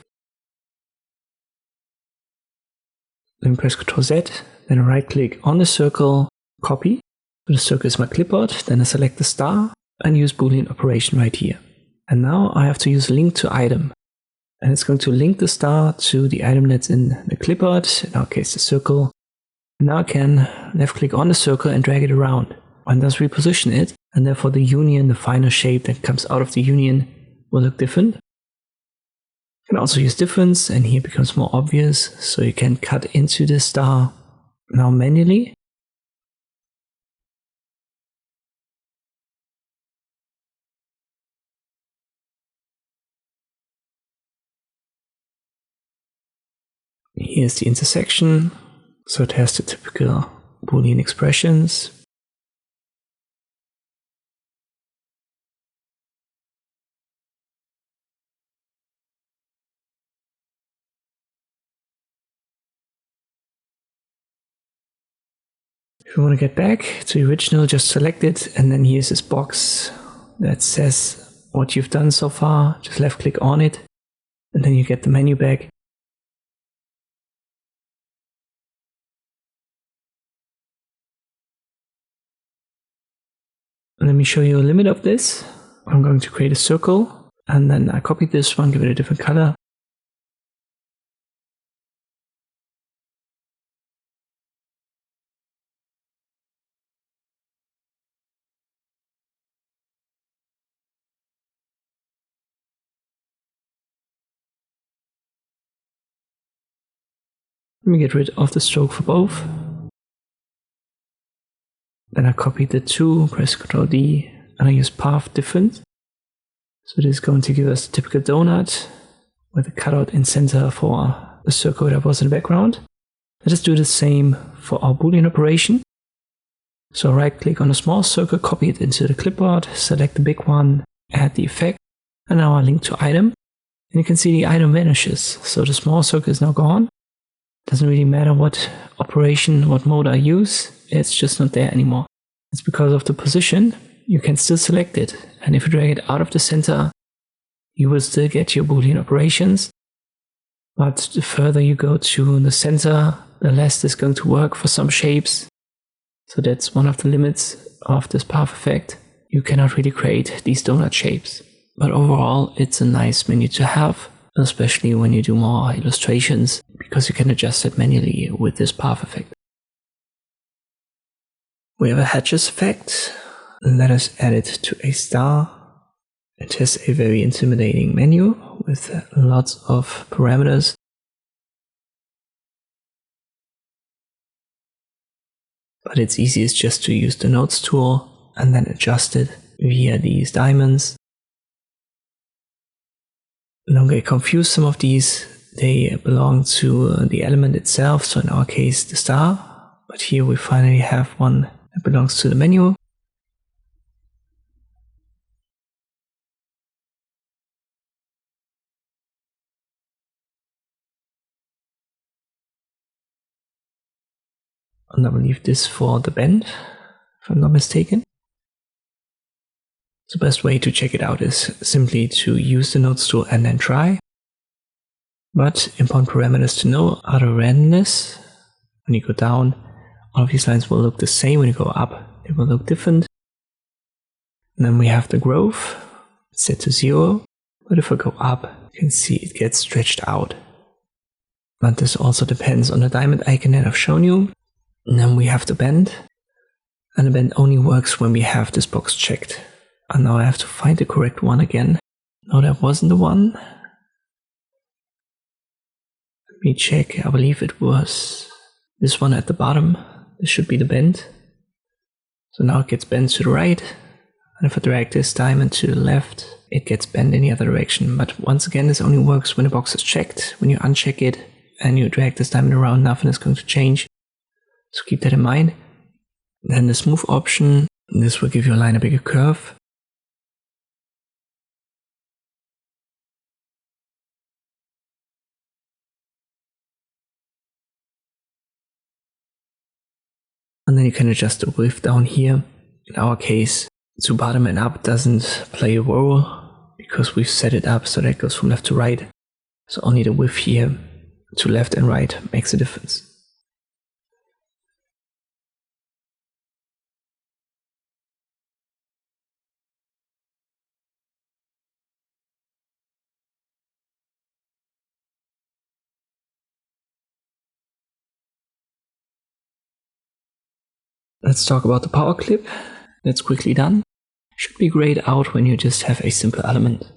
Then press Ctrl Z, then right click on the circle, copy. So the circle is my clipboard, then I select the star and use Boolean operation right here. And now I have to use link to item. And it's going to link the star to the item that's in the clipboard, in our case the circle. And now I can left click on the circle and drag it around, and thus reposition it, and therefore the union, the final shape that comes out of the union, will look different. You can also use difference, and here it becomes more obvious, so you can cut into the star now manually. Here's the intersection, so it has the typical Boolean expressions. If you want to get back to the original, just select it, and then here's this box that says what you've done so far. Just left click on it, and then you get the menu back. Let me show you a limit of this. I'm going to create a circle, and then I copied this one, give it a different color. Let me get rid of the stroke for both. Then I copied the two, press Ctrl D, and I use path difference. So this is going to give us a typical donut with a cutout in center for the circle that was in the background. Let us do the same for our Boolean operation. So right click on a small circle, copy it into the clipboard, select the big one, add the effect, and now I link to item. And you can see the item vanishes. So the small circle is now gone. Doesn't really matter what operation, what mode I use, it's just not there anymore. It's because of the position. You can still select it, and if you drag it out of the center, you will still get your Boolean operations. But the further you go to the center, the less this is going to work for some shapes. So that's one of the limits of this path effect. You cannot really create these donut shapes. But overall, it's a nice menu to have, especially when you do more illustrations, because you can adjust it manually with this path effect. We have a hatches effect. Let us add it to a star. It has a very intimidating menu with lots of parameters. But it's easiest just to use the nodes tool and then adjust it via these diamonds. Don't get confused, some of these, they belong to the element itself, so in our case the star, but here we finally have one that belongs to the menu. And I will leave this for the bend. if I'm not mistaken. The best way to check it out is simply to use the nodes tool and then try. But important parameters to know are the randomness. When you go down, all of these lines will look the same. When you go up, they will look different. And then we have the growth set to 0. But if I go up, you can see it gets stretched out. But this also depends on the diamond icon that I've shown you. And then we have the bend. And the bend only works when we have this box checked. And now I have to find the correct one again. No, that wasn't the one. Let me check. I believe it was this one at the bottom. This should be the bend. So now it gets bent to the right. And if I drag this diamond to the left, it gets bent in the other direction. But once again, this only works when the box is checked. When you uncheck it and you drag this diamond around, nothing is going to change. So keep that in mind. Then the smooth option, this will give your line a bigger curve. And then you can adjust the width down here. In our case, to bottom and up doesn't play a role because we've set it up so that it goes from left to right. So only the width here to left and right makes a difference. Let's talk about the power clip. That's quickly done. Should be grayed out when you just have a simple element.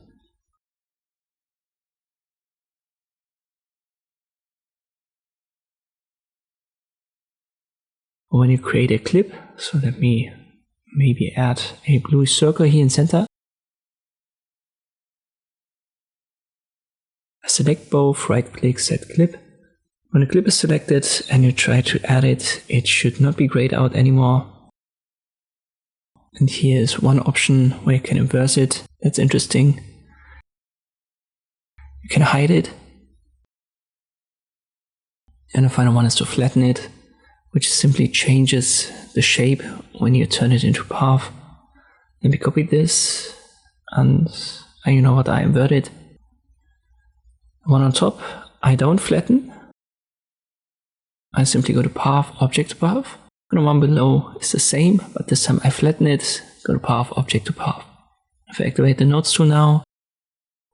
When you create a clip, so let me maybe add a bluish circle here in center. I select both, right click, set clip. When a clip is selected and you try to add it, it should not be grayed out anymore. And here is one option where you can inverse it. That's interesting. You can hide it. And the final one is to flatten it, which simply changes the shape when you turn it into a path. Let me copy this, and you know what, I invert it. The one on top, I don't flatten. I simply go to path, object to path. And the one below is the same, but this time I flatten it, go to path, object to path. If I activate the nodes tool now,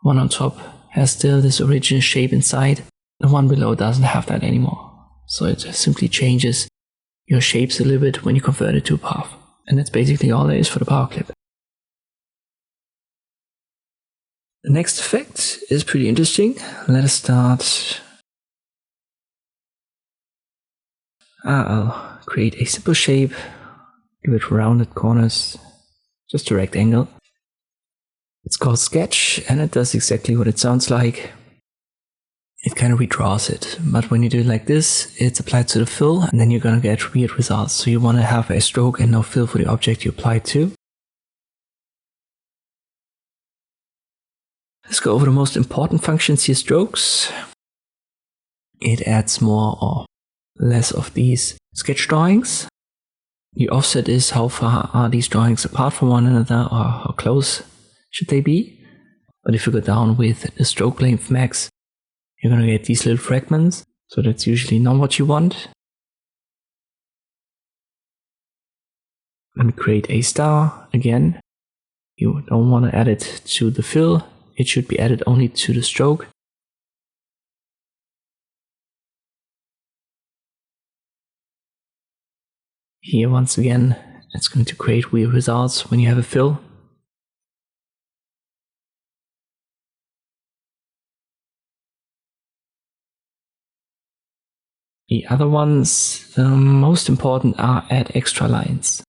the one on top has still this original shape inside. The one below doesn't have that anymore. So it just simply changes your shapes a little bit when you convert it to a path. And that's basically all there is for the power clip. The next effect is pretty interesting. Let us start. I'll create a simple shape, give it rounded corners, just a rectangle. It's called Sketch, and it does exactly what it sounds like. It kind of redraws it, but when you do it like this, it's applied to the fill, and then you're gonna get weird results. So you want to have a stroke and no fill for the object you apply to. Let's go over the most important functions here, strokes. It adds more or less of these sketch drawings. The offset is how far are these drawings apart from one another, or how close should they be. But if you go down with the stroke length max, you're gonna get these little fragments, so that's usually not what you want. Let me create a star again. You don't want to add it to the fill, it should be added only to the stroke. Here once again, it's going to create weird results when you have a fill. The other ones, the most important, are add extra lines.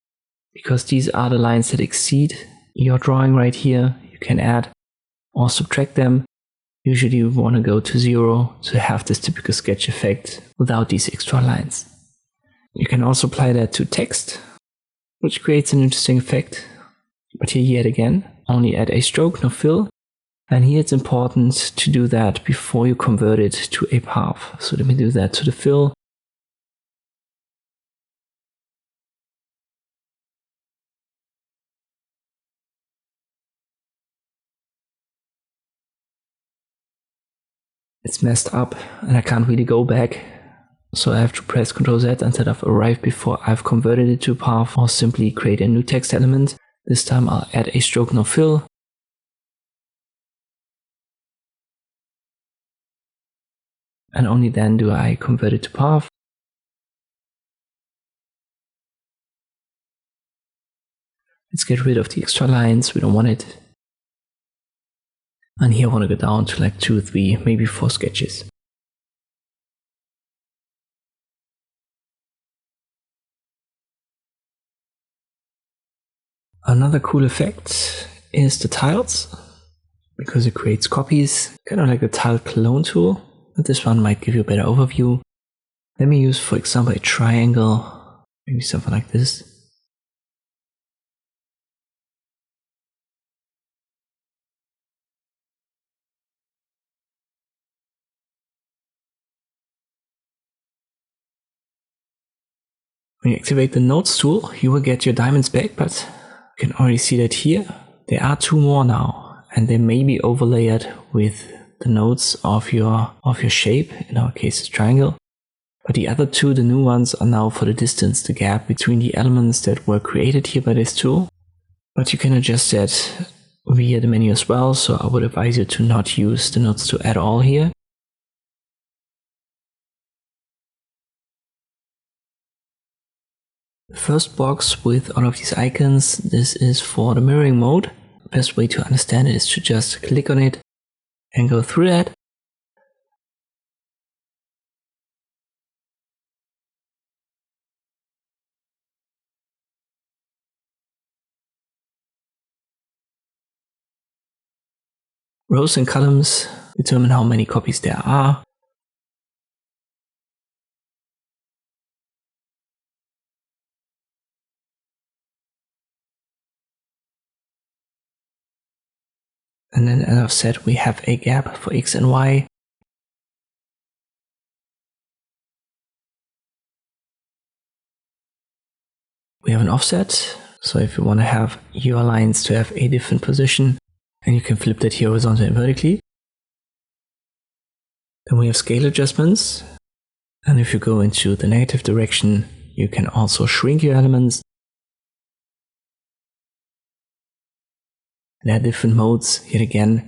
Because these are the lines that exceed your drawing right here. You can add or subtract them. Usually you want to go to 0 to have this typical sketch effect without these extra lines. You can also apply that to text, which creates an interesting effect. But here yet again, only add a stroke, no fill. And here it's important to do that before you convert it to a path. So let me do that to the fill. it's messed up and I can't really go back. So I have to press Ctrl Z until I've arrived before I've converted it to a path, or simply create a new text element. This time I'll add a stroke no fill. And only then do I convert it to path. Let's get rid of the extra lines, we don't want it. And here I want to go down to like 2, 3, maybe 4 sketches. Another cool effect is the tiles, because it creates copies, kind of like the tile clone tool. But this one might give you a better overview. Let me use, for example, a triangle, maybe something like this. When you activate the nodes tool, you will get your diamonds back, but you can already see that here there are 2 more now, and they may be overlaid with the nodes of your shape. In our case, it's triangle. But the other 2, the new ones, are now for the distance, the gap between the elements that were created here by this tool. But you can adjust that via the menu as well, so I would advise you to not use the nodes to at all here. The first box with all of these icons, this is for the mirroring mode. The best way to understand it is to just click on it and go through that. Rows and columns determine how many copies there are. And then, as I've said, we have a gap for X and Y. We have an offset, so if you want to have your lines to have a different position, and you can flip that here horizontally and vertically. Then we have scale adjustments, and if you go into the negative direction, you can also shrink your elements. There are different modes. Yet again,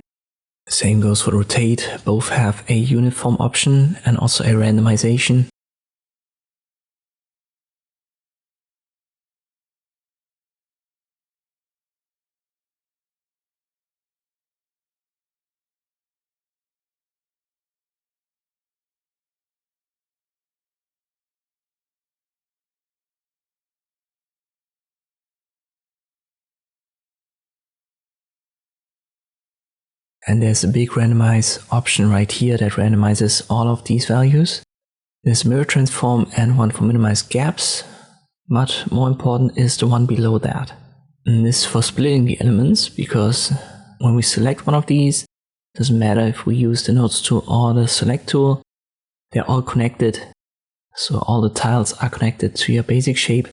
the same goes for rotate. Both have a uniform option and also a randomization. And there's a big randomize option right here that randomizes all of these values. There's mirror transform and one for minimize gaps, but more important is the one below that. And this is for splitting the elements, because when we select one of these, it doesn't matter if we use the nodes tool or the select tool, they're all connected. So all the tiles are connected to your basic shape.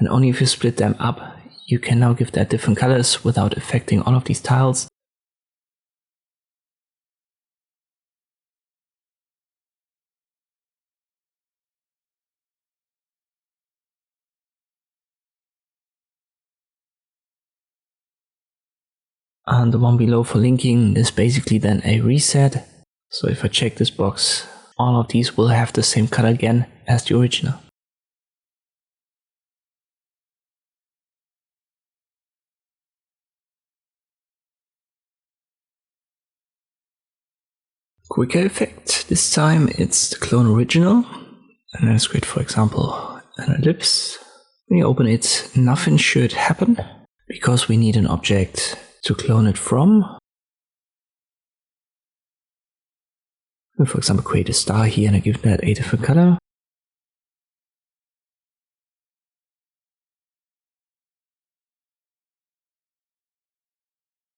And only if you split them up, you can now give that different colors without affecting all of these tiles. And the one below for linking is basically then a reset. So if I check this box, all of these will have the same color again as the original. Quicker effect. This time it's the clone original. And let's create, for example, an ellipse. When you open it, nothing should happen because we need an object to clone it from. And for example, create a star here and I give that a different color.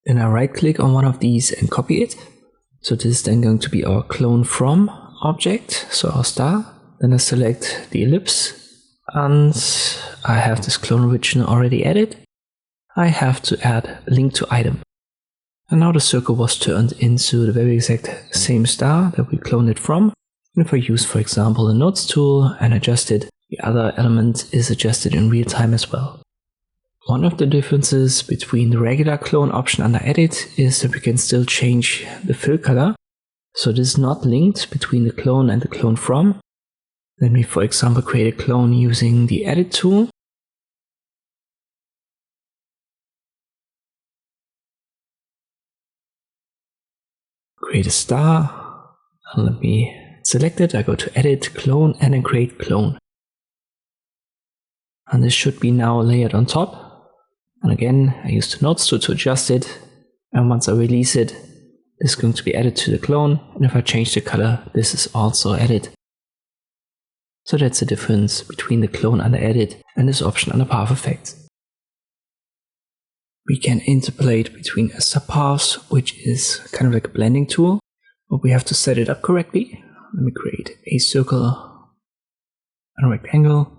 Then I right click on one of these and copy it. So this is then going to be our clone from object, so our star. Then I select the ellipse, And I have this clone original already added. I have to add link to item. And now the circle was turned into the very exact same star that we cloned it from. And if I use, for example, the nodes tool and adjust it, the other element is adjusted in real time as well. One of the differences between the regular clone option under edit is that we can still change the fill color. So this is not linked between the clone and the clone from. Let me, for example, create a clone using the edit tool. Create a star. And let me select it. I go to edit, clone, and then create clone. And this should be now layered on top. And again, I use the nodes tool to adjust it. And once I release it, this is going to be added to the clone. And if I change the color, this is also added. So that's the difference between the clone under edit and this option under path effects. We can interpolate between sub-paths, which is kind of like a blending tool, but we have to set it up correctly. Let me create a circle and a rectangle.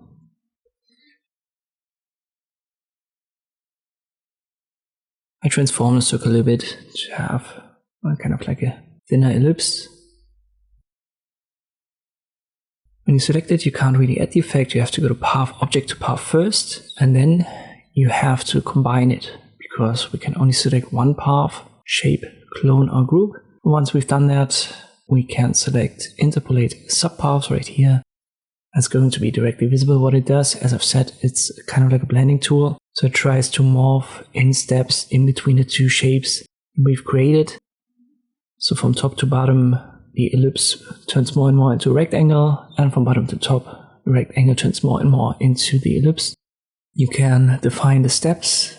I transform the circle a little bit to have kind of like a thinner ellipse. When you select it, you can't really add the effect. You have to go to path, object to path first, and then you have to combine it because we can only select one path, shape, clone, or group. Once we've done that, we can select Interpolate Sub-Paths right here. It's going to be directly visible what it does. As I've said, it's kind of like a blending tool. So it tries to morph in steps in between the two shapes we've created. So from top to bottom, the ellipse turns more and more into a rectangle, and from bottom to top, the rectangle turns more and more into the ellipse. You can define the steps.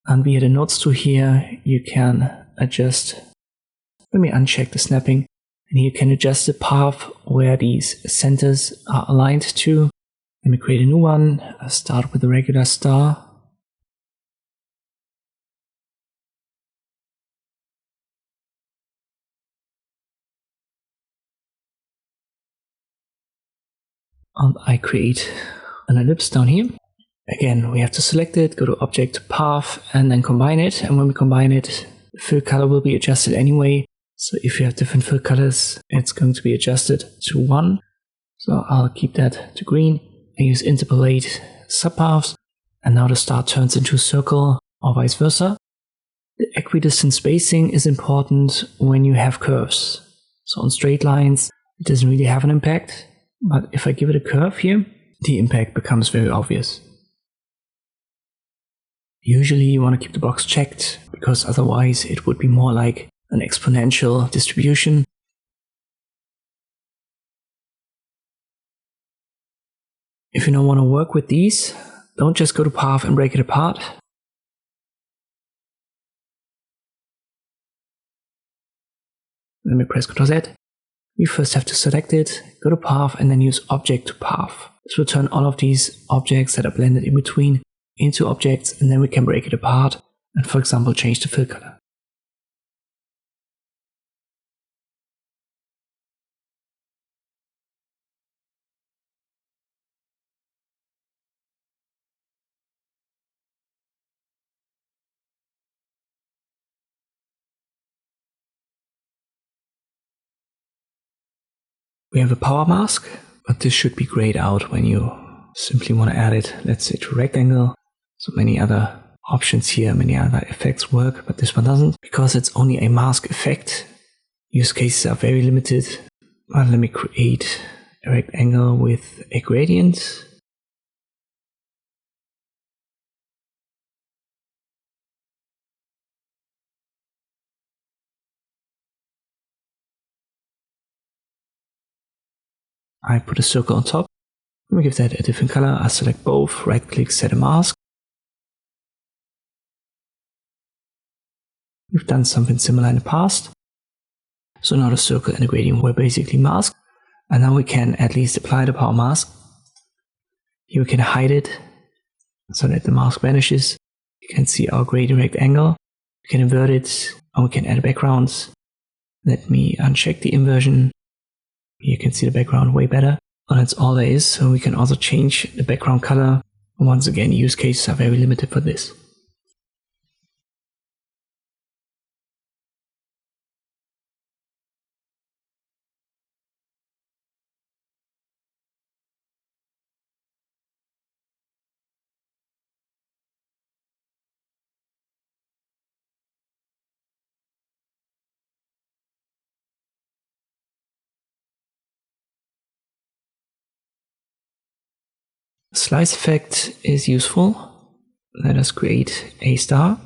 And via the nodes tool here, you can adjust. Let me uncheck the snapping. And here you can adjust the path where these centers are aligned to. Let me create a new one. I'll start with a regular star. And I create an ellipse down here. Again, we have to select it, go to Object, Path, and then combine it. And when we combine it, the fill color will be adjusted anyway. So if you have different fill colors, it's going to be adjusted to 1. So I'll keep that to green. I use Interpolate Sub-Paths, and now the star turns into a circle, or vice versa. The equidistant spacing is important when you have curves. So on straight lines, it doesn't really have an impact. But if I give it a curve here, the impact becomes very obvious. Usually you want to keep the box checked, because otherwise it would be more like an exponential distribution. If you don't want to work with these, don't just go to path and break it apart. Let me press Ctrl Z. We first have to select it, go to path, and then use object to path. This will turn all of these objects that are blended in between into objects, and then we can break it apart and, for example, change the fill color. We have a power mask, but this should be grayed out when you simply want to add it, let's say, to a rectangle. So many other options here, many other effects work, but this one doesn't, because it's only a mask effect. Use cases are very limited. But let me create a rectangle with a gradient. I put a circle on top. Let me give that a different color. I select both, right click, set a mask. We've done something similar in the past. So now the circle and the gradient were basically masked. And now we can at least apply the power mask. Here we can hide it so that the mask vanishes. You can see our gradient rectangle. We can invert it, or we can add backgrounds. Let me uncheck the inversion. You can see the background way better. And that's all there is, so we can also change the background color. Once again, use cases are very limited for this. Slice effect is useful. Let us create a star.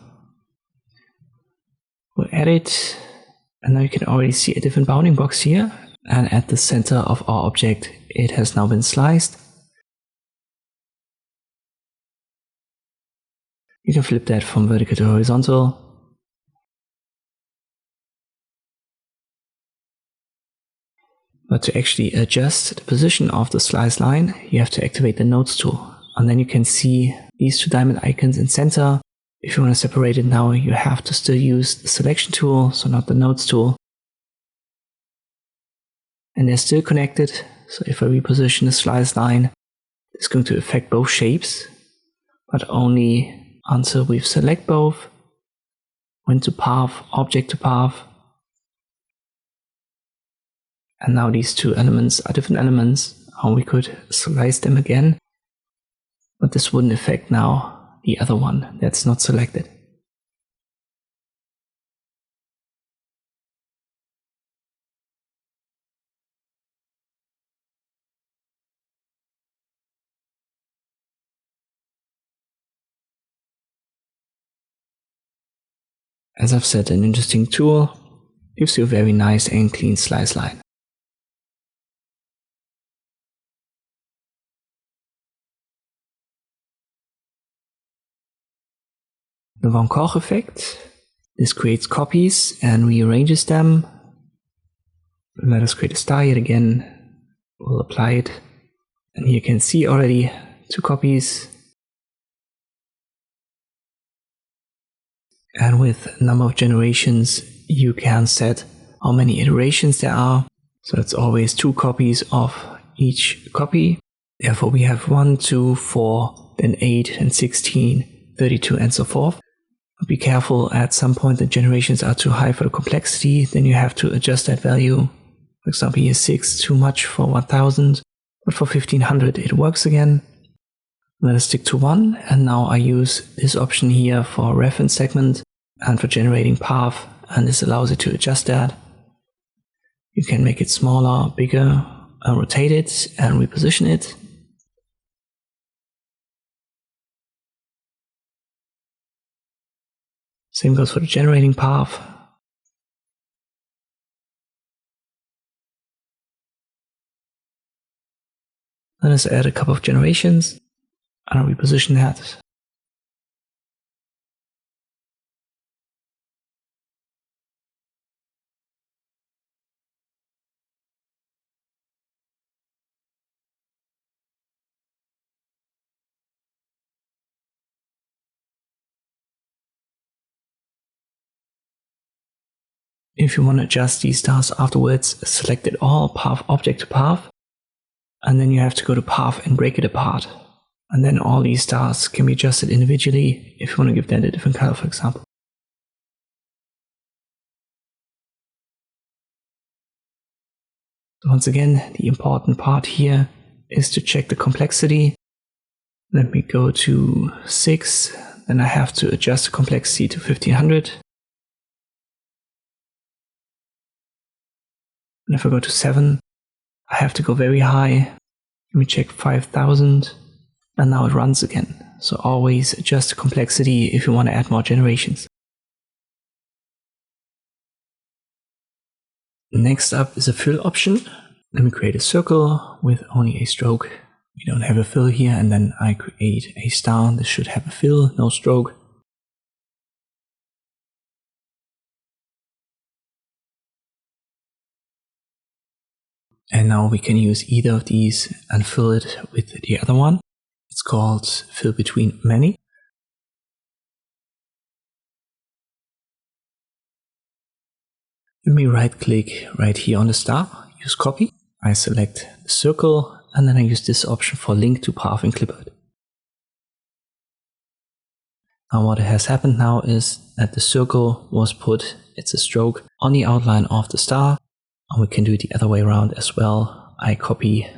We'll add it, and now you can already see a different bounding box here. And at the center of our object, it has now been sliced. You can flip that from vertical to horizontal. But to actually adjust the position of the slice line, you have to activate the Nodes tool. And then you can see these two diamond icons in center. If you want to separate it now, you have to still use the selection tool, so not the Nodes tool. And they're still connected. So if I reposition the slice line, it's going to affect both shapes, but only until we select both. Went to path, object to path. And now these two elements are different elements, and we could slice them again. But this wouldn't affect now the other one that's not selected. As I've said, an interesting tool, gives you a very nice and clean slice line. The Van Koch effect. This creates copies and rearranges them. Let us create a star yet again. We'll apply it. And here you can see already two copies. And with number of generations, you can set how many iterations there are. So it's always 2 copies of each copy. Therefore we have 1, 2, 4, then 8 and 16, 32 and so forth. But be careful, at some point the generations are too high for the complexity, then you have to adjust that value. For example, here 6, too much for 1000, but for 1500 it works again. Let us stick to 1, and now I use this option here for reference segment and for generating path, and this allows it to adjust that. You can make it smaller, bigger, and rotate it and reposition it. Same goes for the generating path. Let us add a couple of generations and reposition that. If you want to adjust these stars afterwards, select it all, path object to path, and then you have to go to path and break it apart. And then all these stars can be adjusted individually if you want to give that a different color, for example. So once again, the important part here is to check the complexity. Let me go to 6, then I have to adjust the complexity to 1500. And if I go to 7, I have to go very high. Let me check 5000, and now it runs again. So always adjust the complexity if you want to add more generations. Next up is a fill option. Let me create a circle with only a stroke. We don't have a fill here, and then I create a star. This should have a fill, no stroke. And now we can use either of these and fill it with the other one. It's called fill between many. Let me right click right here on the star, use copy. I select the circle and then I use this option for link to path in clipboard. Now what has happened now is that the circle was put, it's a stroke, on the outline of the star. And we can do it the other way around as well. I copy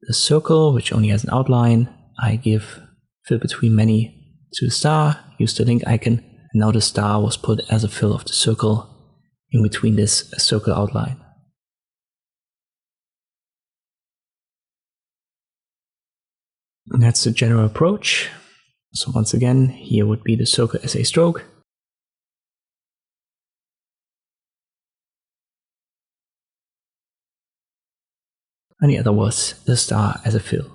the circle, which only has an outline. I give fill between many to the star, use the link icon, and now the star was put as a fill of the circle in between this circle outline. And that's the general approach. So once again, here would be the circle as a stroke. And the other was the star as a fill.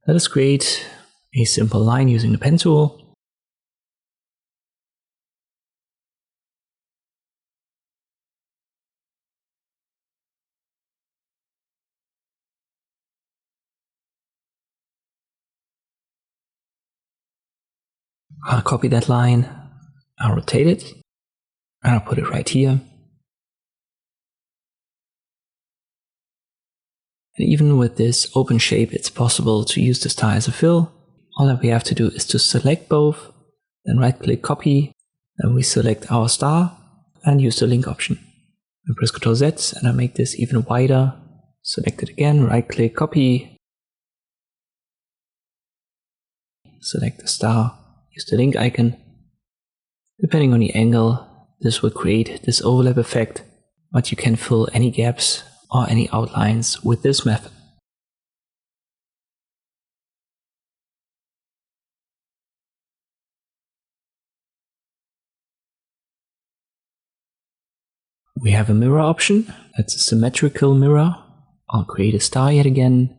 Let us create a simple line using the pen tool. I'll copy that line, I'll rotate it, and I'll put it right here. And even with this open shape, it's possible to use the star as a fill. All that we have to do is to select both, then right click copy, then we select our star and use the link option. And press Ctrl Z and I make this even wider. Select it again, right click copy, select the star, use the link icon. Depending on the angle, this will create this overlap effect, but you can fill any gaps or any outlines with this method. We have a mirror option, that's a symmetrical mirror. I'll create a star yet again.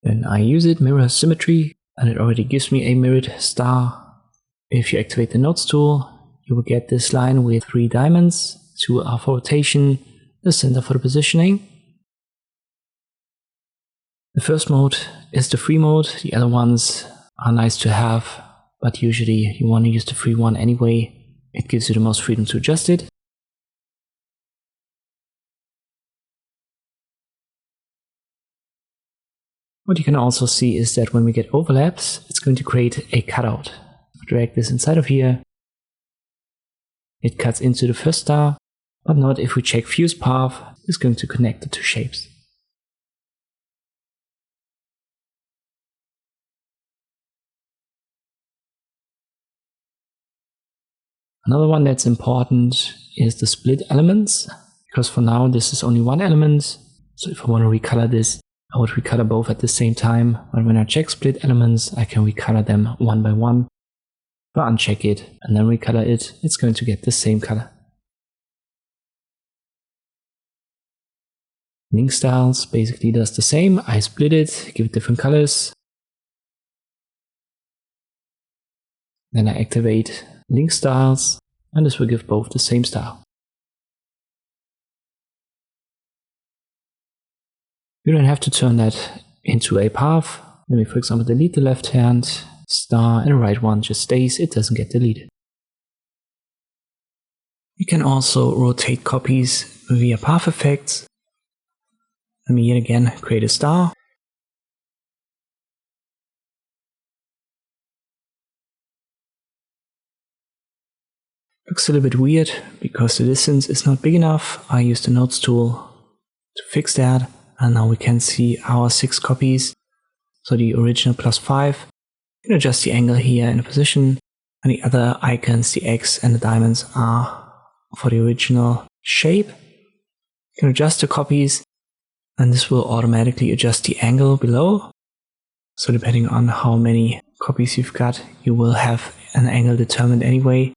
Then I use it, mirror symmetry, and it already gives me a mirrored star. If you activate the nodes tool, you will get this line with 3 diamonds. 2 are for rotation, the center for the positioning. The first mode is the free mode, the other ones are nice to have, but usually you want to use the free one anyway. It gives you the most freedom to adjust it. What you can also see is that when we get overlaps, it's going to create a cutout. Drag this inside of here. It cuts into the first star, but not if we check fuse path, it's going to connect the 2 shapes. Another one that's important is the split elements, because for now this is only one element. So if I want to recolor this, I would recolor both at the same time, but when I check split elements, I can recolor them one by one. If I uncheck it and then recolor it, it's going to get the same color. Link styles basically does the same. I split it, give it different colors. Then I activate link styles, and this will give both the same style. You don't have to turn that into a path. Let me, for example, delete the left hand star and the right one just stays, it doesn't get deleted. You can also rotate copies via path effects. Let me yet again create a star. Looks a little bit weird because the distance is not big enough. I use the nodes tool to fix that, and now we can see our 6 copies. So the original +5. You can adjust the angle here in the position, and the other icons, the X and the diamonds, are for the original shape. You can adjust the copies, and this will automatically adjust the angle below. So depending on how many copies you've got, you will have an angle determined anyway.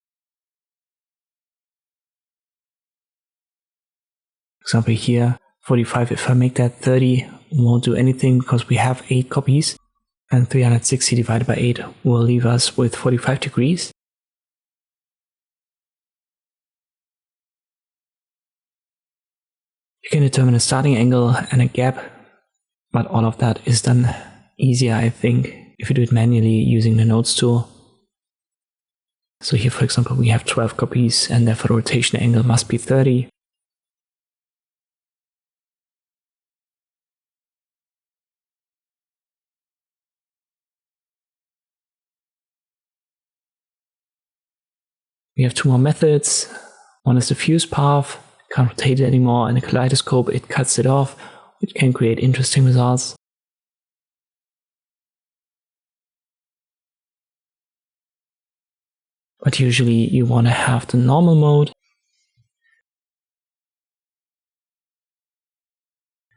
For example here, 45, if I make that 30, won't do anything because we have 8 copies, and 360 divided by 8 will leave us with 45 degrees. You can determine a starting angle and a gap, but all of that is done easier, I think, if you do it manually using the nodes tool. So here, for example, we have 12 copies and therefore the rotation angle must be 30. We have two more methods. One is the fuse path, can't rotate it anymore. In a kaleidoscope, it cuts it off, which can create interesting results. But usually you want to have the normal mode.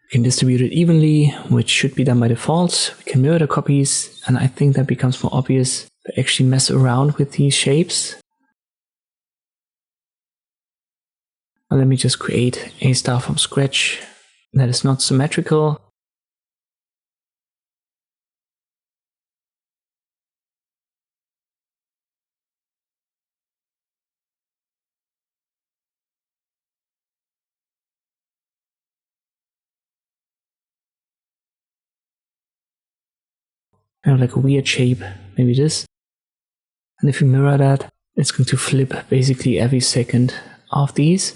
We can distribute it evenly, which should be done by default. We can mirror the copies, and I think that becomes more obvious to actually mess around with these shapes. Now let me just create a star from scratch that is not symmetrical. Kind of like a weird shape, maybe this. And if you mirror that, it's going to flip basically every second of these.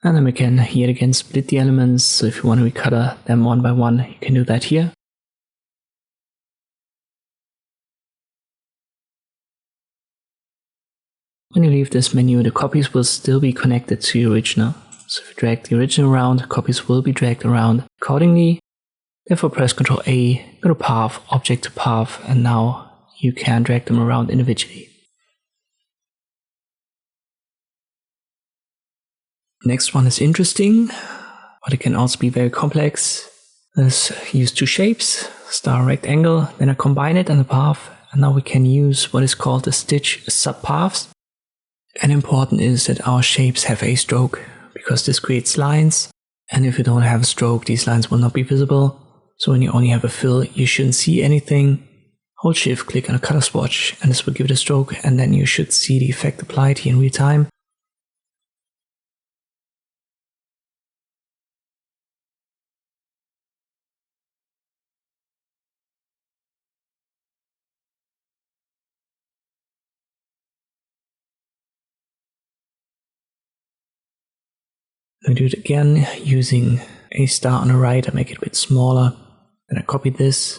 And then we can yet again split the elements, so if you want to recolor them one by one, you can do that here. When you leave this menu, the copies will still be connected to the original. So if you drag the original around, copies will be dragged around accordingly. Therefore press Ctrl A, go to Path, Object to Path, and now you can drag them around individually. Next one is interesting, but it can also be very complex. Let's use two shapes, star, rectangle, then I combine it on the path, and now we can use what is called the stitch sub-paths. And important is that our shapes have a stroke, because this creates lines, and if you don't have a stroke, these lines will not be visible. So when you only have a fill, you shouldn't see anything. Hold Shift, click on a color swatch, and this will give it a stroke, and then you should see the effect applied here in real time. I do it again using a star on the right. I make it a bit smaller. Then I copy this.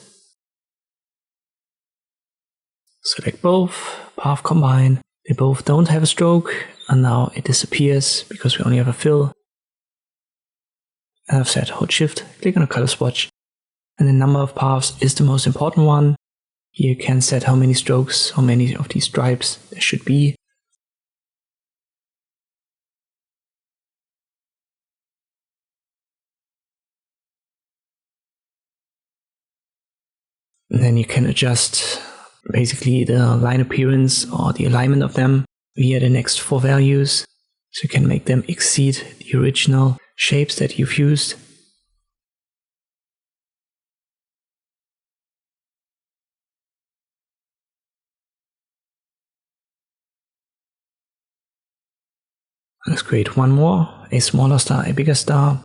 Select both, path combine. They both don't have a stroke, and now it disappears because we only have a fill. And I've said hold Shift, click on a color swatch, and the number of paths is the most important one. Here you can set how many strokes, how many of these stripes there should be. And then you can adjust basically the line appearance or the alignment of them via the next 4 values. So you can make them exceed the original shapes that you've used. Let's create one more, a smaller star, a bigger star.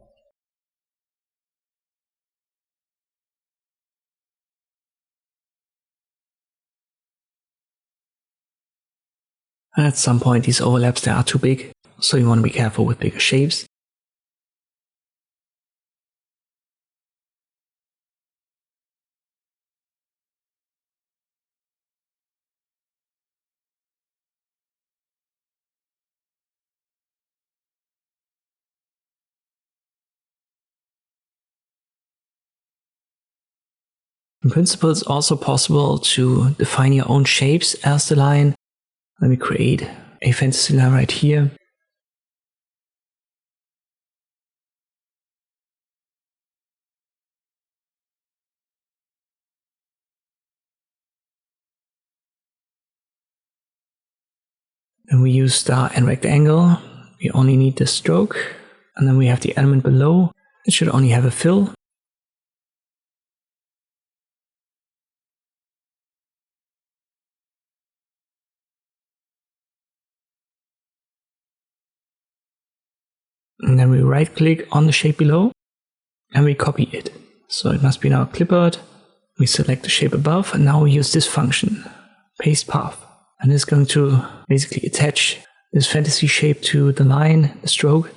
And at some point these overlaps they are too big, so you want to be careful with bigger shapes. In principle, it's also possible to define your own shapes as the line. Let me create a fantasy line right here. Then we use star and rectangle. We only need the stroke. And then we have the element below. It should only have a fill. And then we right click on the shape below and we copy it. So it must be now clipboard. We select the shape above and now we use this function, paste path. And it's going to basically attach this fantasy shape to the line, the stroke.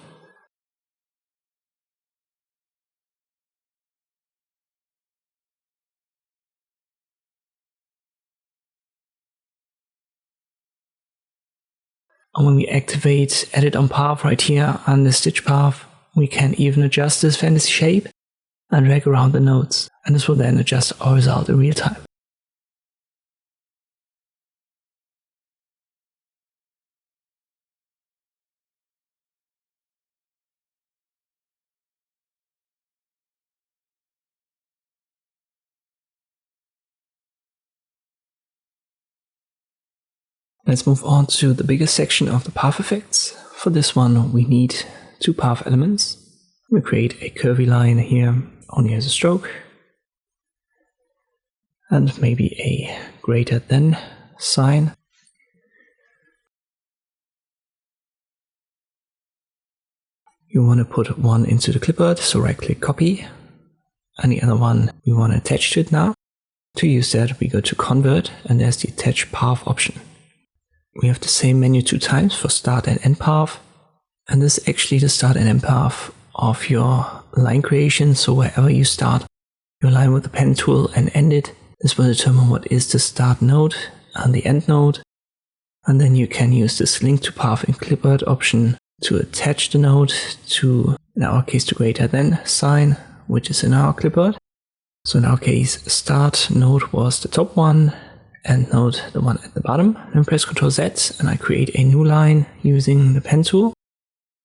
And when we activate edit on path right here on the stitch path, we can even adjust this fantasy shape and drag around the nodes. And this will then adjust our result in real time. Let's move on to the biggest section of the path effects. For this one, we need two path elements. We create a curvy line here, only as a stroke. And maybe a greater than sign. You want to put one into the clipboard, so right click copy. And the other one we want to attach to it now. To use that, we go to convert and there's the attach path option. We have the same menu 2 times for start and end path. And this is actually the start and end path of your line creation. So wherever you start your line with the pen tool and end it, this will determine what is the start node and the end node. And then you can use this link to path in clipboard option to attach the node to, in our case, the greater than sign, which is in our clipboard. So in our case, start node was the top one, end node the one at the bottom. Then press Ctrl Z and I create a new line using the pen tool.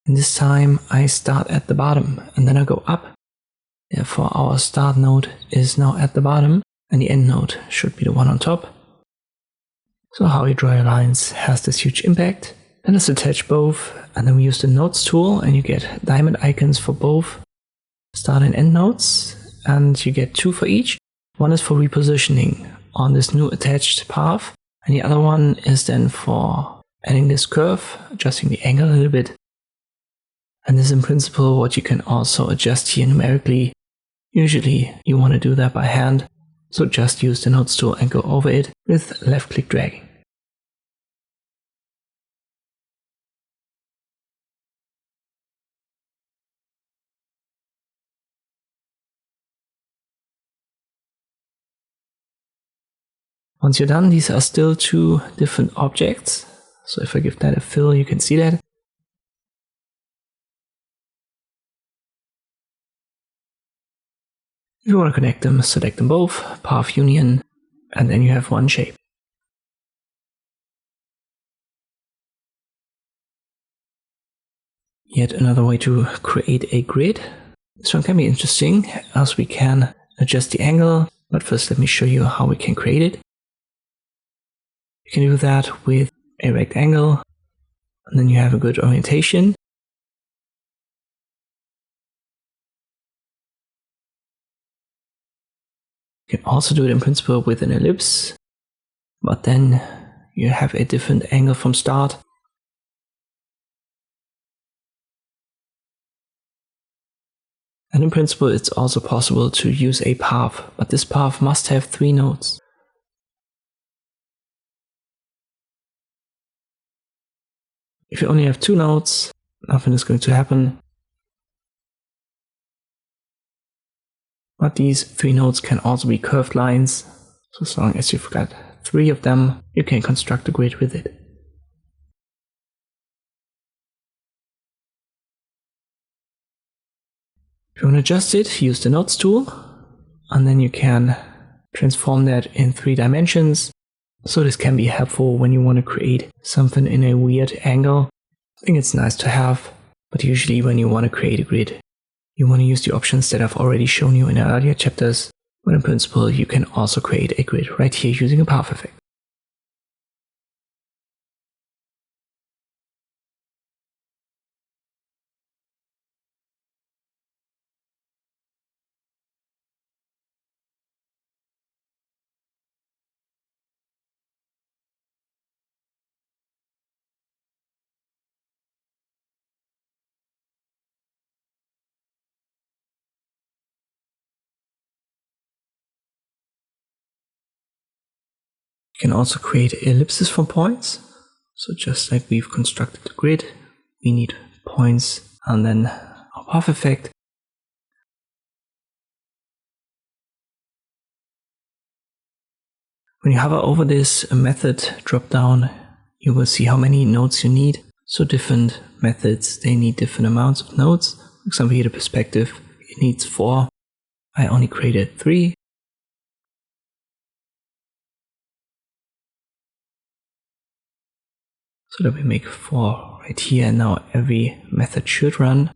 And this time I start at the bottom and then I go up. Therefore our start node is now at the bottom and the end node should be the one on top. So how you draw your lines has this huge impact. Then let's attach both and then we use the nodes tool and you get diamond icons for both start and end nodes. And you get 2 for each. One is for repositioning on this new attached path, and the other one is then for adding this curve, adjusting the angle a little bit. And this is in principle what you can also adjust here numerically. Usually you want to do that by hand, so just use the nodes tool and go over it with left click dragging. Once you're done, these are still 2 different objects. So if I give that a fill, you can see that. If you want to connect them, select them both, path union, and then you have one shape. Yet another way to create a grid. This one can be interesting as we can adjust the angle, but first let me show you how we can create it. You can do that with a rectangle, and then you have a good orientation. You can also do it in principle with an ellipse, but then you have a different angle from start. And in principle, it's also possible to use a path, but this path must have 3 nodes. If you only have 2 nodes, nothing is going to happen. But these 3 nodes can also be curved lines. So as long as you've got 3 of them, you can construct a grid with it. If you want to adjust it, use the nodes tool, and then you can transform that in 3 dimensions. So this can be helpful when you want to create something in a weird angle. I think it's nice to have, but usually when you want to create a grid, you want to use the options that I've already shown you in earlier chapters, but in principle you can also create a grid right here using a path effect. You can also create ellipses from points. So just like we've constructed the grid, we need points and then our path effect. When you hover over this method drop down, you will see how many nodes you need. So different methods, they need different amounts of nodes. For example, here the perspective, it needs 4. I only created 3. So that we make 4 right here, and now every method should run.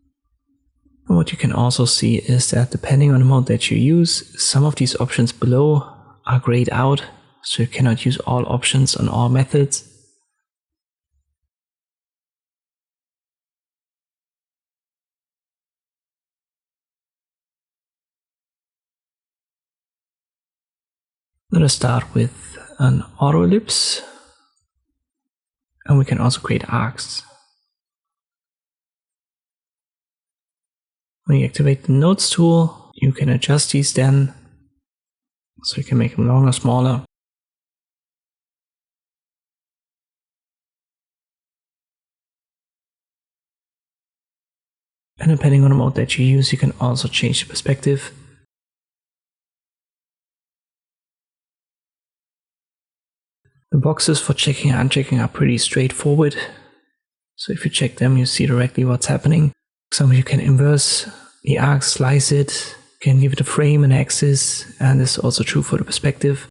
And what you can also see is that depending on the mode that you use, some of these options below are grayed out, so you cannot use all options on all methods. Let us start with an auto ellipse, and we can also create arcs. When you activate the nodes tool, you can adjust these then, so you can make them longer, smaller. And depending on the mode that you use, you can also change the perspective. The boxes for checking and unchecking are pretty straightforward. So if you check them, you see directly what's happening. For example, you can inverse the arc, slice it, you can give it a frame, an axis, and this is also true for the perspective.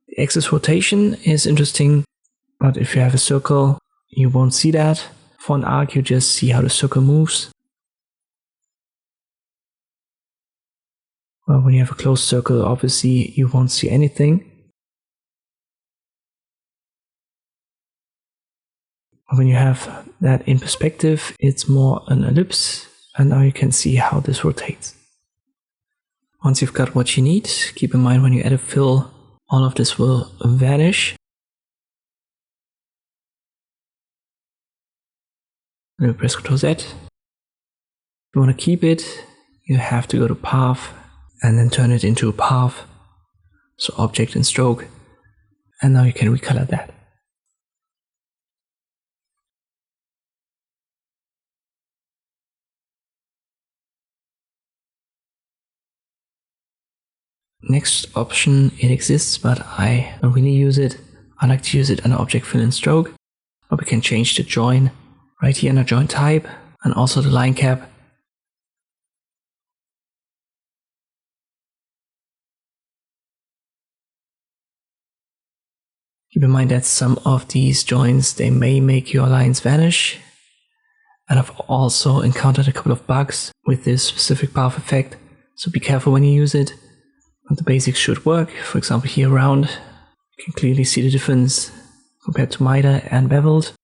The axis rotation is interesting, but if you have a circle, you won't see that. For an arc, you just see how the circle moves. Well, when you have a closed circle, obviously you won't see anything. When you have that in perspective, it's more an ellipse, and now you can see how this rotates. Once you've got what you need, keep in mind when you add a fill, all of this will vanish. Then press Ctrl Z. If you want to keep it, you have to go to Path and then turn it into a path. So Object and Stroke. And now you can recolor that. Next option, it exists, but I don't really use it. I like to use it under Object Fill and Stroke. But we can change the join right here under Join Type and also the line cap. Keep in mind that some of these joins, they may make your lines vanish. And I've also encountered a couple of bugs with this specific path effect, so be careful when you use it. But the basics should work. For example, here around, you can clearly see the difference compared to miter and beveled.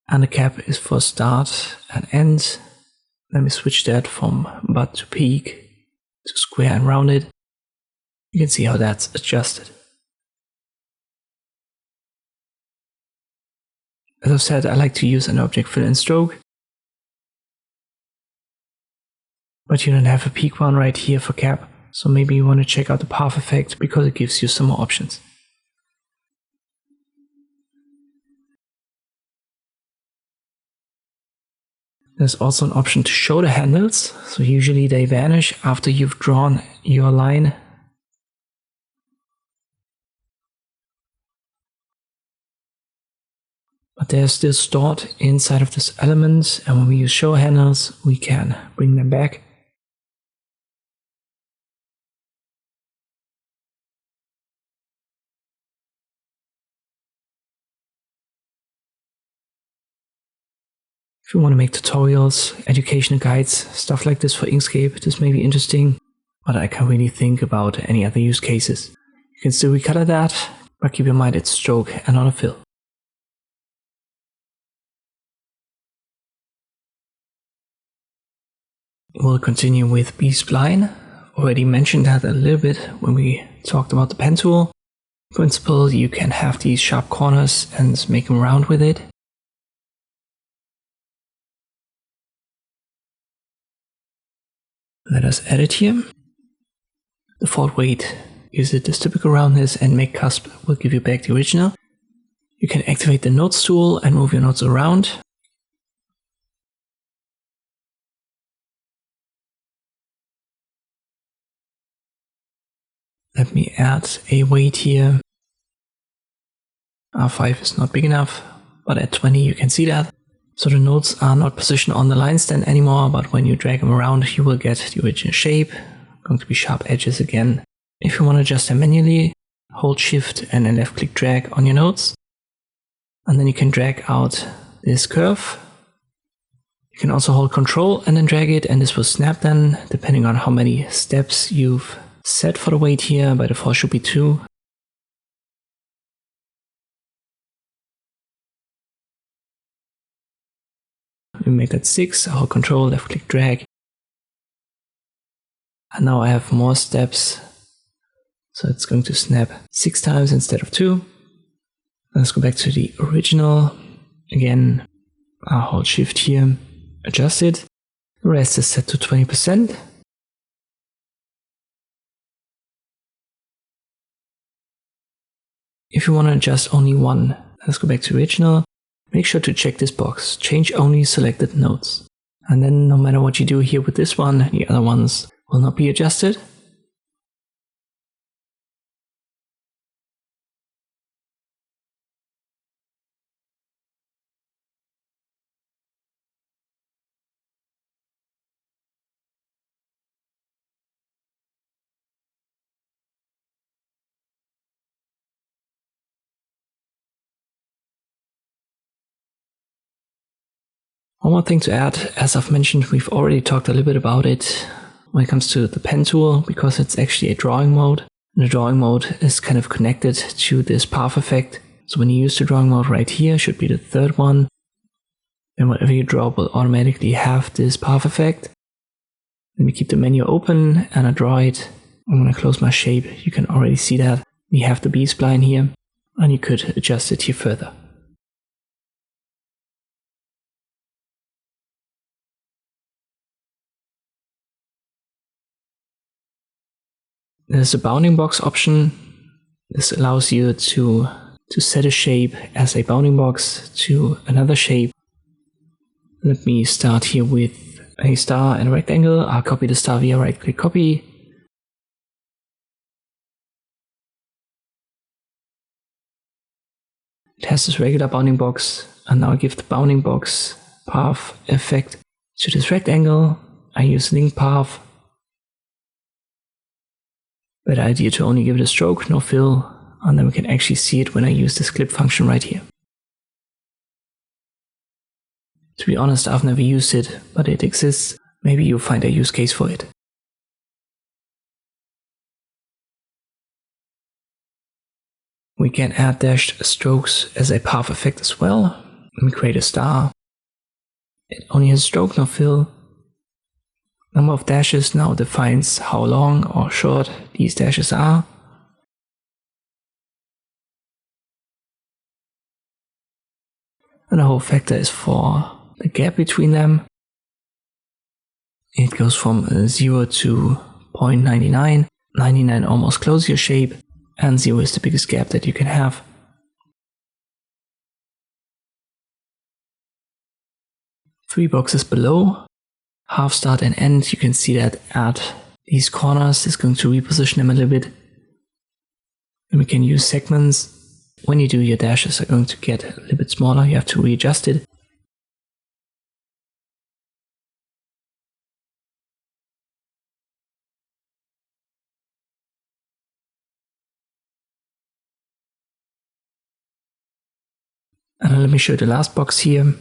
And the cap is for start and end. Let me switch that from butt to peak to square and rounded. You can see how that's adjusted. As I've said, I like to use an Object Fill and Stroke. But you don't have a peak one right here for cap. So maybe you want to check out the path effect because it gives you some more options. There's also an option to show the handles, so usually they vanish after you've drawn your line. But they're still stored inside of this element, and when we use show handles, we can bring them back. If you want to make tutorials, educational guides, stuff like this for Inkscape, this may be interesting, but I can't really think about any other use cases. You can still recolor that, but keep in mind it's stroke and not a fill. We'll continue with BSpline. already mentioned that a little bit when we talked about the pen tool. In principle, you can have these sharp corners and make them round with it. Let us edit here. Default weight is this typical roundness, and make cusp will give you back the original. You can activate the nodes tool and move your nodes around. Let me add a weight here. R5 is not big enough, but at 20 you can see that. So the nodes are not positioned on the line stand anymore, but when you drag them around, you will get the original shape. Going to be sharp edges again. If you want to adjust them manually, hold Shift and then left click drag on your nodes. And then you can drag out this curve. You can also hold Control and then drag it, and this will snap then, depending on how many steps you've set for the weight here. By default should be 2. We make that 6, I'll hold Control, left click drag. And now I have more steps. So it's going to snap 6 times instead of 2. Let's go back to the original. Again, I'll hold Shift here, adjust it. The rest is set to 20%. If you want to adjust only one, let's go back to original. Make sure to check this box, change only selected nodes. And then no matter what you do here with this one, the other ones will not be adjusted. One more thing to add, as I've mentioned, we've already talked a little bit about it when it comes to the pen tool, because it's actually a drawing mode. And the drawing mode is kind of connected to this path effect. So when you use the drawing mode right here, should be the third one, then whatever you draw will automatically have this path effect. Let me keep the menu open and I draw it. I'm going to close my shape. You can already see that we have the BSpline here, and you could adjust it here further. There's a bounding box option. This allows you to set a shape as a bounding box to another shape. Let me start here with a star and a rectangle. I'll copy the star via right click copy. It has this regular bounding box, and now I give the bounding box path effect to this rectangle. I use link path. Better idea to only give it a stroke, no fill, and then we can actually see it when I use this clip function right here. To be honest, I've never used it, but it exists. Maybe you'll find a use case for it. We can add dashed strokes as a path effect as well. Let me create a star. It only has a stroke, no fill. Number of dashes now defines how long or short these dashes are. And the whole factor is for the gap between them. It goes from 0 to 0.99. 99 almost closes your shape, and 0 is the biggest gap that you can have. Three boxes below, half, start and end, you can see that at these corners is going to reposition them a little bit. And we can use segments. When you do, your dashes are going to get a little bit smaller, you have to readjust it. And let me show you the last box here.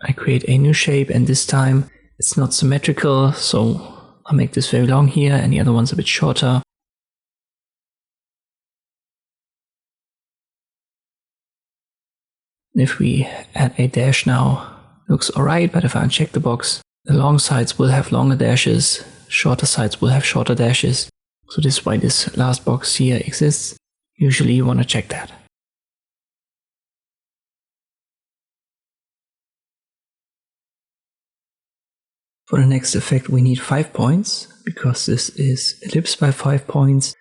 I create a new shape, and this time it's not symmetrical, so I'll make this very long here and the other one's a bit shorter. If we add a dash now, looks alright, but if I uncheck the box, the long sides will have longer dashes, shorter sides will have shorter dashes. So this is why this last box here exists. Usually you want to check that. For the next effect we need 5 points, because this is Ellipse by 5 points.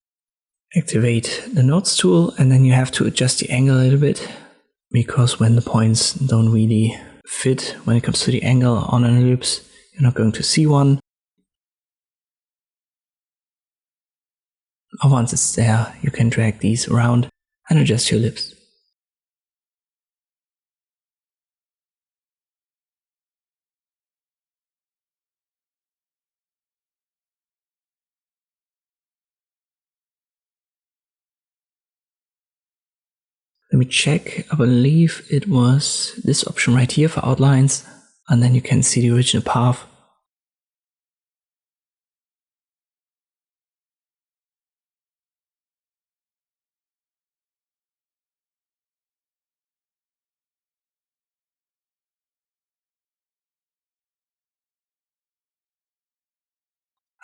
Activate the nodes tool, and then you have to adjust the angle a little bit, because when the points don't really fit when it comes to the angle on an ellipse, you're not going to see one. And once it's there, you can drag these around and adjust your ellipse. Let me check. I believe it was this option right here for outlines, and then you can see the original path.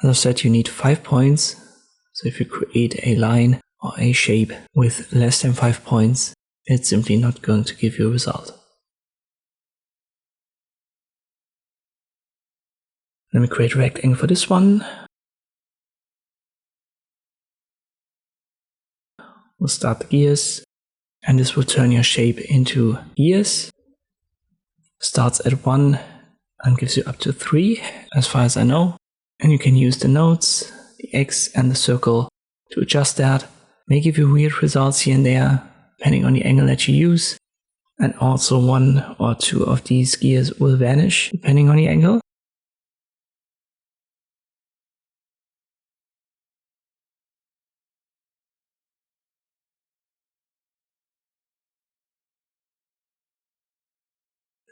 As I said, you need 5 points. So if you create a line or a shape with less than 5 points, it's simply not going to give you a result. Let me create a rectangle for this one. We'll start the gears, and this will turn your shape into gears. Starts at 1 and gives you up to 3, as far as I know. And you can use the nodes, the X and the circle to adjust that. May give you weird results here and there, depending on the angle that you use. And also 1 or 2 of these gears will vanish, depending on the angle.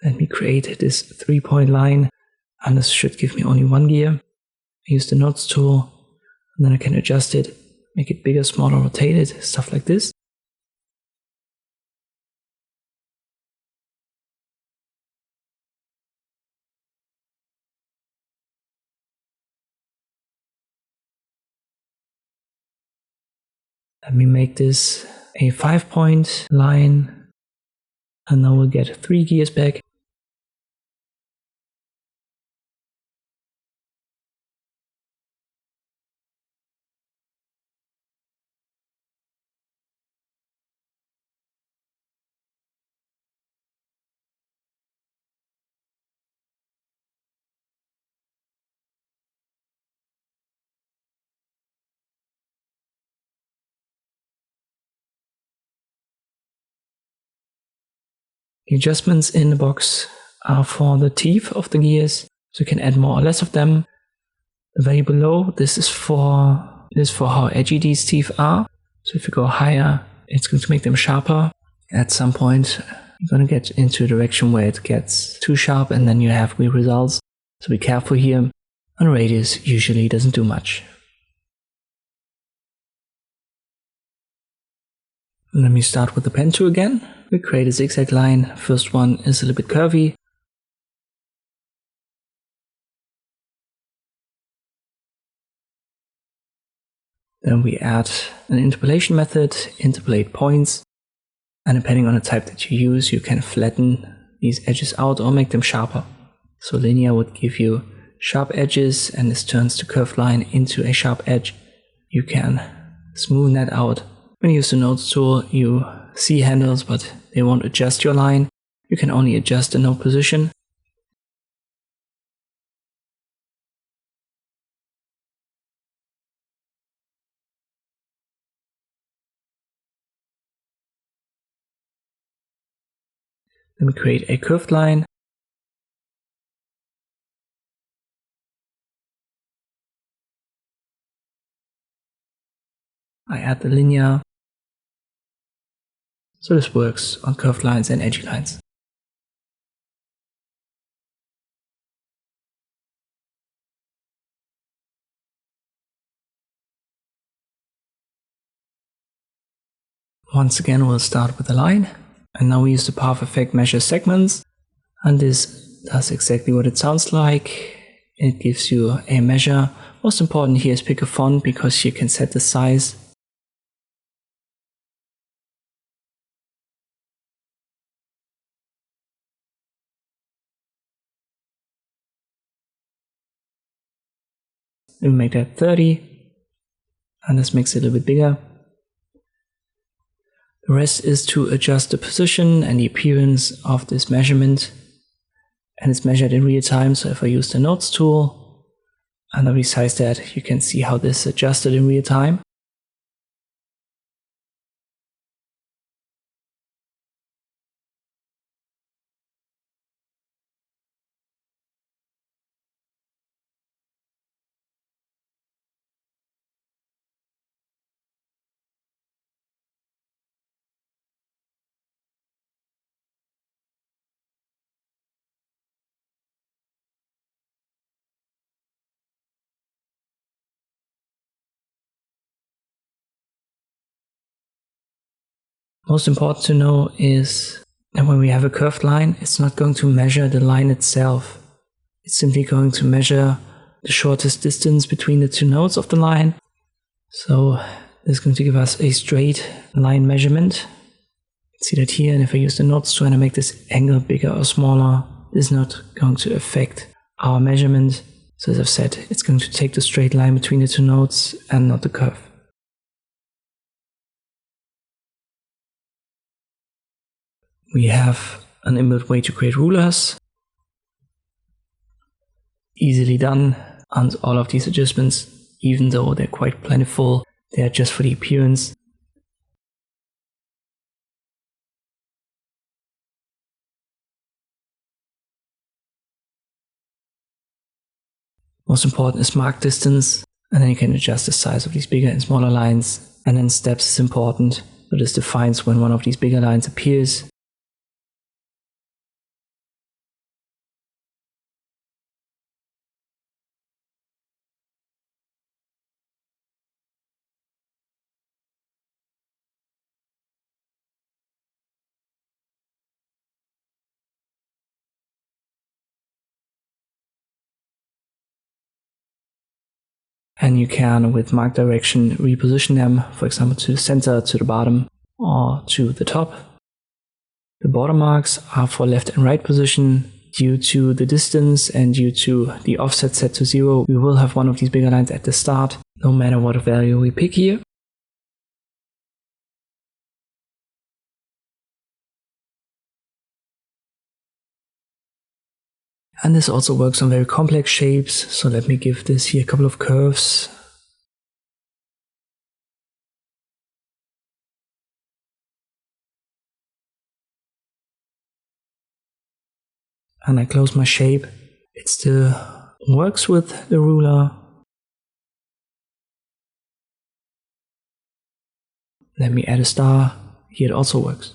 Let me create this 3-point line, and this should give me only 1 gear. I use the nodes tool, and then I can adjust it, make it bigger, smaller, rotate it, stuff like this. Let me make this a 5-point line, and now we'll get 3 gears back. The adjustments in the box are for the teeth of the gears, so you can add more or less of them. The value below, this is for how edgy these teeth are. So if you go higher, it's going to make them sharper. At some point, you're going to get into a direction where it gets too sharp, and then you have weird results. So be careful here. And radius usually doesn't do much. Let me start with the pen tool again. We create a zigzag line. First one is a little bit curvy. Then we add an interpolation method, interpolate points. And depending on the type that you use, you can flatten these edges out or make them sharper. So linear would give you sharp edges, and this turns the curved line into a sharp edge. You can smoothen that out. When you use the nodes tool, you see handles, but they won't adjust your line. You can only adjust the node position. Let me create a curved line. I add the linear. So this works on curved lines and edgy lines. Once again, we'll start with a line. And now we use the path effect measure segments. And this does exactly what it sounds like. It gives you a measure. Most important here is pick a font because you can set the size. We'll make that 30, and this makes it a little bit bigger. The rest is to adjust the position and the appearance of this measurement, and it's measured in real time. So if I use the nodes tool and I resize that, you can see how this is adjusted in real time. Most important to know is that when we have a curved line, it's not going to measure the line itself. It's simply going to measure the shortest distance between the two nodes of the line. So this is going to give us a straight line measurement. See that here, and if I use the nodes tool and I make this angle bigger or smaller, this is not going to affect our measurement. So as I've said, it's going to take the straight line between the two nodes and not the curve. We have an inbuilt way to create rulers. Easily done, and all of these adjustments, even though they're quite plentiful, they are just for the appearance. Most important is mark distance, and then you can adjust the size of these bigger and smaller lines. And then steps is important, so this defines when one of these bigger lines appears. And you can, with mark direction, reposition them, for example, to the center, to the bottom, or to the top. The border marks are for left and right position. Due to the distance and due to the offset set to 0, we will have one of these bigger lines at the start, no matter what value we pick here. And this also works on very complex shapes, so let me give this here a couple of curves. And I close my shape. It still works with the ruler. Let me add a star. Here it also works.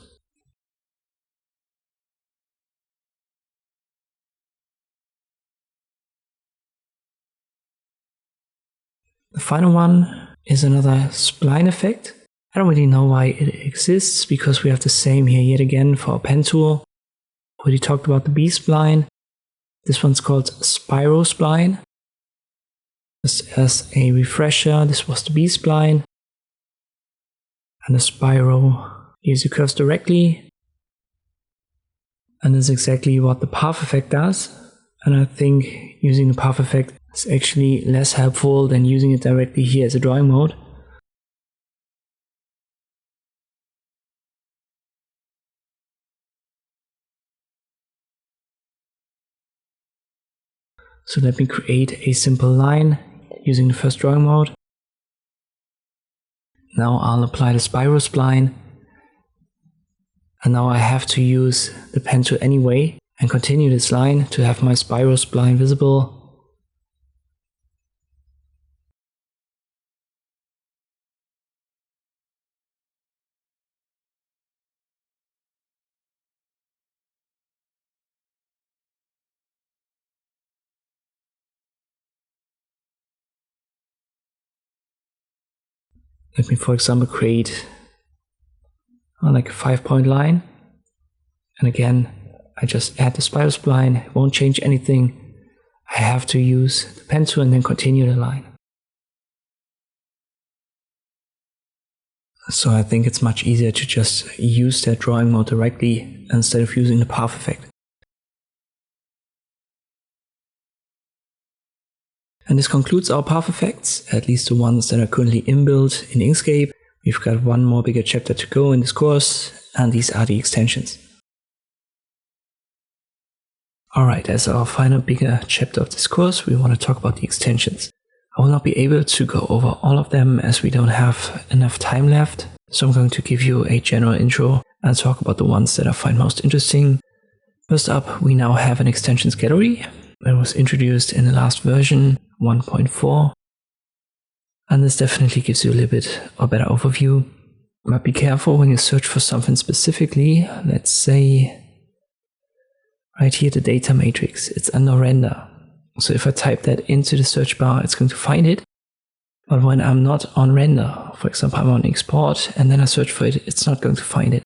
The final one is another spline effect. I don't really know why it exists, because we have the same here yet again for our pen tool. Already talked about the BSpline. This one's called Spiro Spline. Just as a refresher, this was the BSpline. And the Spiro gives you curves directly. And that's exactly what the path effect does. And I think using the path effect is actually less helpful than using it directly here as a drawing mode. So let me create a simple line using the first drawing mode. Now I'll apply the Spiro Spline. And now I have to use the pen tool anyway and continue this line to have my Spiro Spline visible. Let me, for example, create like a 5-point line. And again, I just add the Spiro Spline, it won't change anything. I have to use the pen tool and then continue the line. So I think it's much easier to just use that drawing mode directly instead of using the path effect. And this concludes our path effects, at least the ones that are currently inbuilt in Inkscape. We've got one more bigger chapter to go in this course, and these are the extensions. Alright, as our final bigger chapter of this course, we want to talk about the extensions. I will not be able to go over all of them as we don't have enough time left, so I'm going to give you a general intro and talk about the ones that I find most interesting. First up, we now have an extensions gallery that was introduced in the last version 1.4, and this definitely gives you a little bit of a better overview. But be careful when you search for something specifically. Let's say right here the data matrix, it's under render. So if I type that into the search bar, it's going to find it. But when I'm not on render, for example, I'm on export and then I search for it, it's not going to find it.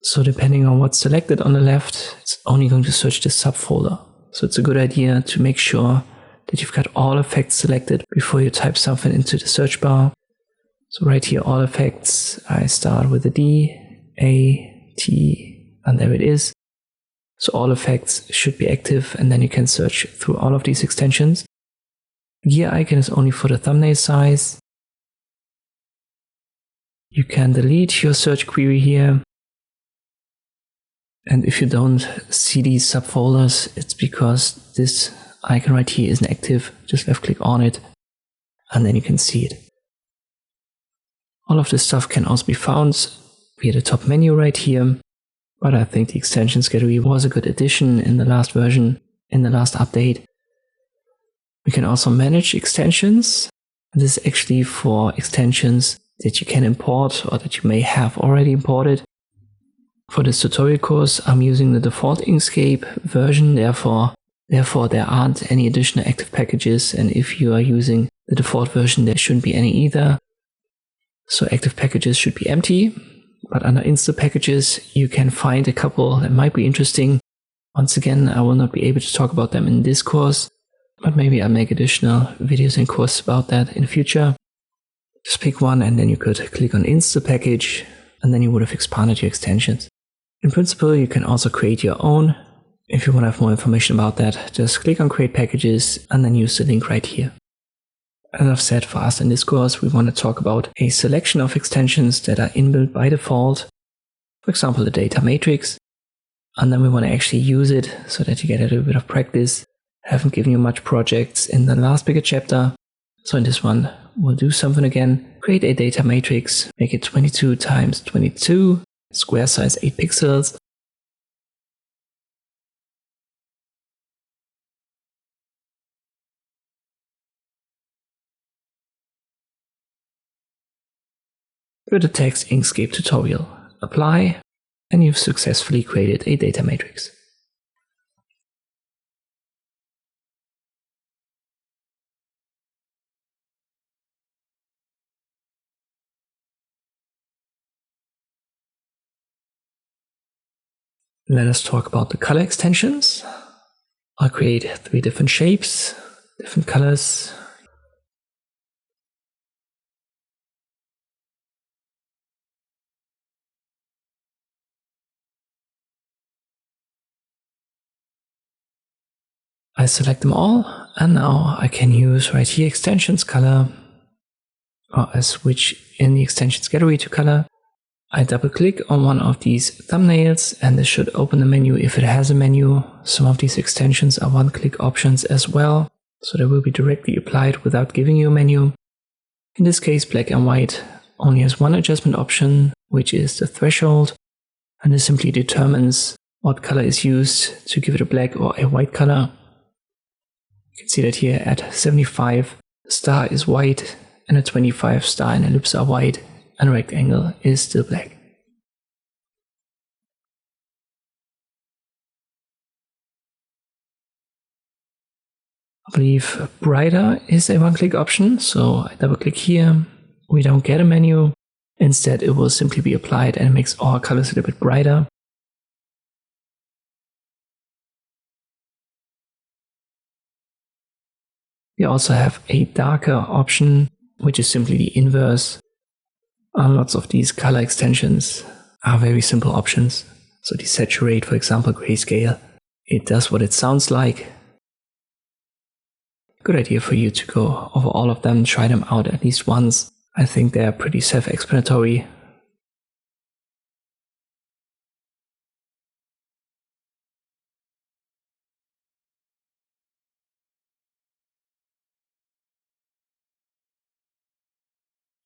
So depending on what's selected on the left, it's only going to search this subfolder. So it's a good idea to make sure that you've got all effects selected before you type something into the search bar. So right here, all effects, I start with a D, A, T, and there it is. So all effects should be active, and then you can search through all of these extensions. Gear icon is only for the thumbnail size. You can delete your search query here. And if you don't see these subfolders, it's because this icon right here isn't active. Just left click on it, and then you can see it. All of this stuff can also be found via the top menu right here. But I think the extensions gallery was a good addition in the last version, in the last update. We can also manage extensions. This is actually for extensions that you can import or that you may have already imported. For this tutorial course, I'm using the default Inkscape version, therefore there aren't any additional active packages, and if you are using the default version, there shouldn't be any either. So active packages should be empty. But under Insta packages, you can find a couple that might be interesting. Once again, I will not be able to talk about them in this course, but maybe I'll make additional videos and courses about that in the future. Just pick one and then you could click on Insta package, and then you would have expanded your extensions. In principle, you can also create your own. If you want to have more information about that, just click on create packages and then use the link right here. As I've said, for us in this course, we want to talk about a selection of extensions that are inbuilt by default. For example, the data matrix. And then we want to actually use it so that you get a little bit of practice. I haven't given you much projects in the last bigger chapter. So in this one, we'll do something again. Create a data matrix, make it 22 times 22, square size 8 pixels. With the text Inkscape tutorial, apply, and you've successfully created a data matrix. Let us talk about the color extensions. I'll create 3 different shapes, different colors. I select them all, and now I can use right here extensions color, or I switch in the extensions gallery to color. I double click on one of these thumbnails and this should open the menu if it has a menu. Some of these extensions are one-click options as well, so they will be directly applied without giving you a menu. In this case, black and white only has one adjustment option, which is the threshold, and this simply determines what color is used to give it a black or a white color. You can see that here at 75, the star is white, and a 25 star and ellipse are white, and a rectangle is still black. I believe brighter is a one-click option, so I double-click here. We don't get a menu. Instead, it will simply be applied and it makes all colors a little bit brighter. We also have a darker option, which is simply the inverse. Lots of these color extensions are very simple options. So desaturate, for example, grayscale. It does what it sounds like. Good idea for you to go over all of them, try them out at least once. I think they're pretty self-explanatory.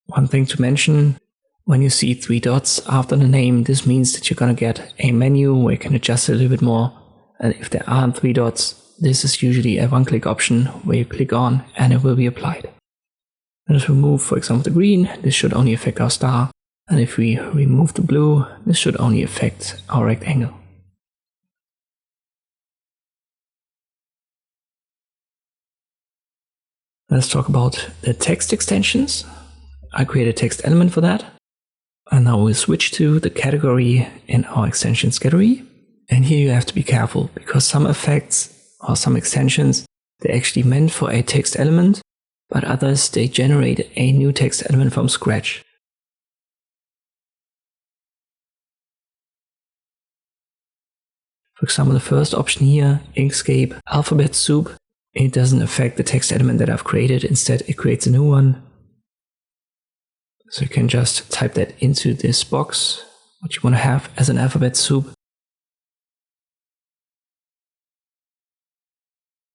One thing to mention, when you see 3 dots after the name, this means that you're going to get a menu where you can adjust it a little bit more. And if there aren't 3 dots, this is usually a one-click option where you click on and it will be applied. And if we remove, for example, the green, this should only affect our star. And if we remove the blue, this should only affect our rectangle. Let's talk about the text extensions. I create a text element for that. And now we'll switch to the category in our extensions gallery. And here you have to be careful because some effects or some extensions, they're actually meant for a text element, but others, they generate a new text element from scratch. For example, the first option here, Inkscape alphabet soup, it doesn't affect the text element that I've created. Instead, it creates a new one. So you can just type that into this box, what you want to have as an alphabet soup.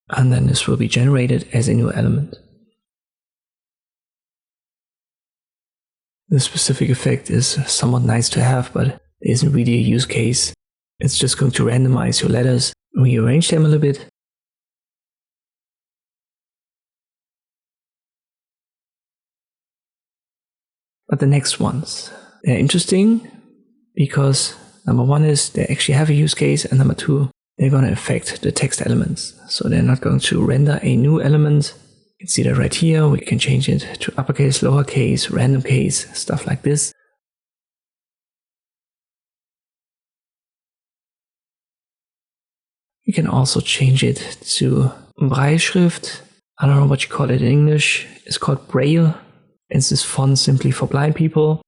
And then this will be generated as a new element. This specific effect is somewhat nice to have, but there isn't really a use case. It's just going to randomize your letters, rearrange them a little bit. But the next ones, they're interesting because number one is they actually have a use case, and number two, they're going to affect the text elements. So they're not going to render a new element. You can see that right here. We can change it to uppercase, lowercase, random case, stuff like this. You can also change it to Brailleschrift. I don't know what you call it in English. It's called Braille. It's this font simply for blind people.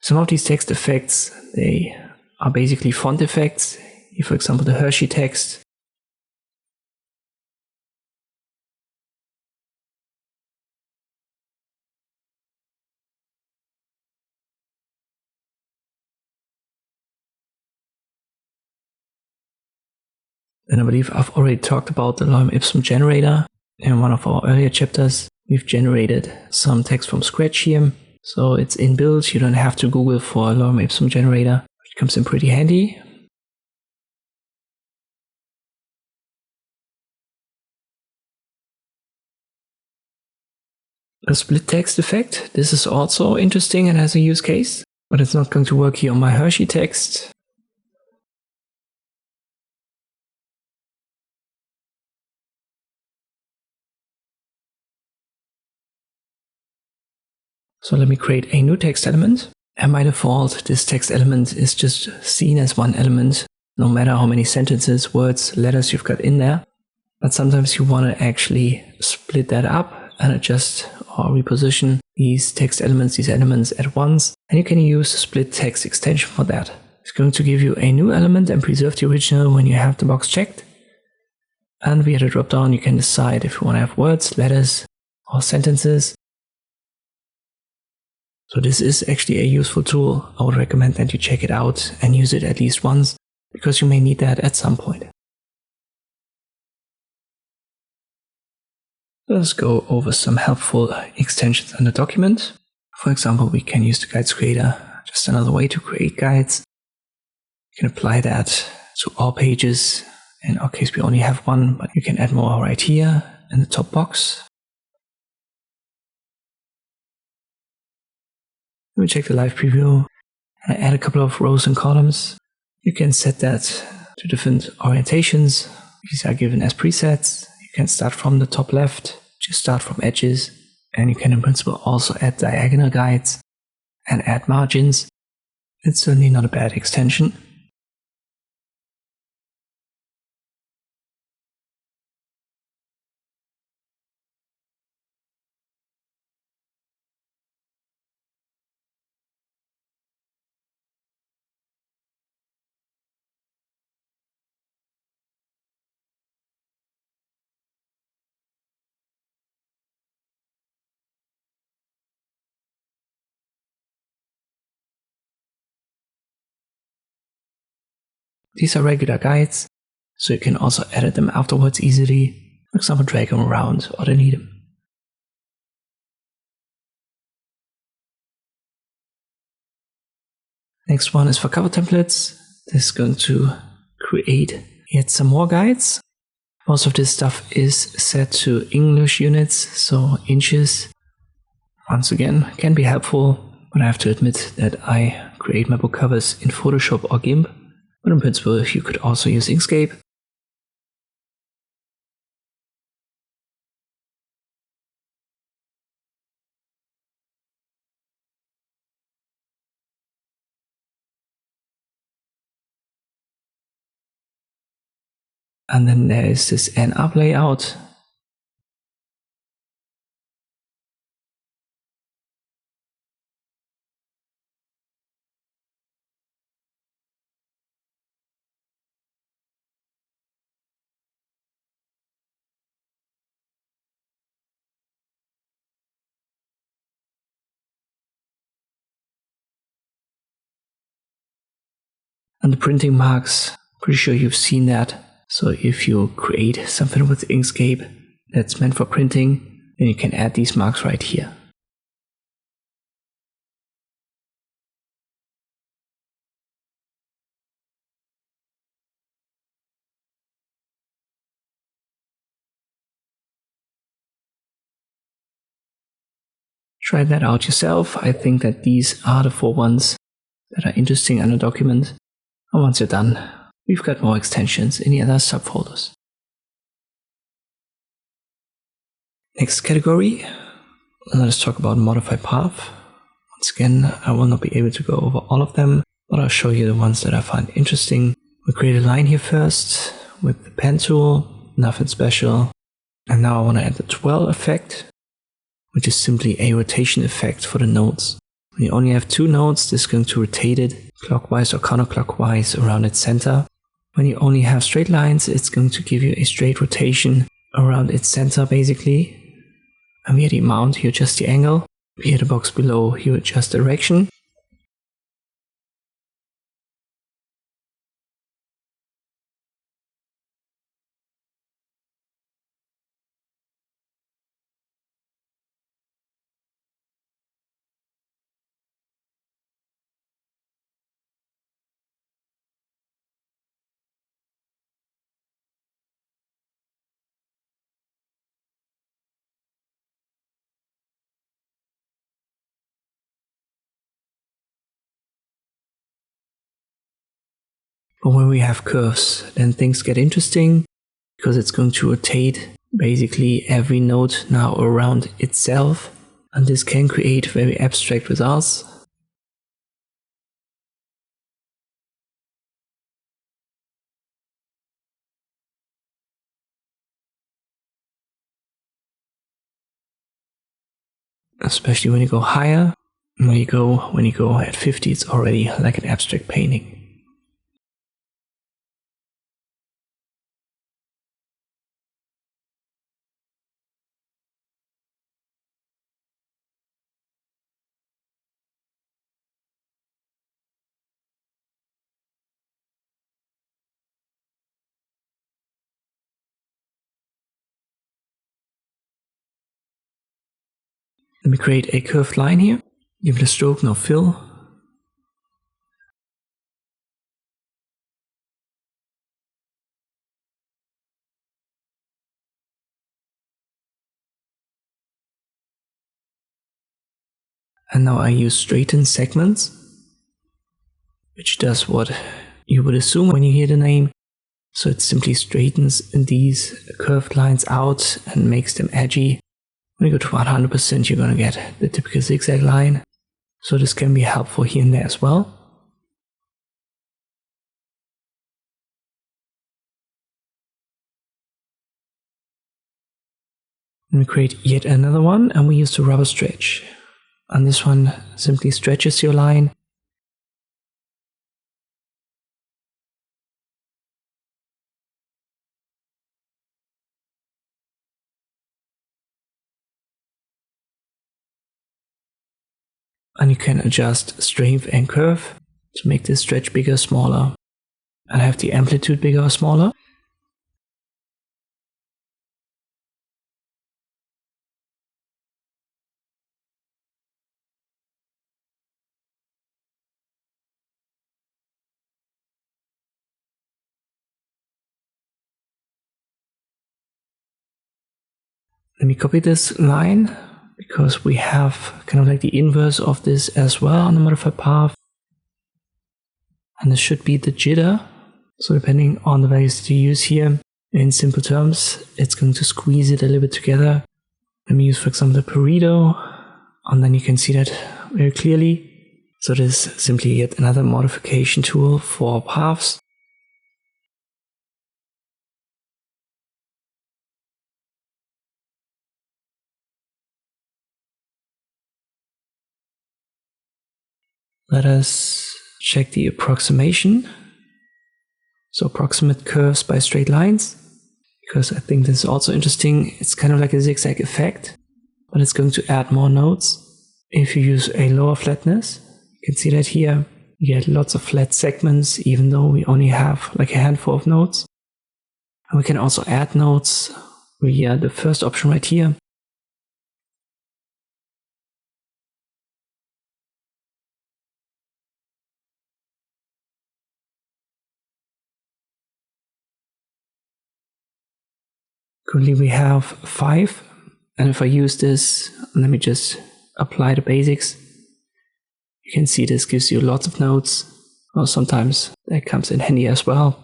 Some of these text effects, they are basically font effects. Here, for example, the Hershey text. Then I believe I've already talked about the Lorem Ipsum generator. In one of our earlier chapters, we've generated some text from scratch here. So it's inbuilt, you don't have to Google for a Lorem Ipsum generator. It comes in pretty handy. The split text effect, this is also interesting and has a use case, but it's not going to work here on my Hershey text. So let me create a new text element. And by default, this text element is just seen as one element, no matter how many sentences, words, letters you've got in there. But sometimes you want to actually split that up and adjust or reposition these text elements, these elements at once. And you can use the split text extension for that. It's going to give you a new element and preserve the original when you have the box checked. And via the dropdown, you can decide if you want to have words, letters, or sentences. So this is actually a useful tool. I would recommend that you check it out and use it at least once, because you may need that at some point. Let's go over some helpful extensions in the document. For example, we can use the Guides Creator, just another way to create guides. You can apply that to all pages. In our case, we only have one, but you can add more right here in the top box. Let me check the live preview and I add a couple of rows and columns. You can set that to different orientations. These are given as presets. You can start from the top left, just start from edges, and you can in principle also add diagonal guides and add margins. It's certainly not a bad extension. These are regular guides, so you can also edit them afterwards easily, for example drag them around or delete them. Next one is for cover templates. This is going to create yet some more guides. Most of this stuff is set to English units, so inches. Once again, can be helpful, but I have to admit that I create my book covers in Photoshop or GIMP. But in principle, you could also use Inkscape. And then there is this N-up layout. And the printing marks, pretty sure you've seen that. So if you create something with Inkscape that's meant for printing, then you can add these marks right here. Try that out yourself. I think that these are the 4 ones that are interesting in a document. And once you're done, we've got more extensions in the other subfolders. Next category, let us talk about modify path. Once again, I will not be able to go over all of them, but I'll show you the ones that I find interesting. We'll create a line here first with the pen tool, nothing special. And now I want to add the twirl effect, which is simply a rotation effect for the nodes. When you only have 2 nodes, this is going to rotate it clockwise or counterclockwise around its center. When you only have straight lines, it's going to give you a straight rotation around its center basically. And via the amount, you adjust the angle. Via the box below, you adjust the direction. But when we have curves, then things get interesting because it's going to rotate basically every node now around itself, and this can create very abstract results. Especially when you go higher. When you go at 50, it's already like an abstract painting. Let me create a curved line here. Give it a stroke, no fill. And now I use straighten segments, which does what you would assume when you hear the name. So it simply straightens these curved lines out and makes them edgy. When you go to 100%, you're going to get the typical zigzag line. So this can be helpful here and there as well. And we create yet another one, and we use the rubber stretch. And this one simply stretches your line. And you can adjust strength and curve to make this stretch bigger or smaller, and have the amplitude bigger or smaller. Let me copy this line, because we have kind of like the inverse of this as well on the modified path. And this should be the jitter. So depending on the values that you use here, in simple terms, it's going to squeeze it a little bit together. Let me use, for example, the Pareto, and then you can see that very clearly. So this is simply yet another modification tool for paths. Let us check the approximation. So approximate curves by straight lines, because I think this is also interesting. It's kind of like a zigzag effect, but it's going to add more nodes. If you use a lower flatness, you can see that here you get lots of flat segments, even though we only have like a handful of nodes. And we can also add nodes via the first option right here. Currently we have 5, and if I use this, let me just apply the basics. You can see this gives you lots of nodes, or sometimes that comes in handy as well.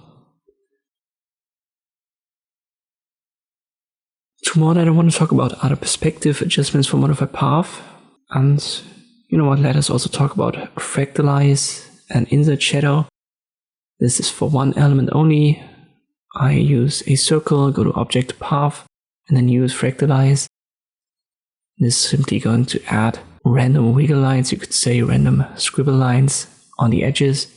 Two more that I want to talk about are the perspective adjustments for modified path. And you know what, let us also talk about fractalize and insert shadow. This is for one element only. I use a circle, go to object path, and then use fractalize. This is simply going to add random wiggle lines, you could say random scribble lines on the edges.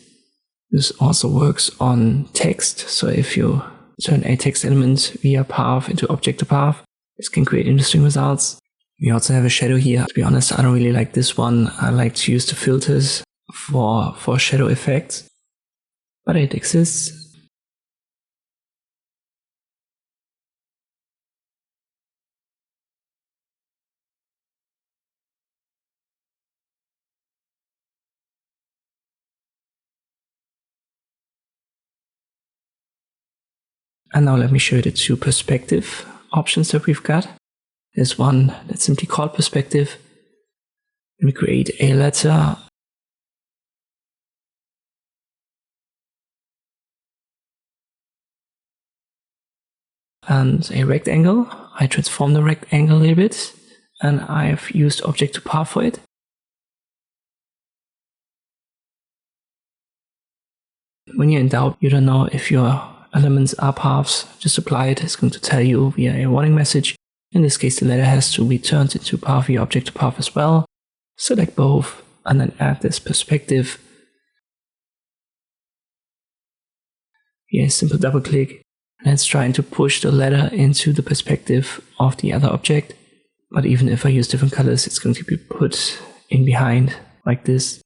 This also works on text, so if you turn a text element via path into object to path, this can create interesting results. We also have a shadow here. To be honest, I don't really like this one. I like to use the filters for shadow effects, but it exists. And now let me show you the two perspective options that we've got. There's one that's simply called perspective. Let me create a letter. And a rectangle. I transform the rectangle a little bit, and I've used object to path for it. When you're in doubt, you don't know if your elements are paths, just apply it. It's going to tell you via a warning message. In this case, the letter has to be turned into path via object to path as well. Select both, and then add this perspective. Here, simple double click. And it's trying to push the letter into the perspective of the other object. But even if I use different colors, it's going to be put in behind like this.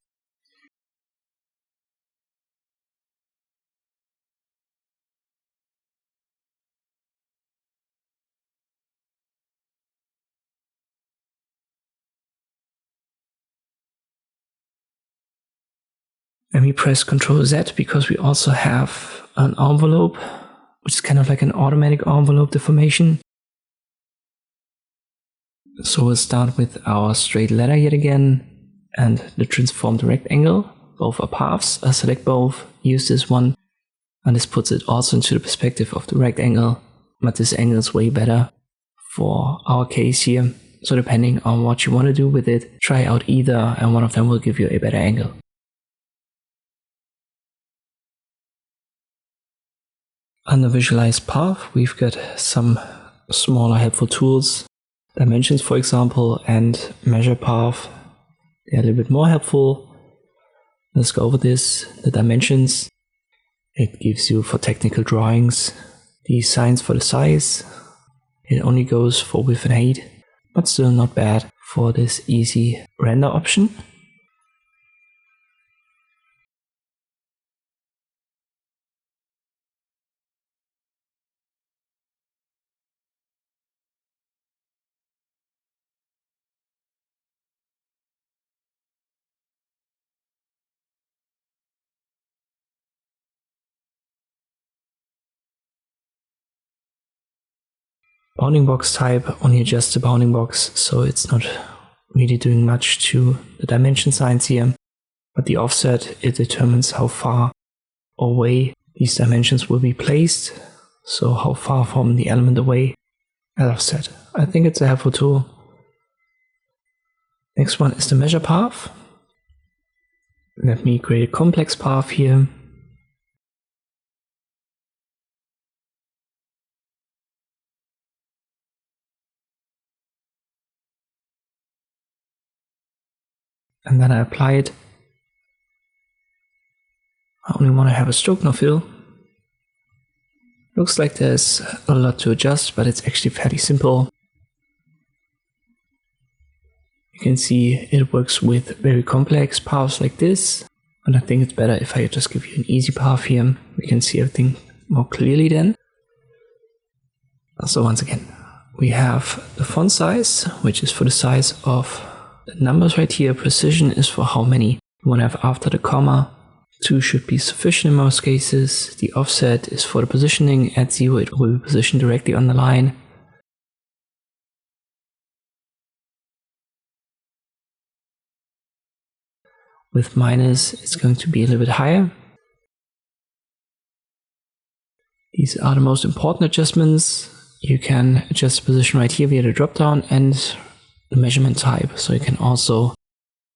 And we press Ctrl Z because we also have an envelope, which is kind of like an automatic envelope deformation. So we'll start with our straight letter yet again, and the transformed rectangle. Both are paths. I select both, use this one, and this puts it also into the perspective of the rectangle. But this angle is way better for our case here. So depending on what you want to do with it, try out either, and one of them will give you a better angle. Under Visualize Path, we've got some smaller helpful tools. dimensions, for example, and measure path. They're a little bit more helpful. Let's go over this. The dimensions, it gives you for technical drawings the signs for the size. It only goes for width and height, but still not bad for this easy render option. Bounding box type only adjusts the bounding box, so it's not really doing much to the dimension signs here. But the offset, it determines how far away these dimensions will be placed, so how far from the element away as offset. I think it's a helpful tool. Next one is the measure path. Let me create a complex path here. And then I apply it. I only want to have a stroke, no fill. Looks like there's a lot to adjust, but it's actually fairly simple. You can see it works with very complex paths like this, and I think it's better if I just give you an easy path here. We can see everything more clearly then. So once again, we have the font size, which is for the size of the numbers right here. Precision is for how many you want to have after the comma. 2 should be sufficient in most cases. The offset is for the positioning. At 0 it will be positioned directly on the line. With minus it's going to be a little bit higher. These are the most important adjustments. You can adjust the position right here via the drop down and the measurement type. So you can also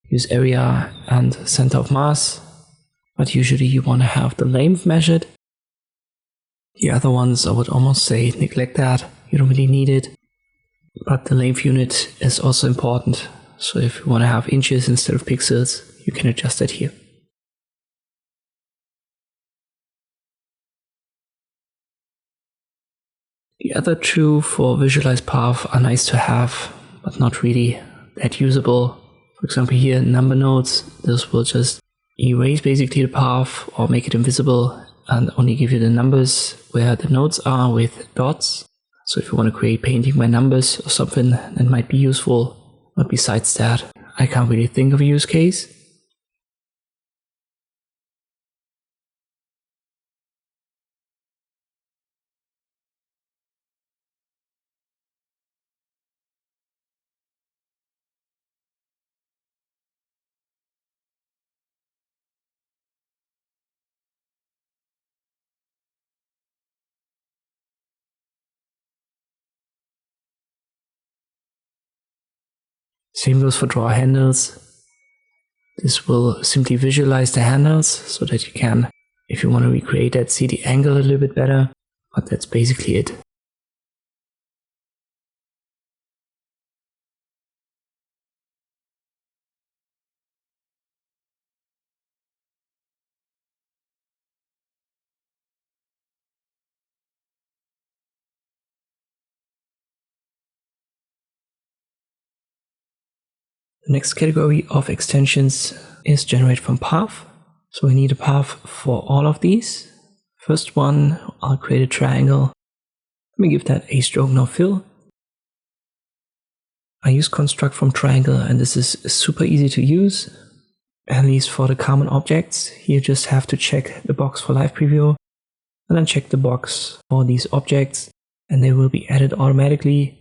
use area and center of mass. But usually you want to have the length measured. The other ones I would almost say neglect that, you don't really need it. But the length unit is also important. So if you want to have inches instead of pixels, you can adjust that here. The other two for visualized path are nice to have, but not really that usable. For example here, number nodes, this will just erase basically the path or make it invisible and only give you the numbers where the nodes are with dots. So if you want to create painting by numbers or something, that might be useful. But besides that, I can't really think of a use case. Same goes for draw handles. This will simply visualize the handles so that you can, if you want to recreate that, see the angle a little bit better. But that's basically it. The next category of extensions is generate from path. So we need a path for all of these. First one, I'll create a triangle. Let me give that a stroke no fill. I use construct from triangle and this is super easy to use. At least for the common objects. You just have to check the box for live preview and then check the box for these objects and they will be added automatically.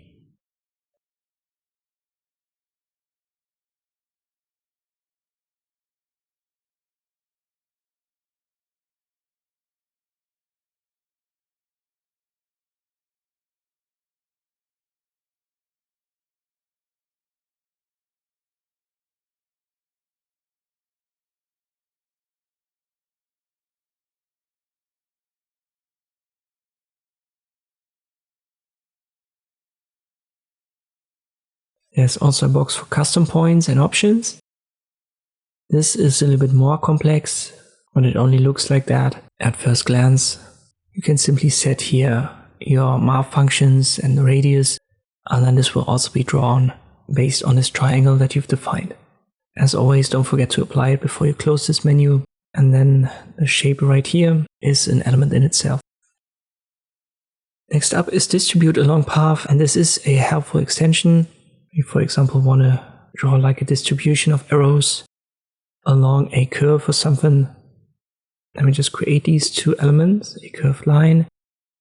There's also a box for custom points and options. This is a little bit more complex, but it only looks like that at first glance. You can simply set here your map functions and the radius, and then this will also be drawn based on this triangle that you've defined. As always, don't forget to apply it before you close this menu, and then the shape right here is an element in itself. Next up is distribute along path, and this is a helpful extension. You, for example, want to draw like a distribution of arrows along a curve or something. Let me just create these two elements, a curved line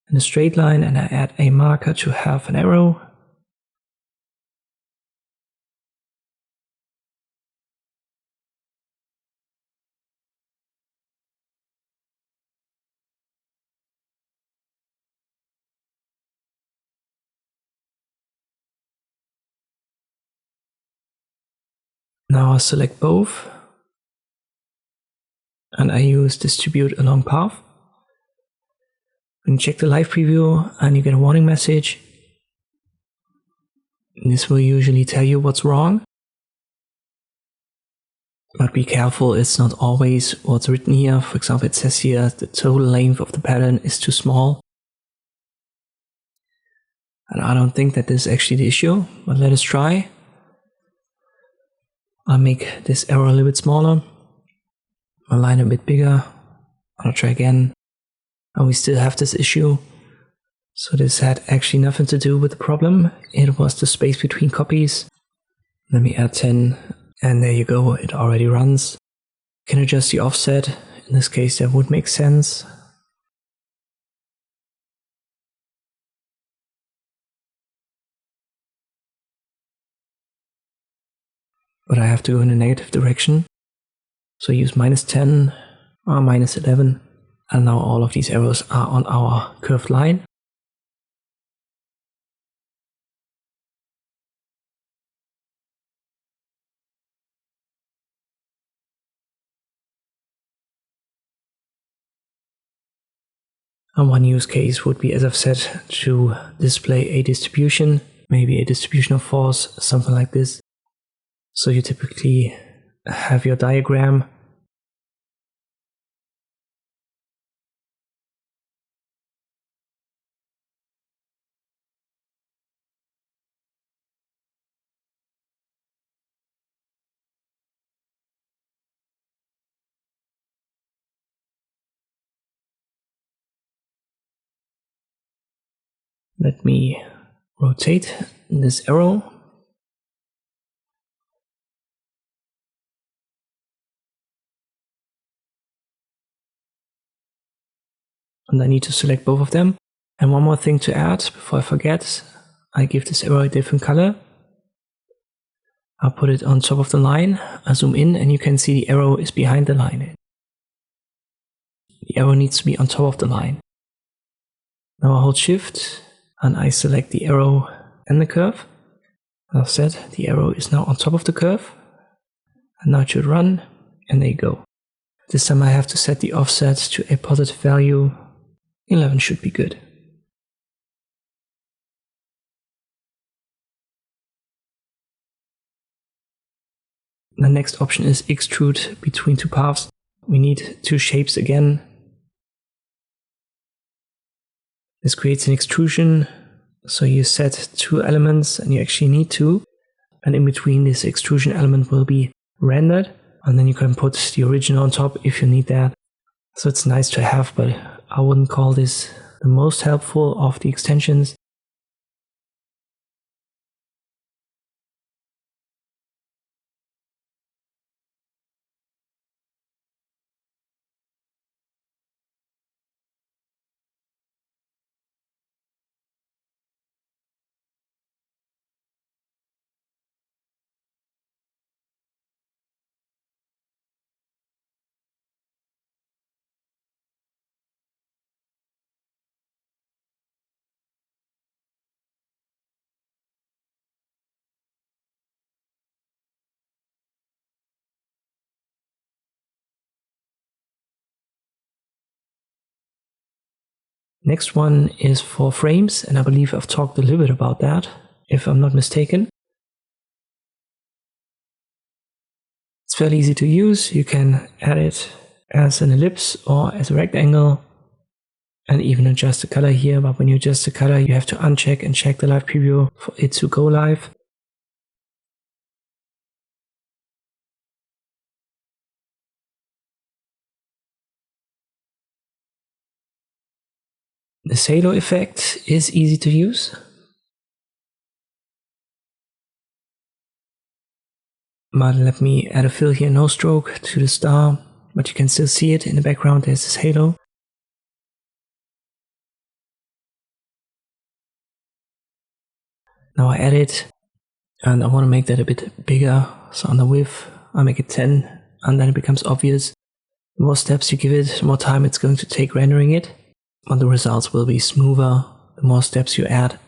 and a straight line, and I add a marker to have an arrow. Now I select both, and I use distribute along path. When you check the live preview and you get a warning message, this will usually tell you what's wrong. But be careful, it's not always what's written here. For example, it says here the total length of the pattern is too small. And I don't think that this is actually the issue, but let us try. I'll make this arrow a little bit smaller, my line a bit bigger. I'll try again, and we still have this issue. So this had actually nothing to do with the problem. It was the space between copies. Let me add 10, and there you go, it already runs. You can adjust the offset. In this case, that would make sense. But I have to go in a negative direction. So use -10 or -11. And now all of these arrows are on our curved line. And one use case would be, as I've said, to display a distribution, maybe a distribution of force, something like this. So you typically have your diagram. Let me rotate this arrow. And I need to select both of them. And one more thing to add before I forget, I give this arrow a different color. I'll put it on top of the line. I zoom in and you can see the arrow is behind the line. The arrow needs to be on top of the line. Now I hold Shift and I select the arrow and the curve. As I've said, the arrow is now on top of the curve. And now it should run, and there you go. This time I have to set the offset to a positive value. 11 should be good. The next option is extrude between two paths. We need two shapes again. This creates an extrusion. So you set two elements, and you actually need two. And in between, this extrusion element will be rendered. And then you can put the original on top if you need that. So it's nice to have, but I wouldn't call this the most helpful of the extensions. Next one is for frames, and I believe I've talked a little bit about that, if I'm not mistaken. fairly easy to use. You can add it as an ellipse or as a rectangle and even adjust the color here. But when you adjust the color, you have to uncheck and check the live preview for it to go live. This halo effect is easy to use. But let me add a fill here, no stroke, to the star, but you can still see it in the background. There's this halo. Now I add it, and I want to make that a bit bigger. So on the width, I make it 10, and then it becomes obvious. The more steps you give it, the more time it's going to take rendering it, but the results will be smoother the more steps you add.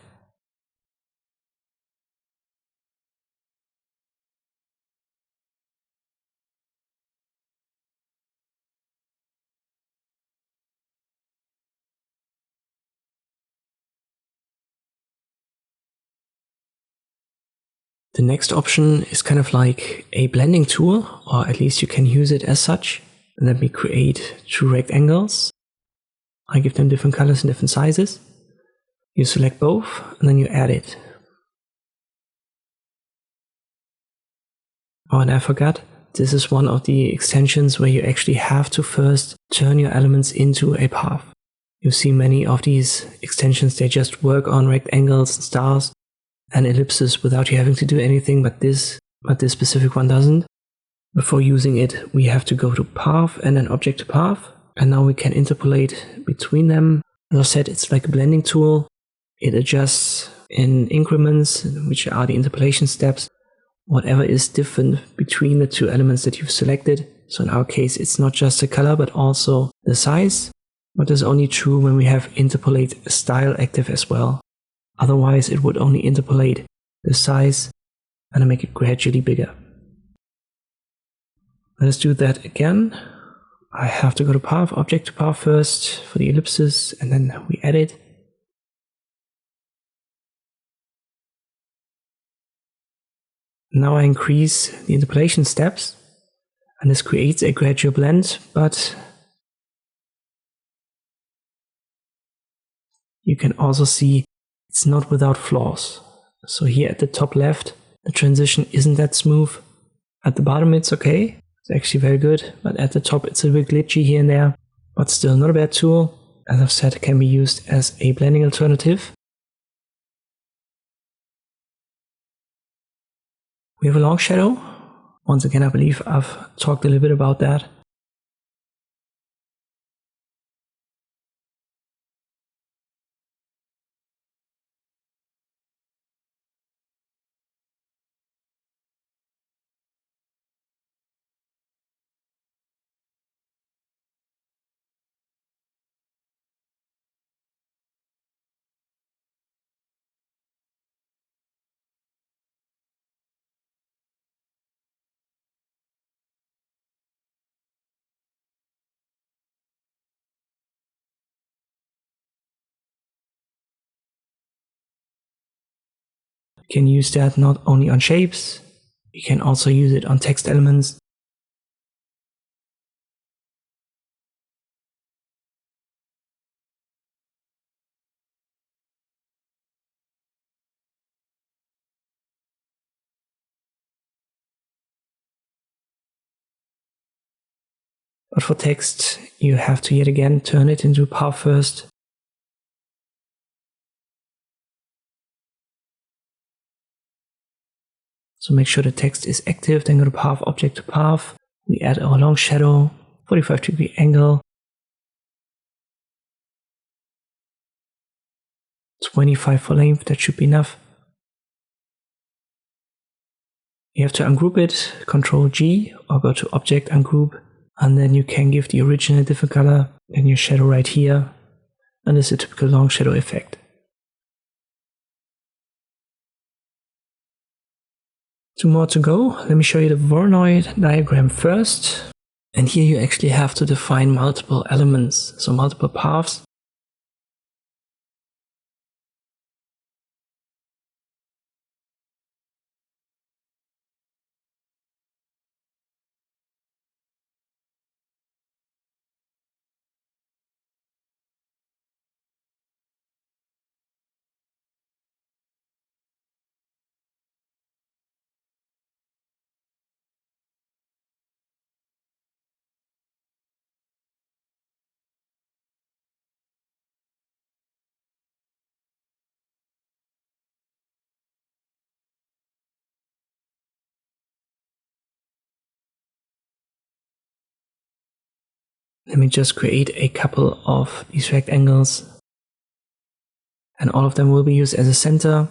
The next option is kind of like a blending tool, or at least you can use it as such. Let me create two rectangles. I give them different colors and different sizes. You select both and then you add it. Oh, and I forgot, this is one of the extensions where you actually have to first turn your elements into a path. You see many of these extensions, they just work on rectangles and stars and ellipses without you having to do anything, but this specific one doesn't. Before using it, we have to go to path and then object to path, and now we can interpolate between them. As I said, it's like a blending tool. It adjusts in increments, which are the interpolation steps, whatever is different between the two elements that you've selected. So in our case, it's not just the color, but also the size. But this is only true when we have interpolate style active as well. Otherwise, it would only interpolate the size and make it gradually bigger. Let's do that again. I have to go to path, object to path first for the ellipses, and then we add it. Now I increase the interpolation steps, and this creates a gradual blend, but you can also see it's not without flaws. So here at the top left, the transition isn't that smooth. At the bottom it's okay, it's actually very good, but at the top it's a bit glitchy here and there, but still not a bad tool. As I've said, it can be used as a blending alternative. We have a long shadow. Once again, I believe I've talked a little bit about that. You can use that not only on shapes, you can also use it on text elements. But for text, you have to yet again turn it into path first. So make sure the text is active, then go to path, object to path. We add our long shadow, 45-degree angle, 25 for length, that should be enough. You have to ungroup it, Ctrl G, or go to Object, Ungroup, and then you can give the original a different color, and your shadow right here, and this is a typical long shadow effect. Two more to go. Let me show you the Venn diagram first. And here you actually have to define multiple elements, so multiple paths. Let me just create a couple of these rectangles, and all of them will be used as a center.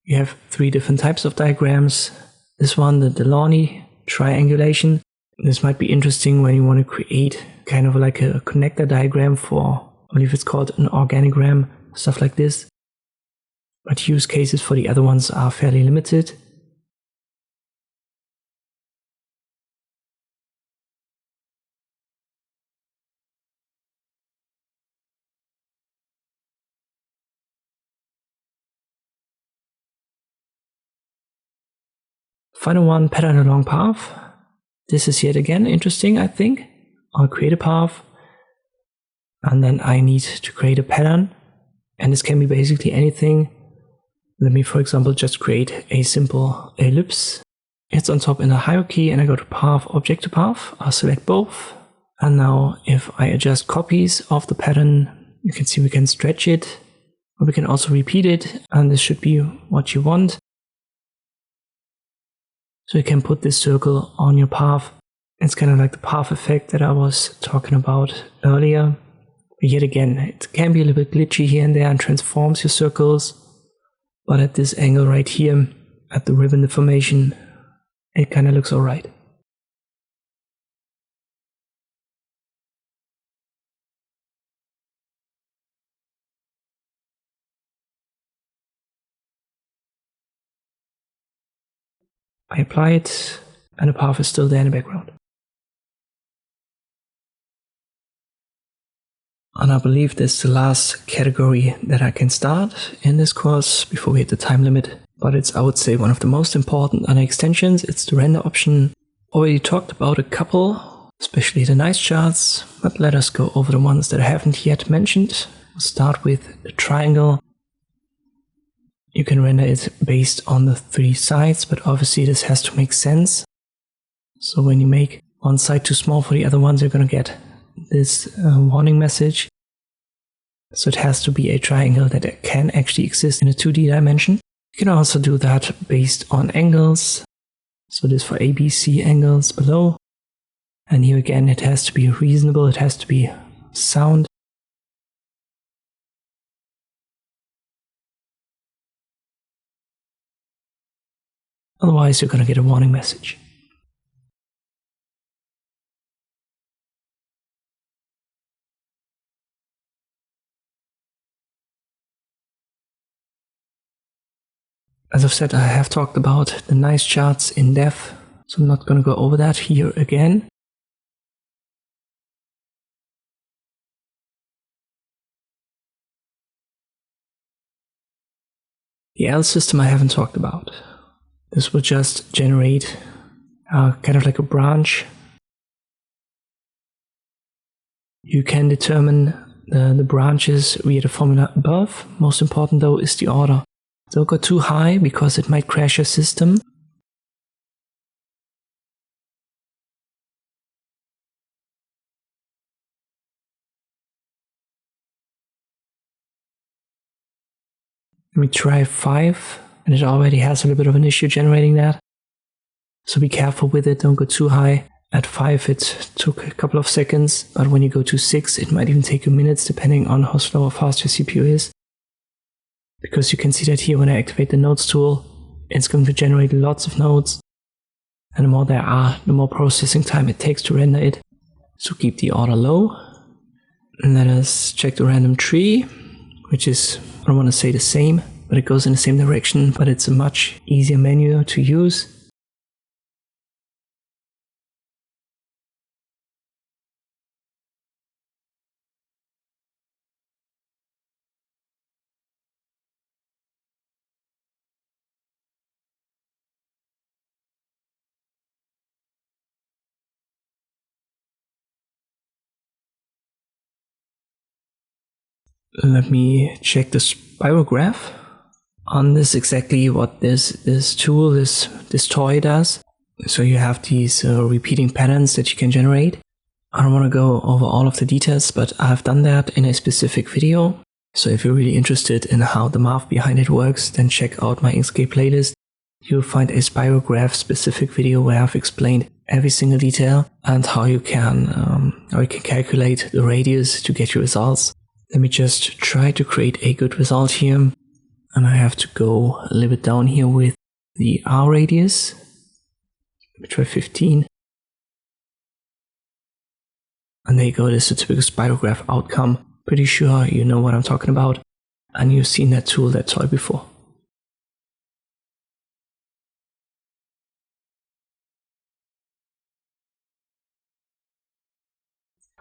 You have 3 different types of diagrams. This one, the Delaunay triangulation. This might be interesting when you want to create kind of like a connector diagram for, I believe it's called an organogram, stuff like this. But use cases for the other ones are fairly limited. Final one, pattern along path. This is yet again interesting, I think. I'll create a path, and then I need to create a pattern, and this can be basically anything. Let me, for example, just create a simple ellipse. It's on top in a hierarchy, and I go to path, object to path. I'll select both, and now if I adjust copies of the pattern, you can see we can stretch it, but we can also repeat it, and this should be what you want. So you can put this circle on your path. It's kind of like the path effect that I was talking about earlier. But yet again, it can be a little bit glitchy here and there and transforms your circles. But at this angle right here, at the ribbon deformation, it kind of looks alright. I apply it, and the path is still there in the background. And I believe this is the last category that I can start in this course before we hit the time limit. But it's, I would say, one of the most important under extensions. It's the render option. Already talked about a couple, especially the nice charts, but let us go over the ones that I haven't yet mentioned. We'll start with the triangle. You can render it based on the 3 sides, but obviously this has to make sense. So when you make one side too small for the other ones, you're going to get this warning message. So it has to be a triangle that can actually exist in a 2D dimension. You can also do that based on angles. So this for ABC angles below. And here again, it has to be reasonable, it has to be sound. Otherwise, you're going to get a warning message. As I've said, I have talked about the nice charts in depth, so I'm not going to go over that here again. The L system I haven't talked about. This will just generate kind of like a branch. You can determine the branches via the formula above. Most important though is the order. Don't go too high because it might crash your system. Let me try 5, and it already has a little bit of an issue generating that. So be careful with it, don't go too high. At 5 it took a couple of seconds, but when you go to 6 it might even take you minutes depending on how slow or fast your CPU is. Because you can see that here when I activate the nodes tool, it's going to generate lots of nodes. And the more there are, the more processing time it takes to render it. So keep the order low. And let us check the random tree, which is, I don't want to say the same, but it goes in the same direction, but it's a much easier menu to use. Let me check the spirograph. On this exactly what this tool, this toy does. So you have these repeating patterns that you can generate. I don't want to go over all of the details, but I've done that in a specific video. So if you're really interested in how the math behind it works, then check out my Inkscape playlist. You'll find a spirograph specific video where I've explained every single detail and how you can calculate the radius to get your results. Let me just try to create a good result here. And I have to go a little bit down here with the R radius. Let me try 15. And there you go, this is a typical spirograph outcome. Pretty sure you know what I'm talking about. And you've seen that tool, that toy before.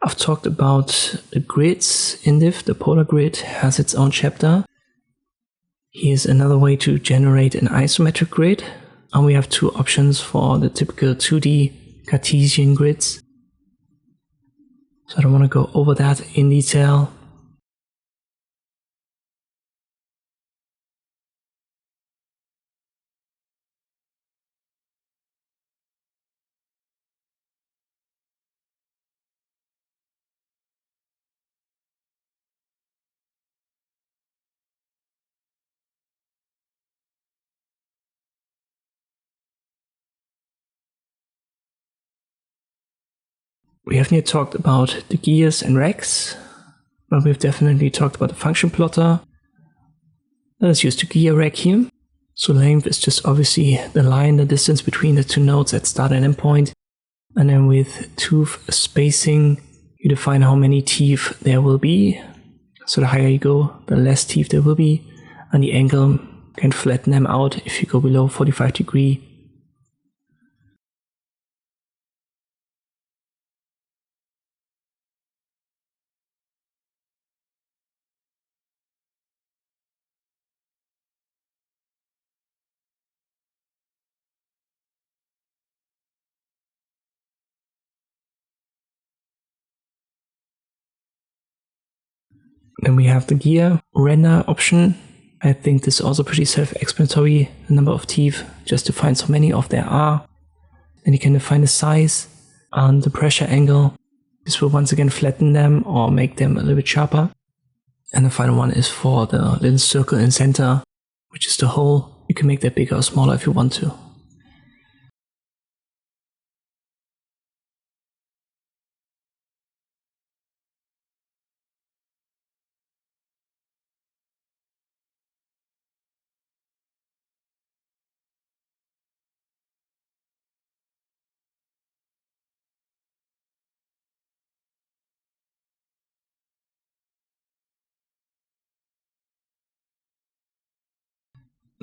I've talked about the grids in div. The polar grid has its own chapter. Here's another way to generate an isometric grid. And we have two options for the typical 2D Cartesian grids. So I don't want to go over that in detail. We haven't yet talked about the gears and racks, but we've definitely talked about the function plotter. Let us use the gear rack here. So length is just obviously the line, the distance between the two nodes at start and end point. And then with tooth spacing, you define how many teeth there will be. So the higher you go, the less teeth there will be. And the angle can flatten them out if you go below 45 degrees. Then we have the gear render option. I think this is also pretty self-explanatory, the number of teeth, just define so many of there are. Then you can define the size and the pressure angle. This will once again flatten them or make them a little bit sharper. And the final one is for the little circle in center, which is the hole. You can make that bigger or smaller if you want to.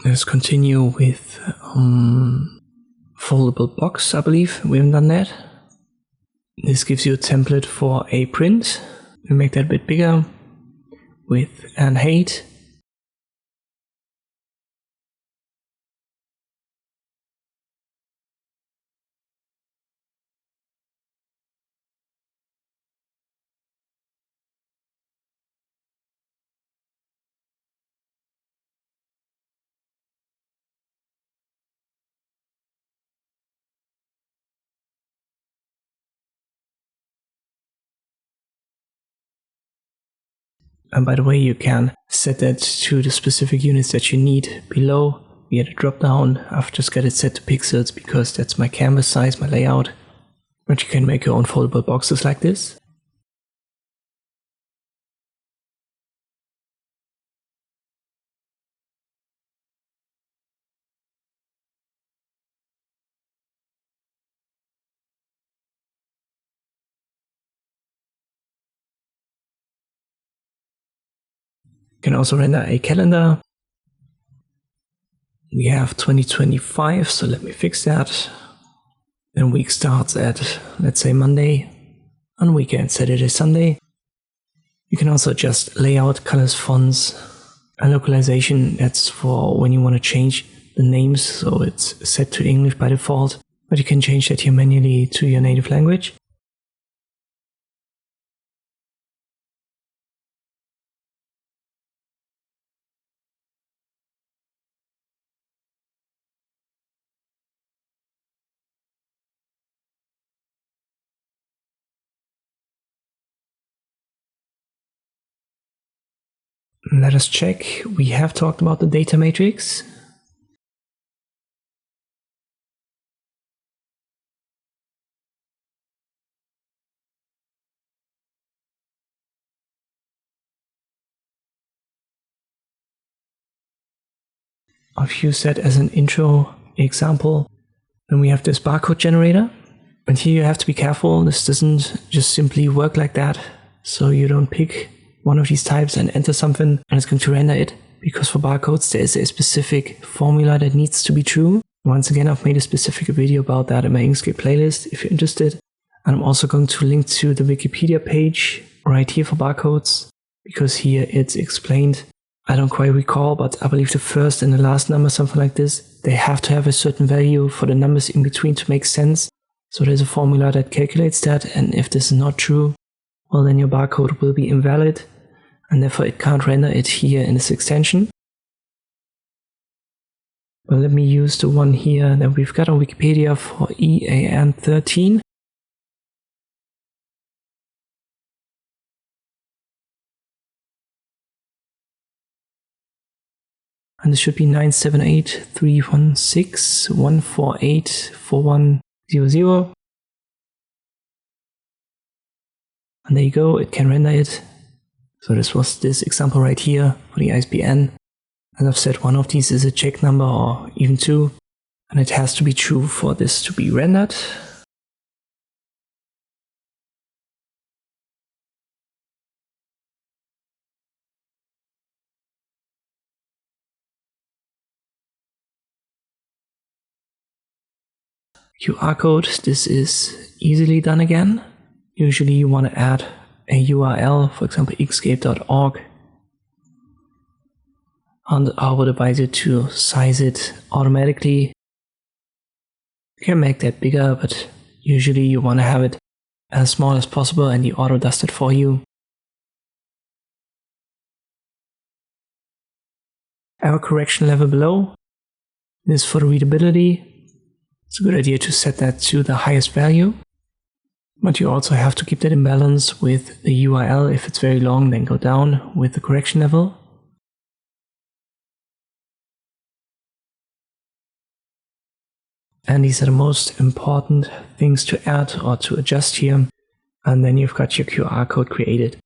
Let's continue with foldable box, I believe. We haven't done that. This gives you a template for a print. We make that a bit bigger with an height. And by the way, you can set that to the specific units that you need below via the drop down. I've just got it set to pixels because that's my canvas size, my layout. But you can make your own foldable boxes like this. You can also render a calendar. We have 2025, so let me fix that. Then week starts at, let's say, Monday, and weekend Saturday, Sunday. You can also adjust layout, colors, fonts, and localization. That's for when you want to change the names, so it's set to English by default, but you can change that here manually to your native language. Let us check. We have talked about the data matrix. I've used that as an intro example. Then we have this barcode generator. And here you have to be careful. This doesn't just simply work like that. So you don't pick one of these types and enter something and it's going to render it. Because for barcodes, there is a specific formula that needs to be true. Once again, I've made a specific video about that in my Inkscape playlist if you're interested. And I'm also going to link to the Wikipedia page right here for barcodes, because here it's explained. I don't quite recall, but I believe the first and the last number, something like this, they have to have a certain value for the numbers in between to make sense. So there's a formula that calculates that, and if this is not true, well then your barcode will be invalid, and therefore it can't render it here in this extension. Well, let me use the one here that we've got on Wikipedia for EAN13. And this should be 978.316.148.4100. And there you go, it can render it. So this was this example right here for the ISBN. And I've said one of these is a check number or even two. And it has to be true for this to be rendered. QR code, this is easily done again. Usually you want to add a URL, for example inkscape.org. And I would advise you to size it automatically. You can make that bigger, but usually you want to have it as small as possible and the auto does it for you. Error correction level below. This is for the readability. It's a good idea to set that to the highest value. But you also have to keep that in balance with the URL. If it's very long, then go down with the correction level. And these are the most important things to add or to adjust here. And then you've got your QR code created.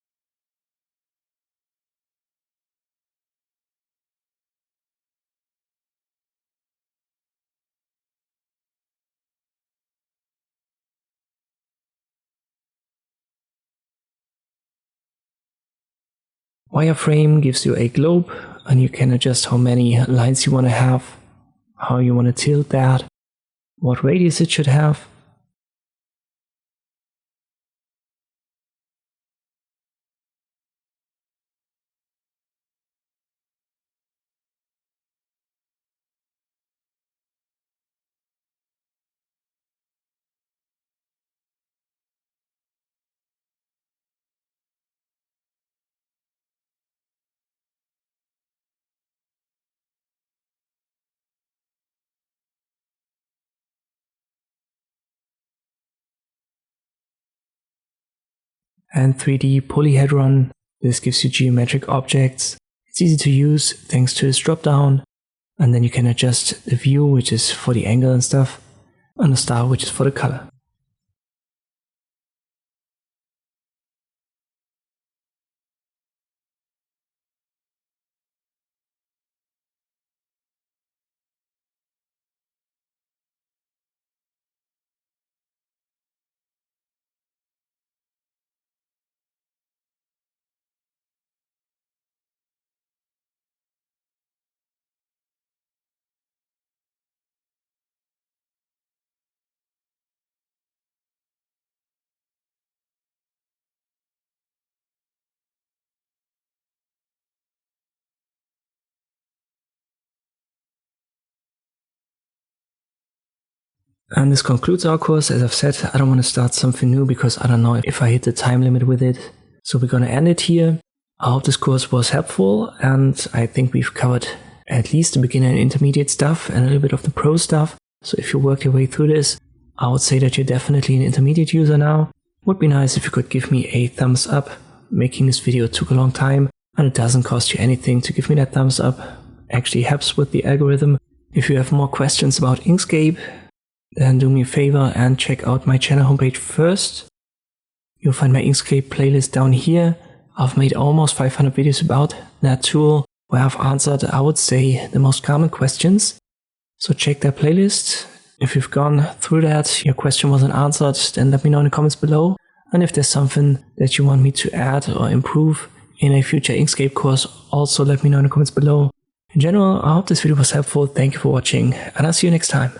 Wireframe gives you a globe, and you can adjust how many lines you want to have, how you want to tilt that, what radius it should have. And 3D polyhedron, this gives you geometric objects. It's easy to use thanks to this drop down, and then you can adjust the view, which is for the angle and stuff, and the star, which is for the color. And this concludes our course. As I've said, I don't want to start something new because I don't know if I hit the time limit with it. So we're going to end it here. I hope this course was helpful, and I think we've covered at least the beginner and intermediate stuff and a little bit of the pro stuff. So if you work your way through this, I would say that you're definitely an intermediate user now. Would be nice if you could give me a thumbs up. Making this video took a long time. and it doesn't cost you anything to give me that thumbs up. Actually helps with the algorithm. If you have more questions about Inkscape, then do me a favor and check out my channel homepage first. You'll find my Inkscape playlist down here. I've made almost 500 videos about that tool where I've answered, I would say, the most common questions. So check that playlist. If you've gone through that, your question wasn't answered, then let me know in the comments below. And if there's something that you want me to add or improve in a future Inkscape course, also let me know in the comments below. In general, I hope this video was helpful. Thank you for watching, and I'll see you next time.